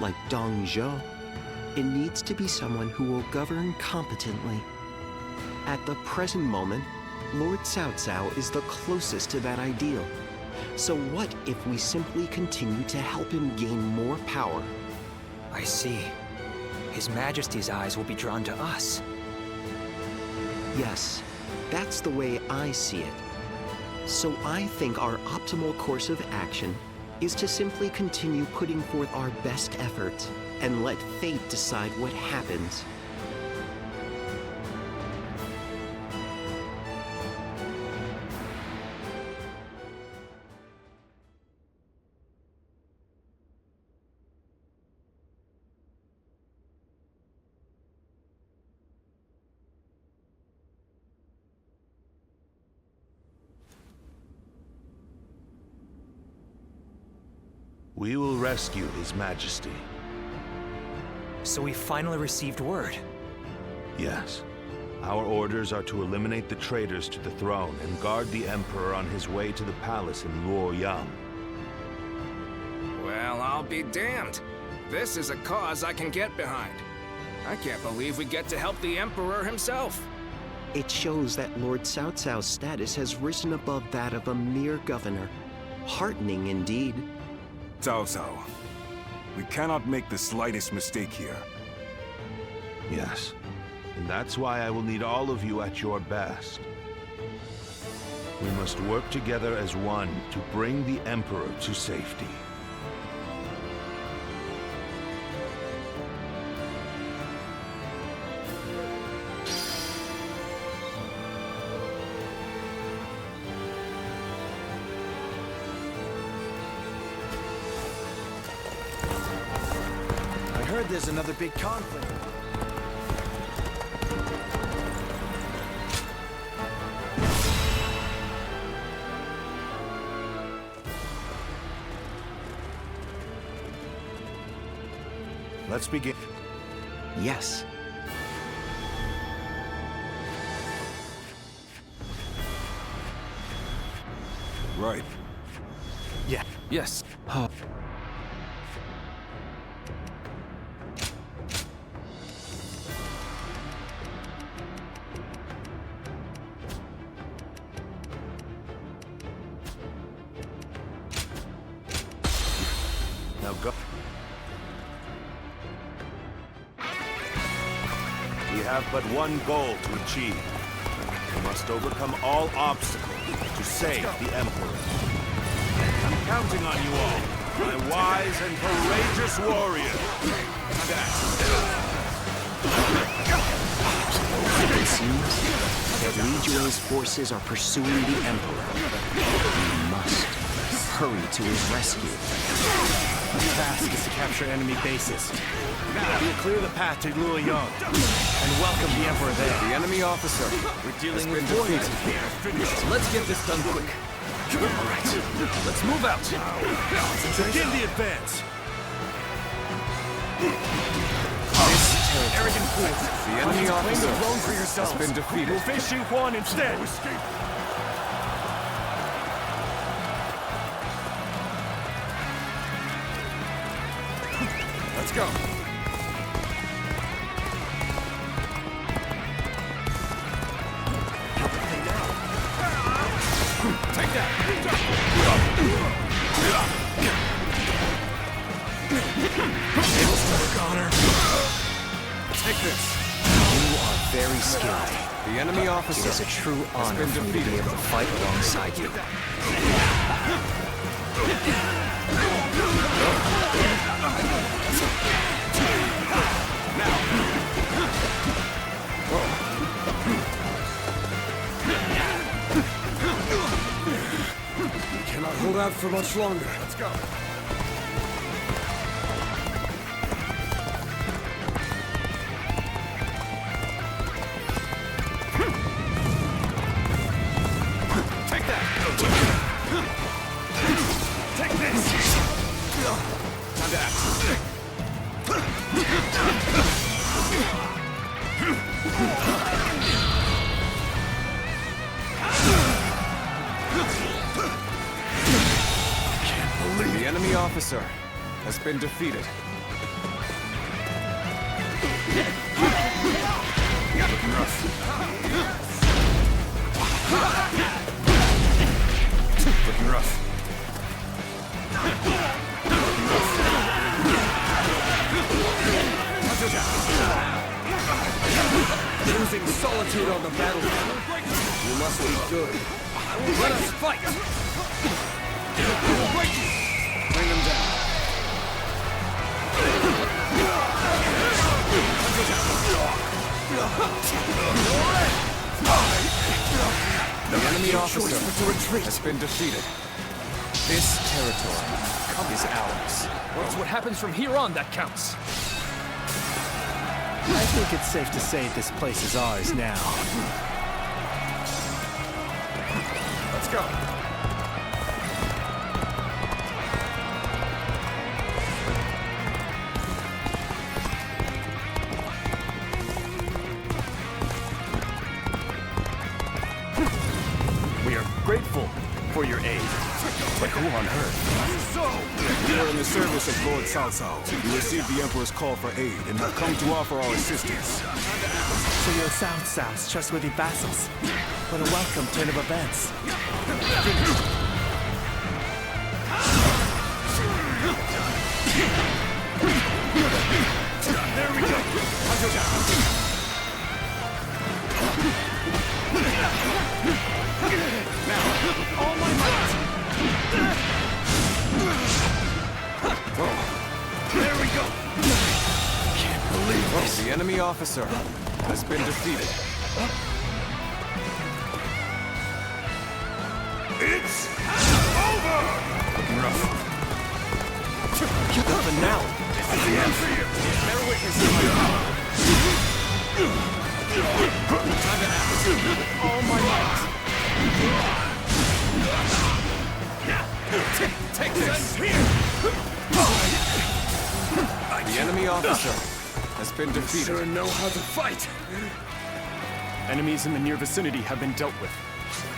like Dong Zhuo. It needs to be someone who will govern competently. At the present moment, Lord Cao Cao is the closest to that ideal. So what if we simply continue to help him gain more power? I see. His Majesty's eyes will be drawn to us. Yes, that's the way I see it. So I think our optimal course of action is to simply continue putting forth our best efforts and let fate decide what happens. We will rescue His Majesty. So we finally received word. Yes. Our orders are to eliminate the traitors to the throne and guard the Emperor on his way to the palace in Luoyang. Well, I'll be damned. This is a cause I can get behind. I can't believe we get to help the Emperor himself. It shows that Lord Cao Cao's status has risen above that of a mere governor. Heartening indeed. Cao Cao, we cannot make the slightest mistake here. Yes, and that's why I will need all of you at your best. We must work together as one to bring the Emperor to safety. There's another big conflict. Let's begin. Yes. Right. Yeah. Yes. Now go. We have but one goal to achieve. We must overcome all obstacles to save the Emperor. I'm counting on you all, my wise and courageous warriors. It seems that Li Jue's forces are pursuing the Emperor. We must hurry to his rescue. The task is to capture enemy bases. Now we'll clear the path to Luoyang and welcome the Emperor there. The enemy officer. We're dealing with warriors here. So let's get this done quick. All right, let's move out. Begin the advance. Arrogant fools. The enemy officer claim the throne for yourselves. has been defeated. We'll face Xing Huan instead. Let's go. Take that. this. You are very skilled. The enemy officer It is a true honor been for me to be defeated. able to fight alongside you. Cannot hold out for much longer. Let's go. Take that! Take this! Time to act. The enemy officer has been defeated. Looking rough. Looking rough. Losing solitude on the battlefield. You must be good. Let us fight! Bring them down. The enemy officer has been defeated. This territory is ours. It's what happens from here on that counts. I think it's safe to say this place is ours now. Let's go. We are grateful for your aid. But who on earth? We are in the service of Lord Cao Cao. We received the Emperor's call for aid and have come to offer our assistance. So you're Cao Cao's trustworthy vassals. What a welcome turn of events. There we go. Now, all my might. There we go. Can't believe this. The enemy officer has been defeated. It's over. Looking rough. The finale. This is the end for you. Bear witness to my power. Time to act. All my might. Take this. Here. The enemy officer has been defeated. Sure know how to fight. Enemies in the near vicinity have been dealt with.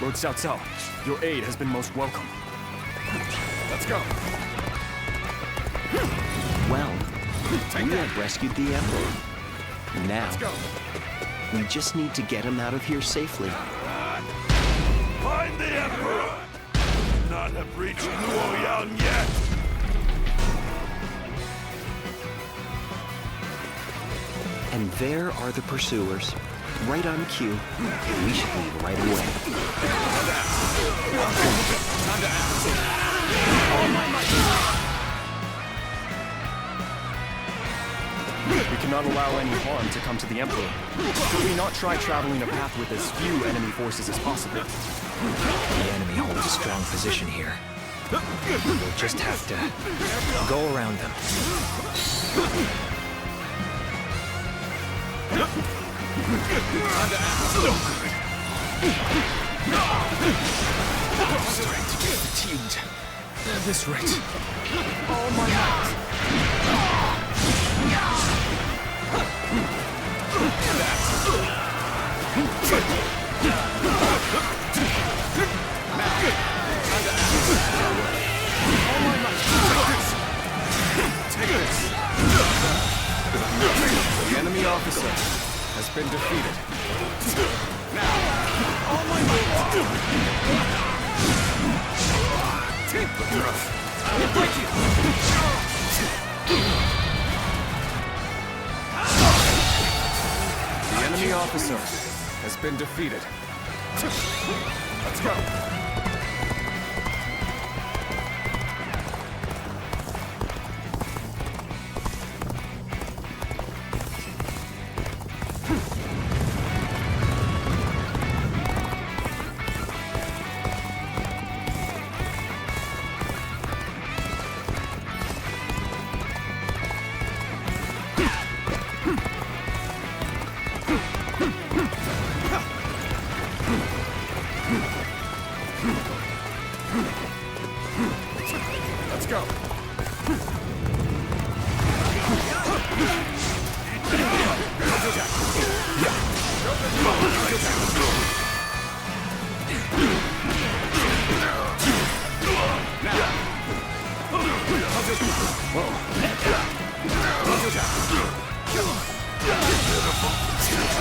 Lord Cao Cao, your aid has been most welcome. Let's go. Well, we have rescued the Emperor. Now, Let's go. we just need to get him out of here safely. Find the Emperor! Not have reached Guangyang yet! And there are the pursuers, right on cue. We should leave right away. Time to act. All my might. We cannot allow any harm to come to the Emperor. Should we not try traveling a path with as few enemy forces as possible? The enemy holds a strong position here. We'll just have to go around them. Time to act. I'm starting to get fatigued. At this rate. All my might. Take this. The enemy officer has been defeated. Now, all my might. Take the rough. I'll break you. enemy officer has been defeated. Let's go.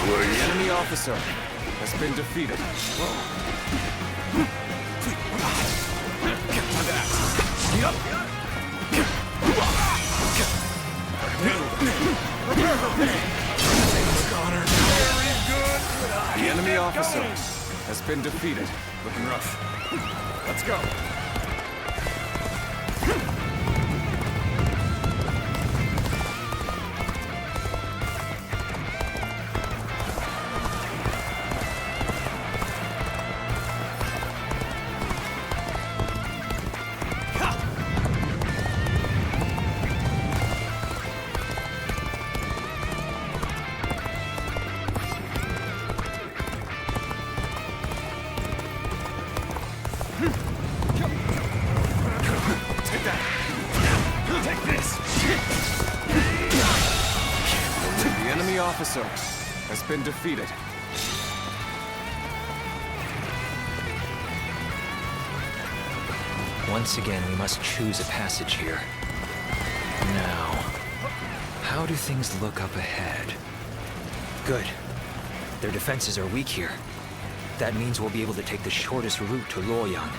The enemy officer has been defeated. The enemy officer has been defeated. Looking rough. Let's go. Officer has been defeated. Once again, we must choose a passage here. Now, how do things look up ahead? Good. Their defenses are weak here. That means we'll be able to take the shortest route to Luoyang.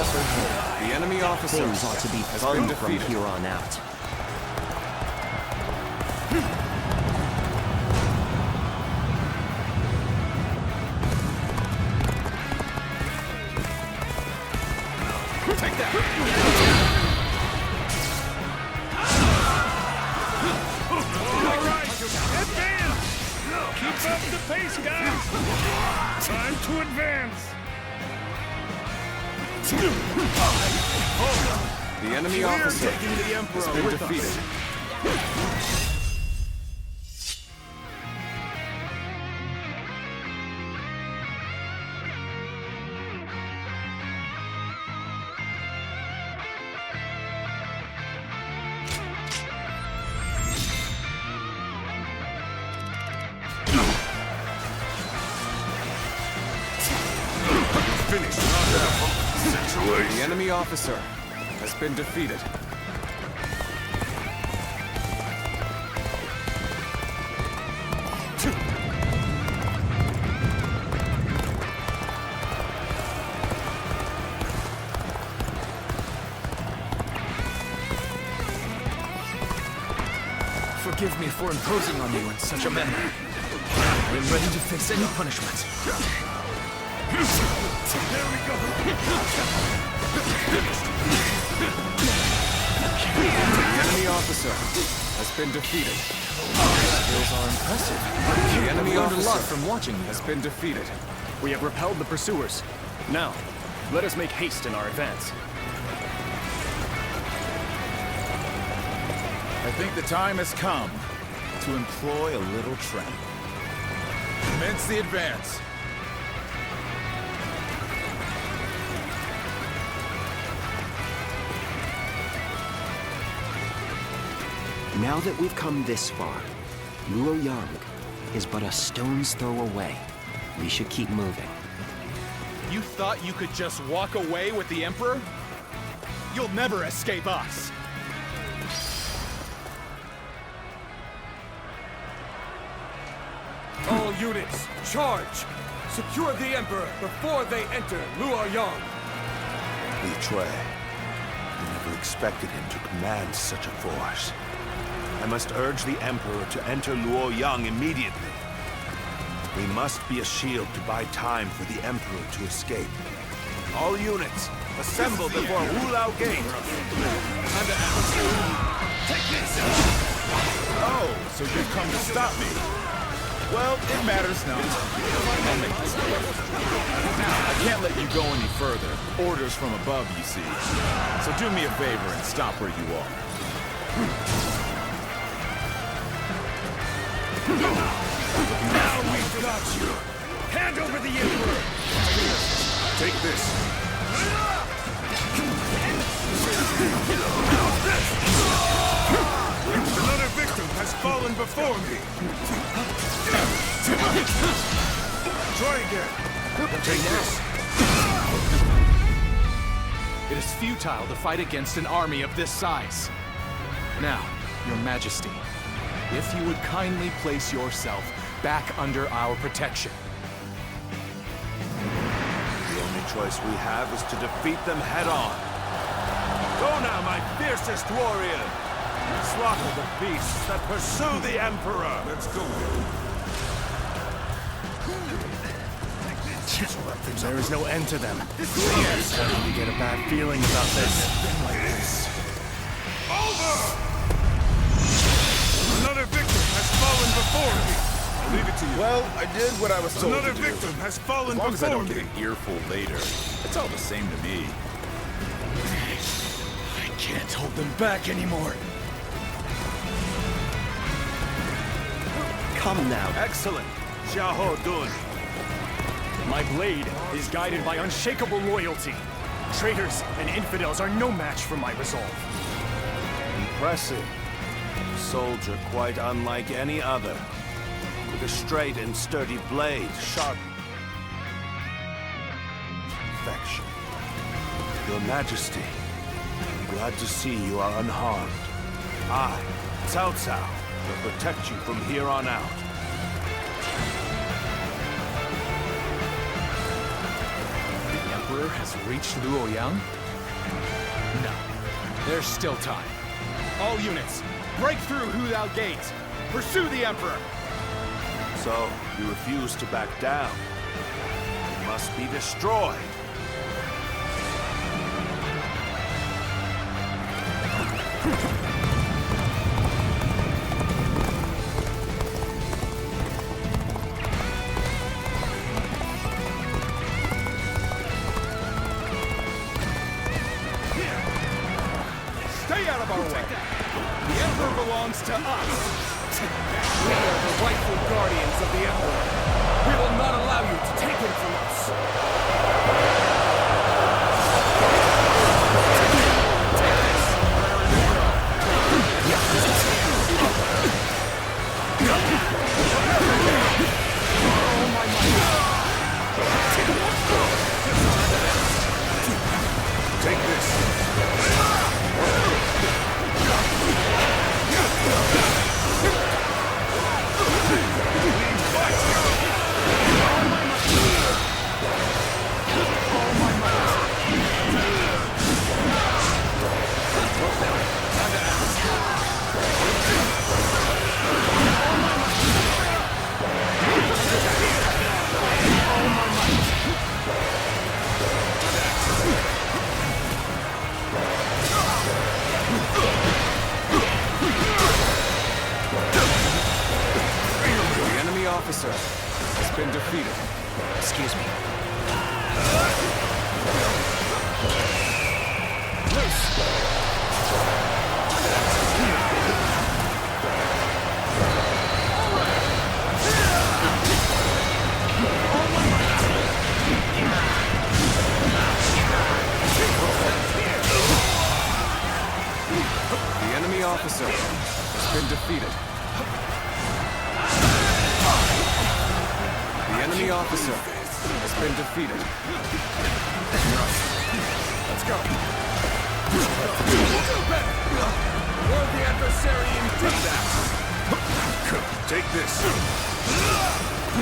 The enemy officer Things ought to be fun from here on out. Take that! All right, advance! Keep up the pace, guys! Time to advance! The enemy officer has been defeated. Finished. The enemy officer has been defeated. Forgive me for imposing on you in such a manner. I am ready to face any punishment. There we go. The enemy officer has been defeated. Skills are impressive. The enemy I've learned a lot officer from watching you. has been defeated. We have repelled the pursuers. Now, let us make haste in our advance. I think the time has come to employ a little trap. Commence the advance. Now that we've come this far, Luoyang is but a stone's throw away. We should keep moving. You thought you could just walk away with the Emperor? You'll never escape us! All units, charge! Secure the Emperor before they enter Luoyang! Betray. I never expected him to command such a force. I must urge the Emperor to enter Luoyang immediately. We must be a shield to buy time for the Emperor to escape. All units, assemble before Hulao Gate! Take this! Oh, so you've come to stop me. Well, it matters not. I'll make this quick. Now, I can't let you go any further. Orders from above, you see. So do me a favor and stop where you are. Now we've got you! Hand over the Emperor! Take this. Another victim has fallen before me. Try again. Take this. It is futile to fight against an army of this size. Now, Your Majesty, if you would kindly place yourself back under our protection. The only choice we have is to defeat them head-on. Go now, my fiercest warrior! Slaughter the beasts that pursue the Emperor! Let's go. There is no end to them. I'm starting to get a bad feeling about this. Over! Another victim has fallen before me. I'll leave it to you. Well, I did what I was told Another to do. victim has fallen as long as I before don't get me. an earful later, it's all the same to me. I can't hold them back anymore. Come now. Excellent! Xiahou Dun. My blade is guided by unshakable loyalty. Traitors and infidels are no match for my resolve. Impressive. A soldier quite unlike any other. With a straight and sturdy blade, sharp perfection. Your Majesty, I'm glad to see you are unharmed. I, Cao Cao, will protect you from here on out. The Emperor has reached Luoyang? No. There's still time. All units, break through Hulao Gate. Pursue the Emperor! So, you refuse to back down. You must be destroyed. Stay out of our way! The Emperor belongs to us! We are the rightful guardians of the Emperor. We will not allow you to take him from us. Take this. officer has been defeated. Excuse me. The enemy officer has been defeated. The enemy officer has been defeated. Let's go. We'll do better. Worthy adversary indeed. Take this. All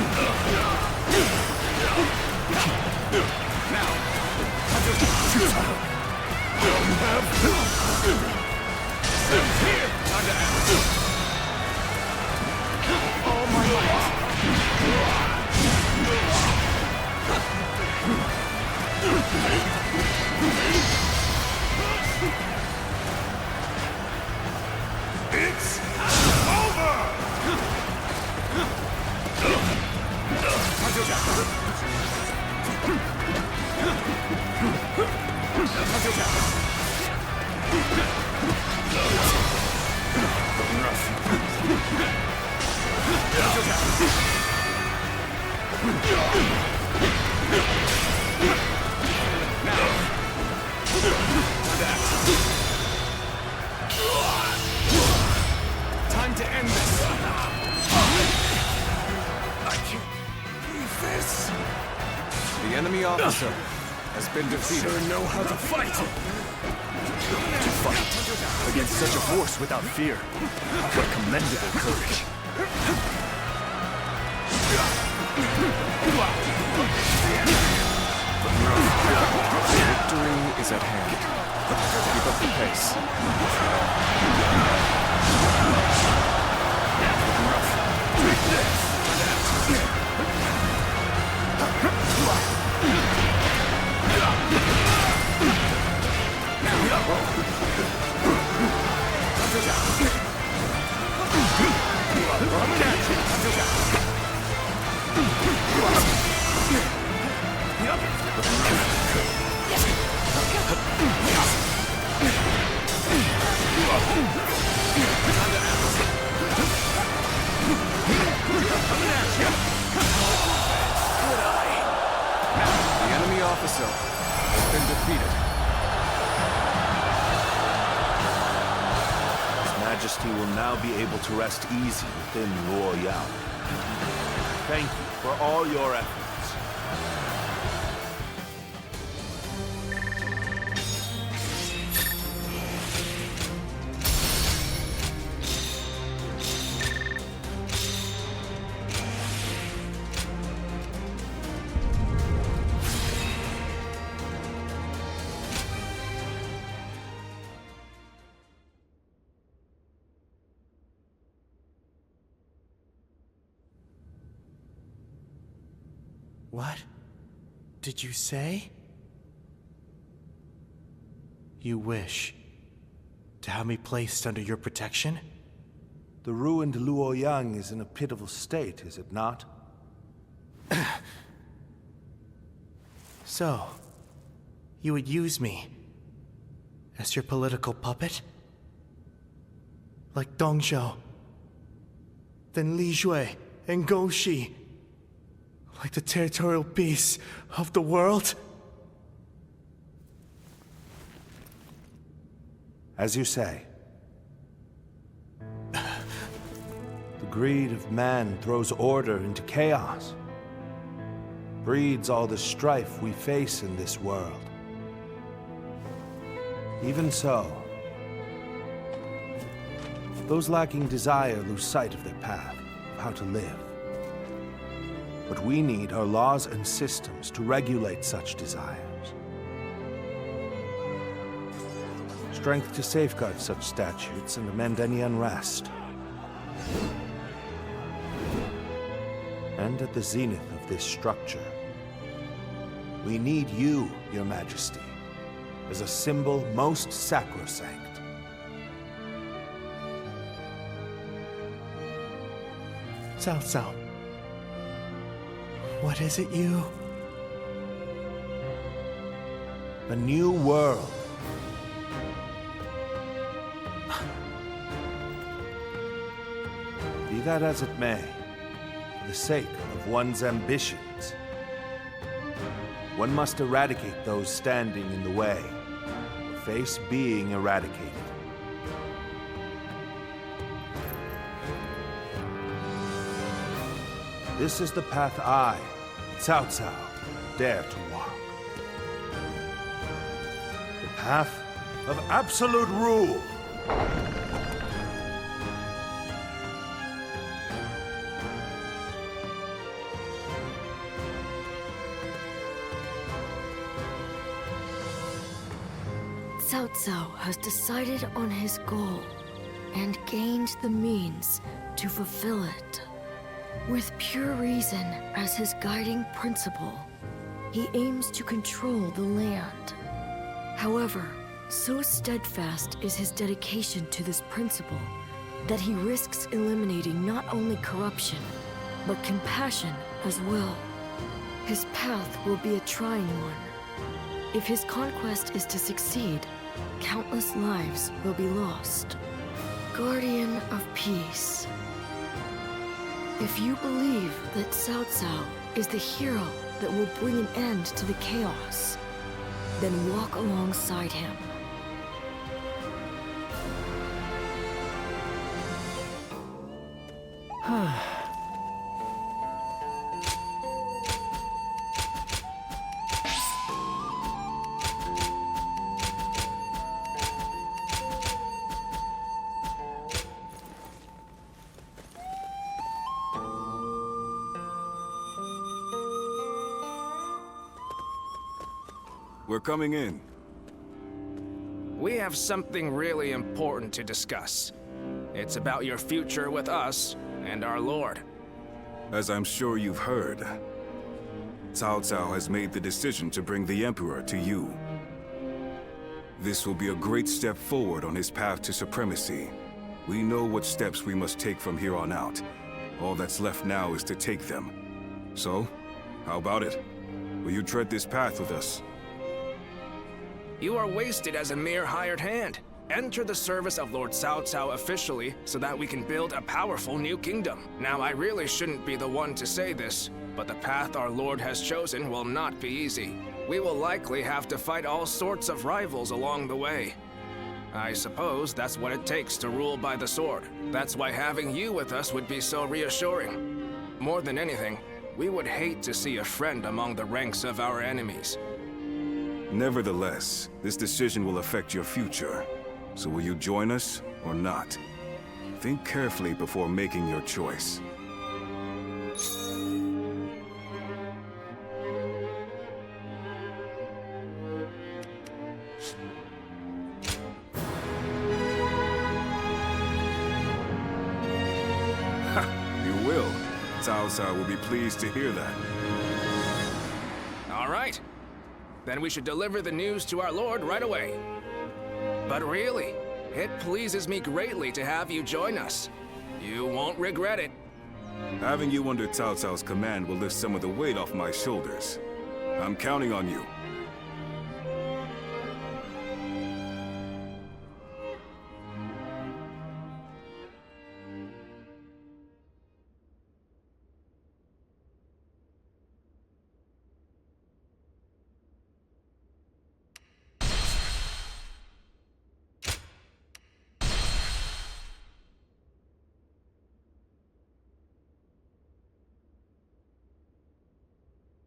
my might. It's over! Time to end this. I can't believe this. The enemy officer has been defeated. Sure know how to fight. To fight against such a force without fear. What commendable courage. Victory is at hand. Keep up the pace. The enemy officer has been defeated. His Majesty will now be able to rest easy within Luoyang. Thank you for all your efforts. What did you say? You wish to have me placed under your protection? The ruined Luoyang is in a pitiful state, is it not? So, you would use me as your political puppet? Like Dong Zhuo, then Li Jue and Gou Shi? Like the territorial beasts of the world? As you say. The greed of man throws order into chaos. Breeds all the strife we face in this world. Even so, those lacking desire lose sight of their path, of how to live. What we need are laws and systems to regulate such desires. Strength to safeguard such statutes and amend any unrest. And at the zenith of this structure, we need you, Your Majesty, as a symbol most sacrosanct. Cao Cao. What is it you? A new world. Be that as it may, for the sake of one's ambitions, one must eradicate those standing in the way, or face being eradicated. This is the path I, Cao Cao, dare to walk. The path of absolute rule. Cao Cao has decided on his goal and gained the means to fulfill it. With pure reason as his guiding principle, he aims to control the land. However, so steadfast is his dedication to this principle that he risks eliminating not only corruption, but compassion as well. His path will be a trying one. If his conquest is to succeed, countless lives will be lost. Guardian of Peace. If you believe that Cao Cao is the hero that will bring an end to the chaos, then walk alongside him. We're coming in. We have something really important to discuss. It's about your future with us and our Lord. As I'm sure you've heard, Cao Cao has made the decision to bring the Emperor to you. This will be a great step forward on his path to supremacy. We know what steps we must take from here on out. All that's left now is to take them. So, how about it? Will you tread this path with us? You are wasted as a mere hired hand. Enter the service of Lord Cao Cao officially so that we can build a powerful new kingdom. Now, I really shouldn't be the one to say this, but the path our Lord has chosen will not be easy. We will likely have to fight all sorts of rivals along the way. I suppose that's what it takes to rule by the sword. That's why having you with us would be so reassuring. More than anything, we would hate to see a friend among the ranks of our enemies. Nevertheless, this decision will affect your future. So will you join us or not? Think carefully before making your choice. You will. Cao Cao will be pleased to hear that. All right. Then we should deliver the news to our Lord right away. But really, it pleases me greatly to have you join us. You won't regret it. Having you under Cao Cao's command will lift some of the weight off my shoulders. I'm counting on you.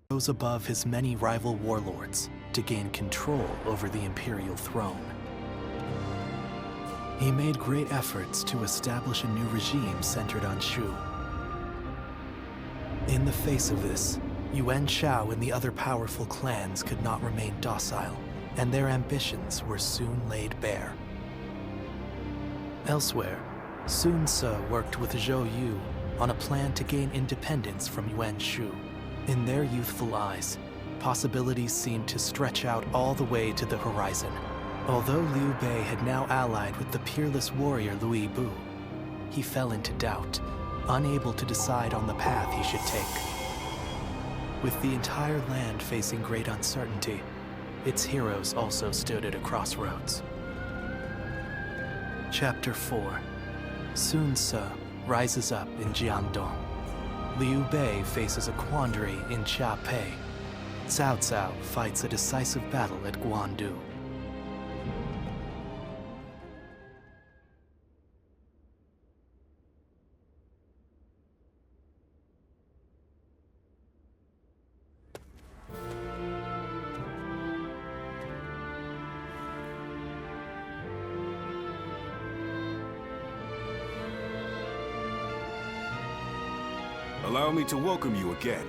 Rose above his many rival warlords to gain control over the imperial throne. He made great efforts to establish a new regime centered on Shu. In the face of this, Yuan Shao and the other powerful clans could not remain docile, and their ambitions were soon laid bare. Elsewhere, Sun Ce worked with Zhou Yu on a plan to gain independence from Yuan Shu. In their youthful eyes, possibilities seemed to stretch out all the way to the horizon. Although Liu Bei had now allied with the peerless warrior Lu Bu, he fell into doubt, unable to decide on the path he should take. With the entire land facing great uncertainty, its heroes also stood at a crossroads. Chapter 4. Sun Ce rises up in Jiangdong. Liu Bei faces a quandary in Xia Pei. Cao Cao fights a decisive battle at Guandu. Allow me to welcome you again.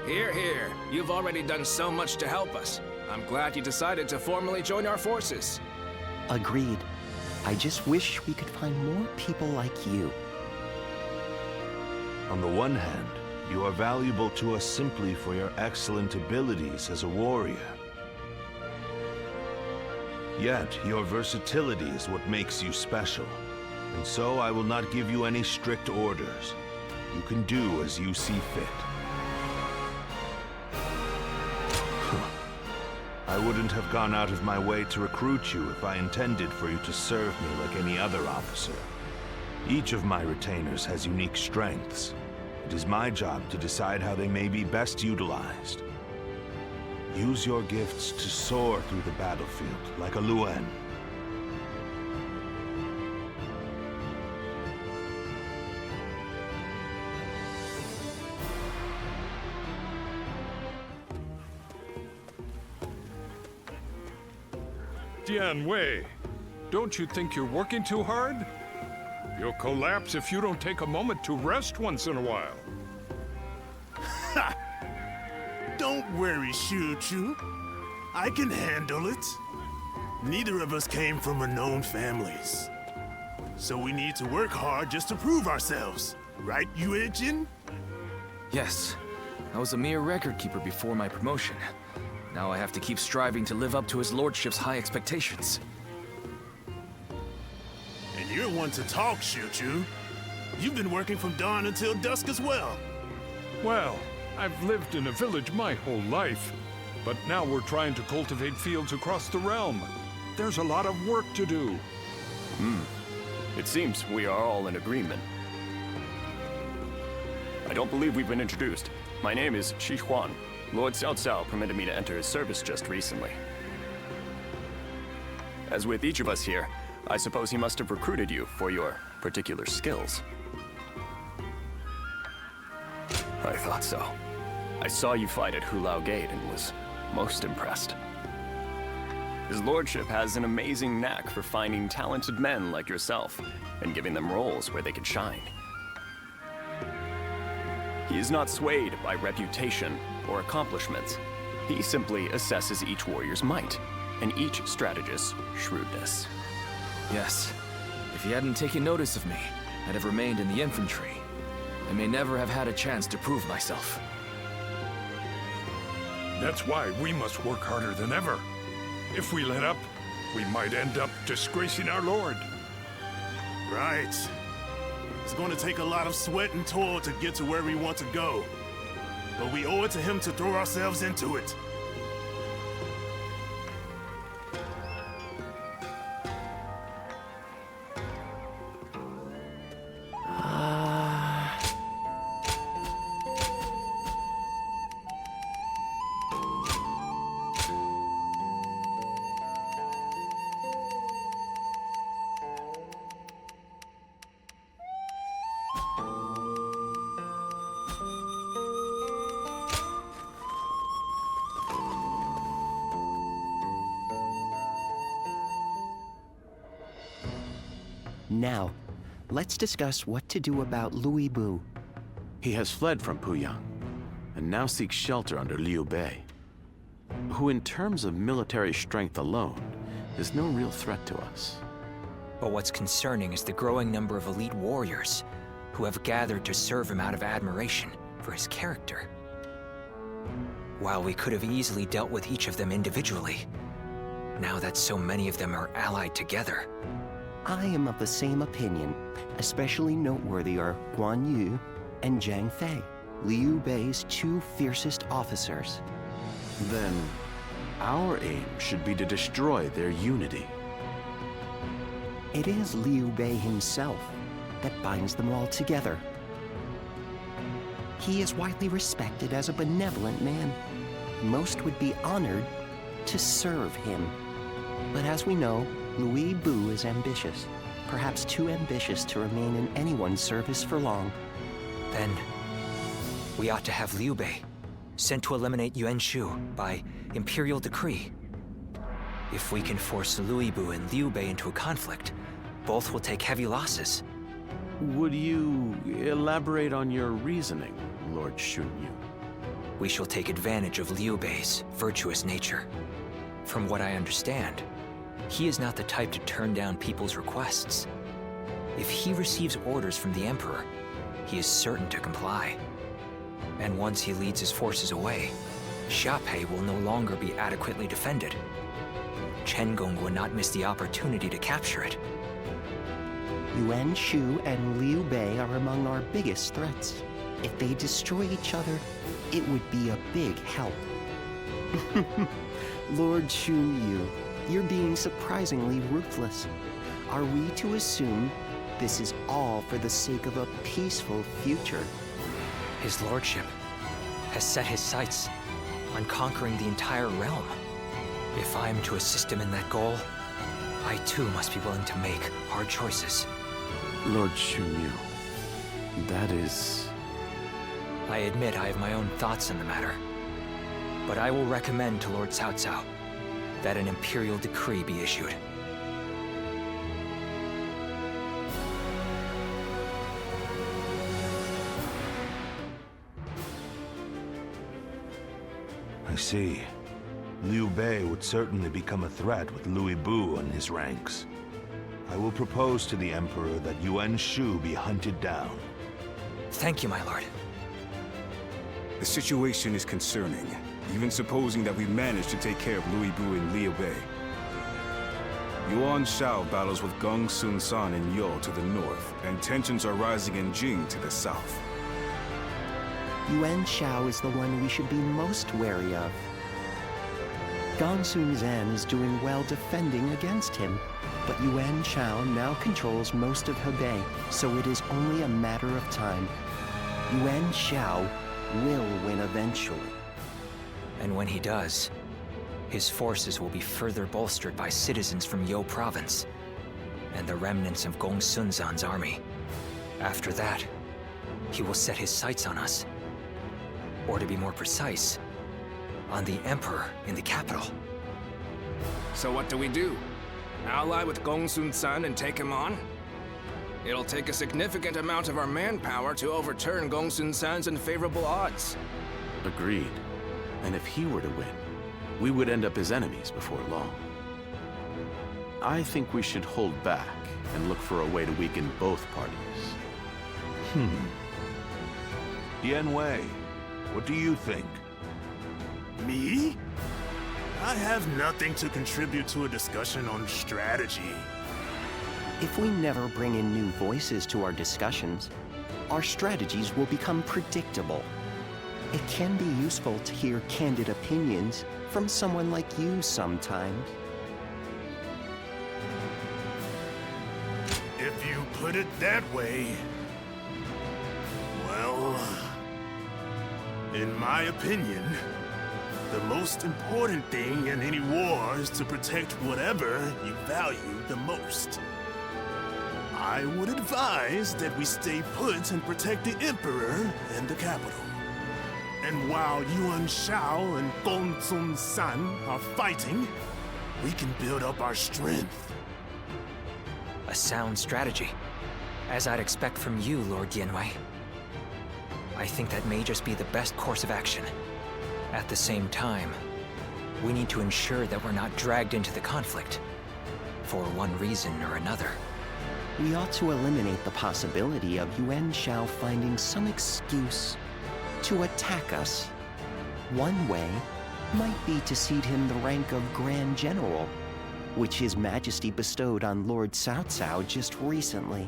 Here, here. You've already done so much to help us. I'm glad you decided to formally join our forces. Agreed. I just wish we could find more people like you. On the one hand, you are valuable to us simply for your excellent abilities as a warrior. Yet, your versatility is what makes you special. And so I will not give you any strict orders. You can do as you see fit. I wouldn't have gone out of my way to recruit you if I intended for you to serve me like any other officer. Each of my retainers has unique strengths. It is my job to decide how they may be best utilized. Use your gifts to soar through the battlefield like a Luen. Dian Wei, don't you think you're working too hard? You'll collapse if you don't take a moment to rest once in a while. Ha! Don't worry, Shu-Chu. I can handle it. Neither of us came from unknown families. So we need to work hard just to prove ourselves. Right, Yue-Jin? Yes. I was a mere record keeper before my promotion. Now I have to keep striving to live up to his lordship's high expectations. And you're one to talk, Shu-Chu. You've been working from dawn until dusk as well. Well, I've lived in a village my whole life, but now we're trying to cultivate fields across the realm. There's a lot of work to do. It seems we are all in agreement. I don't believe we've been introduced. My name is Shi Huan. Lord Cao Cao permitted me to enter his service just recently. As with each of us here, I suppose he must have recruited you for your particular skills. I thought so. I saw you fight at Hulao Gate and was most impressed. His lordship has an amazing knack for finding talented men like yourself and giving them roles where they can shine. He is not swayed by reputation or accomplishments. He simply assesses each warrior's might and each strategist's shrewdness. Yes. If he hadn't taken notice of me, I'd have remained in the infantry. I may never have had a chance to prove myself. That's why we must work harder than ever. If we let up, we might end up disgracing our lord. Right. It's going to take a lot of sweat and toil to get to where we want to go. But we owe it to him to throw ourselves into it. Now, let's discuss what to do about Lu Bu. He has fled from Puyang, and now seeks shelter under Liu Bei, who in terms of military strength alone, is no real threat to us. But what's concerning is the growing number of elite warriors who have gathered to serve him out of admiration for his character. While we could have easily dealt with each of them individually, now that so many of them are allied together, I am of the same opinion. Especially noteworthy are Guanyu and Zhang Fei, Liu Bei's two fiercest officers. Then, our aim should be to destroy their unity. It is Liu Bei himself that binds them all together. He is widely respected as a benevolent man. Most would be honored to serve him. But as we know, Lu Bu is ambitious, perhaps too ambitious to remain in anyone's service for long. Then, we ought to have Liu Bei sent to eliminate Yuan Shu by imperial decree. If we can force Lu Bu and Liu Bei into a conflict, both will take heavy losses. Would you elaborate on your reasoning, Lord Shunyu? We shall take advantage of Liu Bei's virtuous nature From what I understand, he is not the type to turn down people's requests. If he receives orders from the Emperor, he is certain to comply. And once he leads his forces away, Xiape will no longer be adequately defended. Chenggong would not miss the opportunity to capture it. Yuan Shu and Liu Bei are among our biggest threats. If they destroy each other, it would be a big help. Lord Shu Yu, you're being surprisingly ruthless. Are we to assume this is all for the sake of a peaceful future? His lordship has set his sights on conquering the entire realm. If I am to assist him in that goal, I too must be willing to make hard choices. Lord Shu Yu, that is... I admit I have my own thoughts on the matter, but I will recommend to Lord Cao Cao that an imperial decree be issued. I see. Liu Bei would certainly become a threat with Lu Bu in his ranks. I will propose to the Emperor that Yuan Shu be hunted down. Thank you, my lord. The situation is concerning, even supposing that we manage to take care of Lu Bu and Liu Bei. Yuan Shao battles with Gong Sun San and Yo to the north, and tensions are rising in Jing to the south. Yuan Shao is the one we should be most wary of. Gongsun Zan is doing well defending against him, but Yuan Shao now controls most of Hebei, so it is only a matter of time. Yuan Shao will win eventually. And when he does, his forces will be further bolstered by citizens from Yo Province and the remnants of Gongsun Zan's army. After that, he will set his sights on us. Or to be more precise, on the Emperor in the capital. So what do? Ally with Gongsun San and take him on? It'll take a significant amount of our manpower to overturn Gongsun San's unfavorable odds. Agreed. And if he were to win, we would end up as enemies before long. I think we should hold back and look for a way to weaken both parties. Yan Wei, what do you think? Me? I have nothing to contribute to a discussion on strategy. If we never bring in new voices to our discussions, our strategies will become predictable. It can be useful to hear candid opinions from someone like you sometimes. If you put it that way, well, in my opinion, the most important thing in any war is to protect whatever you value the most. I would advise that we stay put and protect the Emperor and the capital. And while Yuan Shao and Gongsun San are fighting, we can build up our strength. A sound strategy, as I'd expect from you, Lord Yanwei. I think that may just be the best course of action. At the same time, we need to ensure that we're not dragged into the conflict, for one reason or another. We ought to eliminate the possibility of Yuan Shao finding some excuse to attack us. One way might be to cede him the rank of Grand General, which His Majesty bestowed on Lord Cao Cao just recently.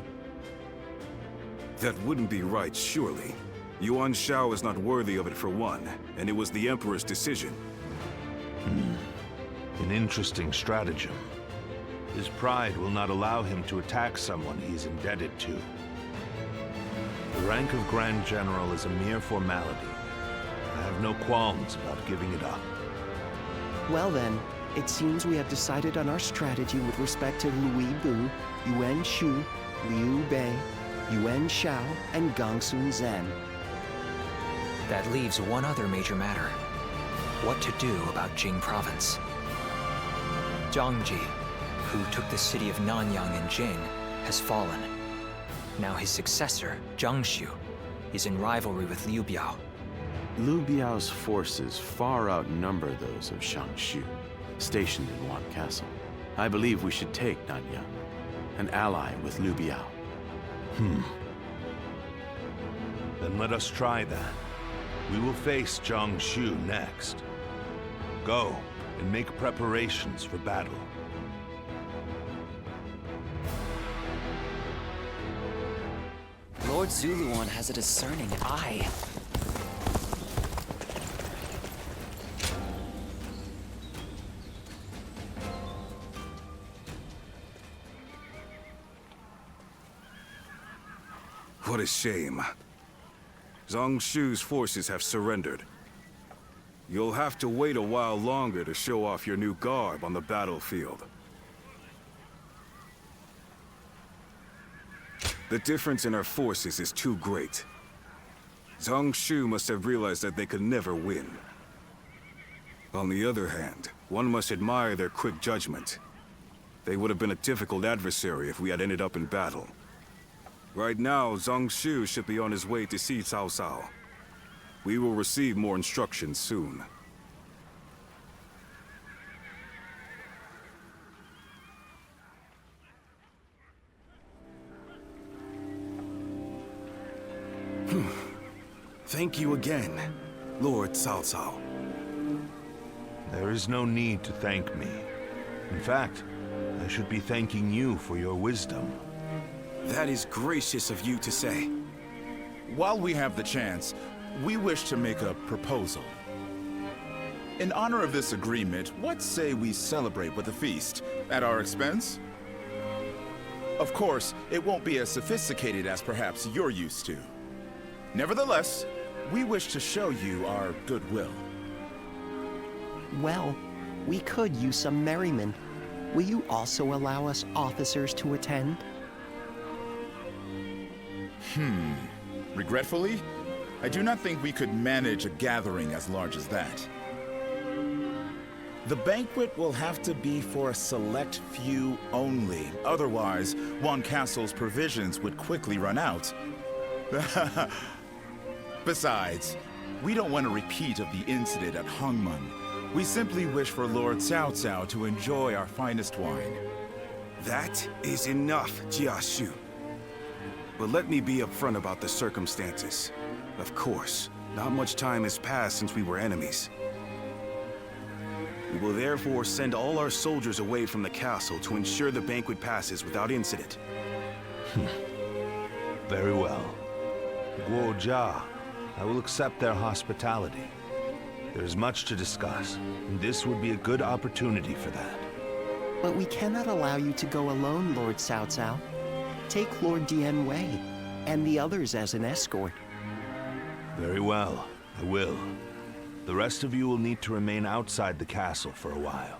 That wouldn't be right, surely. Yuan Shao is not worthy of it for one, and it was the Emperor's decision. An interesting stratagem. His pride will not allow him to attack someone he is indebted to. The rank of Grand General is a mere formality. I have no qualms about giving it up. Well then, it seems we have decided on our strategy with respect to Lu Bu, Yuan Shu, Liu Bei, Yuan Shao, and Gongsun Zan. That leaves one other major matter. What to do about Jing Province. Zhang Ji, who took the city of Nanyang in Jing, has fallen. Now his successor, Zhang Xiu, is in rivalry with Liu Biao. Liu Biao's forces far outnumber those of Shang Xu. stationed in Wan Castle. I believe we should take Nanya, an ally with Lu Bu. Then let us try that. We will face Zhang Xu next. Go and make preparations for battle. Lord Zuluan has a discerning eye. What a shame. Zhang Xu's forces have surrendered. You'll have to wait a while longer to show off your new garb on the battlefield. The difference in our forces is too great. Zhang Xu must have realized that they could never win. On the other hand, one must admire their quick judgment. They would have been a difficult adversary if we had ended up in battle. Right now, Zhang Xu should be on his way to see Cao Cao. We will receive more instructions soon. Thank you again, Lord Cao Cao. There is no need to thank me. In fact, I should be thanking you for your wisdom. That is gracious of you to say. While we have the chance, we wish to make a proposal. In honor of this agreement, what say we celebrate with a feast at our expense? Of course, it won't be as sophisticated as perhaps you're used to. Nevertheless, we wish to show you our goodwill. Well, we could use some merriment. Will you also allow us officers to attend? Regretfully, I do not think we could manage a gathering as large as that. The banquet will have to be for a select few only. Otherwise, Wan Castle's provisions would quickly run out. Besides, we don't want a repeat of the incident at Hongmen. We simply wish for Lord Cao Cao to enjoy our finest wine. That is enough, Jia Xu. But let me be upfront about the circumstances. Of course, not much time has passed since we were enemies. We will therefore send all our soldiers away from the castle to ensure the banquet passes without incident. Very well. Guojia, I will accept their hospitality. There is much to discuss, and this would be a good opportunity for that. But we cannot allow you to go alone, Lord Cao Cao. Take Lord Dian Wei and the others as an escort. Very well, I will. The rest of you will need to remain outside the castle for a while.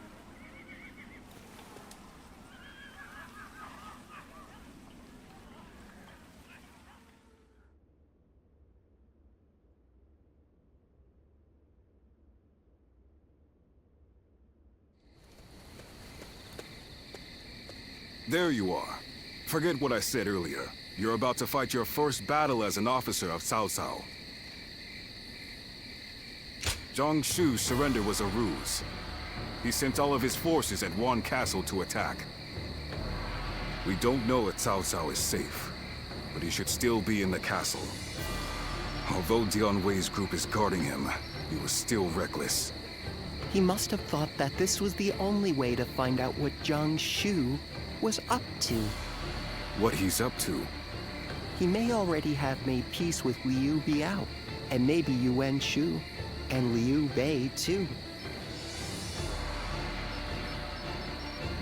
There you are. Forget what I said earlier. You're about to fight your first battle as an officer of Cao Cao. Zhang Xu's surrender was a ruse. He sent all of his forces at Wan Castle to attack. We don't know if Cao Cao is safe, but he should still be in the castle. Although Dian Wei's group is guarding him, he was still reckless. He must have thought that this was the only way to find out what Zhang Xu was up to. What he's up to? He may already have made peace with Liu Biao, and maybe Yuan Shu, and Liu Bei too.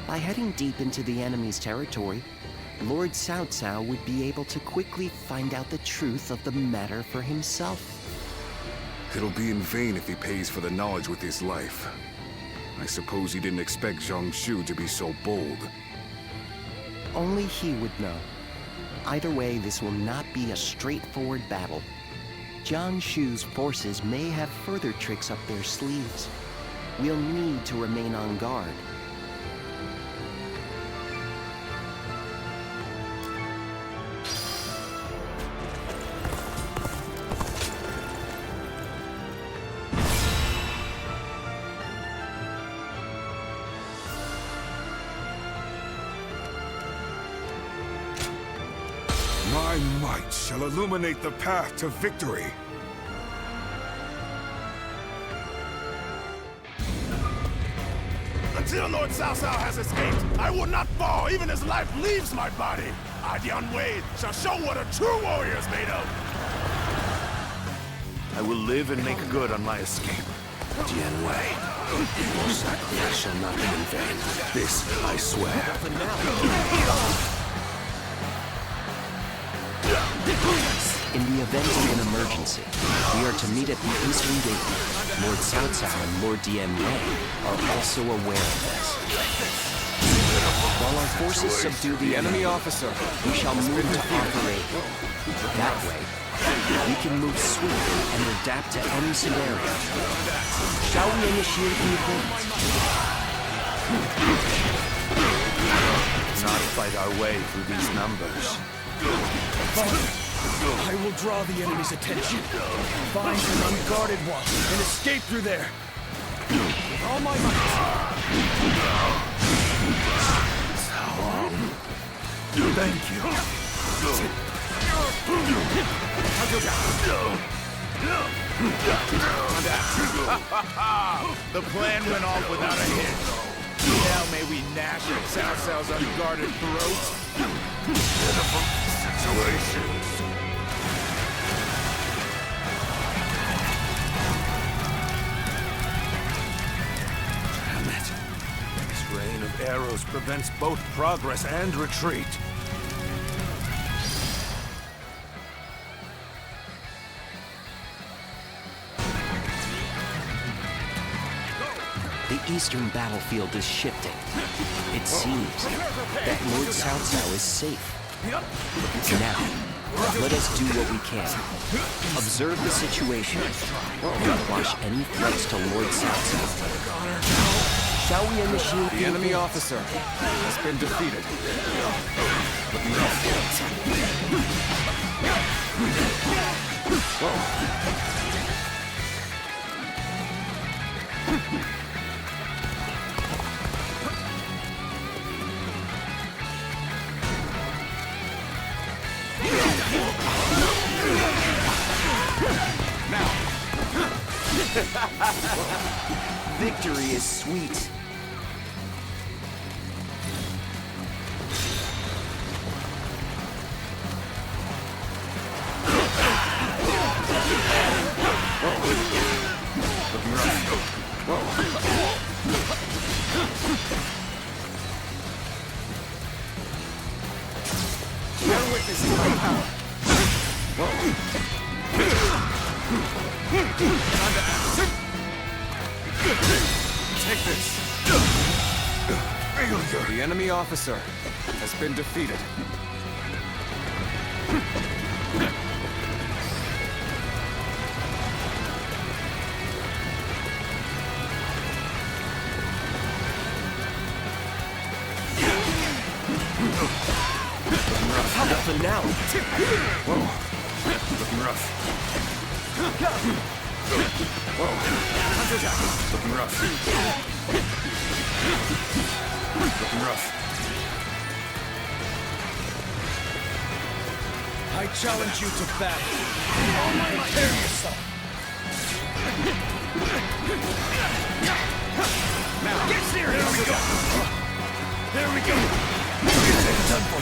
By heading deep into the enemy's territory, Lord Cao Cao would be able to quickly find out the truth of the matter for himself. It'll be in vain if he pays for the knowledge with his life. I suppose he didn't expect Zhang Xu to be so bold. Only he would know. Either way, this will not be a straightforward battle. Zhang Xu's forces may have further tricks up their sleeves. We'll need to remain on guard. My might shall illuminate the path to victory. Until Lord Cao Cao has escaped, I will not fall even as life leaves my body. Dian Wei shall show what a true warrior is made of. I will live and make good on my escape. Dian Wei, your sacrifice shall not be in vain. This I swear. In the event of an emergency, we are to meet at the Eastern Gate. Lord Cao Cao and Lord Dian Wei are also aware of this. While our forces subdue the enemy officer, we shall move to operate. That way, we can move swiftly and adapt to any scenario. Shall we initiate the event? Not fight our way through these numbers. I will draw the enemy's attention, find an unguarded one, and escape through there. With all my might. Thank you. The plan went off without a hitch. Now may we gnash at Cao Cao's unguarded throat. Pitiful situation. Damn it. This rain of arrows prevents both progress and retreat. The eastern battlefield is shifting. It seems that Lord Cao Cao is safe. Now, let us do what we can. Observe the situation and quash any threats to Lord Cao Cao. Shall we initiate the enemy officer has been defeated. Victory is sweet. Bear witness to my power. Take this. The enemy officer has been defeated. How the finale? Whoa. Looking rough. Whoa. Looking rough. Looking rough. I challenge you to battle. Prepare yourself. Now, get serious. There we go. There we go. It's done for.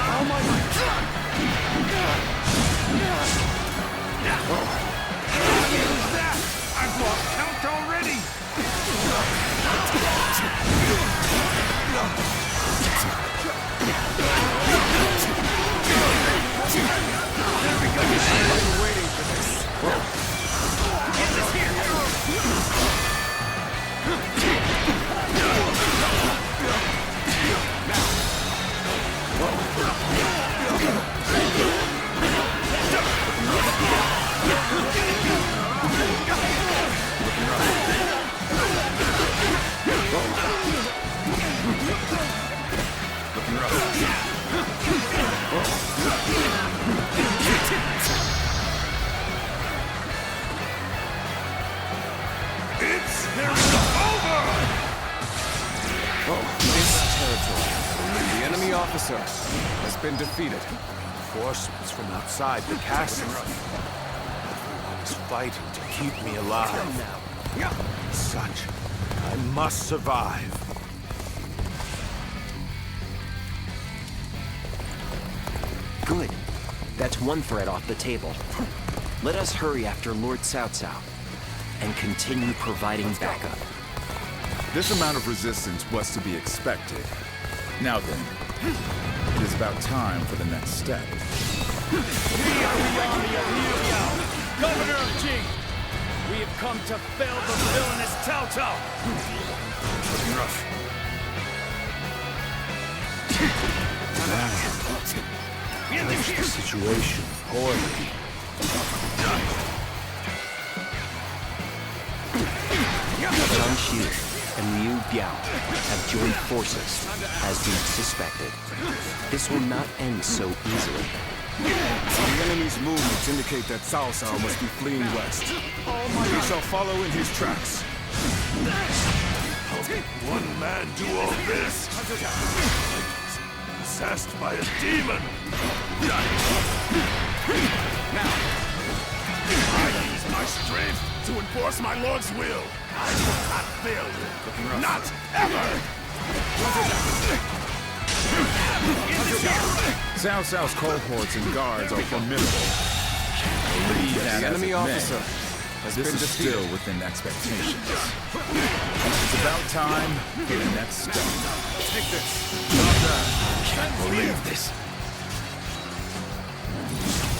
All my might. I've lost count already! There we go. I've been waiting for this. Get this here. This territory. The enemy officer has been defeated. Reinforcements from outside the castle. Everyone is fighting to keep me alive. As such, I must survive. Good. That's one threat off the table. Let us hurry after Lord Cao Cao and continue providing backup. This amount of resistance was to be expected. Now then, it is about time for the next step. Governor of Jing, we have come to fell the villainous Cao Cao. Looking rough. Managed the situation poorly. Zhang Xu and Liu Biao have joined forces, as we suspected. This will not end so easily. The enemy's movements indicate that Cao Cao must be fleeing west. We shall follow in his tracks. How did one man do all this? Possessed by a demon! Now, I use my strength to enforce my lord's will. I will not fail you. Not ever! Cao Cao's cohorts and guards are formidable. Believe that The enemy officer has this been is defeated. still within expectations. It's about time for the next step. Take this. Can't believe this.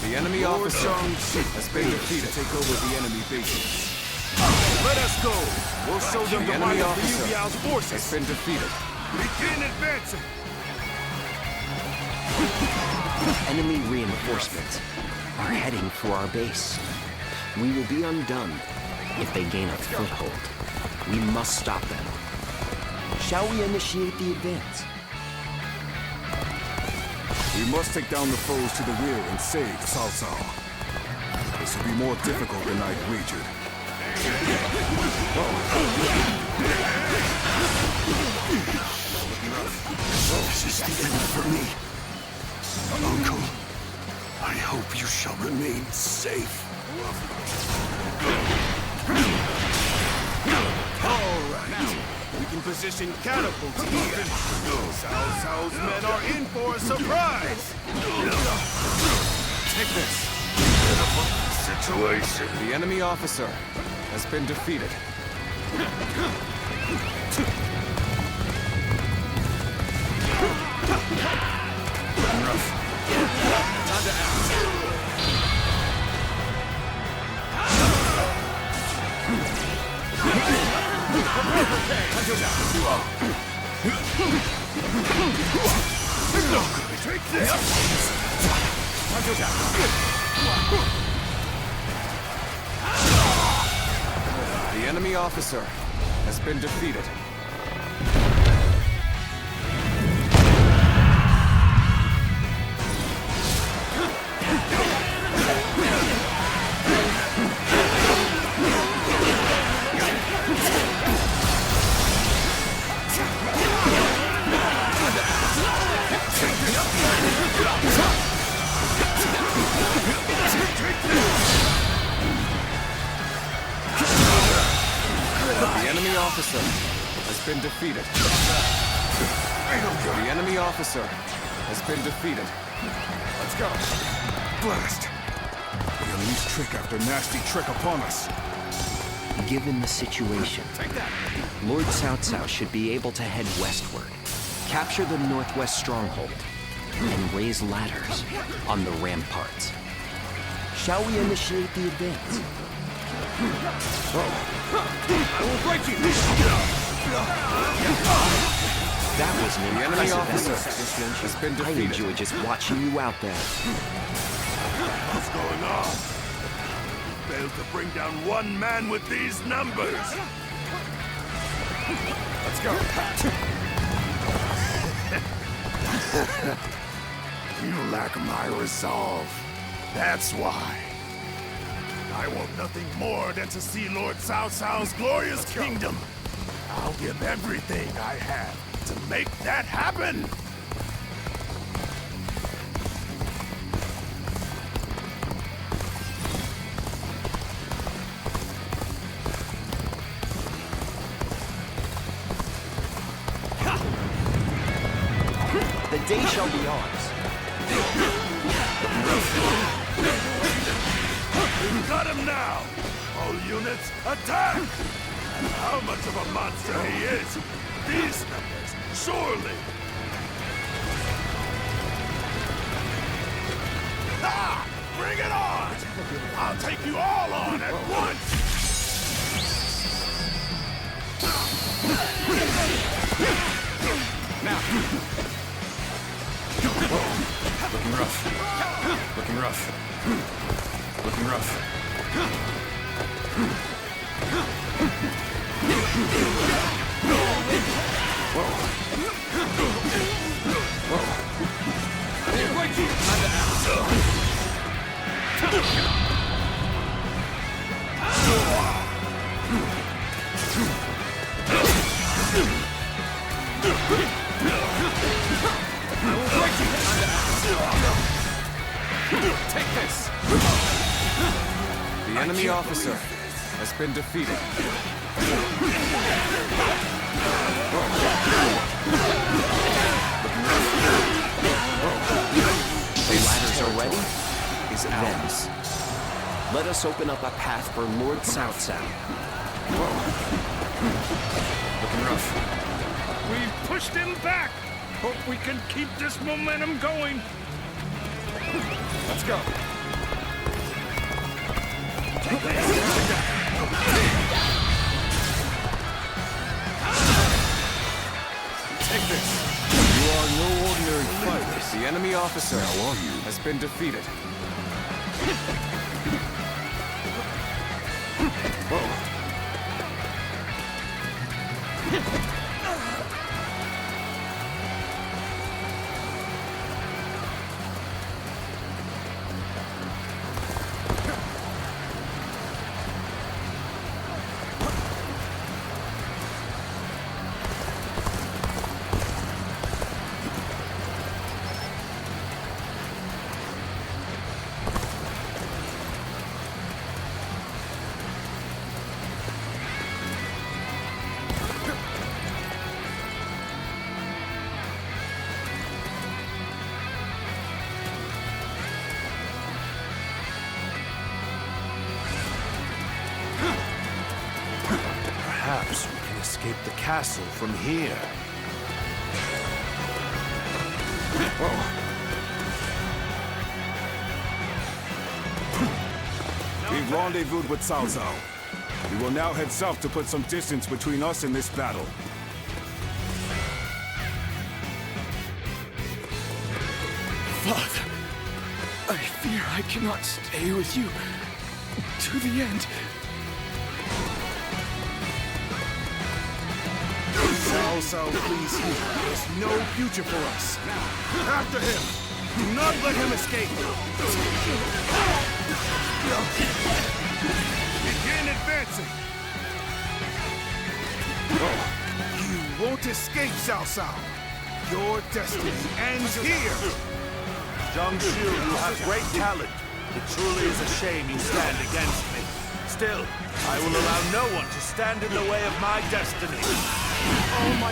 The enemy Lord officer Zhang has been defeated. take over the enemy base. Let us go. We'll show them The the enemy might of officer Liu Biao's has forces. been defeated. Begin advancing. Enemy reinforcements are heading for our base. We will be undone if they gain a foothold. We must stop them. Shall we initiate the advance? We must take down the foes to the rear and save Cao Cao. This will be more difficult than I'd wagered. This is the end for me. Uncle, I hope you shall remain safe. All right. We can position catapults here. Cao Cao's men are in for a surprise. Take this. Situation. The enemy officer has been defeated. Time to act. Take this. The enemy officer has been defeated. The enemy officer has been defeated. The enemy officer has been defeated. Let's go. Blast. The enemy's trick after nasty trick upon us. Given the situation, Lord Cao Cao should be able to head westward, capture the northwest stronghold, and raise ladders on the ramparts. Shall we initiate the advance? I will break you. That was an The enemy impressive officer effort. has been I defeated. enjoy just watching you out there. What's going on? You failed to bring down one man with these numbers. Let's go. You lack my resolve. That's why. I want nothing more than to see Lord Cao Cao's glorious kingdom. I'll give everything I have to make that happen! The day shall be ours. Got him now! All units, attack! And how much of a monster he is, these numbers, surely! Ha! Bring it on! I'll take you all on at once! Now! Whoa. Looking rough. Looking rough. Looking rough. Whoa. Whoa. You're going Take this! The enemy officer has been defeated. The ladders are ready? Is ours. Let us open up a path for Lord Cao Cao. Looking rough. We've pushed him back! Hope we can keep this momentum going. Let's go. Take this. You are no ordinary fighter. The enemy officer has been defeated. Whoa. Perhaps we can escape the castle from here. We've rendezvoused with Cao Cao. We will now head south to put some distance between us and this battle. Father, I fear I cannot stay with you to the end. Cao Cao, please hear. There's no future for us. After him! Do not let him escape! Begin advancing! You won't escape, Cao Cao! Your destiny ends here! Dong Zhuo, you have great talent. It truly is a shame you stand against me. Still, I will allow no one to stand in the way of my destiny. Oh, my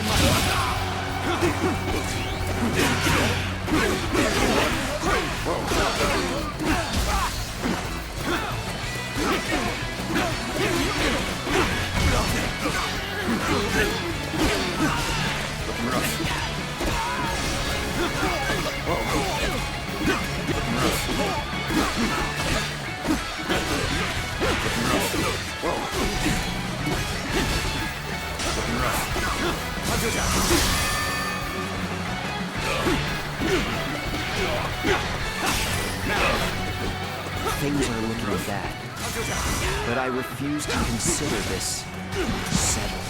Things are looking bad, but I refuse to consider this settled.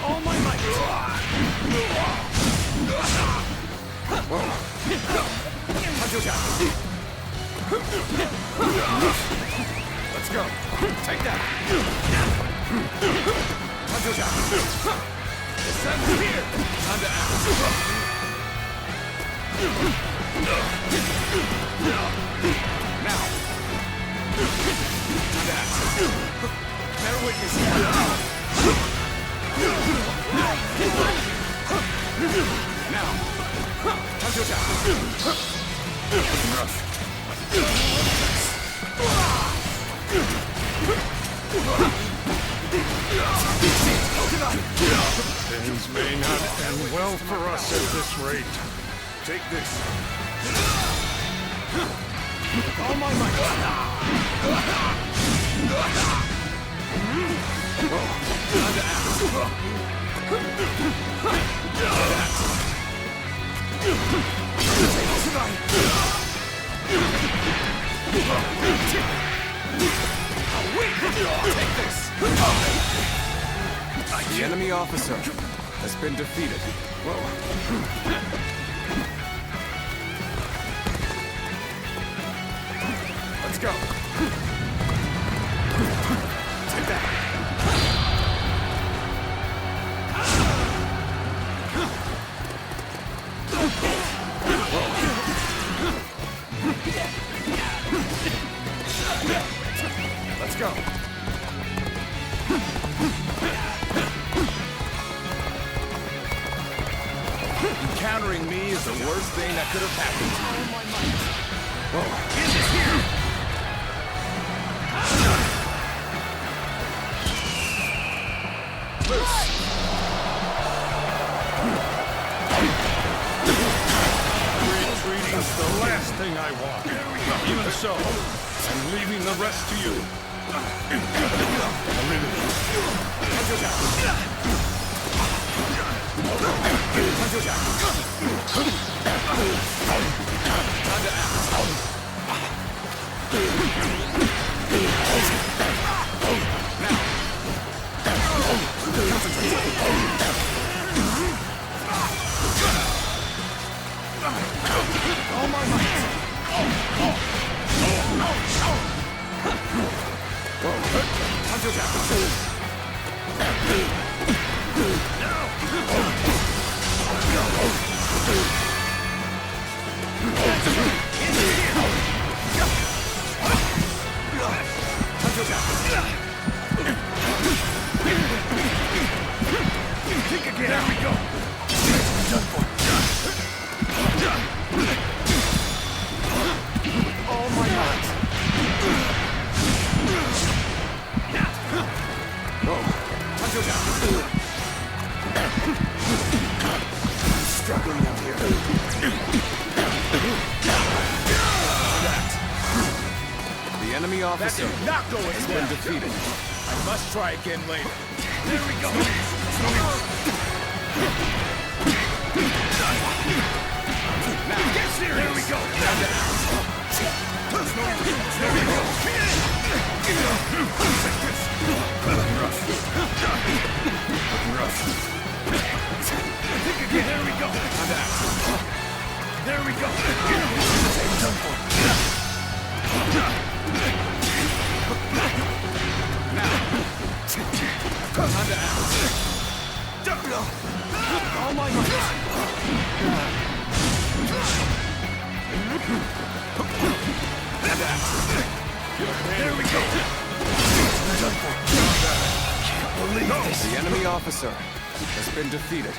All my might! Let's go. Take that. Descend here. Time to act. Now. Time to act. Bear witness. Now. Time to attack. Rough. Things may not end well for us at this rate. Take this. All my might. Time to act. Take this. The enemy officer has been defeated. Let's go. Take that. Let's go. Encountering me is the worst thing that could have happened to you. End is here. Loose. Retreating's the last thing I want. Even so, I'm leaving the rest to you. Time to act. Now. All my might. Time to attack. Think again. There we go. Done for. All my might. Struggling out here. The enemy officer That did not go as has well. been defeated. I must try again later. There we go. Now, get serious. There we go. There we go. Rough. Think again. There we go. There we go. Done for. Now. Time to act. All my might. And act. There we go. Done for. Can't believe this. The enemy officer has been defeated.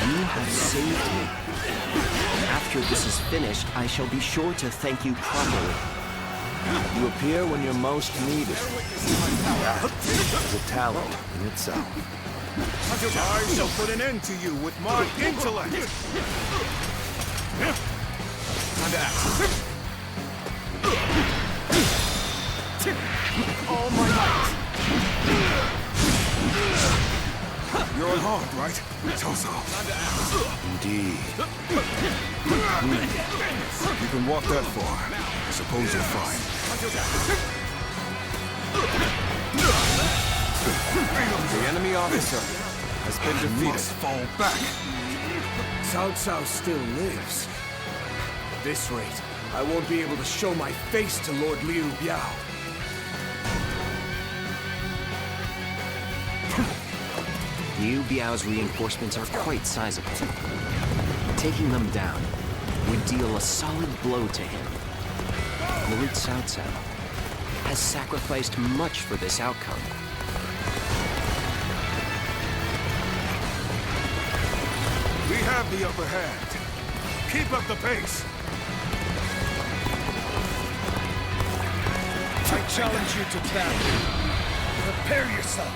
You have saved me. After this is finished, I shall be sure to thank you properly. You appear when you're most needed. That is a talent in itself. I shall put an end to you with my intellect. Time to act. All my might. You're unharmed, right? Cao Cao. Indeed. You can walk that far. I suppose you're fine. The enemy officer has been defeated. Must fall back. Cao Cao still lives. At this rate, I won't be able to show my face to Lord Liu Biao. Liu Biao's reinforcements are quite sizable. Taking them down would deal a solid blow to him. Lord Cao Cao has sacrificed much for this outcome. We have the upper hand. Keep up the pace. I challenge you to battle. Prepare yourself.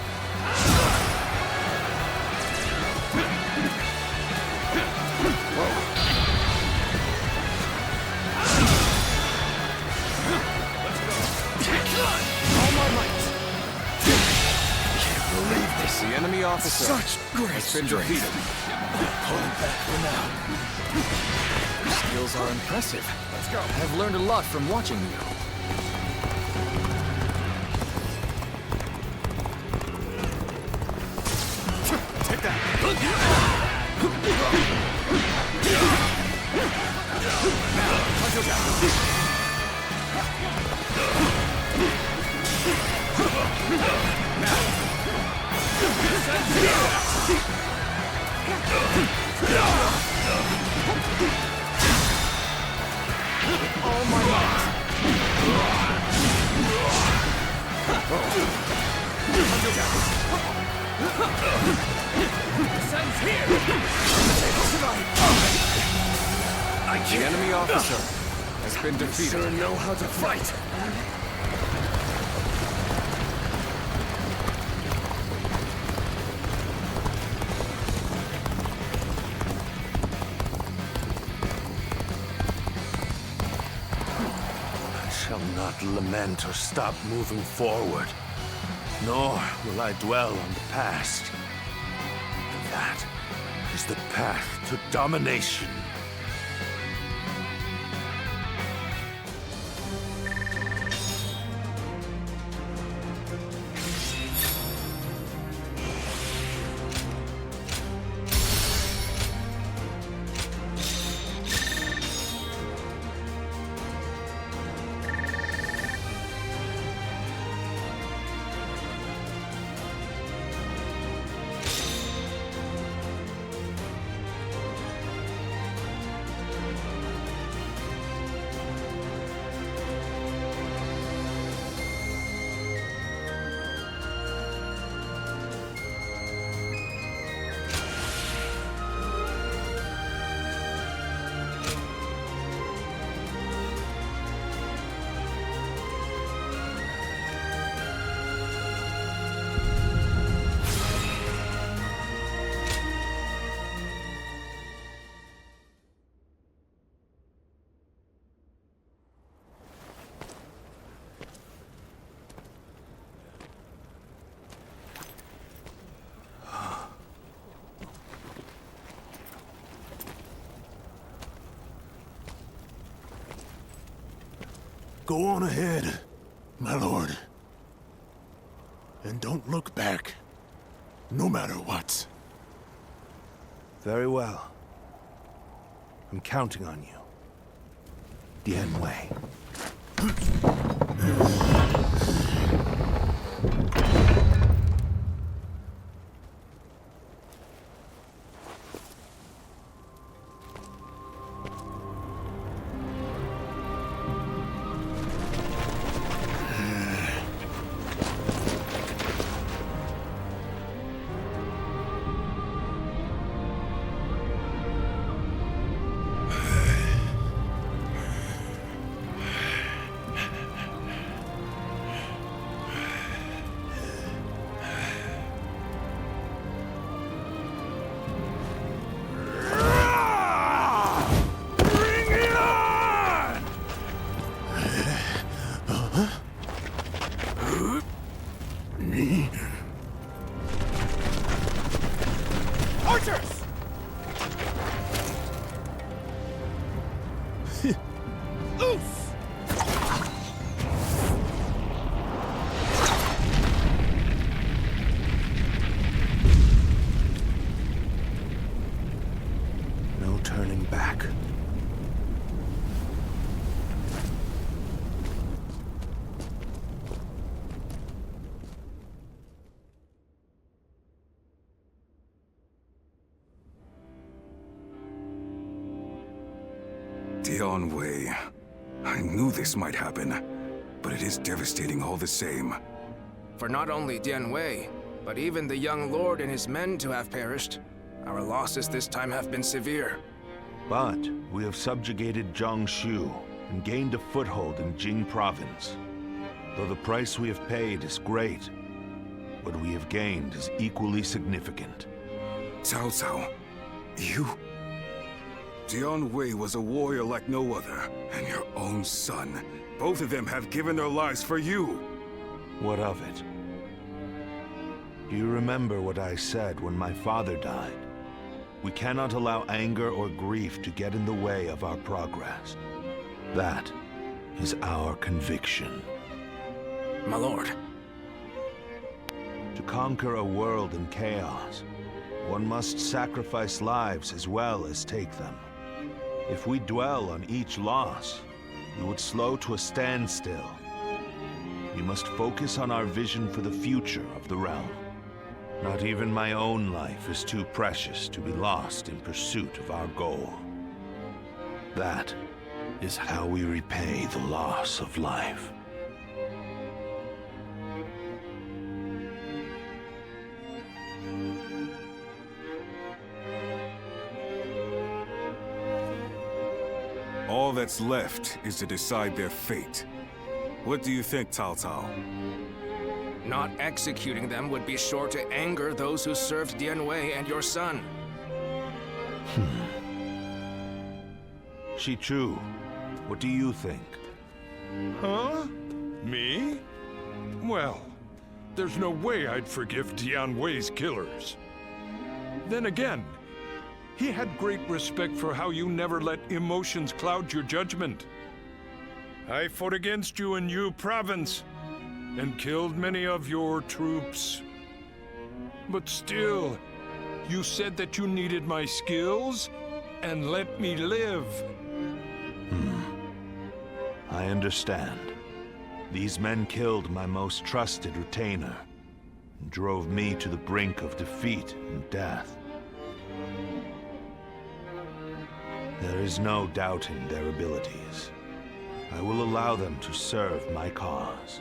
All my might. Can't believe this. The enemy officer Such great has been strength. defeated. Pulling back for now. Your skills are impressive. Let's go. I've learned a lot from watching you. Take that. All my might. Sense here. The enemy officer has been defeated. Sure know how to fight. I shall not lament or stop moving forward, nor will I dwell on the past. That is the path to domination. Go on ahead, my lord. And don't look back, no matter what. Very well. I'm counting on you. Dian Wei. Dian Wei. I knew this might happen, but it is devastating all the same. For not only Dian Wei, but even the young lord and his men to have perished, our losses this time have been severe. But we have subjugated Jiangsu and gained a foothold in Jing Province. Though the price we have paid is great, what we have gained is equally significant. Cao Cao, you? Dian Wei was a warrior like no other, and your own son. Both of them have given their lives for you. What of it? Do you remember what I said when my father died? We cannot allow anger or grief to get in the way of our progress. That is our conviction. My lord. To conquer a world in chaos, one must sacrifice lives as well as take them. If we dwell on each loss, we would slow to a standstill. We must focus on our vision for the future of the realm. Not even my own life is too precious to be lost in pursuit of our goal. That is how we repay the loss of life. All that's left is to decide their fate. What do you think, Cao Cao? Not executing them would be sure to anger those who served Dian Wei and your son. Shichu, what do you think? Huh? Me? Well, there's no way I'd forgive Dian Wei's killers. Then again, he had great respect for how you never let emotions cloud your judgment. I fought against you in Yu Province, and killed many of your troops. But still, you said that you needed my skills, and let me live. I understand. These men killed my most trusted retainer, and drove me to the brink of defeat and death. There is no doubting their abilities. I will allow them to serve my cause.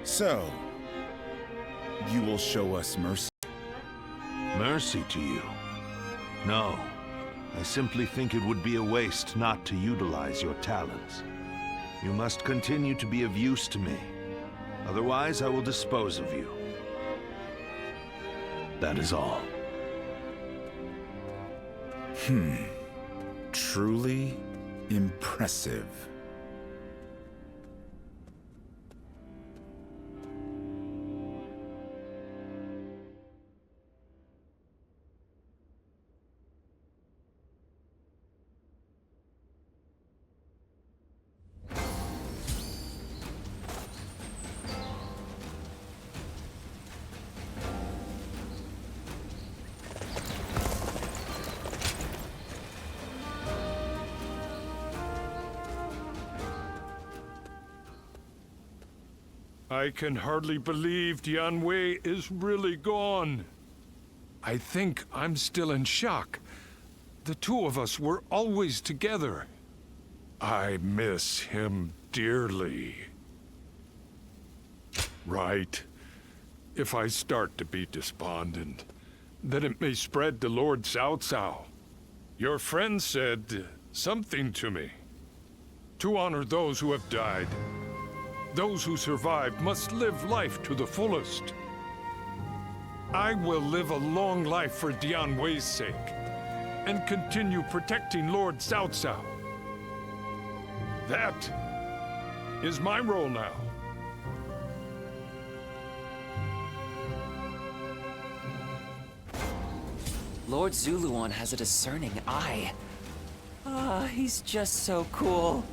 So, you will show us mercy? Mercy to you? No. I simply think it would be a waste not to utilize your talents. You must continue to be of use to me. Otherwise, I will dispose of you. That is all. Truly impressive. I can hardly believe Dian Wei is really gone. I think I'm still in shock. The two of us were always together. I miss him dearly. Right. If I start to be despondent, then it may spread to Lord Cao Cao. Your friend said something to me. To honor those who have died. Those who survived must live life to the fullest. I will live a long life for Dian Wei's sake, and continue protecting Lord Cao Cao. That is my role now. Lord Zuluan has a discerning eye. Ah, he's just so cool.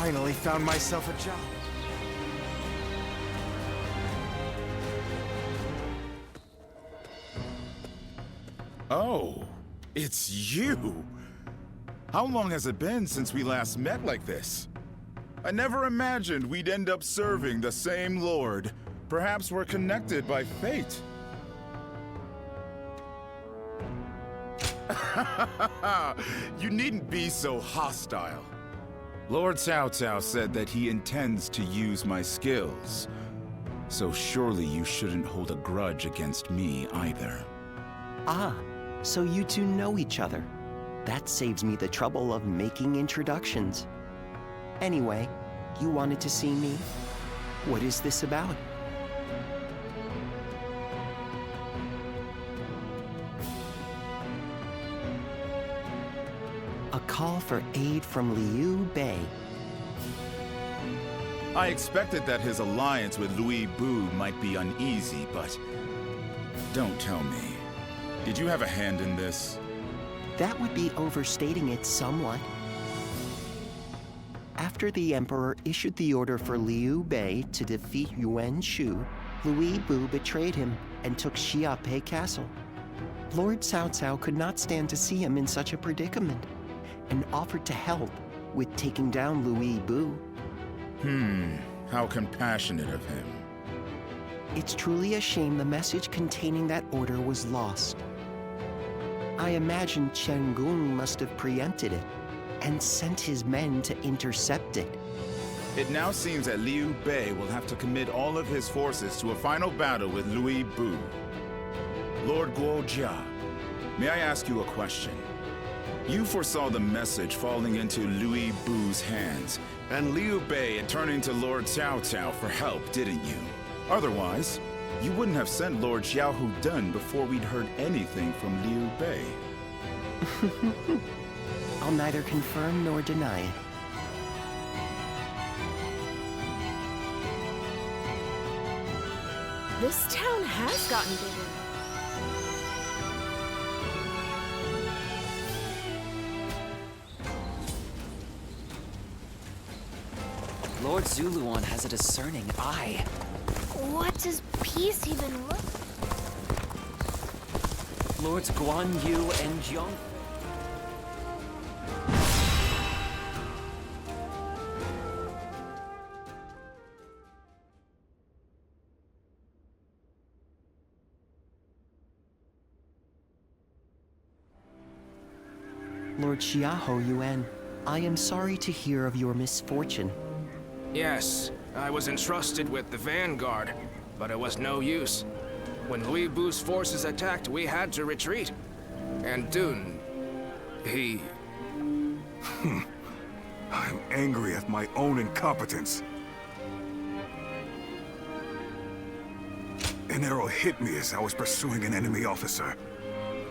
finally found myself a job. Oh, it's you! How long has it been since we last met like this? I never imagined we'd end up serving the same lord. Perhaps we're connected by fate. You needn't be so hostile. Lord Cao Cao said that he intends to use my skills. So surely you shouldn't hold a grudge against me either. Ah, so you two know each other. That saves me the trouble of making introductions. Anyway, you wanted to see me? What is this about? A call for aid from Liu Bei. I expected that his alliance with Lu Bu might be uneasy, but don't tell me. Did you have a hand in this? That would be overstating it somewhat. After the Emperor issued the order for Liu Bei to defeat Yuan Shu, Lu Bu betrayed him and took Xiape Castle. Lord Cao Cao could not stand to see him in such a predicament and offered to help with taking down Lu Bu. How compassionate of him. It's truly a shame the message containing that order was lost. I imagine Chen Gung must have preempted it and sent his men to intercept it. It now seems that Liu Bei will have to commit all of his forces to a final battle with Lu Bu. Lord Guojia, may I ask you a question? You foresaw the message falling into Lu Bu's hands, and Liu Bei turning to Lord Cao Cao for help, didn't you? Otherwise, you wouldn't have sent Lord Xiao Hudun before we'd heard anything from Liu Bei. I'll neither confirm nor deny it. This town has gotten bigger. Lord Zuluan has a discerning eye. What does peace even look? Lords Guanyu and Jiang. Lord Xiahou Yuan, I am sorry to hear of your misfortune. Yes, I was entrusted with the vanguard, but it was no use. When Lu Bu's forces attacked, we had to retreat. And Dun, he... I'm angry at my own incompetence. An arrow hit me as I was pursuing an enemy officer.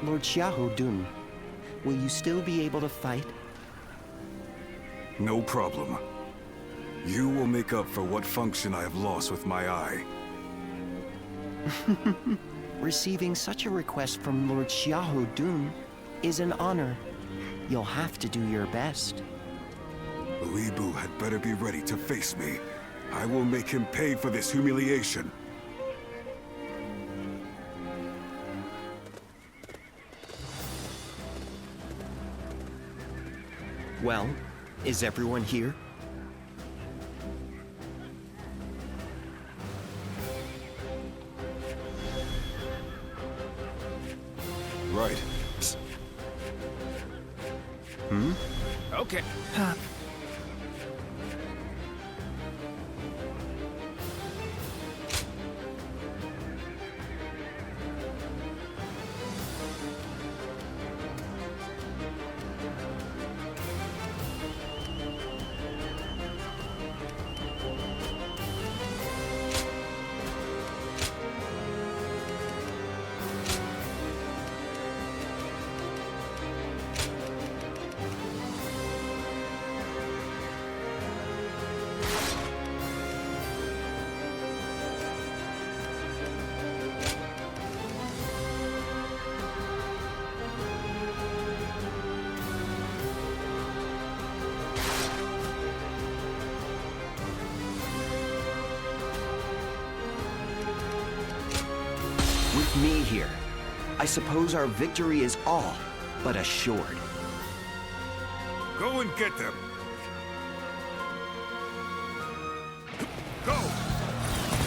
Lord Xiahou Dun, will you still be able to fight? No problem. You will make up for what function I have lost with my eye. Receiving such a request from Lord Xiahou Dun is an honor. You'll have to do your best. Lu Bu had better be ready to face me. I will make him pay for this humiliation. Well, is everyone here? Right. Okay. With me here, I suppose our victory is all but assured. Go and get them. Go!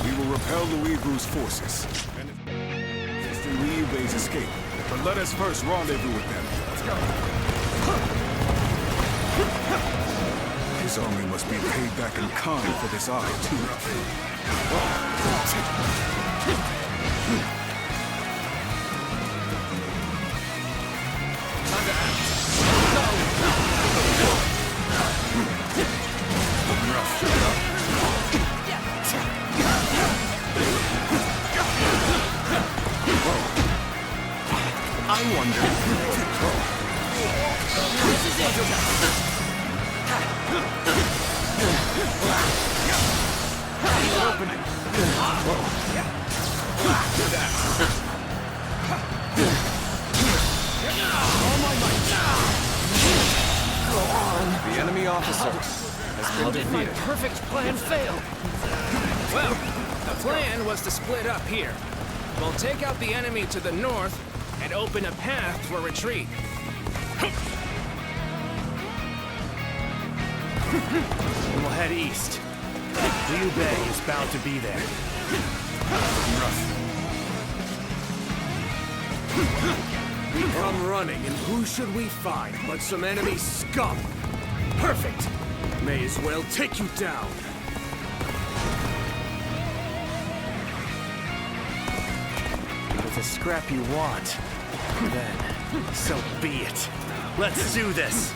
We will repel Lu Bu's forces. And if Liu Bei's escape, but let us first rendezvous with them. Let's go. His army must be paid back in kind for this eye, too. I wonder. This is it. Opening. The enemy officer has been defeated. How did my perfect plan fail? Well, the plan was to split up here. We'll take out the enemy to the north and open a path for retreat. And we'll head east. Liu Bei is bound to be there. We come running, and who should we find but some enemy scum? Perfect! May as well take you down. With the scrap you want, then so be it. Let's do this!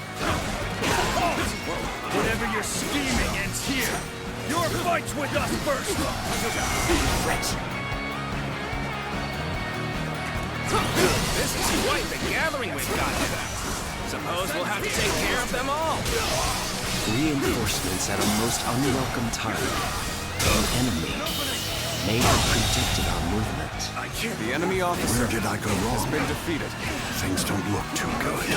Whatever you're scheming ends here. Your fight's with us first. This is quite the gathering we've got here. Suppose we'll have to take care of them all. Reinforcements at a most unwelcome time. An enemy may have predicted our movement. The enemy officer Where did I go wrong? has been defeated. Things don't look too good.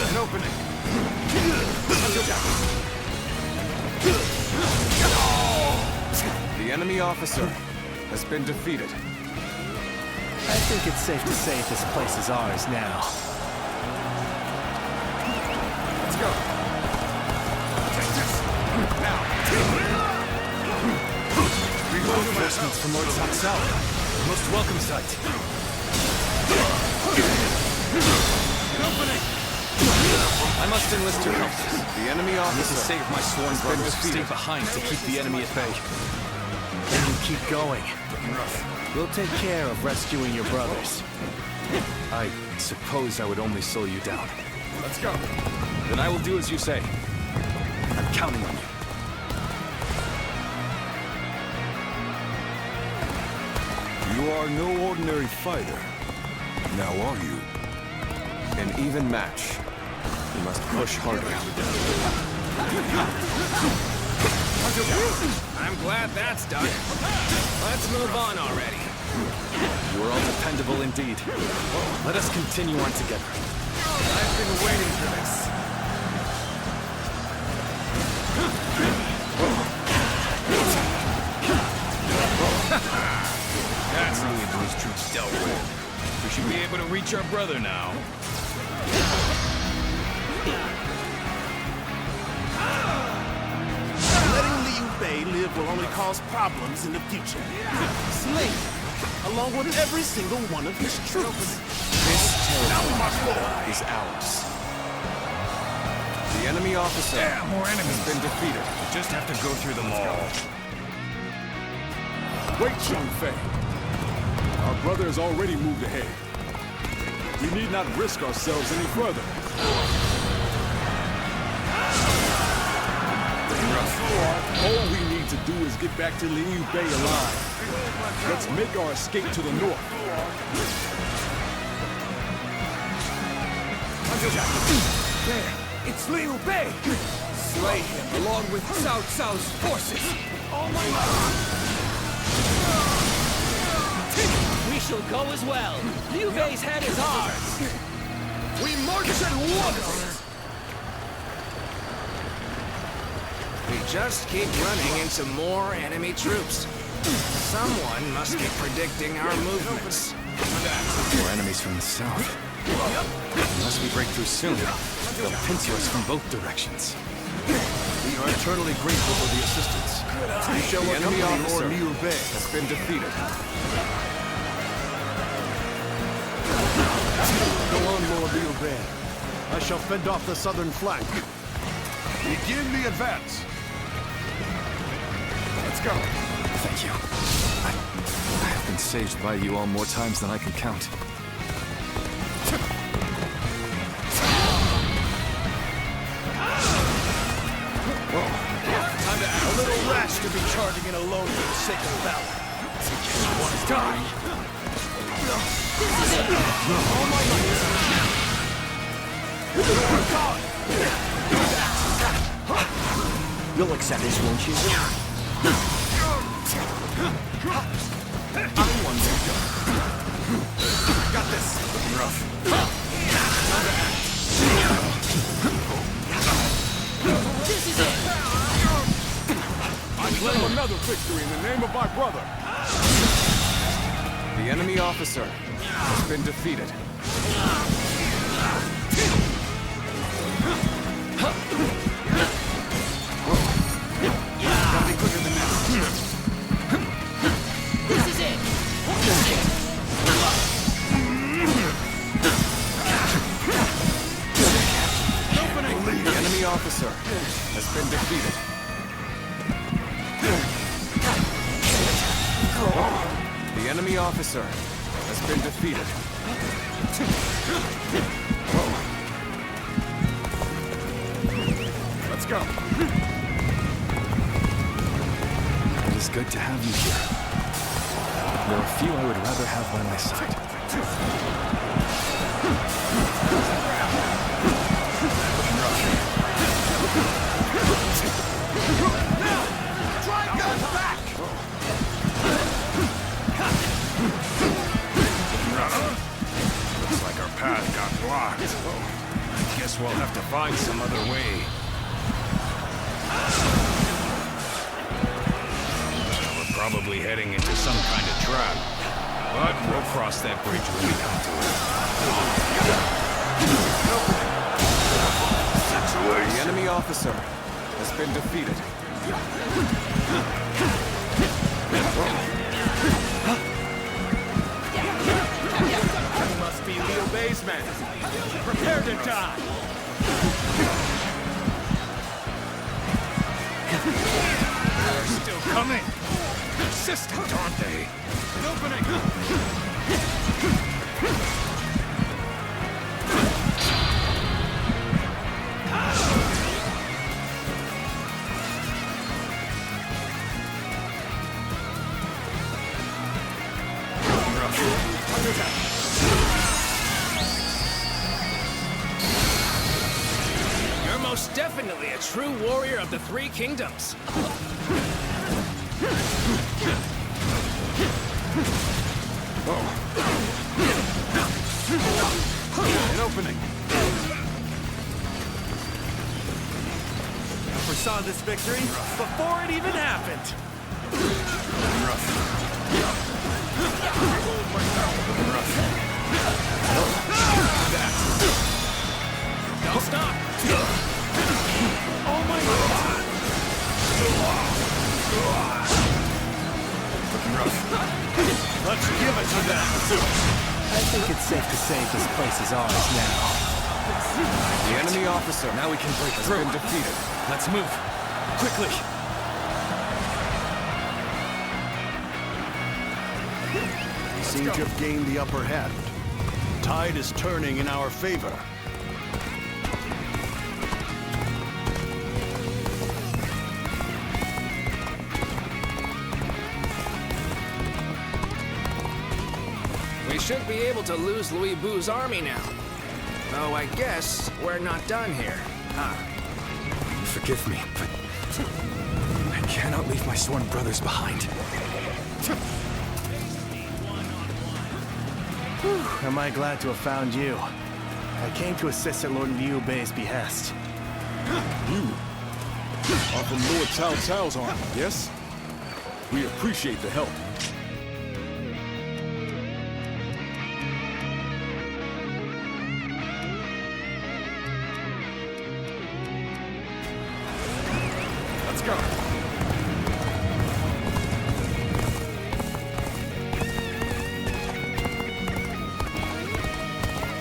An opening. The enemy officer has been defeated. I think it's safe to say this place is ours now. Let's go. Take this. Now. Reinforcements from Lord Cao Cao. Most welcome sight. I must enlist your help. The enemy officer Need to save my sworn brothers who stay behind to keep the enemy at bay. Then you keep going. We'll take care of rescuing your brothers. I suppose I would only slow you down. Let's go. Then I will do as you say. I'm counting on you. You are no ordinary fighter. Now are you? An even match. You must push harder. I'm glad that's done. Let's move on already. You are all dependable indeed. Let us continue on together. I've been waiting for this. That's Lu Bu's troops dealt with. We should be able to reach our brother now. Letting Liu Bei live will only cause problems in the future. Slay him, along with every single one of his troops. This territory is ours. The enemy officer has been defeated. We just have to go through them all. Wait, Zhang Fei. Our brother has already moved ahead. We need not risk ourselves any further. All we need to do is get back to Liu Bei alive. Let's make our escape to the north. There! It's Liu Bei! Slay him along with Cao Cao's forces! Oh my God! We shall go as well! Liu Bei's head is ours! We march at once! Hey, just keep running into more enemy troops. Someone must be predicting our movements. More enemies from the south. Unless we break through soon, they'll pincer us from both directions. We are eternally grateful for the assistance. You shall The enemy accompany officer Lord Liu Bei has been defeated. Go on, Lord Liu Bei. I shall fend off the southern flank. Begin the advance. Let's go. Thank you. I have been saved by you all more times than I can count. A little rash to be charging in alone for the sake of valor. You want to die? All my might. You'll accept this, won't you? I won. Got this. Rough. This is it! I claim another victory in the name of my brother. The enemy officer has been defeated. Gotta be quicker than that. This is it! The enemy officer has been defeated. The enemy officer has been defeated. Let's go. It is good to have you here. There are few I would rather have by my side. Try guns back! Looks like our path got blocked. I guess we'll have to find some other way. We're probably heading into some kind of trap. But we'll cross that bridge when we come to it. The enemy officer has been defeated. You must be Liu Bei's men. Prepare to die. They're still coming. Persistent, aren't they? An opening. You're most definitely a true warrior of the Three Kingdoms. An opening. I foresaw this victory before it even happened. Don't stop! Oh my God! Let's give it to them! I think it's safe to say this place is ours now. The enemy officer Now we can break has through. been defeated. Let's move. Quickly. We seem to have gained the upper hand. Tide is turning in our favor. We should be able to lose Lu Bu's army now. Though I guess we're not done here, huh? Forgive me, but I cannot leave my sworn brothers behind. Am I glad to have found you. I came to assist at Lord Liu Bei's behest. You? are from Lord Cao Cao's army, yes? We appreciate the help. Let's go.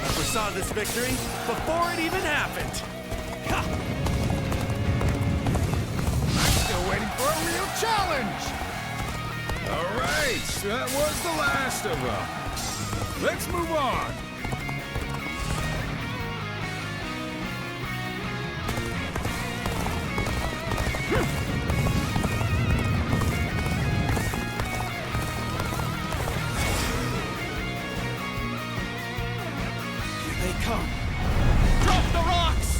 I foresaw this victory before it even happened. Ha! Still waiting for a real challenge! All right, that was the last of them. Let's move on. Here they come. Drop the rocks!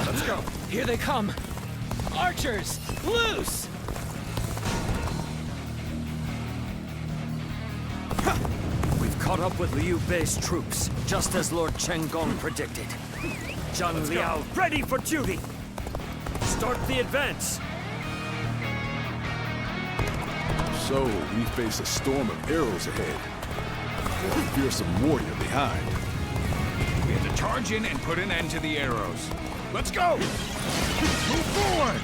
Let's go. Here they come! Archers, loose! We've caught up with Liu Bei's troops, just as Lord Chenggong predicted. Zhang Liao, ready for duty! Start the advance! So, we face a storm of arrows ahead. With a fearsome warrior behind. We have to charge in and put an end to the arrows. Let's go! Move forward!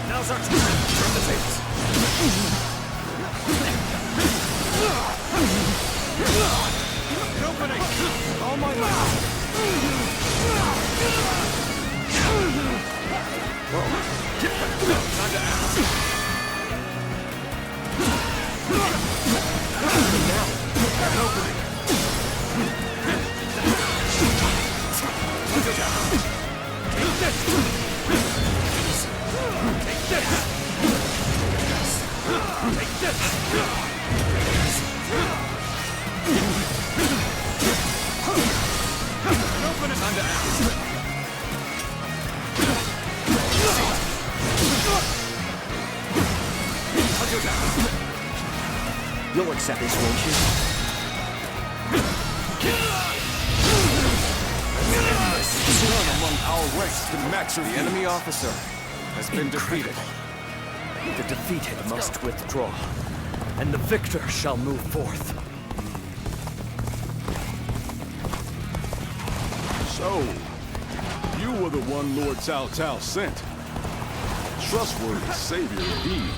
Now's our time. Turn the tables. An opening! All my might! Whoa! Get back! Time to act! Now! An opening! Take this! Take this! Take this! Open it! Time to act! You'll accept this, won't you? None among our ranks can match your enemy officer has been defeated. The defeated must withdraw, and the victor shall move forth. So, you were the one Lord Cao Cao sent. Trustworthy savior indeed.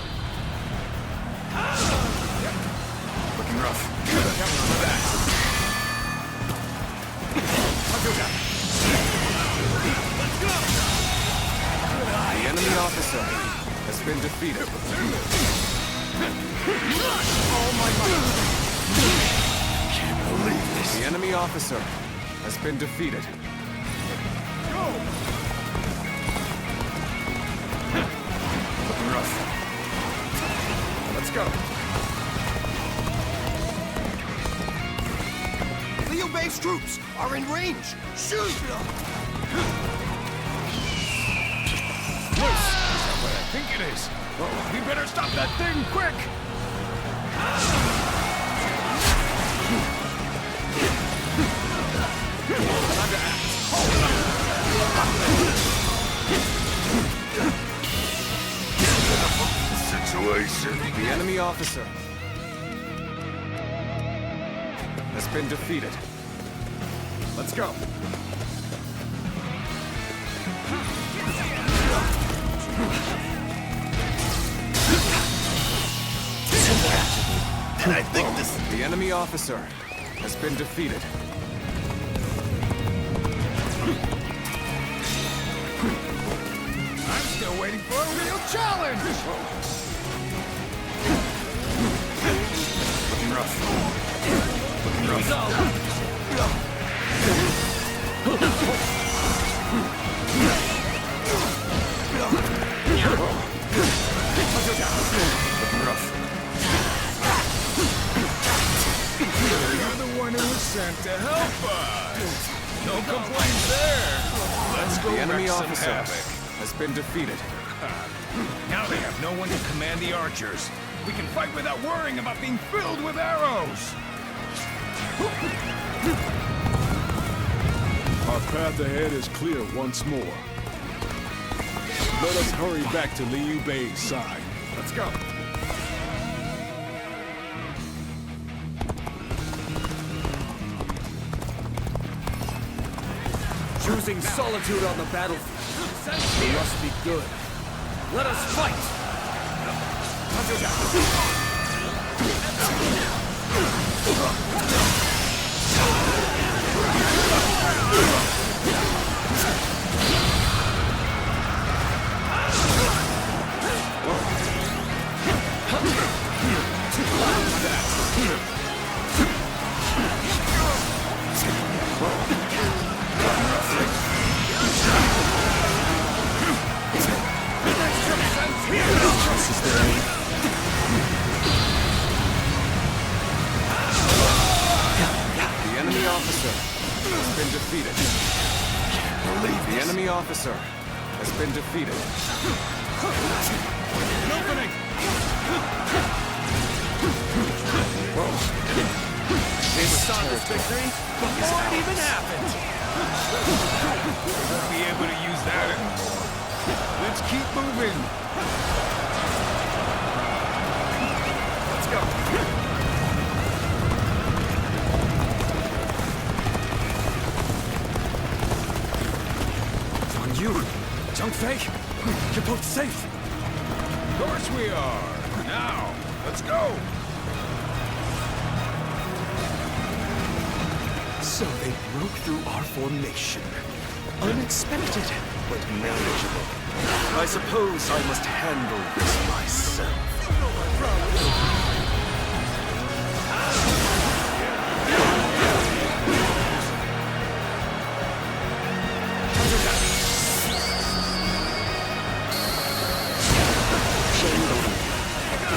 Looking rough. Count on that. Let's go! The enemy officer has been defeated. Oh my might! Can't believe this. The enemy officer has been defeated. Go! Looking rough. Let's go. Liu Bei's troops are in range. Shoot! Close! Is that what I think it is? Oh, we better stop that thing quick! Time to act. Situation. The enemy officer has been defeated. Let's go. And I think this... The enemy officer has been defeated. I'm still waiting for a real challenge! Looking rough. Looking rough. You're the one who was sent to help us! No complaints there! Let's go The enemy wreak some officer havoc. has been defeated. Now they have no one to command the archers. We can fight without worrying about being filled with arrows! Our path ahead is clear once more. Let us hurry back to Liu Bei's side. Let's go! Choosing solitude on the battlefield. It must be good. Let us fight! The enemy officer has been defeated. The enemy officer has been defeated. An opening! They saw this victory before it even happened! We won't be able to use that anymore. Let's keep moving! Let's go! You, Zhang Fei, you're both safe. Of course we are. Now, let's go. So they broke through our formation. Unexpected, but manageable. I suppose I must handle this myself.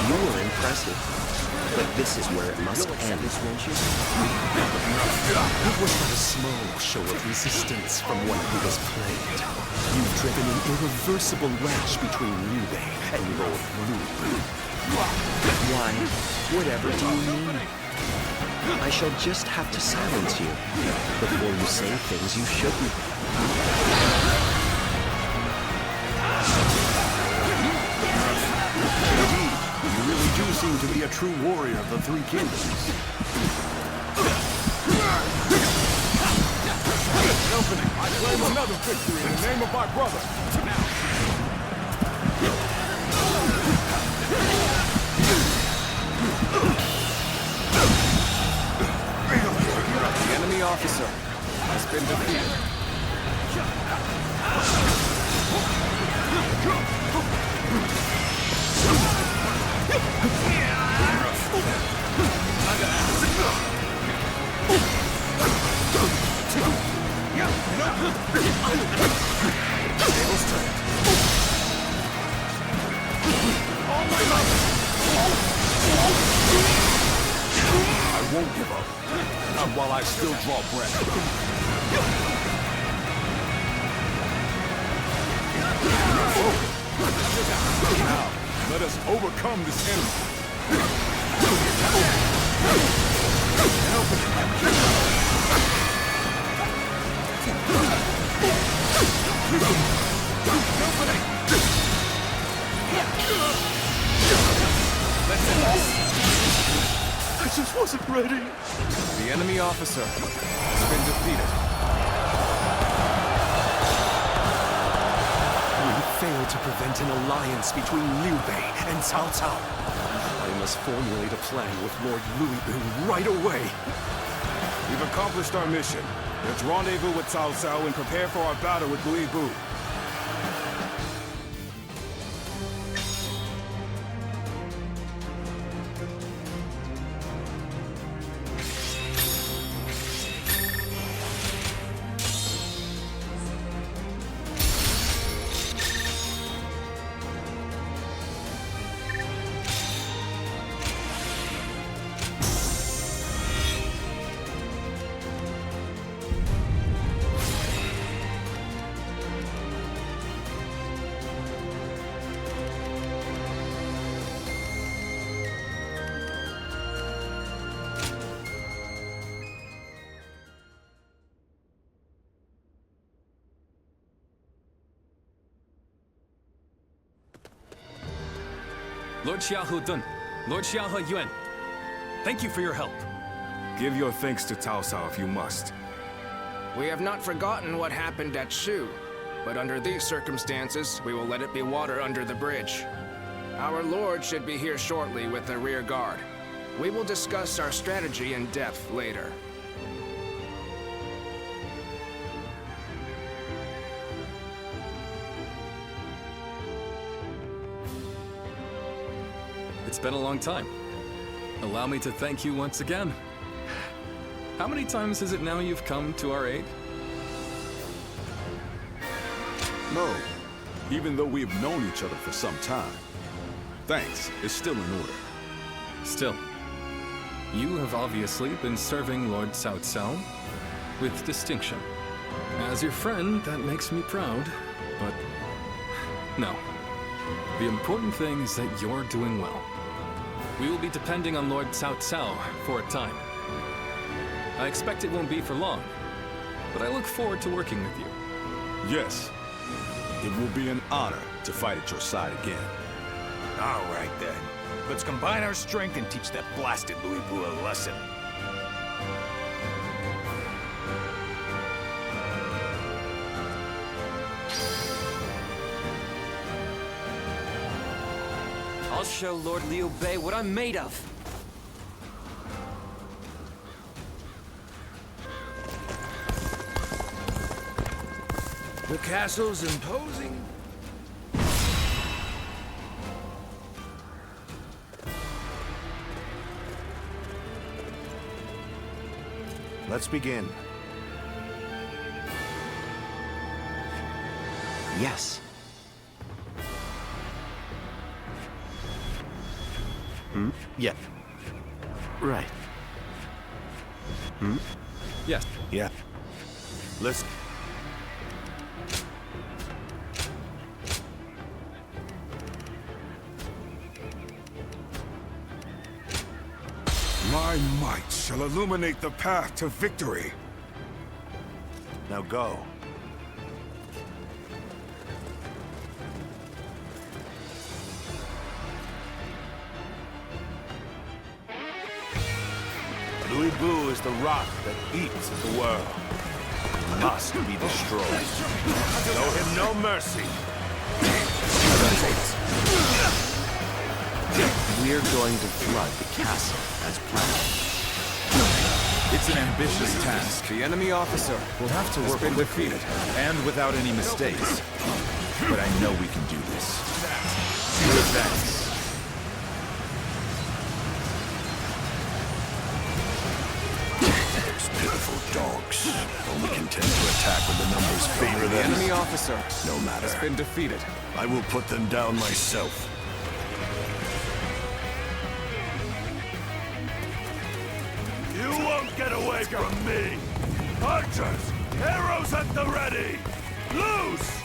You were impressive, but this is where it must end. It was but a small show of resistance from one who was played. You've driven an irreversible wedge between Liu Bei and Lord Lu Bu. Why? Whatever do you mean? I shall just have to silence you before you say things you shouldn't. You really do seem to be a true warrior of the Three Kingdoms. Opening. I claim another victory in the name of my brother. The enemy officer has been defeated. Tables turned. I won't give up. Not while I still draw breath. Now, let us overcome this enemy. I just wasn't ready. The enemy officer has been defeated. We failed to prevent an alliance between Liu Bei and Cao Cao. I must formulate a plan with Lord Lu Bu right away. We've accomplished our mission. Let's rendezvous with Cao Cao and prepare for our battle with Lu Bu. Lord Xiahou Dun, Lord Xiahou Yuan, thank you for your help. Give your thanks to Cao Cao if you must. We have not forgotten what happened at Shu, but under these circumstances, we will let it be water under the bridge. Our lord should be here shortly with the rear guard. We will discuss our strategy in depth later. It's been a long time. Allow me to thank you once again. How many times is it now you've come to our aid? No, even though we've known each other for some time. Thanks is still in order. Still, you have obviously been serving Lord Cao Cao with distinction. As your friend, that makes me proud, but no. The important thing is that you're doing well. We will be depending on Lord Cao Cao for a time. I expect it won't be for long, but I look forward to working with you. Yes, it will be an honor to fight at your side again. All right then. Let's combine our strength and teach that blasted Lu Bu a lesson. I'll show Lord Liu Bei what I'm made of. The castle's imposing. Let's begin. Yes. Yeah. Right. Yes. Yeah. Let's... My might shall illuminate the path to victory. Now go. Lu Bu is the rock that eats the world. He must be destroyed. Show him no mercy. We're going to flood the castle as planned. It's an ambitious task. The enemy officer We'll have to work been quickly defeated. and without any mistakes. But I know we can do this. Good thanks. Those pitiful dogs only content to attack when the numbers favor The them. enemy officer No matter. has been defeated. I will put them down myself. You won't get away from me! Archers! Arrows at the ready! Loose!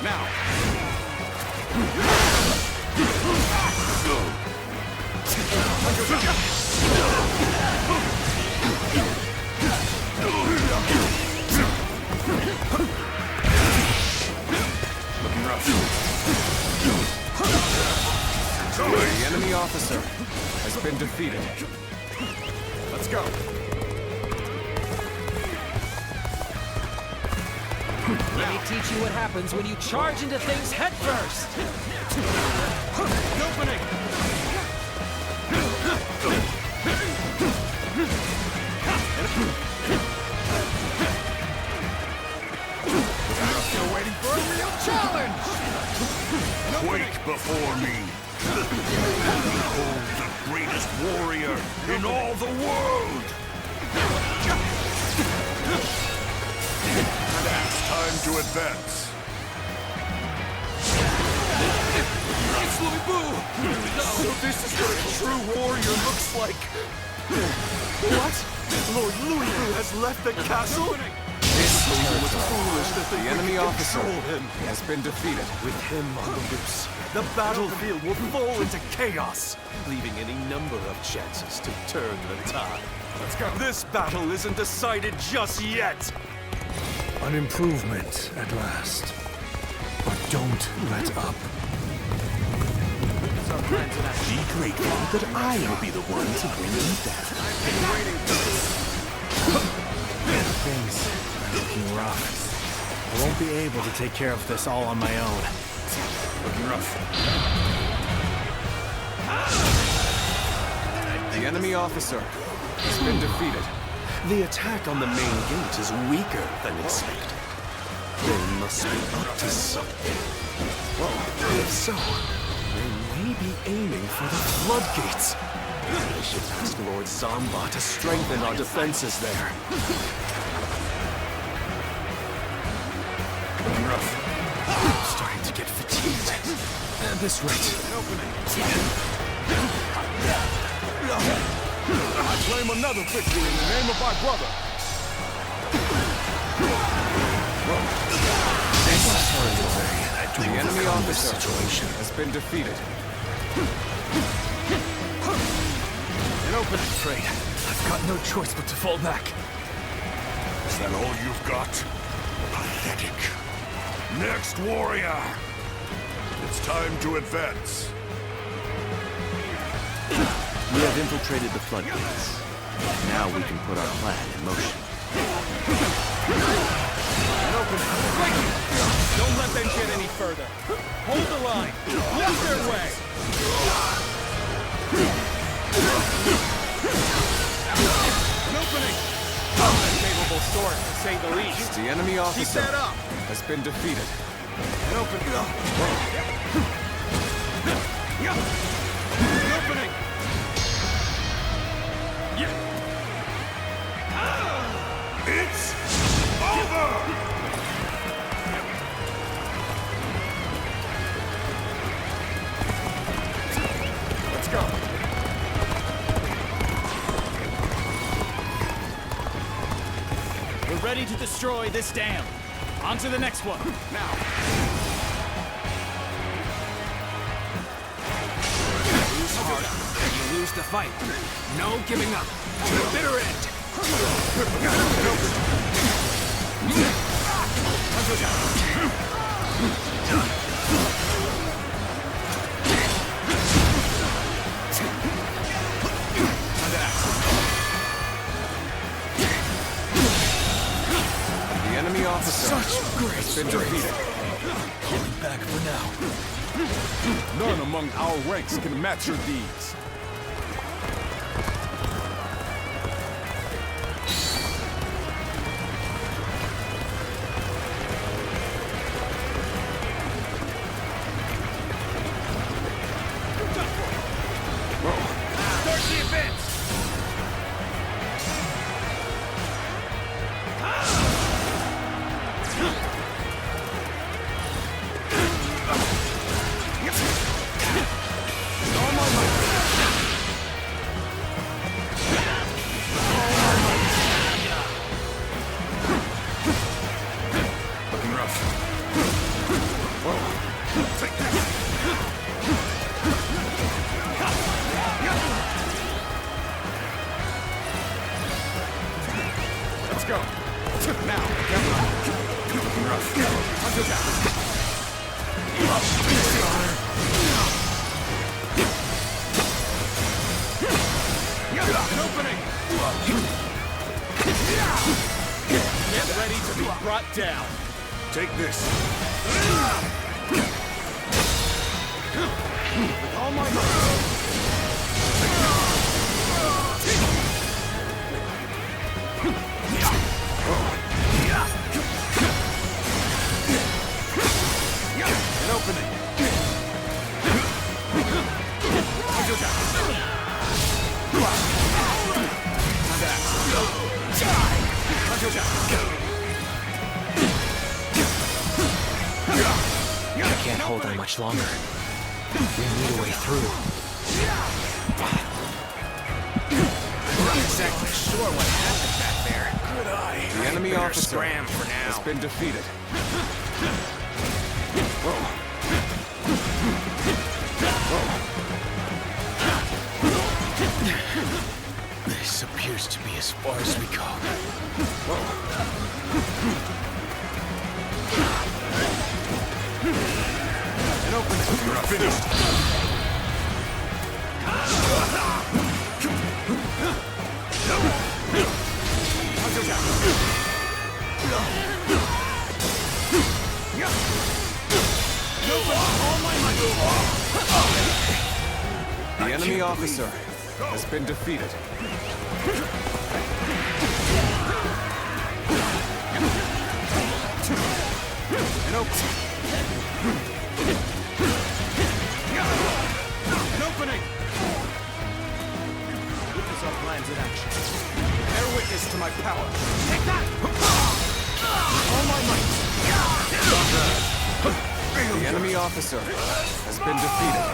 Now! Looking rough. The enemy officer has been defeated. go. Let me teach you what happens when you charge into things head first. Opening. I'm still waiting for a real challenge! Quake before me! Behold the greatest warrior in all the world! It's time to advance. It's Lu Bu! So this is what a true warrior looks like. What? Lord Lu Bu has left the castle? This was foolish that The enemy officer control him. has been defeated. With him on the loose, the battlefield will fall into chaos, leaving any number of chances to turn the tide. Let's go. This battle isn't decided just yet. An improvement at last. But don't let up. Be grateful that I will be the one to bring you death. Things are looking rough. I won't be able to take care of this all on my own. Looking rough. The enemy officer has been defeated. The attack on the main gate is weaker than expected. They must be up to something. Well, if so, they may be aiming for the floodgates. I should ask Lord Zamba to strengthen our defenses there. Looking rough. I'm starting to get fatigued. At this rate. I claim another victory in the name of my brother. The enemy officer has been defeated. An open. Afraid I've got no choice but to fall back. Is that all you've got? Pathetic. Next warrior! It's time to advance. We have infiltrated the floodgates. Now we can put our plan in motion. An open. Don't let them get any further. Hold the line. Block their way. An opening. Unfavorable sort, to say the least. The enemy officer Keep that up. has been defeated. An opening. An opening. It's over! Let's go. We're ready to destroy this dam. On to the next one. Now. Lose hard, you lose the fight. No giving up. To the bitter end. The enemy officer has been defeated. Pulling back for now. None among our ranks can match your deeds. Start the advance! Let's go. Now, looking rough. Hunter down. An opening. brought down. Take this. With all my might. An opening. I can't hold on much longer. We need a way through. I'm not exactly sure what happened back there. Good eye. The enemy officer scram for now. Has been defeated. This appears to be as far as we go. An opening. You're finished. The enemy officer has been defeated. An opening. An opening. Witness our plans in action. Bear witness to my power. Take that! All my might. The enemy officer has been defeated.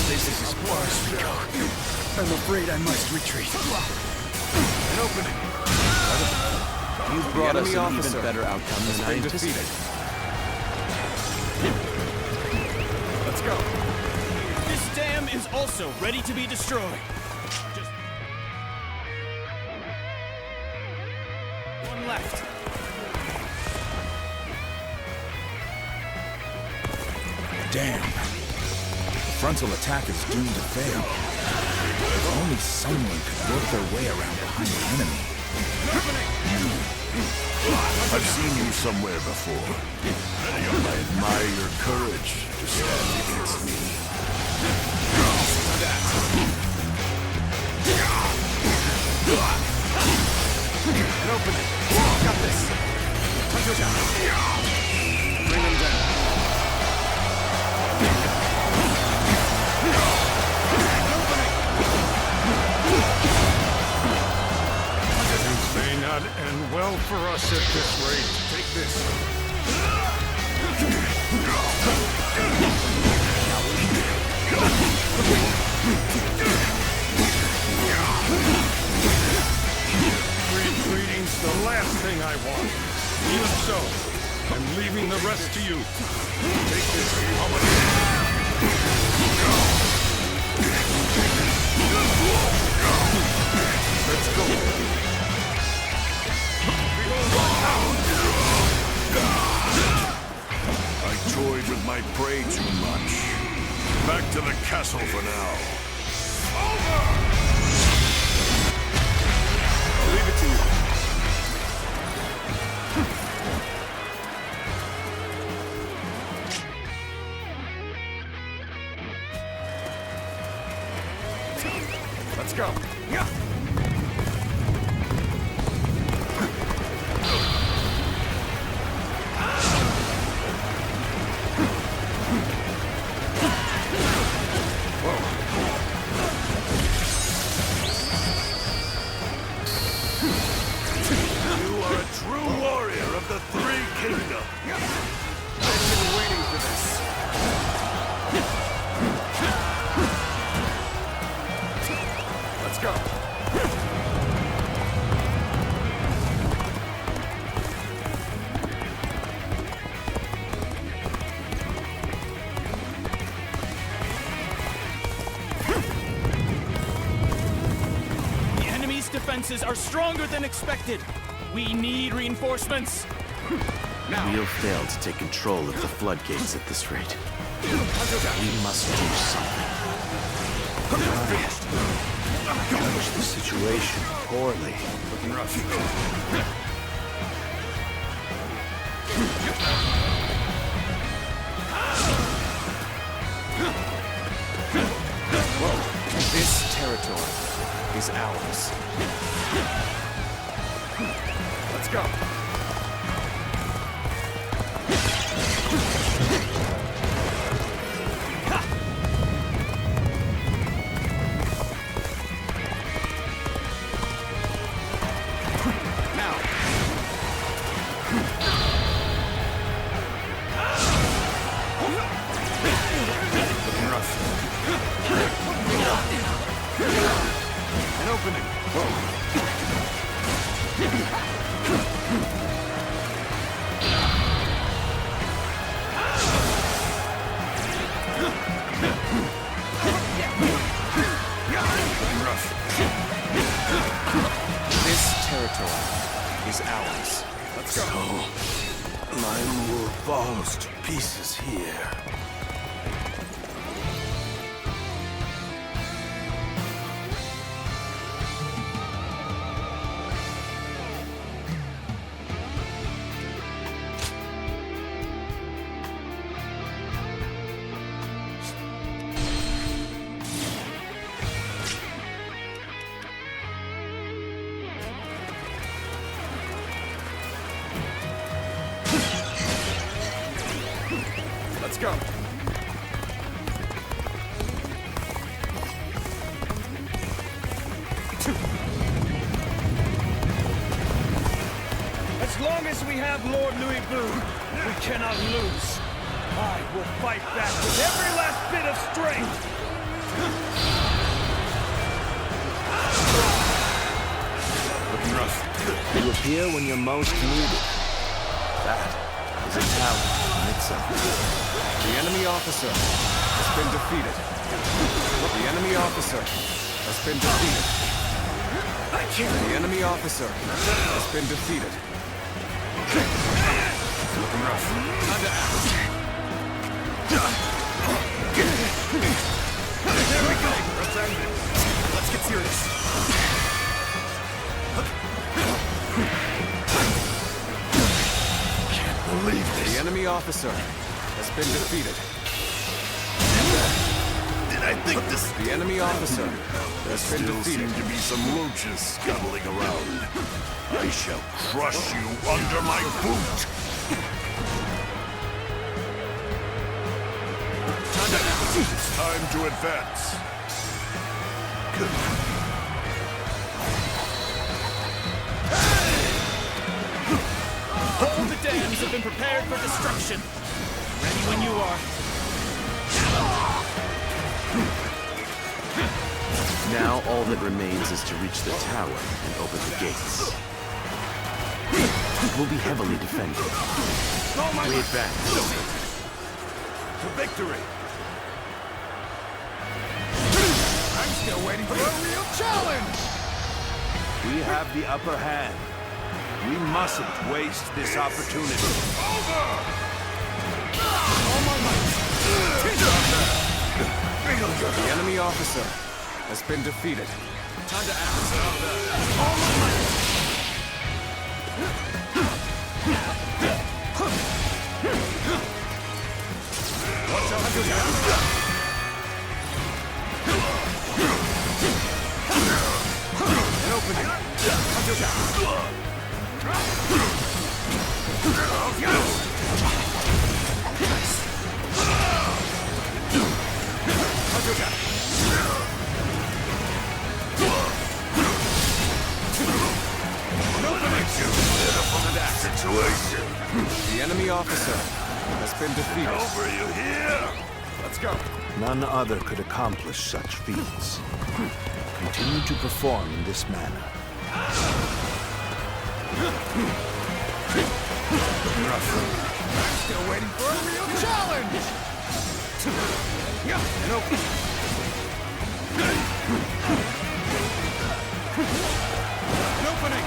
This is as far as we go. I'm afraid I must retreat. An opening. You've brought us an even better outcome than I anticipated. Let's go. This dam is also ready to be destroyed. Just one left. Damn. The frontal attack is doomed to fail. If only someone could work their way around behind the enemy. I've seen you somewhere before. I admire your courage to stand against me. An opening. Got this. Bring him down. Things may not end well for us at this rate. Take this. Retreating's the last thing I want. Even so, I'm leaving the rest to you. Take this, Let's go. I toyed with my prey too much. Back to the castle for now. Over! I'll leave it to you. Let's go. Yeah. You are a true warrior of the Three Kingdoms. I've been waiting for this. Let's go. The enemy's defenses are stronger than expected. We need reinforcements. We'll fail to take control of the floodgates at this rate. We must do something. Managed the situation poorly. Looking rough. Whoa. This territory is ours. Let's go. This territory is ours. Let's go. So, mine will fall to pieces here. Let's go. As long as we have Lord Lu Bu, we cannot lose. I will fight back with every last bit of strength. Looking rough. You appear when you're most needed. That is a talent in itself. The enemy officer has been defeated. The enemy officer has been defeated. The enemy officer has been defeated. Looking rough. Time to act. There we go. Let's end it. Let's get serious. Can't believe this. The enemy officer has been defeated. Did I think this? The enemy officer There has been still defeated. seem to be some roaches scuttling around. I shall crush you under my boot. It's time to advance. Good. All the dams have been prepared for destruction. Ready when you are. Now all that remains is to reach the tower and open the gates. It will be heavily defended. We advance. To victory. I'm still waiting for a real challenge. We have the upper hand. We mustn't waste this opportunity. Over. All my might. The enemy officer has been defeated. Time to act. All my might. Watch out, an opening. Situation. The enemy officer has been defeated. Over you here. Let's go. None other could accomplish such feats. Continue to perform in this manner. I'm still waiting for a real challenge. An opening. An opening.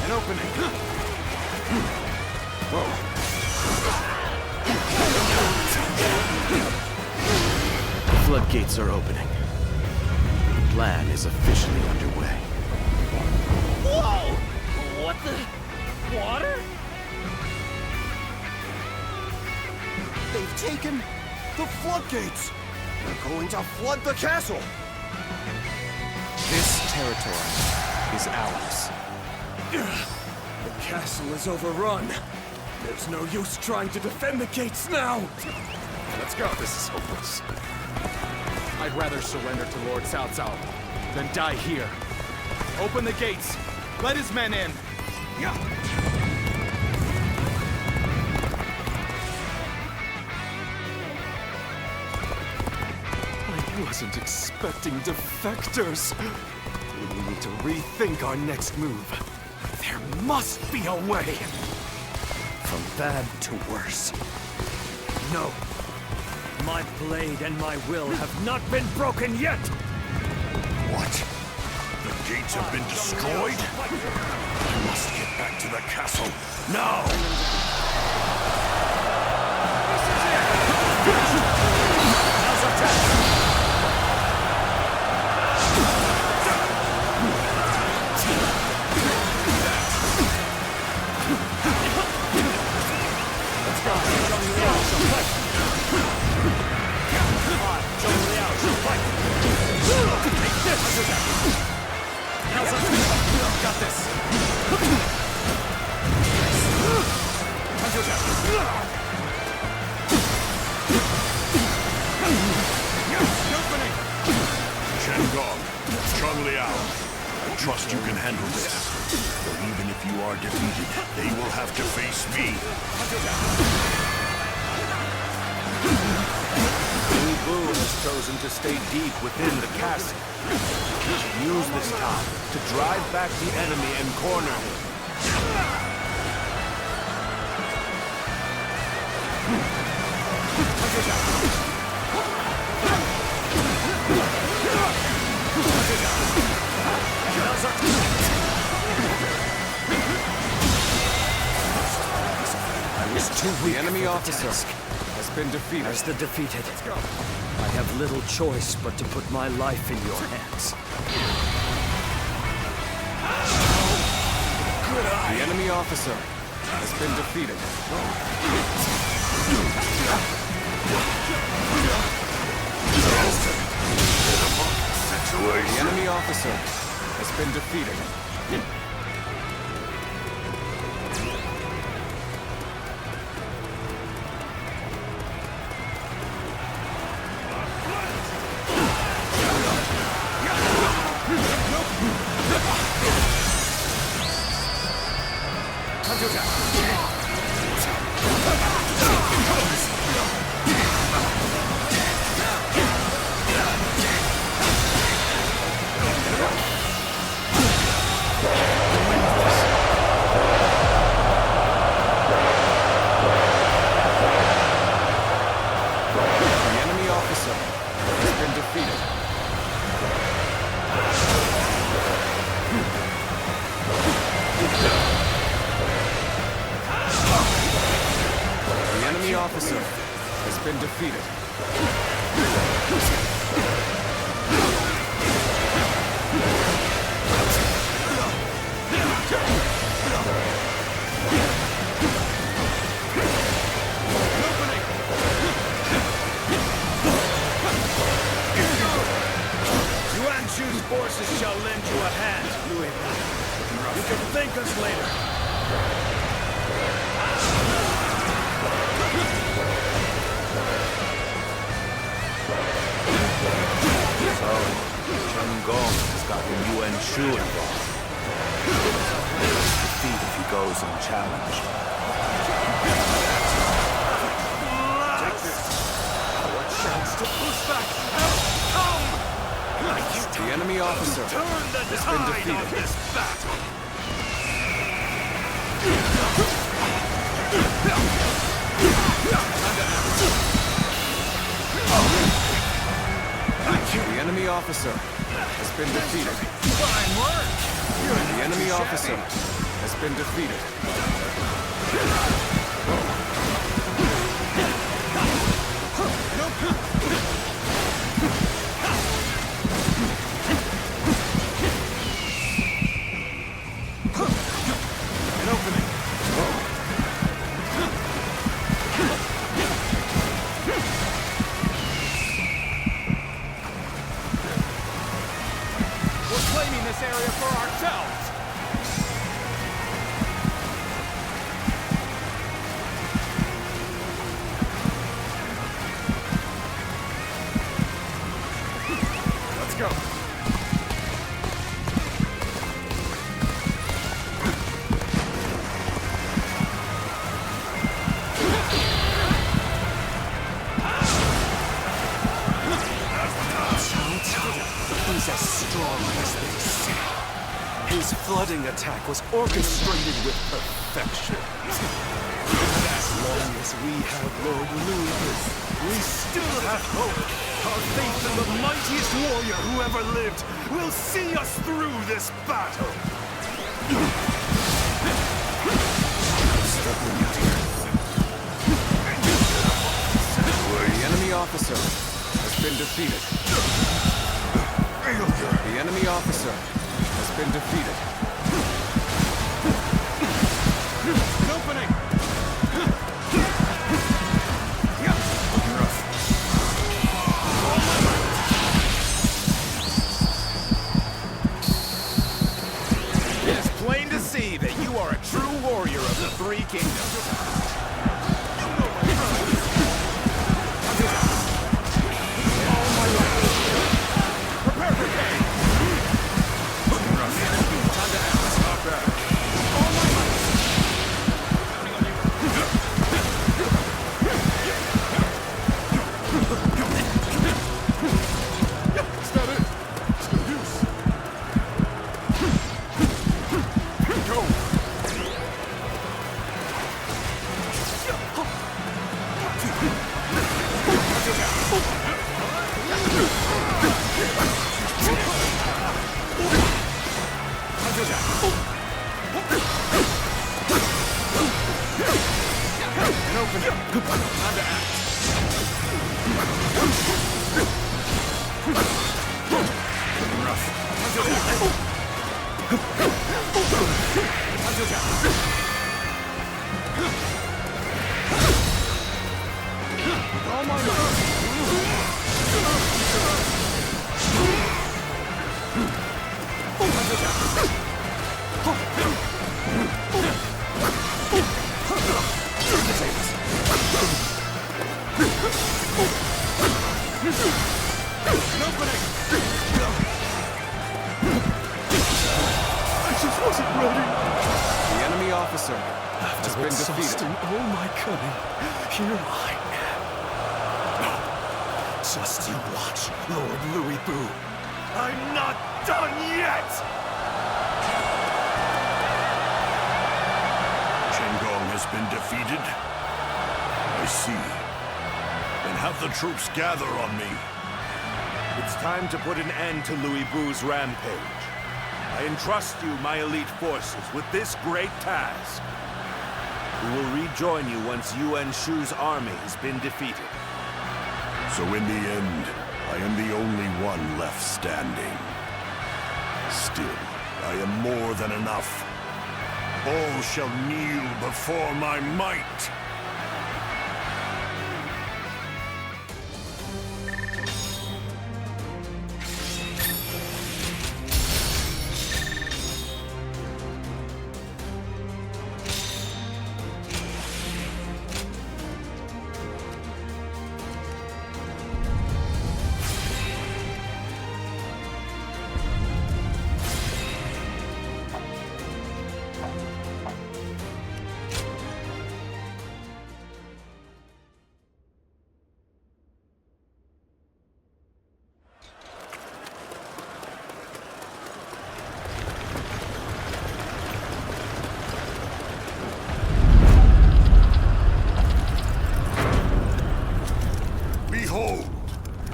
An opening. Whoa. floodgates are opening. The plan is officially underway. Whoa! What the... water? They've taken the floodgates! They're going to flood the castle! This territory is ours. The castle is overrun. There's no use trying to defend the gates now! Let's go. This is hopeless. I'd rather surrender to Lord Cao Cao than die here. Open the gates. Let his men in. I wasn't expecting defectors. We need to rethink our next move. There must be a way. From bad to worse. No. My blade and my will have not been broken yet! What? The gates have been destroyed? I must get back to the castle now! How's attack? Got this! Shenggong, Chung Liao, I trust you can handle this. But even if you are defeated, they will have to face me. Lu Bu has chosen to stay deep within the castle. We should use this time to drive back the enemy and corner him. I was too weak. The enemy officer has been defeated. As the defeated, I have little choice but to put my life in your hands. The enemy officer has been defeated. The enemy officer has been defeated. Officer has been defeated. Guanchu's forces shall lend you a hand, Louis. You can thank us later. So, Shenggong has gotten Yuan Shu involved. Defeat if he goes unchallenged. Our chance to push back has come! The enemy officer has been defeated. This battle. The enemy officer has been defeated. Fine work! The enemy officer has been defeated. We're claiming this area for ourselves! Let's go! He's as strong as they say. His flooding attack was orchestrated with perfection. As long as we have Lord Lu Bu, we still have hope. Our faith in the mightiest warrior who ever lived will see us through this battle. The enemy officer has been defeated. The enemy officer has been defeated. An opening! It is plain to see that you are a true warrior of the Three Kingdoms. Just you watch, Lord Lu Bu. I'm not done yet! Chenggong has been defeated? I see. Then have the troops gather on me. It's time to put an end to Lu Bu's rampage. I entrust you, my elite forces, with this great task. We will rejoin you once Yuan Shu's army has been defeated. So in the end, I am the only one left standing. Still, I am more than enough. All shall kneel before my might.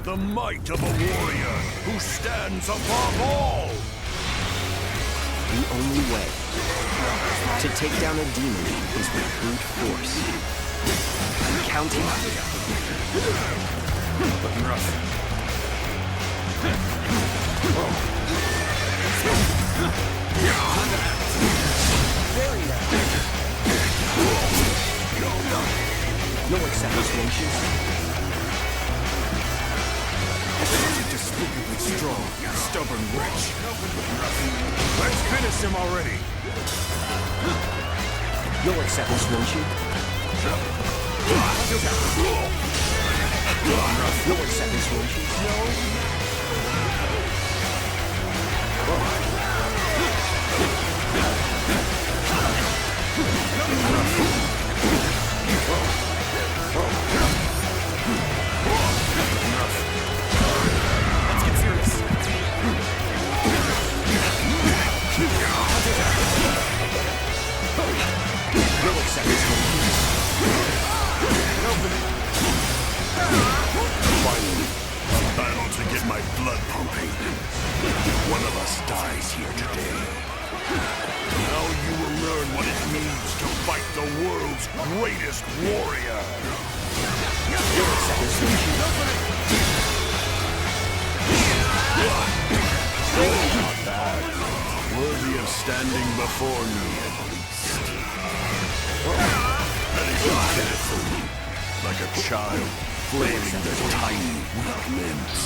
The might of a warrior who stands above all! The only way to take down a demon is with brute force. I'm counting on you. Looking rough. Very nice. No examinations. Despicably strong, stubborn wretch. him already. You'll accept this, won't you? You'll accept this, won't you? Let's get serious. You'll accept this, won't you? Finally, a battle to get my blood pumping. One of us dies here today. Now you will learn what it means to fight the world's greatest warrior. You'll accept this, won't you? Not bad. Worthy of standing before me, at least. Anything pitiful, like a child flailing their tiny, weak limbs.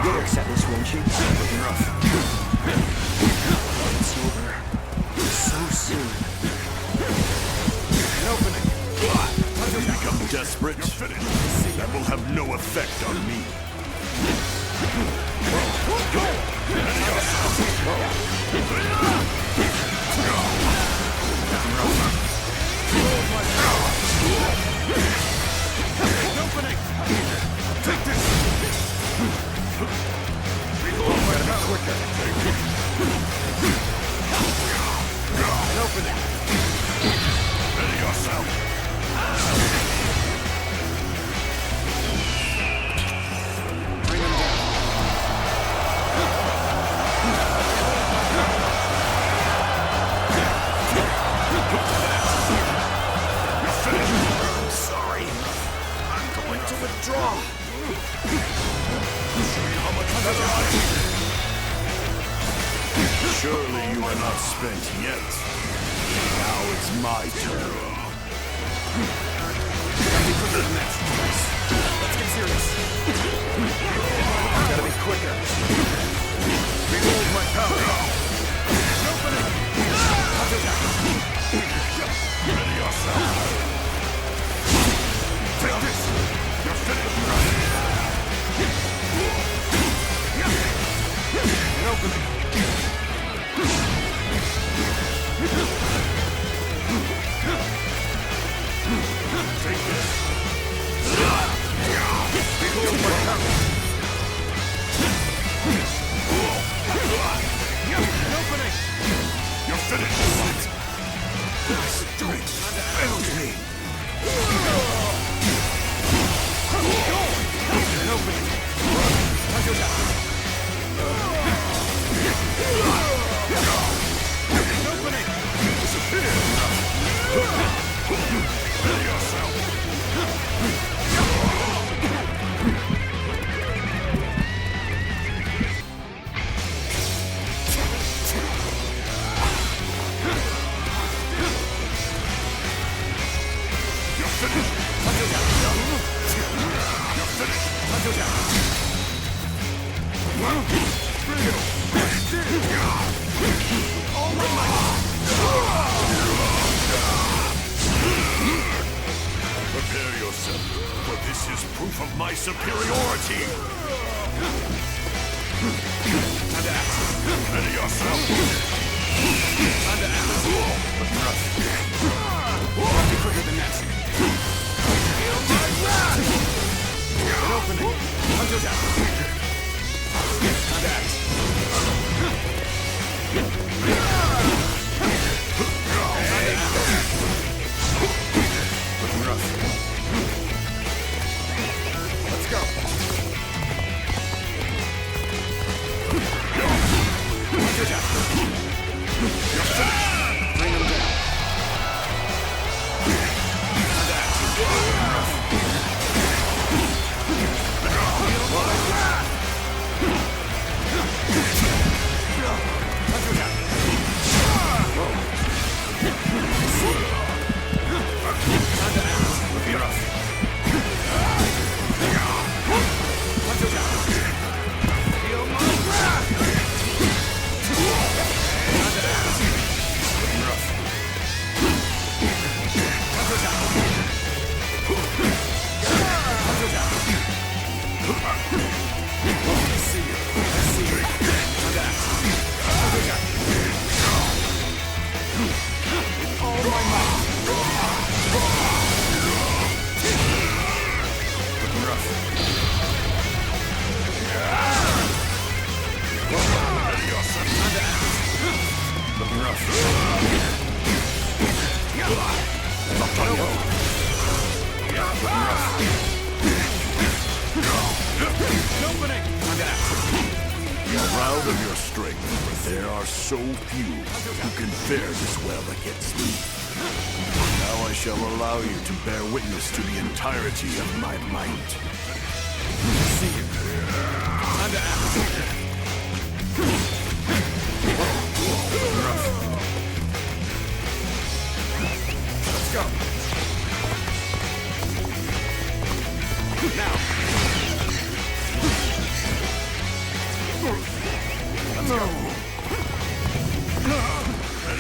You'll accept this, won't you? It's over. So soon. An opening. You become desperate, that will have no effect on me. Take this! An opening. Ready yourself. Bring him down. You're finished. I'm sorry. I'm going to withdraw. Show you how much better I am. Surely you are not spent yet. Now it's my turn. Let's get serious. Gotta be quicker. Behold my power. Opening. Ready yourself. Take this. You're finished. An opening. Take this. Behold my power. An opening. You're finished. What? My strength fails me. An opening. Disappear. Ready yourself. You're finished. You're finished. Oh my God. Prepare yourself, for this is proof of my superiority. Time to act. Ready yourself. Time to act. Be quicker than that. Feel my wrath! An opening. Hunter down. Time to act. Looking rough. Let's go. You're finished. Bring him down. Time to act. Looking rough. Opening! Proud of your strength, but there are so few who can fare this well against me. Now I shall allow you to bear witness to the entirety of my might. See you. Time to act. Let's go. Now. Let's go.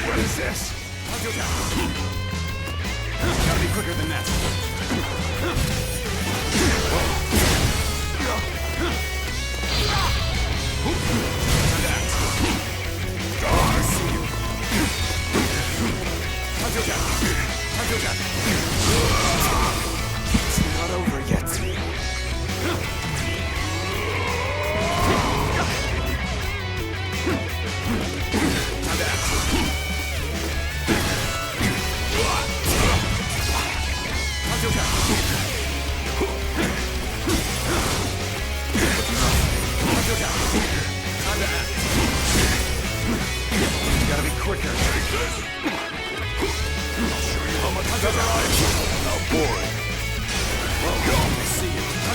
What is this? Gotta be quicker than that. I see you. It's not over yet. Gotta be quicker. I'll show you how much better I am. How boring. Well, go. I see you. I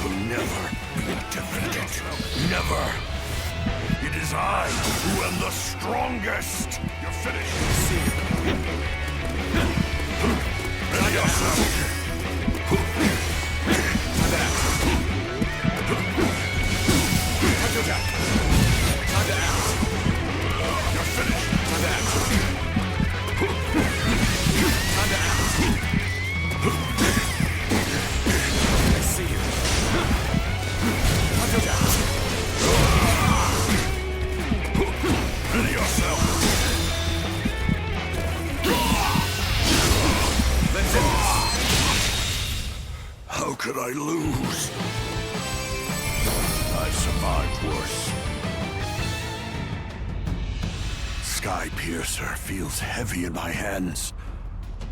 will never be defeated. Never. It is I who am the strongest. You're finished. I see you. Ready yourself. Time to act. You're finished. Time to act. Time to act. I see you. Time to act. Ready yourself. Let's end this. How could I lose? I've survived worse. Sky Piercer feels heavy in my hands.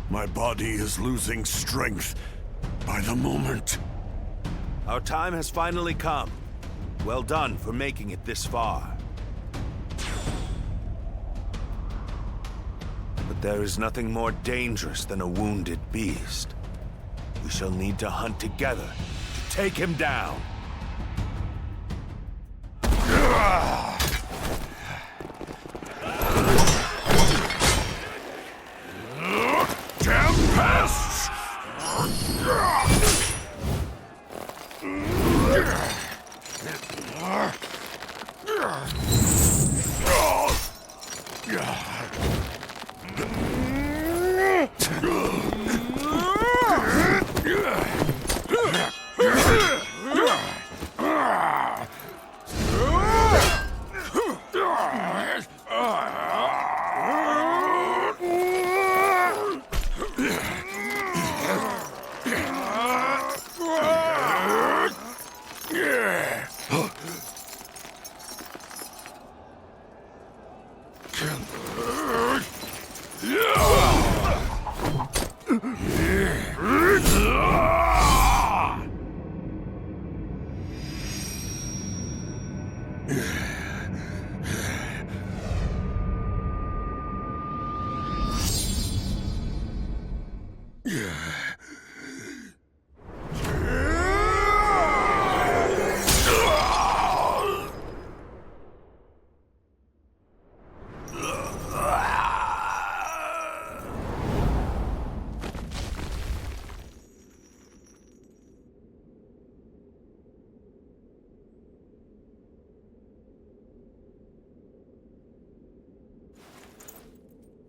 My body is losing strength by the moment. Our time has finally come. Well done for making it this far. But there is nothing more dangerous than a wounded beast. We shall need to hunt together to take him down. Damn pests!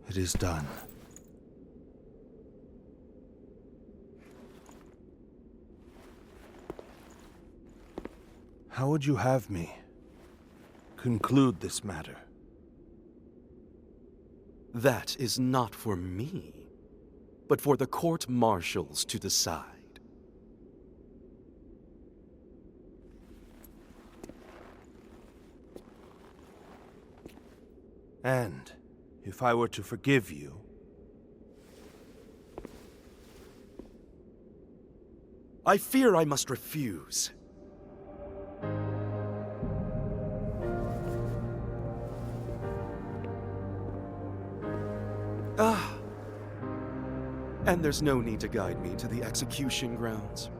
It is done. How would you have me conclude this matter? That is not for me, but for the court-martials to decide. And if I were to forgive you, I fear I must refuse. And there's no need to guide me to the execution grounds.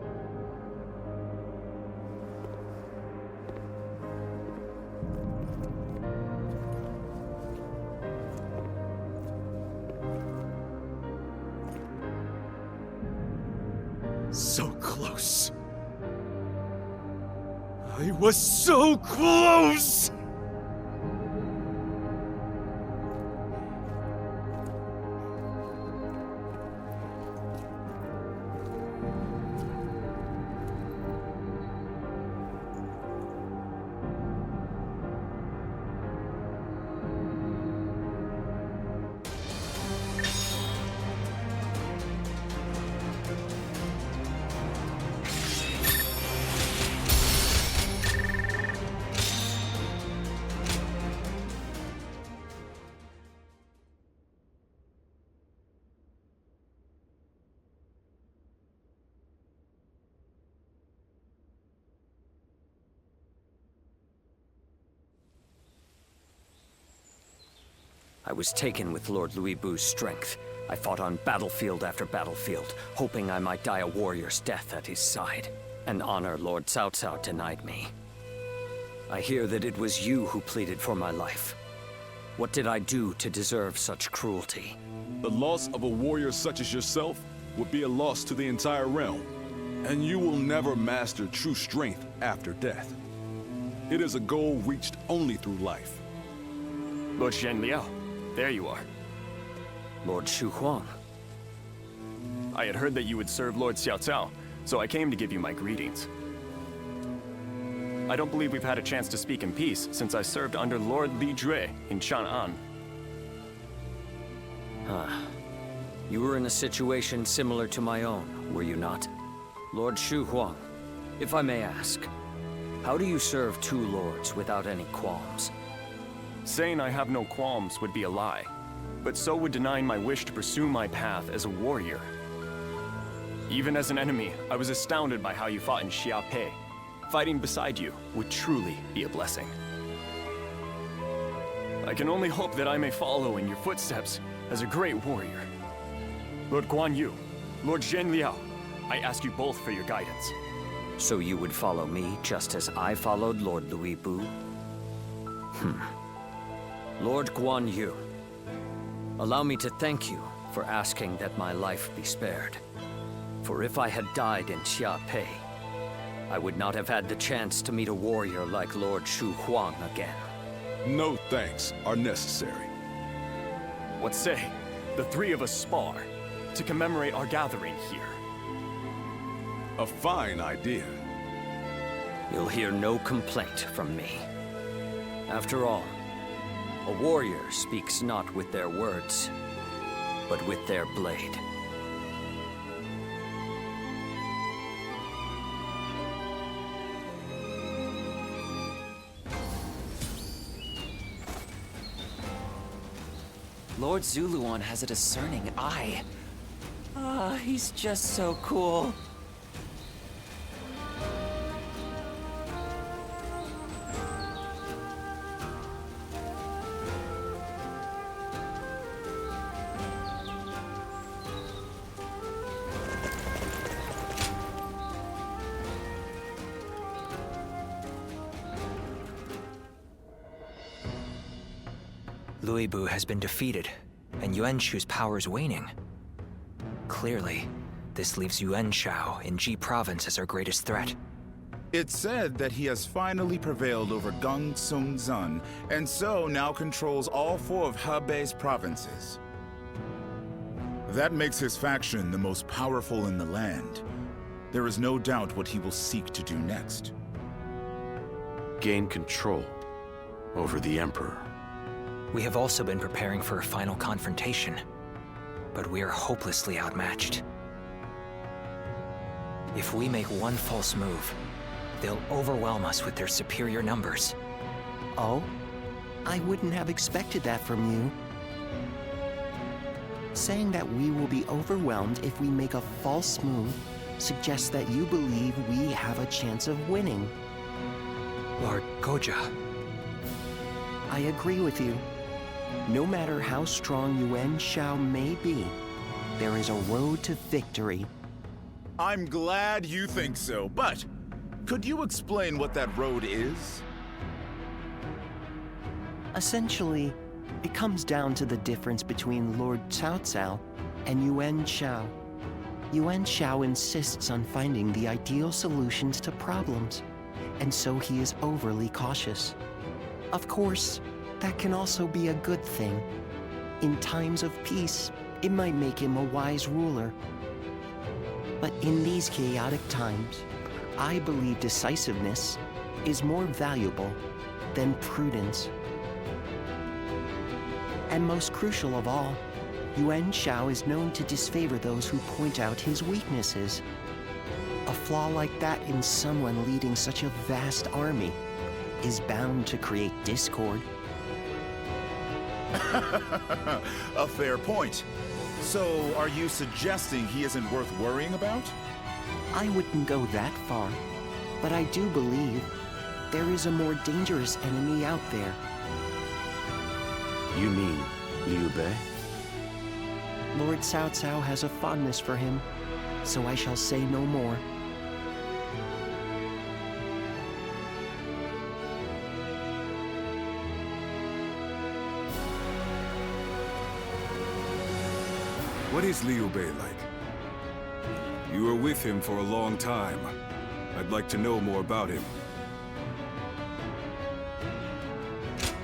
So close. I was so close! I was taken with Lord Lu Bu's strength. I fought on battlefield after battlefield, hoping I might die a warrior's death at his side. An honor Lord Cao Cao denied me. I hear that it was you who pleaded for my life. What did I do to deserve such cruelty? The loss of a warrior such as yourself would be a loss to the entire realm, and you will never master true strength after death. It is a goal reached only through life. Lord Zhenliao, there you are. Lord Shu Huang. I had heard that you would serve Lord Cao Cao, so I came to give you my greetings. I don't believe we've had a chance to speak in peace since I served under Lord Li Jue in Chang'an. You were in a situation similar to my own, were you not? Lord Shu Huang, if I may ask, how do you serve two lords without any qualms? Saying I have no qualms would be a lie, but so would denying my wish to pursue my path as a warrior. Even as an enemy, I was astounded by how you fought in Xiaopei. Fighting beside you would truly be a blessing. I can only hope that I may follow in your footsteps as a great warrior. Lord Guanyu, Lord Zhenliao, I ask you both for your guidance. So you would follow me just as I followed Lord Lu Bu? Lord Guanyu, allow me to thank you for asking that my life be spared. For if I had died in Xiaopei, I would not have had the chance to meet a warrior like Lord Shu Huang again. No thanks are necessary. What say, the three of us spar to commemorate our gathering here? A fine idea. You'll hear no complaint from me. After all, a warrior speaks not with their words, but with their blade. Lord Zuluan has a discerning eye. He's just so cool. Lu Bu has been defeated, and Yuan Shu's power is waning. Clearly, this leaves Yuan Shao in Jing Province as our greatest threat. It's said that he has finally prevailed over Gong Zun, and so now controls all 4 of Hebei's provinces. That makes his faction the most powerful in the land. There is no doubt what he will seek to do next. Gain control over the Emperor. We have also been preparing for a final confrontation, but we are hopelessly outmatched. If we make one false move, they'll overwhelm us with their superior numbers. Oh? I wouldn't have expected that from you. Saying that we will be overwhelmed if we make a false move suggests that you believe we have a chance of winning. Lord Goja. I agree with you. No matter how strong Yuan Shao may be, there is a road to victory. I'm glad you think so, but could you explain what that road is? Essentially, it comes down to the difference between Lord Cao Cao and Yuan Shao. Yuan Shao insists on finding the ideal solutions to problems, and so he is overly cautious. Of course, that can also be a good thing. In times of peace, it might make him a wise ruler. But in these chaotic times, I believe decisiveness is more valuable than prudence. And most crucial of all, Yuan Shao is known to disfavor those who point out his weaknesses. A flaw like that in someone leading such a vast army is bound to create discord. A fair point. So, are you suggesting he isn't worth worrying about? I wouldn't go that far, but I do believe there is a more dangerous enemy out there. You mean Liu Bei? Lord Cao Cao has a fondness for him, so I shall say no more. What is Liu Bei like? You were with him for a long time. I'd like to know more about him.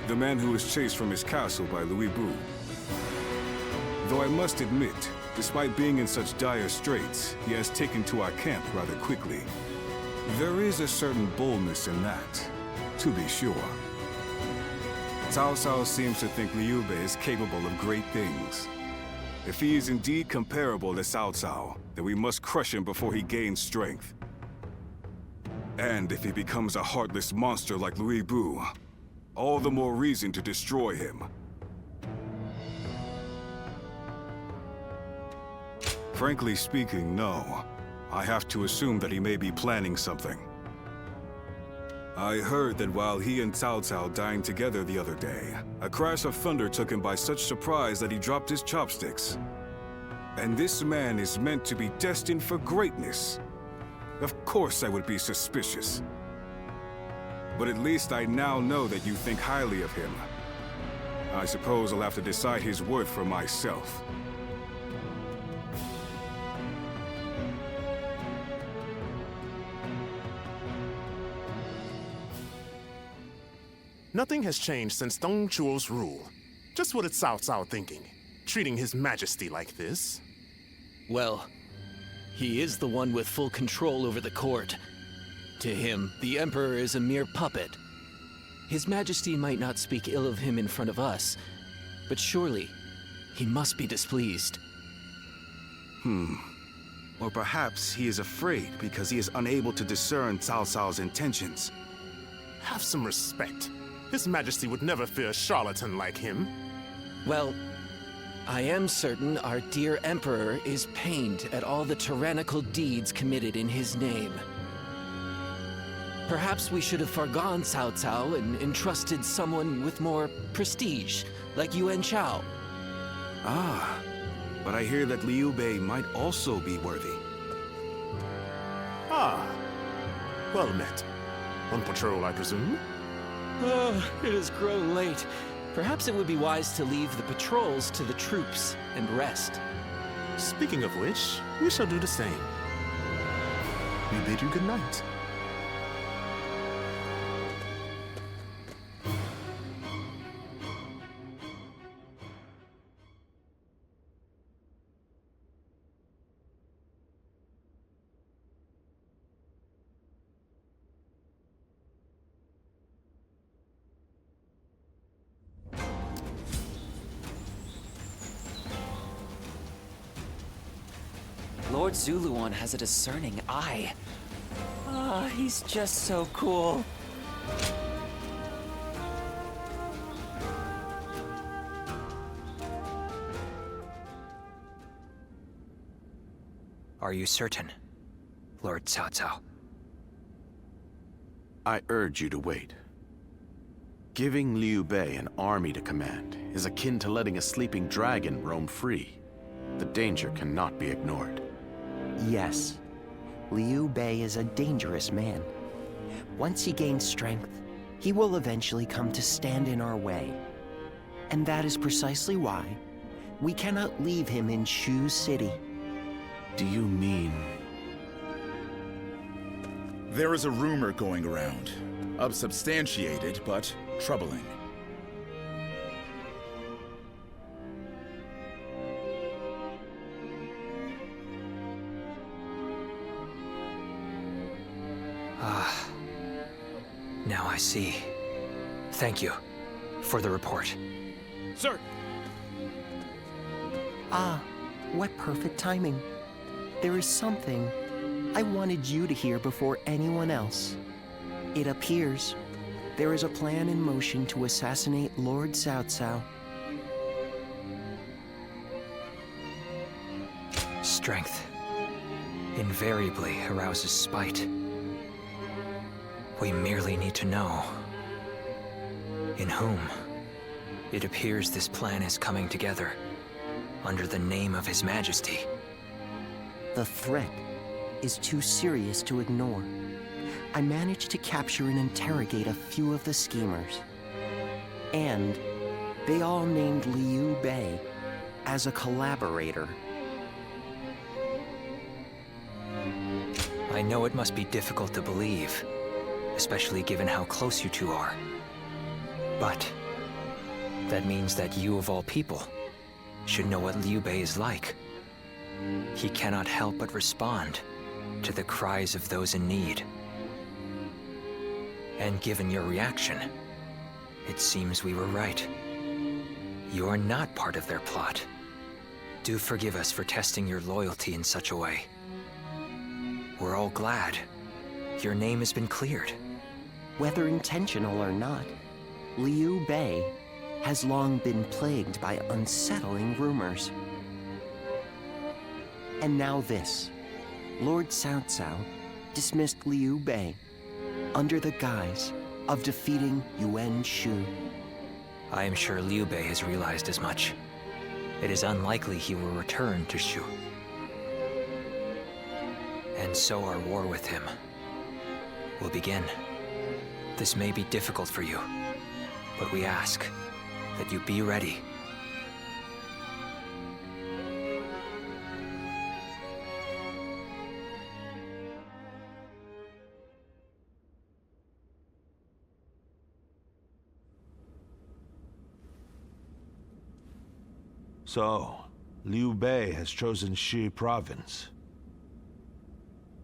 The man who was chased from his castle by Lu Bu. Though I must admit, despite being in such dire straits, he has taken to our camp rather quickly. There is a certain boldness in that, to be sure. Cao Cao seems to think Liu Bei is capable of great things. If he is indeed comparable to Cao Cao, then we must crush him before he gains strength. And if he becomes a heartless monster like Lu Bu, all the more reason to destroy him. Frankly speaking, no. I have to assume that he may be planning something. I heard that while he and Cao Cao dined together the other day, a crash of thunder took him by such surprise that he dropped his chopsticks. And this man is meant to be destined for greatness. Of course I would be suspicious. But at least I now know that you think highly of him. I suppose I'll have to decide his worth for myself. Nothing has changed since Dong Zhuo's rule. Just what is Cao Cao thinking? Treating His Majesty like this? Well, he is the one with full control over the court. To him, the Emperor is a mere puppet. His Majesty might not speak ill of him in front of us, but surely he must be displeased. Or perhaps he is afraid because he is unable to discern Cao Cao's intentions. Have some respect. His Majesty would never fear a charlatan like him. Well, I am certain our dear Emperor is pained at all the tyrannical deeds committed in his name. Perhaps we should have forgone Cao Cao and entrusted someone with more prestige, like Yuan Shao. Ah, but I hear that Liu Bei might also be worthy. Ah, well met. On patrol, I presume? It has grown late. Perhaps it would be wise to leave the patrols to the troops and rest. Speaking of which, we shall do the same. We bid you good night. Lord Zuluan has a discerning eye. He's just so cool. Are you certain, Lord Cao Cao? I urge you to wait. Giving Liu Bei an army to command is akin to letting a sleeping dragon roam free. The danger cannot be ignored. Yes, Liu Bei is a dangerous man. Once he gains strength, he will eventually come to stand in our way. And that is precisely why we cannot leave him in Shu City. Do you mean... There is a rumor going around. Unsubstantiated, but troubling. Now I see. Thank you for the report. Sir! Ah, what perfect timing. There is something I wanted you to hear before anyone else. It appears there is a plan in motion to assassinate Lord Cao Cao. Strength invariably arouses spite. We merely need to know in whom. It appears this plan is coming together under the name of His Majesty. The threat is too serious to ignore. I managed to capture and interrogate a few of the schemers. And they all named Liu Bei as a collaborator. I know it must be difficult to believe, especially given how close you two are. But that means that you, of all people, should know what Liu Bei is like. He cannot help but respond to the cries of those in need. And given your reaction, it seems we were right. You are not part of their plot. Do forgive us for testing your loyalty in such a way. We're all glad your name has been cleared. Whether intentional or not, Liu Bei has long been plagued by unsettling rumors. And now this. Lord Cao Cao dismissed Liu Bei under the guise of defeating Yuan Shu. I am sure Liu Bei has realized as much. It is unlikely he will return to Shu. And so our war with him will begin. This may be difficult for you, but we ask that you be ready. So, Liu Bei has chosen Jing Province.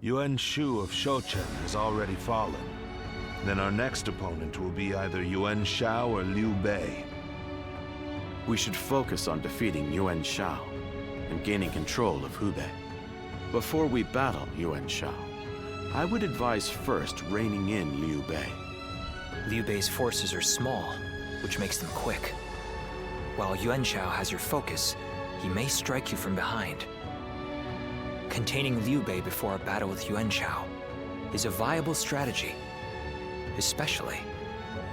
Yuan Shu of Shouchen has already fallen. Then our next opponent will be either Yuan Shao or Liu Bei. We should focus on defeating Yuan Shao and gaining control of Hubei. Before we battle Yuan Shao, I would advise first reining in Liu Bei. Liu Bei's forces are small, which makes them quick. While Yuan Shao has your focus, he may strike you from behind. Containing Liu Bei before a battle with Yuan Shao is a viable strategy, especially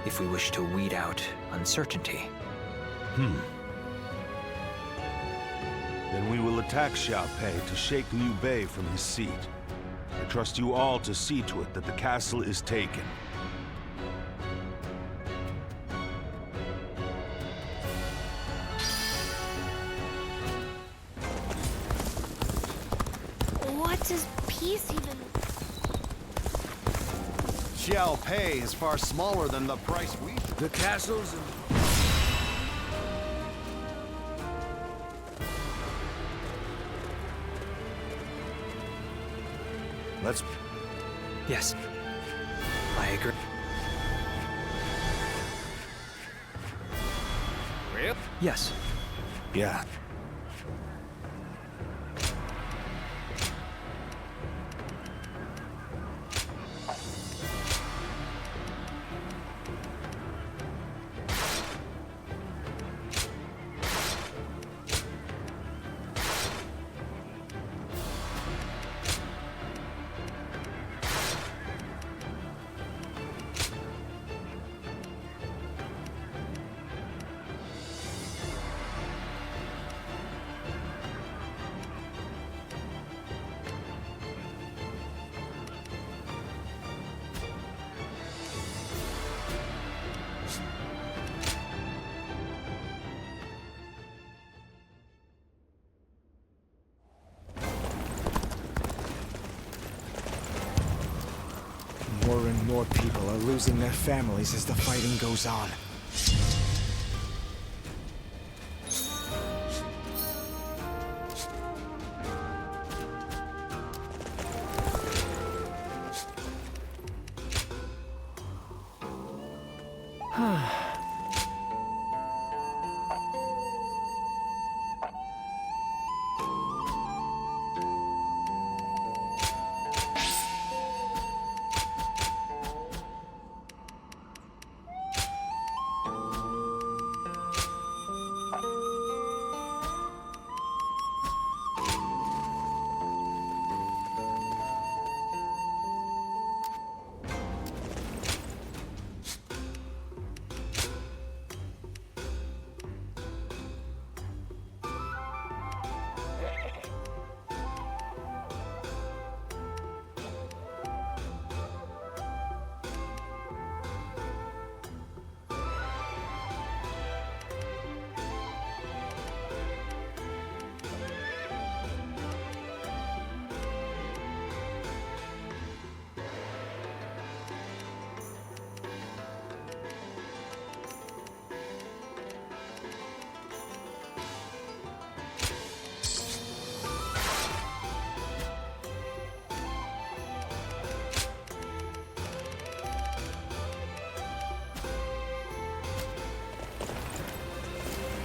if we wish to weed out uncertainty. Then we will attack Xiaopei to shake Liu Bei from his seat. I trust you all to see to it that the castle is taken. What does peace even... Xiaopei is far smaller than the price we... The castles and... Let's... Yes, I agree. Yep. Yes. Yeah. Emperor and your people are losing their families as the fighting goes on.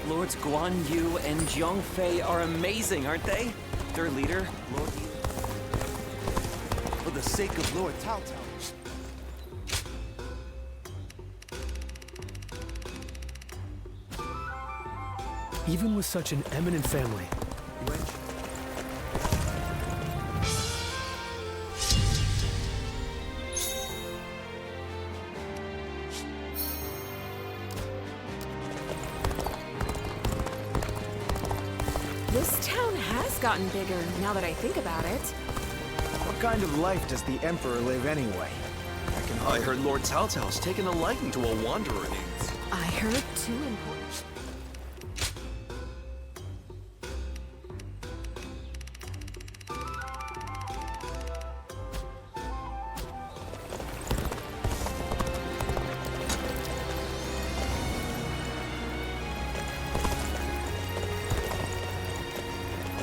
Lords Guandu and Zhongfei are amazing, aren't they? Their leader, Lord... For the sake of Lord Cao Cao. Even with such an eminent family, This town has gotten bigger, now that I think about it. What kind of life does the Emperor live anyway? I heard Lord Cao Cao's taken a liking to a wanderer named... I heard two important...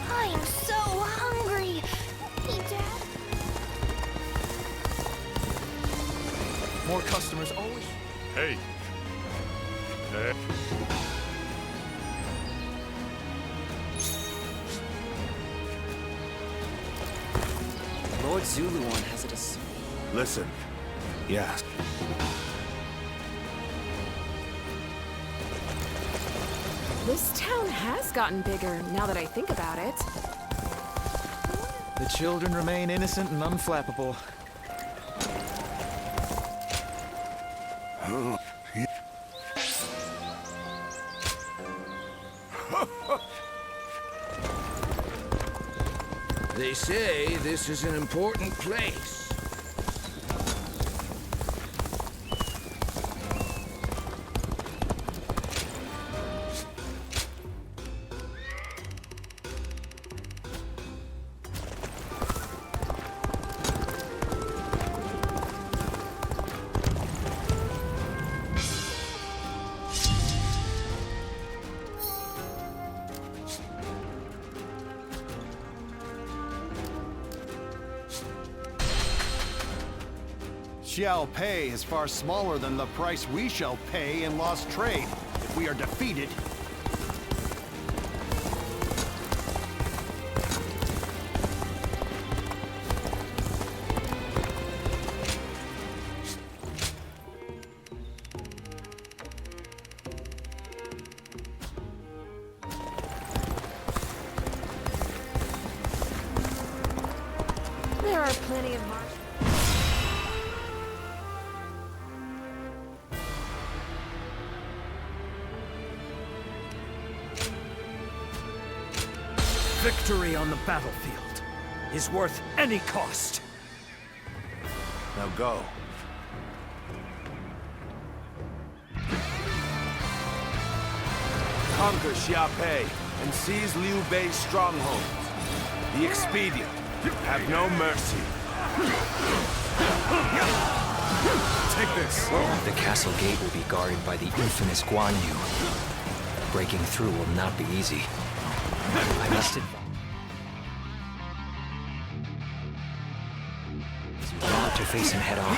I'm so hungry. Hey, Dad. More customers always... Hey. Lord Zuluan has it as... Listen. Yes. This town has gotten bigger, now that I think about it. The children remain innocent and unflappable. They say this is an important place. Xiao Pei is far smaller than the price we shall pay in lost trade if we are defeated. There are plenty of marshals. Victory on the battlefield is worth any cost. Now go. Conquer Xiapei and seize Liu Bei's stronghold. The expedient. Have no mercy. Take this. The castle gate will be guarded by the infamous Guanyu. Breaking through will not be easy. I must advise you not to face him head-on.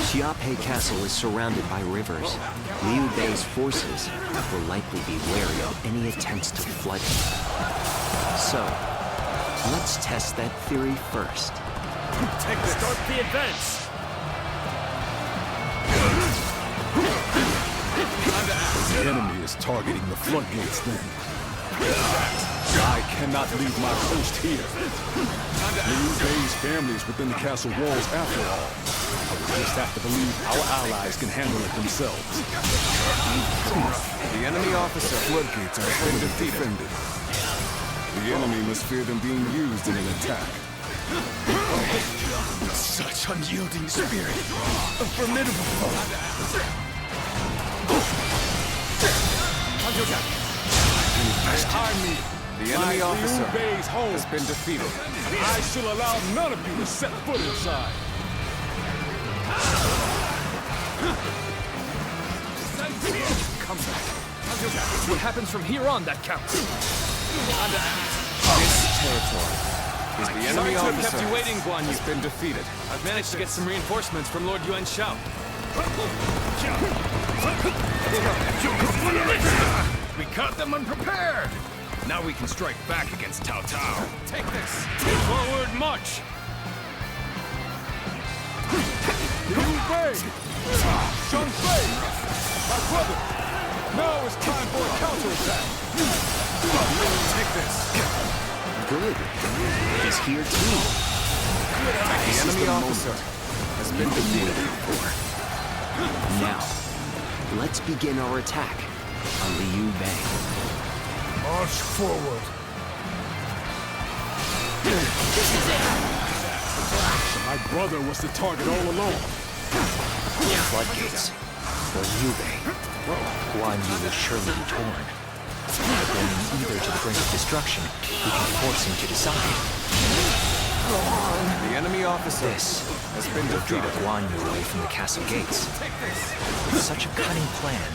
Xiape Castle is surrounded by rivers. Liu Bei's forces will likely be wary of any attempts to flood it. So, let's test that theory first. Take this. Start the advance! The enemy is targeting the floodgates then. I cannot leave my post here. Liu Bei's family is within the castle walls after all. I will just have to believe our allies can handle it themselves. The enemy officer. The floodgates are been defeated. The enemy must fear them being used in an attack. Such unyielding spirit. A formidable foe. The enemy officer Liu Bei's home has been defeated. I shall allow none of you to set foot inside. Come back. What happens from here on that counts. This territory is the enemy Sorry to have officer kept you waiting, Guanyu. has been defeated. I've managed to get some reinforcements from Lord Yuan Shao. We caught them unprepared. Now we can strike back against Cao Cao. Take this. Forward march. Liu Bei! Zhang Fei! My brother! Now it's time for a counterattack! Take this! Good. He's here too. The enemy officer has been defeated. Now, let's begin our attack on Liu Bei. March forward. My brother was the target all along. Floodgates. For Liu Bei. Guanyu will surely be torn. By bringing either to the brink of destruction, we can force him to decide. The enemy officer has been defeated. Guanyu away from the castle gates. With such a cunning plan,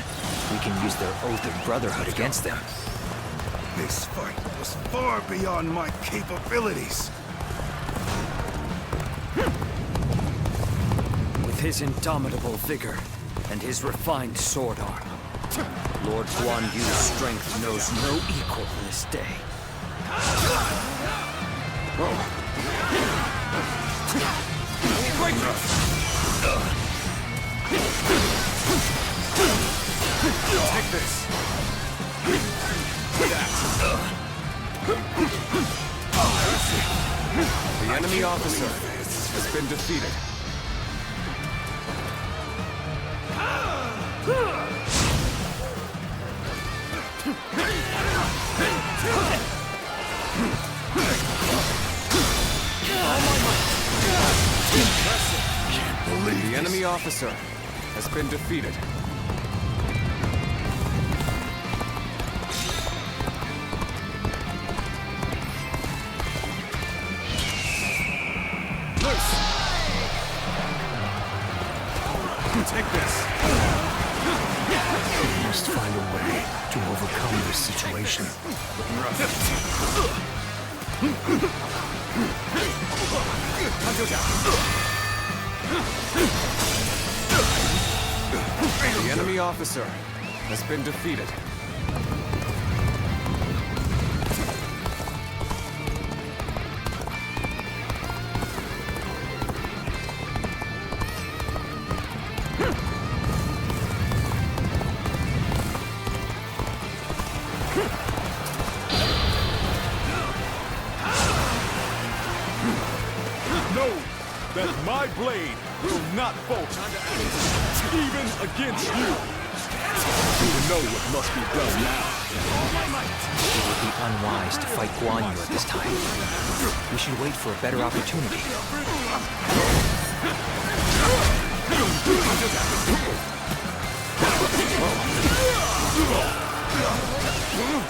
we can use their oath of brotherhood against them. This fight was far beyond my capabilities. With his indomitable vigor and his refined sword arm, Lord Guanyu's strength knows no equal this day. Take this! The enemy officer has been defeated. The enemy officer has been defeated. Take this! We must find a way to overcome this situation. The enemy officer has been defeated. Know that my blade will not boast, even against you. You know what must be done now. It would be unwise to fight Guanyu at this time. We should wait for a better opportunity.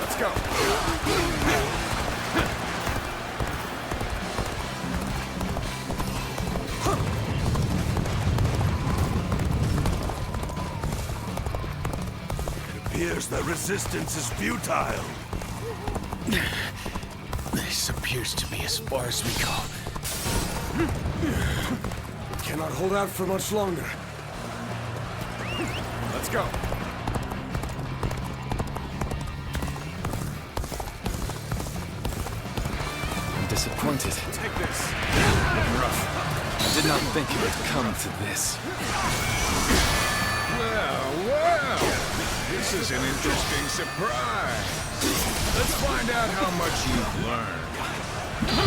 Let's go. appears that resistance is futile. This appears to be as far as we go. We cannot hold out for much longer. Let's go. I'm disappointed. Take this. Rough. I did not think it would come to this. Well, this is an interesting surprise. Let's find out how much you've learned.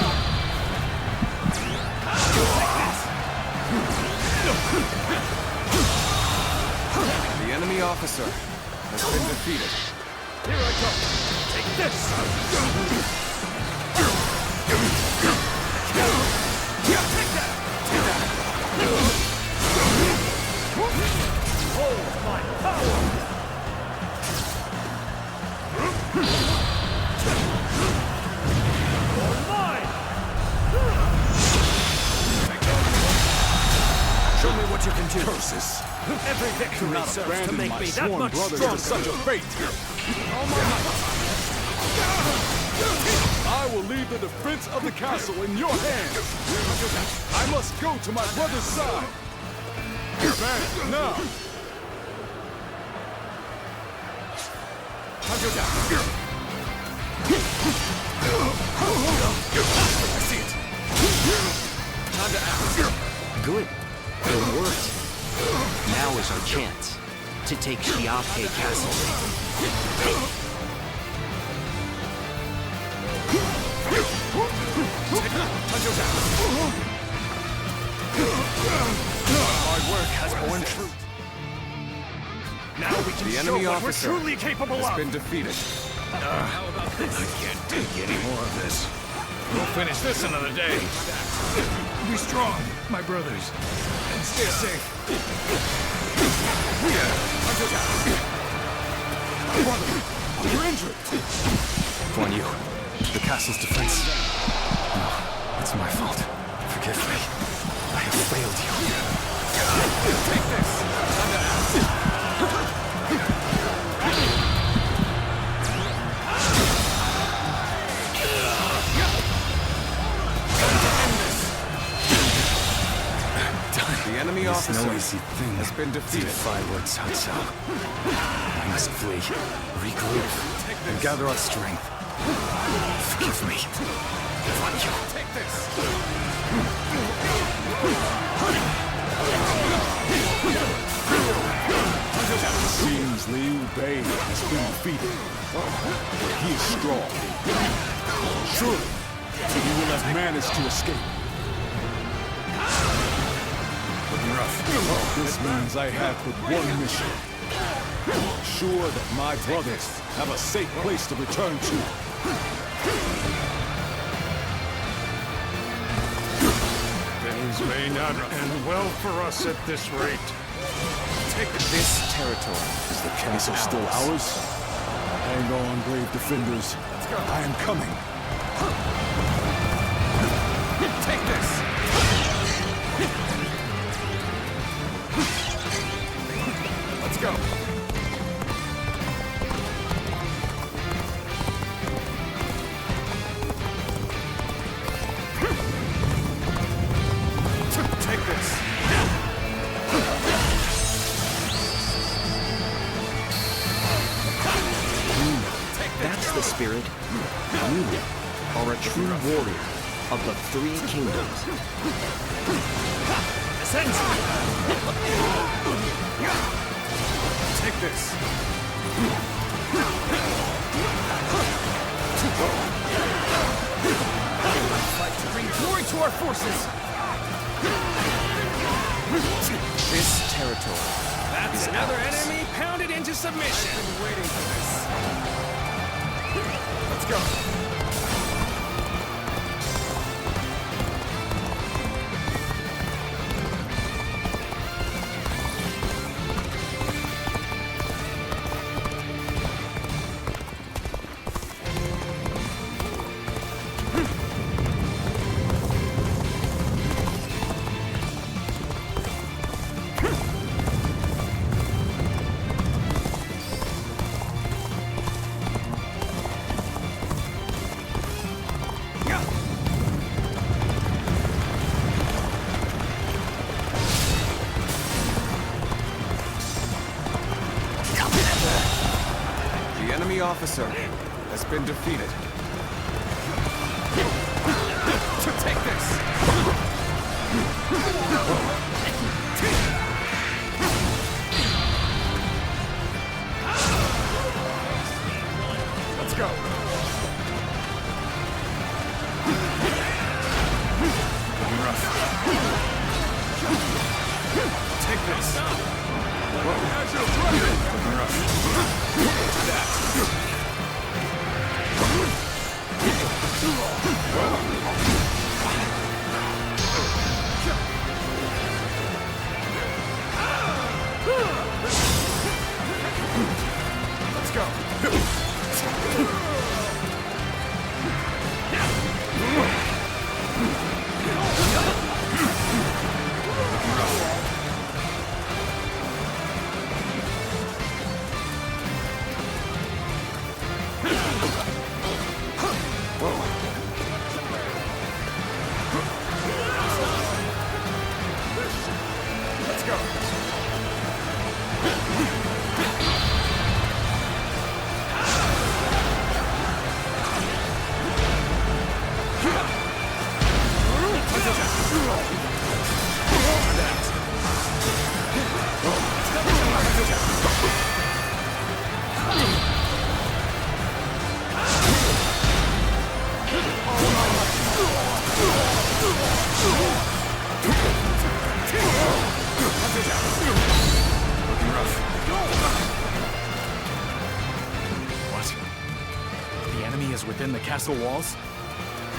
The enemy officer has been defeated. Here I come. Take this. Hold my power! Show me what you can do. Curses. Every victory Not serves to abandon make my me that sworn much brothers stronger. to such a fate. All my might. I will leave the defense of the castle in your hands. I must go to my brother's side. Advance now. I see it. Time to act. Good. It worked. Now is our chance to take Xiaopei Castle. Hard work has borne fruit. Now we can The show enemy what officer we're truly capable has of. been defeated. How about this? I can't take any more of this. We'll finish this another day. Be strong, my brothers, and stay safe. Brother, you're injured. Guanyu, the castle's defense. No, it's my fault. Forgive me. I have failed you. Take this. Time to act. The enemy officer no easy thing has been defeated. Defy Lord Cao Cao. I must flee, regroup, and gather our strength. Forgive me. Take this. Seems Liu Bei has been defeated. He is strong. Surely, he will have managed to escape. This means I have but one mission. Ensure that my brothers have a safe place to return to. Things may not end well for us at this rate. Take This territory Is the castle still ours? Hang on, brave defenders. I am coming. Take this. Let's go. Take this. That's the spirit. You are a true warrior of the three kingdoms. Take this. Fight to bring glory to our forces. This territory That's is another ours. enemy pounded into submission. I've been waiting for this. Let's go. officer has been defeated. Take this! Let's go! Rough. Take this! Looking rough. Let's go! Let's go! What? The enemy is within the castle walls?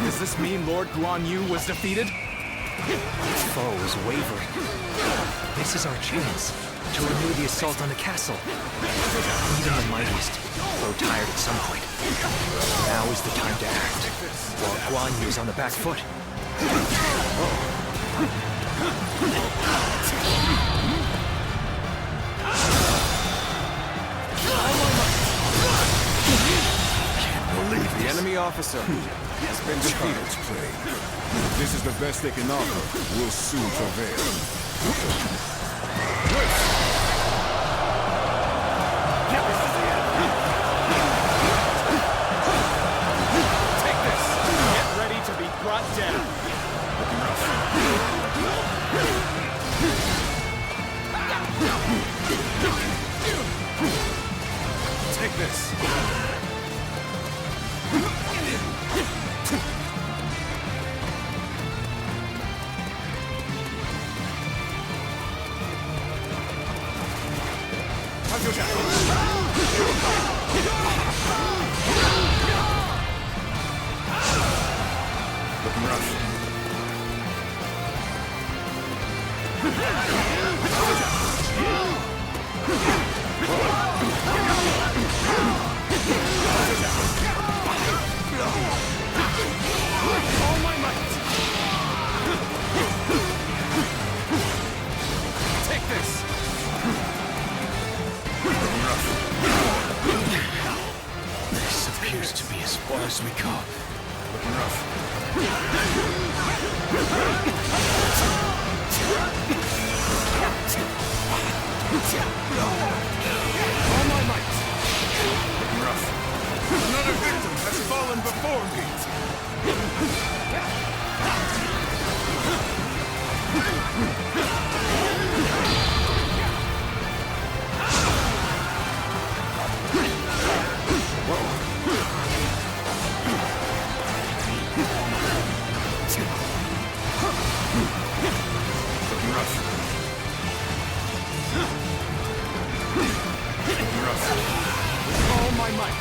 Does this mean Lord Guanyu was defeated? His foe is wavering. This is our chance to renew the assault on the castle. Even the mightiest grow tired at some point. Now is the time to act, while Guanyu is on the back foot. The enemy officer has been defeated. This is the best they can offer. We'll soon prevail. Take this! Get ready to be brought down! Take this! Looking rough. All my might! Take this! This appears to be as far as we go. Looking rough. All my might! Looking rough. Another victim has fallen before me! Looking rough. Looking rough. With all my might!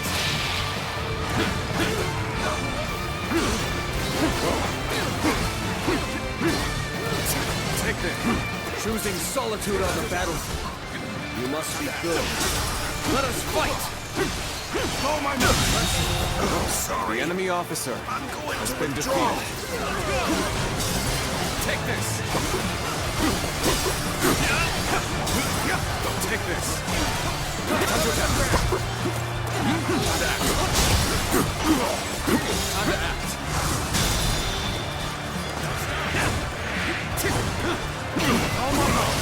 Take this! Choosing solitude on the battlefield. You must be good. Let us fight! Oh my might! I'm sorry. The enemy officer has been defeated. Take this! Take this! Time to attack! Time to act! All my might!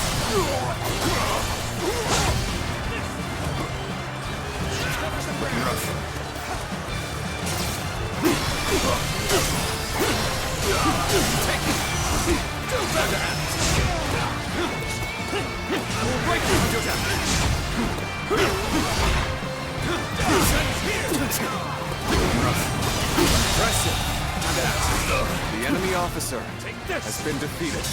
Looking rough. The enemy officer has been defeated.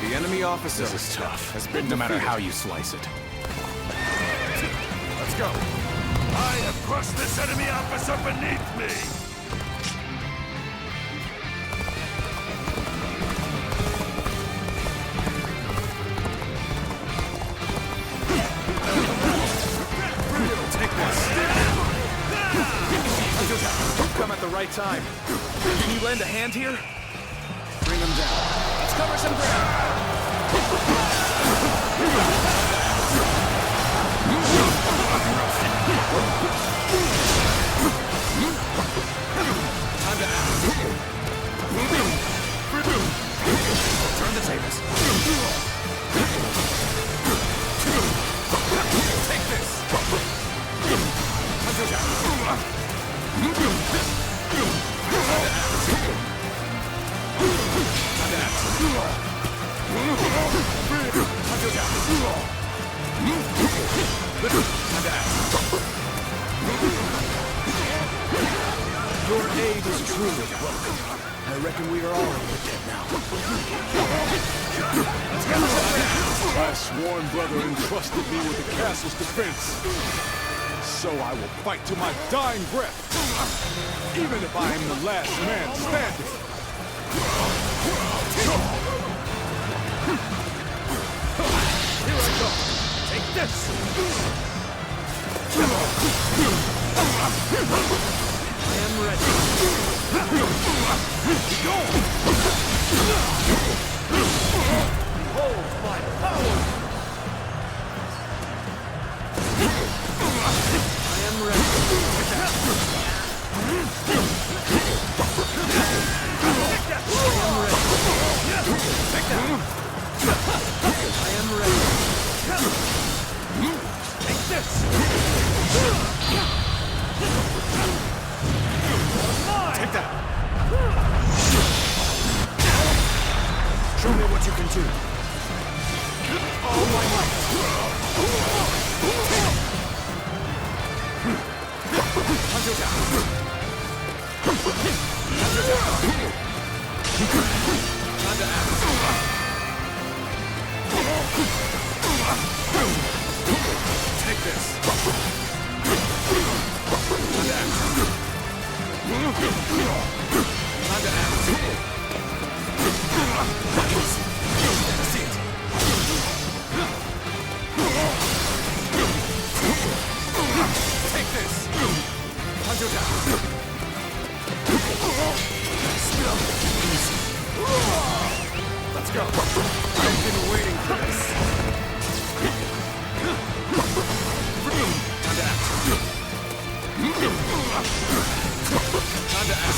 The enemy officer This is tough. has been no matter defeated. how you slice it. Let's go. I have crushed this enemy officer beneath me. Take this. You've come at the right time. Can you lend a hand here? Bring them down. Let's cover some ground. Time to act. Turn the tables. Take this. Your aid is truly welcome. I reckon we are all in the dead now. My sworn brother entrusted me with the castle's defense. So I will fight to my dying breath, even if I am the last man standing. Here I go. Take this. I am ready. Behold my power. I am ready. I am ready. Take this! Take that! Show me what you can do. All my might! Hunter down! Hunter down! Time to act! Take this! Time to act! Time to act! That's it! Take this! Hunter down! Let's go! I've been waiting for this! Time to act! Time to act!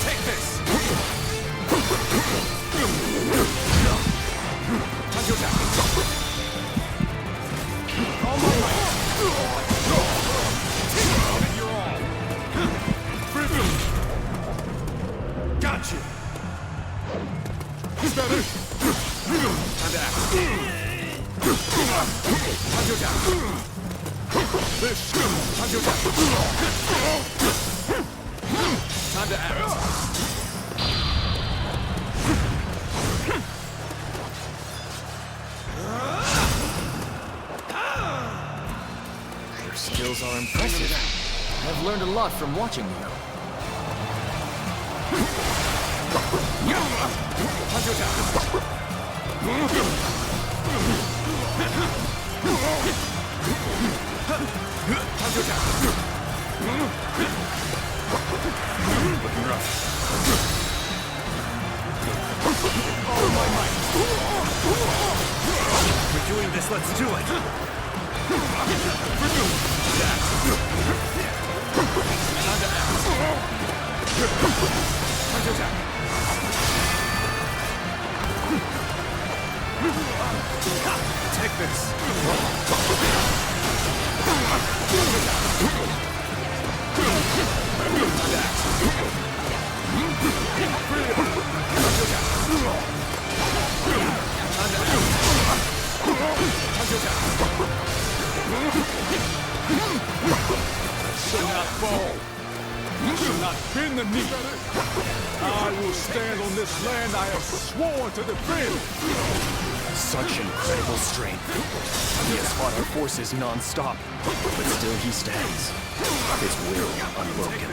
Take this! Time to attack! All my might! Give it your all! Gotcha! Is that it? Time to act! Time to attack! This! Time to attack! Time to act! Your skills are impressive. I've learned a lot from watching you. Time to attack! Looking rough. All my might! We're doing this, let's do it! Time to act! Take this. Shall not fall. Shall not bend the knee. I will stand on this land I have sworn to defend. Such incredible strength. He has fought our forces non-stop, but still he stands. His will unbroken.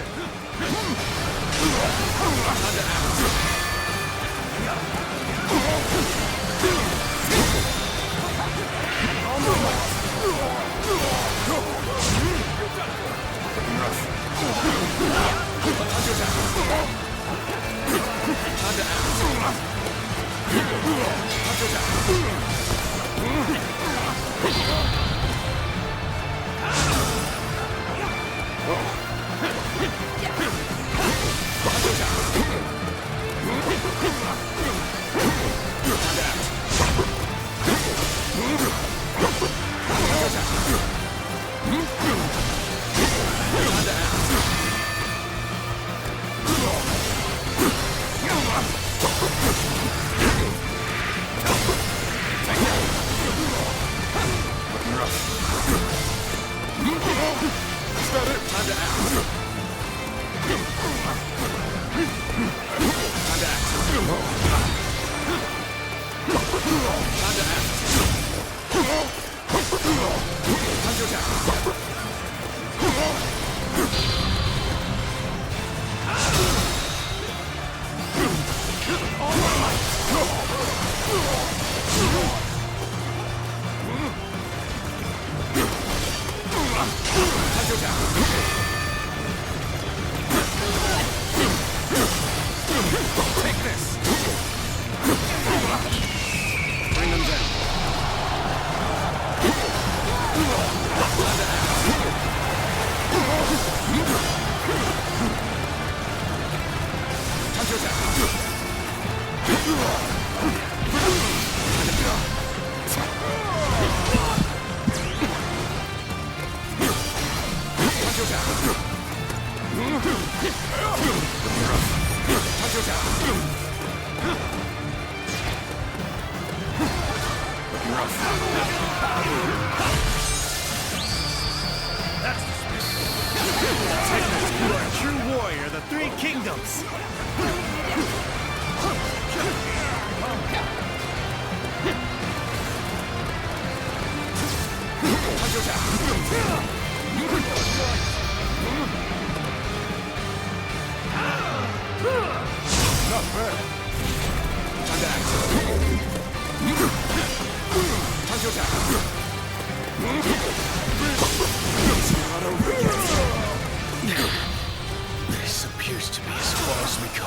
This appears to be as far as we go.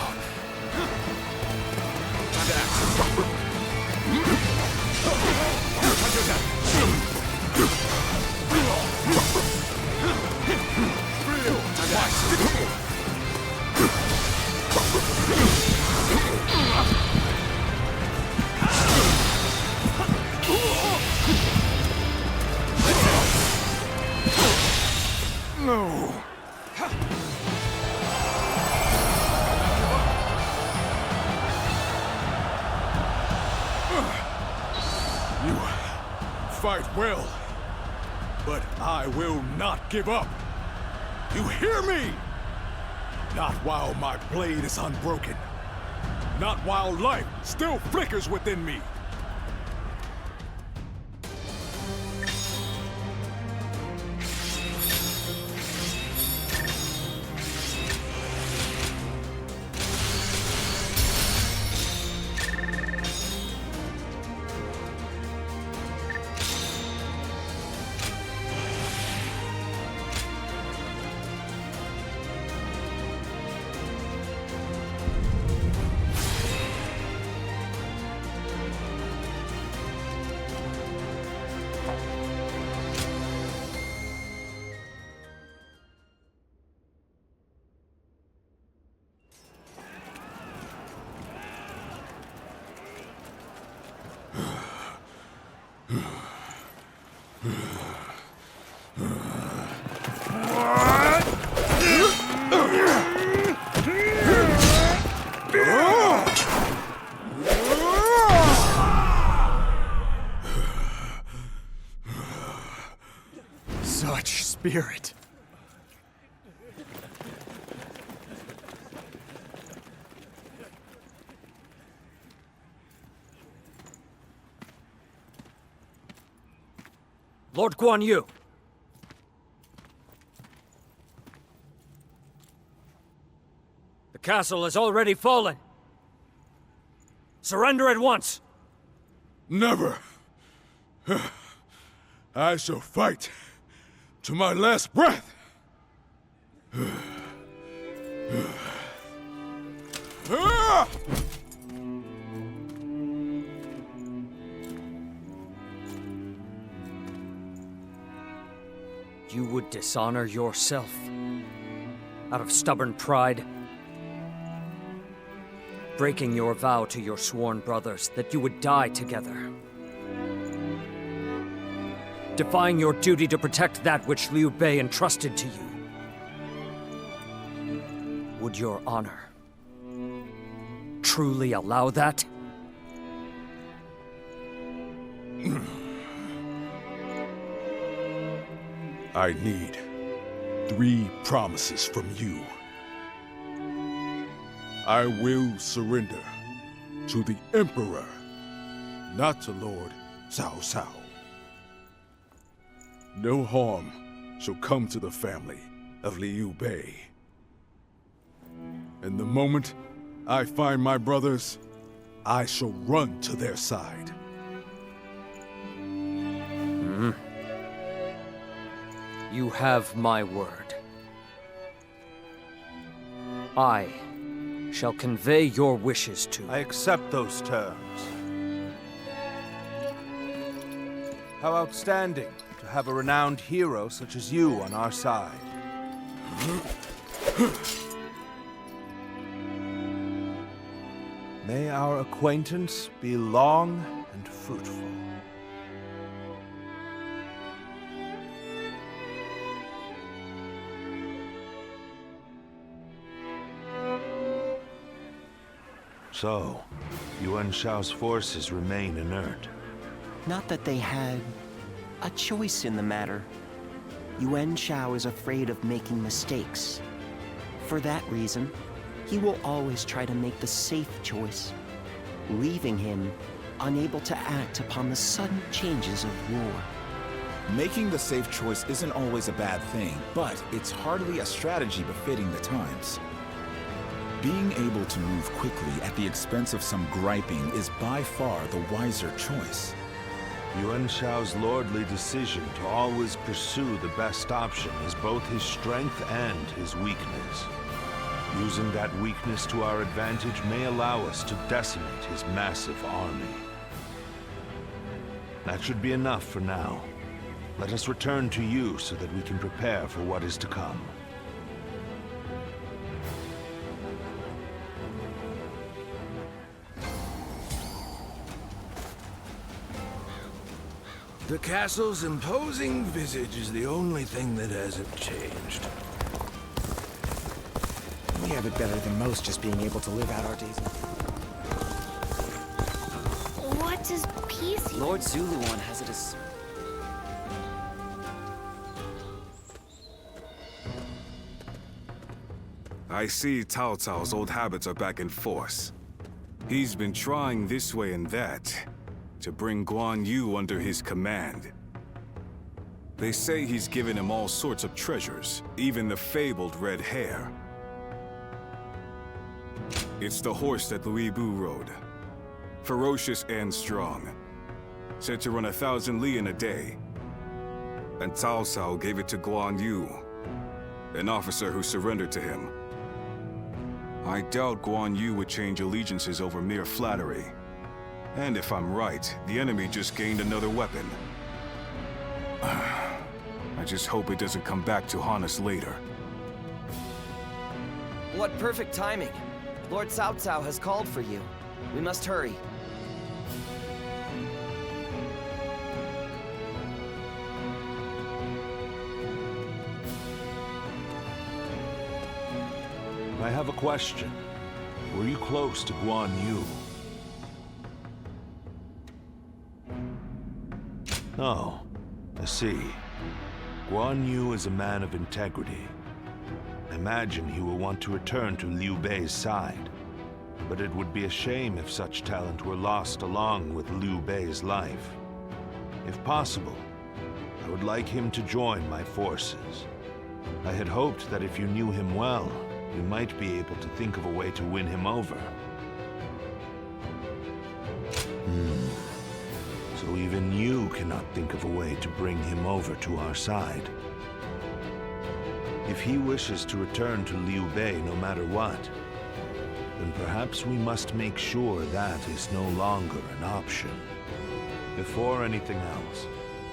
No. You fight well, but I will not give up. You hear me? Not while my blade is unbroken. Not while life still flickers within me. spirit. Lord Guanyu! The castle has already fallen. Surrender at once! Never! I shall fight to my last breath! You would dishonor yourself out of stubborn pride, breaking your vow to your sworn brothers that you would die together, defying your duty to protect that which Liu Bei entrusted to you. Would your honor truly allow that? I need 3 promises from you. I will surrender to the Emperor, not to Lord Cao Cao. No harm shall come to the family of Liu Bei. And the moment I find my brothers, I shall run to their side. You have my word. I shall convey your wishes to... I accept those terms. How outstanding to have a renowned hero such as you on our side. May our acquaintance be long and fruitful. So, Yuan Shao's forces remain inert. Not that they had a choice in the matter. Yuan Shao is afraid of making mistakes. For that reason, he will always try to make the safe choice, leaving him unable to act upon the sudden changes of war. Making the safe choice isn't always a bad thing, but it's hardly a strategy befitting the times. Being able to move quickly at the expense of some griping is by far the wiser choice. Yuan Shao's lordly decision to always pursue the best option is both his strength and his weakness. Using that weakness to our advantage may allow us to decimate his massive army. That should be enough for now. Let us return to you so that we can prepare for what is to come. The castle's imposing visage is the only thing that hasn't changed. We have it better than most, just being able to live out our days. What does peace... Lord Zuluan has it as... I see Cao Cao's old habits are back in force. He's been trying this way and that to bring Guanyu under his command. They say he's given him all sorts of treasures, even the fabled red hair. It's the horse that Lu Bu rode. Ferocious and strong. Said to run 1,000 li in a day. And Cao Cao gave it to Guanyu, an officer who surrendered to him. I doubt Guanyu would change allegiances over mere flattery. And if I'm right, the enemy just gained another weapon. I just hope it doesn't come back to haunt us later. What perfect timing! Lord Cao Cao has called for you. We must hurry. I have a question. Were you close to Guanyu? Oh, I see. Guanyu is a man of integrity. I imagine he will want to return to Liu Bei's side. But it would be a shame if such talent were lost along with Liu Bei's life. If possible, I would like him to join my forces. I had hoped that if you knew him well, you might be able to think of a way to win him over. So even you cannot think of a way to bring him over to our side. If he wishes to return to Liu Bei no matter what, then perhaps we must make sure that is no longer an option. Before anything else,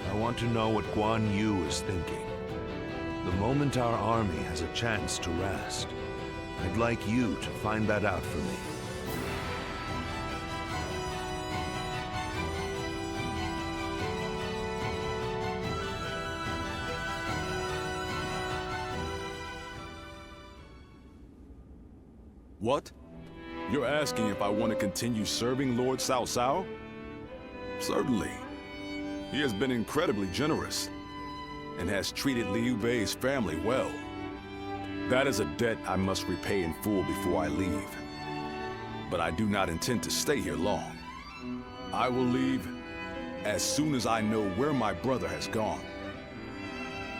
I want to know what Guan Yu is thinking. The moment our army has a chance to rest, I'd like you to find that out for me. What? You're asking if I want to continue serving Lord Cao Cao? Certainly. He has been incredibly generous and has treated Liu Bei's family well. That is a debt I must repay in full before I leave. But I do not intend to stay here long. I will leave as soon as I know where my brother has gone.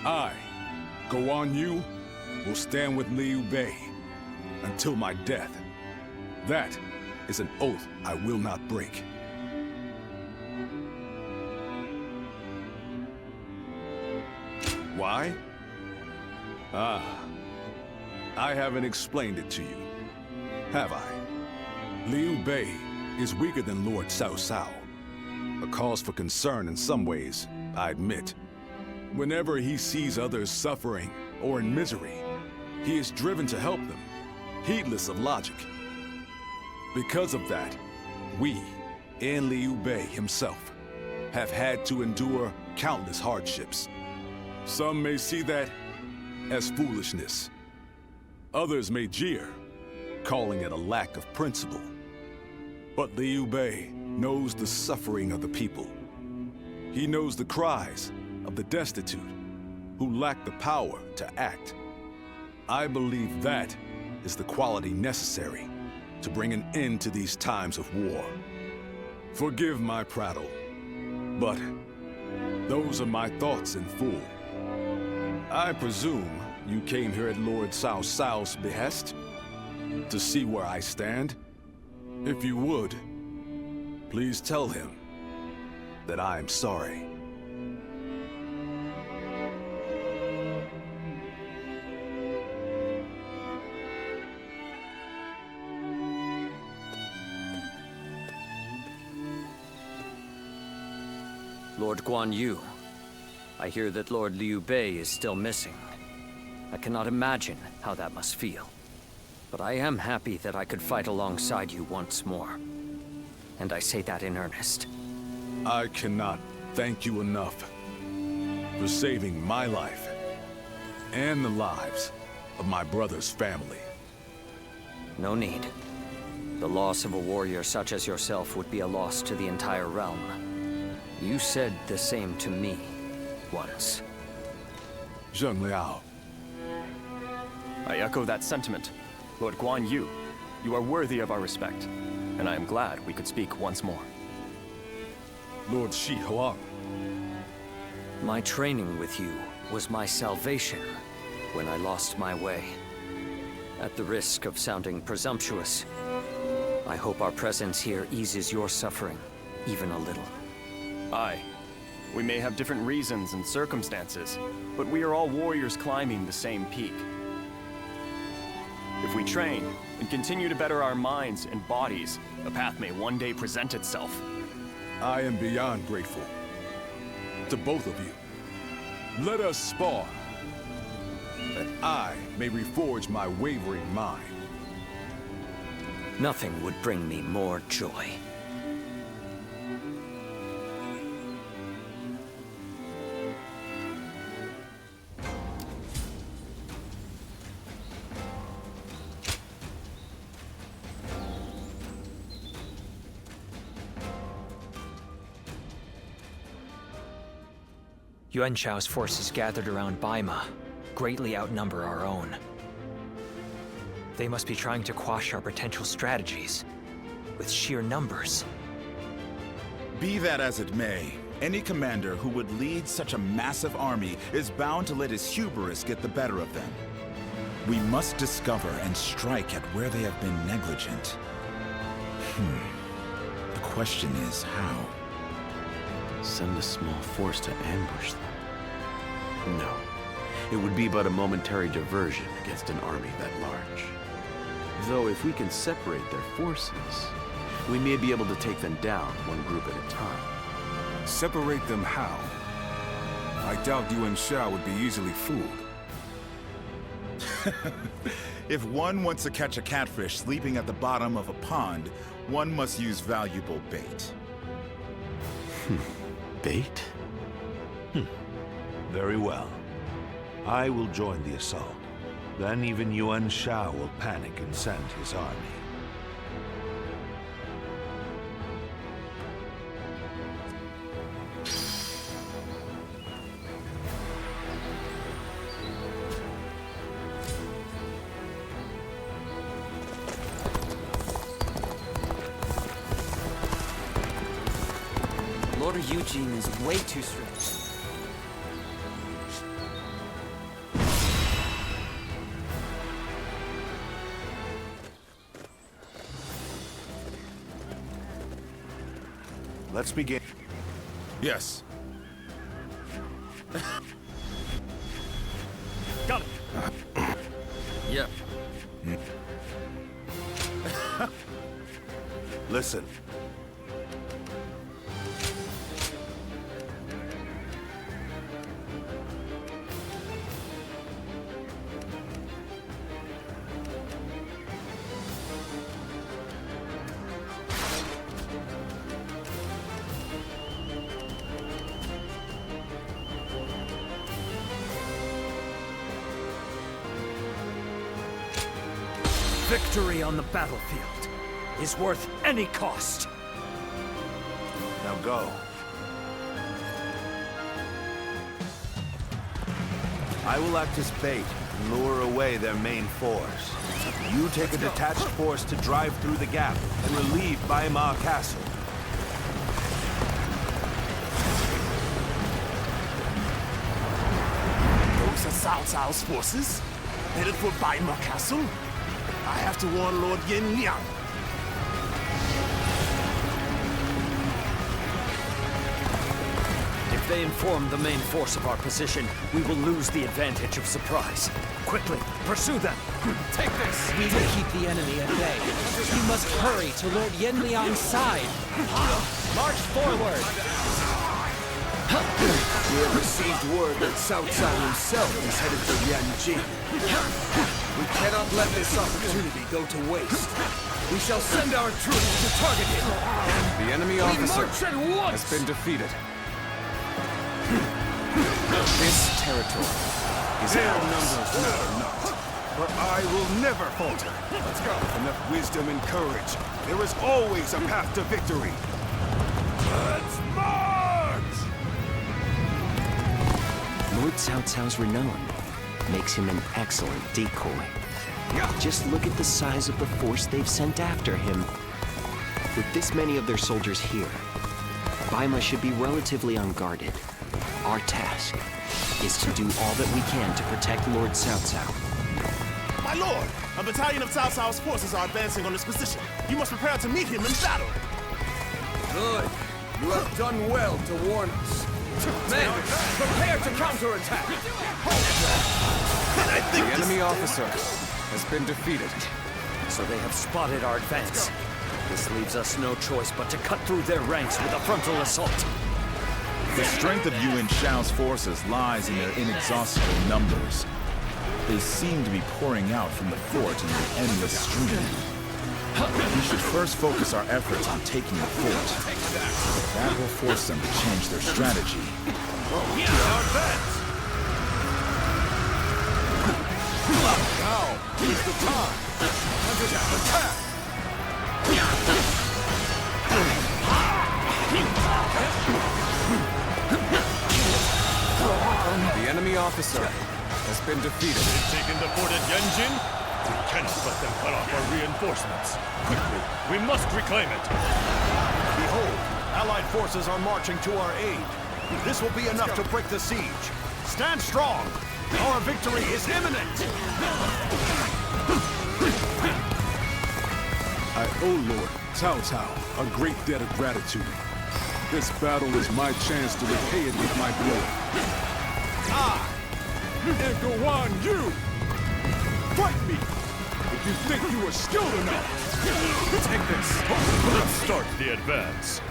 I, Guan Yu, will stand with Liu Bei until my death. That is an oath I will not break. Why? I haven't explained it to you, have I? Liu Bei is weaker than Lord Cao Cao. A cause for concern in some ways, I admit. Whenever he sees others suffering or in misery, he is driven to help them, heedless of logic. Because of that, we, and Liu Bei himself, have had to endure countless hardships. Some may see that as foolishness. Others may jeer, calling it a lack of principle. But Liu Bei knows the suffering of the people. He knows the cries of the destitute who lack the power to act. I believe that is the quality necessary to bring an end to these times of war. Forgive my prattle, but those are my thoughts in full. I presume you came here at Lord Cao Cao's behest? To see where I stand? If you would, please tell him that I am sorry. Lord Guan Yu, I hear that Lord Liu Bei is still missing. I cannot imagine how that must feel. But I am happy that I could fight alongside you once more. And I say that in earnest. I cannot thank you enough for saving my life and the lives of my brother's family. No need. The loss of a warrior such as yourself would be a loss to the entire realm. You said the same to me once. Zheng Liao. I echo that sentiment. Lord Guan Yu, you are worthy of our respect, and I am glad we could speak once more. Lord Shi Hulao. My training with you was my salvation when I lost my way. At the risk of sounding presumptuous, I hope our presence here eases your suffering even a little. Aye. We may have different reasons and circumstances, but we are all warriors climbing the same peak. If we train and continue to better our minds and bodies, a path may one day present itself. I am beyond grateful to both of you. Let us spar, that I may reforge my wavering mind. Nothing would bring me more joy. Yuan Shao's forces gathered around Baima greatly outnumber our own. They must be trying to quash our potential strategies with sheer numbers. Be that as it may, any commander who would lead such a massive army is bound to let his hubris get the better of them. We must discover and strike at where they have been negligent. The question is how? Send a small force to ambush them? No. It would be but a momentary diversion against an army that large. Though if we can separate their forces, we may be able to take them down one group at a time. Separate them how? I doubt Yuan Shao would be easily fooled. If one wants to catch a catfish sleeping at the bottom of a pond, one must use valuable bait. Bait? Very well. I will join the assault. Then even Yuan Shao will panic and send his army. Lord Eugene is way too strict. Let's begin. Yes. Got it. Yep. Listen. Victory on the battlefield is worth any cost. Now go. I will act as bait and lure away their main force. You take a detached force to drive through the gap and relieve Baima Castle. Those are Cao Cao's forces, headed for Baima Castle. I have to warn Lord Yin Liang. If they inform the main force of our position, we will lose the advantage of surprise. Quickly, pursue them! Take this! We will keep the enemy at bay. You must hurry to Lord Yin Liang's side. March forward! We have received word that Cao Cao himself is headed for Yanjing. We cannot let this opportunity go to waste. We shall send our troops to target him. The enemy officer has been defeated. This territory is Their ours. numbers matter not, but I will never falter. Let's go. With enough wisdom and courage, there is always a path to victory. Let's march! Lord Cao Cao's renown makes him an excellent decoy. Just look at the size of the force they've sent after him. With this many of their soldiers here, Baima should be relatively unguarded. Our task is to do all that we can to protect Lord Cao Cao. My lord, a battalion of Cao Cao's forces are advancing on this position. You must prepare to meet him in battle. Good. You have done well to warn us. Men, prepare to counterattack! The enemy officer has been defeated. So they have spotted our advance. This leaves us no choice but to cut through their ranks with a frontal assault. The strength of Yuan Shao's forces lies in their inexhaustible numbers. They seem to be pouring out from the fort in an endless stream. We should first focus our efforts on taking the fort. That will force them to change their strategy. Now is the time. Attack! officer has been defeated. They've taken the fort at Yanjin? We cannot let them cut off our reinforcements. Quickly, we must reclaim it. Behold, Allied forces are marching to our aid. This will be enough to break the siege. Stand strong! Our victory is imminent! I owe Lord Cao Cao a great debt of gratitude. This battle is my chance to repay it with my blood. And Guanyu! Fight me! If you think you are skilled enough! Take this! Let's start the advance.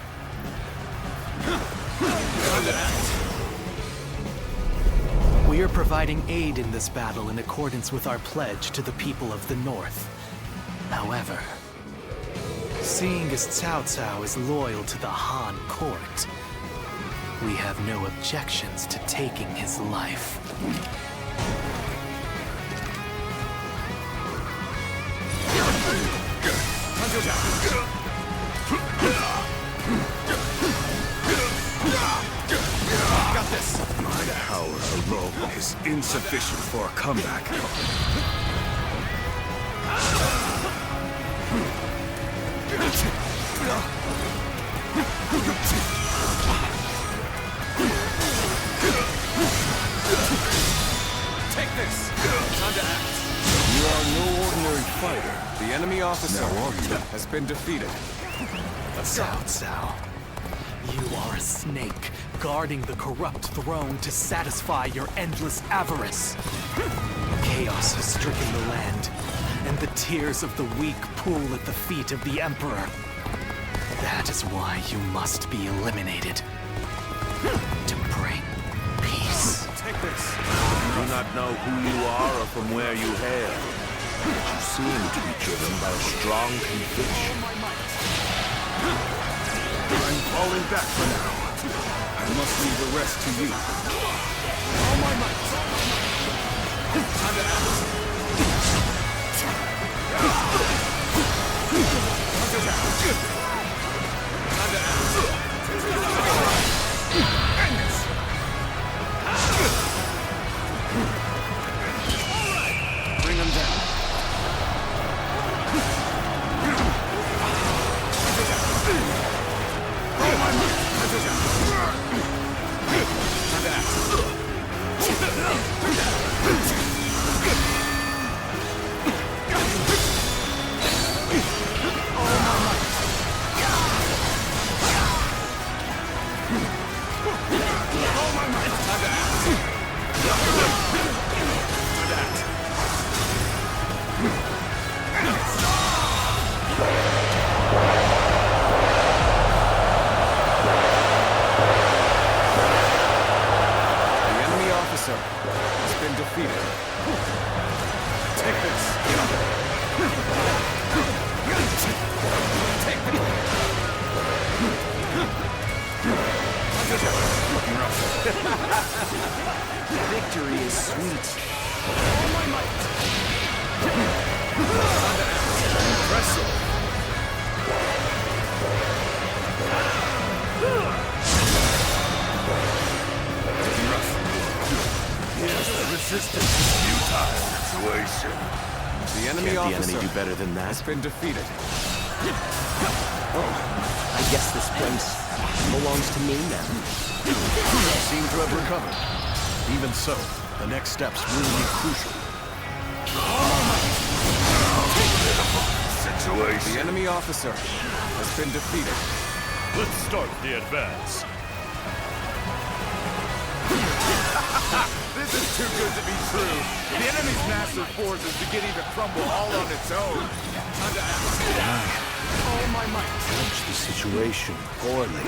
We are providing aid in this battle in accordance with our pledge to the people of the North. However, seeing as Cao Cao is loyal to the Han court, we have no objections to taking his life. Got this! My power alone is insufficient for a comeback. Take this! Time to act. You are no ordinary fighter. The enemy officer has been defeated. Cao Cao, you are a snake, guarding the corrupt throne to satisfy your endless avarice. Chaos has stricken the land, and the tears of the weak pool at the feet of the Emperor. That is why you must be eliminated. To bring peace. Take this! You do not know who you are or from where you hail. You seem to be driven by a strong conviction. I'm falling back for now. I must leave the rest to you. All my might! Time to act! Time to act! Bring him down. Has been defeated. Take this. Take this. Victory is sweet. All my might. Impressive. Resistance is futile situation. The enemy Can't officer the enemy do better than that? has been defeated. Oh, I guess this place belongs to me now. You seem to have recovered. Even so, the next steps will be crucial. Situation. The enemy officer has been defeated. Let's start the advance. This is too good to be true. The enemy's massive force is beginning to crumble all on its own. Time to act. All my might. Judge the situation poorly.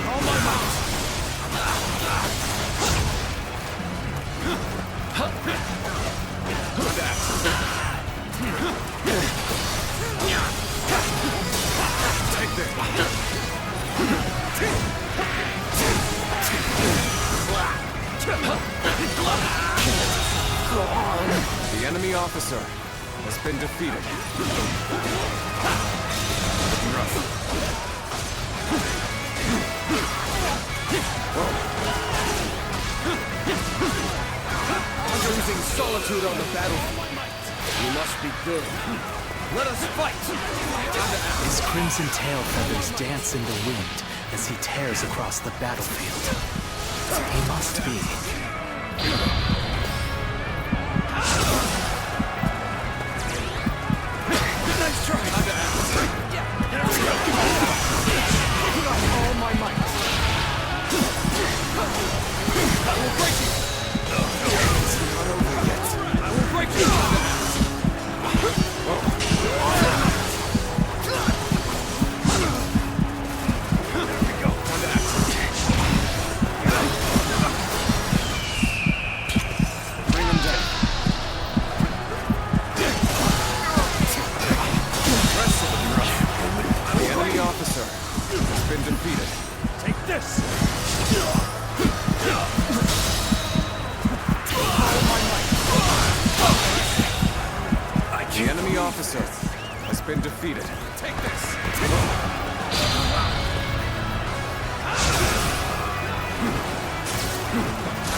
All my might. Take this. Go on. enemy officer has been defeated. Looking rough. Choosing solitude on the battlefield. You must be good. Let us fight! His crimson tail feathers dance in the wind as he tears across the battlefield. He must be. Nice try! Put on all my might. I will break you! It's not over yet. I will break you! Officer has been defeated. Take this!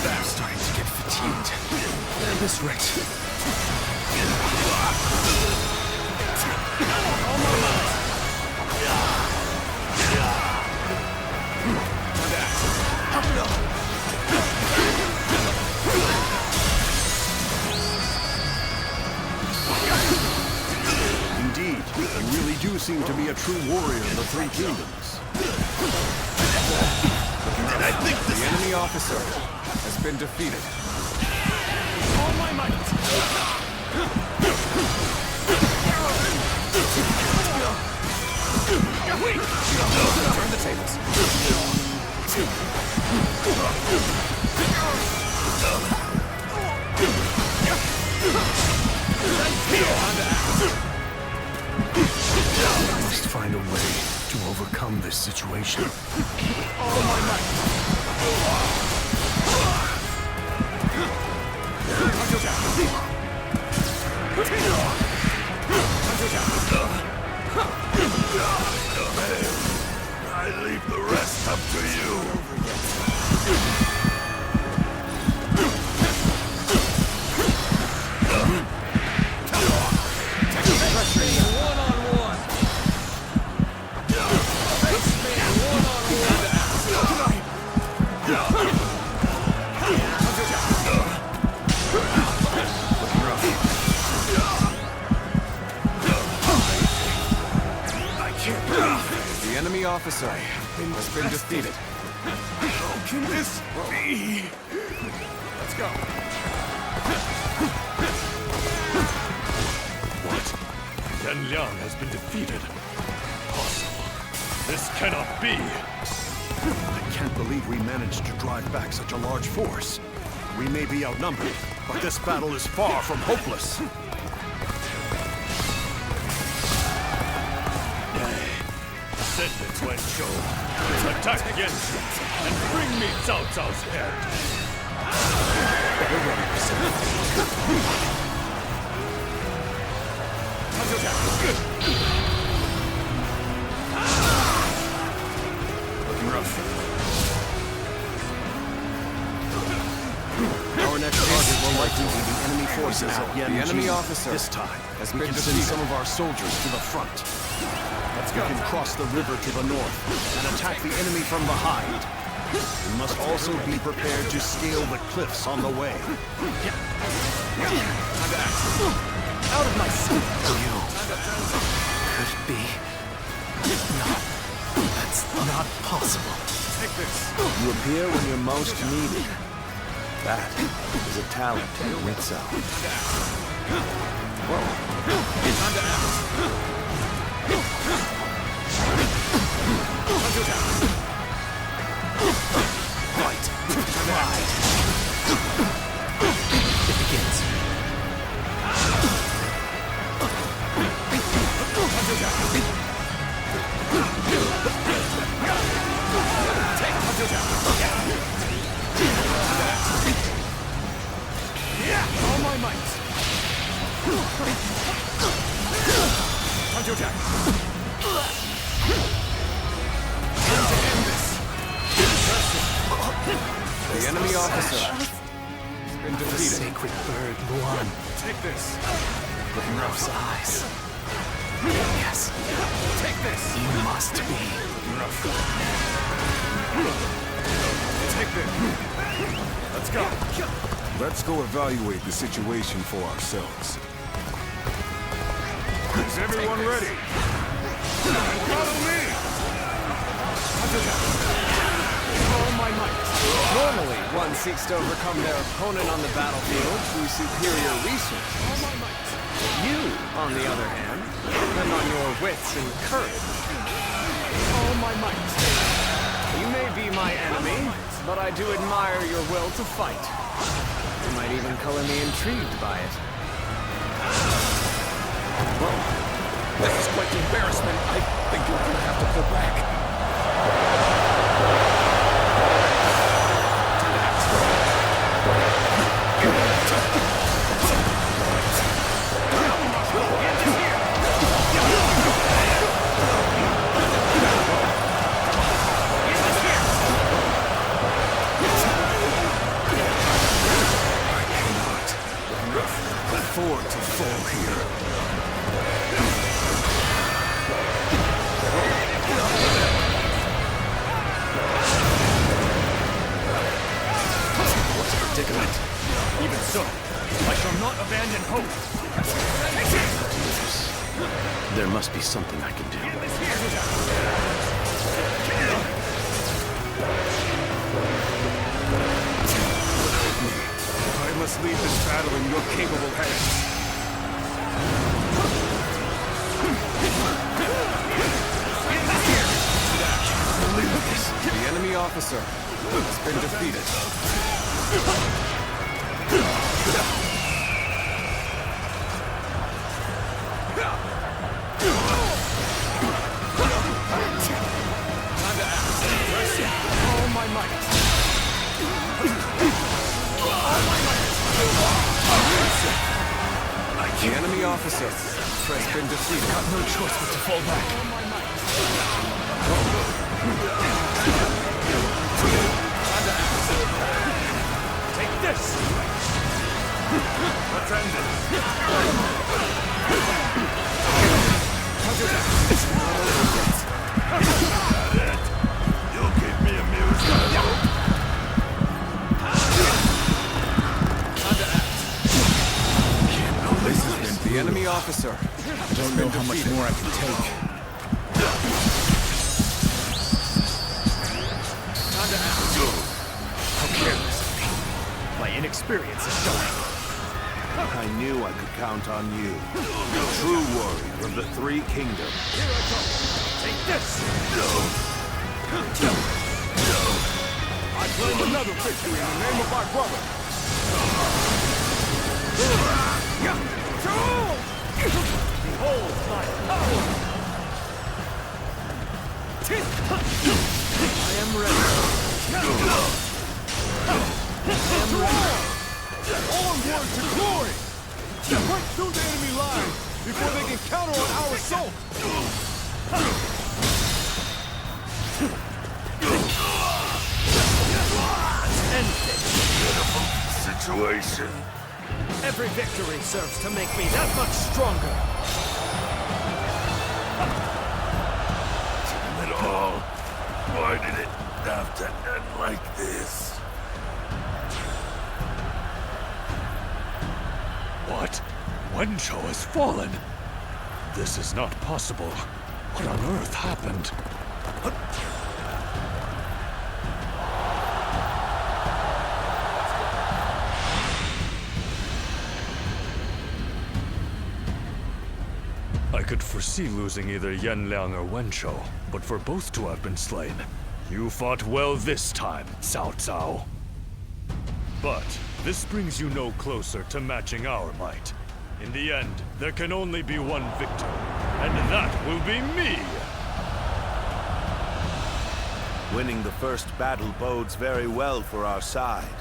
I'm starting to get fatigued. At this rate. Indeed, you really do seem to be a true warrior in the Three Kingdoms. And I think the enemy officer has been defeated. All my might! Wait! Turn the tables. I must find a way to overcome this situation. All my might! I leave the rest up to you. The enemy officer has been defeated. How can this be? Let's go. What? Yan Liang has been defeated. Impossible. This cannot be. I can't believe we managed to drive back such a large force. We may be outnumbered, but this battle is far from hopeless. Send it, Guandu. Attack Yanji and bring me Cao Cao's head. We're ready for looking rough. Our next target will likely be the enemy forces at Yanji. The enemy officer This time, has we been can send defeated. some of our soldiers to the front. We can cross the river to the north and attack the enemy from behind. We must also be prepared to scale the cliffs on the way. Out of my sight! You could be. No, that's not possible. Take this. You appear when you're most needed. That is a talent in itself. Fight. Pride. It begins. All my might. officer. Been defeated. The sacred bird, Luan. Take this. With Ruff's eyes. Yes. Take this. You must be Ruff. Take this. Let's go. Let's go evaluate the situation for ourselves. Is everyone ready? Follow me! All my might. Normally, one seeks to overcome their opponent on the battlefield through superior resources. You, on the other hand, depend on your wits and courage. All my might. You may be my enemy, but I do admire your will to fight. You might even color me intrigued by it. Well, this is quite an embarrassment. I think you're gonna have to pull back. Afford to fall here. What's the predicament? Even so, I shall not abandon hope. There must be something I can do. I must leave this battle in your capable hands. The enemy officer has been defeated. Time to act. All my might. The enemy officer has been defeated. Got no choice but to fall back. Take this! Let's end it. You'll keep me amused, I hope. This has been The enemy officer. I don't know how much more I can take. How careless of me. My inexperience is showing. I knew I could count on you. The true warrior of the Three Kingdoms. Here I come. Take this! I claim another victory in the name of my brother. Behold my power! I am ready. Onward to glory! Break through the enemy line before they can counter on our assault! End it! Pitiful situation. Every victory serves to make me that much stronger. Damn it all. Why did it have to end like this? What? Guandu has fallen? This is not possible. What on earth happened? I could foresee losing either Yanliang or Wenshou, but for both to have been slain, you fought well this time, Cao Cao. But this brings you no closer to matching our might. In the end, there can only be one victor, and that will be me! Winning the first battle bodes very well for our side,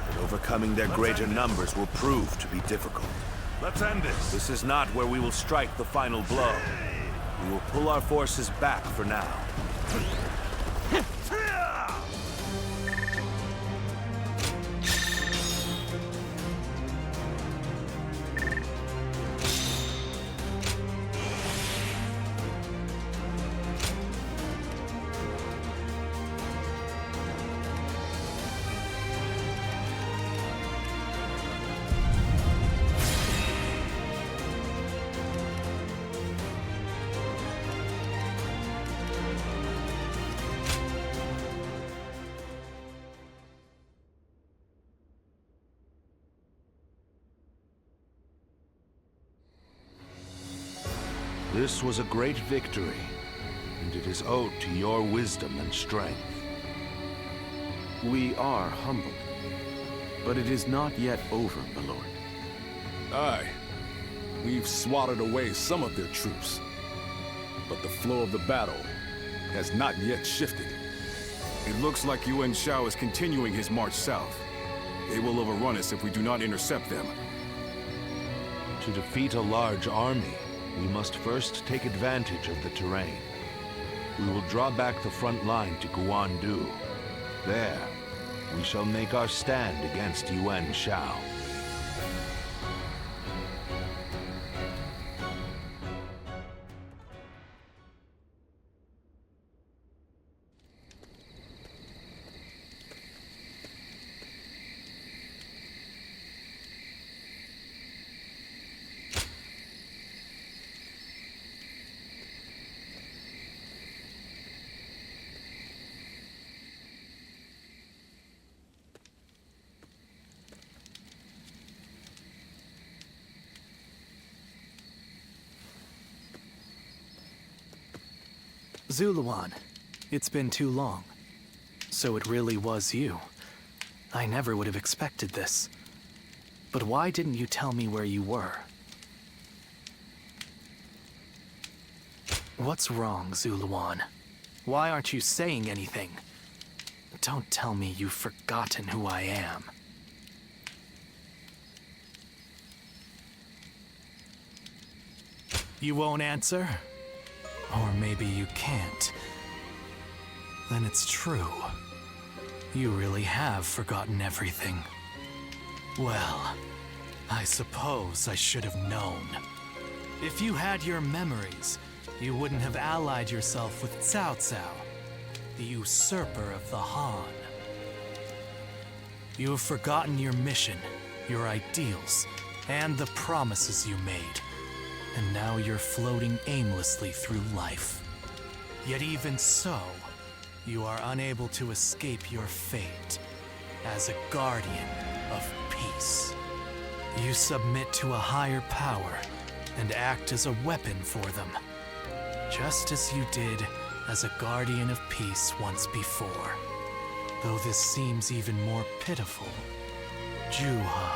but overcoming their greater numbers will prove to be difficult. Let's end this! This is not where we will strike the final blow. We will pull our forces back for now. This was a great victory, and it is owed to your wisdom and strength. We are humbled, but it is not yet over, my lord. Aye. We've swatted away some of their troops, but the flow of the battle has not yet shifted. It looks like Yuan Shao is continuing his march south. They will overrun us if we do not intercept them. To defeat a large army, we must first take advantage of the terrain. We will draw back the front line to Guandu. There, we shall make our stand against Yuan Shao. Zuluan, it's been too long. So it really was you. I never would have expected this. But why didn't you tell me where you were? What's wrong, Zuluan? Why aren't you saying anything? Don't tell me you've forgotten who I am. You won't answer? Or maybe you can't. Then it's true. You really have forgotten everything. Well, I suppose I should have known. If you had your memories, you wouldn't have allied yourself with Cao Cao, the usurper of the Han. You have forgotten your mission, your ideals, and the promises you made. And now you're floating aimlessly through life. Yet even so, you are unable to escape your fate as a guardian of peace. You submit to a higher power and act as a weapon for them, just as you did as a guardian of peace once before. Though this seems even more pitiful. Juha,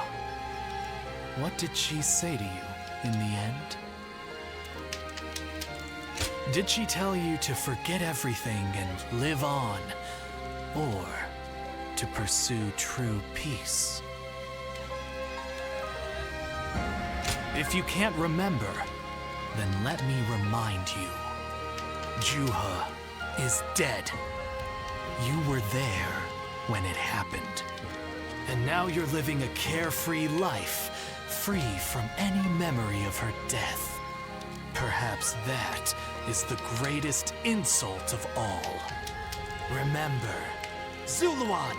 what did she say to you in the end? Did she tell you to forget everything and live on? Or to pursue true peace? If you can't remember, then let me remind you. Juha is dead. You were there when it happened. And now you're living a carefree life, free from any memory of her death. Perhaps that is the greatest insult of all. Remember, Zuluan!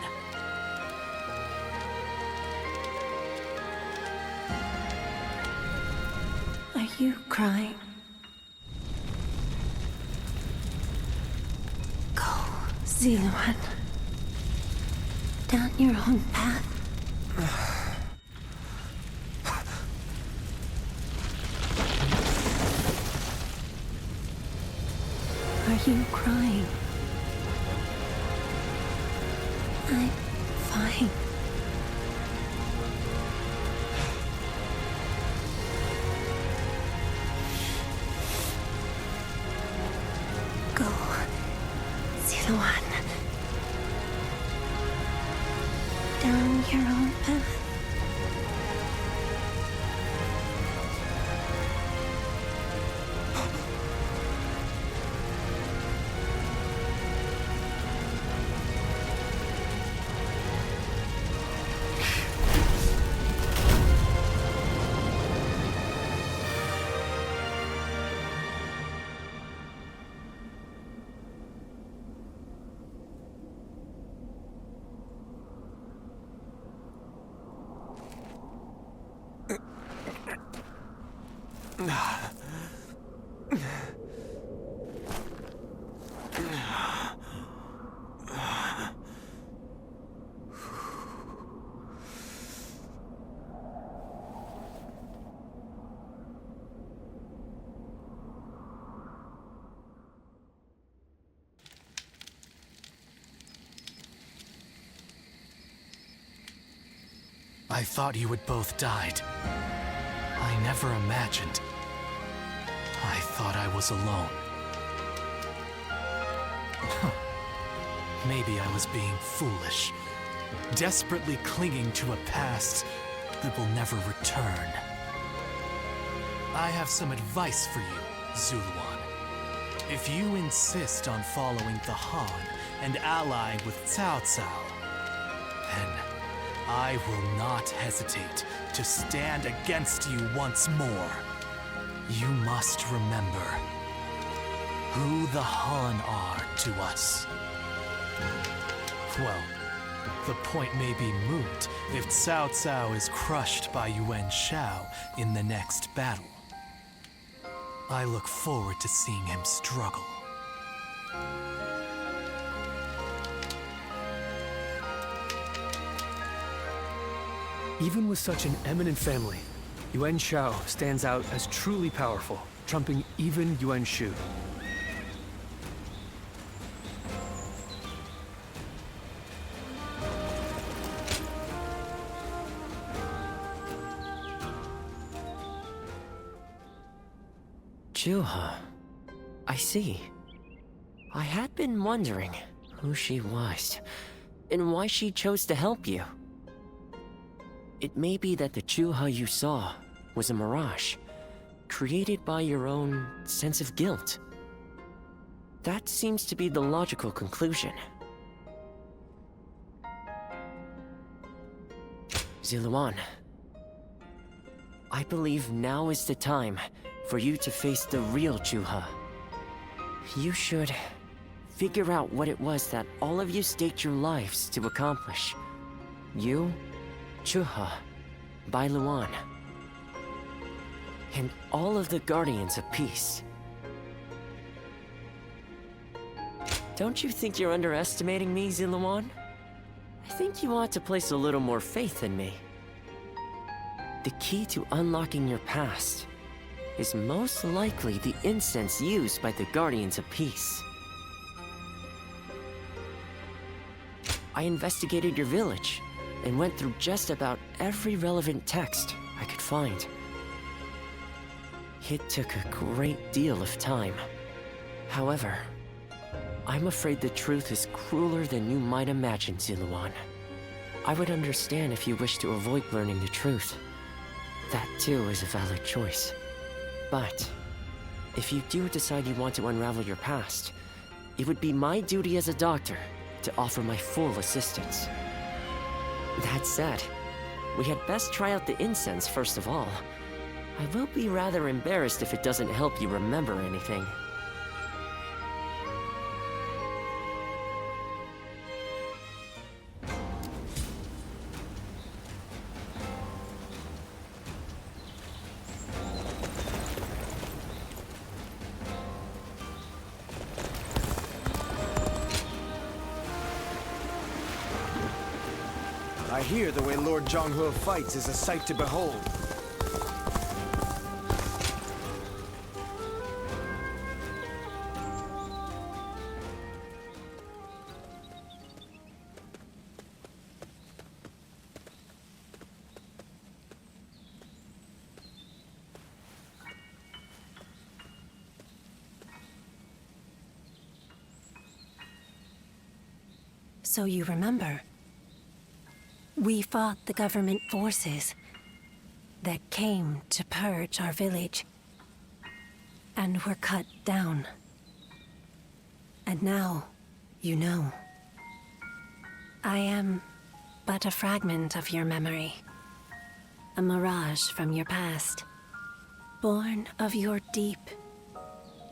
Are you crying? Go, Zuluan. Down your own path. Are you crying? I'm fine. Go, Sirloin. Down your own path. I thought you had both died. I never imagined. I thought I was alone. Maybe I was being foolish, desperately clinging to a past that will never return. I have some advice for you, Zuluan. If you insist on following the Han and allying with Cao Cao, then I will not hesitate to stand against you once more. You must remember who the Han are to us. Well, the point may be moot if Cao Cao is crushed by Yuan Shao in the next battle. I look forward to seeing him struggle. Even with such an eminent family, Yuan Shao stands out as truly powerful, trumping even Yuan Shu. Zhuo, I see. I had been wondering who she was, and why she chose to help you. It may be that the Zhuo you saw was a mirage, created by your own sense of guilt. That seems to be the logical conclusion. Zuluan, I believe now is the time for you to face the real Zhuo. You should figure out what it was that all of you staked your lives to accomplish. You, Zhuo, Bai Luan, and all of the Guardians of Peace. Don't you think you're underestimating me, Zuluan? I think you ought to place a little more faith in me. The key to unlocking your past is most likely the incense used by the Guardians of Peace. I investigated your village and went through just about every relevant text I could find. It took a great deal of time. However, I'm afraid the truth is crueler than you might imagine, Zuluan. I would understand if you wish to avoid learning the truth. That too is a valid choice. But if you do decide you want to unravel your past, it would be my duty as a doctor to offer my full assistance. That said, we had best try out the incense first of all. I will be rather embarrassed if it doesn't help you remember anything. I hear the way Lord Dong Zhuo fights is a sight to behold. So you remember? We fought the government forces that came to purge our village, and were cut down. And now, you know. I am but a fragment of your memory, a mirage from your past, born of your deep,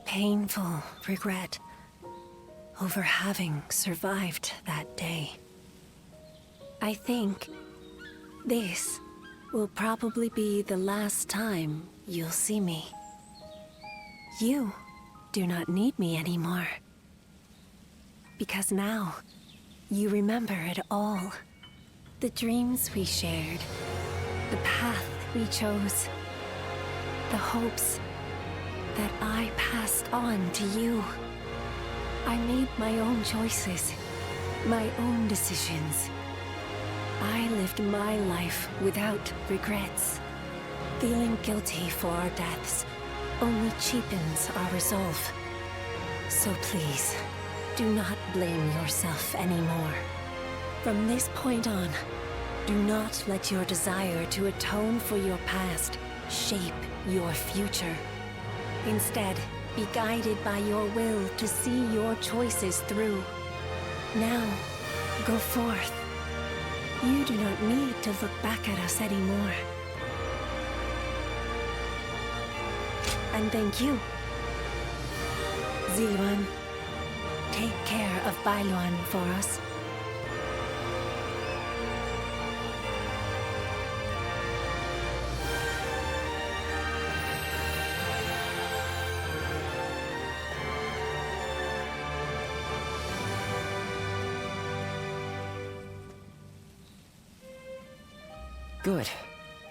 painful regret over having survived that day. I think this will probably be the last time you'll see me. You do not need me anymore. Because now, you remember it all. The dreams we shared, the path we chose, the hopes that I passed on to you. I made my own choices, my own decisions. I lived my life without regrets. Feeling guilty for our deaths only cheapens our resolve. So please, do not blame yourself anymore. From this point on, do not let your desire to atone for your past shape your future. Instead, be guided by your will to see your choices through. Now, go forth. You do not need to look back at us anymore. And thank you. Ziluan, take care of Bailuan for us. Good.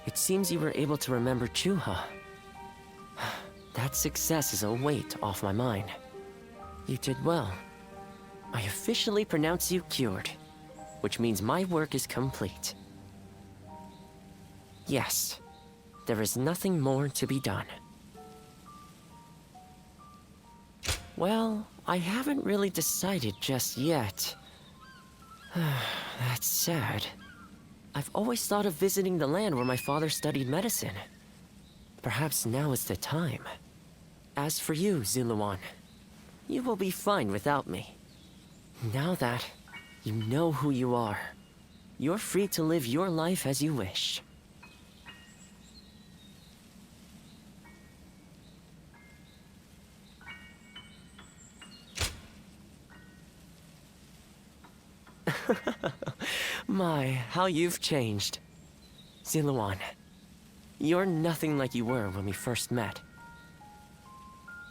It seems you were able to remember Chuha. That success is a weight off my mind. You did well. I officially pronounce you cured, which means my work is complete. Yes, there is nothing more to be done. Well, I haven't really decided just yet. That's sad. I've always thought of visiting the land where my father studied medicine. Perhaps now is the time. As for you, Ziluan, you will be fine without me. Now that you know who you are, you're free to live your life as you wish. My, how you've changed. Ziluan, you're nothing like you were when we first met.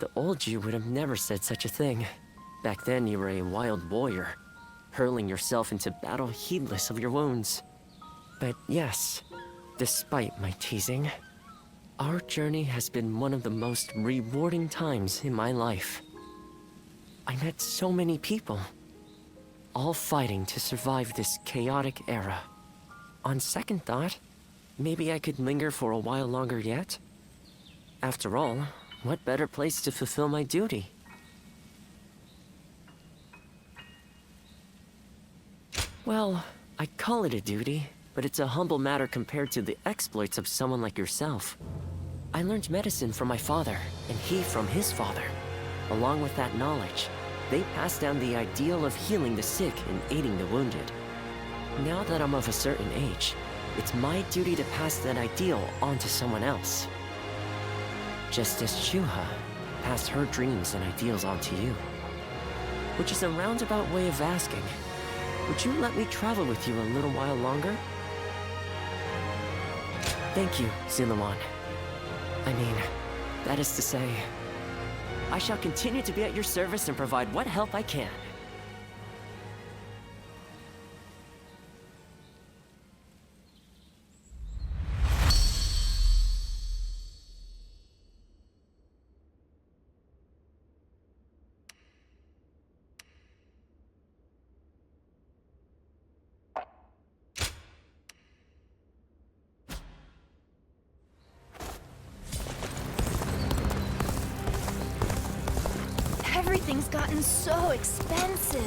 The old you would have never said such a thing. Back then you were a wild warrior, hurling yourself into battle heedless of your wounds. But yes, despite my teasing, our journey has been one of the most rewarding times in my life. I met so many people, all fighting to survive this chaotic era. On second thought, maybe I could linger for a while longer yet. After all, what better place to fulfill my duty? Well, I call it a duty, but it's a humble matter compared to the exploits of someone like yourself. I learned medicine from my father, and he from his father. Along with that knowledge, they passed down the ideal of healing the sick and aiding the wounded. Now that I'm of a certain age, it's my duty to pass that ideal on to someone else. Just as Chuha passed her dreams and ideals on to you. Which is a roundabout way of asking, would you let me travel with you a little while longer? Thank you, Ziluan. I mean, that is to say, I shall continue to be at your service and provide what help I can. Everything's gotten so expensive.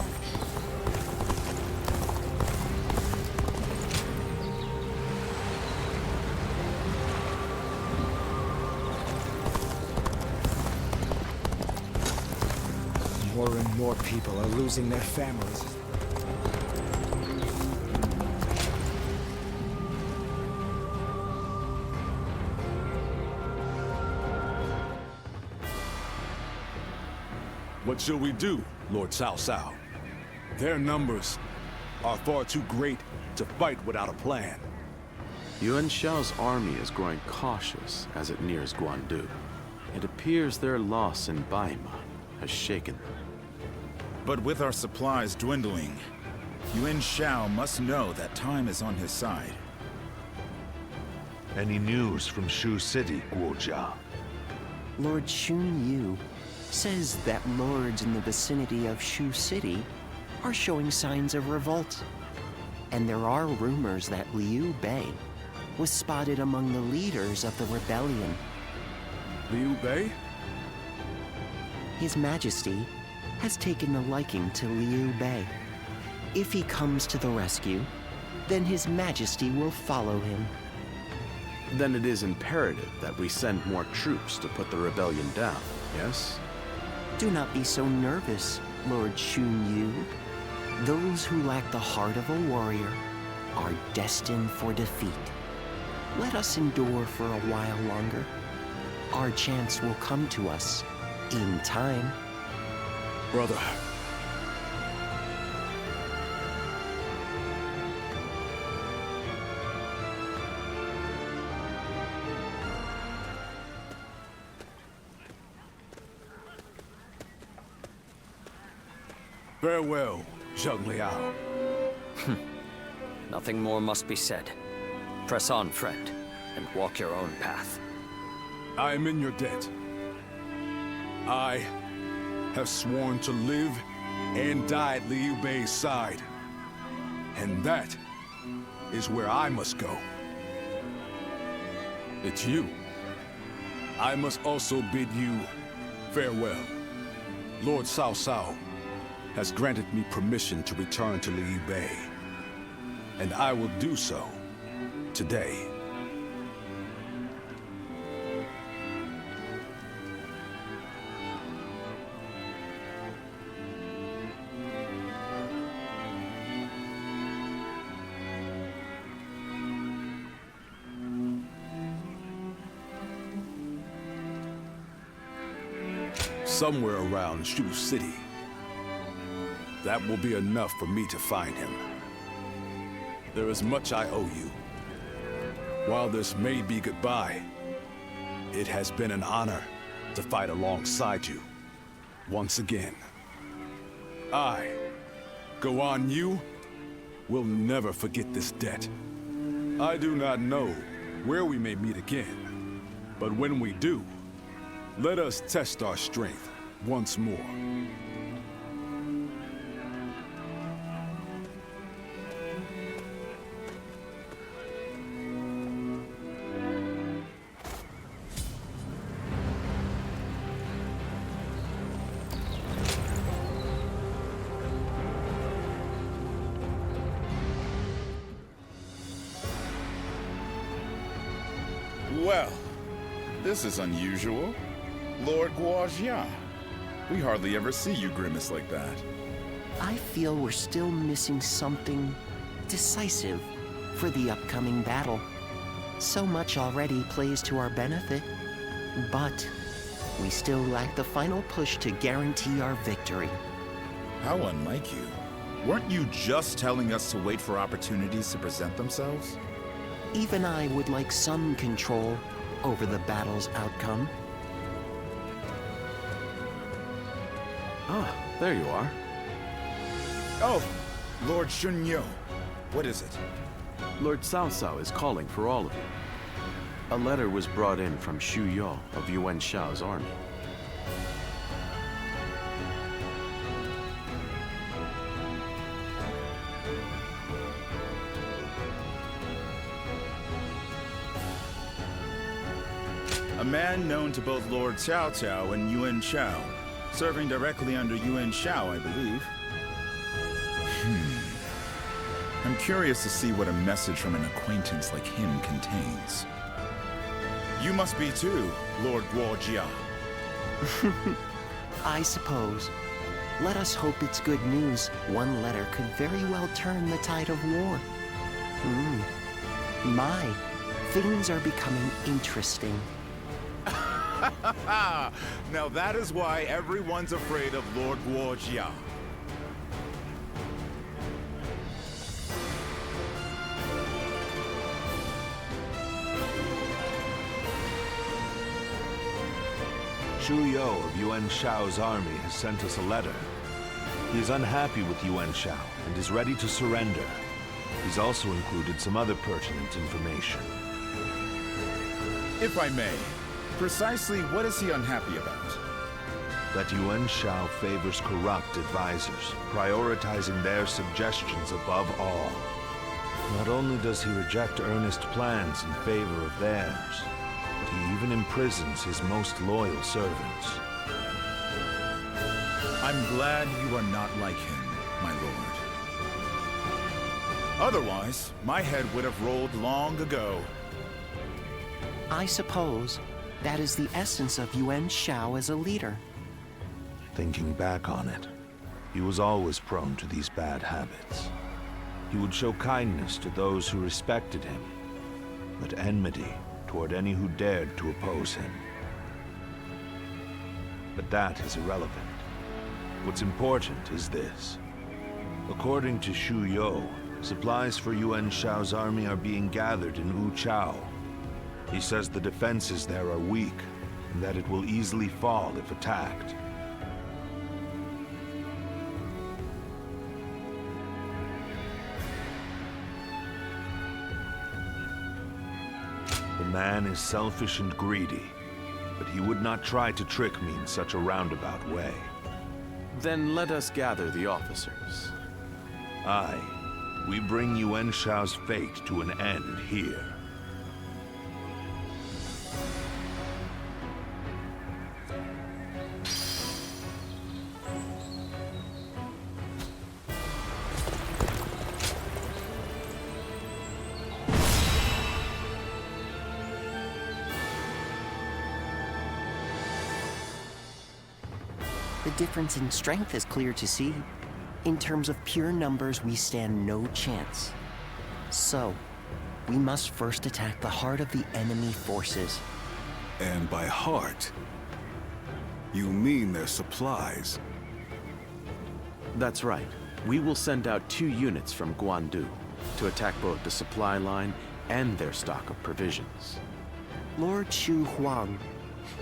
More and more people are losing their families. What shall we do, Lord Cao Cao? Their numbers are far too great to fight without a plan. Yuan Shao's army is growing cautious as it nears Guandu. It appears their loss in Baima has shaken them. But with our supplies dwindling, Yuan Shao must know that time is on his side. Any news from Shu City, Guojia? Lord Xun Yu says that lords in the vicinity of Shu City are showing signs of revolt. And there are rumors that Liu Bei was spotted among the leaders of the rebellion. Liu Bei? His Majesty has taken a liking to Liu Bei. If he comes to the rescue, then His Majesty will follow him. Then it is imperative that we send more troops to put the rebellion down, yes? Do not be so nervous, Lord Xun Yu. Those who lack the heart of a warrior are destined for defeat. Let us endure for a while longer. Our chance will come to us in time. Brother. Farewell, Zheng Liao. Nothing more must be said. Press on, friend, and walk your own path. I am in your debt. I have sworn to live and die at Liu Bei's side. And that is where I must go. It's you. I must also bid you farewell. Lord Cao Cao has granted me permission to return to Liu Bei. And I will do so today. Somewhere around Shu City. That will be enough for me to find him. There is much I owe you. While this may be goodbye, it has been an honor to fight alongside you once again. I, Guan Yu, will never forget this debt. I do not know where we may meet again, but when we do, let us test our strength once more. Well, this is unusual. Lord Guangyang. We hardly ever see you grimace like that. I feel we're still missing something decisive for the upcoming battle. So much already plays to our benefit, but we still lack the final push to guarantee our victory. How unlike you. Weren't you just telling us to wait for opportunities to present themselves? Even I would like some control over the battle's outcome. Ah, there you are. Oh, Lord Xun Yu. What is it? Lord Cao Cao is calling for all of you. A letter was brought in from Xu Yao of Yuan Shao's army. A man known to both Lord Cao Cao and Yuan Shao, serving directly under Yuan Shao, I believe. I'm curious to see what a message from an acquaintance like him contains. You must be too, Lord Guojia. I suppose. Let us hope it's good news. One letter could very well turn the tide of war. My, things are becoming interesting. Now that is why everyone's afraid of Lord Guojia. Xu Yao of Yuan Shao's army has sent us a letter. He is unhappy with Yuan Shao and is ready to surrender. He's also included some other pertinent information. If I may, precisely what is he unhappy about? That Yuan Shao favors corrupt advisors, prioritizing their suggestions above all. Not only does he reject earnest plans in favor of theirs, but he even imprisons his most loyal servants. I'm glad you are not like him, my lord. Otherwise, my head would have rolled long ago. I suppose that is the essence of Yuan Shao as a leader. Thinking back on it, he was always prone to these bad habits. He would show kindness to those who respected him, but enmity toward any who dared to oppose him. But that is irrelevant. What's important is this. According to Shu You, supplies for Yuan Shao's army are being gathered in Wu Chao. He says the defenses there are weak, and that it will easily fall if attacked. The man is selfish and greedy, but he would not try to trick me in such a roundabout way. Then let us gather the officers. Aye, we bring Yuan Shao's fate to an end here. The difference in strength is clear to see. In terms of pure numbers, we stand no chance. So, we must first attack the heart of the enemy forces. And by heart, you mean their supplies? That's right. We will send out 2 units from Guandu to attack both the supply line and their stock of provisions. Lord Shu Huang,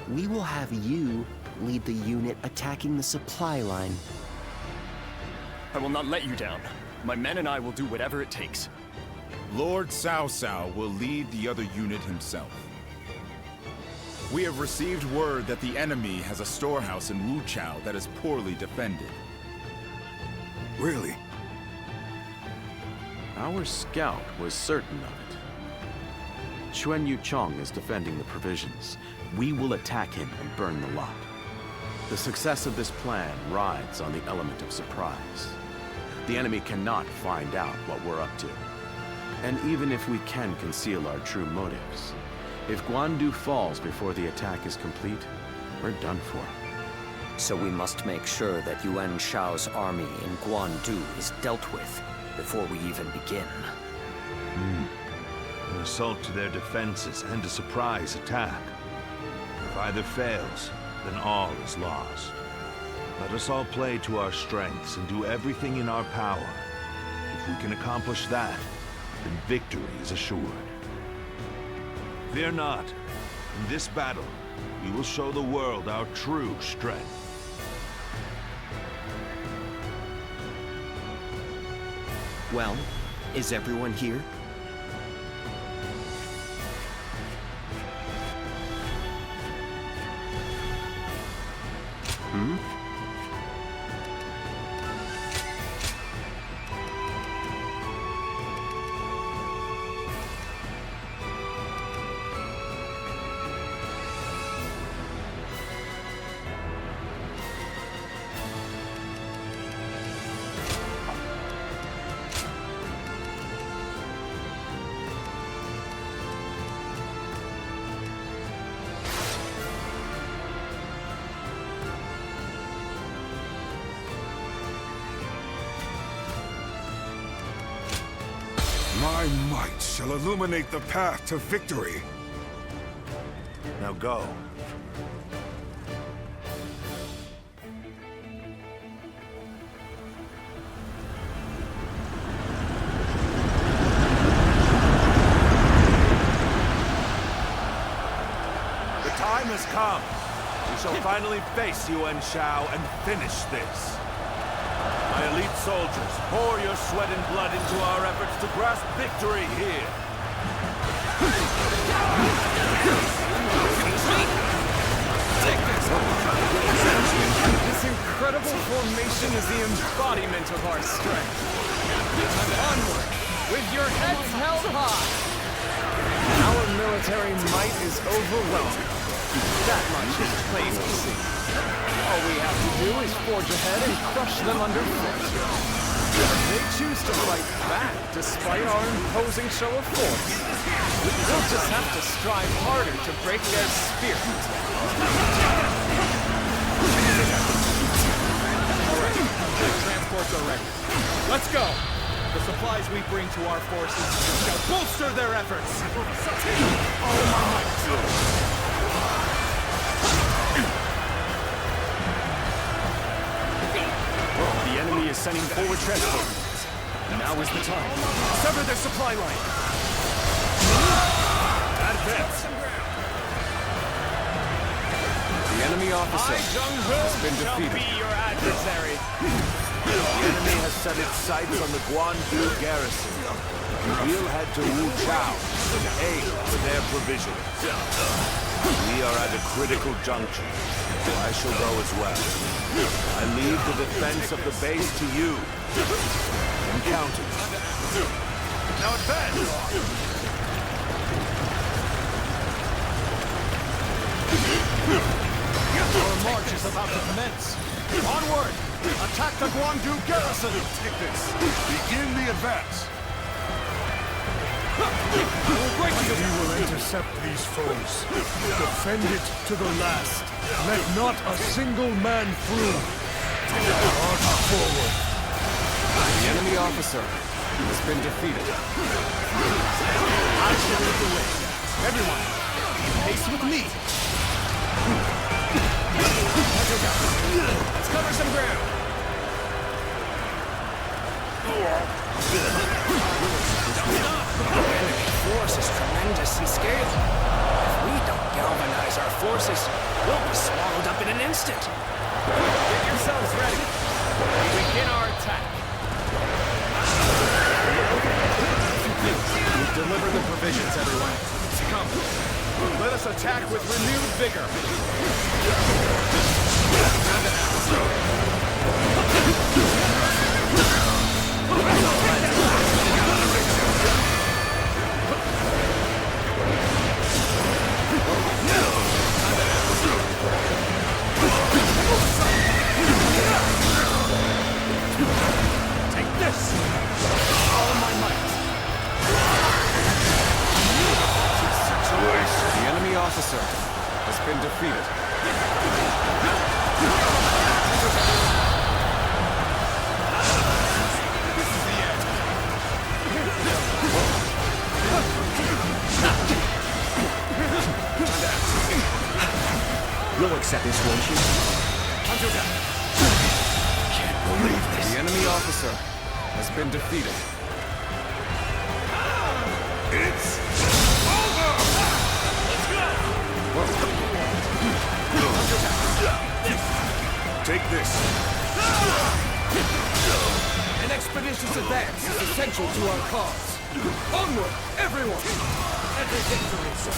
we will have you lead the unit attacking the supply line. I will not let you down. My men and I will do whatever it takes. Lord Cao Cao will lead the other unit himself. We have received word that the enemy has a storehouse in Wu Chao that is poorly defended. Really? Our scout was certain of it. Xuan Yu Chong is defending the provisions. We will attack him and burn the lot. The success of this plan rides on the element of surprise. The enemy cannot find out what we're up to. And even if we can conceal our true motives, if Guandu falls before the attack is complete, we're done for. So we must make sure that Yuan Shao's army in Guandu is dealt with before we even begin. An assault to their defenses and a surprise attack. If either fails, then all is lost. Let us all play to our strengths and do everything in our power. If we can accomplish that, then victory is assured. Fear not. In this battle, we will show the world our true strength. Well, is everyone here? My might shall illuminate the path to victory. Now go. The time has come. We shall finally face Yuan Shao and finish this. My elite soldiers, pour your sweat and blood into our efforts to grasp victory here. This incredible formation is the embodiment of our strength. Onward! with your heads held high. Our military might is overwhelming. That much is plain to see. All we have to do is forge ahead and crush them underfoot. They choose to fight back despite our imposing show of force. We'll just have to strive harder to break their spirit. Alright, the transports are ready. Let's go! The supplies we bring to our forces shall bolster their efforts! All my might! The enemy is sending forward transport units. Now is the time. Sever their supply line. Advance. The enemy officer has been defeated. Be your adversary. The enemy has set its sights on the Guandu garrison. We'll head to Cao to aid for their provisions. We are at a critical juncture. I shall go as well. I leave the defense of the base to you. I'm counting. Now advance! Our march is about to commence. Onward! Attack the Guandu garrison! Take this. Begin the advance. We will intercept these foes. Defend it to the last. Let not a single man through. March forward. The enemy officer has been defeated. I shall lead the way. Everyone, pace with me. Let's cover some ground. The enemy force is tremendous in scale. If we don't galvanize our forces, we'll be swallowed up in an instant. Get yourselves ready. We begin our attack. We've delivered the provisions, everyone. Come. Let us attack with renewed vigor. Take this! All my might! The enemy officer has been defeated. You'll accept this, won't you? Can't believe this. The enemy officer has been defeated. It's Take this. An expeditious advance is essential to our cause. Onward, everyone! Every victory is so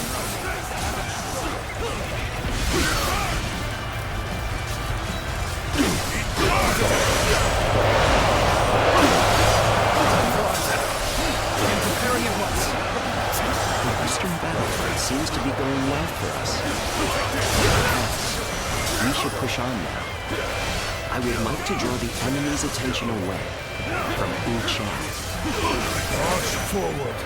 preparing at once. The Western battlefront seems to be going well for us. We should push on now. I would like to draw the enemy's attention away from Wuchang. march forward.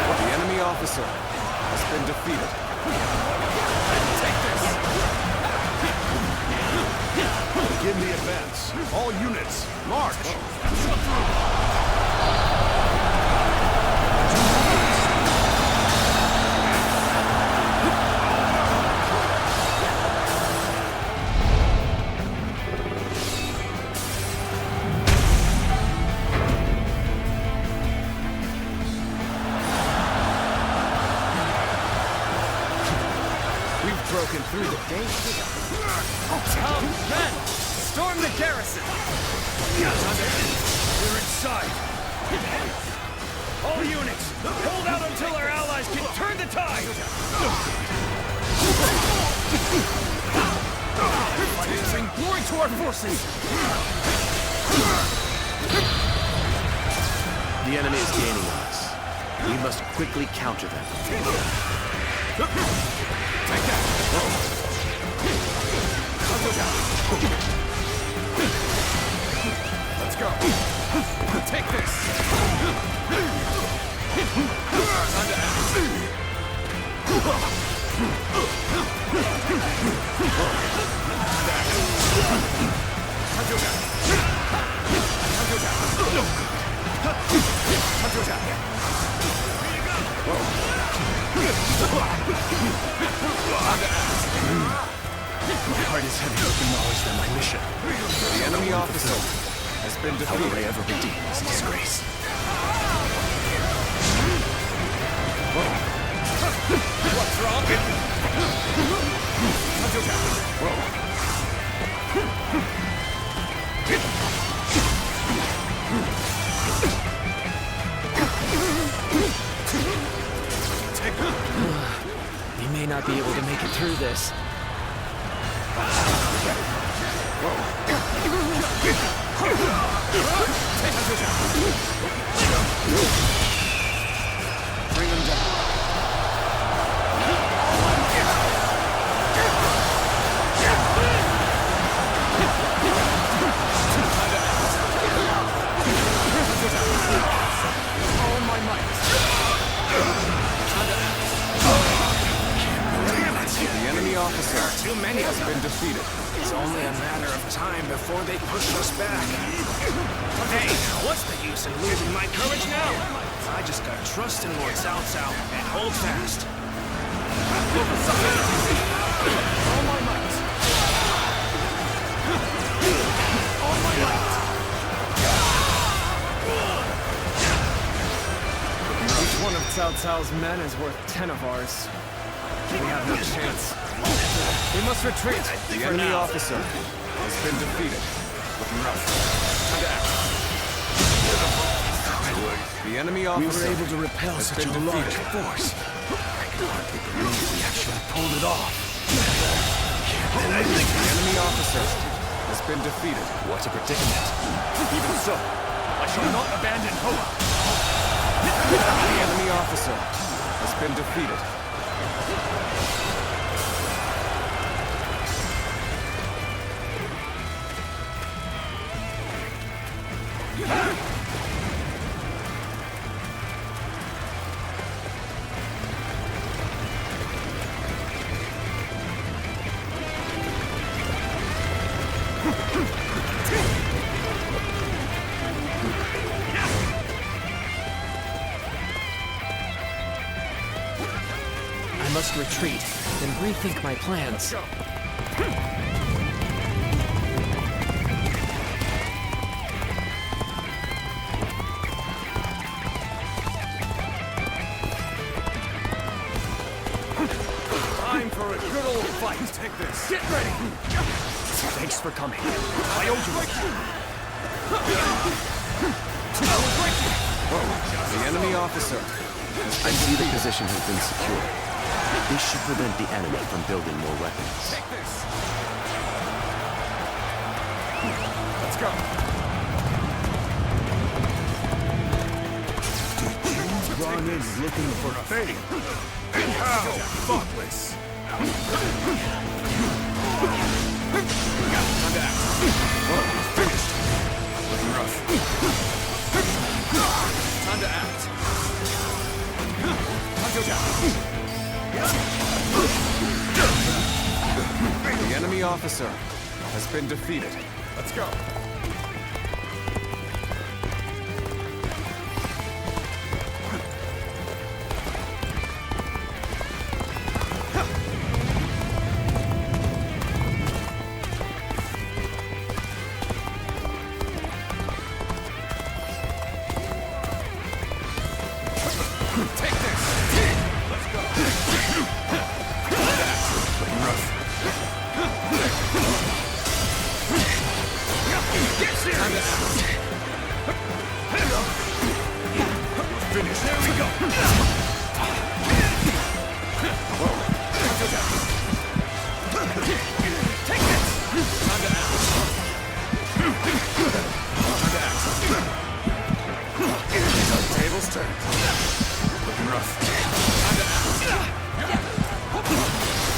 The enemy officer has been defeated. Take this! Begin the advance. All units, march. broken through the gate. Come, men! Storm the garrison! We're inside. All units, hold out until our allies can turn the tide! Bring glory to our forces! The enemy is gaining on us. We must quickly counter them. Take that! Let's go! Take this! Time to act! My heart is heavy with the knowledge that my mission, The enemy officer has been how will I defeated. ever redeem this disgrace? What's wrong? We may not be able to make it through this. Bring them down. All my might! The enemy officer Too many has of them. been defeated. It's only a matter of time before they push us back. Hey, what's the use in losing my courage now? I just gotta trust in Lord Cao Cao and hold fast. All my might! All my might! Each one of Cao Cao's men is worth 10 of ours. We have no chance. We must retreat. The enemy officer has been defeated. Looking rough. Time to act. The enemy officer We were able to repel has such been a large defeated. force. I can hardly believe we actually pulled it off. The enemy officer has been defeated. What a predicament. Even so, I shall not abandon hope. The enemy officer has been defeated. I must retreat and rethink my plans. Time for a good old fight. Take this. Get ready. Thanks for coming. I owe you. I will break you. The enemy officer. I see the position has been secured. This should prevent the enemy from building more weapons. Take this. Let's go. Run in looking for fame. And how thoughtless. Time to act. Finished. Looking rough. Time to act. The enemy officer has been defeated. Let's go. Take this. Let's go. serious. We're finished. There we go. Take this! Time to act. Time to act. Tables turned. Looking rough. Time to act.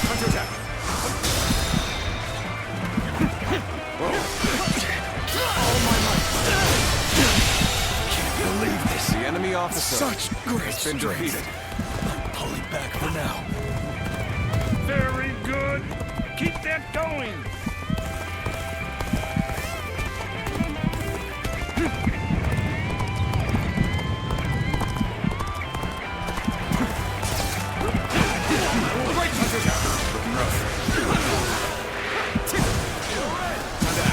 Counterattack. All my might. Can't believe this. The enemy officer Such great has been strength. defeated. I'm pulling back for now. Very good. Keep that going. Right counterattack. Looking rough. Time to act.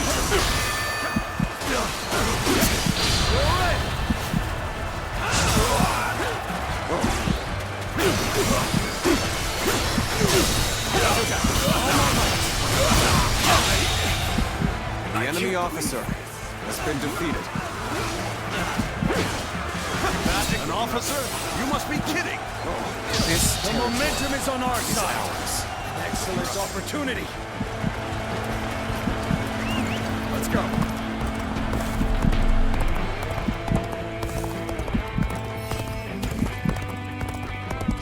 The enemy officer has been defeated. An officer? You must be kidding! The momentum is on our side. An excellent opportunity. Let's go.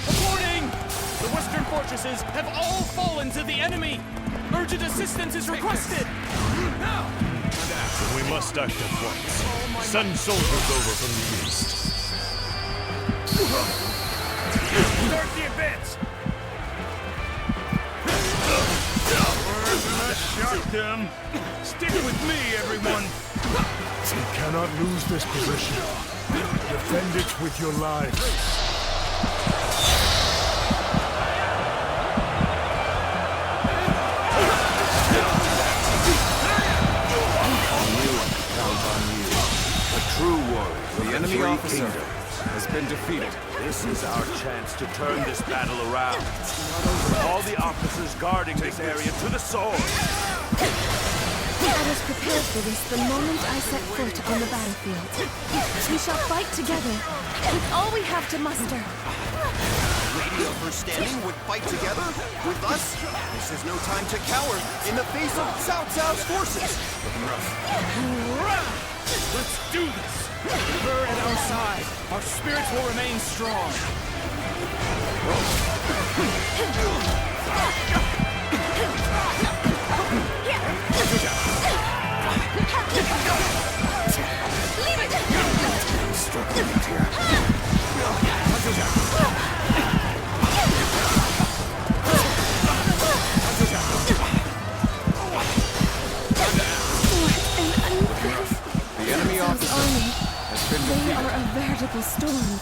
Reporting! The western fortresses have all fallen to the enemy! Urgent assistance is requested! Now! We must act at once. Send soldiers over from the east. Start the advance! We're gonna shock them. Stick with me, everyone. We cannot lose this position. Defend it with your lives. True warrior. The enemy officer has been defeated. This is our chance to turn this battle around. All the officers guarding this area to the sword. I was prepared for this the moment I set foot on the battlefield. We shall fight together, with all we have to muster. Lady of her standing would fight together with us? This is no time to cower in the face of Cao Cao's forces. Let's do this! With her at our side, our spirits will remain strong. Leave it! Struggling out here. The enemy officer has been They defeated. are a veritable storm,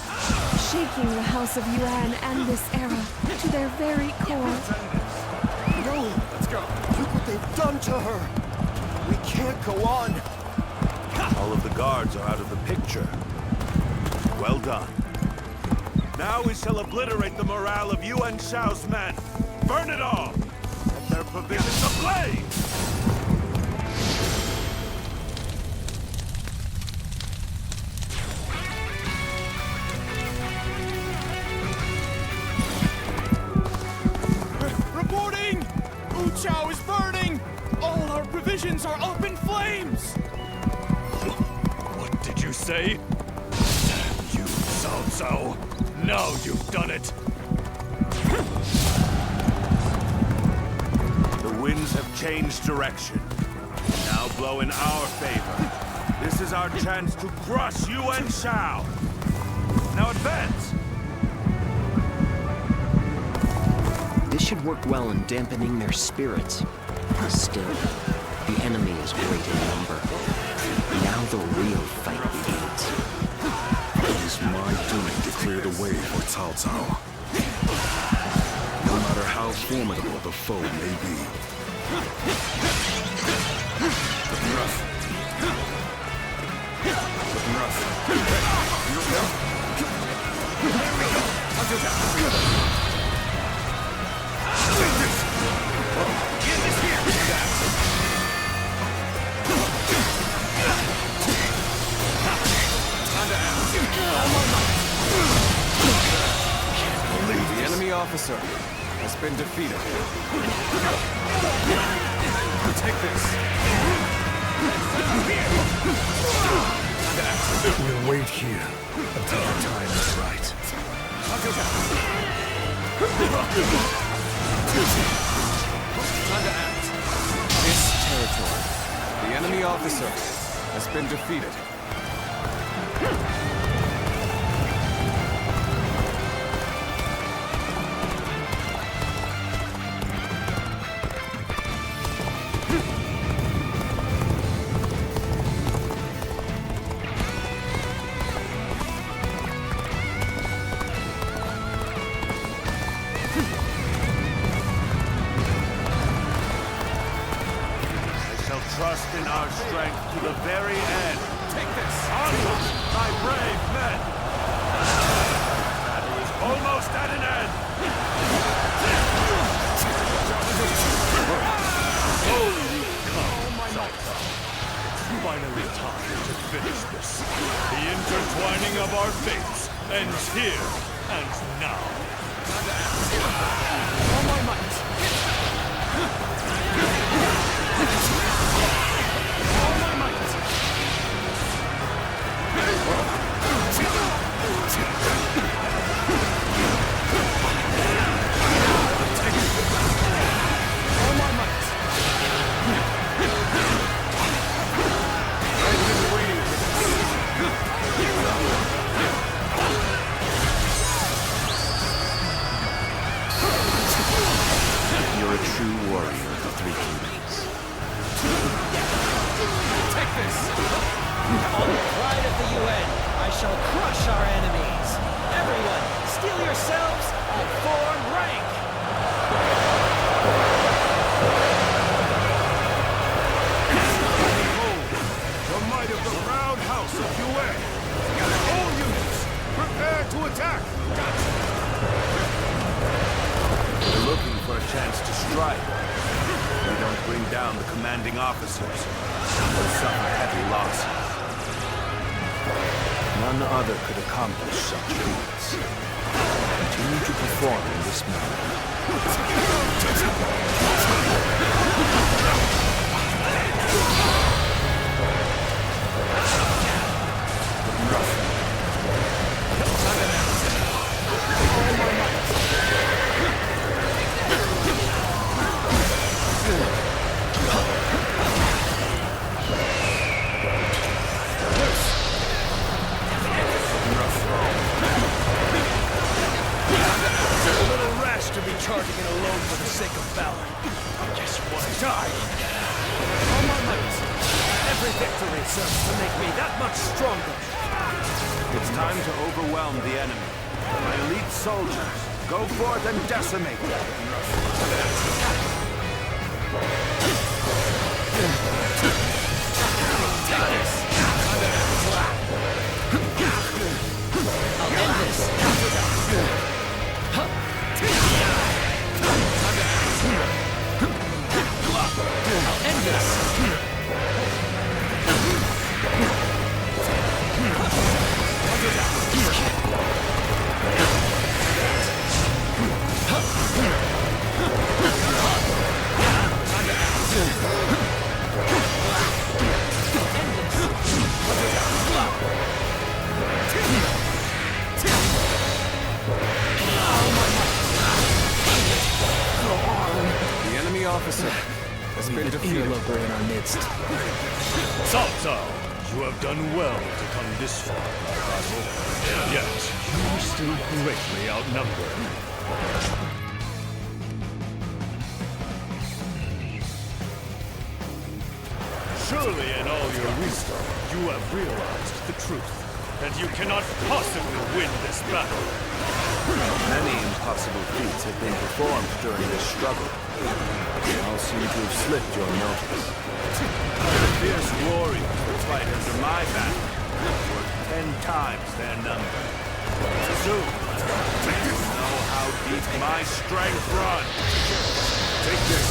shaking the House of Yuan and this era to their very core. No! Let's go. Look what they've done to her! We can't go on! All of the guards are out of the picture. Well done. Now we shall obliterate the morale of Yuan Shao's men. Burn it all! Set their provisions ablaze! Reporting! Wu Chao is burning! All our provisions are up in flames! What did you say? Damn you, Cao Cao. Now you've done it. The winds have changed direction. Now blow in our favor. This is our chance to crush Yuan Shao. Now advance! This should work well in dampening their spirits. Still, the enemy is great in number. Now the real fight begins. It is my duty to clear the way for Cao Cao. No matter how formidable the foe may be. Looking rough. Looking rough. There we go. Counterattack. Take this. Get this here. officer has been defeated. Take this. We'll wait here until the time is right. Time to act. This territory. The enemy officer has been defeated. Trust in our strength to the very end. Take this! Onward, my brave men! Battle is almost at an end! Holy cow, Cao Cao. It's finally time to finish this. The intertwining of our fates ends here and now. All my might! All my might! All my might! I've been waiting for You're a true warrior of the Three Kingdoms. Take this! On the pride of the UN, I shall crush our enemies. Everyone, steel yourselves and form rank! Behold, the might of the proud house of UN! All units, prepare to attack! We're looking for a chance to strike. If we don't bring down the commanding officers, we'll suffer heavy losses. None other could accomplish such feats. Continue to perform in this manner. To be charging it alone for the sake of valor. Just want to die. All my might. Every victory serves to make me that much stronger. It's time to overwhelm the enemy. My elite soldiers, go forth and decimate them. Take this! I'll end this! I'll end this! The enemy officer has been defeated. Interloper in our midst. Cao Cao, you have done well to come this far in our battle. Yet, you are still greatly outnumbered. Surely in all your wisdom, you have realized the truth, and you cannot possibly win this battle. Many impossible feats have been performed during this struggle. They all seem to have slipped your notice. The fierce warriors who fight under my banner were 10 times their number. Soon, you know how deep my strength runs. Take this.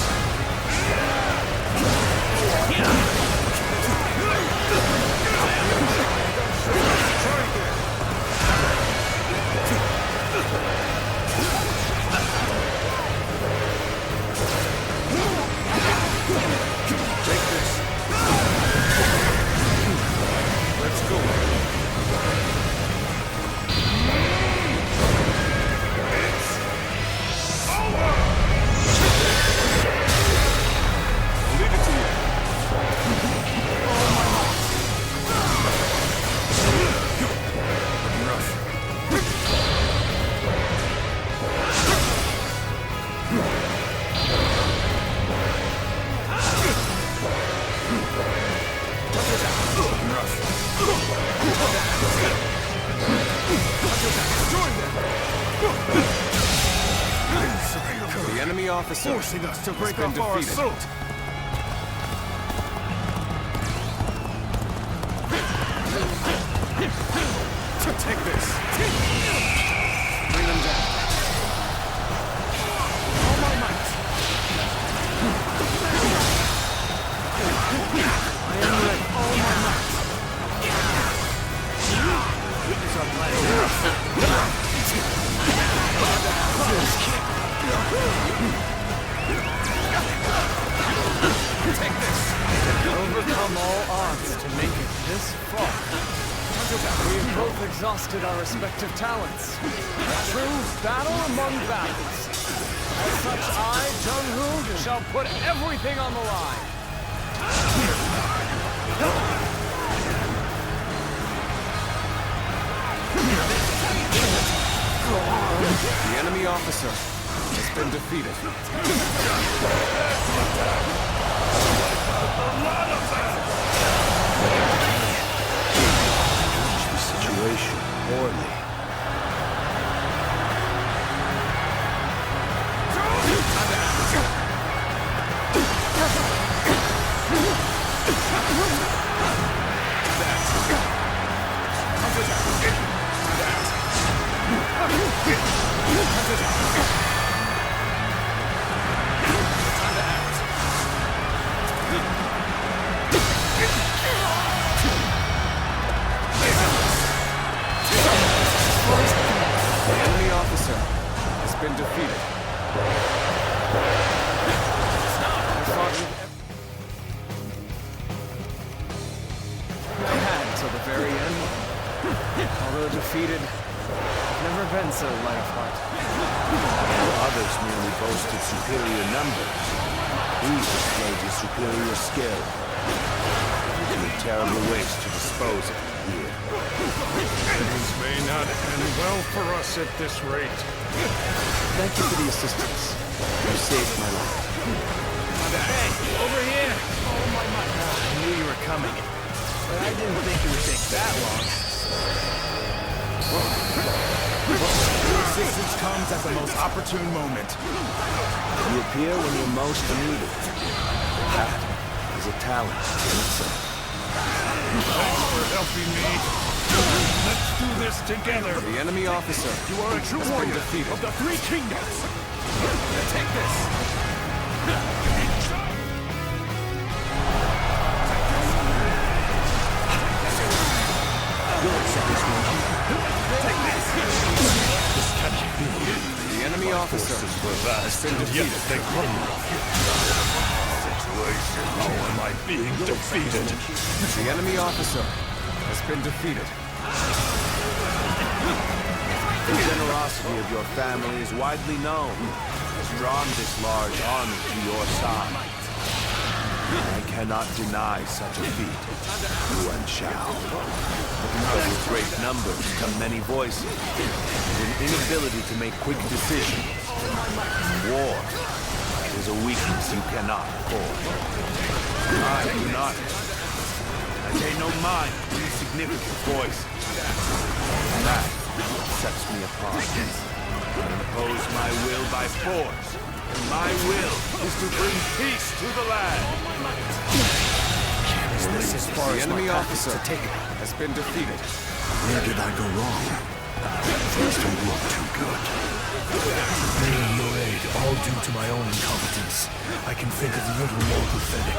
officer forcing us to break has off been our defeated. assault. Take this. Bring them down. All my might. I am ready. All my might. These are Take this. Overcome all odds to make it this far. We've both exhausted our respective talents. A true battle among battles. As such, I, Zhang Hu, shall put everything on the line. The enemy officer has been defeated. Situation poorly. The enemy officer has been defeated. I had till the very end. Although defeated, I've never been so light of heart. Others merely boasted superior numbers. We displayed your superior skill. It would be a terrible waste to dispose of it here. Things may not end well for us at this rate. Thank you for the assistance. You saved my life. Hey, over here! Oh, my might. I knew you were coming, but I didn't think it would take that long. Your assistance comes at the most opportune moment. You appear when you're most needed. That is a talent in itself. Thanks for helping me. Let's do this together. The enemy officer. You are a true has been warrior defeated. of the Three Kingdoms. Take this. This cannot be. The enemy officer has been defeated. They crumble. How am I being defeated? The enemy officer has been defeated. The generosity of your family is widely known. Has drawn this large army to your side. I cannot deny such a feat, Yuan Shao. Because with great numbers come many voices, and an inability to make quick decisions. War is a weakness you cannot afford. I do not. I pay no mind to insignificant voices. That sets me apart. I impose my will by force. And my will is to bring peace to the land. This is far the enemy officer has been defeated. Where did I go wrong? Things don't look too good. Bringing your aid, all due to my own incompetence. I can think of little more pathetic.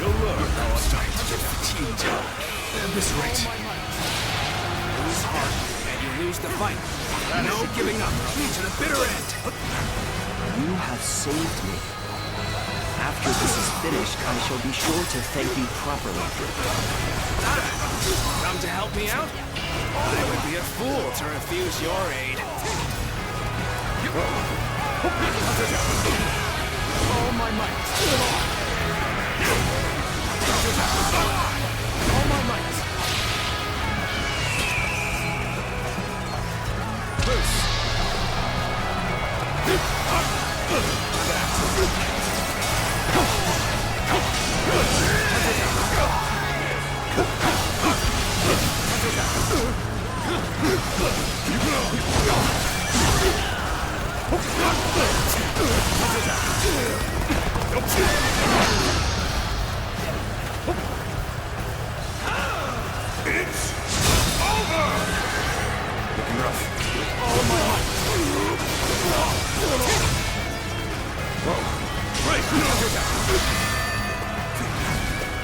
You'll learn. I'm starting to get fatigued. At this rate. Lose heart, and you lose the fight. No giving up to the bitter end. You have saved me. After this is finished, I shall be sure to thank you properly. Come to help me out? I would be a fool to refuse your aid. All my might. All my might. Bruce. It's over! Looking rough. With all my might. Whoa. Right!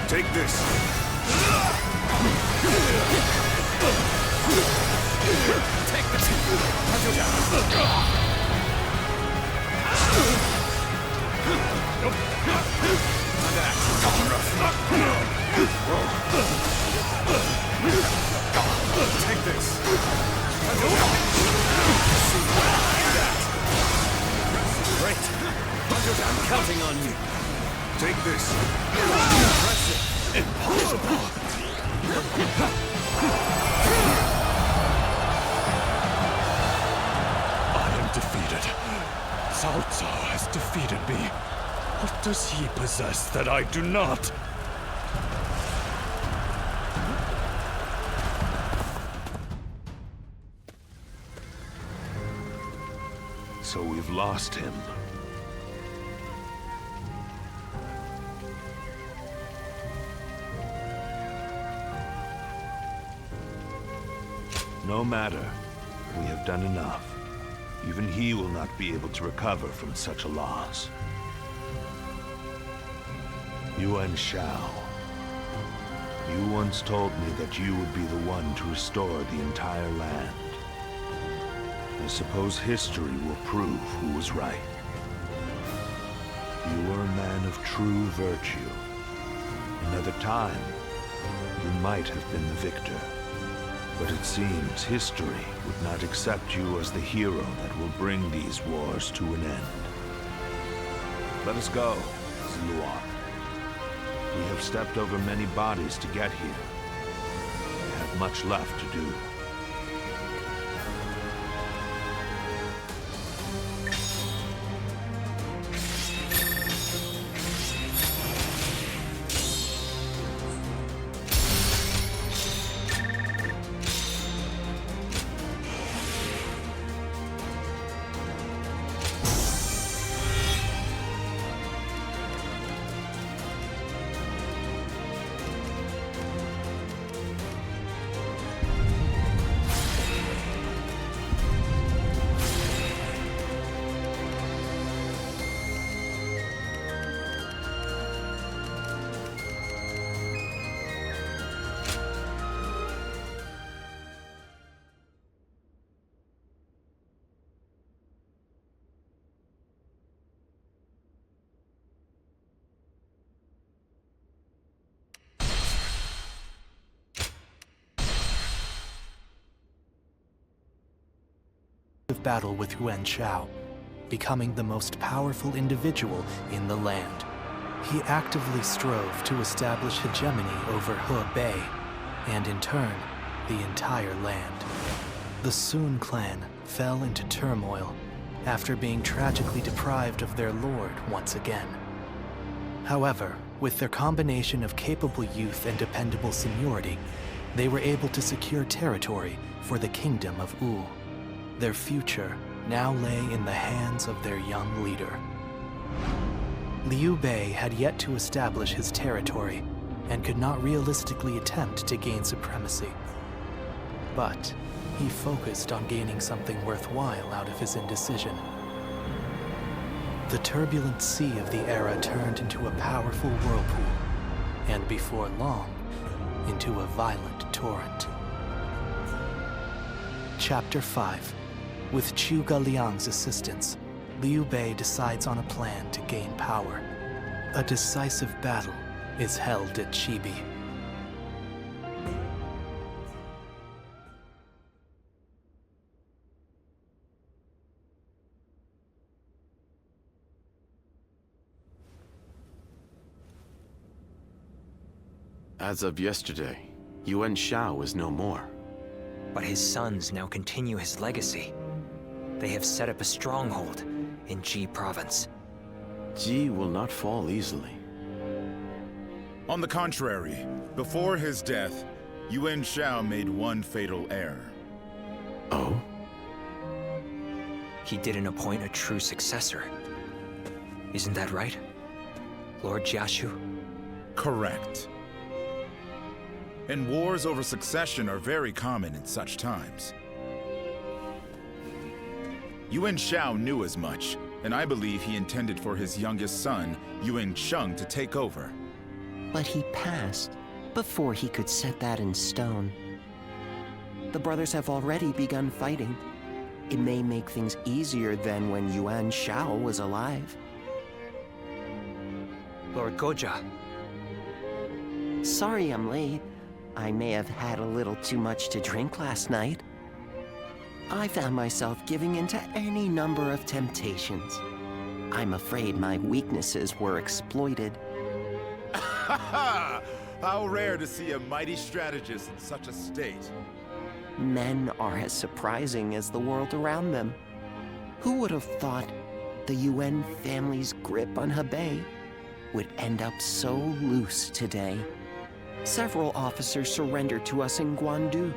Take this. Take this! Take this. Great. I'm counting on you. Take this. Impressive. Impossible. I am defeated. Cao Cao has defeated me. What does he possess that I do not? So we've lost him. No matter. We have done enough. Even he will not be able to recover from such a loss. Yuan Shao. You once told me that you would be the one to restore the entire land. I suppose history will prove who was right. You were a man of true virtue. Another time, you might have been the victor. But it seems history would not accept you as the hero that will bring these wars to an end. Let us go, Sirloin. We have stepped over many bodies to get here. We have much left to do. Of battle with Yuan Shao, becoming the most powerful individual in the land. He actively strove to establish hegemony over Hebei, and in turn, the entire land. The Sun clan fell into turmoil after being tragically deprived of their lord once again. However, with their combination of capable youth and dependable seniority, they were able to secure territory for the kingdom of Wu. Their future now lay in the hands of their young leader. Liu Bei had yet to establish his territory and could not realistically attempt to gain supremacy. But he focused on gaining something worthwhile out of his indecision. The turbulent sea of the era turned into a powerful whirlpool, and before long, into a violent torrent. Chapter 5. With Zhuge Liang's assistance, Liu Bei decides on a plan to gain power. A decisive battle is held at Chibi. As of yesterday, Yuan Shao is no more. But his sons now continue his legacy. They have set up a stronghold in Jing Province. Ji will not fall easily. On the contrary, before his death, Yuan Shao made one fatal error. Oh? he didn't appoint a true successor. Isn't that right, Lord Jiashu? Correct. And wars over succession are very common in such times. Yuan Shao knew as much, and I believe he intended for his youngest son, Yuan Sheng, to take over. But he passed before he could set that in stone. The brothers have already begun fighting. It may make things easier than when Yuan Shao was alive. Lord Goja. Sorry I'm late. I may have had a little too much to drink last night. I found myself giving in to any number of temptations. I'm afraid my weaknesses were exploited. How rare to see a mighty strategist in such a state. Men are as surprising as the world around them. Who would have thought the Yuan family's grip on Hebei would end up so loose today? Several officers surrendered to us in Guandu.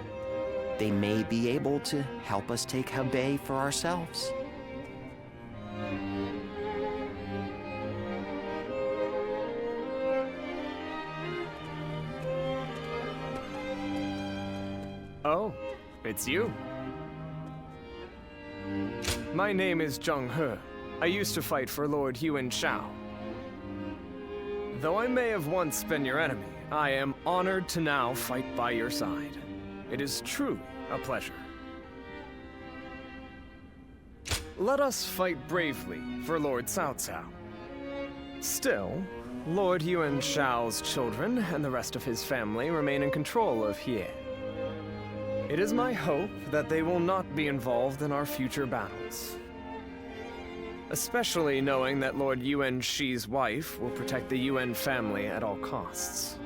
They may be able to help us take Hebei for ourselves. Oh, it's you. My name is Zheng He. I used to fight for Lord Yuan Shao. Though I may have once been your enemy, I am honored to now fight by your side. It is truly a pleasure. Let us fight bravely for Lord Cao Cao. Still, Lord Yuan Shao's children and the rest of his family remain in control of He. It is my hope that they will not be involved in our future battles. Especially knowing that Lord Yuan Shi's wife will protect the Yuan family at all costs.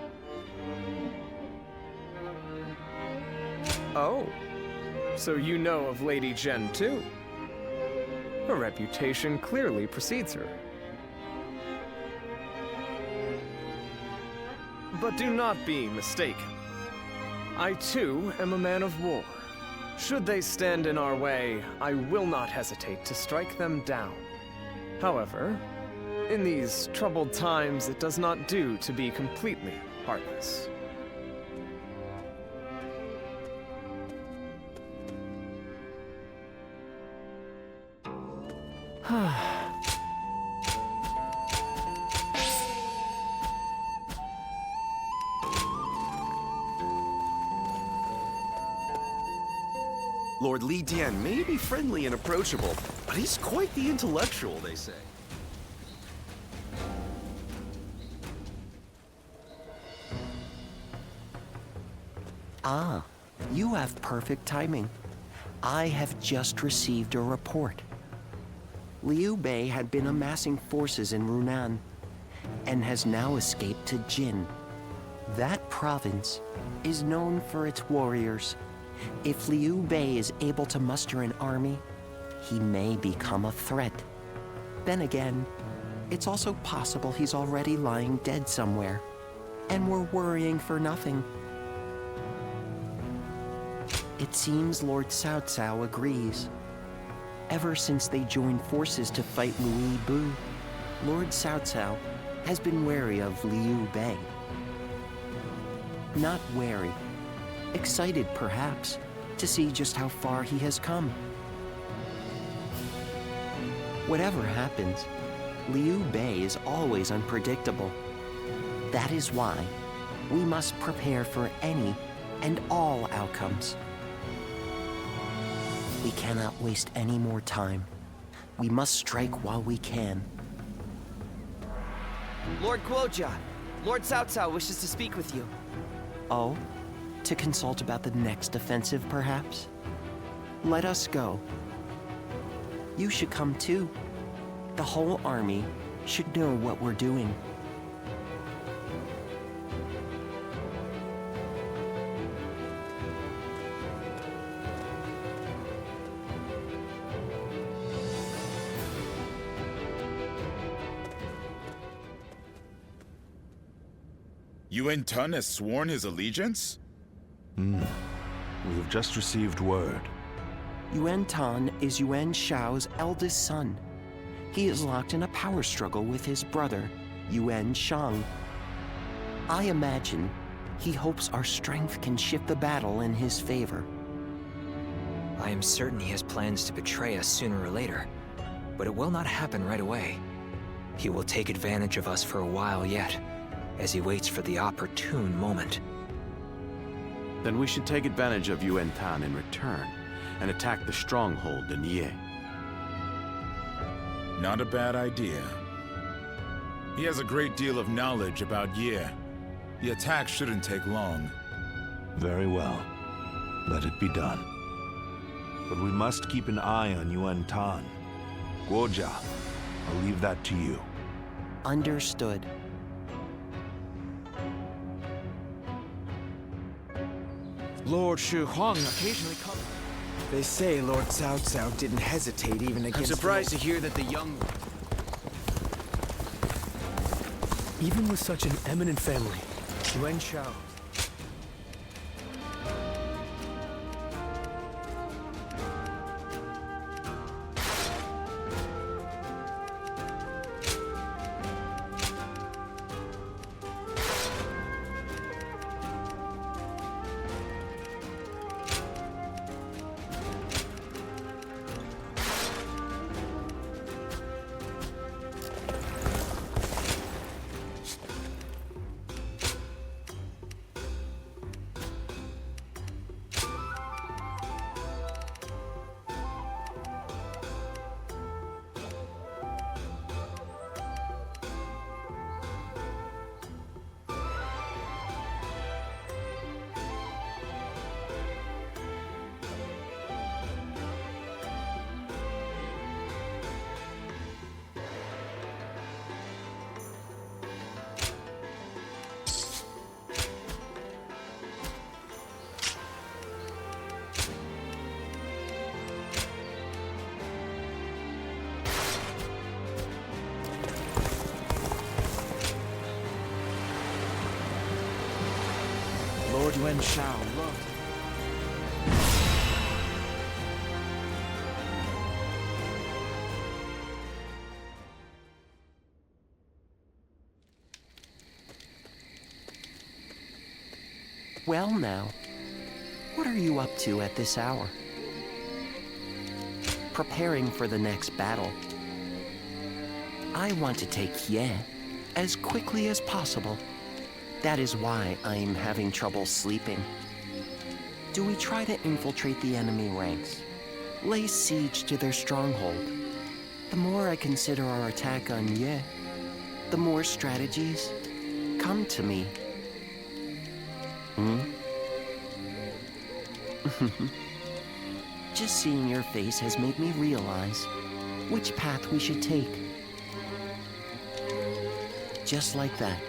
Oh, so you know of Lady Zhen too? Her reputation clearly precedes her. But do not be mistaken. I too am a man of war. Should they stand in our way, I will not hesitate to strike them down. However, in these troubled times, it does not do to be completely heartless. Lord Li Dian may be friendly and approachable, but he's quite the intellectual, they say. Ah, you have perfect timing. I have just received a report. Liu Bei had been amassing forces in Runan and has now escaped to Jin. That province is known for its warriors. If Liu Bei is able to muster an army, he may become a threat. Then again, it's also possible he's already lying dead somewhere, and we're worrying for nothing. It seems Lord Cao Cao agrees. Ever since they joined forces to fight Lu Bu, Lord Cao Cao has been wary of Liu Bei. Not wary. Excited, perhaps, to see just how far he has come. Whatever happens, Liu Bei is always unpredictable. That is why we must prepare for any and all outcomes. We cannot waste any more time. We must strike while we can. Lord Guojia, Lord Cao Cao wishes to speak with you. Oh? To consult about the next offensive, perhaps? Let us go. You should come too. The whole army should know what we're doing. Yuan Tun has sworn his allegiance? We have just received word. Yuan Tan is Yuan Shao's eldest son. He is locked in a power struggle with his brother, Yuan Shang. I imagine he hopes our strength can shift the battle in his favor. I am certain he has plans to betray us sooner or later, but it will not happen right away. He will take advantage of us for a while yet, as he waits for the opportune moment. Then we should take advantage of Yuan Tan in return, and attack the stronghold in Ye. Not a bad idea. He has a great deal of knowledge about Ye. The attack shouldn't take long. Very well. Let it be done. But we must keep an eye on Yuan Tan. Guojia, I'll leave that to you. Understood. Lord Shu Huang occasionally comes. They say Lord Cao Cao didn't hesitate even against. I'm surprised to hear that the young. Even with such an eminent family, Yuan Shao. Lord Yuan Shao loved. Well now, what are you up to at this hour? Preparing for the next battle. I want to take Ye as quickly as possible. That is why I'm having trouble sleeping. Do we try to infiltrate the enemy ranks? Lay siege to their stronghold? The more I consider our attack on Ye, the more strategies come to me. Just seeing your face has made me realize which path we should take. Just like that,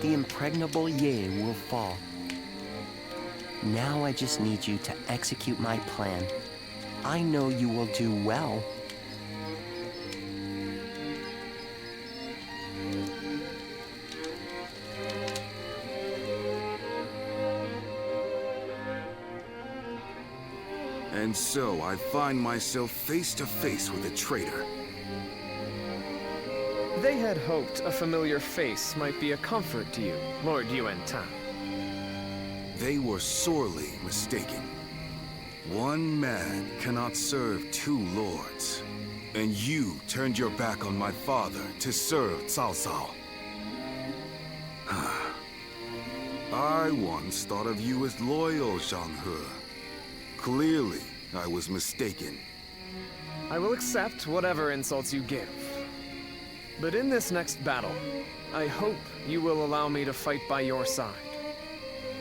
the impregnable Ye will fall. Now I just need you to execute my plan. I know you will do well. And so I find myself face to face with a traitor. They had hoped a familiar face might be a comfort to you, Lord Yuan Tan. They were sorely mistaken. One man cannot serve two lords. And you turned your back on my father to serve Cao Cao. I once thought of you as loyal, Zhang He. Clearly, I was mistaken. I will accept whatever insults you give. But in this next battle, I hope you will allow me to fight by your side.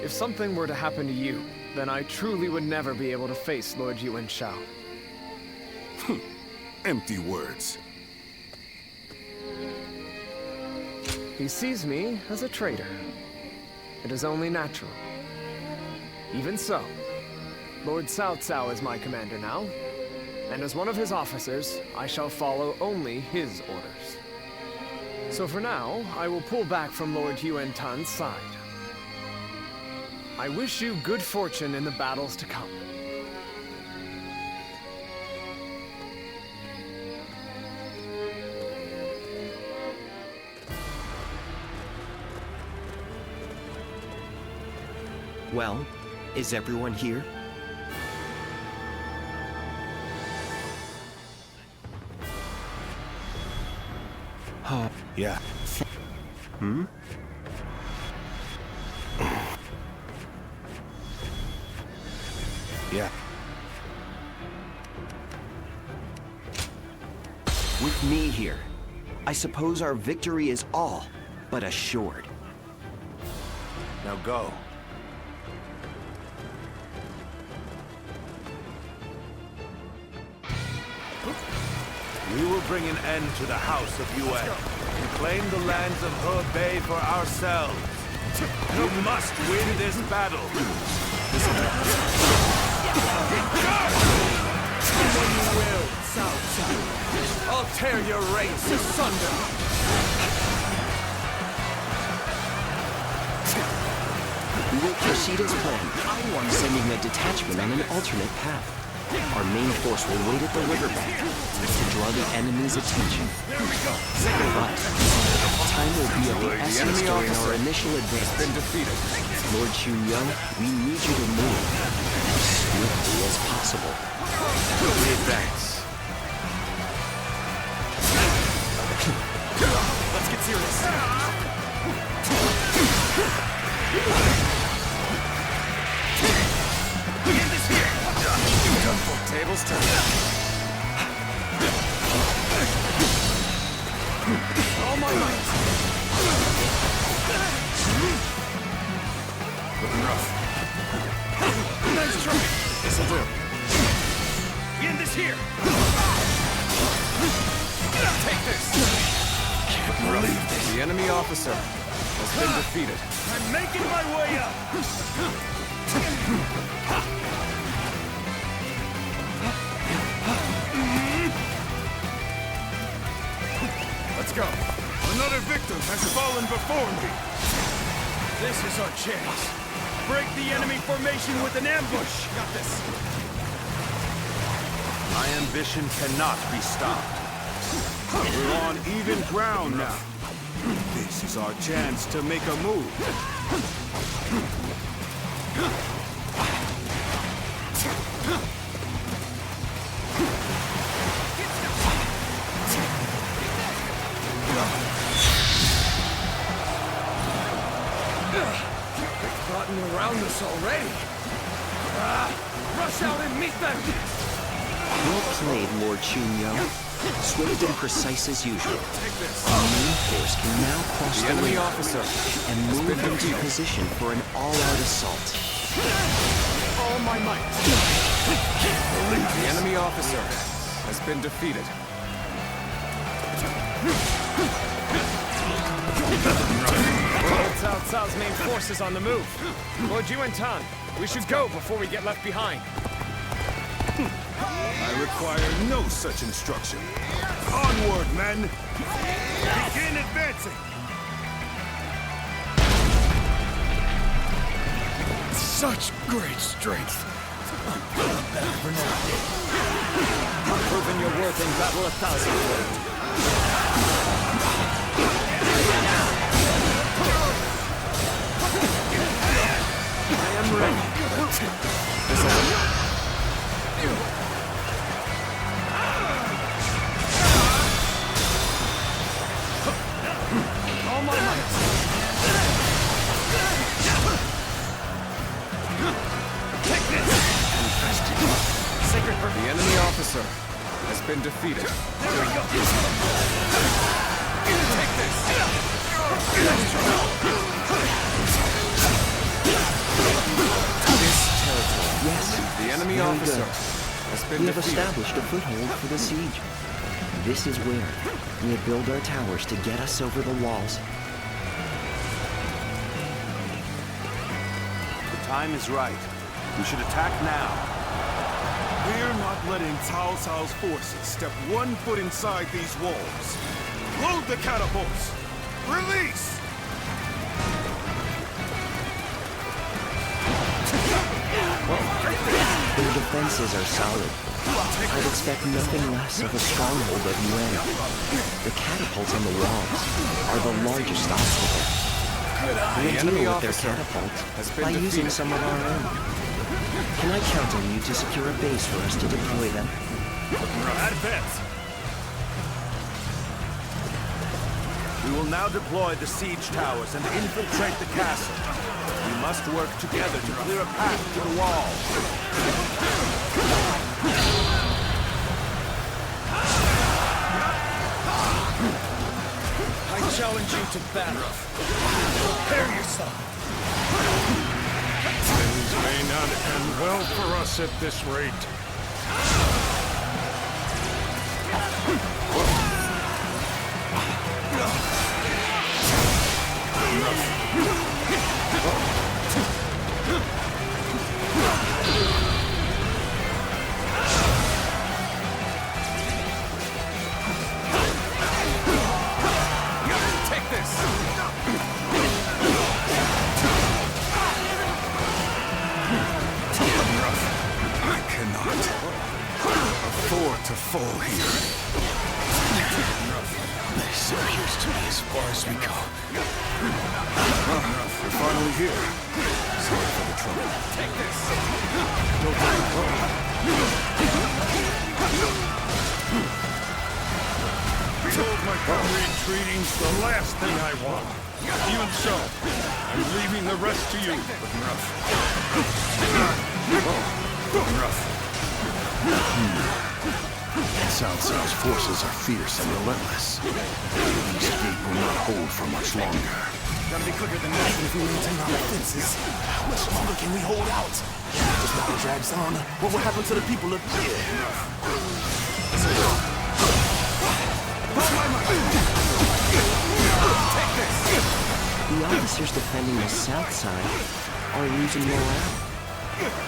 If something were to happen to you, then I truly would never be able to face Lord Yuan Shao. Empty words. He sees me as a traitor. It is only natural. Even so, Lord Cao Cao is my commander now, and as one of his officers, I shall follow only his orders. So for now, I will pull back from Lord Yuan Tan's side. I wish you good fortune in the battles to come. Well, is everyone here? Huh? Yeah. Hmm? Yeah. With me here, I suppose our victory is all but assured. Now go. We will bring an end to the House of Yuan and claim the lands of Hebei for ourselves. You must win this battle. When you will, Cao Cao. I'll tear your race asunder. We will proceed as planned, sending a detachment on an alternate path. Our main force will wait at the riverbank to draw the enemy's attention. But time will be of the essence during our initial advance. Been defeated. Lord Xunyang, we need you to move as swiftly as possible. We advance. Let's get serious. Get this here. Done for. Tables turn. All my might. Looking rough. Nice try. This'll do. End this here. Take this. Can't believe this. The enemy officer has been defeated. I'm making my way up. Let's go. Another victim has fallen before me. This is our chance. Break the enemy formation with an ambush. Got this. My ambition cannot be stopped. We're on even ground now. This is our chance to make a move. They've gotten around us already. Rush out and meet them! Well played, Lord Xunyang. Swift and precise as usual. Our main force can now cross the enemy river officer and move into position for an all-out assault. All my might. The enemy officer has been defeated. Lord Cao Cao's main force is on the move. Lord Yuan-Tan, we should go before we get left behind. I require no such instruction. Onward, men! Begin advancing! Such great strength. Better for now. Proving your worth in battle 1,000-fold. I am ready. This is all my might. Take this! Sacred for the enemy officer has been defeated. There we go. Take this! This territory. Yes, the enemy very officer good. has been We have defeated. established a foothold for the siege. This is where we build our towers to get us over the walls. The time is right. We should attack now. We're not letting Cao Cao's forces step 1 foot inside these walls. Load the catapults! Release! Their defenses are solid. I'd expect nothing less of a stronghold of Yuan. The catapults on the walls are the largest obstacle. We'll deal with their catapult by using some of our own. Can I count on you to secure a base for us to deploy them? Advance! We will now deploy the siege towers and infiltrate the castle. We must work together to clear a path to the wall. I challenge you to battle. Prepare yourself. Things may not end well for us at this rate. Take this! I cannot afford to fall here. This appears to be as far as we go. We're finally here. Sorry for the trouble. Take this! Behold my retreating's the last thing I want. Even so, I'm leaving the rest to you. Cao Cao's forces are fierce and relentless. These feet will not hold for much longer. Gotta be quicker than that if we maintain our defenses. How much longer can we hold out? If battle drags on, what will happen to the people of here? Take this! The officers defending the south side are losing morale.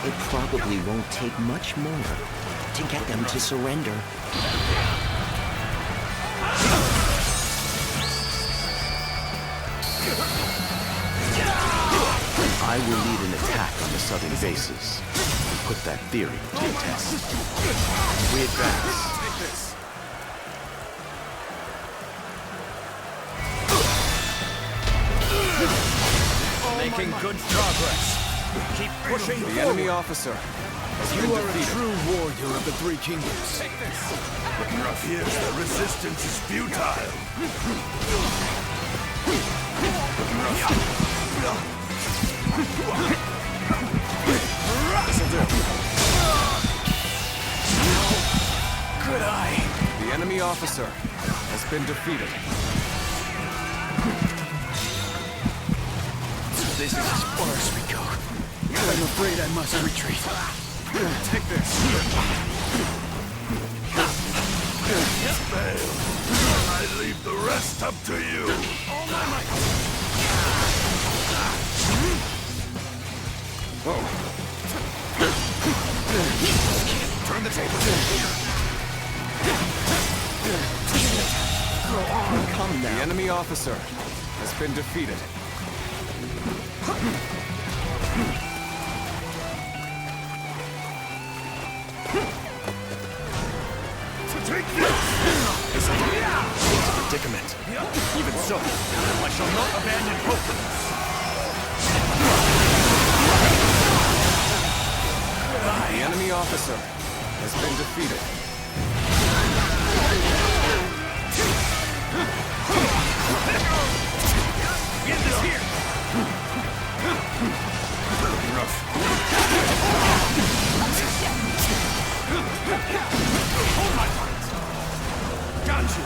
It probably won't take much more to get them to surrender. I will lead an attack on the southern bases and put that theory to the test. We advance. Making good progress. Keep pushing The enemy officer. You are a true warrior of the Three Kingdoms. Take this. Looking rough here, the resistance is futile. This'll do. Good eye. The enemy officer has been defeated. This is as far as we go. I'm afraid I must retreat. Take this. Fail. I leave the rest up to you. All my might. Turn the tables. Come now. The enemy officer has been defeated. Take this! It's a predicament. Even so, I shall not abandon hope. The enemy officer has been defeated. Get this here! Hold my fight! Got you!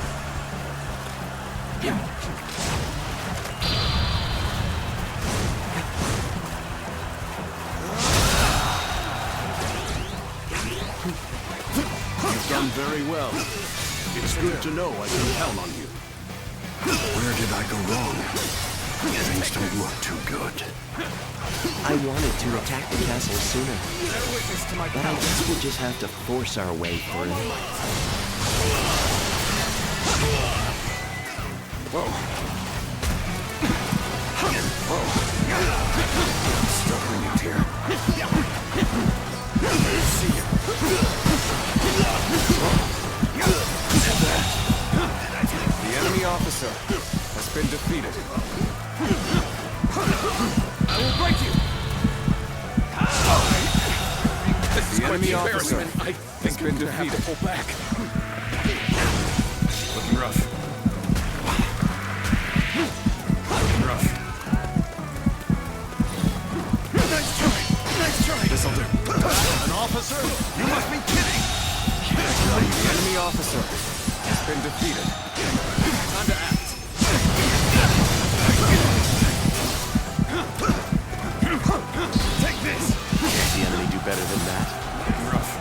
You've done very well. It's good to know I can count on you. Where did I go wrong? Things don't look too good. I wanted to attack the castle sooner, but I guess we'll just have to force our way through. Struggling it here. See you. The enemy officer has been defeated. enemy officer I has been I'm gonna have to defeated. pull back. Looking rough. Looking rough. Nice try. Nice try. This'll do. An officer? You must be kidding! The enemy officer has been defeated. Time to act. Take this! Does the enemy do better than that? Rough.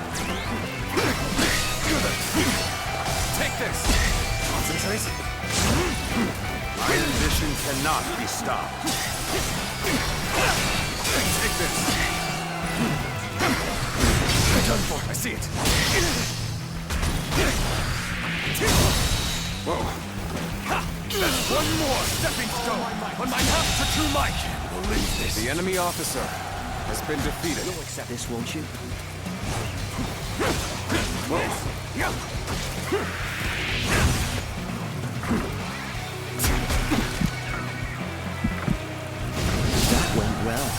Take this! Concentrate. My ambition cannot be stopped. Take this! Done for. I see it. Whoa. That's one more stepping stone on my path to true might. Believe this. The enemy officer has been defeated. You'll accept this, won't you? That went well.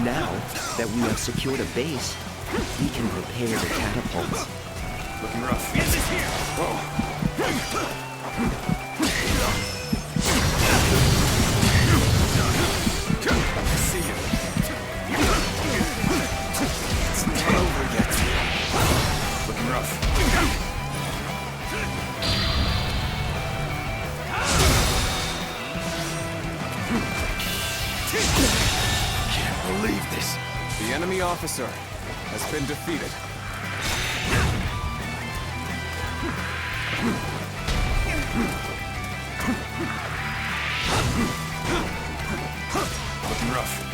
Now that we have secured a base, we can prepare the catapults. Looking rough. Get this here! Whoa. I see you. It's not over yet. Looking rough. Can't believe this. The enemy officer has been defeated. Looking rough.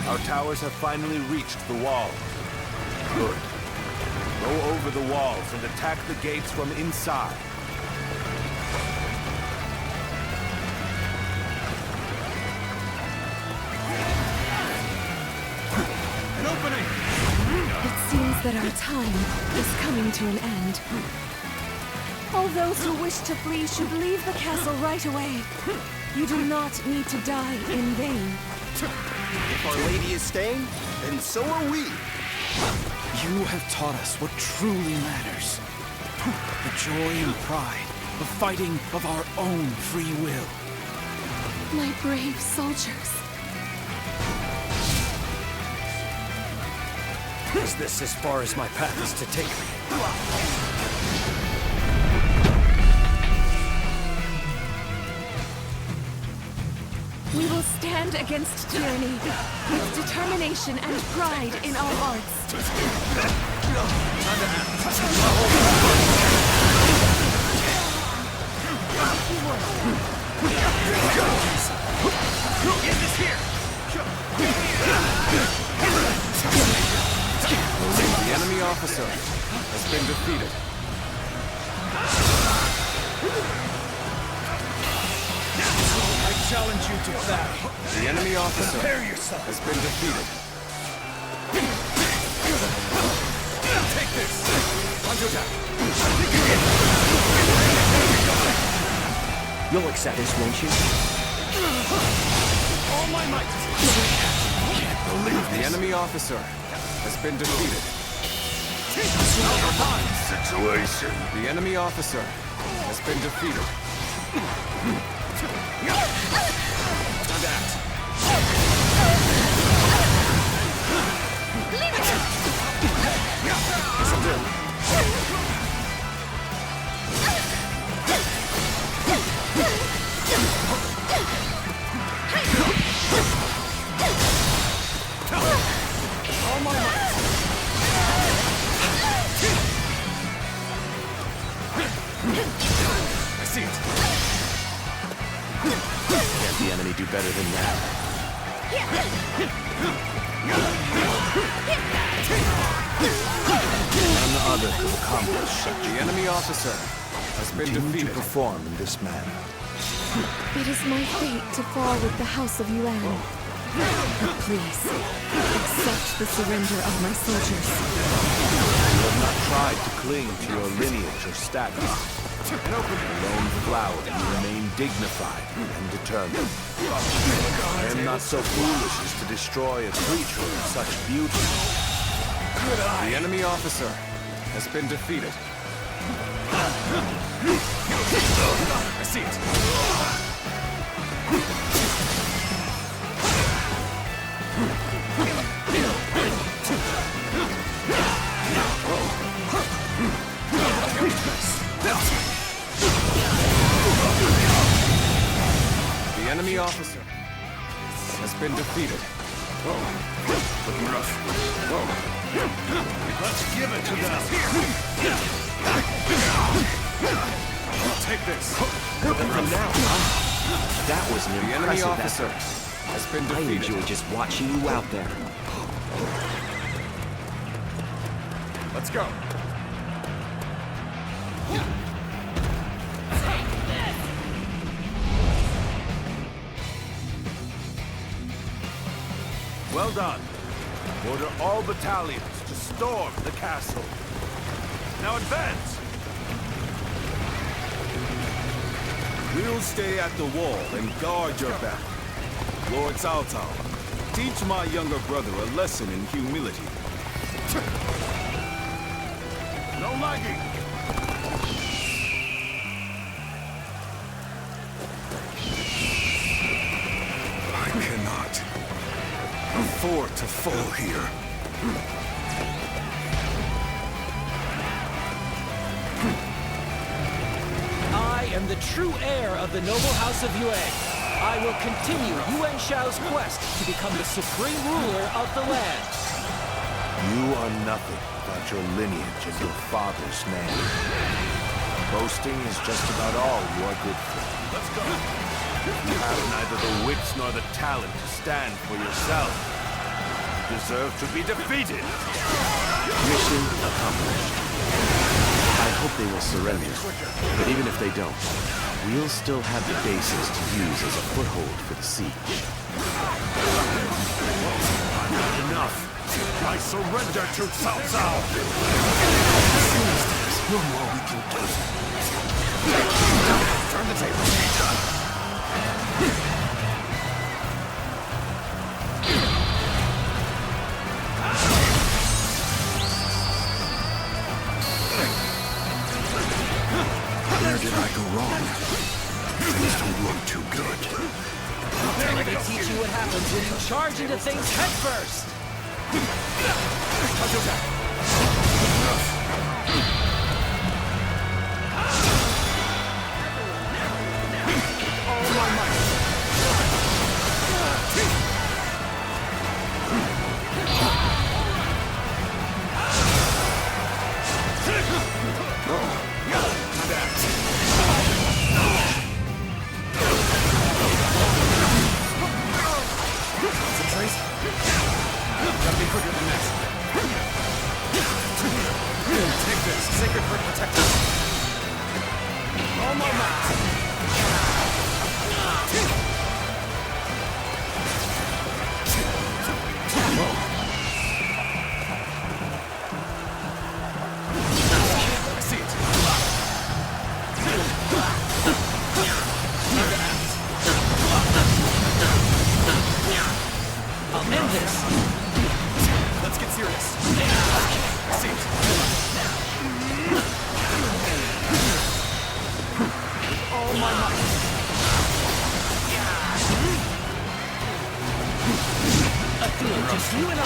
Our towers have finally reached the wall. Good. Go over the walls and attack the gates from inside. An opening! It seems that our time is coming to an end. All those who wish to flee should leave the castle right away. You do not need to die in vain. If Our Lady is staying, then so are we. You have taught us what truly matters. The joy and pride of fighting of our own free will. My brave soldiers. Is this as far as my path is to take me? We will stand against tyranny with determination and pride in our hearts. Get this here! The enemy officer has been defeated. I challenge you to battle. The enemy officer Prepare yourself. has been defeated. Take this! Onto attack! You'll accept this, won't you? All my might! Can't believe The enemy officer has been defeated. Situation. The enemy officer has been defeated. Time to act. This'll do. All my might! seat. Can't the enemy do better than that? None other could accomplish such. The enemy officer has been defeated. To perform in this manner. It is my fate to fall with the House of Yuan. But please, accept the surrender of my soldiers. You have not tried to cling to your lineage or status. A lone flower, you remain dignified and determined. I am not so foolish as to destroy a creature of such beauty. The enemy officer has been defeated. I see it. The enemy officer has been defeated. Looking rough. Let's give it to them. I'll take this. From now on, that was an The enemy impressive officer effort. has been I defeated. enjoy just watching you out there. Let's go. Well done. Order all battalions to storm the castle. Now advance! We'll stay at the wall and guard your back. Lord Cao Cao, teach my younger brother a lesson in humility. No lagging! I cannot afford to fall here. I am the true heir of the noble house of Yuan. I will continue Yuan Shao's quest to become the supreme ruler of the land. You are nothing without your lineage and your father's name. Boasting is just about all you are good for. Let's go! You have neither the wits nor the talent to stand for yourself. You deserve to be defeated! Mission accomplished. I hope they will surrender, but even if they don't, we'll still have the bases to use as a foothold for the siege. Enough! I surrender to Cao Cao! There's no more we can do. Turn the table. Where did I go wrong? Things don't look too good. Let me teach you what happens when you charge into things head first. Gotta be quicker than this. Take this. Sacred Heart Protector. All my might. I see it. I'll end this. Let's get serious. I see it. All my might. A duel, just you and I.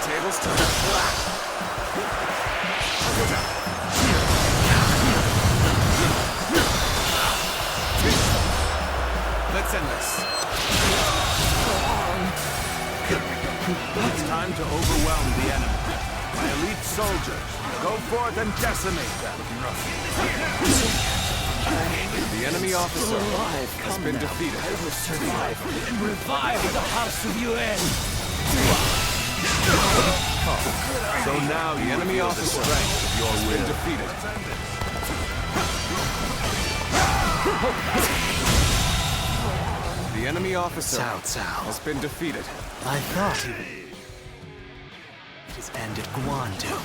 Tables turn. Go down. motionless. It's time to overwhelm the enemy. My elite soldiers, go forth and decimate them. The enemy officer has been defeated. I will survive and revive the House of Yuan. So now The enemy officer has been defeated. The enemy officer Cao Cao. has been defeated. I thought he his end at Guandu.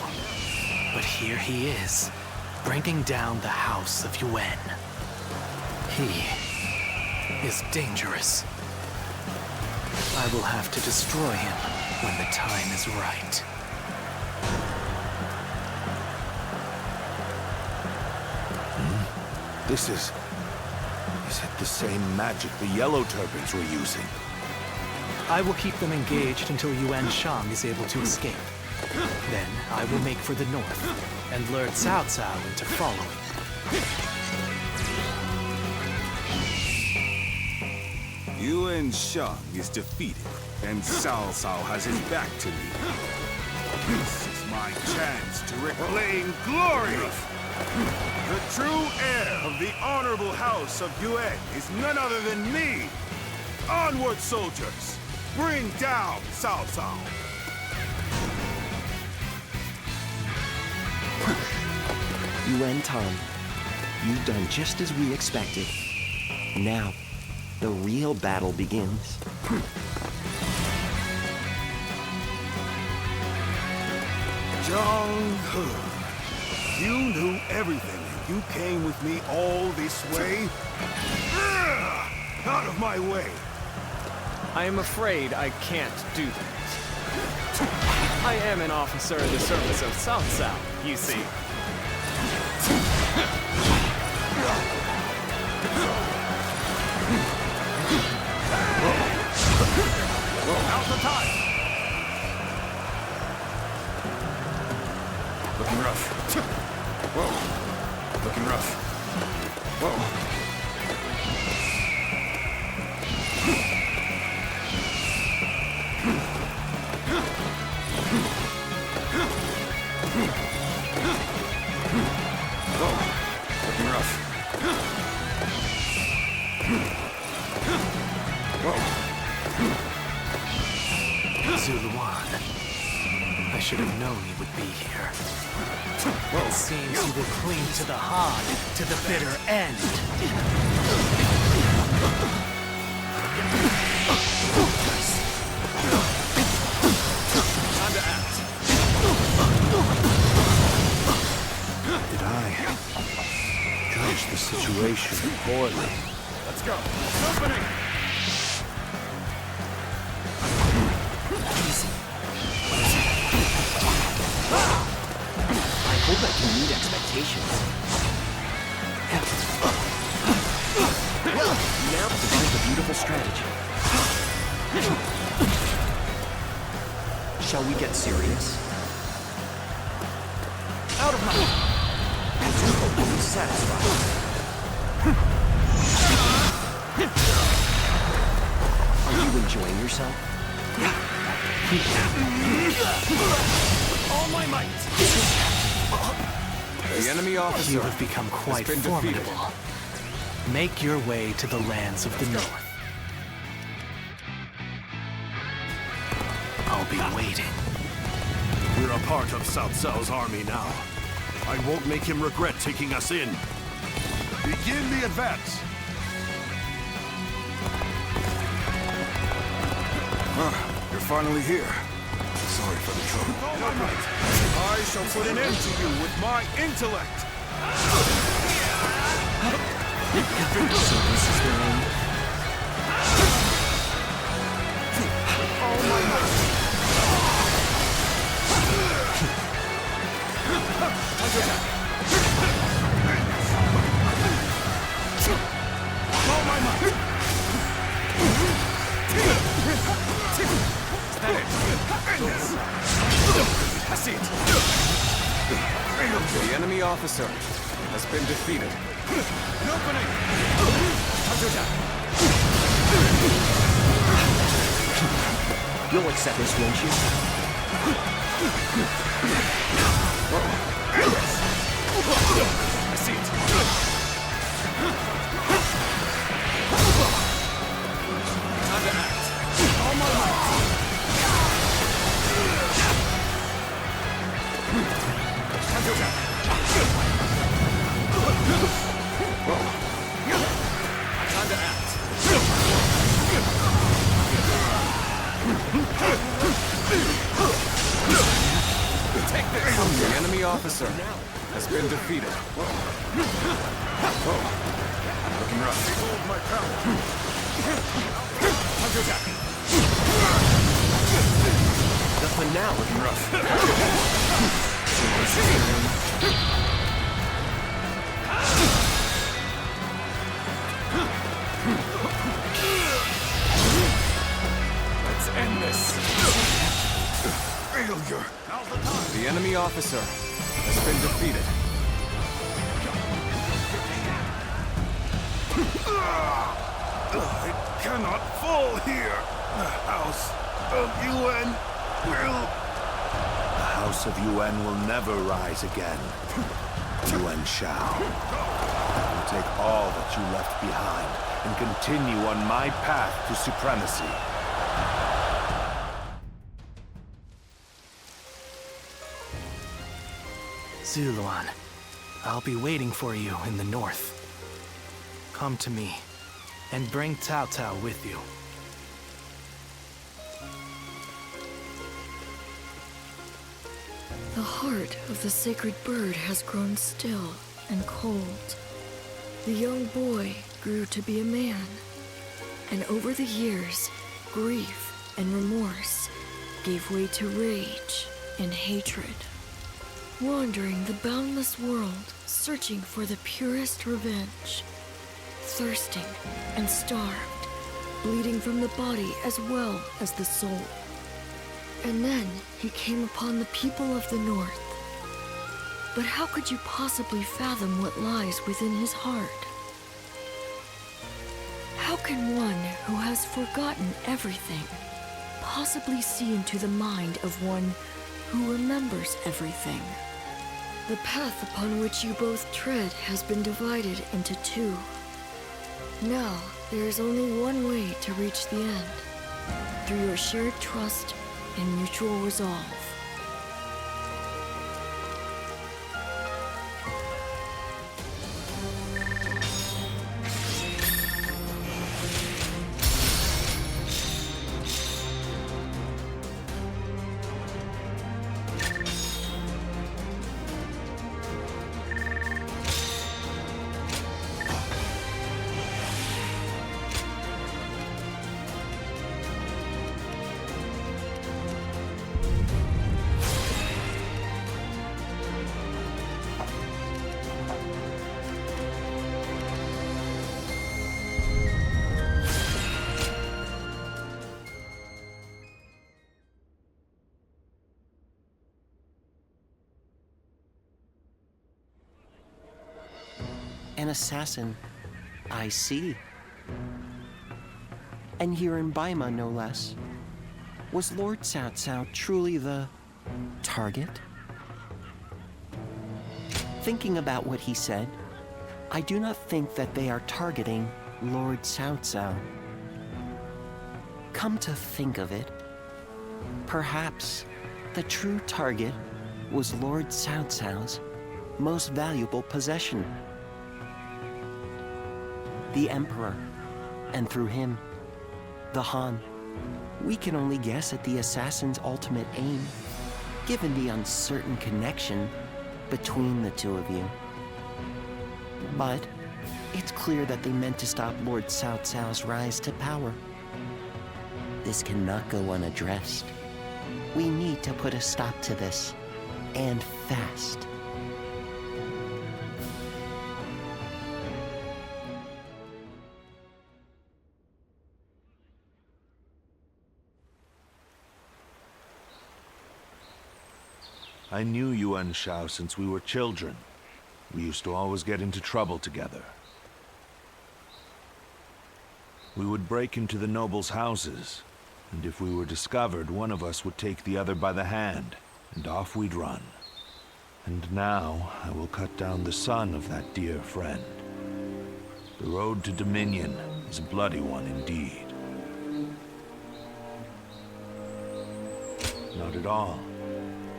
But here he is, bringing down the House of Yuan. He is dangerous. I will have to destroy him when the time is right. This is it the same magic the Yellow Turbans were using? I will keep them engaged until Yuan Shang is able to escape. Then I will make for the north and lure Cao Cao into following. Yuan Shang is defeated, and Cao Cao has his back to me. This is my chance to reclaim glory! The true heir of the honorable house of Yuan is none other than me! Onward, soldiers! Bring down Cao Cao! Yuan Tang, you've done just as we expected. Now, the real battle begins. Zhang He, you knew everything and you came with me all this way? Out of my way! I am afraid I can't do that. I am an officer in the service of Cao Cao, you see. Now's the time! Looking rough. Whoa. Looking rough. Whoa. Looking rough. Sirloin. I should have known he would be here. It seems he will cling to the Han to the bitter end. Time to act. Did I judge the situation poorly? Let's go. Opening! I hope I can meet expectations. Now devise a beautiful strategy. Shall we get serious? Out of my... I do hope you'll be satisfied. Are you enjoying yourself? All my might! The enemy officer You have become quite has been formidable. defeated. Make your way to the lands of the north. I'll be waiting. We're a part of Cao Cao's army now. I won't make him regret taking us in. Begin the advance! You're finally here. Sorry for the trouble. I shall put an end to you with my intellect! So this is the end. All my might! All my might! I see it. The enemy officer has been defeated. Opening! You'll accept this, won't you? I see it. Time to act. All my might. Time to attack. Time to act. Take this! The enemy officer has been defeated. Looking rough. Hold my power. Time to attack. Nothing now. Looking rough. Let's end this. Failure. The enemy officer has been defeated. It cannot fall here. The House of Yuan will... The House of Yuan will never rise again. Yuan Shao. I will take all that you left behind and continue on my path to supremacy. Sirloin, I'll be waiting for you in the north. Come to me, and bring Cao Cao with you. The heart of the sacred bird has grown still and cold. The young boy grew to be a man, and over the years, grief and remorse gave way to rage and hatred. Wandering the boundless world, searching for the purest revenge. Thirsting and starved, bleeding from the body as well as the soul. And then he came upon the people of the North. But how could you possibly fathom what lies within his heart? How can one who has forgotten everything possibly see into the mind of one who remembers everything? The path upon which you both tread has been divided into two. Now, there is only one way to reach the end, through your shared trust and mutual resolve. An assassin, I see. And here in Baima, no less. Was Lord Cao Cao truly the target? Thinking about what he said, I do not think that they are targeting Lord Cao Cao. Come to think of it, perhaps the true target was Lord Cao Cao's most valuable possession. The Emperor, and through him, the Han. We can only guess at the assassin's ultimate aim, given the uncertain connection between the two of you. But it's clear that they meant to stop Lord Cao Cao's rise to power. This cannot go unaddressed. We need to put a stop to this, and fast. I knew Yuan Shao since we were children. We used to always get into trouble together. We would break into the nobles' houses, And if we were discovered, one of us would take the other by the hand, and off we'd run. And now, I will cut down the son of that dear friend. The road to Dominion is a bloody one indeed. Not at all.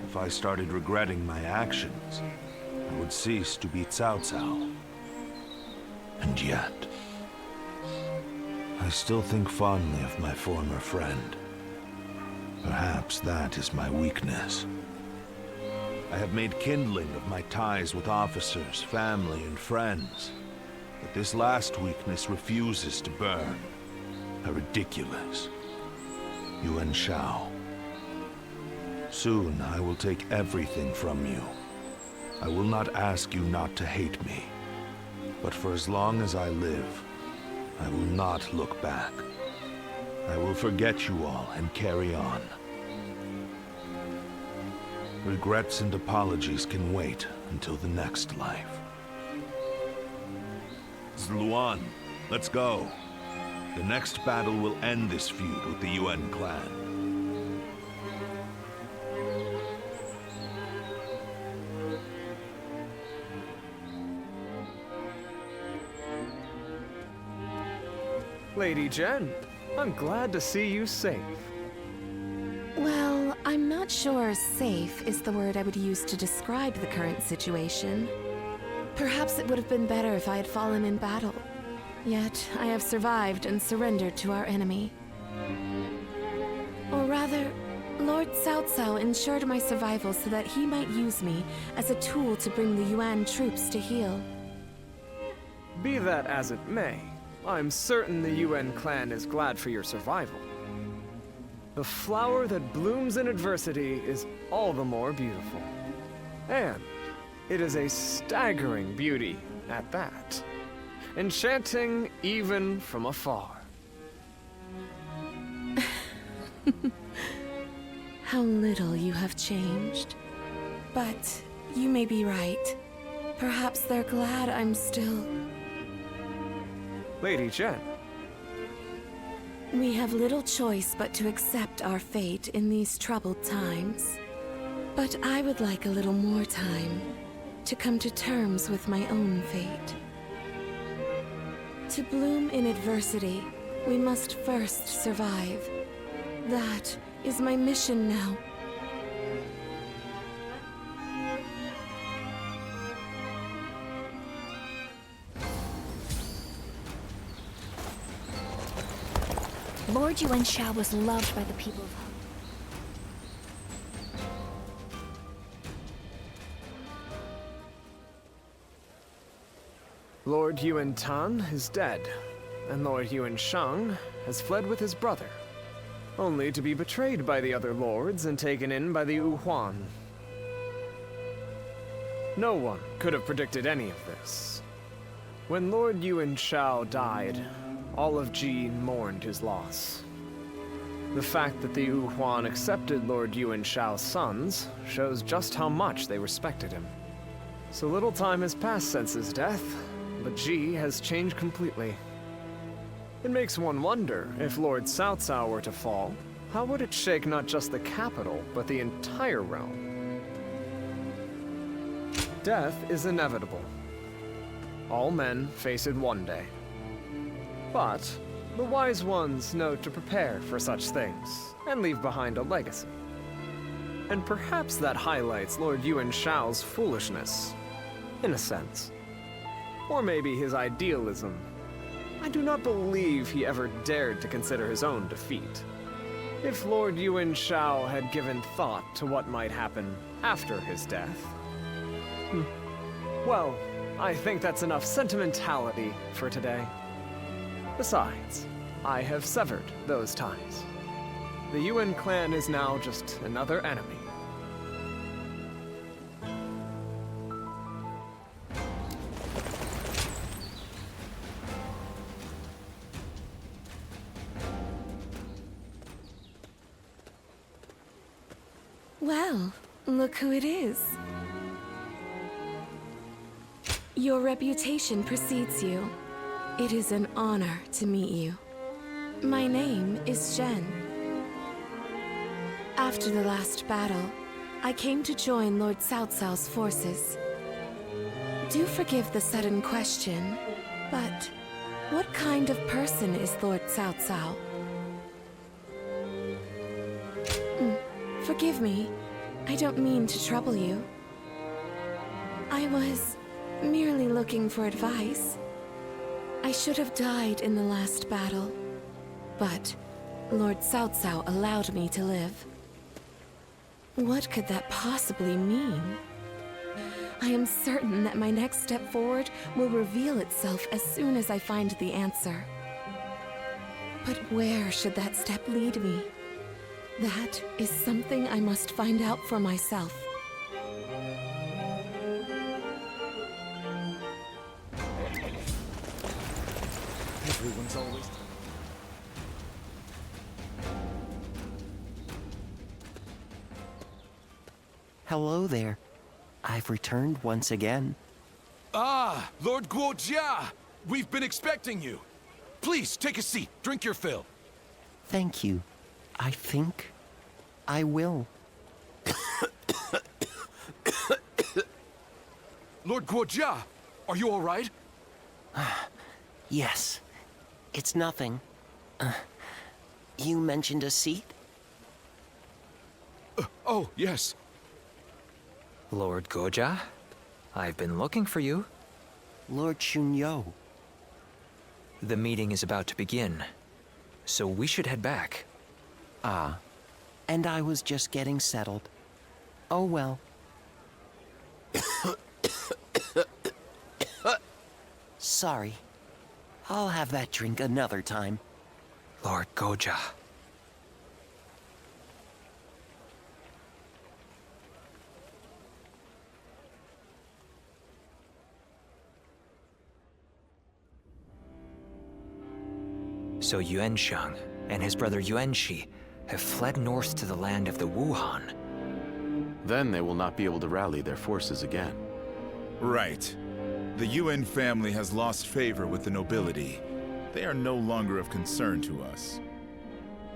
If I started regretting my actions, I would cease to be Cao Cao. And yet, I still think fondly of my former friend. Perhaps that is my weakness. I have made kindling of my ties with officers, family, and friends. But this last weakness refuses to burn. How ridiculous. Yuan Shao. Soon I will take everything from you. I will not ask you not to hate me. But for as long as I live, I will not look back. I will forget you all and carry on. Regrets and apologies can wait until the next life. Zluan, let's go. The next battle will end this feud with the Yuan clan. Lady Jen, I'm glad to see you safe. Well, I'm not sure safe is the word I would use to describe the current situation. Perhaps it would have been better if I had fallen in battle. Yet, I have survived and surrendered to our enemy. Or rather, Lord Cao Cao ensured my survival so that he might use me as a tool to bring the Yuan troops to heel. Be that as it may, I'm certain the Yuan clan is glad for your survival. The flower that blooms in adversity is all the more beautiful. And it is a staggering beauty at that. Enchanting even from afar. How little you have changed. But you may be right. Perhaps they're glad I'm still... Lady Jen. We have little choice but to accept our fate in these troubled times. But I would like a little more time to come to terms with my own fate. To bloom in adversity, we must first survive. That is my mission now. Lord Yuan Shao was loved by the people of Hulao. Lord Yuan Tan is dead, and Lord Yuan Shang has fled with his brother, only to be betrayed by the other lords and taken in by the Wuhuan. No one could have predicted any of this. When Lord Yuan Shao died, all of Ji mourned his loss. The fact that the Wuhuan accepted Lord Yuan Shao's sons shows just how much they respected him. So little time has passed since his death, but Ji has changed completely. It makes one wonder, if Lord Cao Cao were to fall, how would it shake not just the capital, but the entire realm? Death is inevitable. All men face it one day. But the wise ones know to prepare for such things, and leave behind a legacy. And perhaps that highlights Lord Yuan Shao's foolishness, in a sense. Or maybe his idealism. I do not believe he ever dared to consider his own defeat. If Lord Yuan Shao had given thought to what might happen after his death... Well, I think that's enough sentimentality for today. Besides, I have severed those ties. The Yuan clan is now just another enemy. Well, look who it is. Your reputation precedes you. It is an honor to meet you. My name is Jen. After the last battle, I came to join Lord Cao Cao's forces. Do forgive the sudden question, but what kind of person is Lord Cao Cao? Forgive me. I don't mean to trouble you. I was merely looking for advice. I should have died in the last battle, but Lord Cao Cao allowed me to live. What could that possibly mean? I am certain that my next step forward will reveal itself as soon as I find the answer. But where should that step lead me? That is something I must find out for myself. Everyone's always... Hello there. I've returned once again. Ah, Lord Guojia! We've been expecting you. Please, take a seat. Drink your fill. Thank you. I think I will. Lord Guojia, are you all right? Yes. It's nothing. You mentioned a seat? Oh, yes. Lord Guojia, I've been looking for you. Lord Shunyo. The meeting is about to begin, so we should head back. Ah, and I was just getting settled. Oh well. Sorry. I'll have that drink another time. Lord Guojia. So Yuanshang and his brother Yuanxi have fled north to the land of the Wuhan. Then they will not be able to rally their forces again. Right. The Yuan family has lost favor with the nobility. They are no longer of concern to us.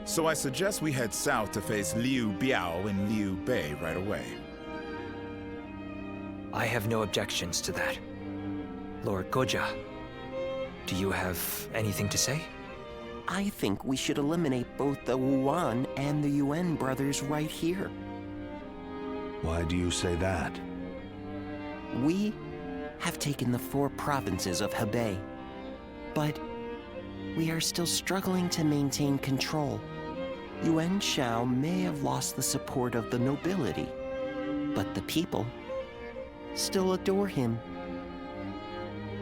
So I suggest we head south to face Liu Biao and Liu Bei right away. I have no objections to that. Lord Guojia, do you have anything to say? I think we should eliminate both the Wuan and the Yuan brothers right here. Why do you say that? We have taken the 4 provinces of Hebei, but we are still struggling to maintain control. Yuan Shao may have lost the support of the nobility, but the people still adore him.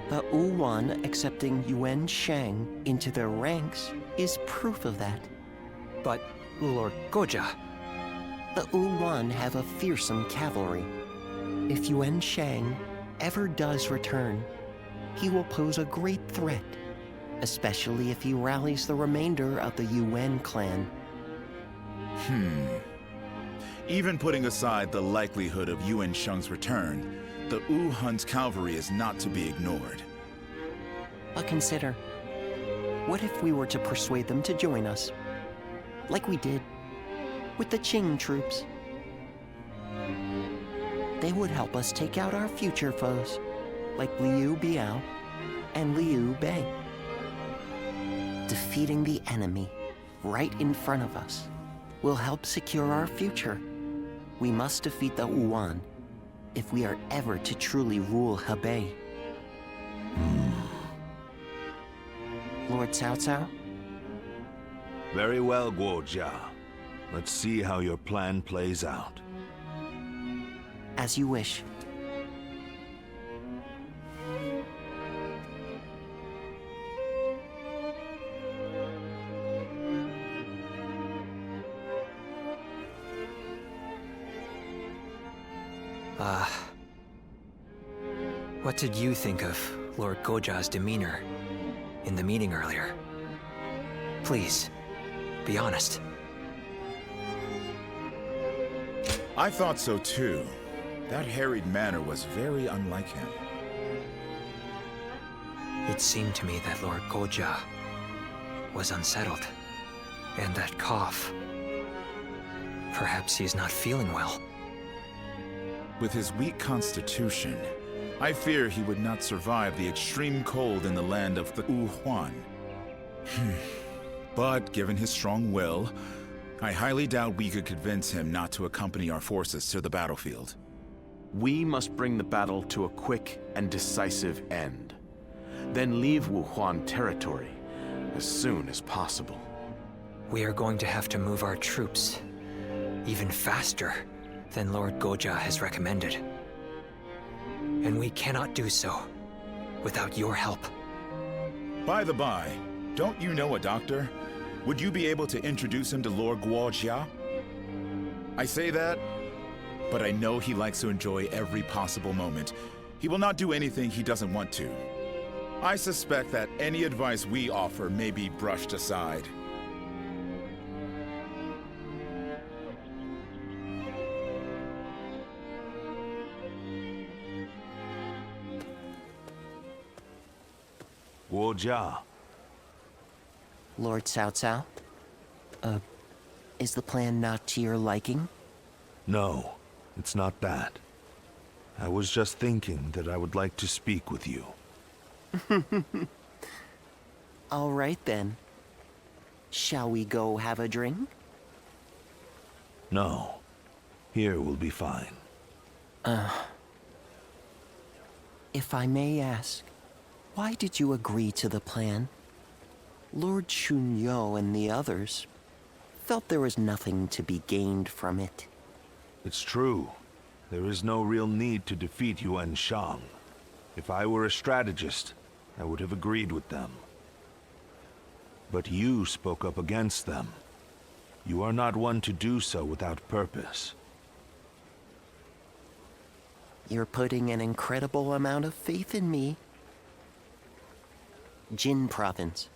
The Wuan accepting Yuan Shang into their ranks is proof of that. But, Lord Guojia... The Wuan have a fearsome cavalry. If Yuan Shang ever does return, he will pose a great threat, especially if he rallies the remainder of the Yuan clan. Even putting aside the likelihood of Yuan Shang's return, the Wu Hun's cavalry is not to be ignored. But consider, what if we were to persuade them to join us? Like we did with the Qing troops. They would help us take out our future foes, like Liu Biao and Liu Bei. Defeating the enemy right in front of us will help secure our future. We must defeat the Wuan if we are ever to truly rule Hebei. Lord Cao Cao? Very well, Guojia. Let's see how your plan plays out. As you wish. What did you think of Lord Guojia's demeanor in the meeting earlier? Please, be honest. I thought so too. That harried manner was very unlike him. It seemed to me that Lord Guojia was unsettled, and that cough. Perhaps he's not feeling well. With his weak constitution, I fear he would not survive the extreme cold in the land of the Wuhuan. But given his strong will, I highly doubt we could convince him not to accompany our forces to the battlefield. We must bring the battle to a quick and decisive end. Then leave Wuhuan territory as soon as possible. We are going to have to move our troops even faster than Lord Goja has recommended. And we cannot do so without your help. By the by, don't you know a doctor? Would you be able to introduce him to Lord Guojia? I say that, but I know he likes to enjoy every possible moment. He will not do anything he doesn't want to. I suspect that any advice we offer may be brushed aside. Guojia. Lord Cao Cao? Is the plan not to your liking? No, it's not that. I was just thinking that I would like to speak with you. All right then. Shall we go have a drink? No. Here will be fine. If I may ask, why did you agree to the plan? Lord Chunyo and the others felt there was nothing to be gained from it. It's true. There is no real need to defeat Yuan Shang. If I were a strategist, I would have agreed with them. But you spoke up against them. You are not one to do so without purpose. You're putting an incredible amount of faith in me. Jing Province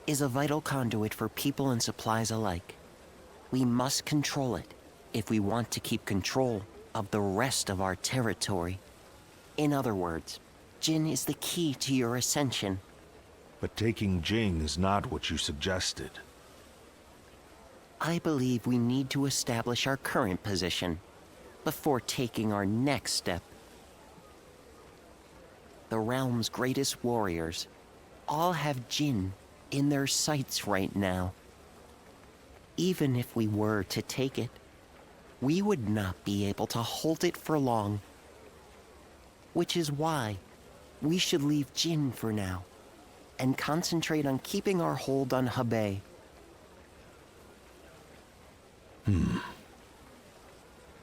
is a vital conduit for people and supplies alike. We must control it if we want to keep control of the rest of our territory. In other words, Jin is the key to your ascension. But taking Jing is not what you suggested. I believe we need to establish our current position before taking our next step. The realm's greatest warriors all have Jin in their sights right now. Even if we were to take it, we would not be able to hold it for long. Which is why we should leave Jin for now and concentrate on keeping our hold on Hebei.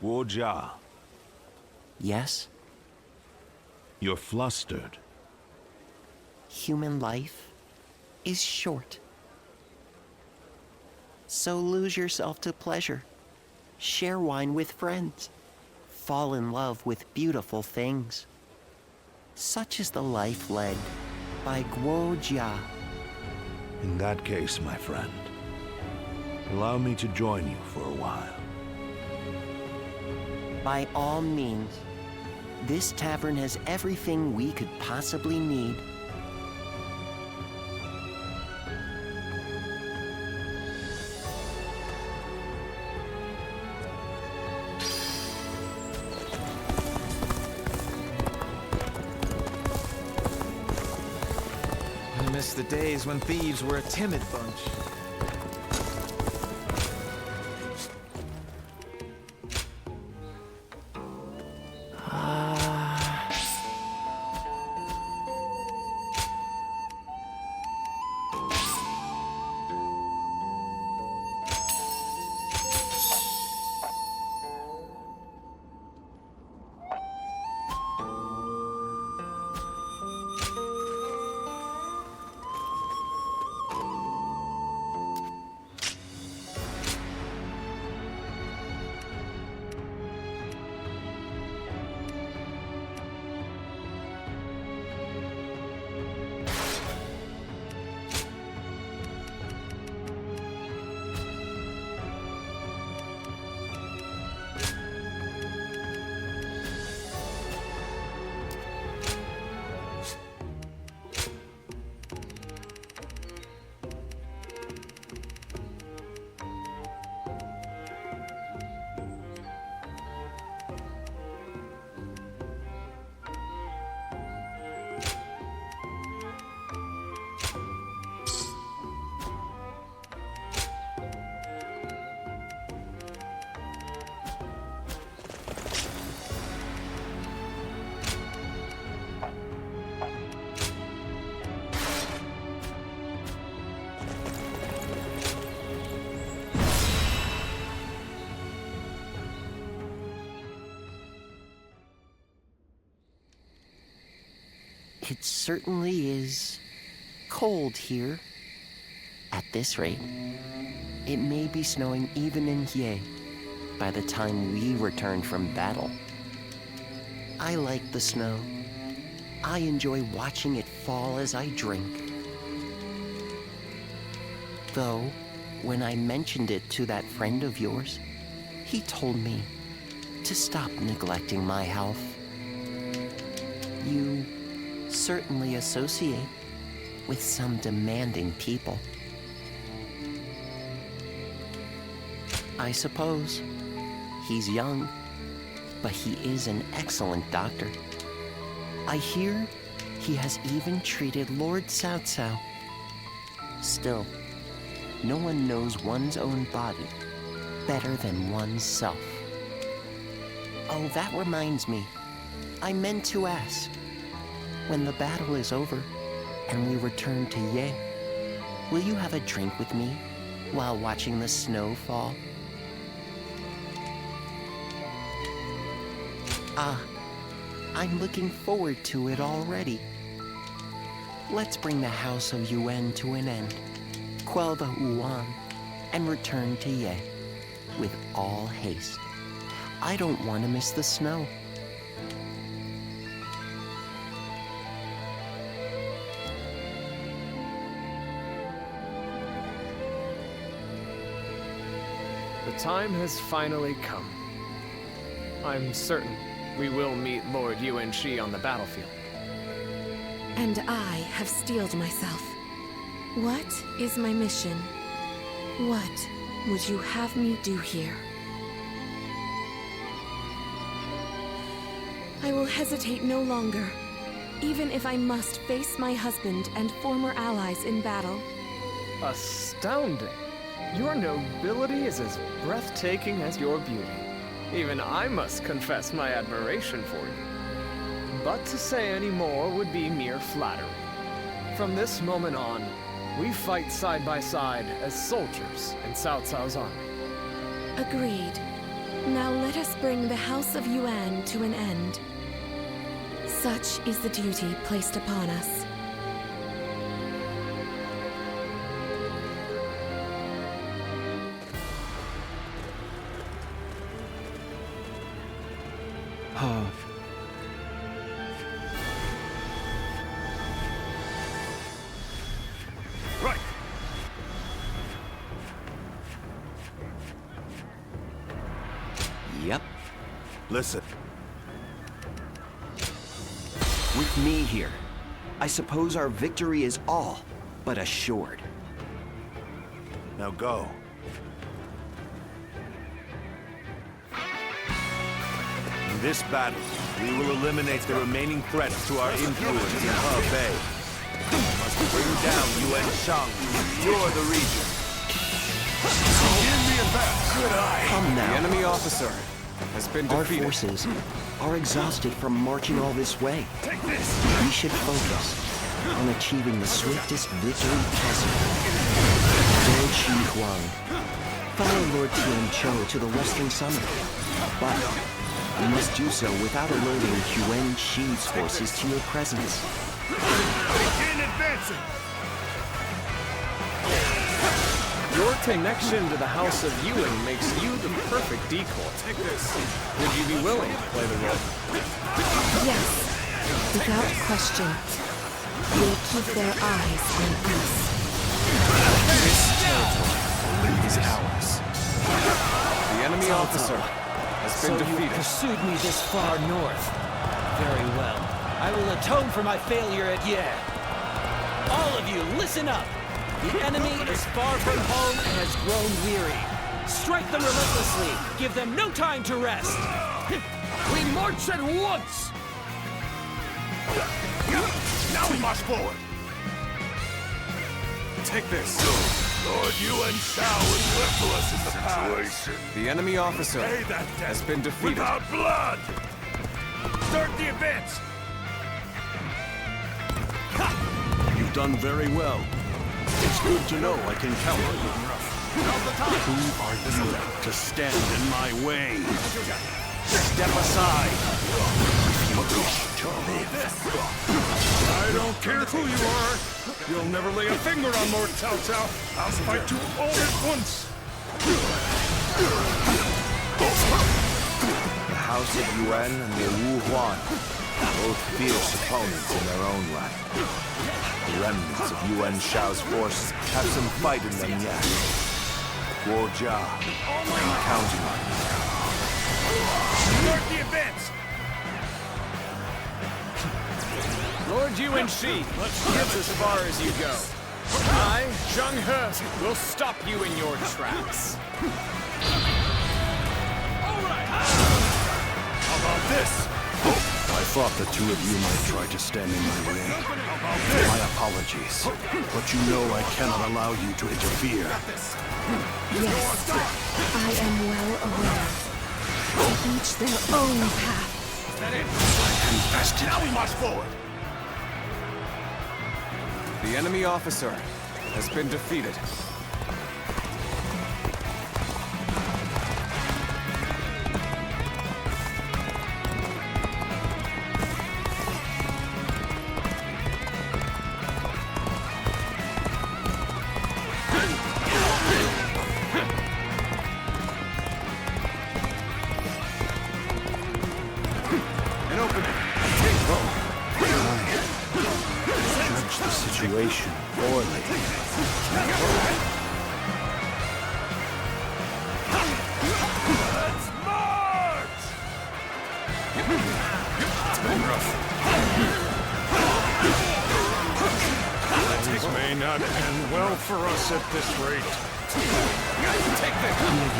Guojia. Yes? You're flustered. Human life is short. So lose yourself to pleasure. Share wine with friends. Fall in love with beautiful things. Such is the life led by Guojia. In that case, my friend, allow me to join you for a while. By all means. This tavern has everything we could possibly need. I miss the days when thieves were a timid bunch. It certainly is cold here. At this rate, it may be snowing even in Ye by the time we return from battle. I like the snow. I enjoy watching it fall as I drink. Though, when I mentioned it to that friend of yours, he told me to stop neglecting my health. You certainly associate with some demanding people. I suppose he's young, but he is an excellent doctor. I hear he has even treated Lord Cao Cao. Still, no one knows one's own body better than one's self. Oh, that reminds me. I meant to ask. When the battle is over and we return to Ye, will you have a drink with me while watching the snow fall? Ah, I'm looking forward to it already. Let's bring the House of Yuan to an end, quell the Wuan, and return to Ye with all haste. I don't want to miss the snow. The time has finally come. I'm certain we will meet Lord Yuan Shi on the battlefield. And I have steeled myself. What is my mission? What would you have me do here? I will hesitate no longer, even if I must face my husband and former allies in battle. Astounding! Your nobility is as breathtaking as your beauty. Even I must confess my admiration for you. But to say any more would be mere flattery. From this moment on, we fight side by side as soldiers in Cao Cao's army. Agreed. Now let us bring the House of Yuan to an end. Such is the duty placed upon us. Right. Yep. Listen. With me here, I suppose our victory is all but assured. Now go. In this battle, we will eliminate the remaining threats to our influence in Hebei. We must bring down Yuan Shang to secure the region. Begin the advance. Good eye. Come now. The enemy officer has been defeated. Our forces are exhausted from marching all this way. Take this. We should focus on achieving the swiftest victory possible. Lord Shi Huang, follow Lord Tian Chou to the western summit. But we must do so without alerting Yuan Shi's forces to your presence. Begin advancing. Your connection to the House of Yuan makes you the perfect decoy. Take this. Would you be willing to play the role? Yes, without question. They keep their eyes on us. This territory is ours. The enemy officer has been defeated. You pursued me this far north. Very well. I will atone for my failure at Ye. All of you, listen up. The enemy is far from home and has grown weary. Strike them relentlessly. Give them no time to rest. We march at once. Now we march forward. Take this. Lord Yuan Shao was worthless in the past. The enemy officer Pay that debt has been defeated. without blood. Start the advance. You've done very well. It's good to know I can count on you. Who are you to stand in my way? Step aside. If you I don't care who you are. You'll never lay a finger on Lord Cao Cao. I'll fight you all at once. The House of Yuan and the Wu Huan, both fierce opponents in their own right. The remnants of Yuan Shao's forces have some fight in them yet. Guo Jia, I'm counting on you. Start the advance! Lord Yuan Shi, gives as far as you go. I, Zheng He, will stop you in your tracks. How about this? I thought the two of you might try to stand in my way. My apologies, but you know I cannot allow you to interfere. Yes, I am well aware. Each their own path. Invested. Now we march forward! The enemy officer has been defeated. An opening! Judge the situation poorly. Let's march! It's been rough. Things may not end well for us at this rate. We have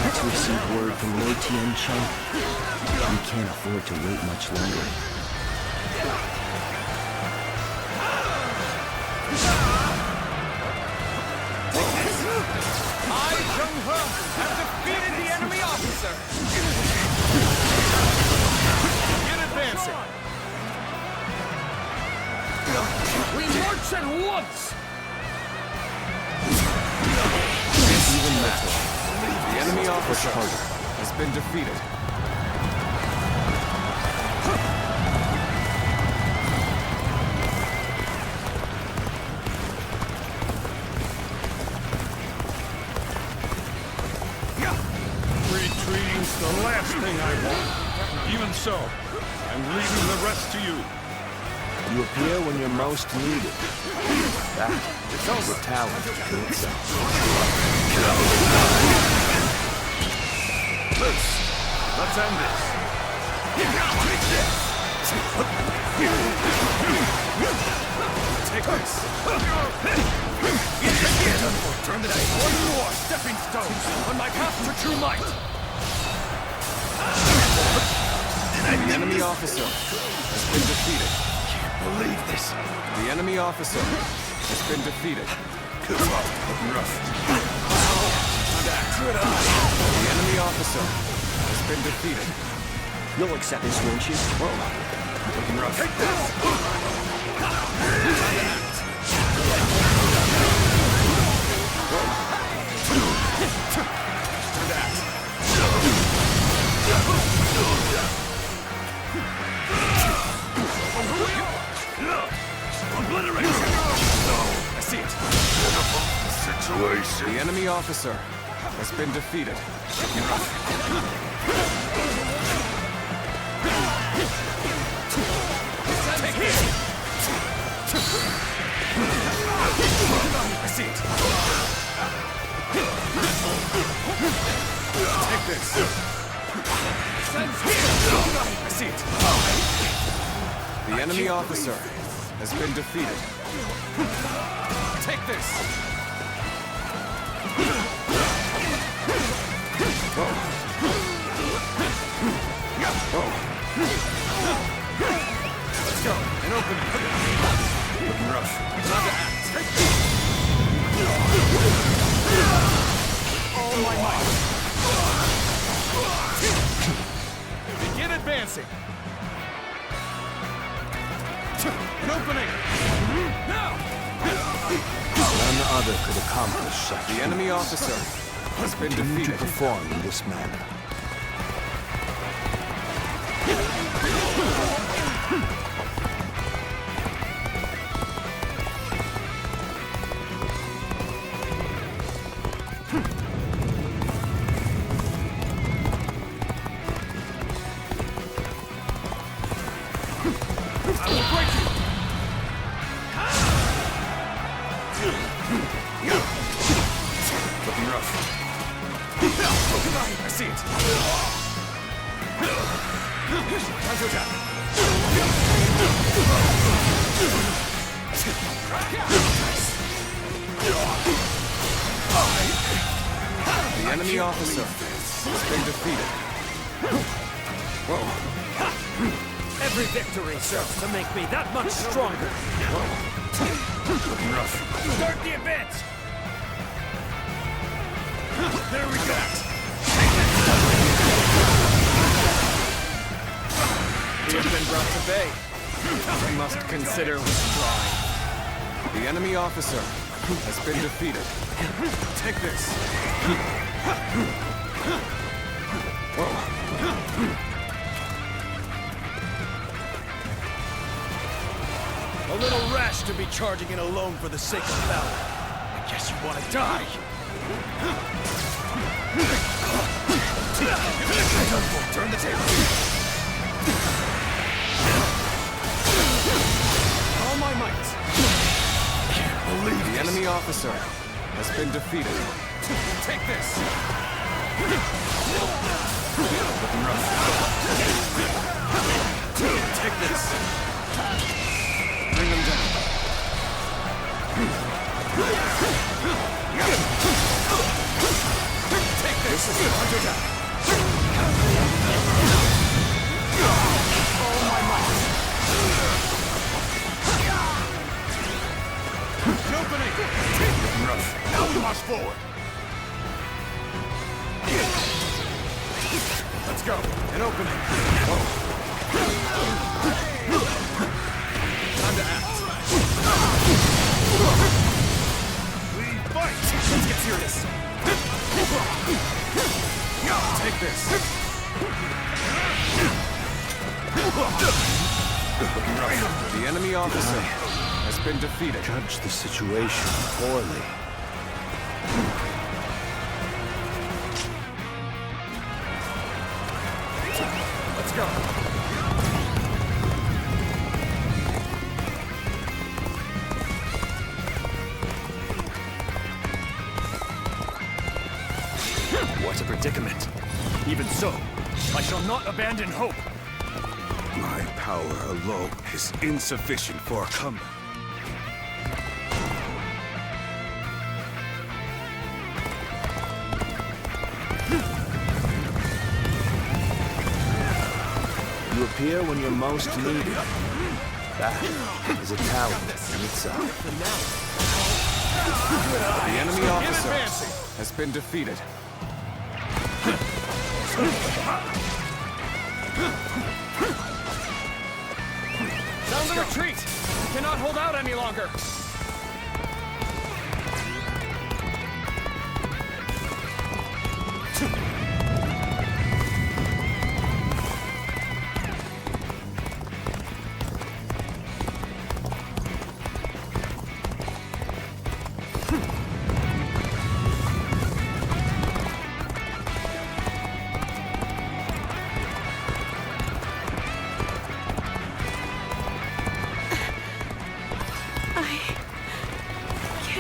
yet to receive word from Lord Tiancheng. We can't afford to wait much longer. I, Zheng He, have defeated the enemy officer! Get advancing! We march at once! Even match. The enemy officer has been defeated. Retreating's the last thing I want. Even so, I'm leaving the rest to you. You appear when you're most needed. That is a talent in itself. Let's end this! Take this! Turn the dice! One more stepping stones on my path to true might! The enemy officer has been defeated. Can't believe this. The enemy officer has been defeated. Looking rough. The enemy officer has been defeated. You'll accept this, won't you? Looking rough. Take this! Obliterate! I see it. Situation. The enemy officer has been defeated. Take it! I see it. Take this. I see it. The enemy officer has been defeated. Take this. Let's go. An opening. Looking rough. Time to act. Take this. All my might. Begin advancing. An opening. Now. None other could accomplish such. The enemy officer has been Continue defeated. to perform in this manner. I will break you! Looking rough. I see it. Time to attack. The enemy officer has been defeated. Every victory serves to make me that much stronger. Looking rough. Start the advance! There we go! We have been brought to bay. We must consider withdrawing. The enemy officer has been defeated. Take this! A little rash to be charging in alone for the sake of valor. I guess you want to die. Turn the table. All my might. Can't believe the enemy officer has been defeated. Take this. Looking rough. Take this. Bring them down. Take this. This is the hunter down. All my might. An opening. Looking rough. Now we march forward. Let's go. An opening. Time to act. We fight. Let's get serious. Take this. The enemy officer has been defeated. Judge the situation poorly. Let's go. What a predicament. Even so, I shall not abandon hope. My power alone is insufficient for a comeback. You appear when you're most needed. That is a talent in itself. The enemy officer has been defeated. Sound the retreat! We cannot hold out any longer!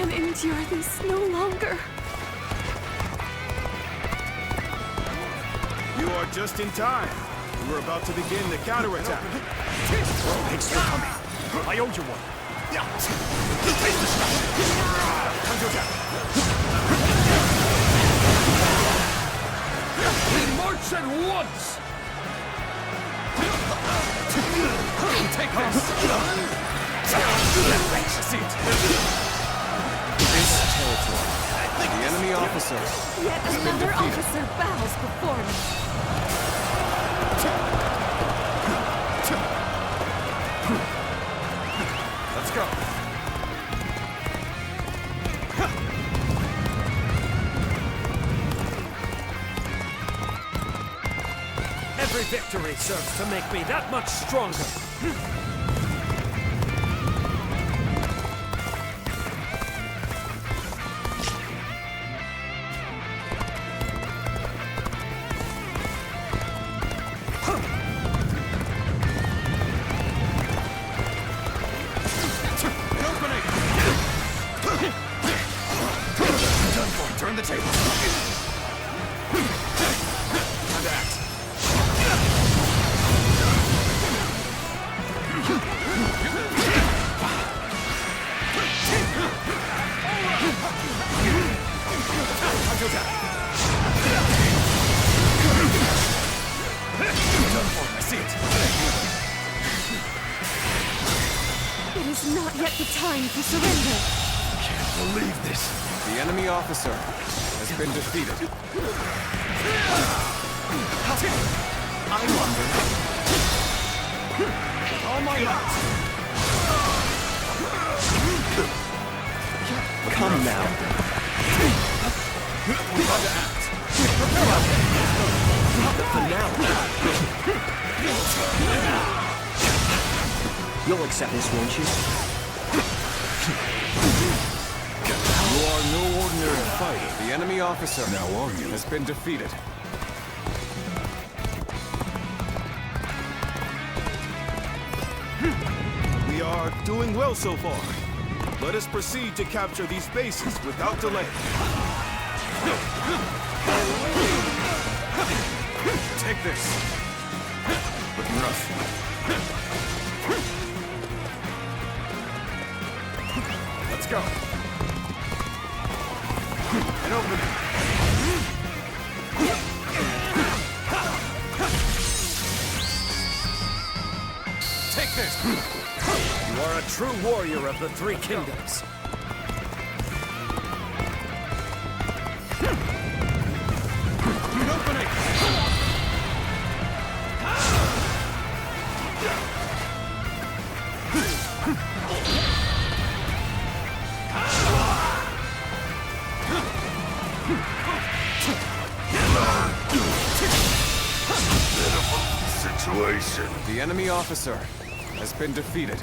Endure this no longer. You are just in time. We were about to begin the counterattack. Thanks for coming. I owe you one. Time to attack. We march at once! Take this! I see it. This territory. The enemy officer Yet has been another defeated. officer bows before me. Let's go. Every victory serves to make me that much stronger. the table. Time to act. I see it. It is not yet the time to surrender. Can't believe this. The enemy officer has been defeated. I wonder. All my might. Come now. Time to act. The finale. You'll accept this, won't you? You are no ordinary fighter. The enemy officer has been defeated. We are doing well so far. Let us proceed to capture these bases without delay. Take this. Looking rough. Let's go. And open. Take this. You are a true warrior of the Three Kingdoms. An opening. Situation. The enemy officer has been defeated.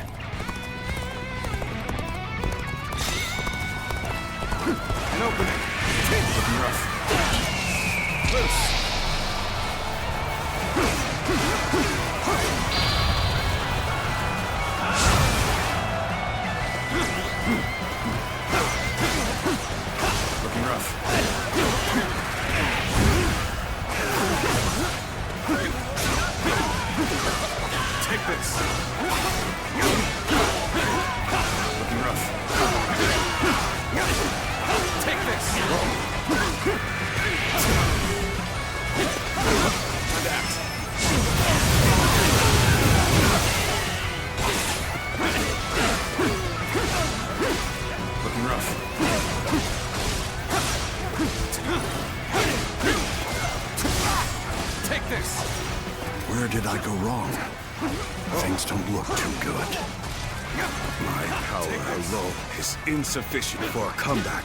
An opening. Looking rough. Loose. Looking rough. Take this. Looking rough. Take this. Time to act. Looking rough. Take this. Where did I go wrong? Things don't look too good. My power alone is insufficient for a comeback.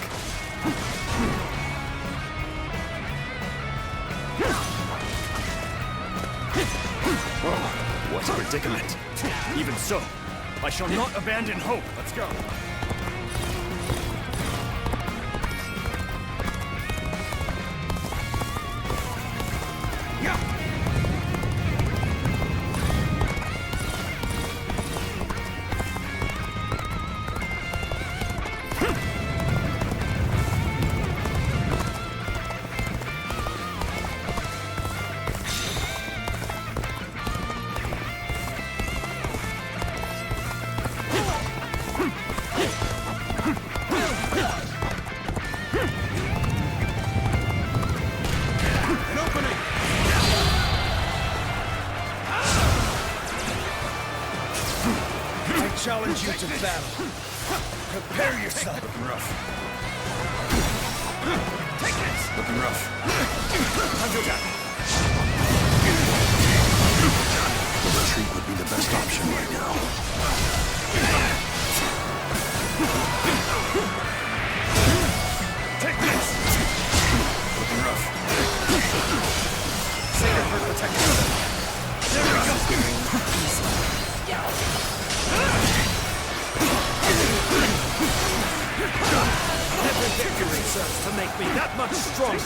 Oh, what a predicament. Even so, I shall not abandon hope. Let's go. Challenge you to battle. Prepare yourself. Looking rough. Take this. Looking rough. Time to attack. Retreat would be the best option right now. Take this. Looking rough. Save it for protection. There we go. Every victory serves to make me that much stronger.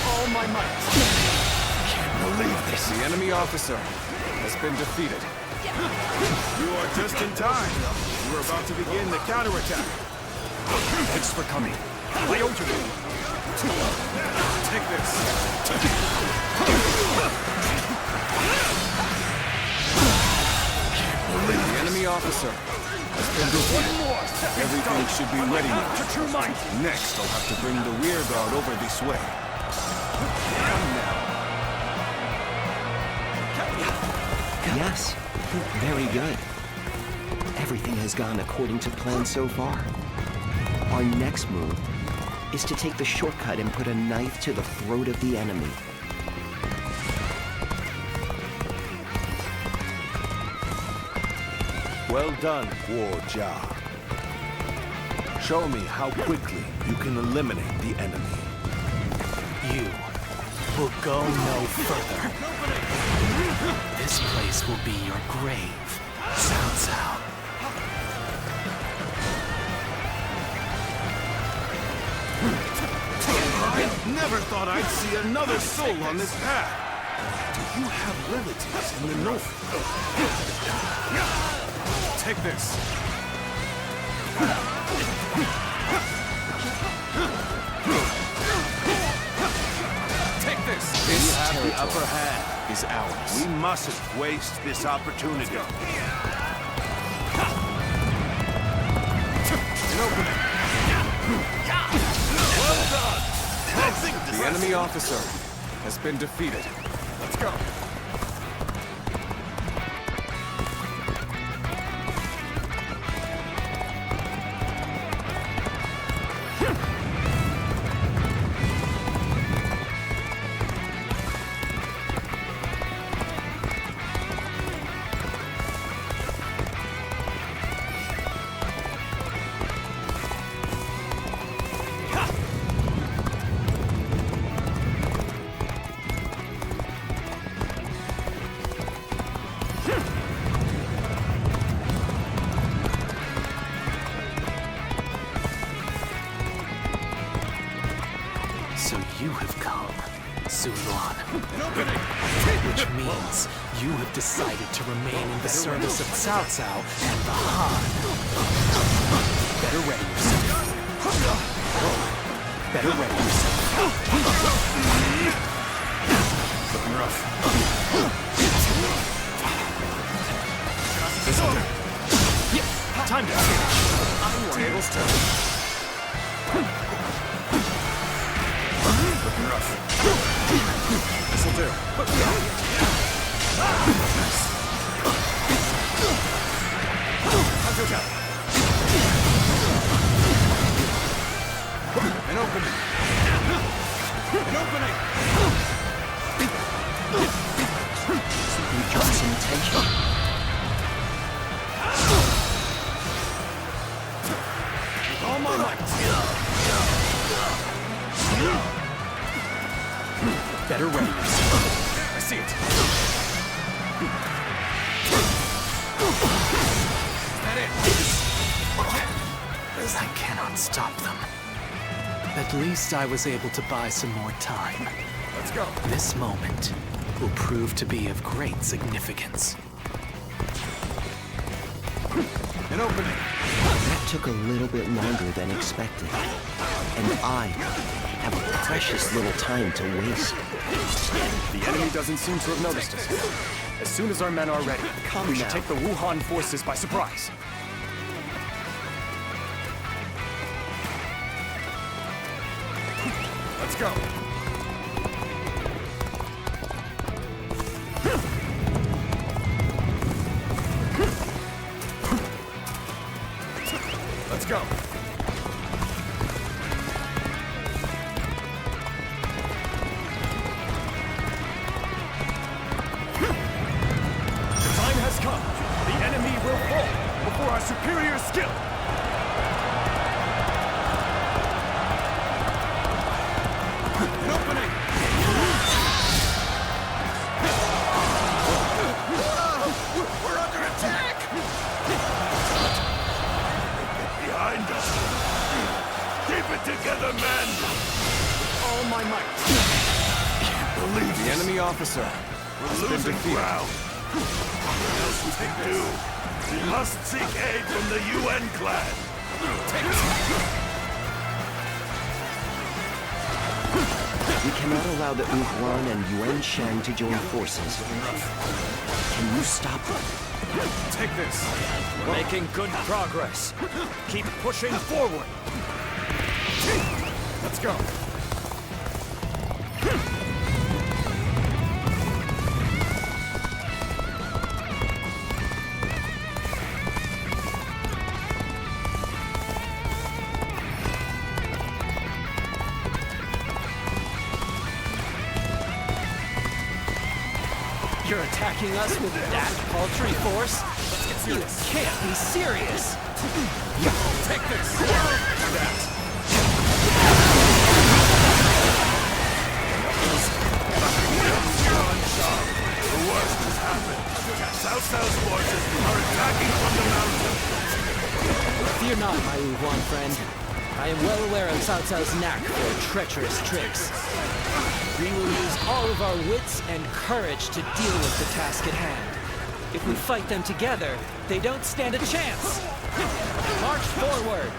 All my might. Can't believe this. The enemy officer has been defeated. You are just in time. You are about to begin the counterattack. Thanks for coming. Loyalties. Take this. The enemy officer has been defeated. Everything should be ready now. Next, I'll have to bring the rear guard over this way. Yes, very good. Everything has gone according to plan so far. Our next move is to take the shortcut and put a knife to the throat of the enemy. Well done, Guangyang. Show me how quickly you can eliminate the enemy. You will go no further. This place will be your grave, Cao Cao. I never thought I'd see another soul on this path. Do you have relatives in the north? Take this. Take this. This have the upper hand is ours. We mustn't waste this opportunity. An opening. Well done. The enemy officer has been defeated. Let's go. So you have come, Sirloin. Which means you have decided to remain in the service of Cao Cao and the Han. Better ready yourself. Better ready yourself. Looking rough. Time to change. Table's turn. Looking rough. This'll do. An opening. An opening. You draw some attention. With all my might. Better ready yourself. I see it. Is that it? I cannot stop them. At least I was able to buy some more time. Let's go. This moment will prove to be of great significance. An opening. That took a little bit longer than expected. And I have a precious little time to waste. The enemy doesn't seem to have noticed us. As soon as our men are ready, we should take the Wuhan forces by surprise. Let's go. Let's go. The time has come. The enemy will fall before our superior skill. An opening. We're under attack. Behind us. Keep it together, men. All my might. Can't believe The enemy officer has been defeated. What else we can do? We must seek aid from the UN clan. We cannot allow the Wuhuan and Yuan Shang to join forces. Can you stop them? Take this. We're making good progress. Keep pushing forward. Let's go. You're attacking us with that paltry force? Let's get You serious. can't be serious! Take this. That. The worst has happened. Cao Cao's forces are attacking from the mountain. Fear not, my Wuhuan friend. I am well aware of Cao Cao's knack for treacherous tricks. We will use all of our wits and courage to deal with the task at hand. If we fight them together, they don't stand a chance. March forward!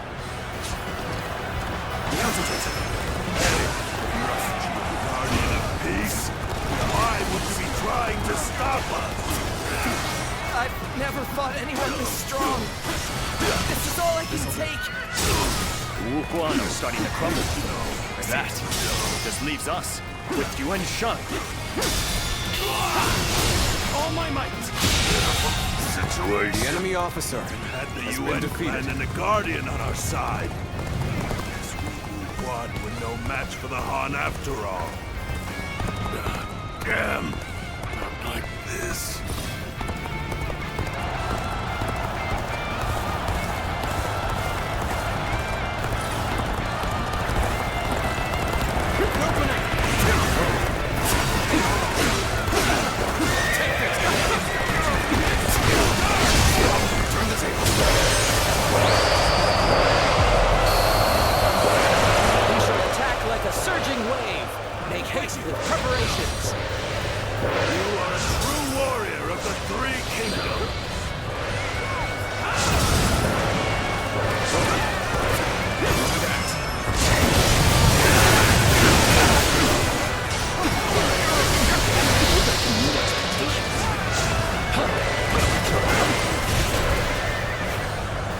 Guardian of peace? Why would you be trying to stop us? I've never fought anyone this strong. This is all I can take. Wuhuan are starting to crumble. That just leaves us with Yuan Shang. All my might. Situation. The enemy officer Had the has UN been defeated. clan and the Guardian on our side. Guess Wuhuan were no match for the Han after all. Damn. Not like this. We shall attack like a surging wave. Make haste with preparations. You are a true warrior of the Three Kingdoms.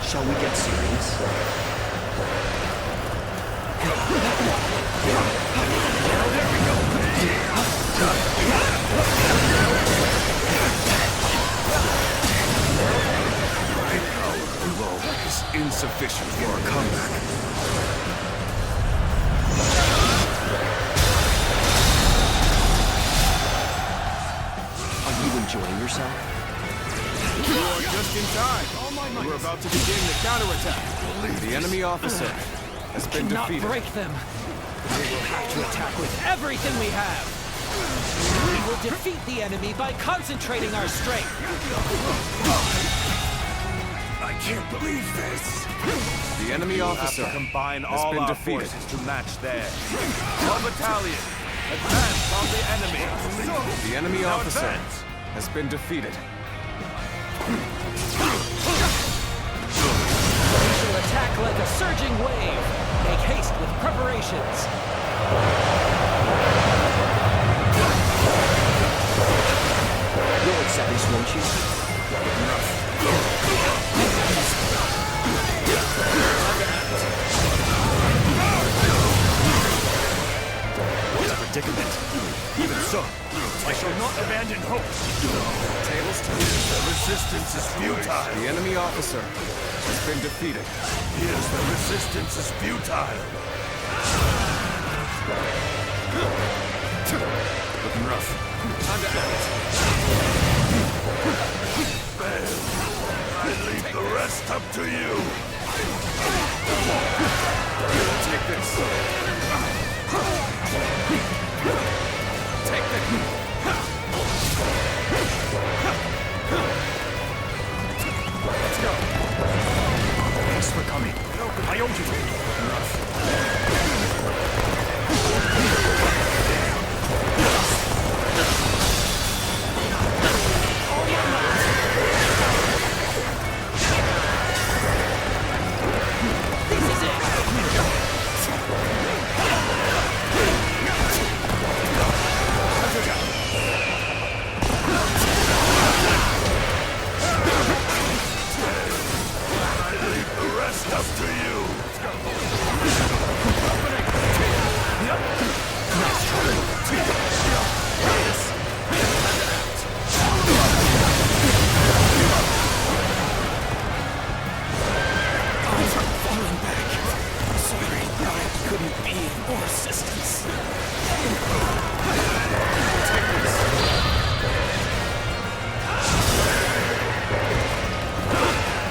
Shall we get serious? Is insufficient for a comeback. Are you enjoying yourself? You are just in time. We're about to begin the counterattack. The enemy officer has been Cannot defeated. break them. We will have to attack with everything we have. We will defeat the enemy by concentrating our strength. I can't believe this. The enemy We'll officer have to combine has all been our defeated. forces to match theirs. All battalion, advance on the enemy. The enemy Now officer advance. has been defeated. We shall attack like a surging wave. Make haste with preparations. You'll accept this, won't you? What a predicament. Even so, I shall not abandon hope. Tables turn. The resistance is futile. The enemy officer has been defeated. Here's the resistance is futile. Looking rough. Time to act. Fail. I leave the rest up to you. Take this. Take this. Let's go. Thanks for coming. I owe you. All resistance.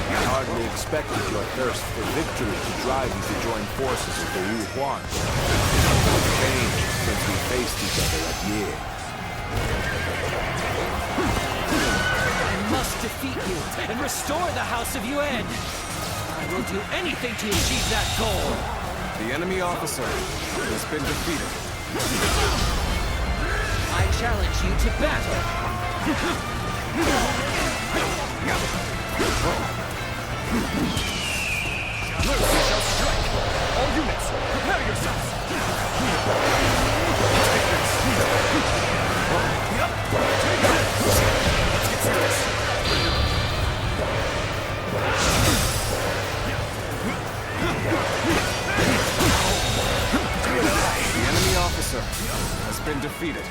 I hardly expected your thirst for victory to drive you to join forces with the Wu Huan. It's changed since we faced each other at Ye. I must defeat you and restore the House of Yuan. I will do anything to achieve that goal. The enemy officer has been defeated. I challenge you to battle. Mercy shall strike! All units, prepare yourselves! Take this! Let's get serious! The enemy officer has been defeated.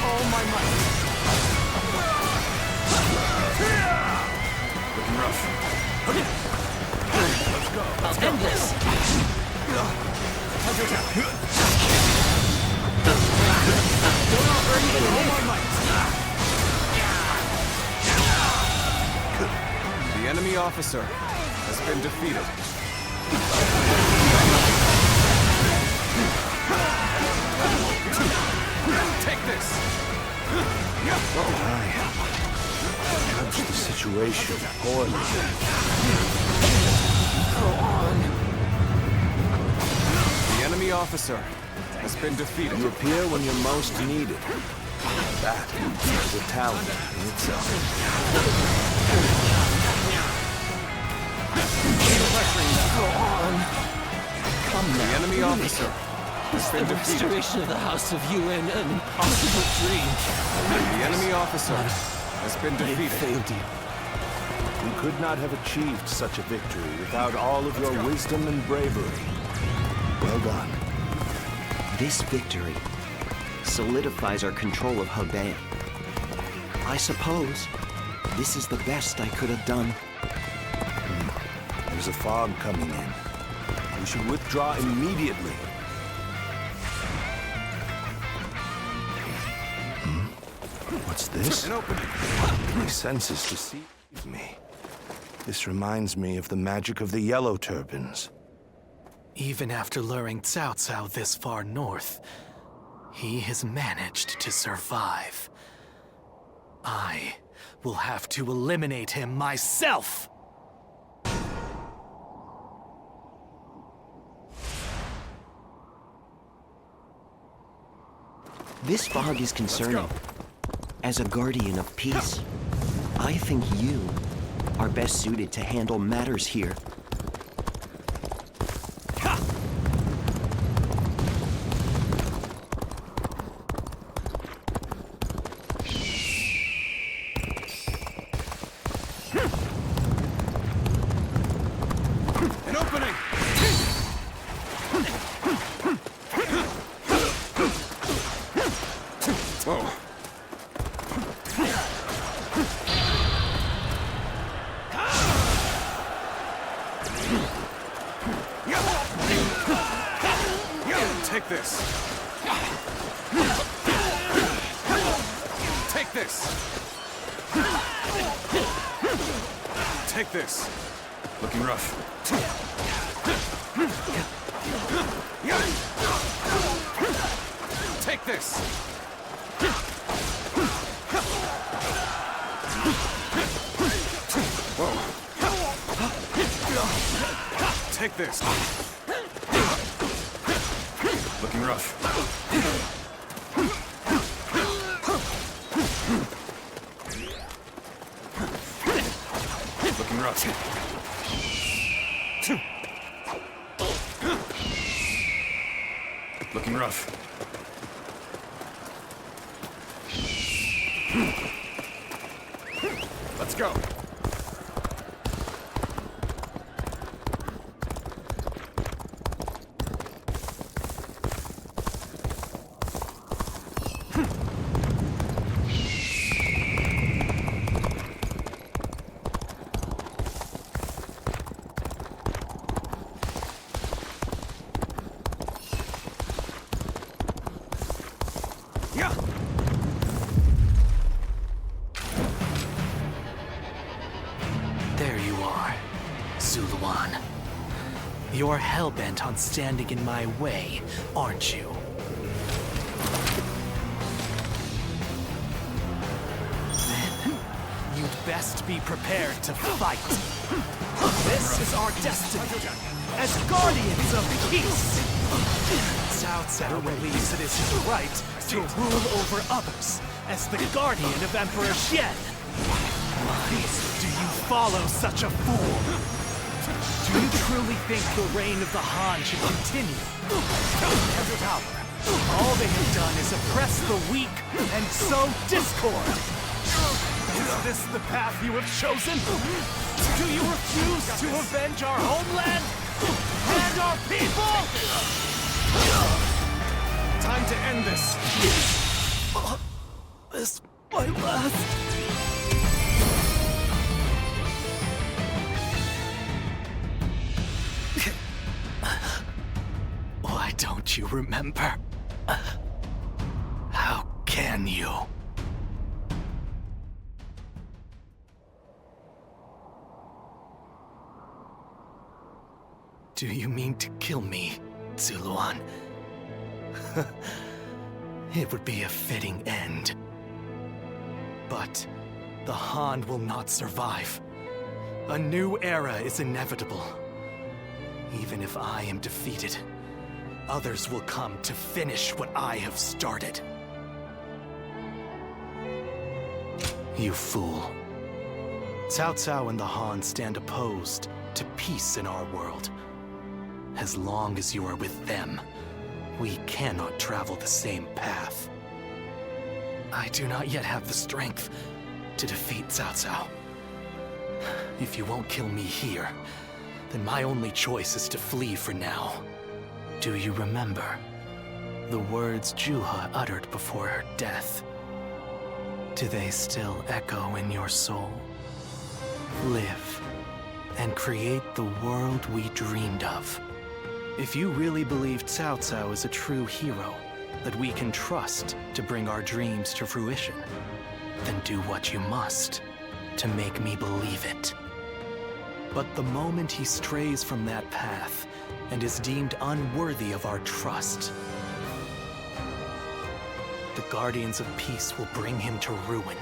All my might! Looking rough. Let's go. I'll end this. How's your town? Don't offer even all my might! The enemy officer has been defeated. Take this! Judge the situation poorly. Go on. The enemy officer has been defeated. You appear when you're most needed. That is a talent in itself. Go on. Come now. The enemy officer has been The defeated. restoration of the House of Yuan, an impossible dream. The enemy officer has been defeated. Failed you. You could not have achieved such a victory without all of your wisdom and bravery. Well done. This victory solidifies our control of Hebei. I suppose this is the best I could have done. There's a fog coming in. We should withdraw immediately. What's this? My senses deceive me. This reminds me of the magic of the Yellow Turbans. Even after luring Cao Cao this far north, he has managed to survive. I will have to eliminate him myself! This fog is concerning. As a guardian of peace, I think you are best suited to handle matters here. An opening! Whoa. Take this. Take this. Take this. Looking rough. Take this. Whoa. Take this. Looking rough. Looking rough. Looking rough. Let's go. There you are, Sirloin. You're hell-bent on standing in my way, aren't you? Then, you'd best be prepared to fight. This is our destiny, as guardians of peace. Cao Cao believes it is his right to rule over others, as the guardian of Emperor Xian. Why do you follow such a fool? Do you truly think the reign of the Han should continue? Power. All they have done is oppress the weak and sow discord. Is this the path you have chosen? Do you refuse to avenge our homeland and our people? Time to end this. This might last. Why don't you remember? How can you? Do you mean to kill me, Sirloin? It would be a fitting end. But the Han will not survive. A new era is inevitable. Even if I am defeated, others will come to finish what I have started. You fool. Cao Cao and the Han stand opposed to peace in our world. As long as you are with them, we cannot travel the same path. I do not yet have the strength to defeat Cao Cao. If you won't kill me here, then my only choice is to flee for now. Do you remember the words Juha uttered before her death? Do they still echo in your soul? Live and create the world we dreamed of. If you really believe Cao Cao is a true hero that we can trust to bring our dreams to fruition, then do what you must to make me believe it. But the moment he strays from that path and is deemed unworthy of our trust, the Guardians of Peace will bring him to ruin,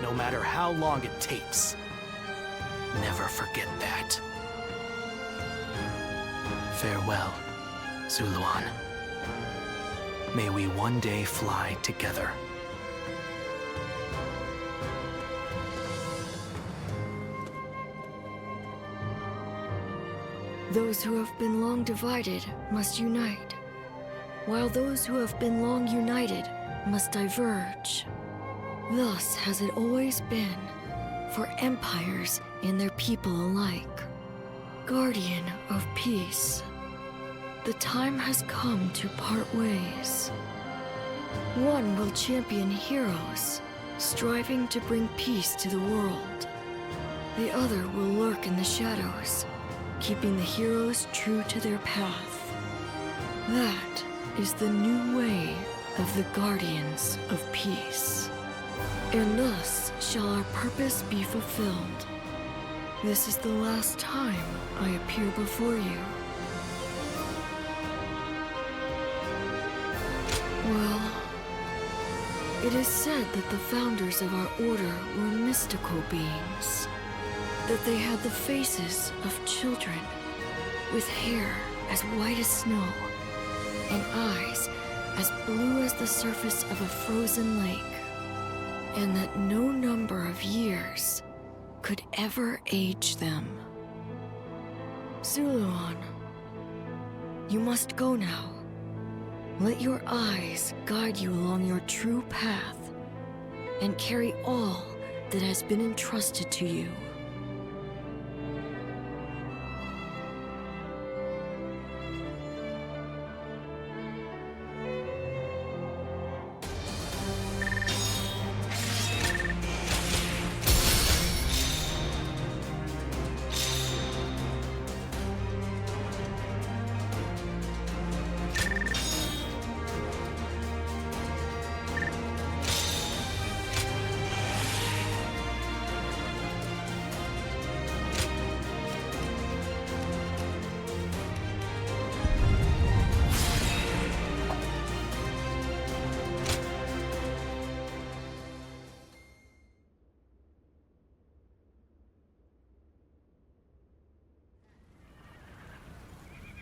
no matter how long it takes. Never forget that. Farewell, Sirloin. May we one day fly together. Those who have been long divided must unite, while those who have been long united must diverge. Thus has it always been for empires and their people alike. Guardian of peace, the time has come to part ways. One will champion heroes, striving to bring peace to the world. The other will lurk in the shadows, keeping the heroes true to their path. That is the new way of the Guardians of Peace. And thus shall our purpose be fulfilled. This is the last time I appear before you. Well, it is said that the founders of our order were mystical beings. That they had the faces of children, with hair as white as snow, and eyes as blue as the surface of a frozen lake, and that no number of years could ever age them. Sirloin, you must go now. Let your eyes guide you along your true path, and carry all that has been entrusted to you.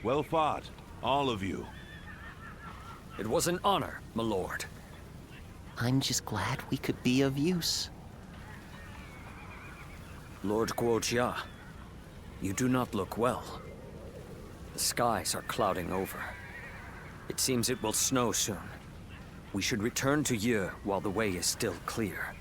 Well fought, all of you. It was an honor, my lord. I'm just glad we could be of use. Lord Guojia, you do not look well. The skies are clouding over. It seems it will snow soon. We should return to Ye while the way is still clear.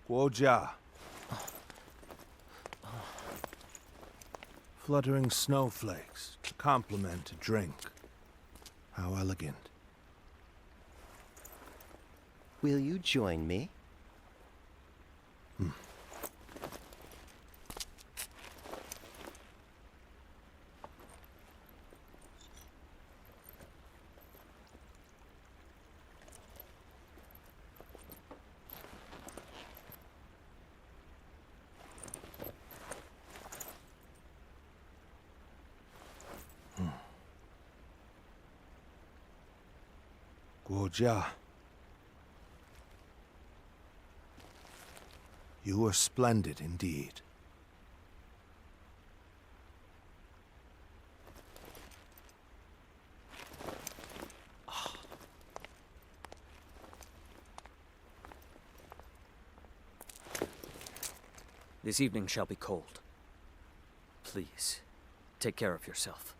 Guojia. Fluttering snowflakes, a compliment to drink. How elegant. Will you join me? Guojia. You were splendid indeed. This evening shall be cold. Please, take care of yourself.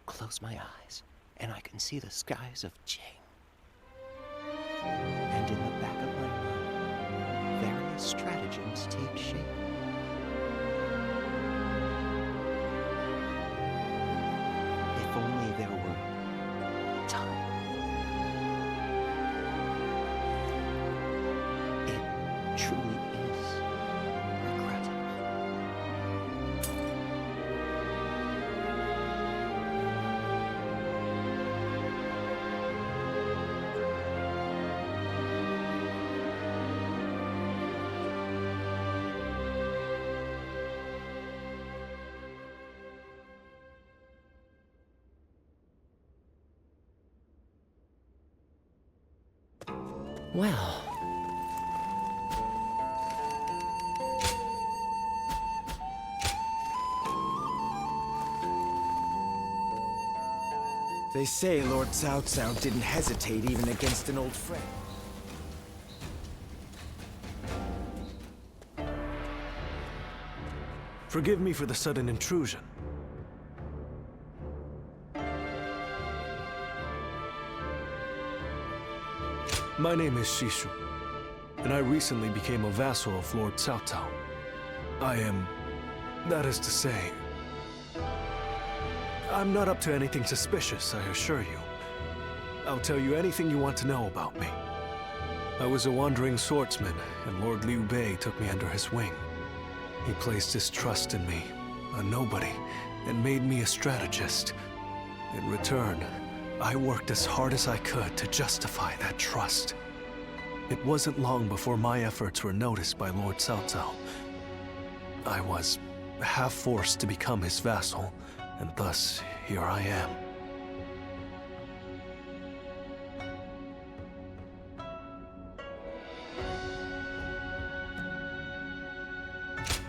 Close my eyes, and I can see the skies of Jing. And in the back of my mind, various stratagems take shape. If only there were time. It truly is regrettable. Well, they say Lord Cao Cao didn't hesitate even against an old friend. Forgive me for the sudden intrusion. My name is Shishu, and I recently became a vassal of Lord Cao Cao. That is to say, I'm not up to anything suspicious, I assure you. I'll tell you anything you want to know about me. I was a wandering swordsman, and Lord Liu Bei took me under his wing. He placed his trust in me, a nobody, and made me a strategist. In return, I worked as hard as I could to justify that trust. It wasn't long before my efforts were noticed by Lord Cao Cao. I was half forced to become his vassal, and thus here I am.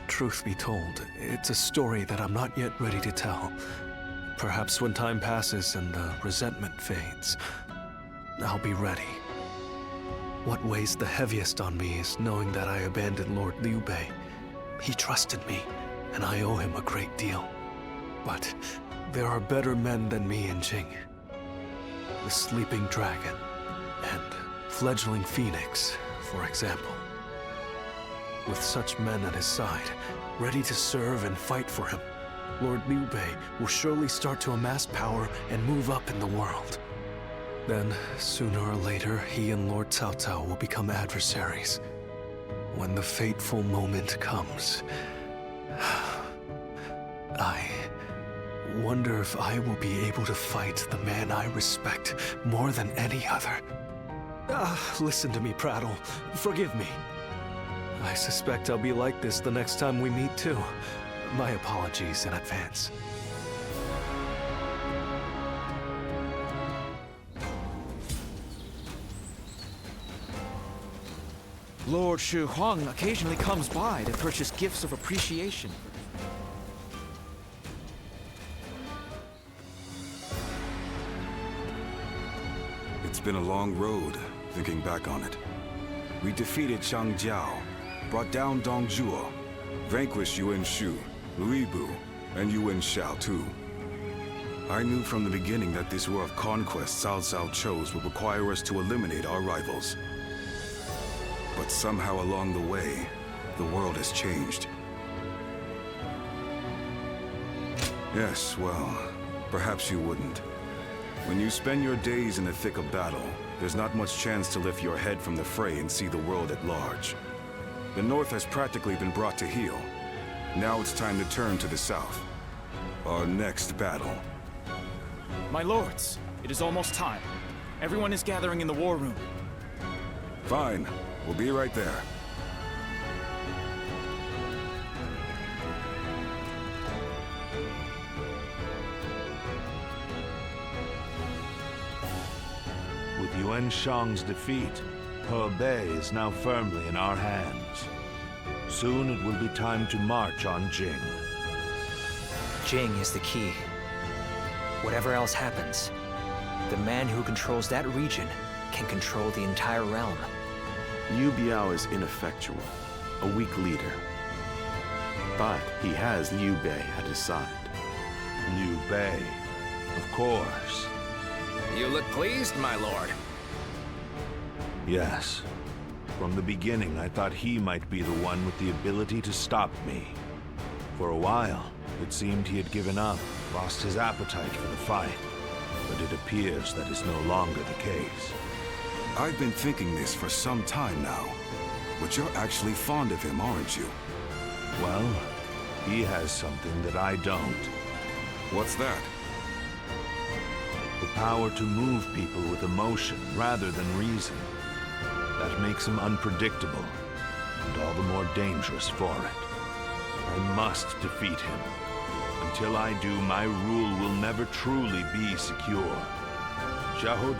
Truth be told, it's a story that I'm not yet ready to tell. Perhaps when time passes and the resentment fades, I'll be ready. What weighs the heaviest on me is knowing that I abandoned Lord Liu Bei. He trusted me, and I owe him a great deal. But There are better men than me in Jing. The Sleeping Dragon and Fledgling Phoenix, for example. With such men at his side, ready to serve and fight for him, Lord Liu Bei will surely start to amass power and move up in the world. Then, sooner or later, he and Lord Cao Cao will become adversaries. When the fateful moment comes, I wonder if I will be able to fight the man I respect more than any other. Listen to me prattle. Forgive me. I suspect I'll be like this the next time we meet, too. My apologies in advance. Lord Shu Huang occasionally comes by to purchase gifts of appreciation. It's been a long road, thinking back on it. We defeated Cao Cao, brought down Dong Zhuo, vanquished Yuan Shu, Lu Bu, and Yuan Shao too. I knew from the beginning that this war of conquest Cao Cao chose would require us to eliminate our rivals. But somehow along the way, the world has changed. Yes, well, perhaps you wouldn't. When you spend your days in the thick of battle, there's not much chance to lift your head from the fray and see the world at large. The North has practically been brought to heel. Now it's time to turn to the South. Our next battle. My lords, it is almost time. Everyone is gathering in the war room. Fine. We'll be right there. With Yuan Shang's defeat, Hebei is now firmly in our hands. Soon it will be time to march on Jing. Jing is the key. Whatever else happens, the man who controls that region can control the entire realm. Liu Biao is ineffectual, a weak leader. But he has Liu Bei at his side. Liu Bei, of course. You look pleased, my lord. Yes. From the beginning, I thought he might be the one with the ability to stop me. For a while, it seemed he had given up, lost his appetite for the fight. But it appears that is no longer the case. I've been thinking this for some time now. But you're actually fond of him, aren't you? Well, he has something that I don't. What's that? The power to move people with emotion rather than reason. That makes him unpredictable, and all the more dangerous for it. I must defeat him. Until I do, my rule will never truly be secure. Xiahou,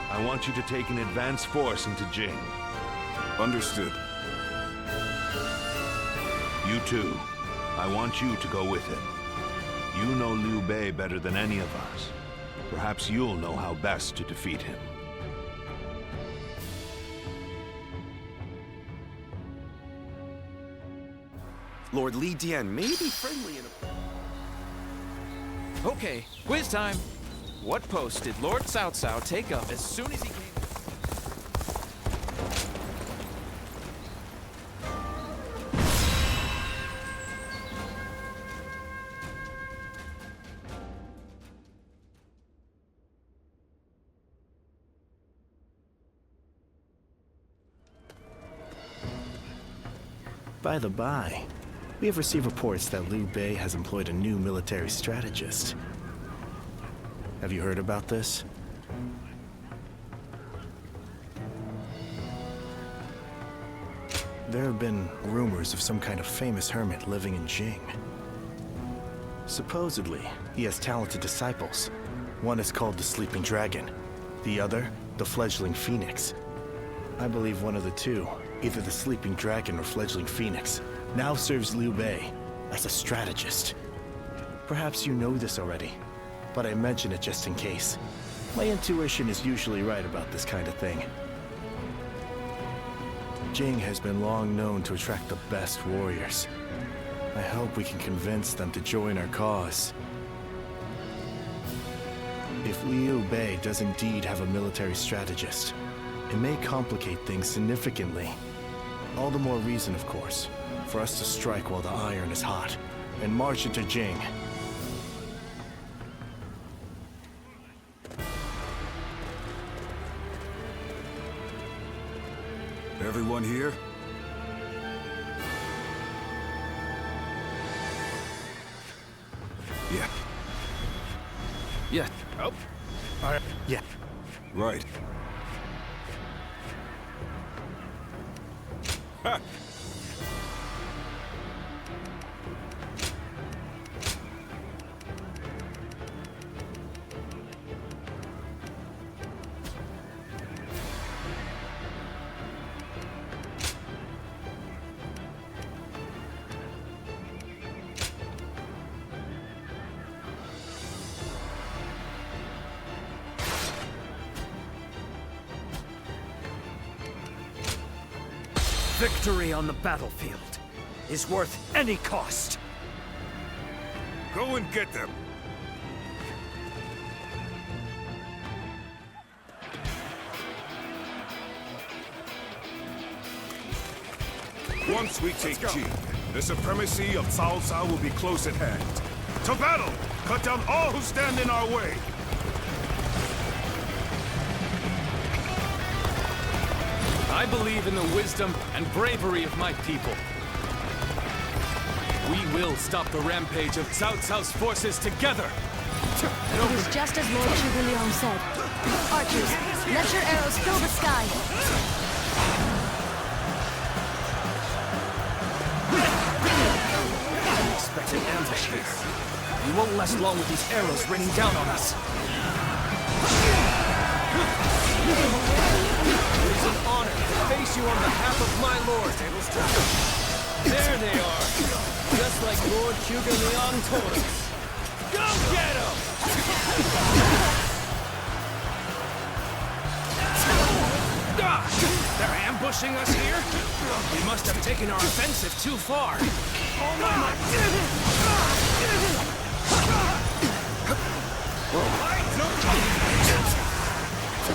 I want you to take an advance force into Jing. Understood. You too. I want you to go with him. You know Liu Bei better than any of us. Perhaps you'll know how best to defeat him. Lord Li Dian may be friendly in a... Okay, quiz time. What post did Lord Cao Cao take up as soon as he came? By the by, we have received reports that Liu Bei has employed a new military strategist. Have you heard about this? There have been rumors of some kind of famous hermit living in Jing. Supposedly, he has talented disciples. One is called the Sleeping Dragon, the other, the Fledgling Phoenix. I believe one of the two, either the Sleeping Dragon or Fledgling Phoenix, now serves Liu Bei as a strategist. Perhaps you know this already, but I mention it just in case. My intuition is usually right about this kind of thing. Jing has been long known to attract the best warriors. I hope we can convince them to join our cause. If Liu Bei does indeed have a military strategist, it may complicate things significantly. All the more reason, of course, for us to strike while the iron is hot, and march into Jing. Everyone here? Yeah. Yeah. Oh. Yeah. Right. Ha! Victory on the battlefield is worth any cost. Go and get them. Once we take Jing, the supremacy of Cao Cao will be close at hand. To battle! Cut down all who stand in our way! I believe in the wisdom and bravery of my people. We will stop the rampage of Cao Cao's forces together! It is just as Lord Zhuge said. Archers, let your arrows fill the sky! Expect an ambush here. We won't last long with these arrows raining down on us. It is an honor to face you on behalf of my lord. There they are. Just like Lord Zhuge told us. Go get them! They're ambushing us here? We must have taken our offensive too far.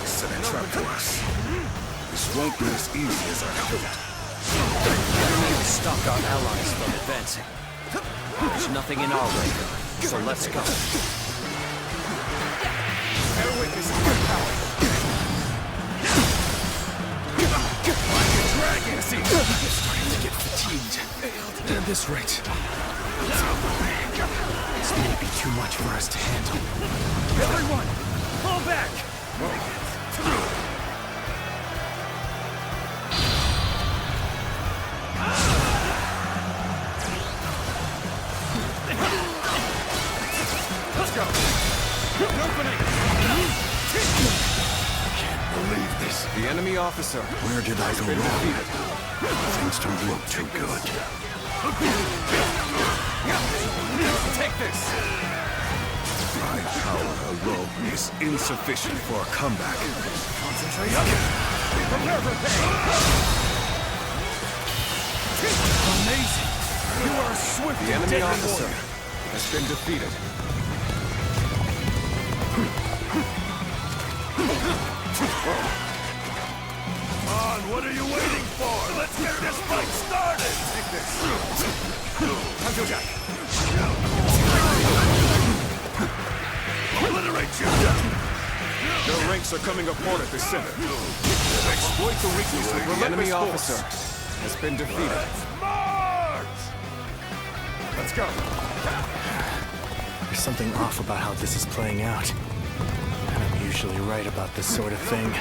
Set a trap for us. This won't be as easy as I hoped. The enemy will stop our allies from advancing. There's nothing in our way, so let's go. Bear witness to your power. Like a dragon! Starting to get fatigued. At this rate, this may be too much for us to handle. Everyone, fall back! Let's go! Opening! Can't believe this. The enemy officer. Where did I go wrong? Things don't look too good. Take this! My power alone is insufficient for a comeback. Concentrate. Prepare for pain! Amazing! You are a swift The enemy deadly officer warrior. has been defeated. Come on, what are you waiting for? Let's get this fight started! Take this. Cao Cao. Obliterate you! Their ranks are coming apart at the center. Exploit the weakness with the enemy officer has been defeated. Let's go. There's something off about how this is playing out. And I'm usually right about this sort of thing.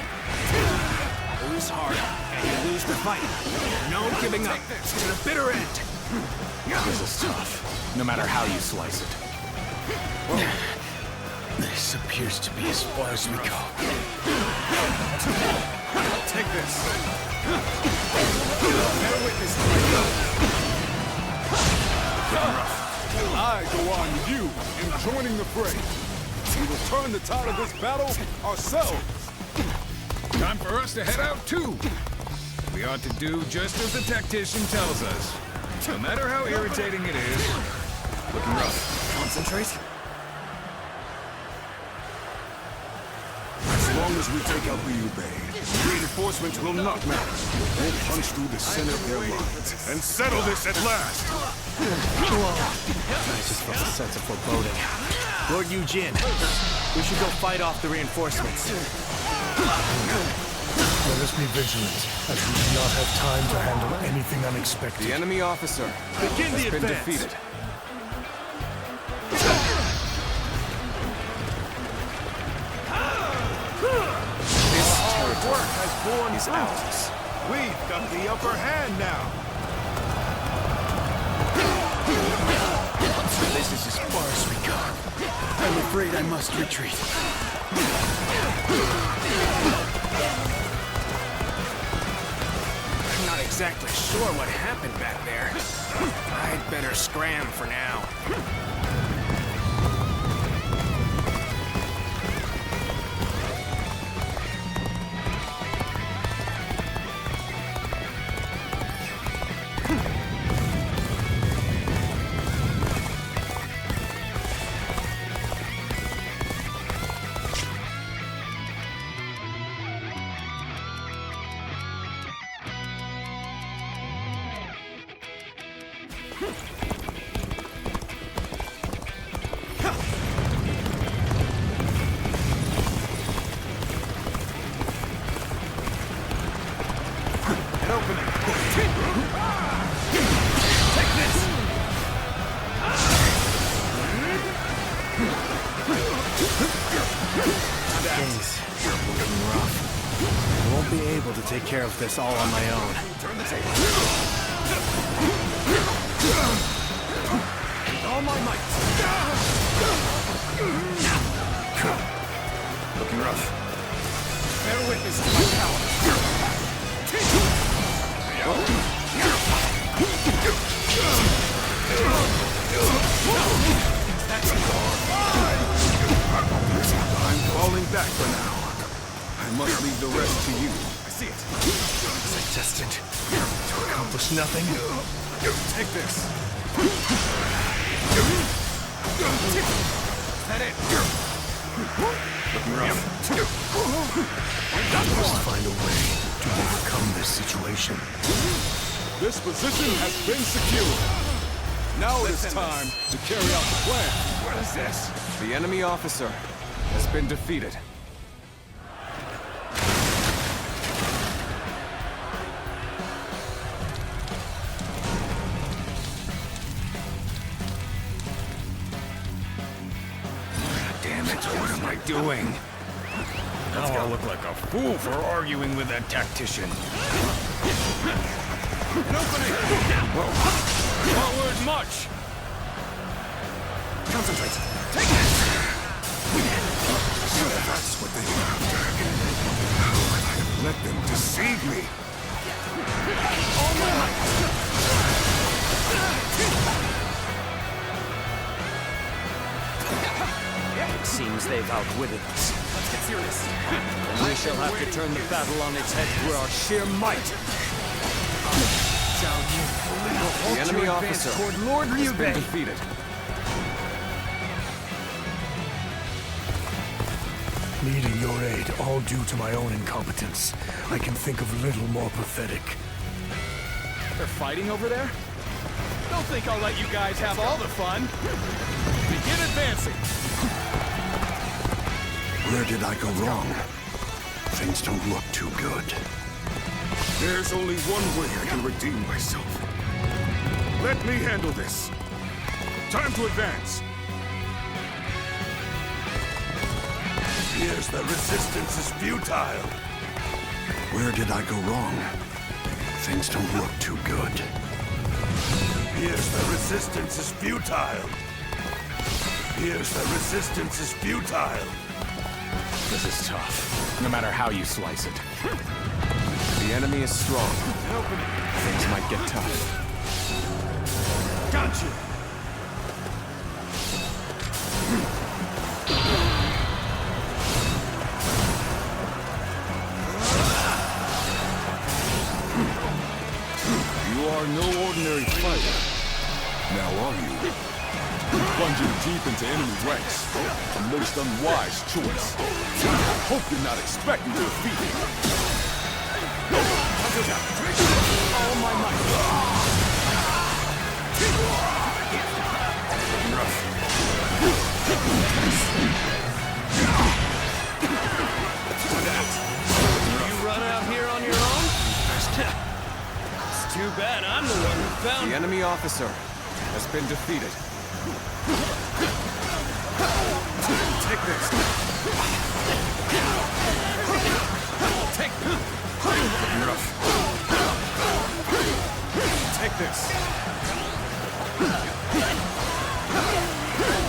Lose hard, and you lose the fight. No giving up. To the bitter end. This is tough, no matter how you slice it. This appears to be as far as we go. Take this. Bear witness to my love. I go on with you in joining the fray. We will turn the tide of this battle ourselves. Time for us to head out too. We ought to do just as the tactician tells us. No matter how irritating it is. Looking rough. Concentrate. as we take out Liu Bei, reinforcements will not matter. We'll punch through the center of their lines and settle this at last. I just felt a sense of foreboding. Lord Yujin, we should go fight off the reinforcements. Let us be vigilant, as we do not have time to handle anything unexpected. The enemy officer Begin the has been advance. defeated. This territory is ours. We've got the upper hand now. This is as far as we go. I'm afraid I must retreat. I'm not exactly sure what happened back there. I'd better scram for now. Take care of this all on my own. Turn the table. All my might. Looking rough. Bear witness to my power. I'm falling back for now. I must leave the rest to you. See it. Was I destined to accomplish nothing? Take this. Is that it? Looking rough. I must find a way to overcome this situation. This position has been secured. Now it is time to carry out the plan. What is this? The enemy officer has been defeated. What am I doing? Now I'll look like a fool for arguing with that tactician. An opening! Whoa. Forward march! Concentrate! Take it! So that's what they were after. How could I have let them deceive me? All my might! It seems they've outwitted us. Let's get serious. And we shall have to turn the battle on its head through our sheer might. The enemy officer toward Lord Liu has been Bei. defeated. Needing your aid, all due to my own incompetence. I can think of little more pathetic. They're fighting over there? Don't think I'll let you guys have all the fun. Begin advancing. Where did I go wrong? Things don't look too good. There's only one way I can redeem myself. Let me handle this. Time to advance. Here's the resistance is futile. Where did I go wrong? Things don't look too good. Here's the resistance is futile. Here's the resistance is futile. This is tough, no matter how you slice it. The enemy is strong. Things might get tough. Gotcha! You are no ordinary fighter. Now are you? Plunging deep into enemy ranks. A most unwise choice. Hope you're not expecting to defeat me. All my might. You run out here on your own? It's too bad I'm the one who found the enemy officer has been defeated. Take this. Take rough. Take this.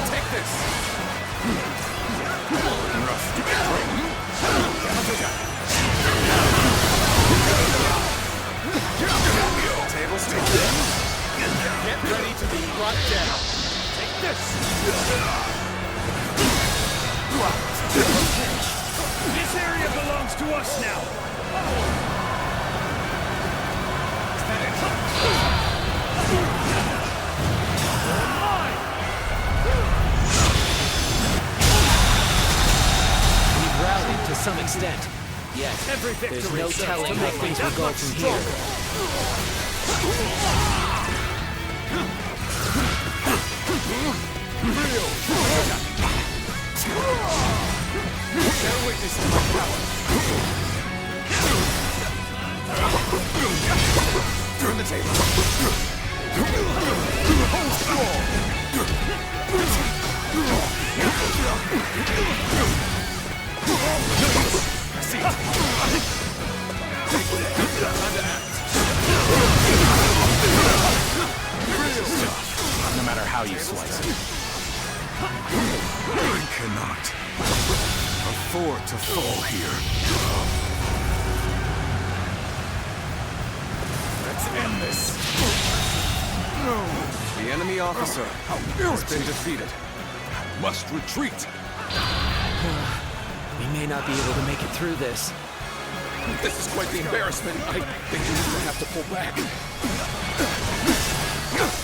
Take this. Rough. Tables taken. Get ready to be brought down. Take this. This area belongs to us now. We've rallied to some extent. Yet, there's no telling how things will go from here. Bear witness to my power. Turn the table. Hold strong. See it. Time to act. No matter how you slice it. I cannot afford to fall here. Let's end this. The enemy officer has been defeated. Must retreat. We may not be able to make it through this. This is quite the embarrassment. I think we're going to have to pull back.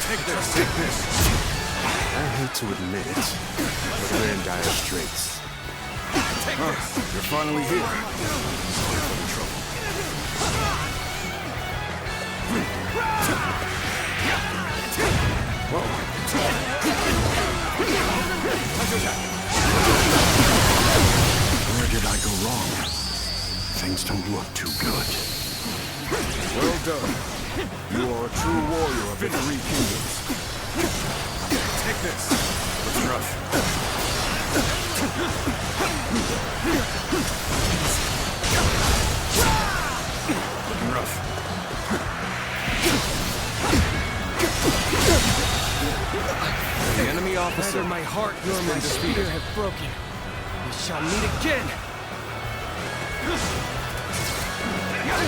Take this. Take this. I hate to admit it, but we're in dire straits. Take this. You're finally here. Sorry for the trouble. Where did I go wrong? Things don't look too good. Well done. You are a true warrior of the Three Kingdoms. Take this. What's rough? Looking rough. The enemy officer. Neither my heart nor my spear have broken. We shall meet again.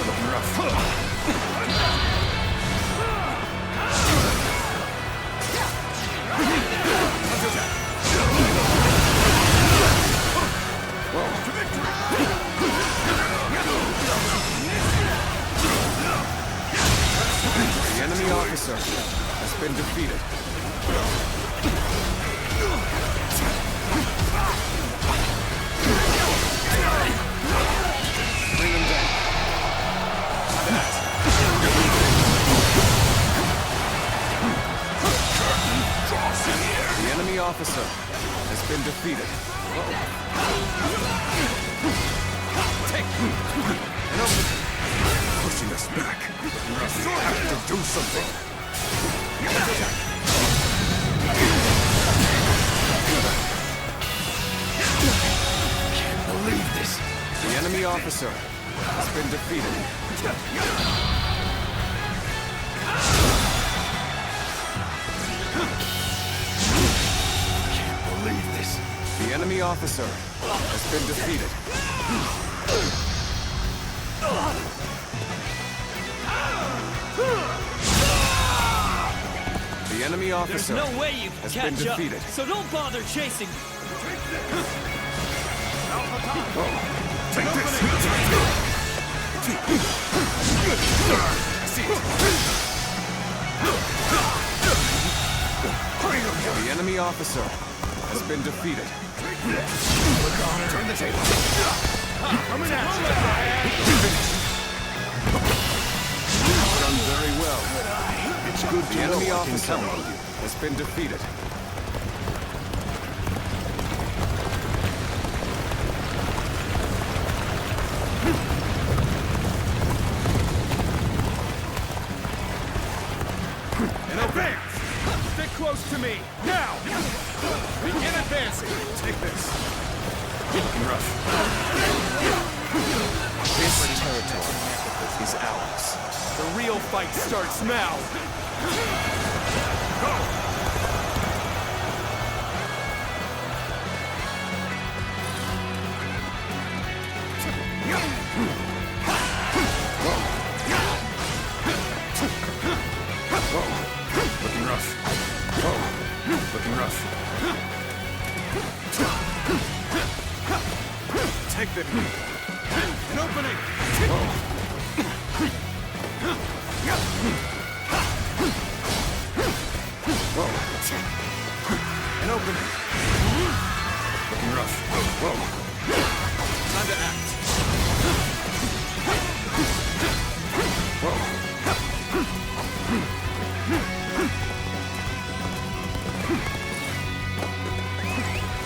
Looking rough. The enemy officer has been defeated. Bring him down. The enemy officer has been defeated. Pushing us back. You have to do something. Can't believe this. The enemy officer has been defeated. Can't believe this. The enemy officer has been defeated. The enemy officer There's no way you can has catch been defeated. up, so don't bother chasing me. Take this. The enemy officer has been defeated. Turn the table. Coming at you. Done very well. It's good to The enemy know I can officer count on you. has been defeated. And advance! Stick close to me, now! Begin advancing! Take this. Looking rough. This territory is ours. The real fight starts now! Go! Looking rough. Looking rough. Take the knee. An opening! An opening. Looking rough. Time to act.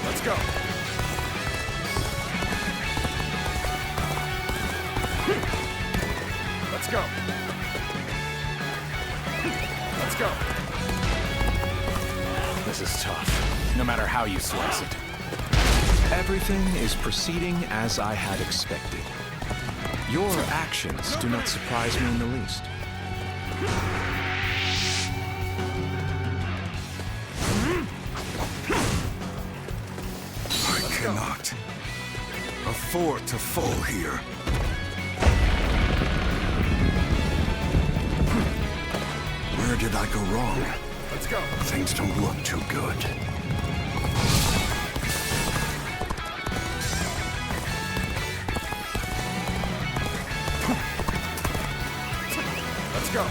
Let's go! Let's go! Let's go! This is tough, no matter how you slice it. Everything is proceeding as I had expected. Your actions do not surprise me in the least. I cannot afford to fall here. Where did I go wrong? Let's go! Things don't look too good. Let's go!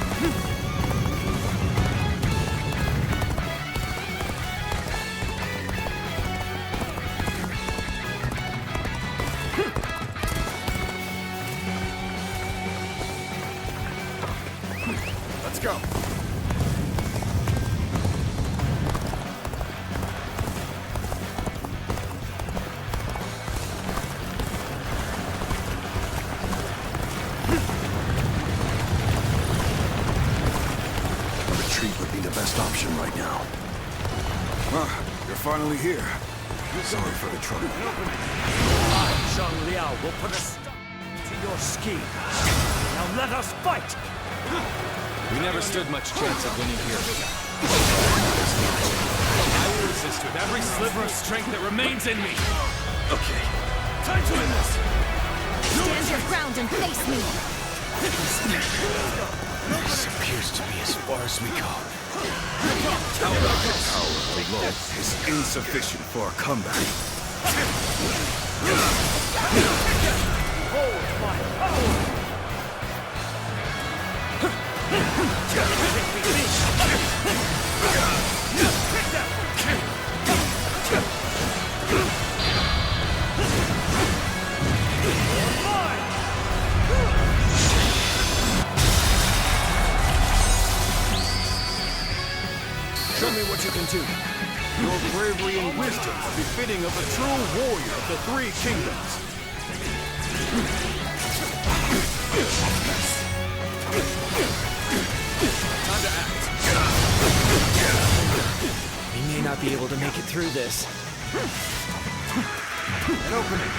Let's go! Retreat would be the best option right now. You're finally here. Sorry for the trouble. I, Zhang Liao, will put a stop to your scheme. Now let us fight! We never stood much chance of winning here. I will resist with every sliver of strength that remains in me. Okay. Time to end this! Stand your ground and face me! This appears to be as far as we go. The power of the Lord is insufficient for a comeback. Hold my power! Show me what you can do. Your bravery and wisdom are befitting of a true warrior of the Three Kingdoms. Time to act. We may not be able to make it through this. An opening.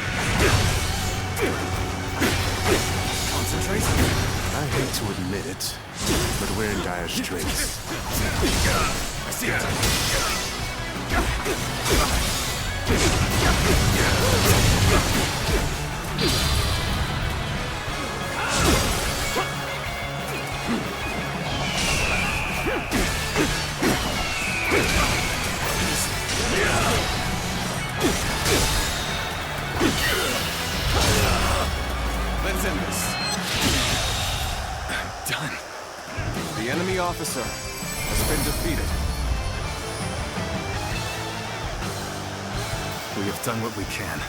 Concentrate. I hate to admit it, but we're in dire straits. I see it. Let's end this. Done. The enemy officer has been defeated. We have done what we can.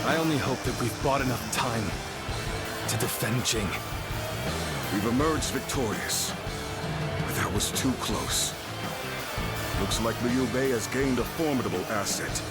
I only hope that we've bought enough time to defend Jing. We've emerged victorious, but that was too close. Looks like Liu Bei has gained a formidable asset.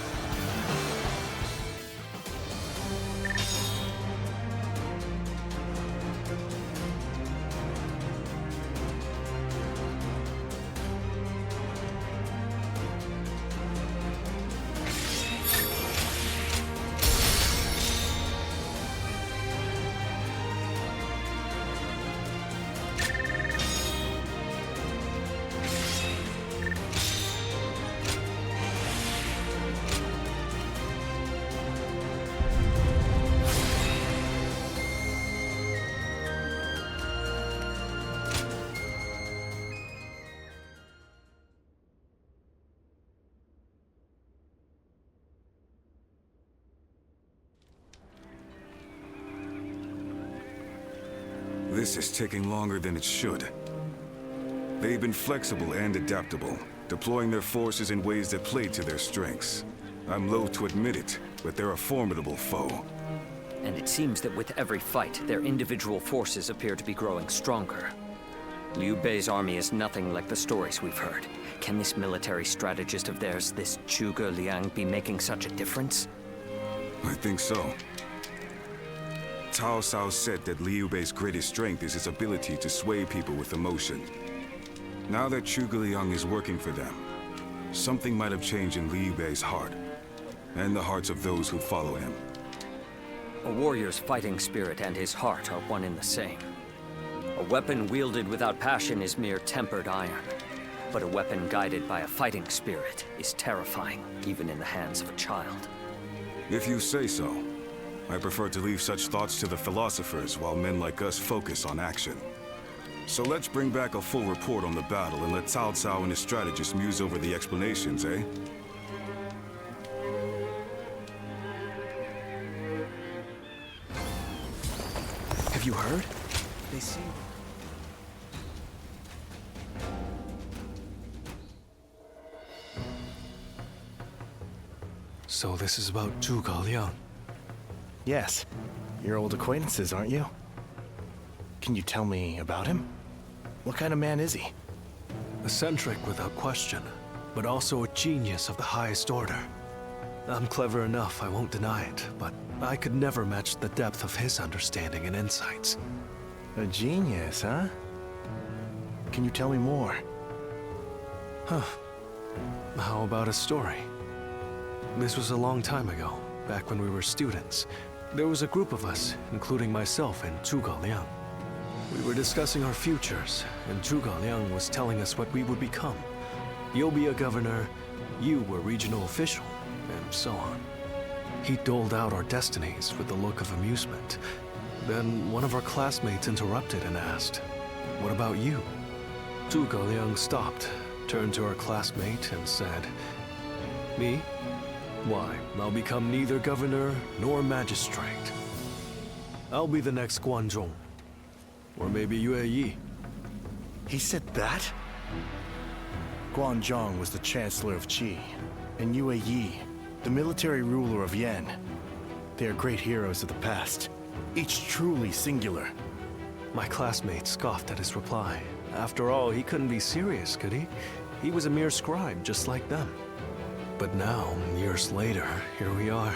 This is taking longer than it should. They've been flexible and adaptable, deploying their forces in ways that play to their strengths. I'm loath to admit it, but they're a formidable foe. And it seems that with every fight, their individual forces appear to be growing stronger. Liu Bei's army is nothing like the stories we've heard. Can this military strategist of theirs, this Zhuge Liang, be making such a difference? I think so. Cao Cao said that Liu Bei's greatest strength is his ability to sway people with emotion. Now that Zhuge Liang is working for them, something might have changed in Liu Bei's heart, and the hearts of those who follow him. A warrior's fighting spirit and his heart are one and the same. A weapon wielded without passion is mere tempered iron. But a weapon guided by a fighting spirit is terrifying, even in the hands of a child. If you say so. I prefer to leave such thoughts to the philosophers while men like us focus on action. So let's bring back a full report on the battle and let Cao Cao and his strategists muse over the explanations, eh? Have you heard? They seem... So this is about Zhuge Liang. Yes. You're old acquaintances, aren't you? Can you tell me about him? What kind of man is he? Eccentric without question, but also a genius of the highest order. I'm clever enough, I won't deny it, but I could never match the depth of his understanding and insights. A genius, huh? Can you tell me more? Huh. How about a story? This was a long time ago, back when we were students. There was a group of us, including myself and Zhuge Liang. We were discussing our futures, and Zhuge Liang was telling us what we would become. You'll be a governor, you were regional official, and so on. He doled out our destinies with a look of amusement. Then one of our classmates interrupted and asked, "What about you?" Zhuge Liang stopped, turned to our classmate and said, "Me? Why, I'll become neither governor nor magistrate. I'll be the next Guandu. Or maybe Yue Yi." He said that? Guangyang was the Chancellor of Qi, and Yue Yi, the military ruler of Yan. They are great heroes of the past, each truly singular. My classmate scoffed at his reply. After all, he couldn't be serious, could he? He was a mere scribe, just like them. But now, years later, here we are.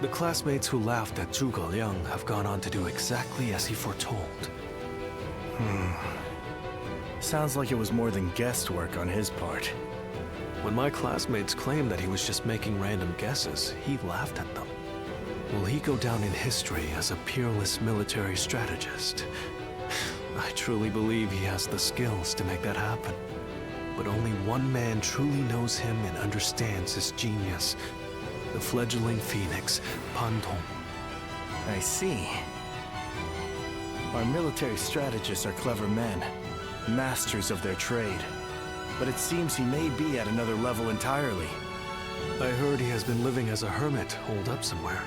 The classmates who laughed at Zhuge Liang have gone on to do exactly as he foretold. Sounds like it was more than guesswork on his part. When my classmates claimed that he was just making random guesses, he laughed at them. Will he go down in history as a peerless military strategist? I truly believe he has the skills to make that happen. But only one man truly knows him and understands his genius. The fledgling phoenix, Pan Tong. I see. Our military strategists are clever men, masters of their trade. But it seems he may be at another level entirely. I heard he has been living as a hermit, holed up somewhere.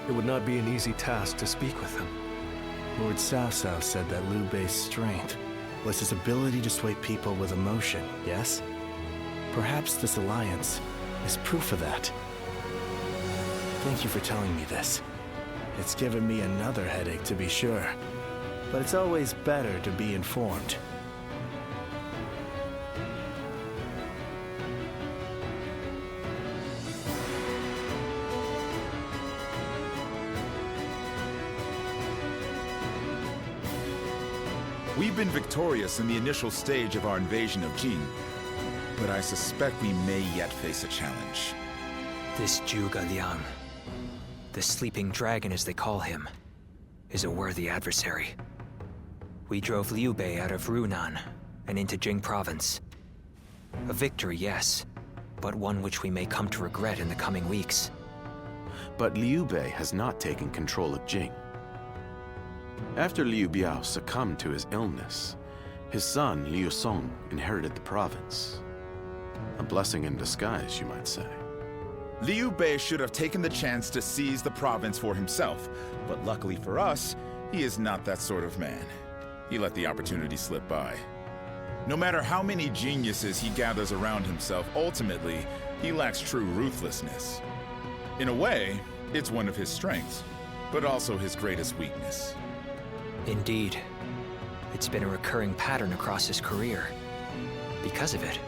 It would not be an easy task to speak with him. Lord Cao Cao said that Liu Bei's strength was his ability to sway people with emotion, yes? Perhaps this alliance is proof of that. Thank you for telling me this. It's given me another headache, to be sure. But it's always better to be informed. We've been victorious in the initial stage of our invasion of Jing, but I suspect we may yet face a challenge. This Zhuge Liang, the sleeping dragon as they call him, is a worthy adversary. We drove Liu Bei out of Runan and into Jing Province. A victory, yes, but one which we may come to regret in the coming weeks. But Liu Bei has not taken control of Jing. After Liu Biao succumbed to his illness, his son Liu Song inherited the province. A blessing in disguise, you might say. Liu Bei should have taken the chance to seize the province for himself, but luckily for us, he is not that sort of man. He let the opportunity slip by. No matter how many geniuses he gathers around himself, ultimately, he lacks true ruthlessness. In a way, it's one of his strengths, but also his greatest weakness. Indeed. It's been a recurring pattern across his career. Because of it,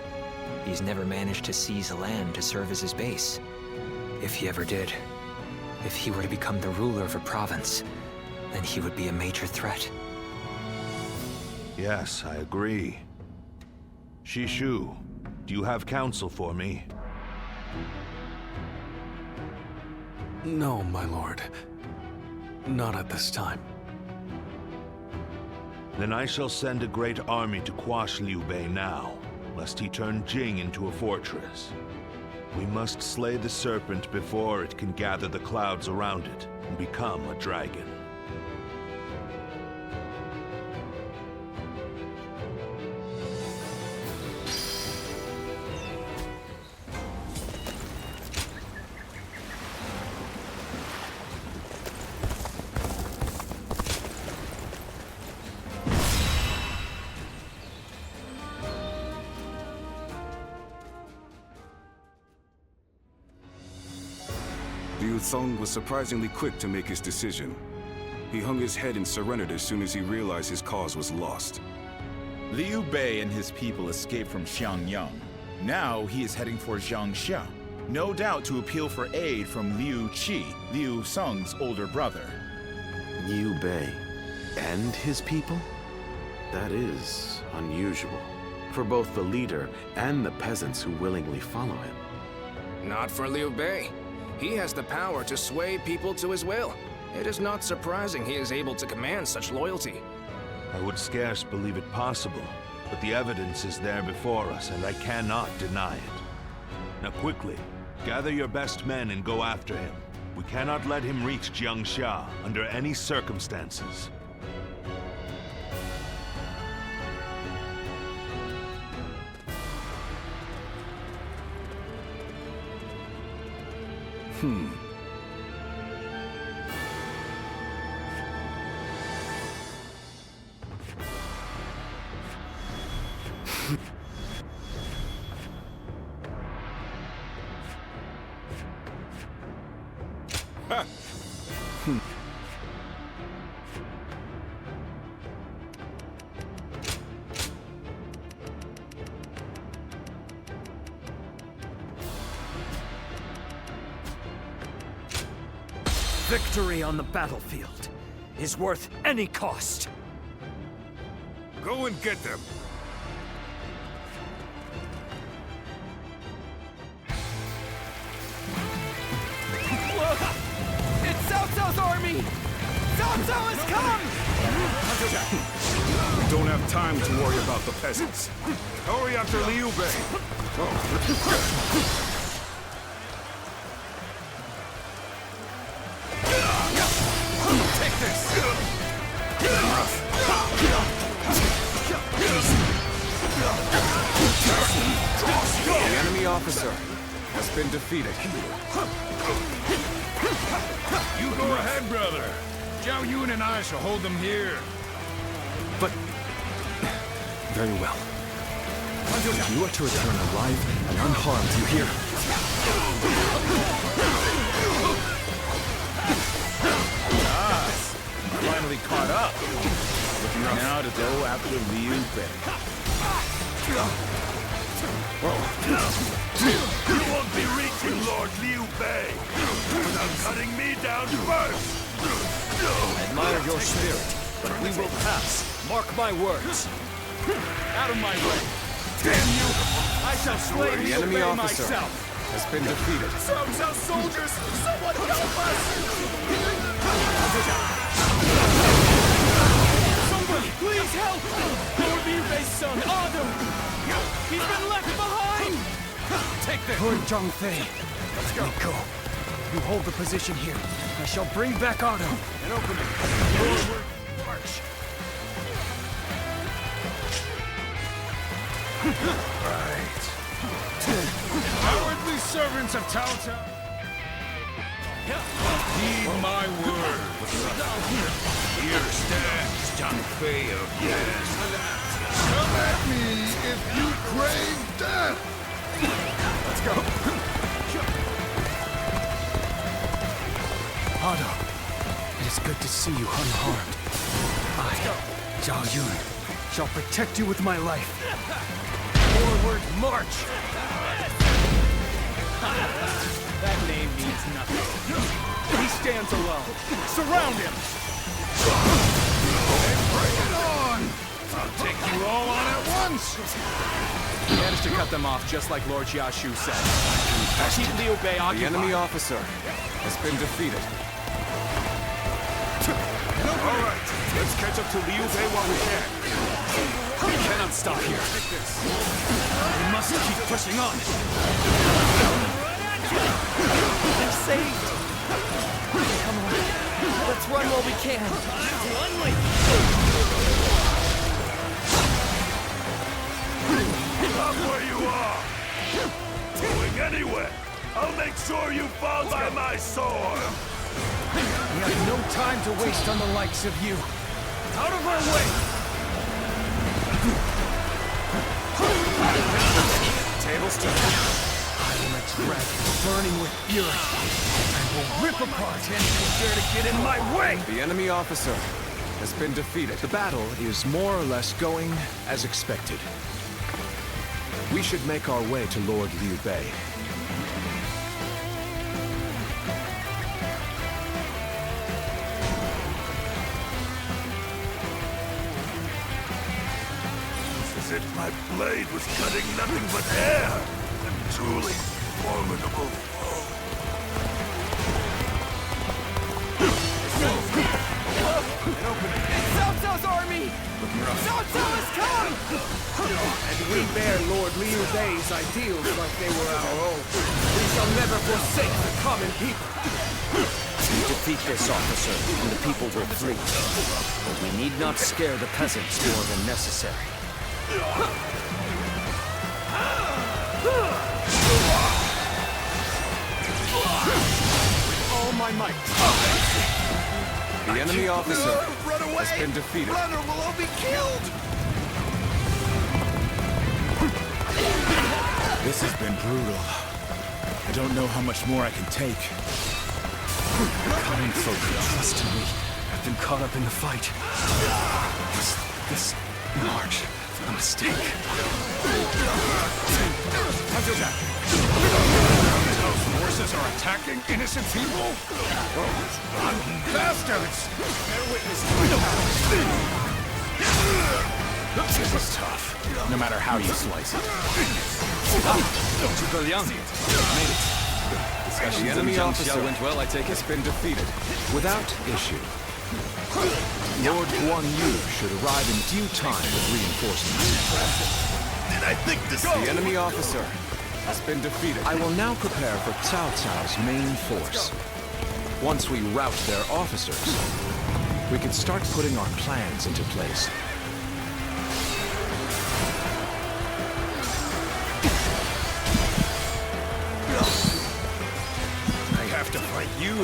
he's never managed to seize a land to serve as his base. If he ever did, if he were to become the ruler of a province, then he would be a major threat. Yes, I agree. Shishu, do you have counsel for me? No, my lord. Not at this time. Then I shall send a great army to quash Liu Bei now, lest he turn Jing into a fortress. We must slay the serpent before it can gather the clouds around it and become a dragon. Liu Thong was surprisingly quick to make his decision. He hung his head and surrendered as soon as he realized his cause was lost. Liu Bei and his people escaped from Xiangyang. Now he is heading for Jiangxia, no doubt to appeal for aid from Liu Qi, Liu Song's older brother. Liu Bei and his people? That is unusual for both the leader and the peasants who willingly follow him. Not for Liu Bei. He has the power to sway people to his will. It is not surprising he is able to command such loyalty. I would scarce believe it possible, but the evidence is there before us, and I cannot deny it. Now quickly, gather your best men and go after him. We cannot let him reach Jiangxia under any circumstances. Victory on the battlefield is worth any cost. Go and get them. It's Cao Cao's army! Cao Cao has come! We don't have time to worry about the peasants. Hurry after Liu Bei. Take this! The enemy officer has been defeated. You go ahead, brother. Zhao Yun and I shall hold them here. But... very well. You are to return alive and unharmed, you hear? Finally caught up. Looking rough. Now to go after Liu Bei. You won't be reaching Lord Liu Bei without cutting me down first! I admire your spirit, but we will pass. Mark my words. Out of my way! Damn you! I shall slay The Liu enemy Bei officer myself! has been defeated. Cao Cao soldiers! Someone help us! Somebody, please help! Lord Liu Bei's son, Adam! He's been left behind! Take this! Lord Zhongfei, let's go. You hold the position here. I shall bring back Otto. And open it. Forward, march! Right. Cowardly servants of Cao Cao. Heed my word. Here stands Zhongfei of Yan. Come at me if you crave death. Let's go. Otto, it is good to see you unharmed. I, Zhao Yun, shall protect you with my life. Forward march! That name means nothing. He stands alone. Surround him! Bring it on! I'll take you all on at once! He managed to cut them off just like Lord Jiashu said. Keep Liu Bei occupied. The enemy officer has been defeated. All right, let's catch up to Liu Bei while we can. We cannot stop here. We must keep pushing on. They're saved! Come on, let's run while we can. Stop where you are! Going anywhere! I'll make sure you fall by my sword! We have no time to waste on the likes of you. Out of our way! Tables turned. I am a dragon burning with fury. I will rip apart anyone who dare to get in my way! The enemy officer has been defeated. The battle is more or less going as expected. We should make our way to Lord Liu Bei. As if my blade was cutting nothing but air! A truly formidable foe. Cao Cao's army! Cao Cao has come! And we bear Lord Liu Bei's ideals like they were our own. We shall never forsake the common people. Defeat this officer, and the people will flee. But we need not scare the peasants more than necessary. With all my might. The enemy officer has been defeated. Run or we'll all be killed! This has been brutal. I don't know how much more I can take. The common folk who trust in me have been caught up in the fight. Was this march a mistake? Those forces are attacking innocent people? Rotten bastards! Bear witness to my power. This is tough, no matter how you slice it. Zhuge made it. The enemy officer went well, I take it. has been defeated without issue. Lord Guanyu should arrive in due time with reinforcements. And I think this... The enemy officer has been defeated. I will now prepare for Cao Cao's main force. Once we rout their officers, we can start putting our plans into place. I have to fight you.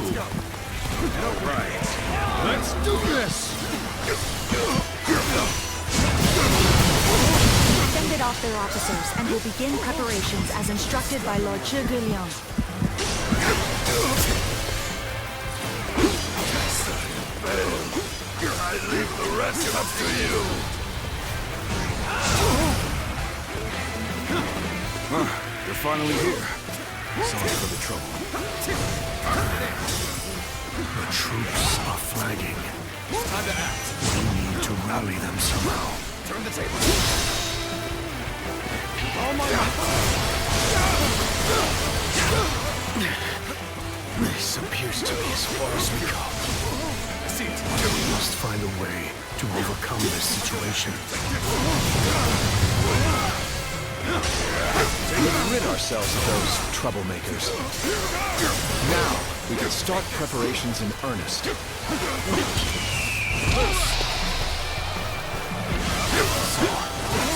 All right. Let's do this! Send it off their officers and will begin preparations as instructed by Lord Guangyang. I leave the rest up to you. You're finally here. Sorry for the trouble. The troops are flagging. Time to act. We need to rally them somehow. Turn the table. Oh my This appears to be as far as we go. We must find a way to overcome this situation. We've rid ourselves of those troublemakers. Now, we can start preparations in earnest.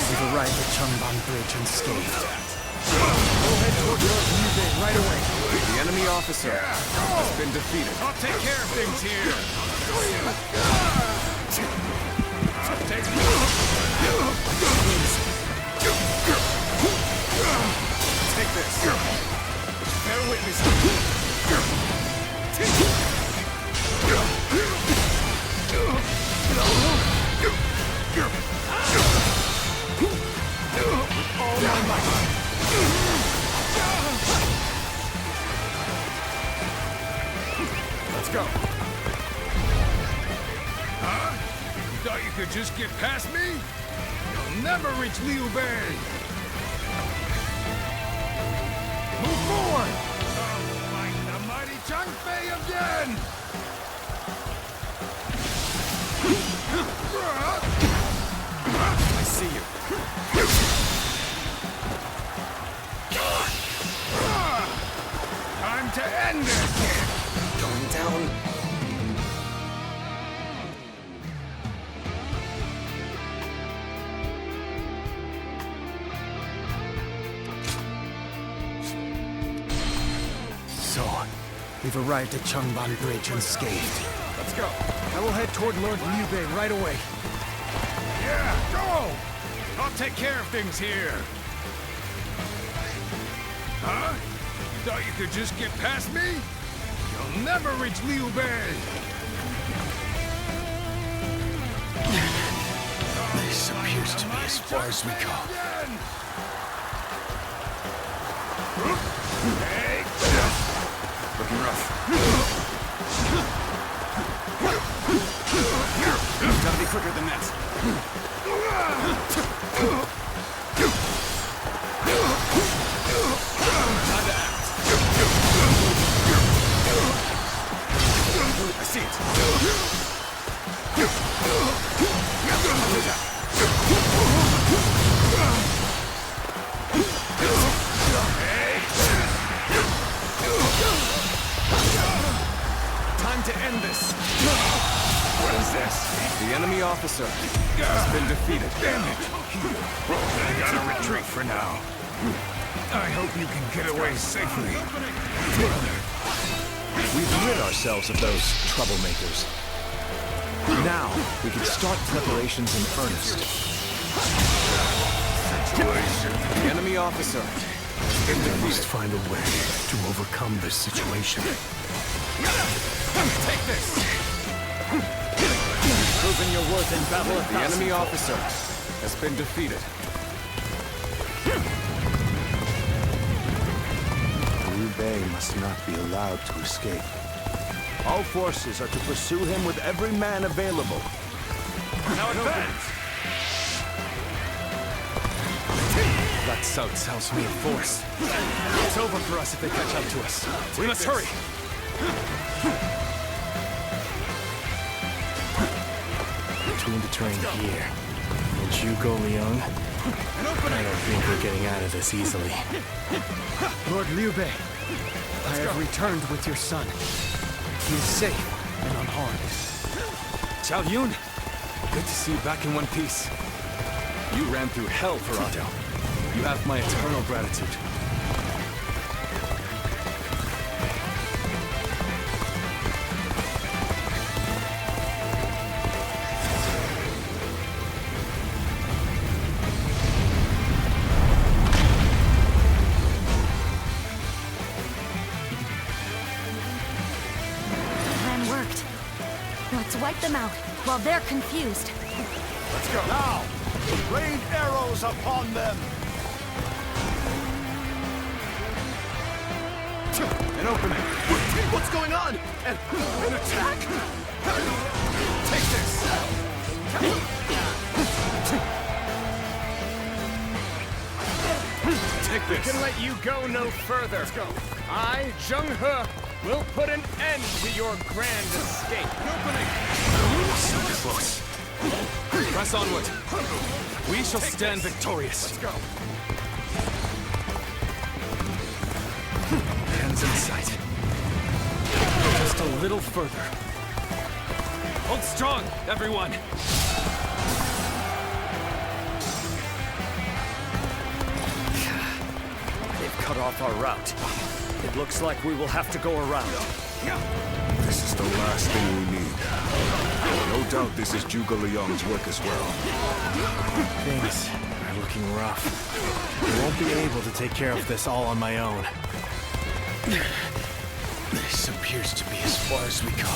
We've arrived at Changban Bridge unscathed. Go head toward Lord Liu Bei right away. The enemy officer has been defeated. I'll take care of things here. I'll take Take this. Bear witness. All my might. Let's go. Huh? You thought you could just get past me? You'll never reach Liu Bei. Move forward! I'll fight the mighty Chang Fei again! I see you. Time to end this! Going down. So, we've arrived at Changban Bridge unscathed. Let's go. I will head toward Lord Liu Bei right away. Yeah, go! I'll take care of things here. Huh? You thought you could just get past me? You'll never reach Liu Bei. This appears to be as far as we go. Hey! Looking rough. Gotta be quicker than that. Time to act. I see it. Time to end this. What is this? The enemy officer has been defeated. Damn it! I gotta retreat for now. I hope you can get away safely. We've rid ourselves of those troublemakers. Now, we can start preparations in earnest. The enemy officer has been We defeated. must find a way to overcome this situation. Take this! Proving your worth in battle. The enemy officer has been defeated. Liu Bei must not be allowed to escape. All forces are to pursue him with every man available. Now advance! That Cao Cao's main force. It's over for us if they catch up to us. We must hurry. Between the terrain here and Zhugo Liang, I don't think we're getting out of this easily. Lord Liu Bei, I have returned with your son. He is safe and unharmed. Xiao Yun, good to see you back in one piece. You ran through hell for Otto. You have my eternal gratitude. them out while they're confused. Let's go. Now, rain arrows upon them. An opening. What's going on? An attack? Take this. Take this. We can let you go no further. Let's go. I, Zheng He, will put an end to your grand escape. Opening. So close. Press onward. We shall stand victorious. Let's go. Hands in sight. Just a little further. Hold strong, everyone. They've cut off our route. It looks like we will have to go around. This is the last thing we need. No doubt this is Zhuge Liang's work as well. Things are looking rough. I won't be able to take care of this all on my own. This appears to be as far as we go.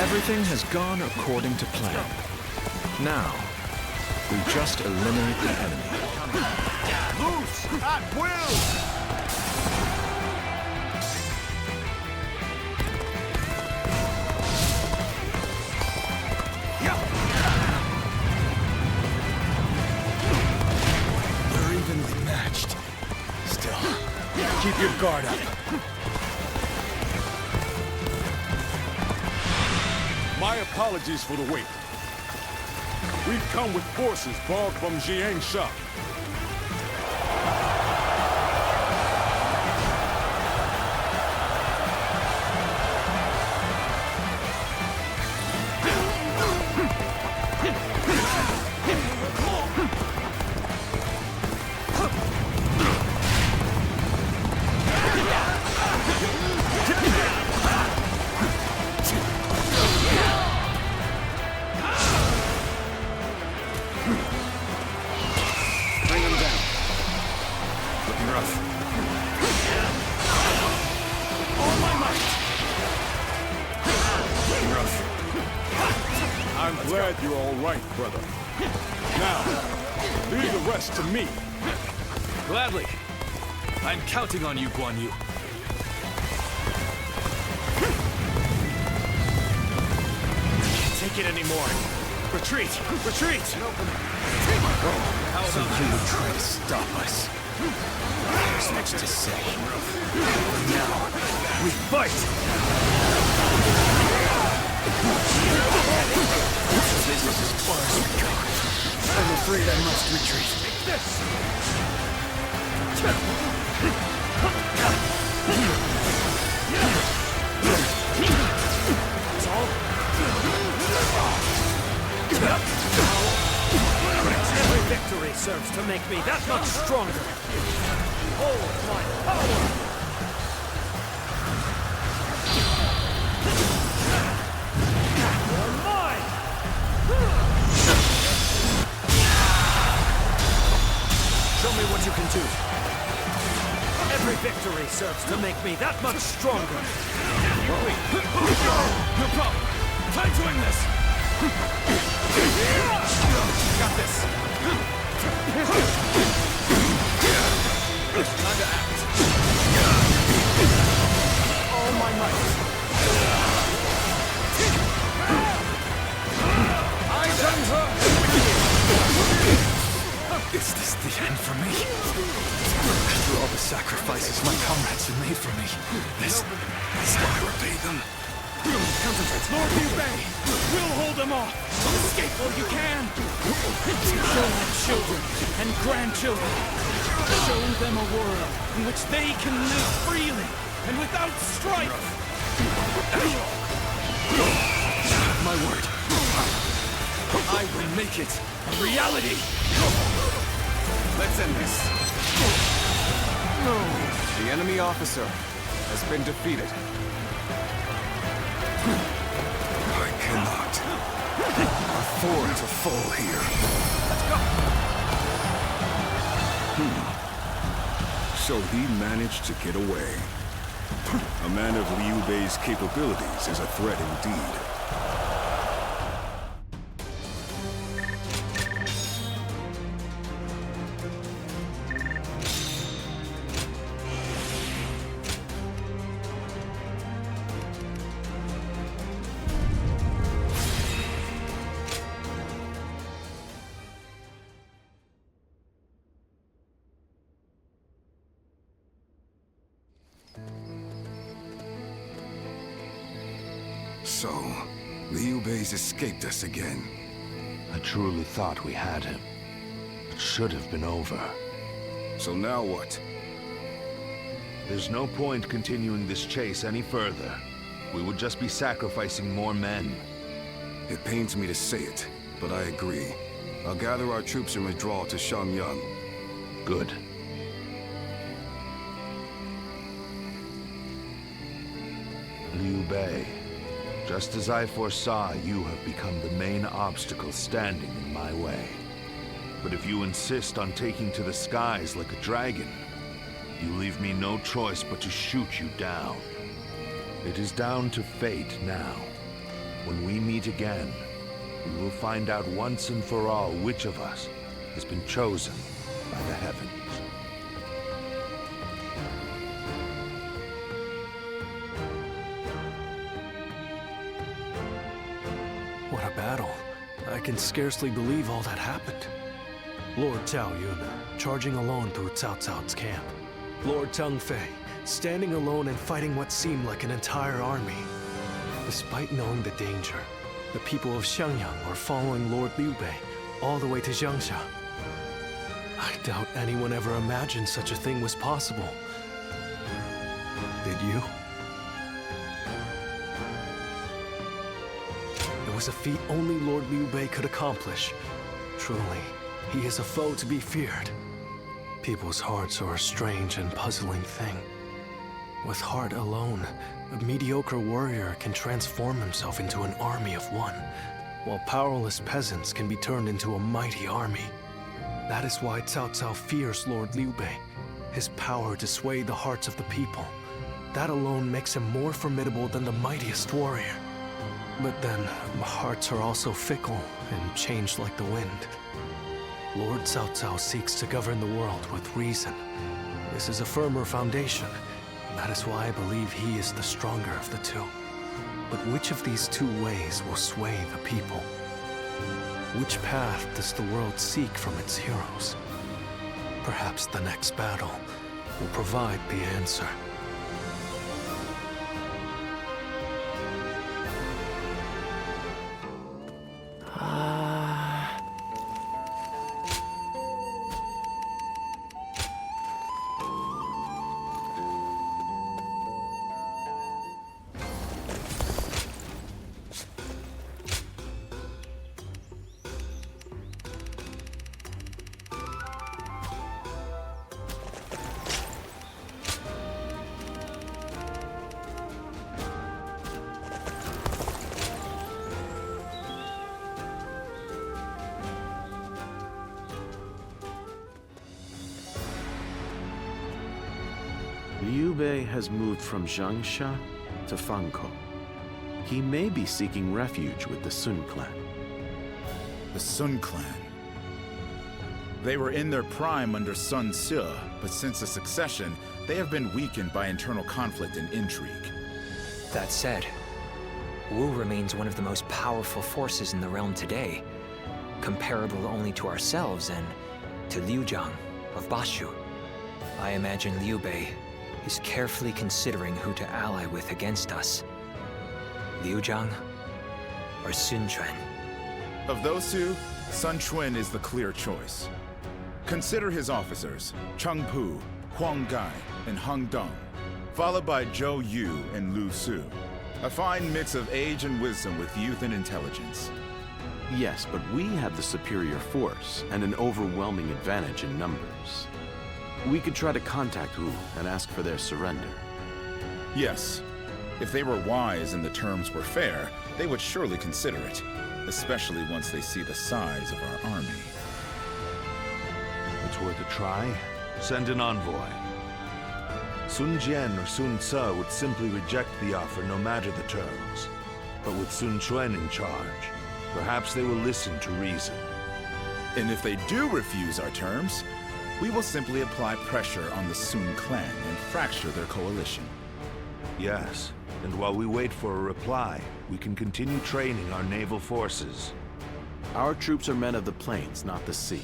Everything has gone according to plan. Now, we just eliminate the enemy. Loose at will! We're evenly matched. Still, keep your guard up. My apologies for the wait. We've come with forces borrowed from Jiangsha. I'm glad you're all right, brother. Now, leave the rest to me. Gladly. I'm counting on you, Guanyu. Can't take it anymore. Retreat! Retreat! How so you would try to stop us? There's much to say. Now, we fight! This is as far as we go. I'm afraid I must retreat. Take this! That's all? Every victory serves to make me that much stronger. Hold my power! Show me what you can do. Every victory serves to make me that much stronger. No problem. Time to end this. Got this. Time to act. All my might. I Zheng He. Is this the end for me? After all the sacrifices my comrades have made for me, this how I repay them. Concentrate. Lord Liu Bei, we'll hold them off. Escape while you can. Show my children and grandchildren. Show them a world in which they can live freely and without strife. My word. I will make it a reality. Let's end this. The enemy officer has been defeated. I cannot. Our four to fall here. Let's go! So he managed to get away. A man of Liu Bei's capabilities is a threat indeed. So, Liu Bei's escaped us again. I truly thought we had him. It should have been over. So now what? There's no point continuing this chase any further. We would just be sacrificing more men. It pains me to say it, but I agree. I'll gather our troops and withdraw to Guangyang. Good. Liu Bei. Just as I foresaw, you have become the main obstacle standing in my way. But if you insist on taking to the skies like a dragon, you leave me no choice but to shoot you down. It is down to fate now. When we meet again, we will find out once and for all which of us has been chosen by the heavens. What a battle. I can scarcely believe all that happened. Lord Zhao Yun, charging alone through Cao Cao's camp. Lord Teng Fei, standing alone and fighting what seemed like an entire army. Despite knowing the danger, the people of Xiangyang were following Lord Liu Bei all the way to Jiangxia. I doubt anyone ever imagined such a thing was possible. Did you? It was a feat only Lord Liu Bei could accomplish. Truly, he is a foe to be feared. People's hearts are a strange and puzzling thing. With heart alone, a mediocre warrior can transform himself into an army of one, while powerless peasants can be turned into a mighty army. That is why Cao Cao fears Lord Liu Bei, his power to sway the hearts of the people. That alone makes him more formidable than the mightiest warrior. But then, hearts are also fickle and change like the wind. Lord Cao Cao seeks to govern the world with reason. This is a firmer foundation. That is why I believe he is the stronger of the two. But which of these two ways will sway the people? Which path does the world seek from its heroes? Perhaps the next battle will provide the answer. Liu Bei has moved from Jiangxia to Fangkou. He may be seeking refuge with the Sun clan. The Sun clan? They were in their prime under Sun Ce, but since the succession, they have been weakened by internal conflict and intrigue. That said, Wu remains one of the most powerful forces in the realm today, comparable only to ourselves and to Liu Zhang of Bashu. I imagine Liu Bei is carefully considering who to ally with against us. Liu Zhang or Sun Quan? Of those two, Sun Quan is the clear choice. Consider his officers, Cheng Pu, Huang Gai, and Heng Dong, followed by Zhou Yu and Lu Su. A fine mix of age and wisdom with youth and intelligence. Yes, but we have the superior force and an overwhelming advantage in numbers. We could try to contact Wu and ask for their surrender. Yes. If they were wise and the terms were fair, they would surely consider it. especially once they see the size of our army. It's worth a try. Send an envoy. Sun Jian or Sun Ce would simply reject the offer no matter the terms. But with Sun Quan in charge, perhaps they will listen to reason. And if they do refuse our terms, we will simply apply pressure on the Sun clan and fracture their coalition. Yes, and while we wait for a reply, we can continue training our naval forces. Our troops are men of the plains, not the sea.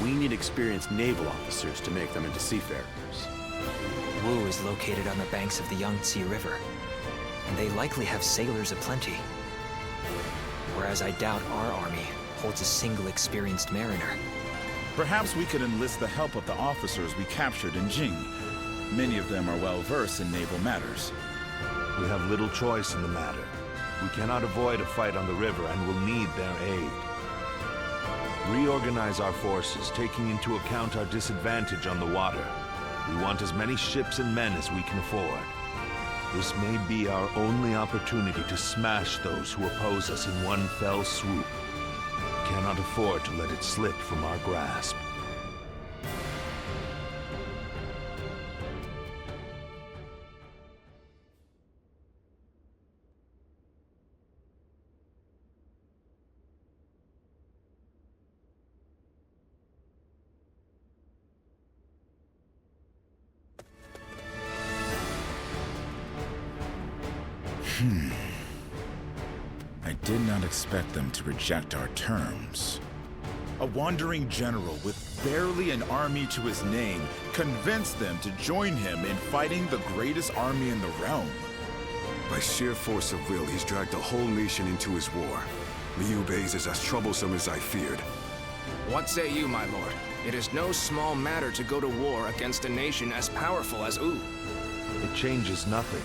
We need experienced naval officers to make them into seafarers. Wu is located on the banks of the Yangtze River, and they likely have sailors aplenty. Whereas I doubt our army holds a single experienced mariner. Perhaps we could enlist the help of the officers we captured in Jing. Many of them are well versed in naval matters. We have little choice in the matter. We cannot avoid a fight on the river and will need their aid. Reorganize our forces, taking into account our disadvantage on the water. We want as many ships and men as we can afford. This may be our only opportunity to smash those who oppose us in one fell swoop. We cannot afford to let it slip from our grasp. I did not expect them to reject our terms. A wandering general with barely an army to his name convinced them to join him in fighting the greatest army in the realm. By sheer force of will, he's dragged a whole nation into his war. Liu Bei's is as troublesome as I feared. What say you, my lord? It is no small matter to go to war against a nation as powerful as Wu. It changes nothing.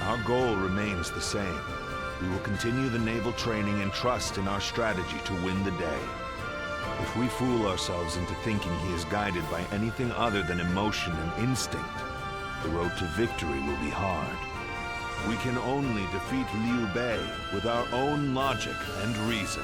Our goal remains the same. We will continue the naval training and trust in our strategy to win the day. If we fool ourselves into thinking he is guided by anything other than emotion and instinct, the road to victory will be hard. We can only defeat Liu Bei with our own logic and reason.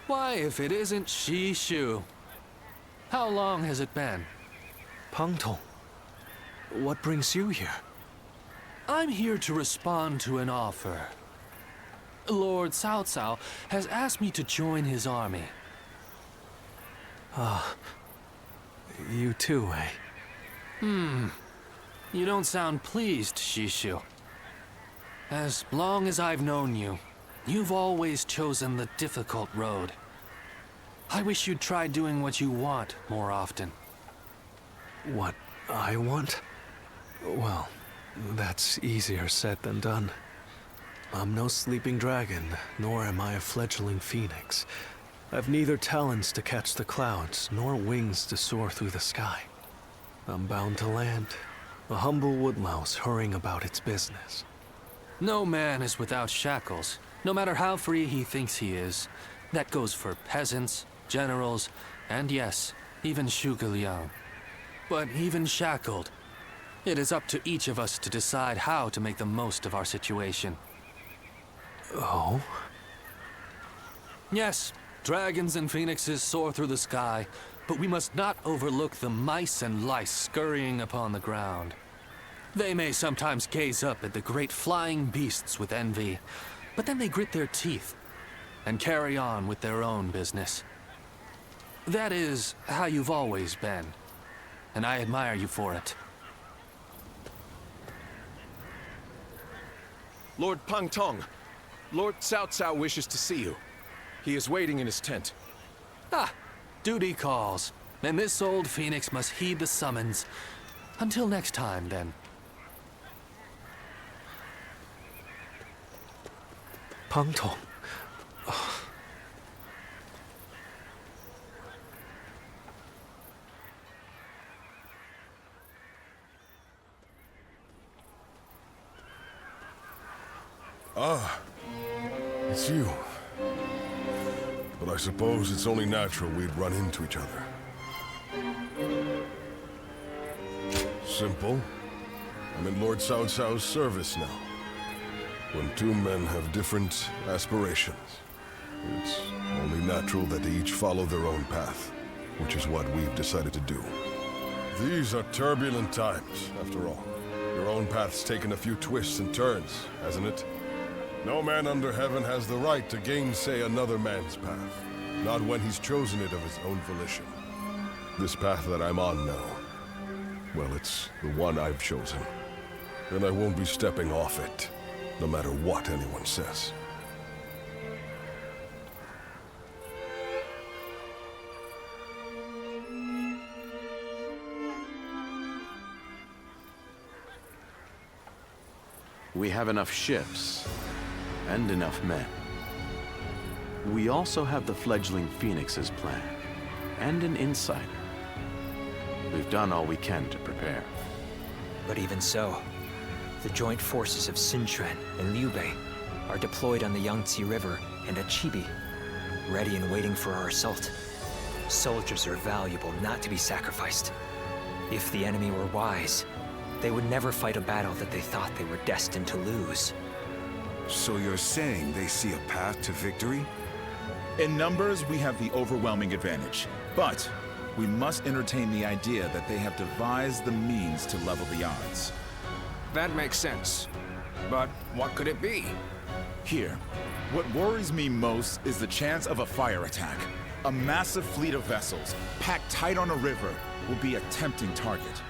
Why, if it isn't Shishu? How long has it been? Peng Tong, what brings you here? I'm here to respond to an offer. Lord Cao Cao has asked me to join his army. Ah, you too, eh? You don't sound pleased, Shishu. As long as I've known you, you've always chosen the difficult road. I wish you'd try doing what you want more often. What I want? Well, that's easier said than done. I'm no sleeping dragon, nor am I a fledgling phoenix. I've neither talons to catch the clouds, nor wings to soar through the sky. I'm bound to land, a humble woodlouse hurrying about its business. No man is without shackles, no matter how free he thinks he is. That goes for peasants, generals, and yes, even Zhuge Liang. But even shackled, it is up to each of us to decide how to make the most of our situation. Oh? Yes, dragons and phoenixes soar through the sky, but we must not overlook the mice and lice scurrying upon the ground. They may sometimes gaze up at the great flying beasts with envy, but then they grit their teeth and carry on with their own business. That is how you've always been, and I admire you for it. Lord Pang Tong, Lord Cao Cao wishes to see you. He is waiting in his tent. Ah, duty calls, and this old phoenix must heed the summons. Until next time, then. Pang Tong. Ah, it's you. But I suppose it's only natural we'd run into each other. Simple. I'm in Lord Cao Cao's service now. When two men have different aspirations, it's only natural that they each follow their own path, which is what we've decided to do. These are turbulent times, after all. Your own path's taken a few twists and turns, hasn't it? No man under heaven has the right to gainsay another man's path, not when he's chosen it of his own volition. This path that I'm on now, well, it's the one I've chosen, and I won't be stepping off it, no matter what anyone says. We have enough ships, and enough men. We also have the fledgling Phoenix's plan, and an insider. We've done all we can to prepare. But even so, the joint forces of Sun Quan and Liu Bei are deployed on the Yangtze River and at Chibi, ready and waiting for our assault. Soldiers are valuable, not to be sacrificed. If the enemy were wise, they would never fight a battle that they thought they were destined to lose. So you're saying they see a path to victory? In numbers, we have the overwhelming advantage. But we must entertain the idea that they have devised the means to level the odds. That makes sense. But what could it be? Here, what worries me most is the chance of a fire attack. A massive fleet of vessels, packed tight on a river, will be a tempting target.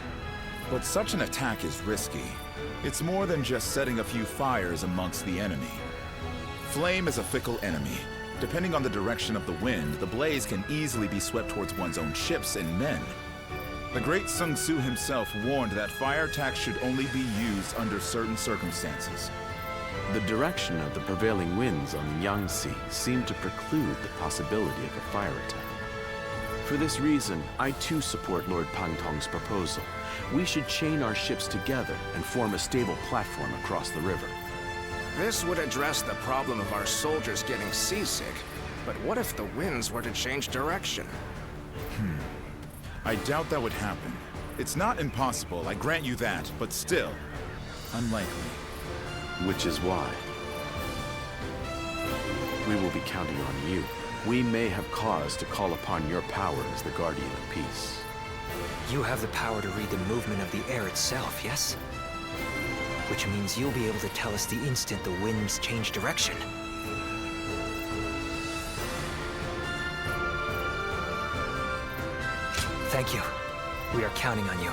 But such an attack is risky. It's more than just setting a few fires amongst the enemy. Flame is a fickle enemy. Depending on the direction of the wind, the blaze can easily be swept towards one's own ships and men. The great Sun Tzu himself warned that fire attacks should only be used under certain circumstances. The direction of the prevailing winds on the Yangtze seemed to preclude the possibility of a fire attack. For this reason, I too support Lord Pang Tong's proposal. We should chain our ships together and form a stable platform across the river. This would address the problem of our soldiers getting seasick. But what if the winds were to change direction? I doubt that would happen. It's not impossible, I grant you that, but still, unlikely. Which is why we will be counting on you. We may have cause to call upon your power as the Guardian of Peace. You have the power to read the movement of the air itself, yes? Which means you'll be able to tell us the instant the winds change direction. Thank you. We are counting on you.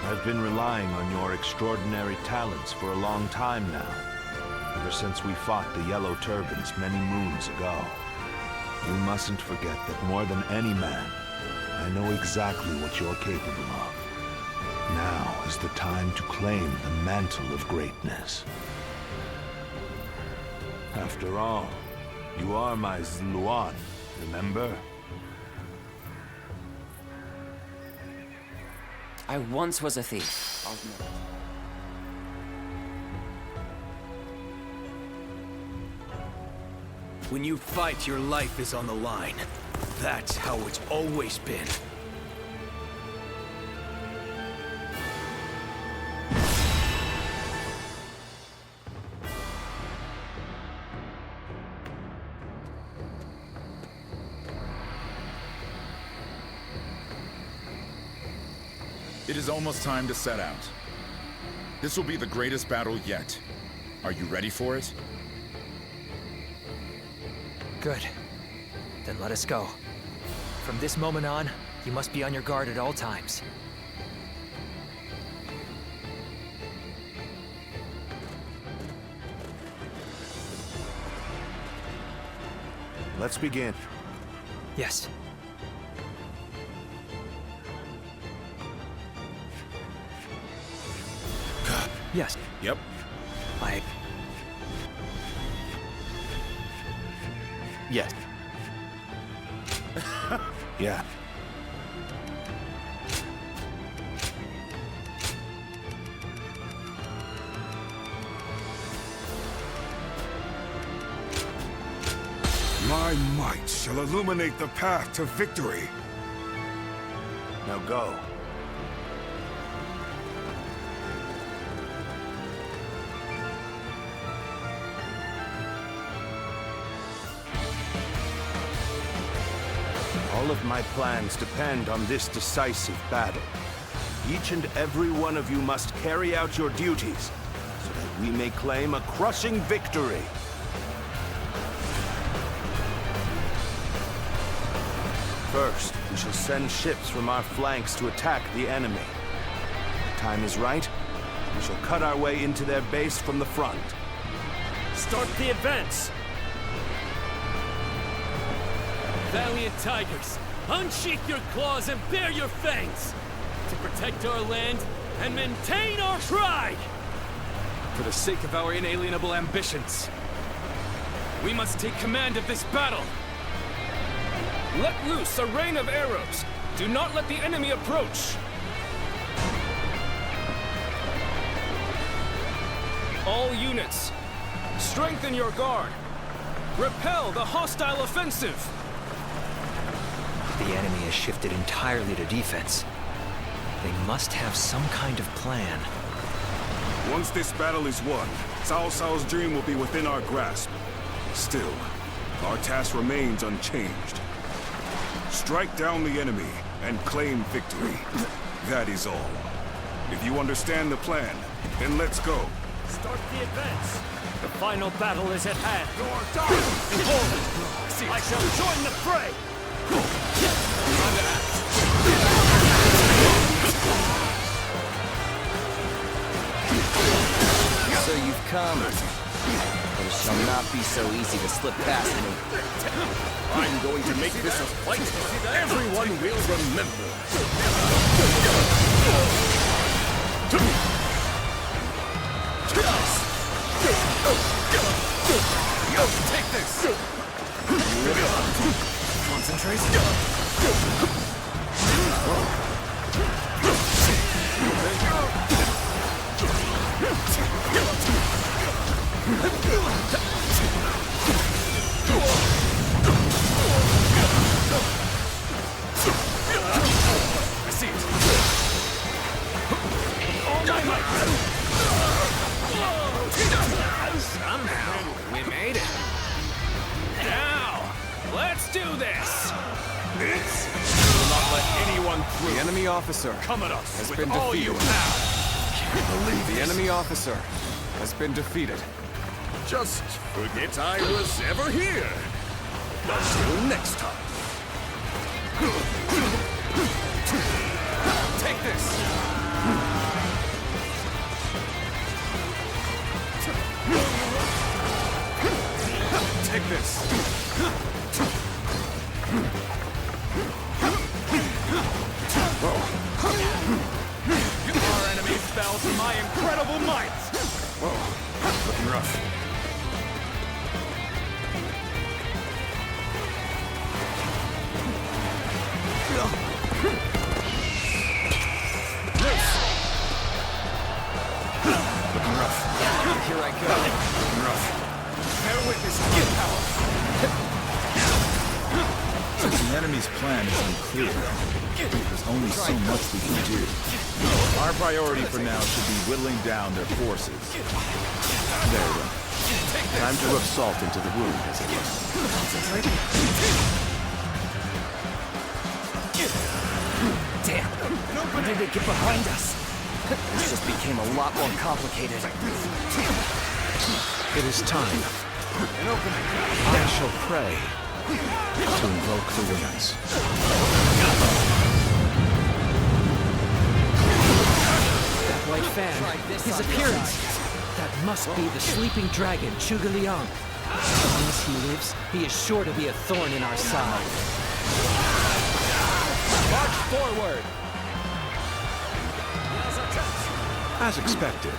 I've been relying on your extraordinary talents for a long time now. Ever since we fought the Yellow Turbans many moons ago. You mustn't forget that more than any man, I know exactly what you're capable of. Now is the time to claim the mantle of greatness. After all, you are my Zluan, remember? I once was a thief. When you fight, your life is on the line. That's how it's always been. It is almost time to set out. This will be the greatest battle yet. Are you ready for it? Good. Then let us go. From this moment on, you must be on your guard at all times. Let's begin. Yes. Yes. Yep. Yes. Yeah. My might shall illuminate the path to victory. Now go. All of my plans depend on this decisive battle. Each and every one of you must carry out your duties, so that we may claim a crushing victory. First, we shall send ships from our flanks to attack the enemy. When the time is right, we shall cut our way into their base from the front. Start the advance! Valiant tigers, unsheath your claws and bare your fangs! To protect our land and maintain our pride! For the sake of our inalienable ambitions, we must take command of this battle! Let loose a rain of arrows! Do not let the enemy approach! All units, strengthen your guard! Repel the hostile offensive! The enemy has shifted entirely to defense. They must have some kind of plan. Once this battle is won, Cao Cao's dream will be within our grasp. Still, our task remains unchanged. Strike down the enemy and claim victory. That is all. If you understand the plan, then let's go. Start the advance! The final battle is at hand! Behold! I shall join the fray! Time to act! So you've come. But it shall not be so easy to slip past me. I'm going to make this a fight everyone will remember. Take this! Concentrate. I see it. All my might. Somehow, we made it. Now, let's do this! We will not let anyone through. The enemy officer Come at us has with been all defeated. you have. Can't believe The this. enemy officer has been defeated. Just forget I was ever here. Until next time. Take this. Take this. Our enemies fell to my incredible might. Whoa, looking rough. Looking rough. Here I go. Looking rough. Bear witness to my power. Since the enemy's plan is unclear, there's only so much we can do. Our priority for now should be whittling down their forces. There we go. Time to rub salt into the wound, as it were. Damn! When did they get behind us? This just became a lot more complicated. It is time. I shall pray to invoke the winds. That white fan, his appearance. That must be the sleeping dragon, Zhuge Liang. As long as he lives, he is sure to be a thorn in our side. March forward! As expected,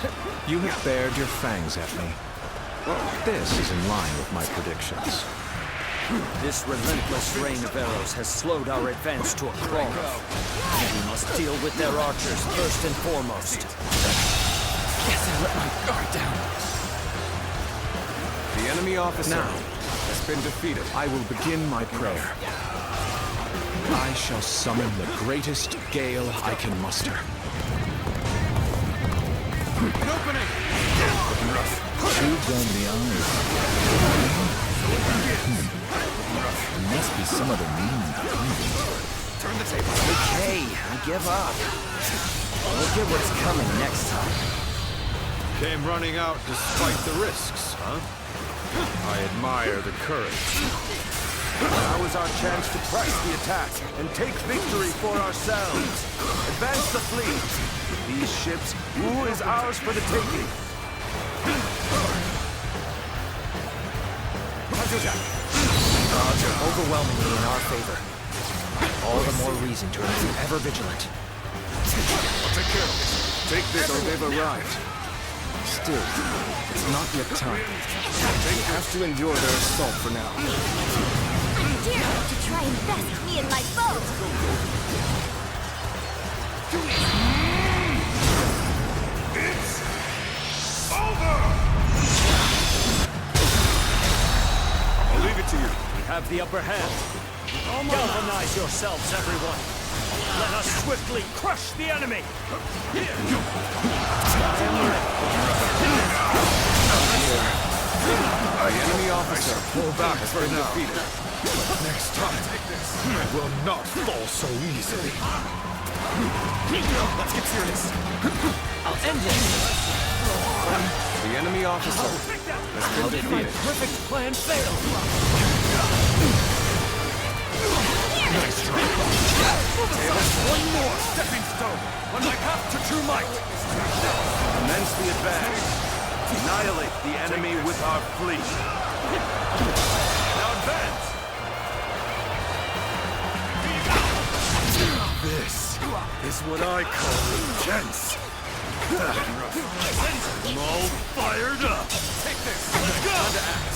you have bared your fangs at me. This is in line with my predictions. This relentless rain of arrows has slowed our advance to a crawl. We must deal with their archers first and foremost. Guess I let my guard down. The enemy officer has been defeated. I will begin my prayer. I shall summon the greatest gale I can muster. An opening! Looking rough. Guangyang is... There must be some other meaning behind it. Turn the table. Okay, I give up. Look at what's coming next time. Came running out despite the risks, huh? I admire the courage. Now is our chance to press the attack and take victory for ourselves. Advance the fleet. These ships, Wu is ours for the taking. Odds are overwhelmingly in our favor. All the more reason to remain ever vigilant. I'll take care of this. Take this or they've arrived. Still, it's not yet time. They have to endure their assault for now. I dare you to try and best me and my foe! It's over! I'll leave it to you. We have the upper hand. Galvanize yourselves, everyone. Let us swiftly crush the enemy! The enemy officer, pull back has been defeated. Next time, I will not fall so easily. Let's get serious. I'll end this! The enemy officer has How been did my defeated. perfect plan fail? Nice try. There's one more stepping stone on my path to true might. Commence the advance. Annihilate the enemy with our fleet. Now advance! This is what I call intense. I'm all fired up. Take this. Let's go. Time to act.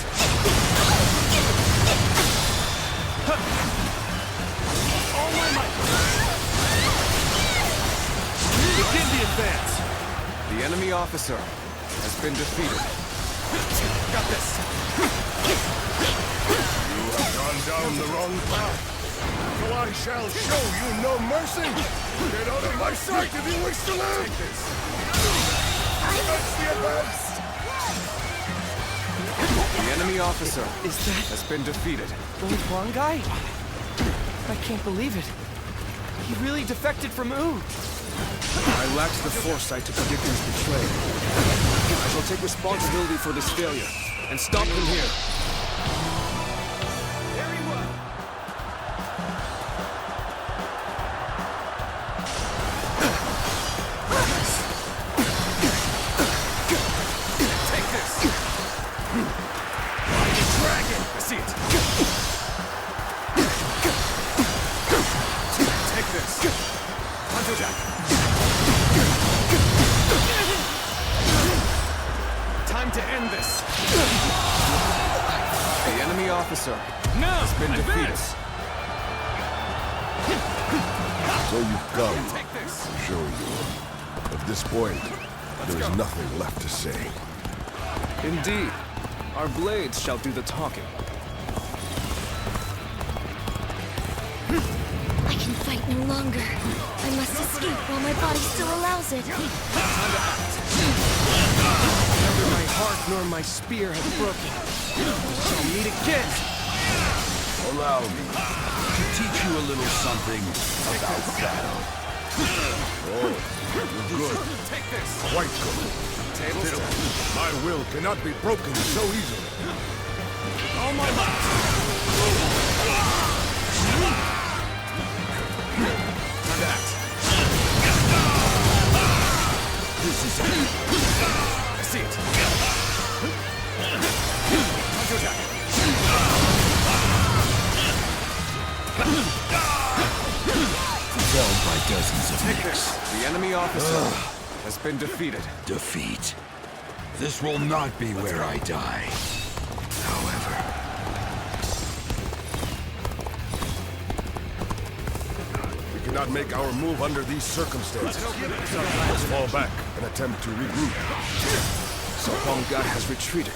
All my might. Begin the advance. The enemy officer has been defeated. Got this. You have gone down the wrong path. So I shall show you no mercy. Get out of my sight if you wish to live. Take this. That's the advance. The enemy officer has been defeated. Old Guangyang? I can't believe it. He really defected from Wu. I lacked the foresight to predict his betrayal. I shall take responsibility for this failure and stop him here. Very well. Take this. Like a dragon. I see it. Take this. Hunter Jack. Time to end this. The enemy officer Now, has been defeated. advance. So you've come. Sure you are. At this point, there's nothing left to say. Indeed. Our blades shall do the talking. I can fight no longer. I must escape while my body still allows it. Time to act. Neither my heart nor my spear have broken. We shall meet again. Allow me to teach you a little something about battle. Oh, you're good. Take this. Quite good. Still, my will cannot be broken so easily. all my might. Time to act. This is it. I see it. Time to attack. Felled by dozens of Take nicks. this. The enemy officer has been defeated. Defeat. This will not be where I die. However, We cannot make our move under these circumstances. Let's fall back and attempt to regroup. Guangyang has retreated.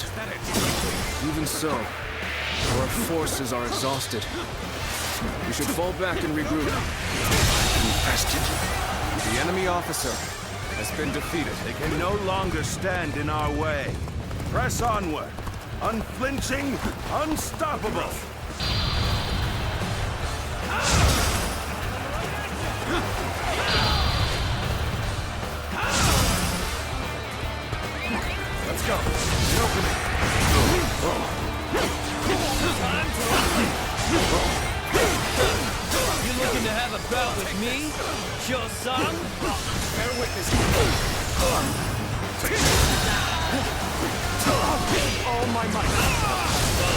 Even so, our forces are exhausted. We should fall back and regroup. infested. The enemy officer has been defeated. They can no longer stand in our way. Press onward. Unflinching, unstoppable. Let's go. An opening. You looking to have a bout with me? Show some? Bear witness. All my might.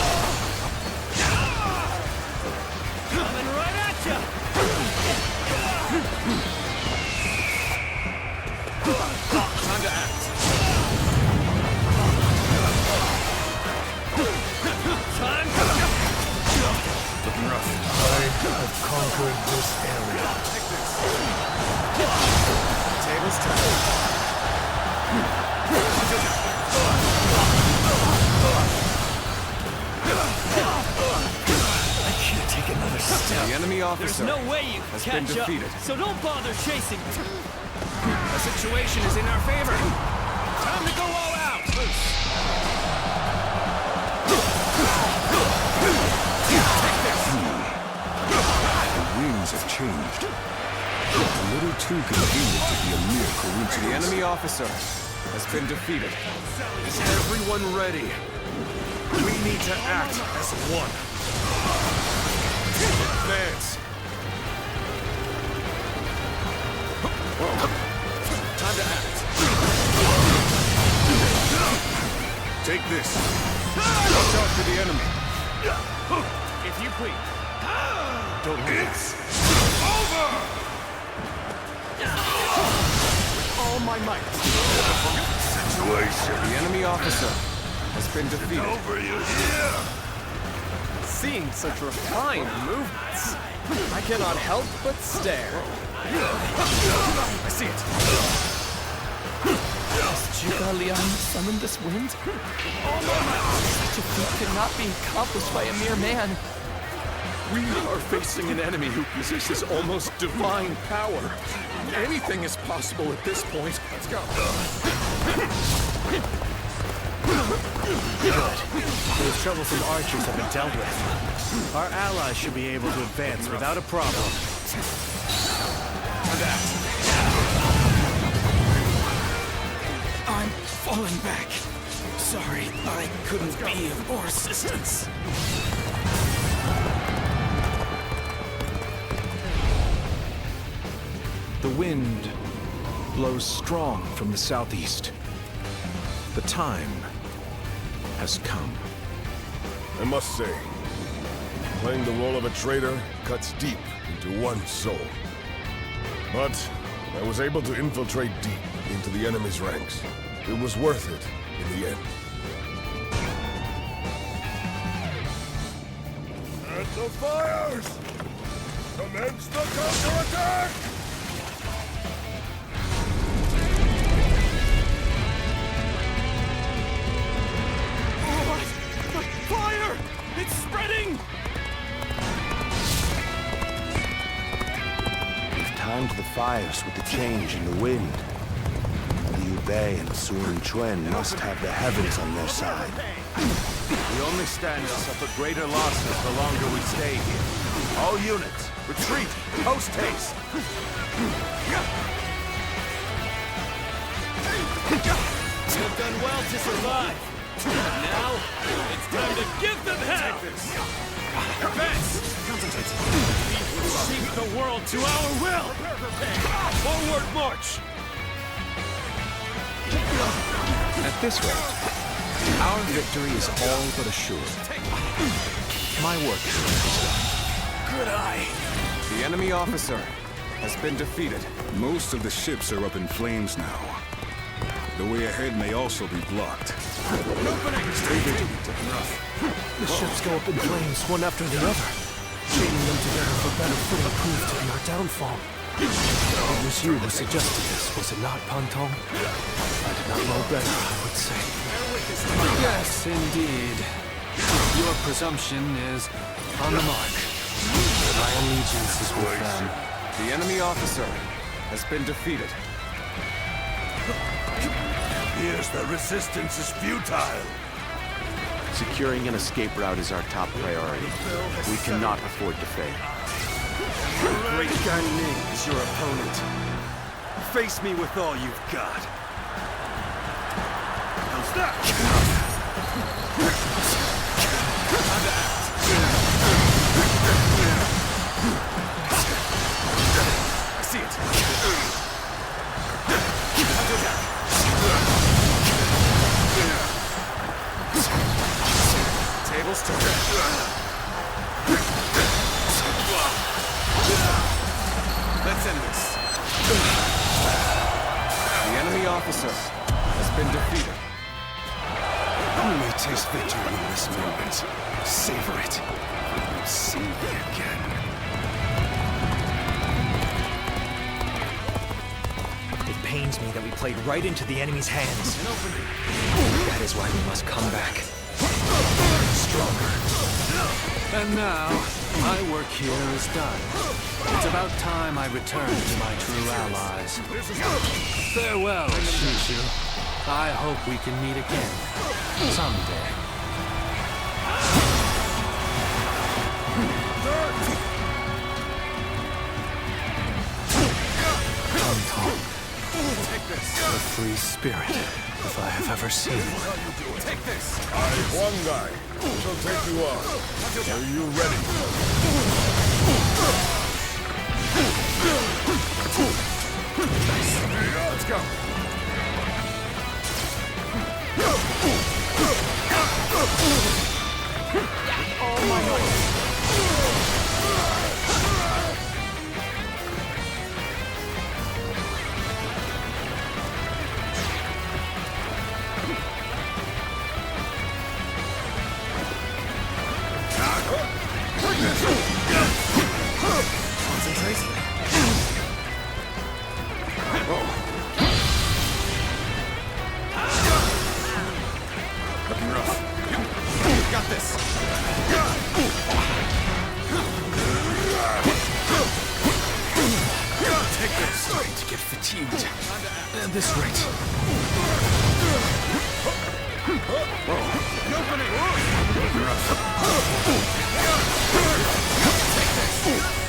Coming right at ya! Time to act. Time Looking rough. I have conquered this area. Table's turned. I can't take another step. The enemy There's officer no way you has can been catch up, defeated. so don't bother chasing me. The situation is in our favor. Time to go all out. The winds have changed. A little too convenient to be a mere coincidence. The enemy officer has been defeated. Is everyone ready? We need to act as one. Advance. Time to act. Take this. Watch out for the enemy. If you please. Don't leave. It's over! With all my might. Situation. The enemy officer has been defeated. Over you here. Seeing such refined movements, I cannot help but stare. I see it. Has Zhuge Liang summoned this wind? Such a feat could not be accomplished by a mere man. We are facing an enemy who possesses almost divine power. Anything is possible at this point. Let's go. Good. Those troublesome archers have been dealt with. Our allies should be able to advance without a problem. I'm falling back. Sorry, I couldn't be of more assistance. The wind blows strong from the southeast. The time has come. I must say, playing the role of a traitor cuts deep into one's soul. But I was able to infiltrate deep into the enemy's ranks. It was worth it in the end. At the fires! Commence the counterattack! timed the fires with the change in the wind. Liu Bei and Sun Quan must have the heavens on their side. We only stand to suffer greater losses the longer we stay here. All units, retreat, post haste! You've done well to survive. Now, it's time to give them hell! Advance! Concentrate. We will shape the world to our will! Forward march! At this rate, our victory is all but assured. My work here is done. Good eye! The enemy officer has been defeated. Most of the ships are up in flames now. The way ahead may also be blocked. Stay vigilant. The ships go up in flames, one after the other. Chaining them together for better footing proved to be our downfall. It was you who suggested this, was it not, Pantong? I did not know better, I would say. Yes, indeed. Your presumption is on the mark. My allegiance is with them. The enemy officer has been defeated. Here's the resistance is futile. Securing an escape route is our top priority. We cannot afford to fail. Great Guanyu is your opponent. Face me with all you've got. How's that? Time to act. I see it. Tables turned. Let's end this. The enemy officer has been defeated. You may taste victory in this moment. Savor it. You'll see me again. It pains me that we played right into the enemy's hands. That is why we must come back. Stronger. And now, my work here is done. It's about time I return to my true allies. Farewell, Shishu. I hope we can meet again. Someday. Take this. A free spirit, if I have ever seen one. Take this. One guy shall take you on. Are you ready? Let's go. All my might. Concentrate. Looking rough. Got this. Take this. Starting to get fatigued. At this rate. Opening. Looking rough. Take this.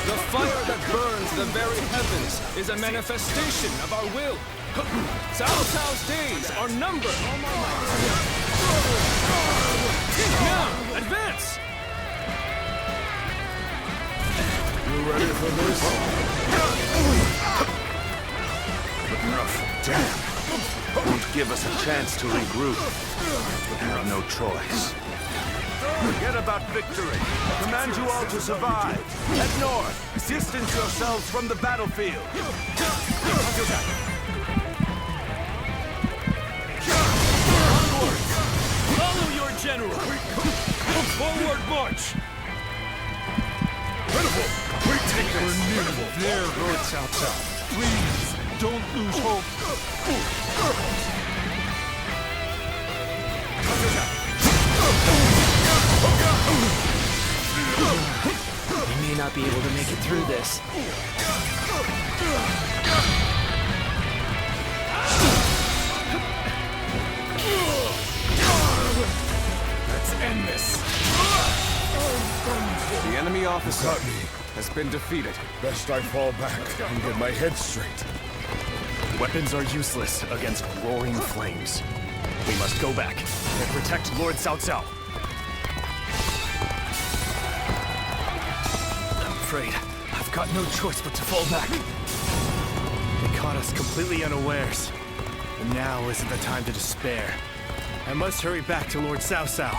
The fire that burns the very heavens is a manifestation of our will. Cao Cao's days are numbered. Now, advance! You ready for this? Looking rough. Damn. Won't give us a chance to regroup. We have no choice. Forget about victory. I command you all to survive. Head north. Distance yourselves from the battlefield. Onward! Follow your general! Forward march! Pitiful! We take this! We're nearly there, Lord Cao Cao. Please, don't lose hope. We may not be able to make it through this. Let's end this. The enemy officer has been defeated. Best I fall back and get my head straight. Weapons are useless against roaring flames. We must go back and protect Lord Cao Cao. I'm afraid I've got no choice but to fall back. They caught us completely unawares. And now isn't the time to despair. I must hurry back to Lord Cao Cao.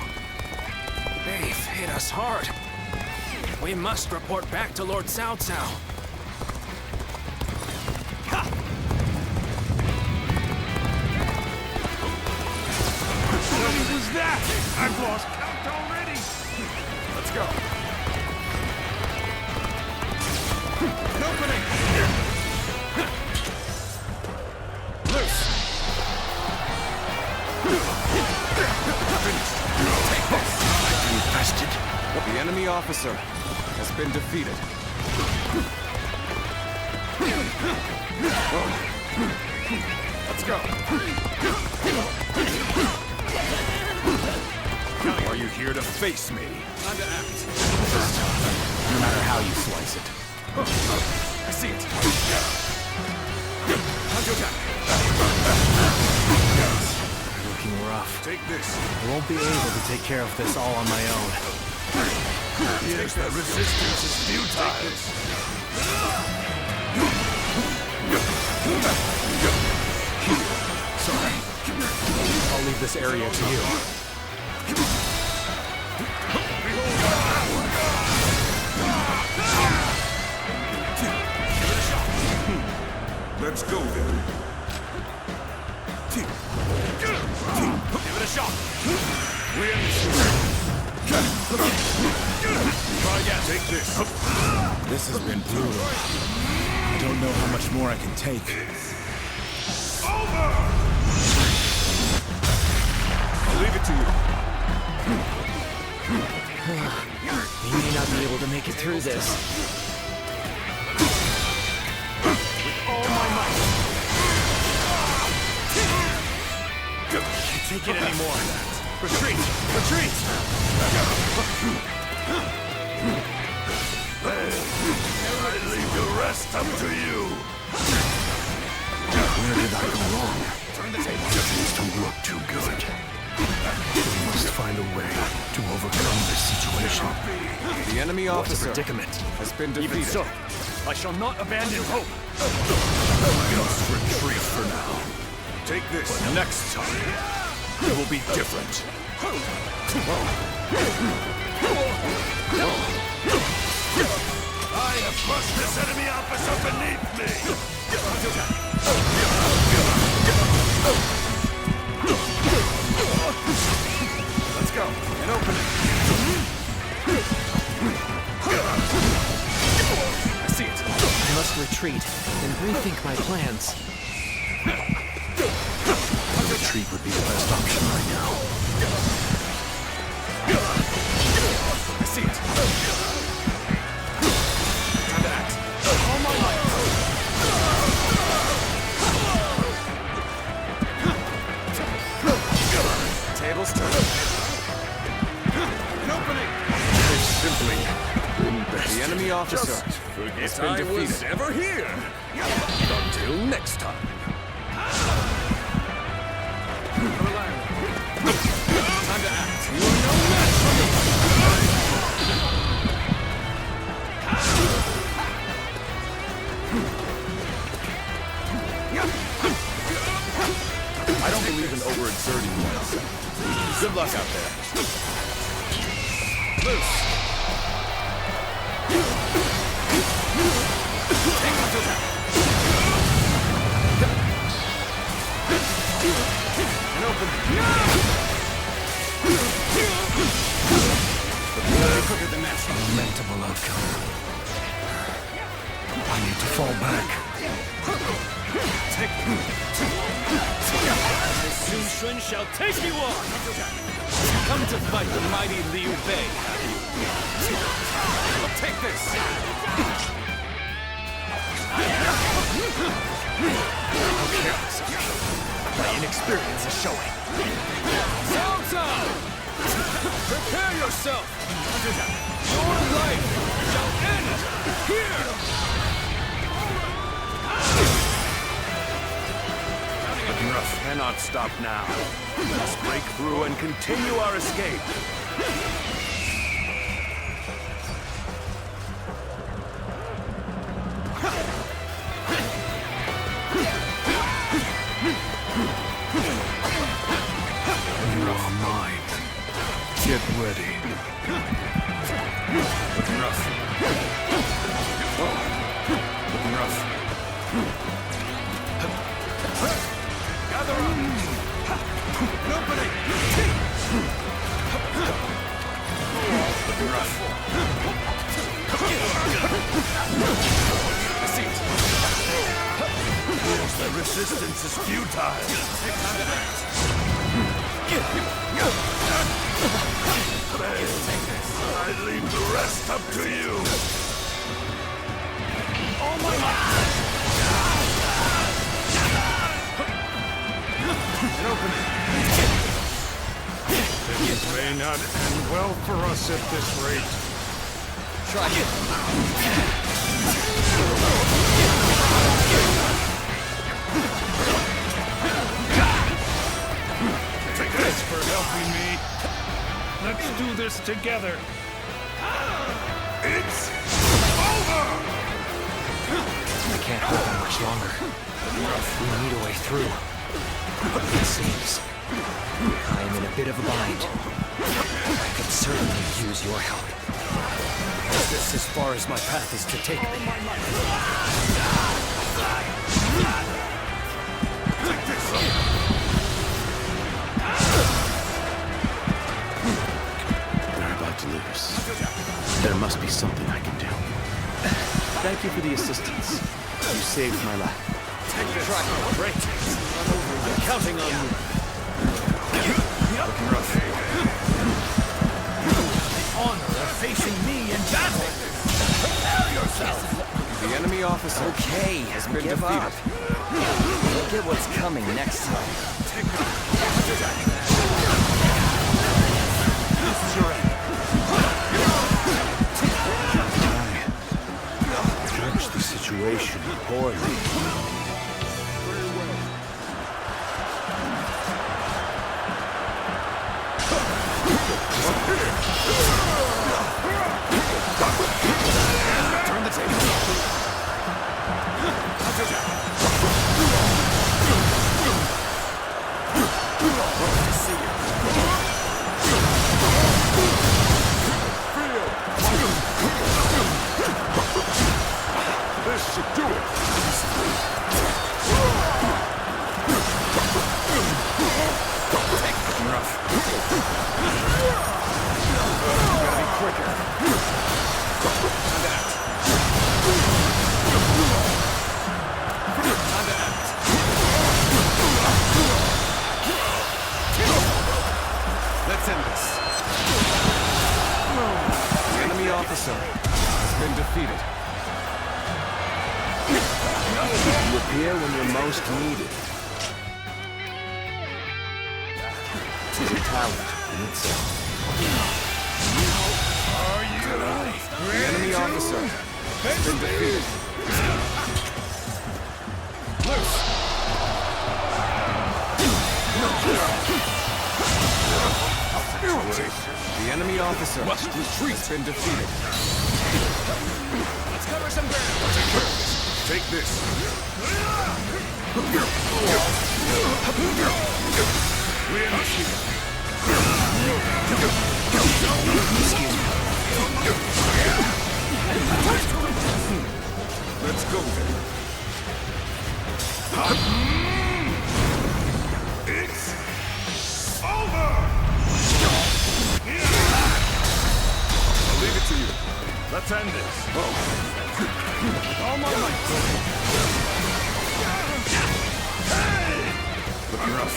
They've hit us hard. We must report back to Lord Cao Cao. What was that? I've lost count already. Let's go. An opening. Loose. Take this. Infested. The enemy officer has been defeated. Let's go. Are you here to face me? Time to act. No matter how you slice it. I see it. Time to attack. Looking rough. Take this. I won't be able to take care of this all on my own. Yes, that resistance is futile. Sorry. I'll leave this area to you. Let's go then. Give it a shot. We're in this. Try again. Take this. This has been brutal. I don't know how much more I can take. Over! I'll leave it to you. We may not be able to make it through this. With all my might. Can't take it anymore. Retreat! Retreat! I leave the rest up to you. Where did I go wrong? Turn the table. Things don't look too good. We must find a way to overcome this situation. The enemy What a officer predicament. has been defeated. Even so, I shall not abandon hope. Just retreat for now. Take this. But next time, it will be different. I have crushed this enemy officer beneath me. Let's go. An opening. I see it. I must retreat and rethink my plans. Retreat would be the best option right now. I see it. Time to act. All my might. Tables turned. An opening. They've simply been bested. The enemy officer Just has forget been I was defeated. ever here. Until next time. Time to act. You are no match for me. I don't believe in overexerting myself. Good luck out there. Loose. Take one to attack. An opening. Quicker than that. Lamentable outcome. I need to fall back. Take Sun Shun shall take you on! Come to fight the mighty Liu Bei, have you? Take this! How careless of me. My inexperience is showing. Cao Cao! Prepare yourself! Your life shall end here! Cannot stop now. Let's break through and continue our escape. You are mine. Get ready. Looking rough. Looking rough. Gather up! An opening! Looking rough. A seat. The resistance is futile. I leave the rest up to you. All my might! An opening. This may not end well for us at this rate. Try it. Thanks for helping me. Let's do this together. It's over! I can't hold on much longer. We need a way through. It seems I am in a bit of a bind. I could certainly use your help. Is this as far as my path is to take me? We're about to lose. There must be something I can do. Thank you for the assistance. You saved my life. Take this. Great. I'm counting on you. Looking rough. The honor of facing me in battle! Prepare yourself! The enemy officer has been defeated. Look at what's coming next time. This is your end. Judge the situation poorly. Turn the table. This should do it. Rough. Gotta be quicker. Time to act. Time to act. Let's end this. The enemy officer has been defeated. You appear when you're most needed. It is a talent in itself. The enemy officer has been defeated. Loose! The enemy officer must retreat. Has been defeated. Let's cover some ground. Take this. Let's go then. It's over! I'll leave it to you. Let's end this. All my might. Looking rough.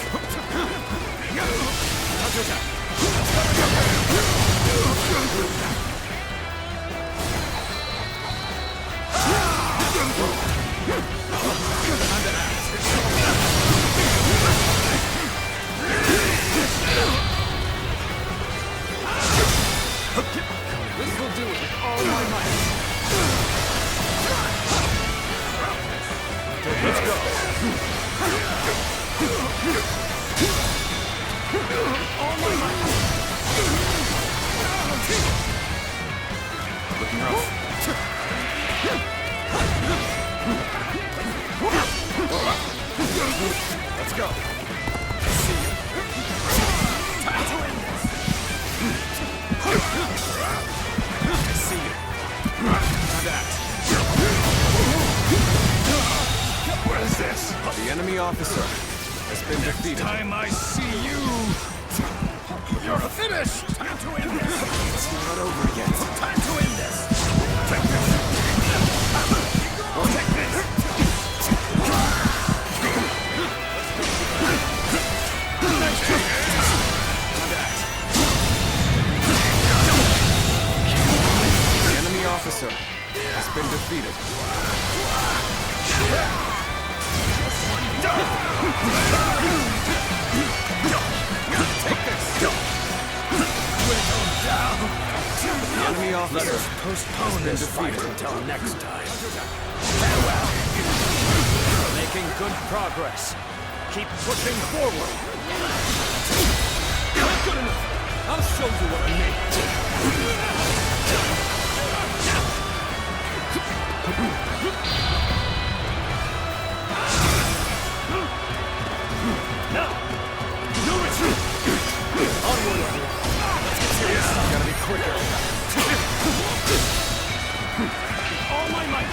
Counter attack. Let's go. I see you. Time to end this. I see you. That. What is this? The enemy officer has been defeated. Next time I see you, you're finished. Time to end this. It's not over yet. Time to end this. Take this. Take this. The enemy officer has been defeated. Take this. The enemy officer Let us postpone this fight until next time. Farewell. Making good progress. Keep pushing forward. Not good enough. I'll show you what I mean. Now, no retreat. Onward. Gotta be quicker. All my might.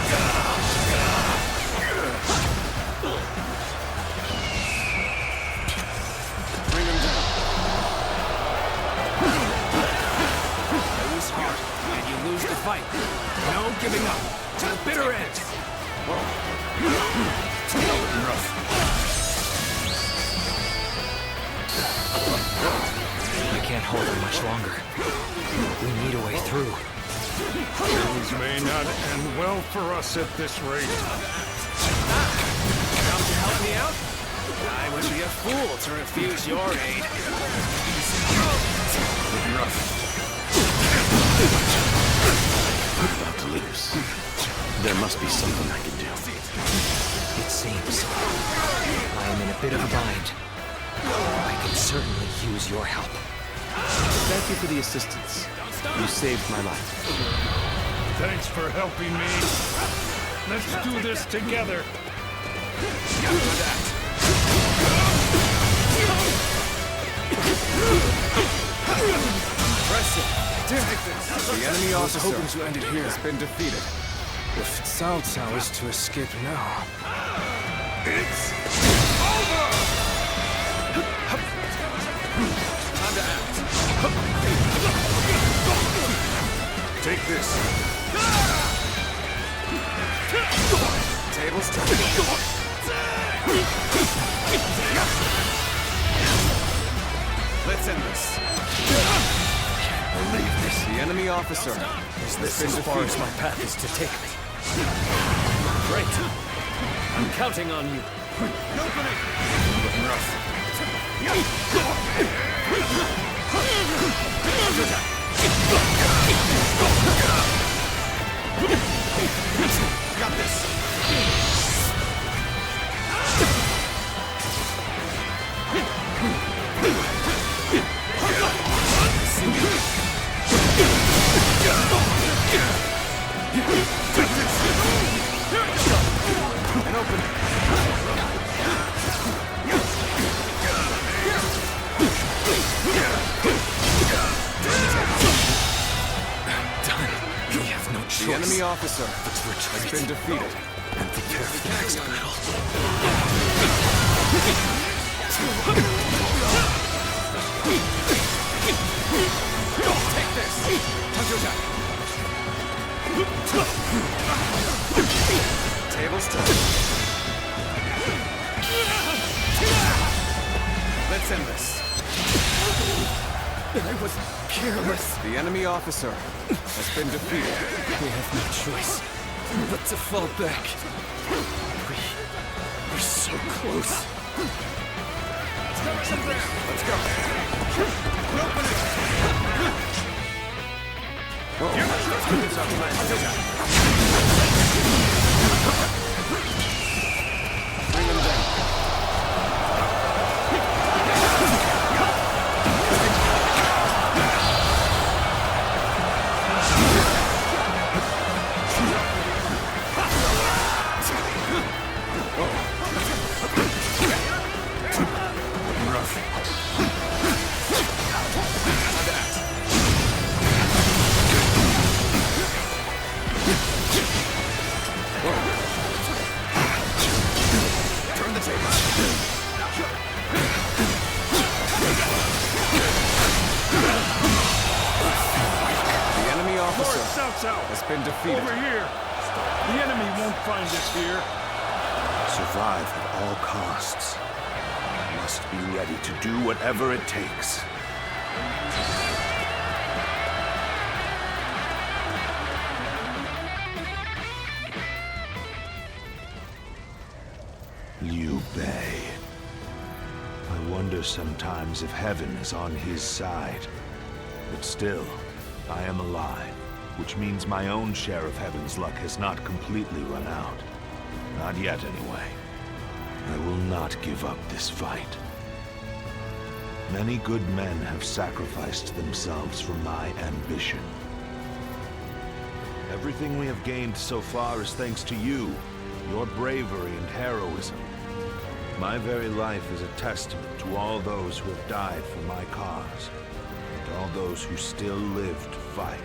Bring him down. Lose heart, and you lose the fight. No giving up. To the bitter end. Rough. I can't hold it much longer. We need a way through. Things may not end well for us at this rate. Come to help me out? I would be a fool to refuse your aid. I'm about to lose. There must be something I can do. It seems I am in a bit of a bind. I can certainly use your help. Thank you for the assistance. You saved my life. Thanks for helping me. Let's do this together. Impressive. The enemy officer hoping to end it here. has been defeated. If Cao Cao is to escape now... It's over! Time to act. Take this. Tables turned. Let's end this. Believe this. The enemy officer Is this as far as my path is to take me? Great. I'm counting on you. Looking rough. got this. And open. Done. We have no choice. The enemy officer has been defeated. And prepare for the next battle. Take this! Counter-attack! Tables turned. Let's end this. I was careless. The enemy officer has been defeated. We have no choice but to fall back. We're so close. Let's go. Open it. Bring them down. Cao Cao has been defeated. Over here! The enemy won't find us here. Survive at all costs. I must be ready to do whatever it takes. Liu Bei. I wonder sometimes if heaven is on his side. But still, I am alive, which means my own share of heaven's luck has not completely run out. Not yet, anyway. I will not give up this fight. Many good men have sacrificed themselves for my ambition. Everything we have gained so far is thanks to you, your bravery and heroism. My very life is a testament to all those who have died for my cause, and all those who still live to fight.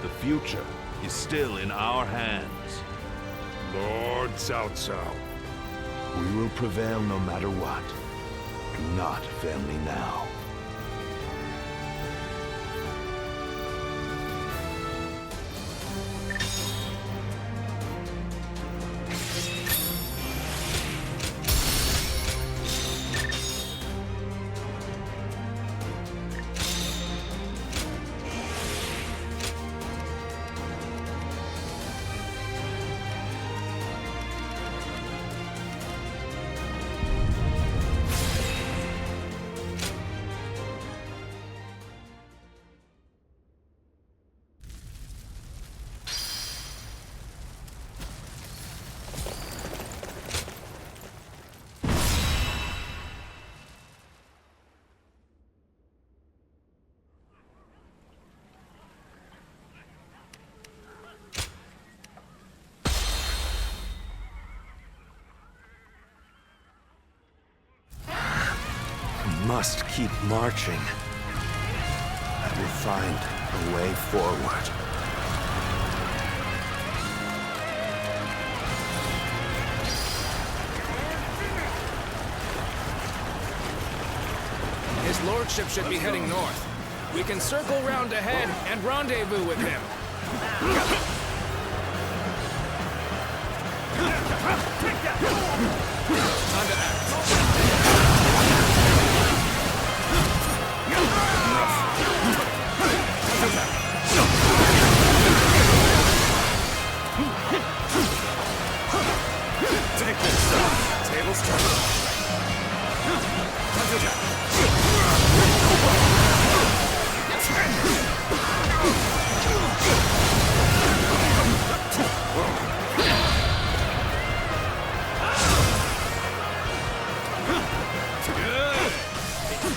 The future is still in our hands. Lord Cao Cao. We will prevail no matter what. Do not fail me now. Must keep marching. I will find a way forward. His lordship should be heading north. We can circle round ahead and rendezvous with him. Time to act. Take this. Tables turn.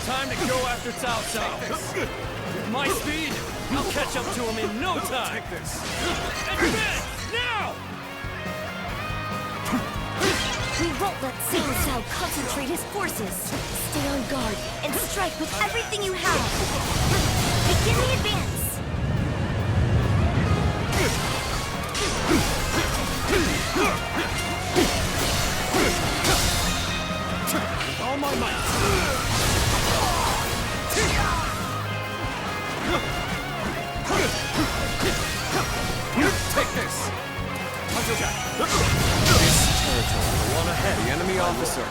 Time to go after Cao Cao. With my speed, I'll catch up to him in no time. Take this. Advance! Now! We won't let Cao Cao concentrate his forces. Stay on guard and strike with everything you have. Begin the advance. With all my might. Take this! This territory, the one ahead. The enemy officer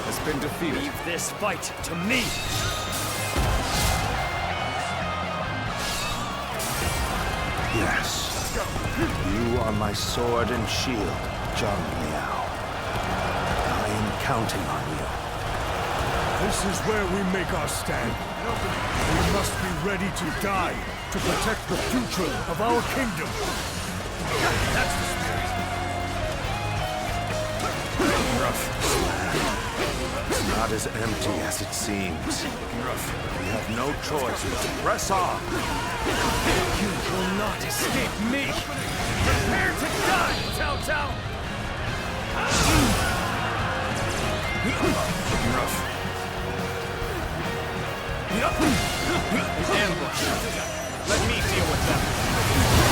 has been defeated. Leave this fight to me! Yes. You are my sword and shield, Zhang Liao. I am counting on you. This is where we make our stand. We must be ready to die to protect the future of our kingdom. That's the spirit. Rough. It's not as empty as it seems. We have no choice but to press on. You will not escape me! Prepare to die, Cao Cao! Rough. An ambush. Let me deal with them.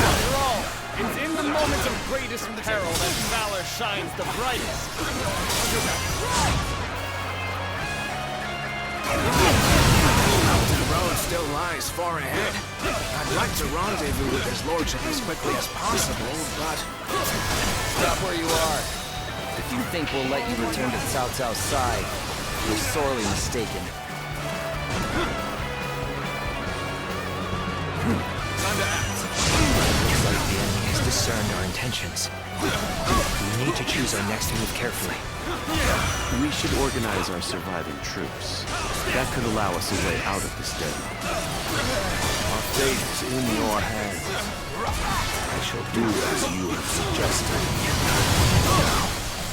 After all, it's in the moment of greatest peril that valor shines the brightest. Mountain roads still lies far ahead. I'd like to rendezvous with his lordship as quickly as possible, but... Stop where you are. If you think we'll let you return to Cao Cao's side, you're sorely mistaken. Time to act. Looks like the enemy has discerned our intentions. We need to choose our next move carefully. We should organize our surviving troops. That could allow us a way out of this deadlock. Our fate is in your hands. I shall do as you have suggested.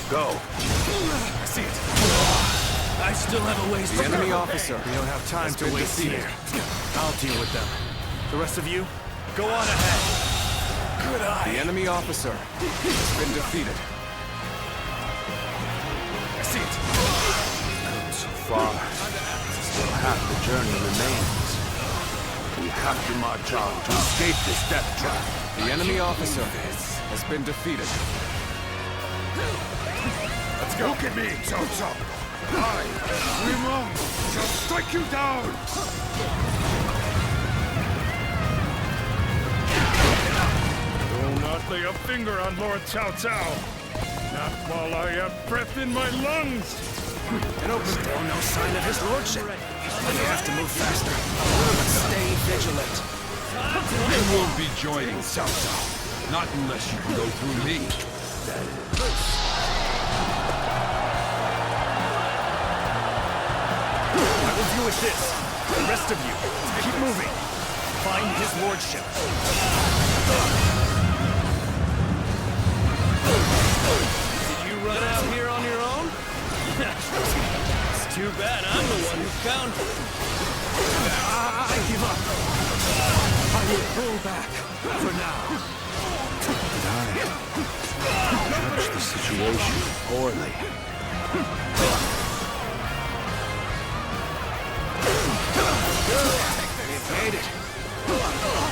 Go. I see it. I still have a ways to go. The enemy officer. We don't have time to waste here. I'll deal with them. The rest of you, go on ahead. Good eye. The enemy officer has been defeated. I see it. Come so far. Still half the journey remains. We have to march on to escape this death trap. The enemy officer has been defeated. Let's go. Look at me, Cao Cao. I, Limong, shall strike you down. Do not lay a finger on Lord Cao Cao. Not while I have breath in my lungs. Still no sign of his lordship. We have to move faster. But stay vigilant. You won't be joining Cao Cao. Not unless you can go through me. I will deal with this. The rest of you, keep moving. Find his lordship. Did you run out here on your own? It's too bad I'm the one who found you. I give up. I will pull back for now. Judge the situation poorly. We've made it.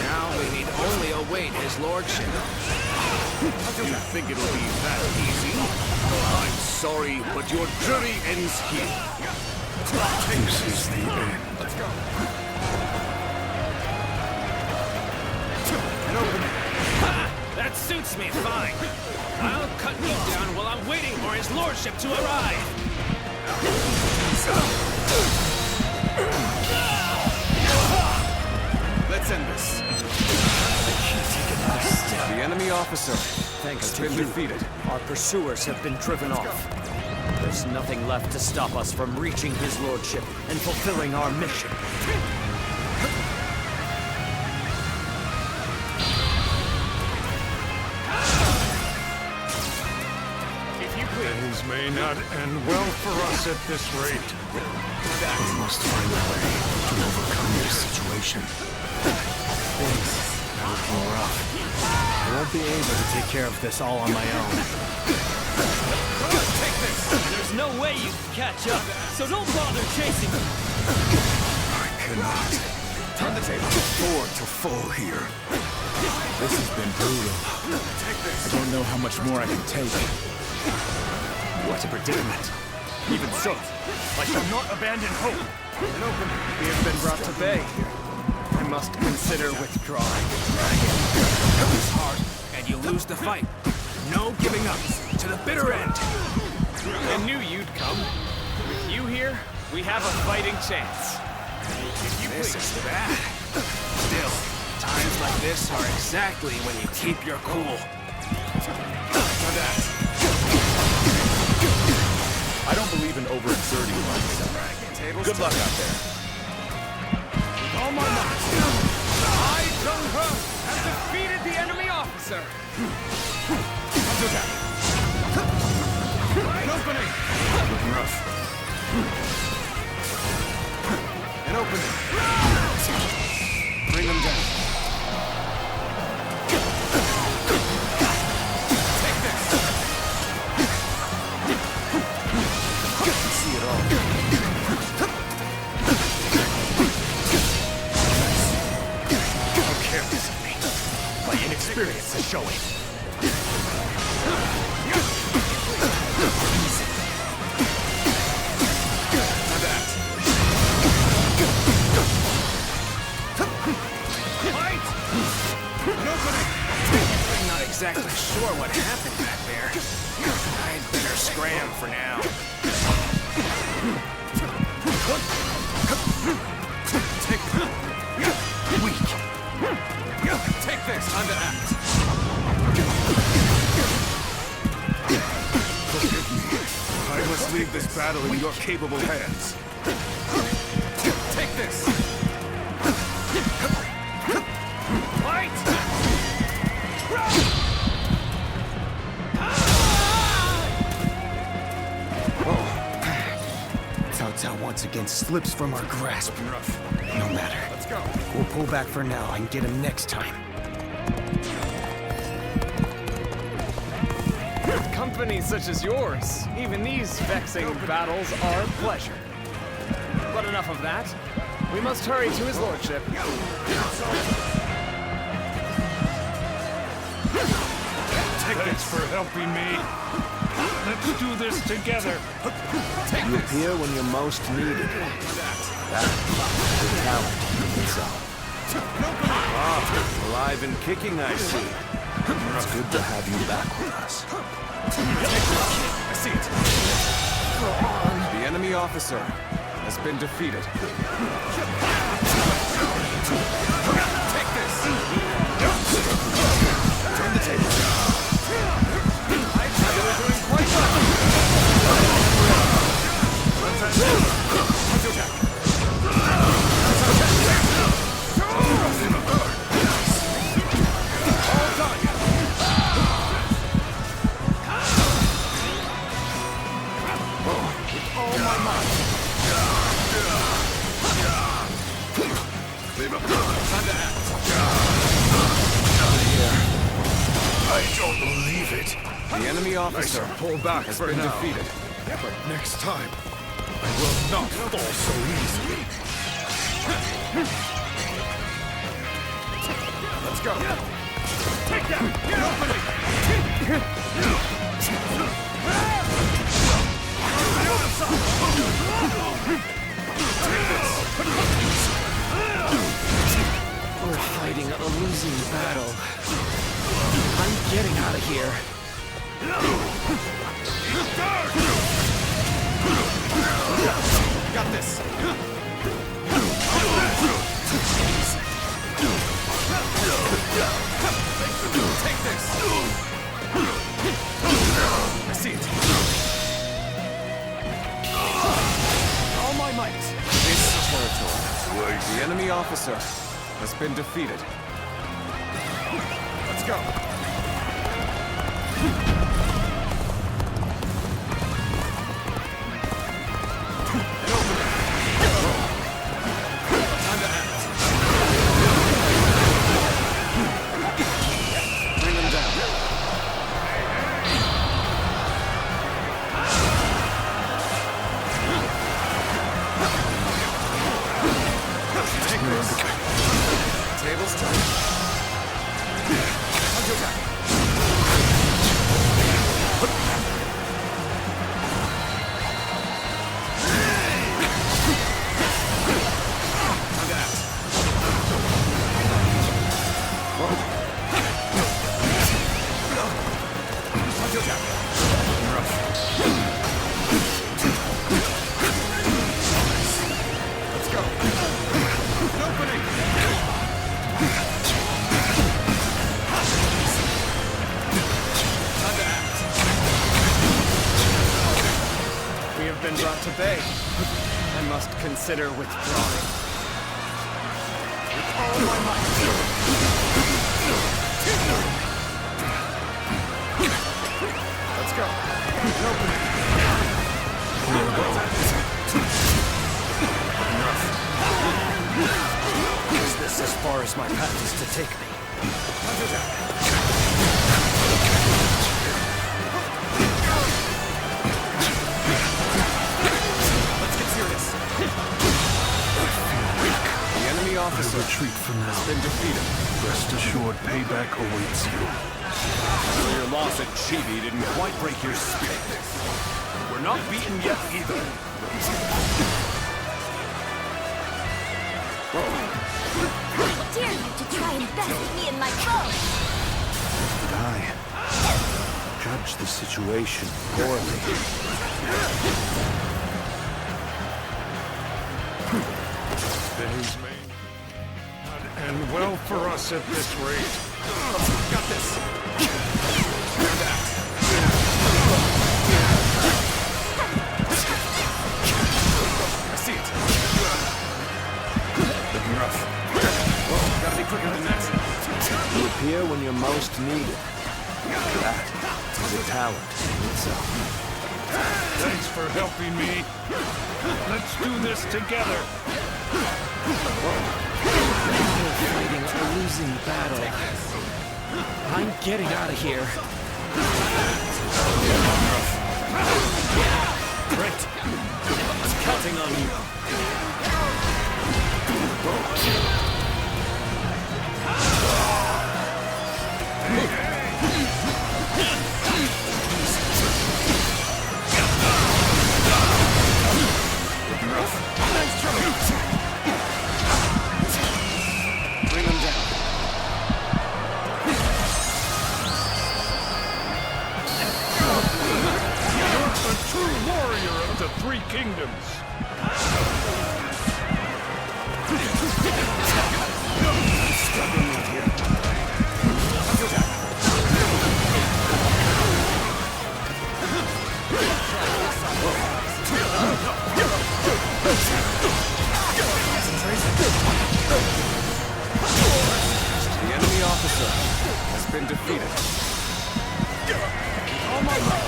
Now we need only await his lordship. You think it'll be that easy? I'm sorry, but your journey ends here. This is the end. Let's go. An opening. That suits me fine. I'll cut you down while I'm waiting for his lordship to arrive. Let's end this. The enemy officer Thanks has to been you, defeated. our pursuers have been driven off. There's nothing left to stop us from reaching his lordship and fulfilling our mission. Things may not end well for us at this rate. We must find a way to overcome this situation. Things are looking rough. I won't be able to take care of this all on my own. There's no way you can catch up, so don't bother chasing me. I cannot. Turn the table. Afford to fall here. This has been brutal. I don't know how much more I can take. What a predicament. Even so, I shall not abandon hope. An opening. We have been brought to bay. I must consider withdrawing. It's hard, and you lose the fight. No giving up. To the bitter end. I knew you'd come. With you here, we have a fighting chance. This is bad. Still, times like this are exactly when you keep your cool. For that. I don't believe in overexerting myself. Good luck out there. With all my might, I, Dong Zhuo, have defeated the enemy officer. An opening. Looking rough. An opening. Bring them down. Take this. I can see it all. How careless of me. My inexperience is showing. now. Weak. Take this, time to act. Forgive me. I must leave this battle in your capable hands. Take this. Fight! Cao Cao once again slips from our grasp. No matter. Let's go. We'll pull back for now and get him next time. With company such as yours, even these vexing battles are a pleasure. But enough of that. We must hurry to his lordship. Thanks for helping me. Let's do this together. You appear when you're most needed. That's the talent itself. Alive and kicking, I see. It's good to have you back with us. I see it. The enemy officer has been defeated. Take this! Turn the tables. I thought you were doing quite all my might. Time to act. I don't believe it. The enemy officer pull back has for been now. defeated. But next time, I will not fall so easily. Let's go. Take that! Get opening! We're fighting a losing battle. I'm getting out of here. Got this. Take this. I see it. All my might. This territory. The enemy officer has been defeated. Let's go. Time to act. Bring them down. Take this. Tables turn. Let's go. An opening. Time to act. We have been brought to bay. I must consider withdrawing. With all my might. Let's go. An opening. Is this as far as my path is to take me? Let's get serious. The enemy officer Retreat for now. has been defeated. Rest assured, payback awaits you. Your loss at Chibi didn't quite break your spirit. We're not beaten yet either. How dare you to try and best me and my foe! Did I judge the situation poorly. Days may not end well for us at this rate. Got this. I see it. Looking rough. Whoa, gotta be quicker than that. You appear when you're most needed. That is a talent in itself. Thanks for helping me. Let's do this together. We're fighting a losing battle. I'm getting out of here. Great. I was counting on you. Nice try. Bring him down. You're the true warrior of the Three Kingdoms. Struggling out here. The enemy officer has been defeated. All my might.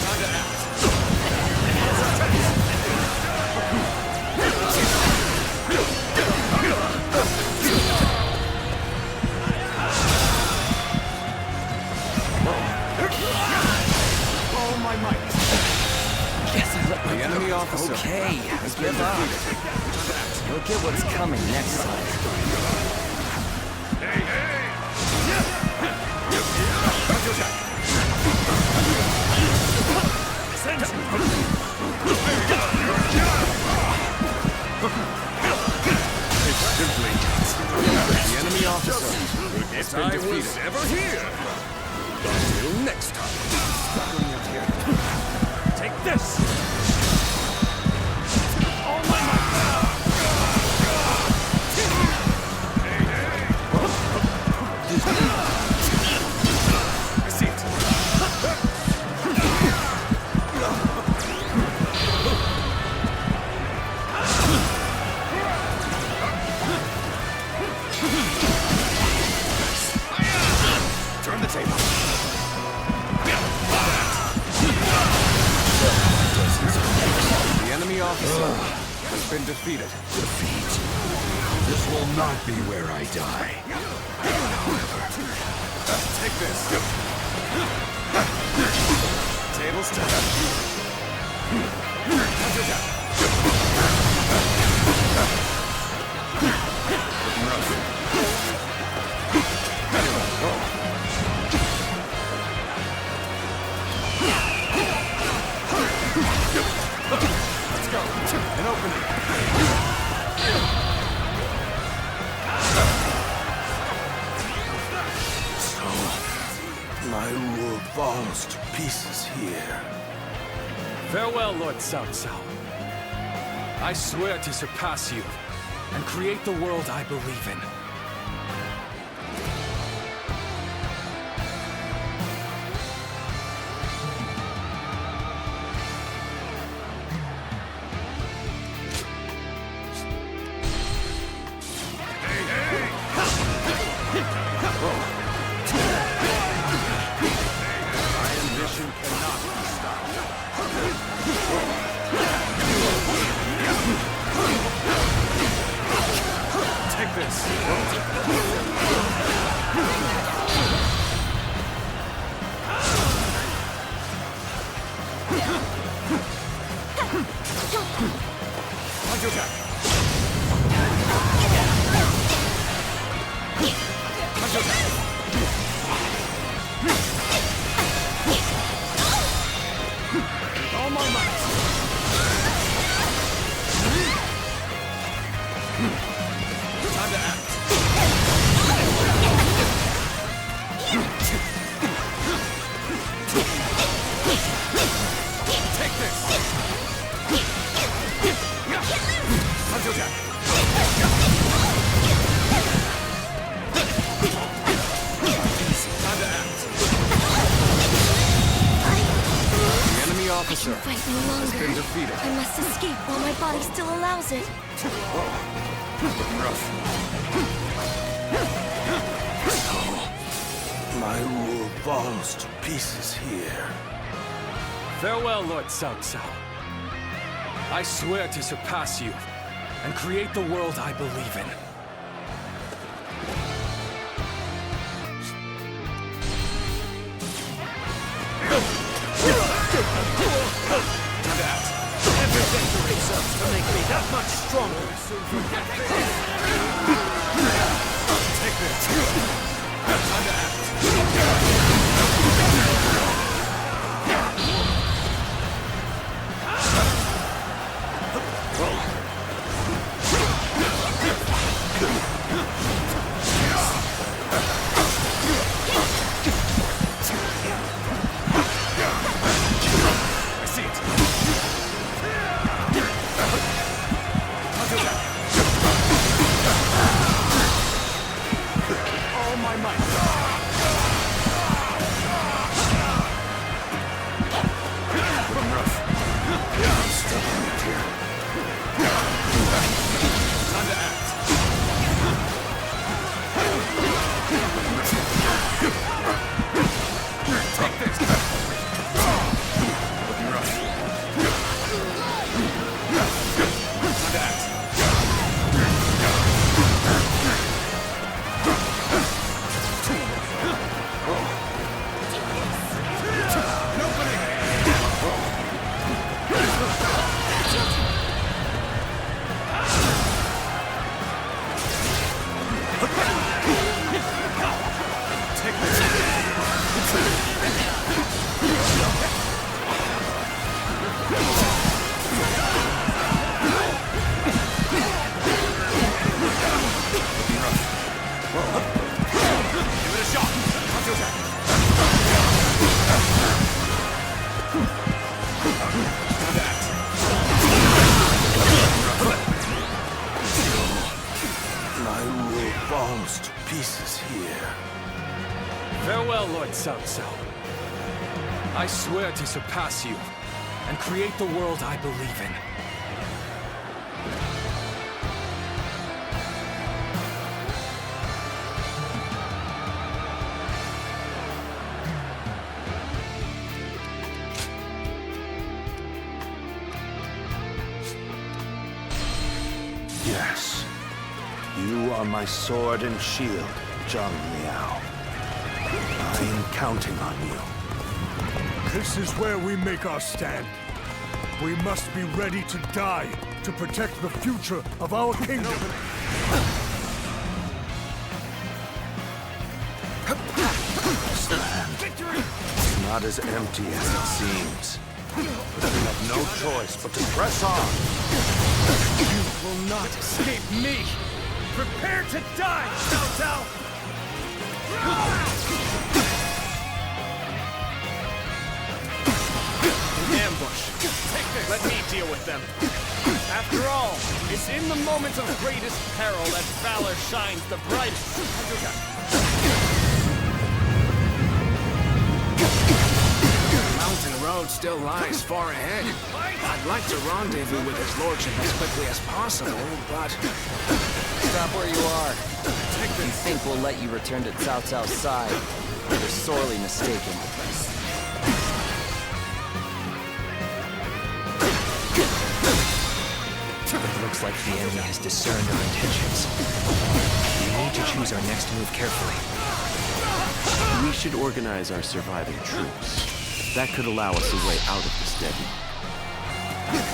Time to act. All my might. Guess I let The enemy officer has been defeated. You'll get what's coming next time. The enemy officer has been I defeated. was ever here. Until next time. Take this. All my might. I see it. Turn the table. The enemy officer has been defeated. Defeat. This will not be where I die. Take this. Tables turned. Looking rough. Let's go. An opening. So, my rule falls to pieces here. Farewell, Lord Cao Cao. I swear to surpass you and create the world I believe in. My ambition cannot be stopped. Take this. All my might. Time to act. Take this! Until death! Time to act. The enemy officer Fight no has longer. been defeated. I must escape while my body still allows it. Rough. My rule falls to pieces here. Farewell, Lord Cao Cao. I swear to surpass you and create the world I believe in. Every victory serves to make me that much stronger. Take this. Time to act. I see it. All my might. Looking rough. I'm struggling out here. Time to act. Take this. Looking rough. Time to act. Take this. Give it a shot. Counter attack. Time to act. My rule falls to pieces here. Farewell, Lord Cao Cao. I swear to surpass you and create the world I believe in. Yes. You are my sword and shield, Zhang Liao. I am counting on you. This is where we make our stand. We must be ready to die to protect the future of our kingdom. This land is not as empty as it seems. But we have no choice but to press on. You will not escape me! Prepare to die, Cao Cao! Ambush. Let me deal with them. After all, it's in the moment of greatest peril that valor shines the brightest. The mountain road still lies far ahead. I'd like to rendezvous with his lordship as quickly as possible, but... Stop where you are. If you think we'll let you return to Cao Cao's side, you're sorely mistaken. It looks like the enemy has discerned our intentions. We need to choose our next move carefully. We should organize our surviving troops. That could allow us a way out of this deadlock.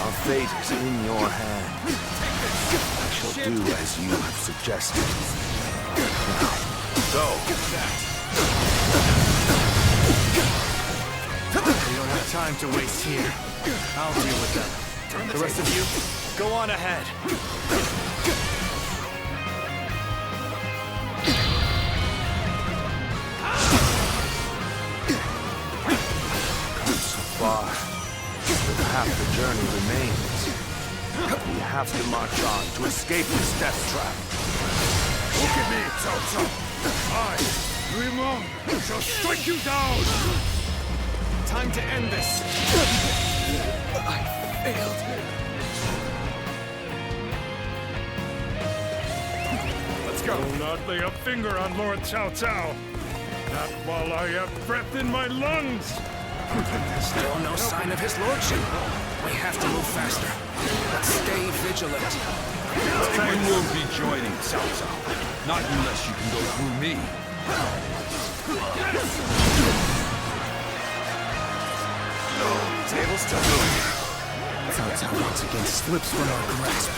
Our fate is in your hands. I shall do as you have suggested. Now, go. We don't have time to waste here. I'll deal with them. The rest of you, go on ahead. half the journey remains. We have to march on to escape this death trap. Look at me, Cao Cao. I, Limon, shall strike you down! Time to end this. I failed. Let's go. Do not lay a finger on Lord Cao Cao. Not while I have breath in my lungs. Still no sign of his lordship. We have to move faster. Let's stay vigilant. You won't be joining Cao Cao. Not unless you can go through me. Tables turning. Cao Cao once again slips from our grasp.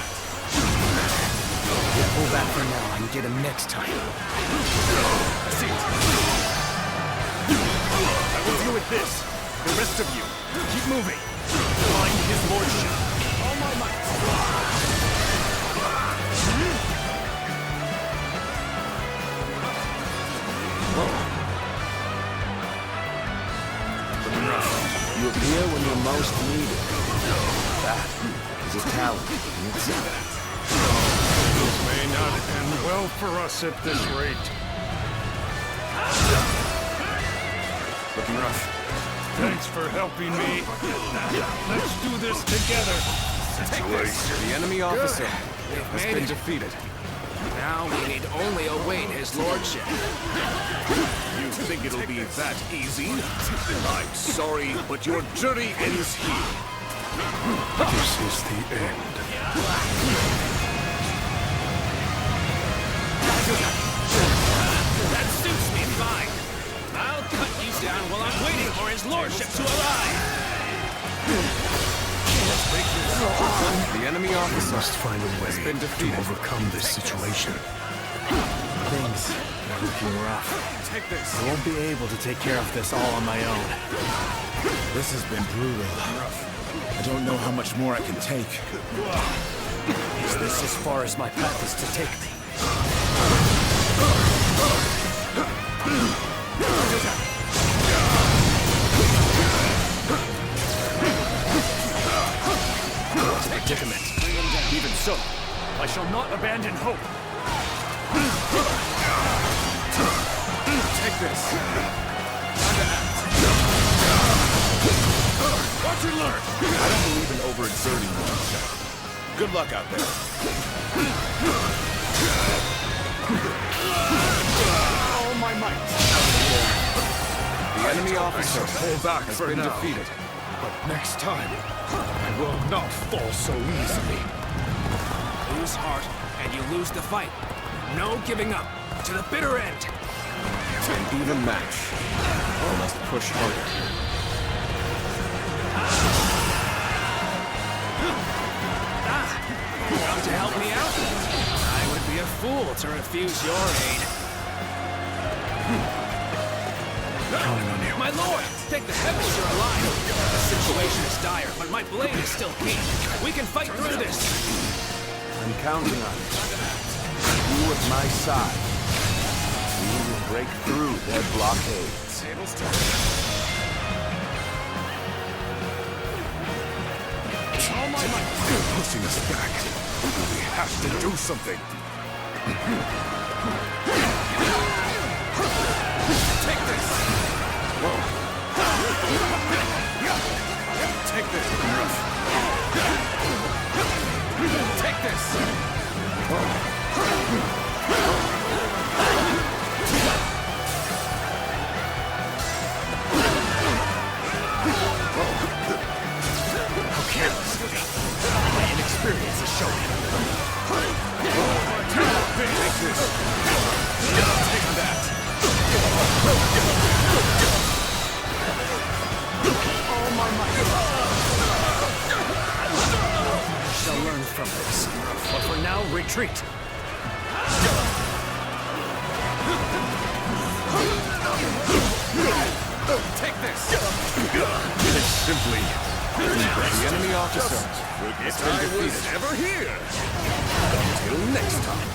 We'll pull back for now and get him next time. I see it. I will deal with this. The rest of you, keep moving. Find his lordship. All my might. You appear when you're most needed. That is a talent in itself. This may not end well for us at this rate. Looking rough. Thanks for helping me. Let's do this together. The enemy officer has been defeated. Now we need only await his lordship. You think it'll be that easy? I'm sorry, but your journey ends here. This is the end. That suits me fine. I'll cut you down while I'm waiting for his lordship to arrive. The enemy officer Must find a way has been defeated. to overcome this situation. Things are looking rough. Take this. I won't be able to take care of this all on my own. This has been brutal. I don't know how much more I can take. Is this as far as my path is to take me? Predicament. Even so, I shall not abandon hope. Take this. Time to act. Watch and learn. I don't believe in overexerting oneself. Good luck out there. All my might. The enemy officer Pull back has for been now. defeated. But next time, I will not fall so easily. Lose heart, and you lose the fight. No giving up. To the bitter end. An even match. One must push harder. Come to help me out? I would be a fool to refuse your aid. Counting on you. My lord, thank the heavens you're alive. The situation is dire, but my blade is still keen. We can fight through this. I'm counting on you. You at my side. We will break through their blockades. Tables turning. All my might. They're pushing us back. We have to do something. Take this. Take this. Take this. My inexperience is showing. Take this. Take that. All my might. Shall learn from this. But for now, retreat. Take this. It's simply The enemy officer has been I was defeated. ever here. Until next time.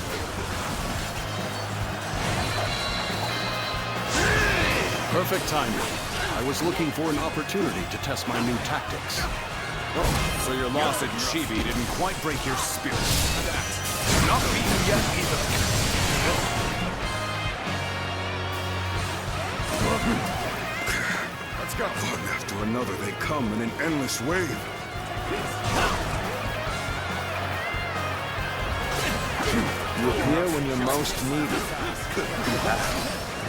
Perfect timing. I was looking for an opportunity to test my new tactics. So your loss at Chibi didn't quite break your spirit. Not beaten yet either. Let's go. One after another, they come in an endless wave. You appear when you're most needed. That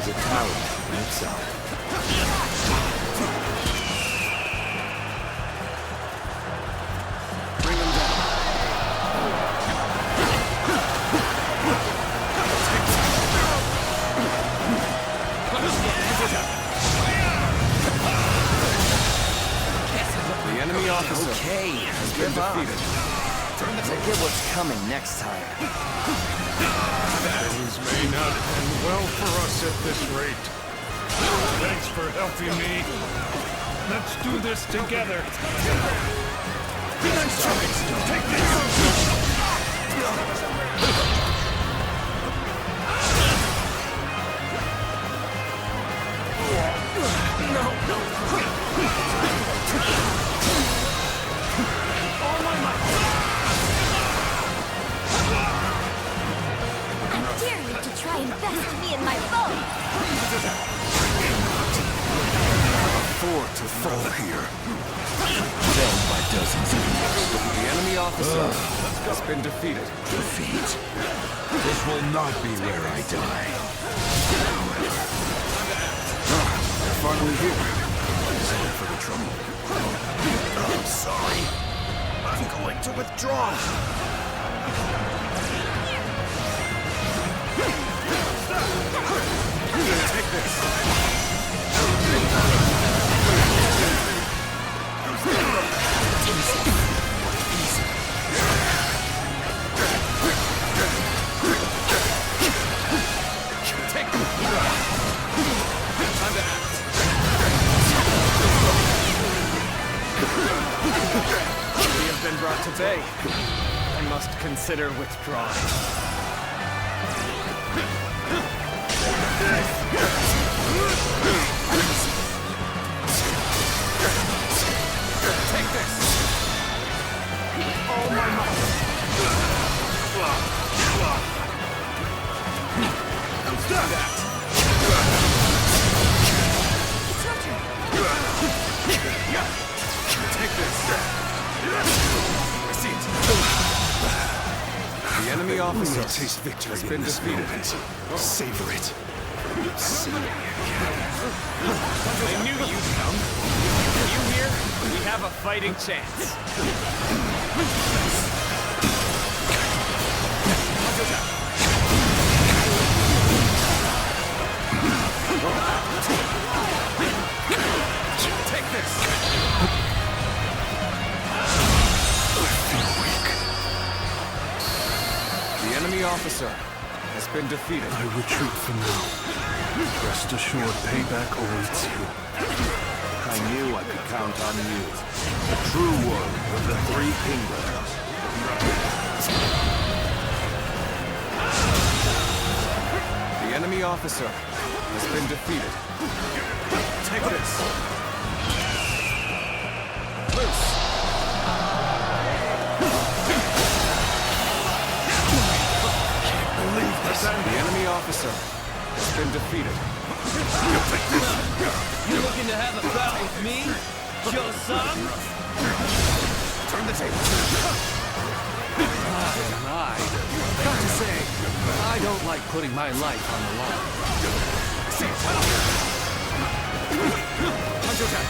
is a talent in itself. Bring them down. The enemy officer Okay, has been defeated. Look at what's coming next time. Things may not end well for us at this rate. Thanks for helping me. Let's do this together. Take I dare you to try and best me and my foe! Four to fall here. Then by dozens of years. The enemy officer has been defeated. Defeat. This will not be where I die. They're finally here. Sorry for the trouble. I'm sorry. I'm going to withdraw. Take this. We have been brought to bay. I must consider withdrawing. Take this. All my might. That. Take this. I see it. The enemy officer Taste victory has been in this defeated. moment. Savor it. See me again. I knew you'd come. You here, we have a fighting chance. Take this. The enemy officer has been defeated. I retreat for now. Rest assured, payback awaits you. I knew I could count on you. The true one of the three kingdoms. The enemy officer has been defeated. Take this. Loose. Can't believe this. The enemy officer has been defeated. You looking to have a bout with me? Kyo-san? Turn the table. I got to say, I don't like putting my life on the line. Punch attack.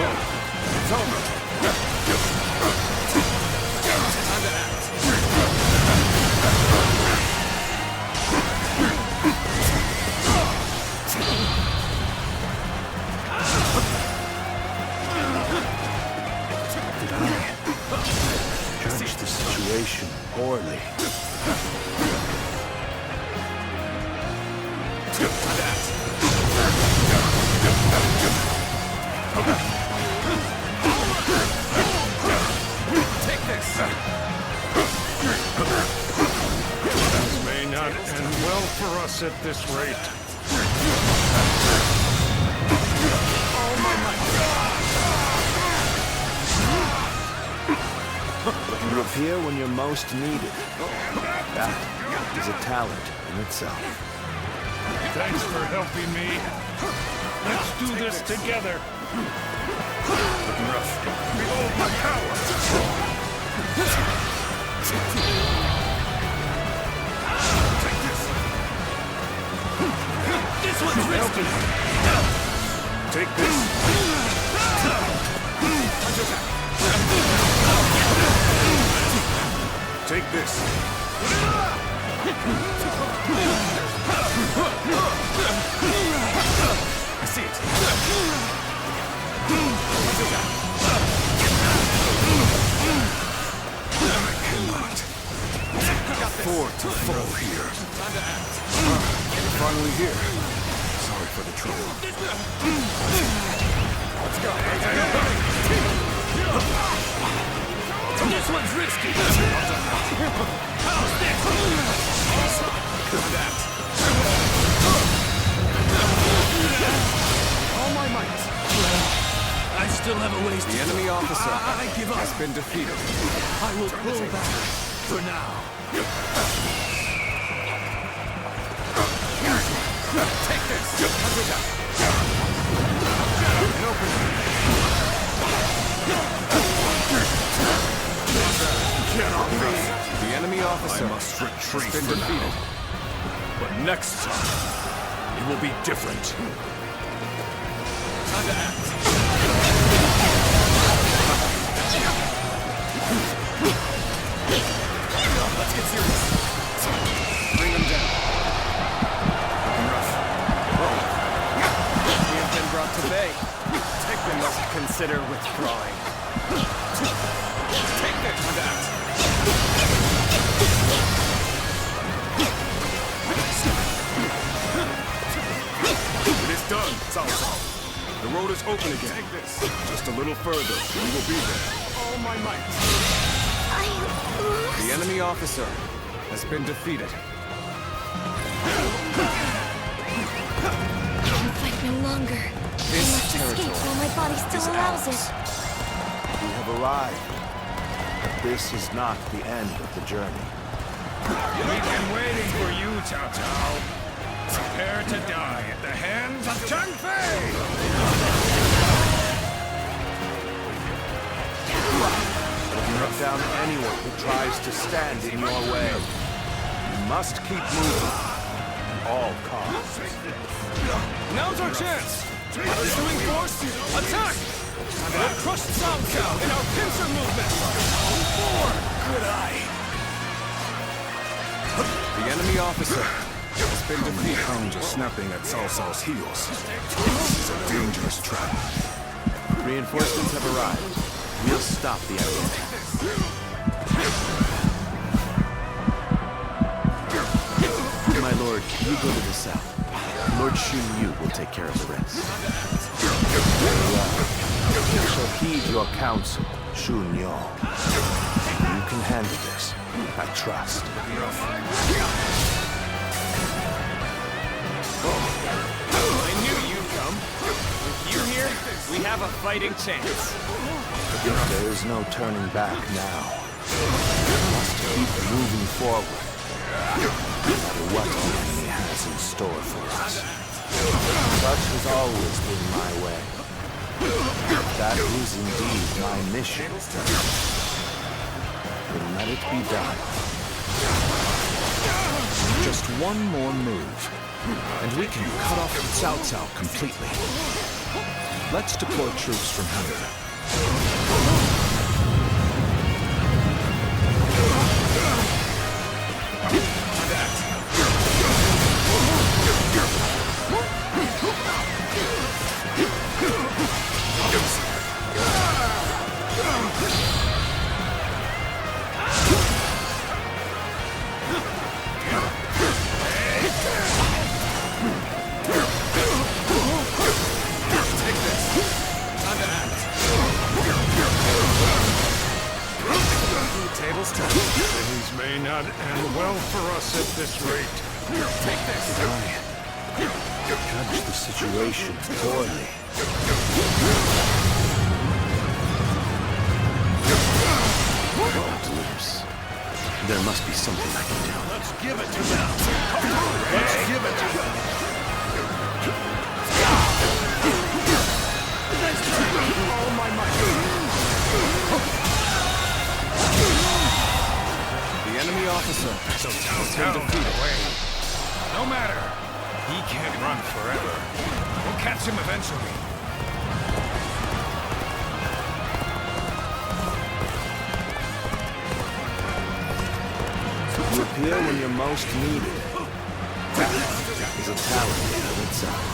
It's over. Time to act. Judge the situation poorly. Take this. us at this rate. You appear when you're most needed. That is a talent in itself. Thanks for helping me. Let's do this together. Looking rough. Behold my power! Take this. This one's risky. Take this. Take this. I see it. I cannot afford to fall here. You're finally here. Sorry for the trouble. Let's go. This one's risky. How's this? All my might. I still have a ways to The enemy officer I give up. has been defeated. I will pull back for now. Take this. And open it. Cannot be. The enemy officer I must retreat has been for defeated. now. But next time, it will be different. Time to act. Let's get serious. Bring them down. Looking rough. Whoa. We have been brought to bay. We must consider withdrawing. Take this. Time to act. It is done, Cao Cao. The road is open again. Take this. Just a little further, and we will be there. All my might. The enemy officer has been defeated. I can fight no longer. I must escape while my body still allows it. We have arrived. But this is not the end of the journey. We've been waiting for you, Cao Cao. Prepare to die at the hands of Zhang Fei! Cut down anyone who tries to stand in your way. You must keep moving. At all costs. Now's our chance. Pursuing force, attack! We'll crush Cao Cao in our pincer movement. Good eye. The enemy officer has been defeated. Hounds are snapping at Cao Cao's heels. This is a dangerous trap. Reinforcements have arrived. We'll stop the enemy. My lord, you go to the south. Lord Xun Yu will take care of the rest. Very well. I shall heed your counsel, Xun Yu. You can handle this. I trust. I knew you'd come. With you here, we have a fighting chance. There is no turning back now. We must keep moving forward. No matter what the enemy has in store for us. Such has always been my way. That is indeed my mission. Then let it be done. Just one more move, and we can cut off Cao Cao completely. Let's deploy troops from here. Things may not end well for us at this rate. Take this! I judged the situation poorly. Hold loose. There must be something I can do. Let's give it to them! Let's give it to them! All my might! The enemy officer has been defeated. No matter. He can't run forever. We'll catch him eventually. You appear when you're most needed. That is a talent in itself.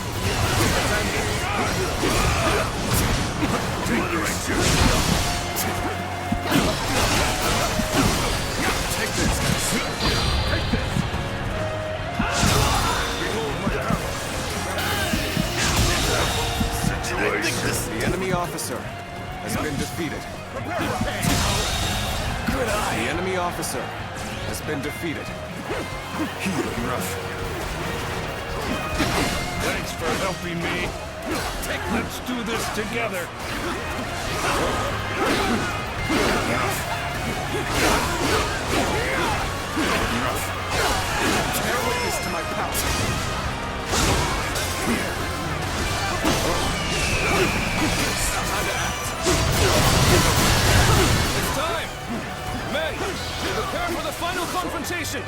Take this! Take this! Behold my power! The enemy officer has been defeated. Good eye! The enemy officer has been defeated. Rough. Thanks for helping me. Let's do this together. Bear witness to my power. It's time! Men, prepare for the final confrontation!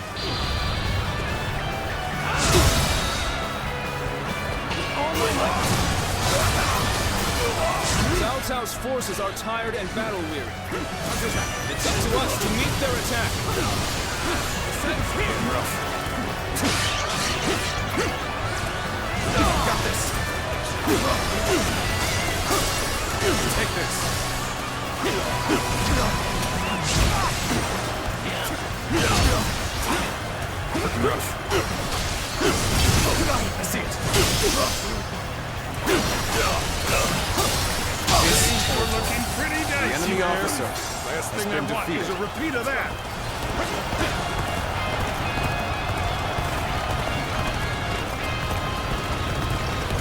Cao Cao's forces are tired and battle-weary. It's up to us to meet their attack. Got this. Take this. Rough. I see it. We're looking pretty dicey. The enemy officer Last has thing I been want defeated. is a repeat of that.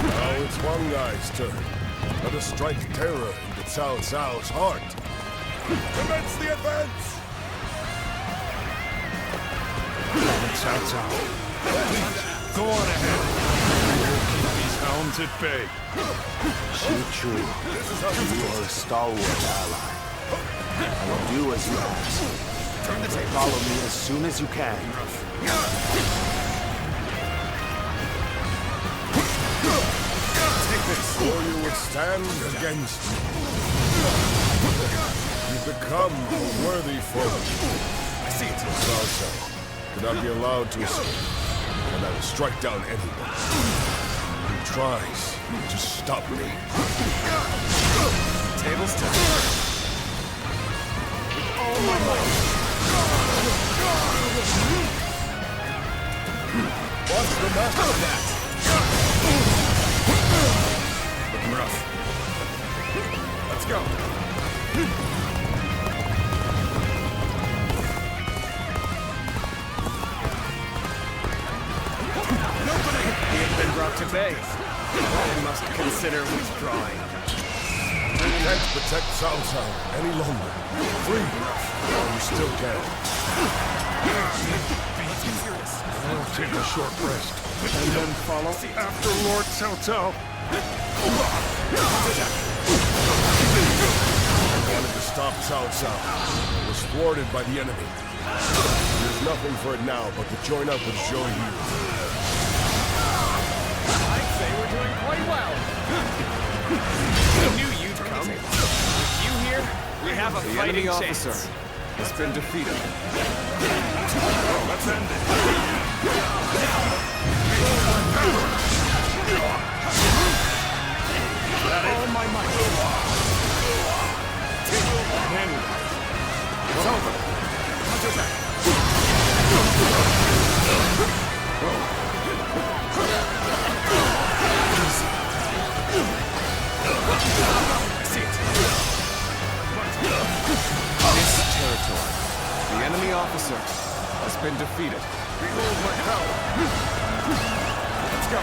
Now it's one guy's turn. Let us strike terror into Cao Cao's heart. Commence the advance! Cao Cao. Go on ahead. We'll keep these hounds at bay. Treachery. You are a stalwart ally. I will do as you ask. Follow me as soon as you can. Take this. Or you would stand against me. You become a worthy foe. I see it. Cao Cao cannot be allowed to escape, and I will strike down anyone who tries to stop me. Tables turned. All my might. Watch the master of that. Looking rough. Let's go. He has been brought to bay. I must consider withdrawing. You can't protect Cao Cao any longer. Flee, while you still can. I'll take a short rest, and then follow after Lord Cao Cao. I wanted to stop Cao Cao. It was thwarted by the enemy. There's nothing for it now but to join up with Zhou Yu. I'd say we're doing quite well. We knew you'd come. With you here, we have a The fighting enemy chance. officer has been defeated. Let's end it. All my might. It's over. Counterattack. See it. This territory. The enemy officer has been defeated. Behold my power! Let's go!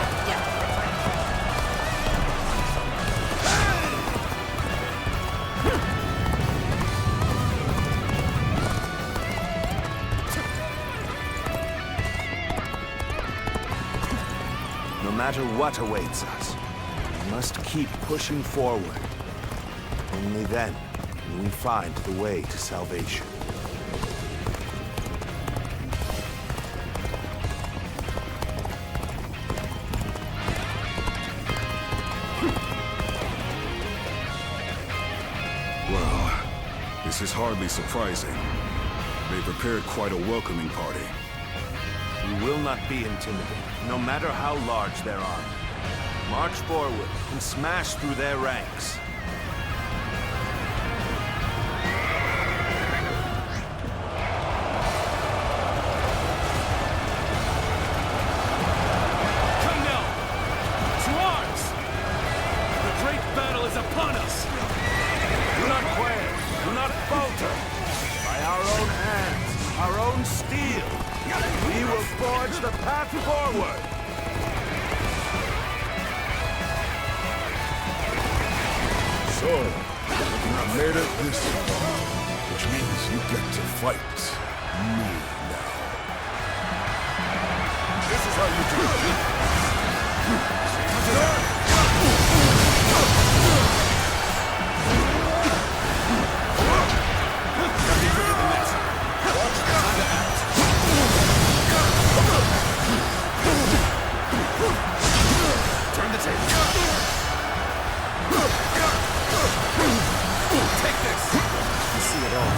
No matter what awaits us, we must keep pushing forward. Only then can we find the way to salvation. Well, this is hardly surprising. They prepared quite a welcoming party. We will not be intimidated, no matter how large their army. March forward and smash through their ranks. Come now! To arms! The great battle is upon us! Do not quail, do not falter. By our own hands, our own steel, we will forge the path forward. So, you have made it this far, which means you get to fight me now. This is how you do it. Turn the table. Take this! You see it all.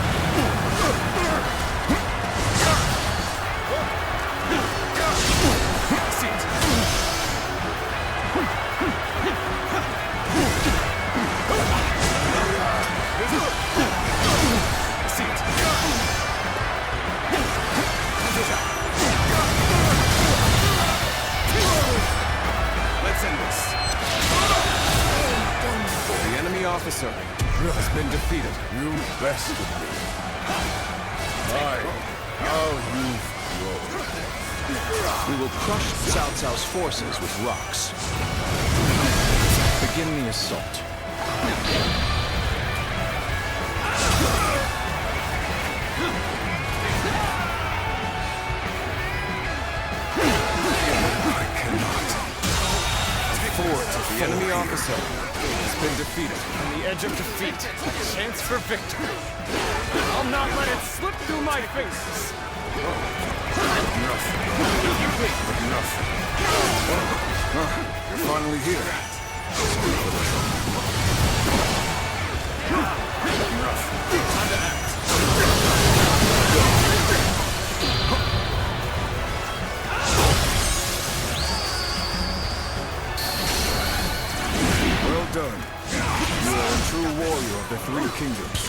Seat. Let's end this. The enemy officer has been defeated. You bested me. My, how you've grown. We will crush Cao Cao's forces with rocks. Begin the assault. The enemy officer has been defeated. On the edge of defeat, a chance for victory. I'll not let it slip through my fingers. Enough. You're finally here. Time to act. Well done. You are a true warrior of the Three Kingdoms.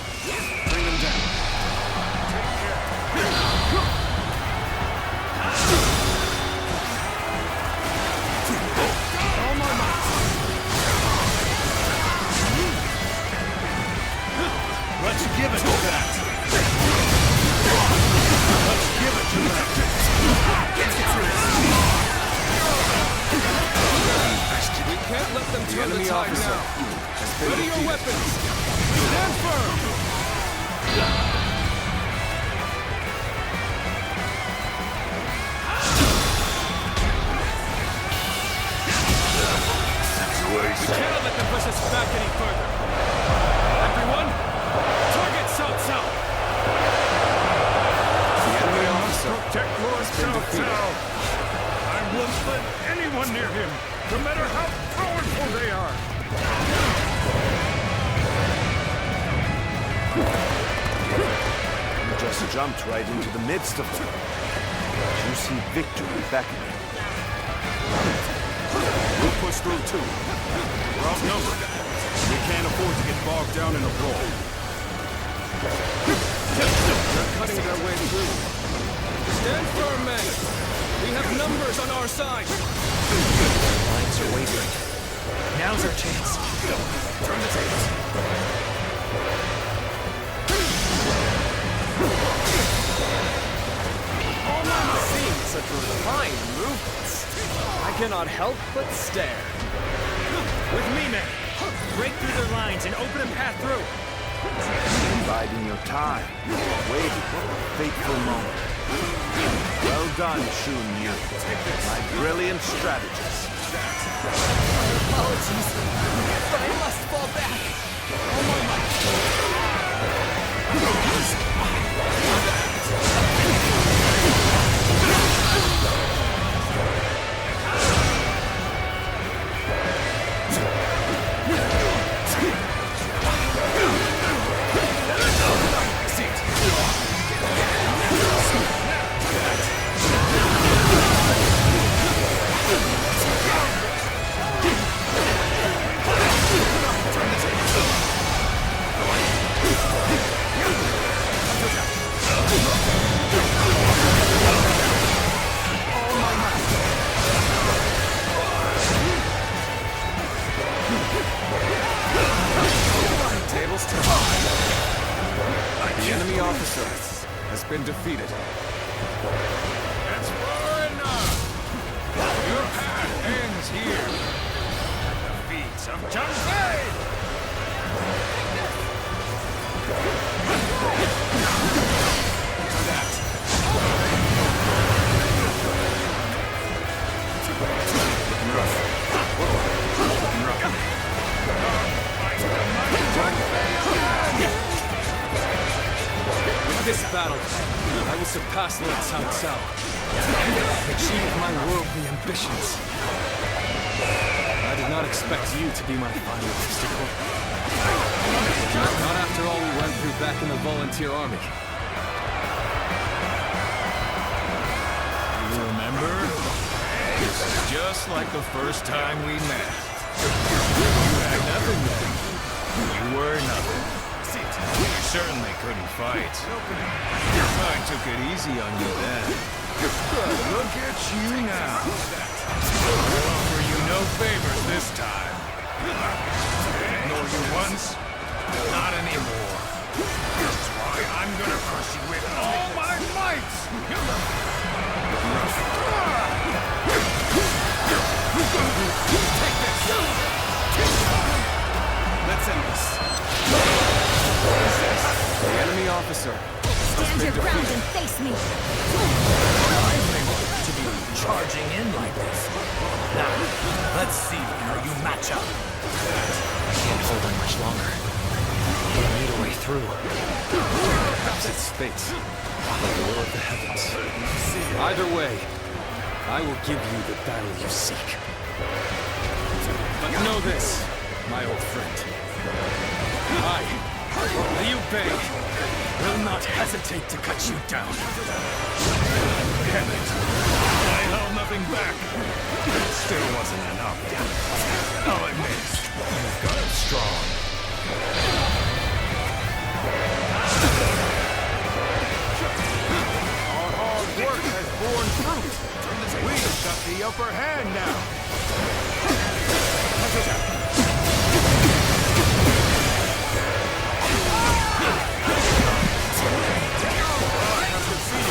Bring them down. All my might. Let's give it to that. Let's give it to that. Let's get through this. We can't let them turn the tide now. Ready your weapons. Stand firm. We cannot let them push us back any further. Everyone, target Cao Cao. The enemy officer Protect Lord Cao Cao. I won't let anyone near him, no matter how powerful they are. You just jumped right into the midst of them. You see victory beckoning. We'll push through too. We're outnumbered. We can't afford to get bogged down in a brawl. They're cutting their way through. Stand firm, men. We have numbers on our side. Lines are wavering. Now's our chance. Turn the tables. All my seems such refined movements. I cannot help but stare. With me, men! Break through their lines and open a path through! Biding your time, waiting for a fateful moment. Well done, Shun Yu, my brilliant strategist. Apologies, but I must fall back. Oh The enemy officer has been defeated. That's far enough! Your path ends here! At the feet of Zhang With this battle, I will surpass Lord Cao Cao and achieve my worldly ambitions. I did not expect you to be my final obstacle. Not after all we went through back in the volunteer army. You remember? This is just like the first time we met. You had nothing then. You were nothing. You certainly couldn't fight. I took it easy on you then. But look at you now. I'll offer you no favors this time. Ignore you once, not anymore. This is why I'm gonna crush you with all my might! Take this! Let's end this. The enemy officer. Stand your ground and face me! To be charging in like this. Now, let's see how you match up. I can't hold on much longer. I need a way through. Perhaps it's fate, like the will of the heavens. Either way, I will give you the battle you seek. But know this, my old friend. I, Liu Bei, will not hesitate to cut you down. Damn it! I held nothing back. It still wasn't enough. I'll admit, you've got it strong. Our hard work has borne fruit. We've got the upper hand now.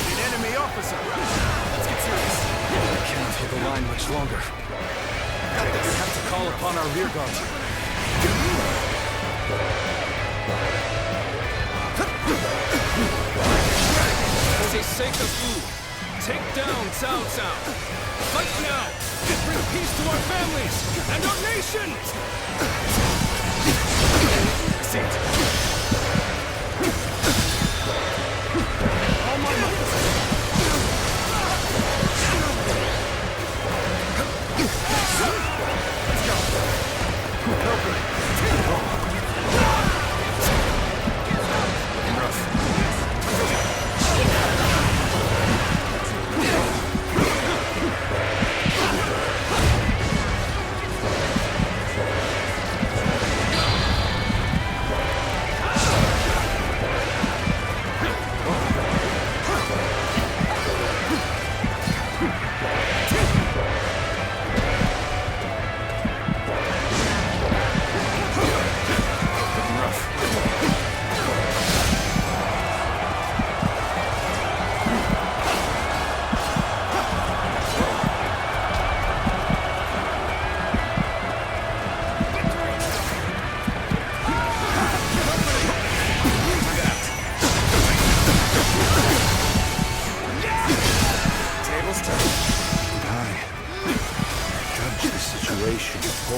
An enemy officer. Let's get serious. I cannot hold the line much longer. We have to call upon our rear guard. For the sake of Wu, take down Cao Cao. Fight now and bring peace to our families and our nation. See it. All my might.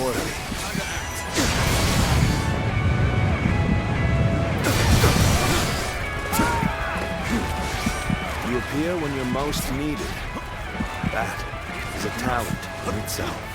worthy. You appear when you're most needed. That is a talent in itself.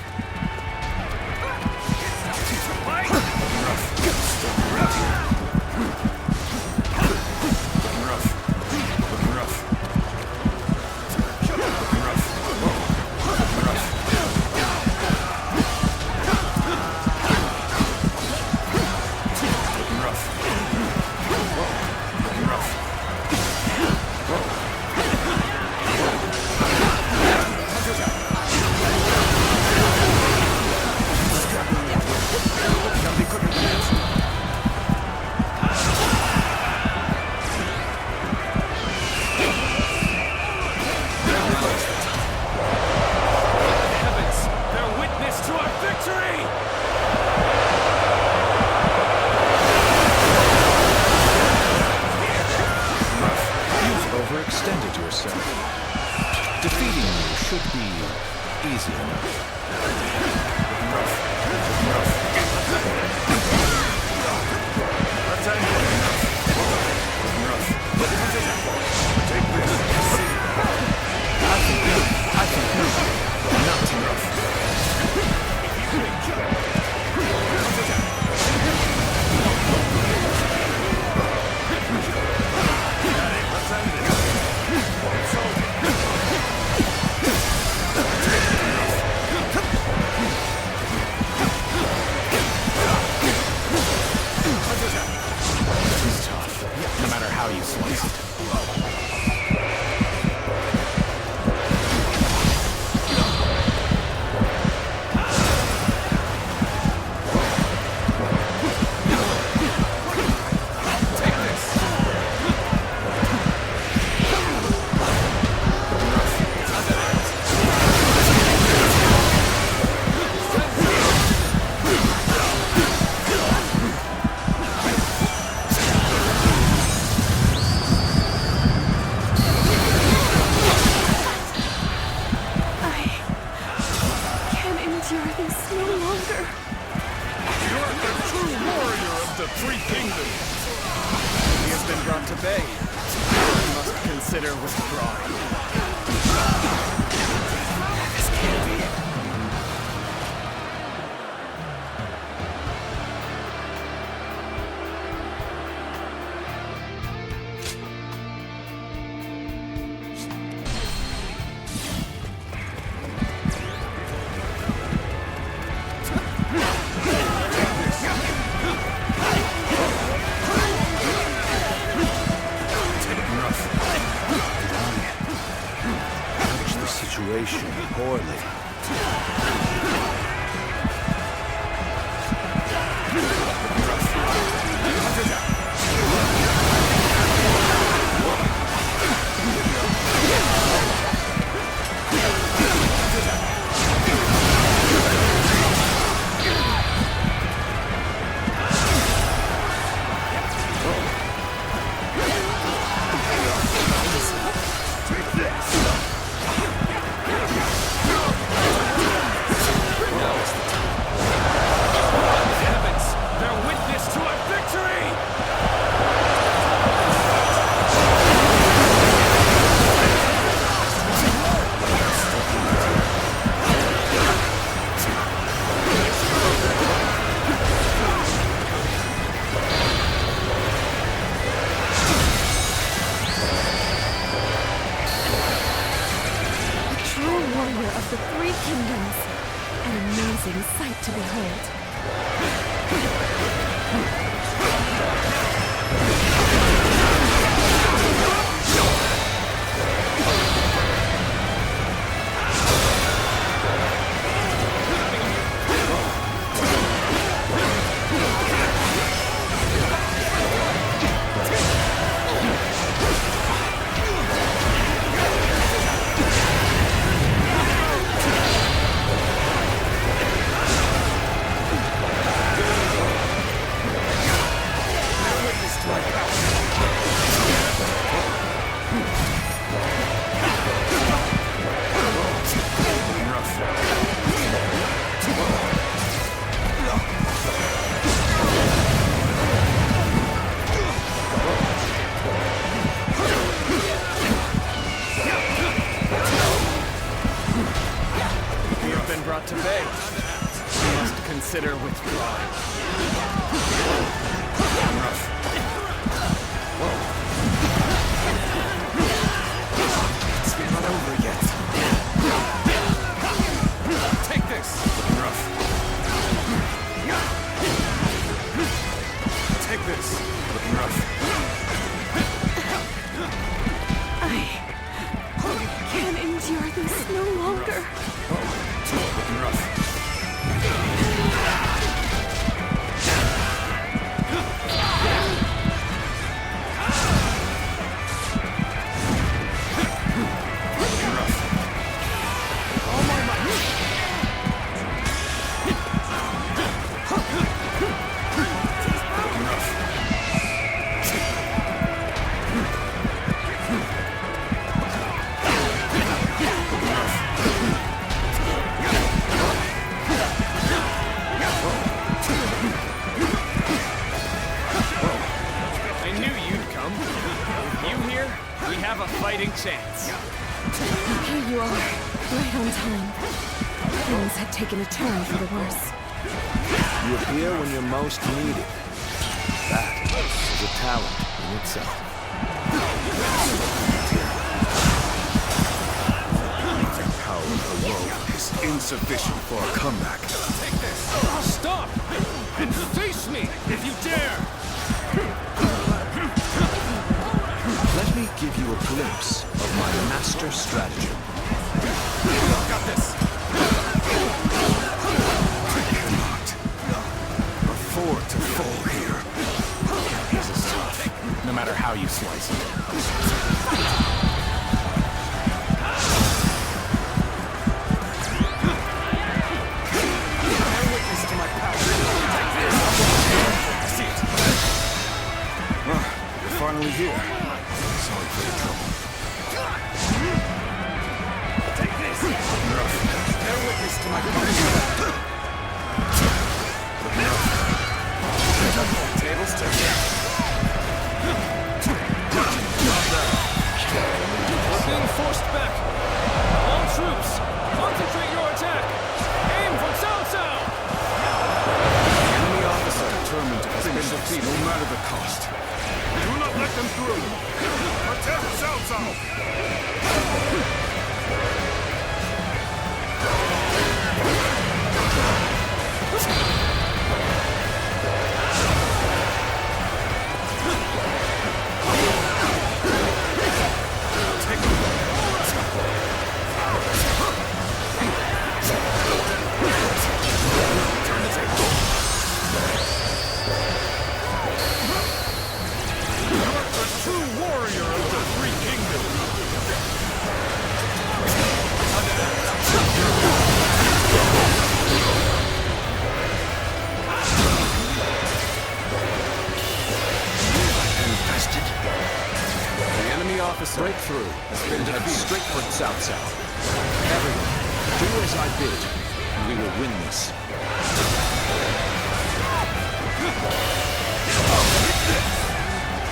bitter with pride. It's not over yet. Take this! Looking rough. Take this! Looking rough. I can't endure this no longer. Looking rough. Chance. Here you are, right on time. Things had taken a turn for the worse. You appear when you're most needed. That is a talent in itself. The power alone is insufficient for a comeback. Take this! Stop! And face me if you dare! Let me give you a glimpse of my master stratagem. Got this! I cannot afford to fall here. This is tough, no matter how you slice it. Bear witness to my power. See it. You're finally here. Sorry for the trouble. Take this! Bear witness to my power. Tables turned. We're being forced back. All troops, concentrate your attack. Aim for Cao Cao! Enemy officer determined to finish the feat no matter the cost. Do not let them through! Protect Cao Cao! Breakthrough has been head straight for Cao Cao. Everyone, do as I bid, and we will win this.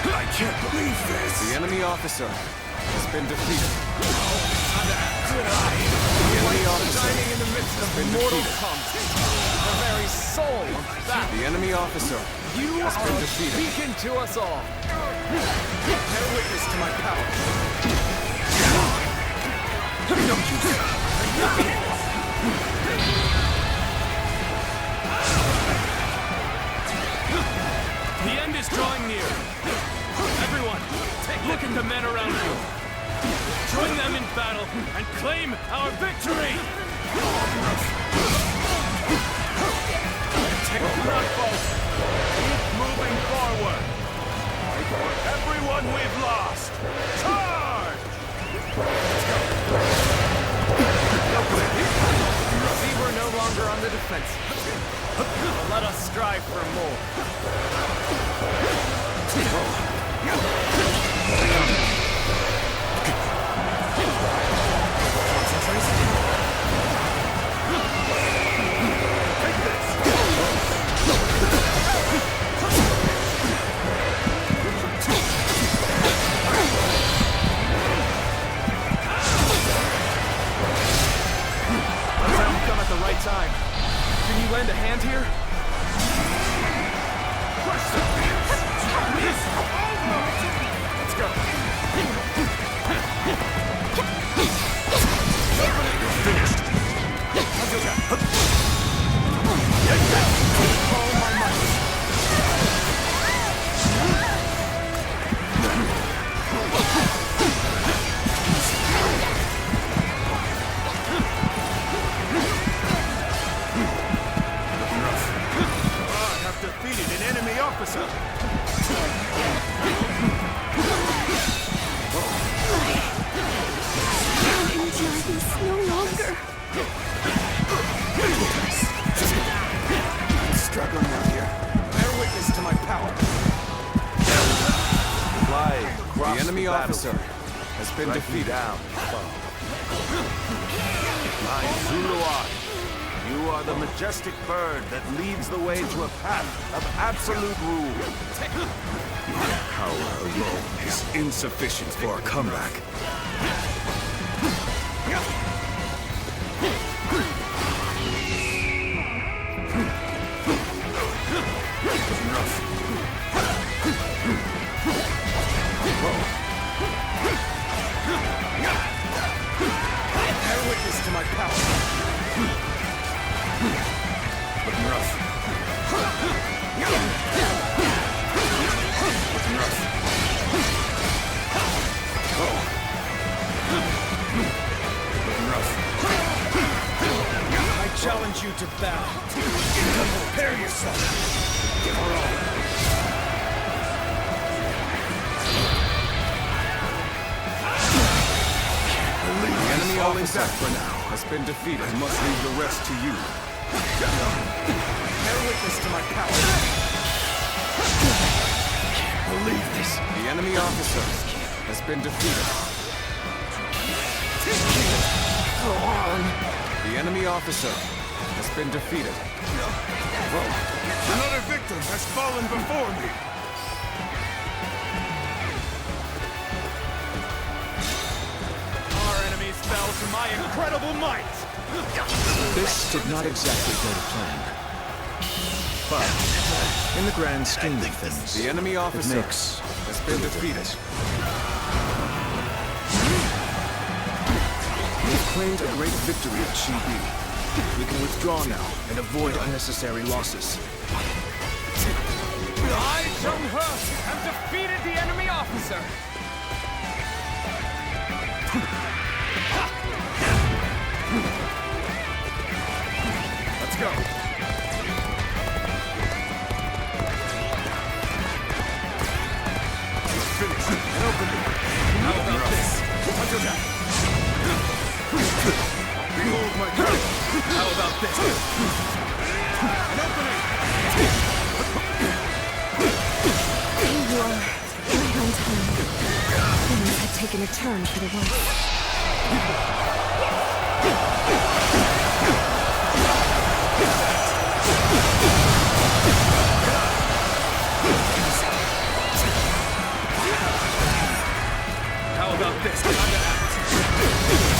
I can't believe this! The enemy officer has been defeated. The enemy officer shining in the midst of mortal combat. The very soul of battle. The enemy officer has been defeated. Beacon to us all. Bear witness to my power. The end is drawing near. Everyone, look at the men around you. Join them in battle and claim our victory! Take the boat! Keep moving forward! For everyone we've lost! Charge! See, we're no longer on the defensive. But let us strive for more. Come at the right time. Can you lend a hand here? longer. I'm struggling out here. Bear witness to my power. Flying across The enemy officer has been defeated. Down. My Zuluan, you are the majestic bird that leads the way to a path of absolute rule. Your power alone is insufficient for a comeback. Bear witness to my power. Looking rough. Looking rough. Whoa. Looking rough. I challenge you to battle. Prepare yourself. Give her all. The enemy officer for now has been defeated. I must leave the rest to you. Bear witness to my power. Can't believe this. The enemy officer has been defeated. Go on. The enemy officer has been defeated. Another victim has fallen before me. Our enemies fell to my incredible might. This did not exactly go to plan. But, in the grand scheme of things, the enemy officer has been defeated. We've claimed a great victory at Shibi. We can withdraw now and avoid unnecessary losses. I, Zheng He, have defeated the enemy officer. Let's go. Finish it and open it. How about this? Hunter down. Behold my courage. How about this? An opening. Here you are, right on time. Things had taken a turn for the worse. How about this? Time to act.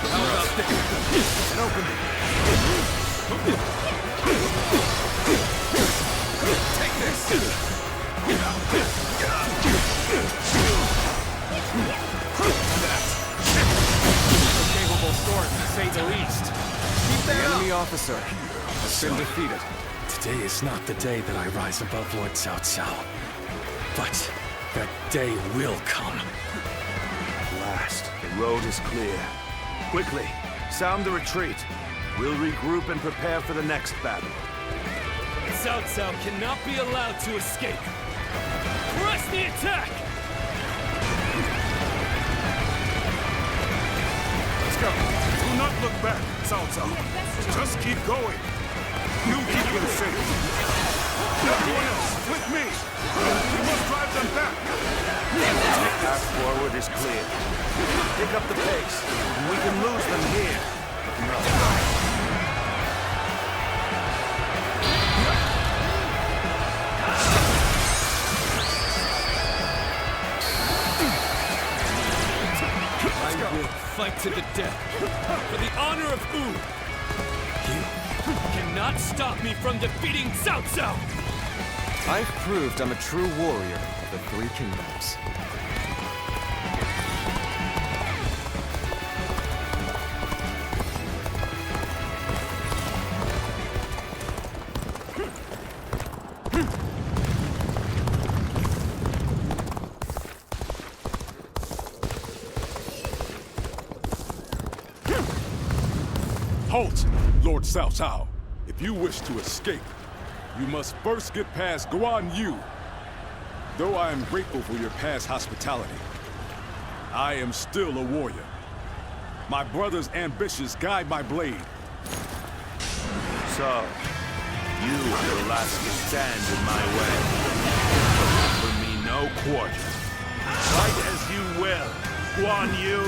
How about this? An opening. Take this. Capable sword, to say the least. Keep The that up. enemy officer has been defeated. Today is not the day that I rise above Lord Cao Cao. But that day will come. At last, the road is clear. Quickly, sound the retreat. We'll regroup and prepare for the next battle. Cao Cao cannot be allowed to escape. Press the attack! Let's go. Do not look back, Cao Cao. Just keep going. You keep them safe. Everyone else, with me. We must drive them back. The path forward is clear. Pick up the pace, and we can lose them here. I will fight to the death for the honor of Wu. You cannot stop me from defeating Cao Cao. I've proved I'm a true warrior of the Three Kingdoms. Halt, Lord Cao Cao. It If you wish to escape, you must first get past Guanyu. Though I am grateful for your past hospitality, I am still a warrior. My brother's ambitions guide my blade. So, you are the last to stand in my way. Offer me no quarter. Fight as you will, Guanyu!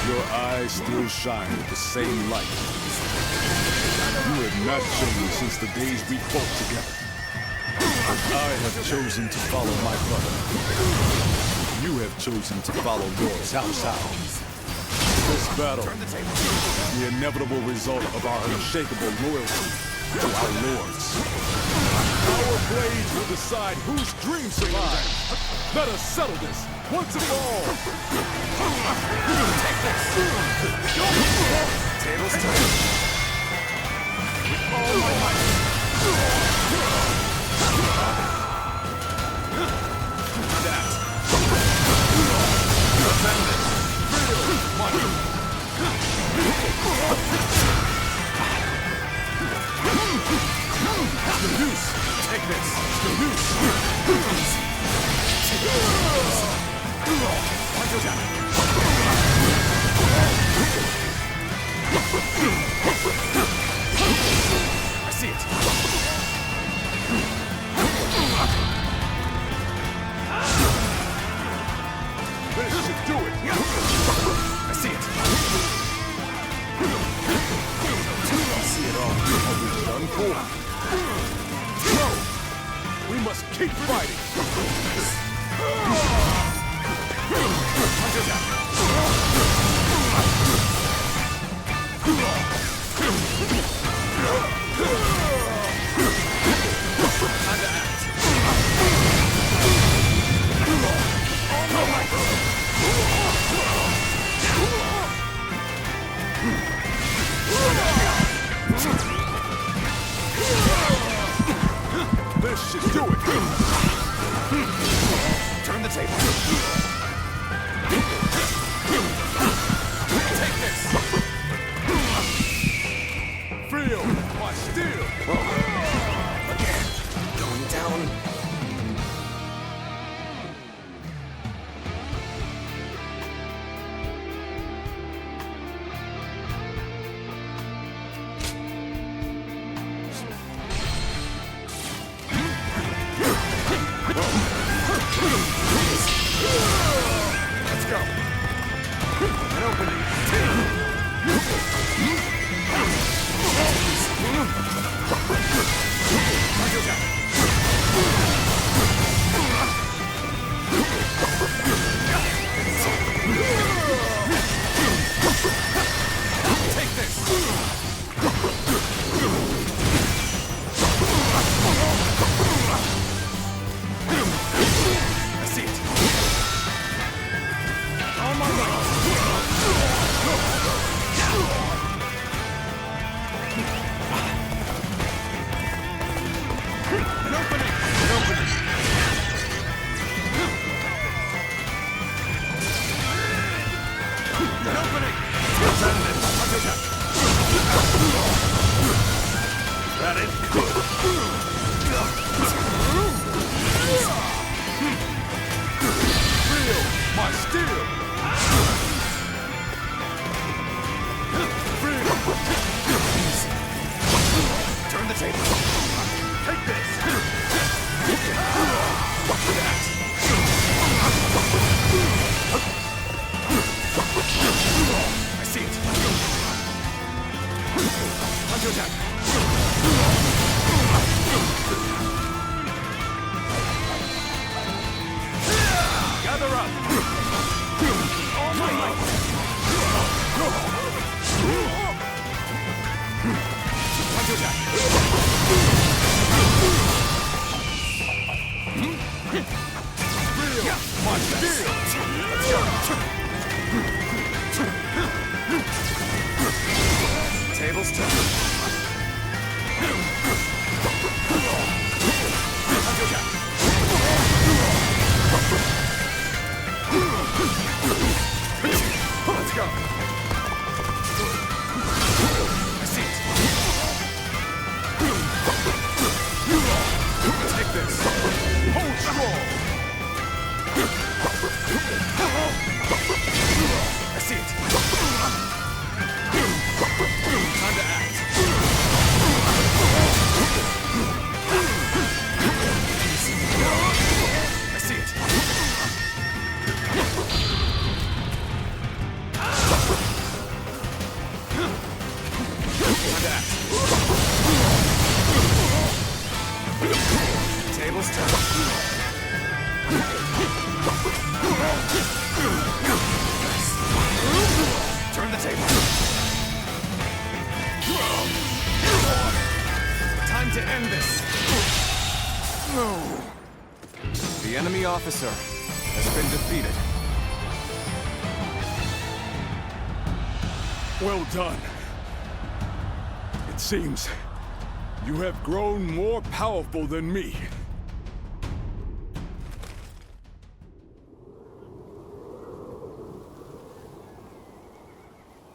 Your eyes still shine with the same light. You have not changed since the days we fought together. I have chosen to follow my brother. You have chosen to follow Lord Cao Cao. This battle is the inevitable result of our unshakable loyalty to our lords. Our blades will decide whose dream survives. Let us settle this once and for all. Take this. Tables turn. With all my might. That. Defend this. Use. Take this. Use. I see it. This should do it. I see it. I see it all. Are we done for? No! We must keep fighting! This should do it! Turn the table. Take this! Feel my steel! Again, going down. Let's go. An opening. Take this. I see it. On my right. An opening. An opening. An opening. That is good. Feel my steel! Turn the table. Take this. That. I see it. Under attack. Gather up. All my might. Under attack. Feel my steel. Tables turn. I see it. Time to act. I see it. Time to act. Tables turned. Turn the table. Time to end this. The enemy officer has been defeated. Well done. It seems you have grown more powerful than me.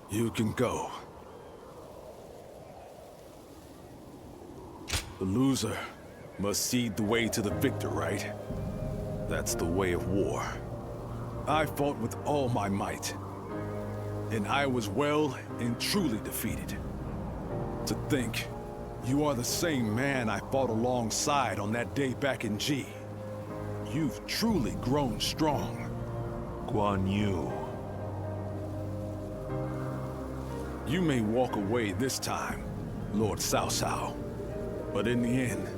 You can go. The loser must cede the way to the victor, right? That's the way of war. I fought with all my might, and I was well and truly defeated. To think, you are the same man I fought alongside on that day back in G. You've truly grown strong. Guanyu. You may walk away this time, Lord Cao Cao. But in the end,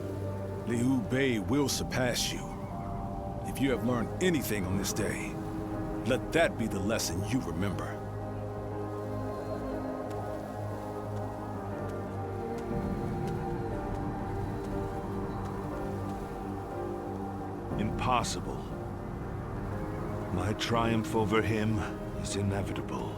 Liu Bei will surpass you. If you have learned anything on this day, let that be the lesson you remember. Impossible. My triumph over him is inevitable.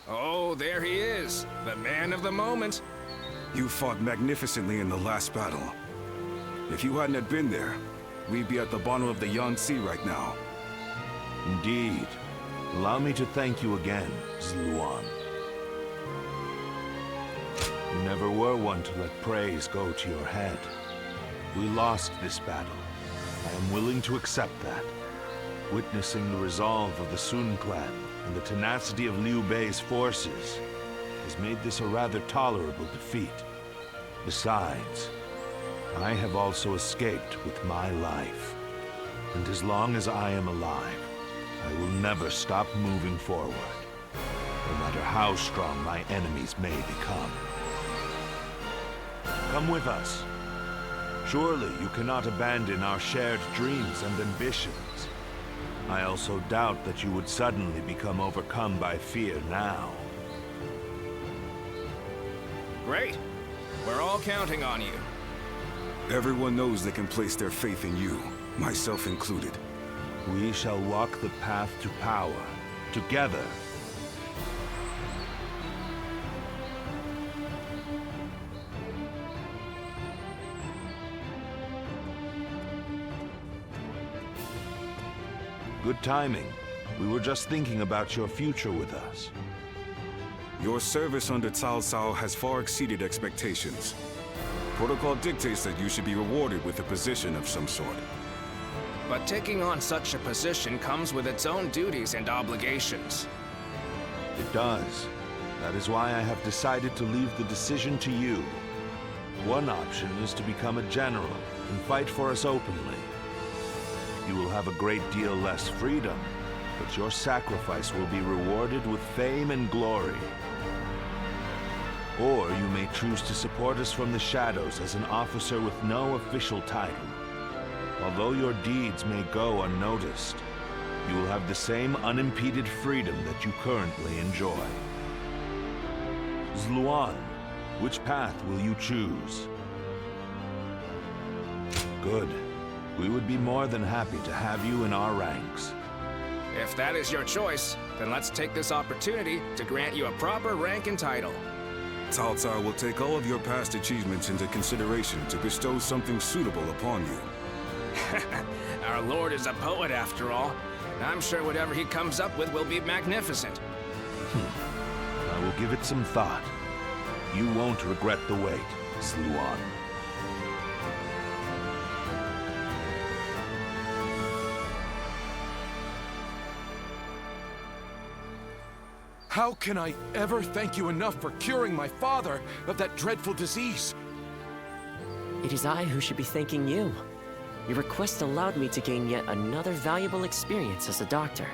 Oh, there he is, the man of the moment. You fought magnificently in the last battle. If you hadn't been there, we'd be at the bottom of the Yangtze right now. Indeed. Allow me to thank you again, Sirloin. You never were one to let praise go to your head. We lost this battle. I am willing to accept that. Witnessing the resolve of the Sun clan and the tenacity of Liu Bei's forces has made this a rather tolerable defeat. Besides, I have also escaped with my life. And as long as I am alive, I will never stop moving forward, no matter how strong my enemies may become. Come with us. Surely you cannot abandon our shared dreams and ambitions. I also doubt that you would suddenly become overcome by fear now. Great. We're all counting on you. Everyone knows they can place their faith in you, myself included. We shall walk the path to power, together. Good timing. We were just thinking about your future with us. Your service under Cao Cao has far exceeded expectations. Protocol dictates that you should be rewarded with a position of some sort. But taking on such a position comes with its own duties and obligations. It does. That is why I have decided to leave the decision to you. One option is to become a general and fight for us openly. You will have a great deal less freedom, but your sacrifice will be rewarded with fame and glory. Or you may choose to support us from the shadows as an officer with no official title. Although your deeds may go unnoticed, you will have the same unimpeded freedom that you currently enjoy. Zluan, which path will you choose? Good. We would be more than happy to have you in our ranks. If that is your choice, then let's take this opportunity to grant you a proper rank and title. Cao Cao will take all of your past achievements into consideration to bestow something suitable upon you. Our lord is a poet after all. I'm sure whatever he comes up with will be magnificent. I will give it some thought. You won't regret the wait, Sirloin. How can I ever thank you enough for curing my father of that dreadful disease? It is I who should be thanking you. Your request allowed me to gain yet another valuable experience as a doctor.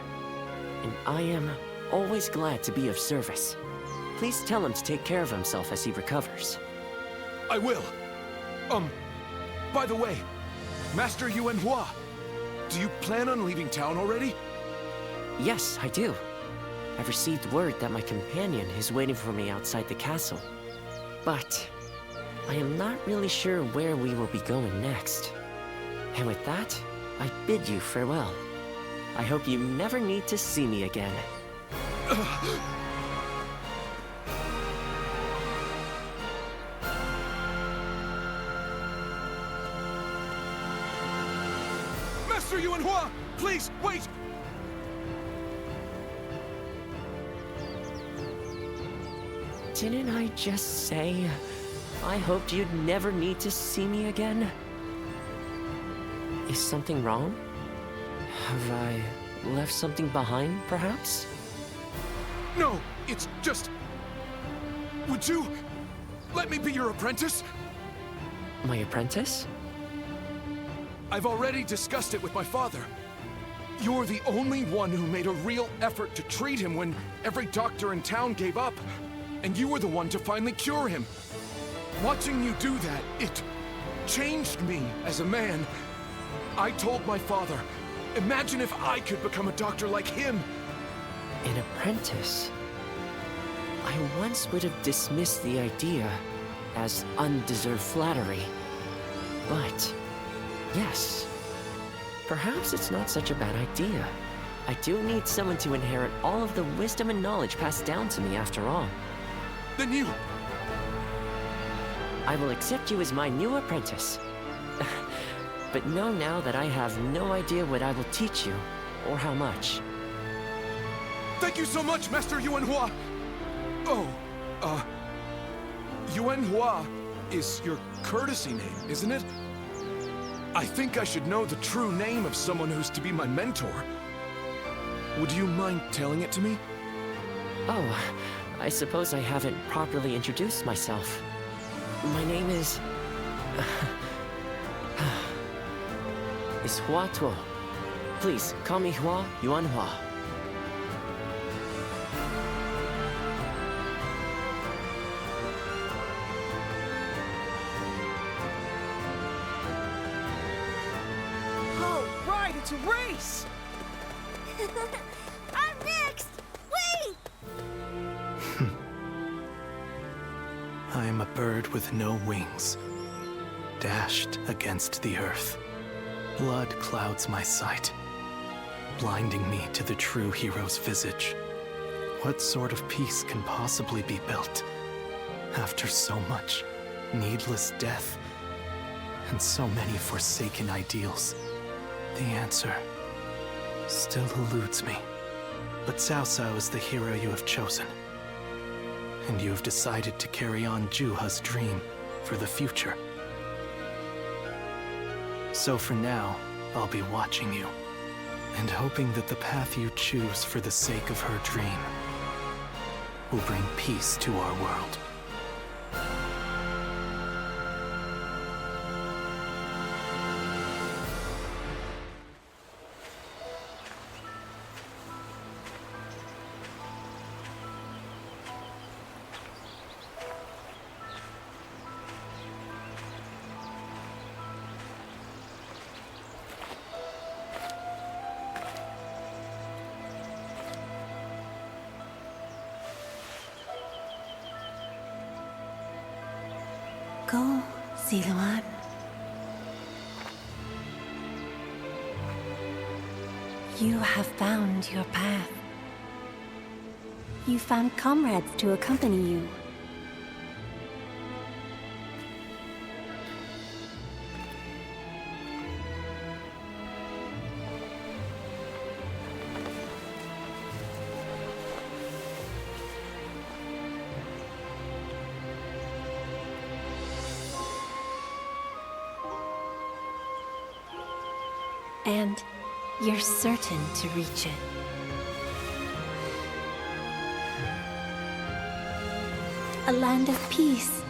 And I am always glad to be of service. Please tell him to take care of himself as he recovers. I will. By the way, Master Yuan Hua, do you plan on leaving town already? Yes, I do. I've received word that my companion is waiting for me outside the castle. But I am not really sure where we will be going next. And with that, I bid you farewell. I hope you never need to see me again. Master Yuan Hua, please, wait! Didn't I just say I hoped you'd never need to see me again? Is something wrong? Have I left something behind, perhaps? No, it's just... Would you let me be your apprentice? My apprentice? I've already discussed it with my father. You're the only one who made a real effort to treat him when every doctor in town gave up. And you were the one to finally cure him. Watching you do that, it changed me as a man. I told my father, imagine if I could become a doctor like him. An apprentice? I once would have dismissed the idea as undeserved flattery. But, yes, perhaps it's not such a bad idea. I do need someone to inherit all of the wisdom and knowledge passed down to me after all. Then you... I will accept you as my new apprentice. But know now that I have no idea what I will teach you, or how much. Thank you so much, Master Yuan Hua! Oh, Yuan Hua is your courtesy name, isn't it? I think I should know the true name of someone who's to be my mentor. Would you mind telling it to me? Oh, I suppose I haven't properly introduced myself. My name is Hua Tuo. Please, call me Hua Yuan Hua. Oh, right, it's a race! I'm next! Wait! I am a bird with no wings, dashed against the earth. Blood clouds my sight, blinding me to the true hero's visage. What sort of peace can possibly be built after so much needless death and so many forsaken ideals? The answer still eludes me. But Cao Cao is the hero you have chosen. And you have decided to carry on Juha's dream for the future. So for now, I'll be watching you, and hoping that the path you choose for the sake of her dream will bring peace to our world. Sirloin. You have found your path. You found comrades to accompany you. And you're certain to reach it. A land of peace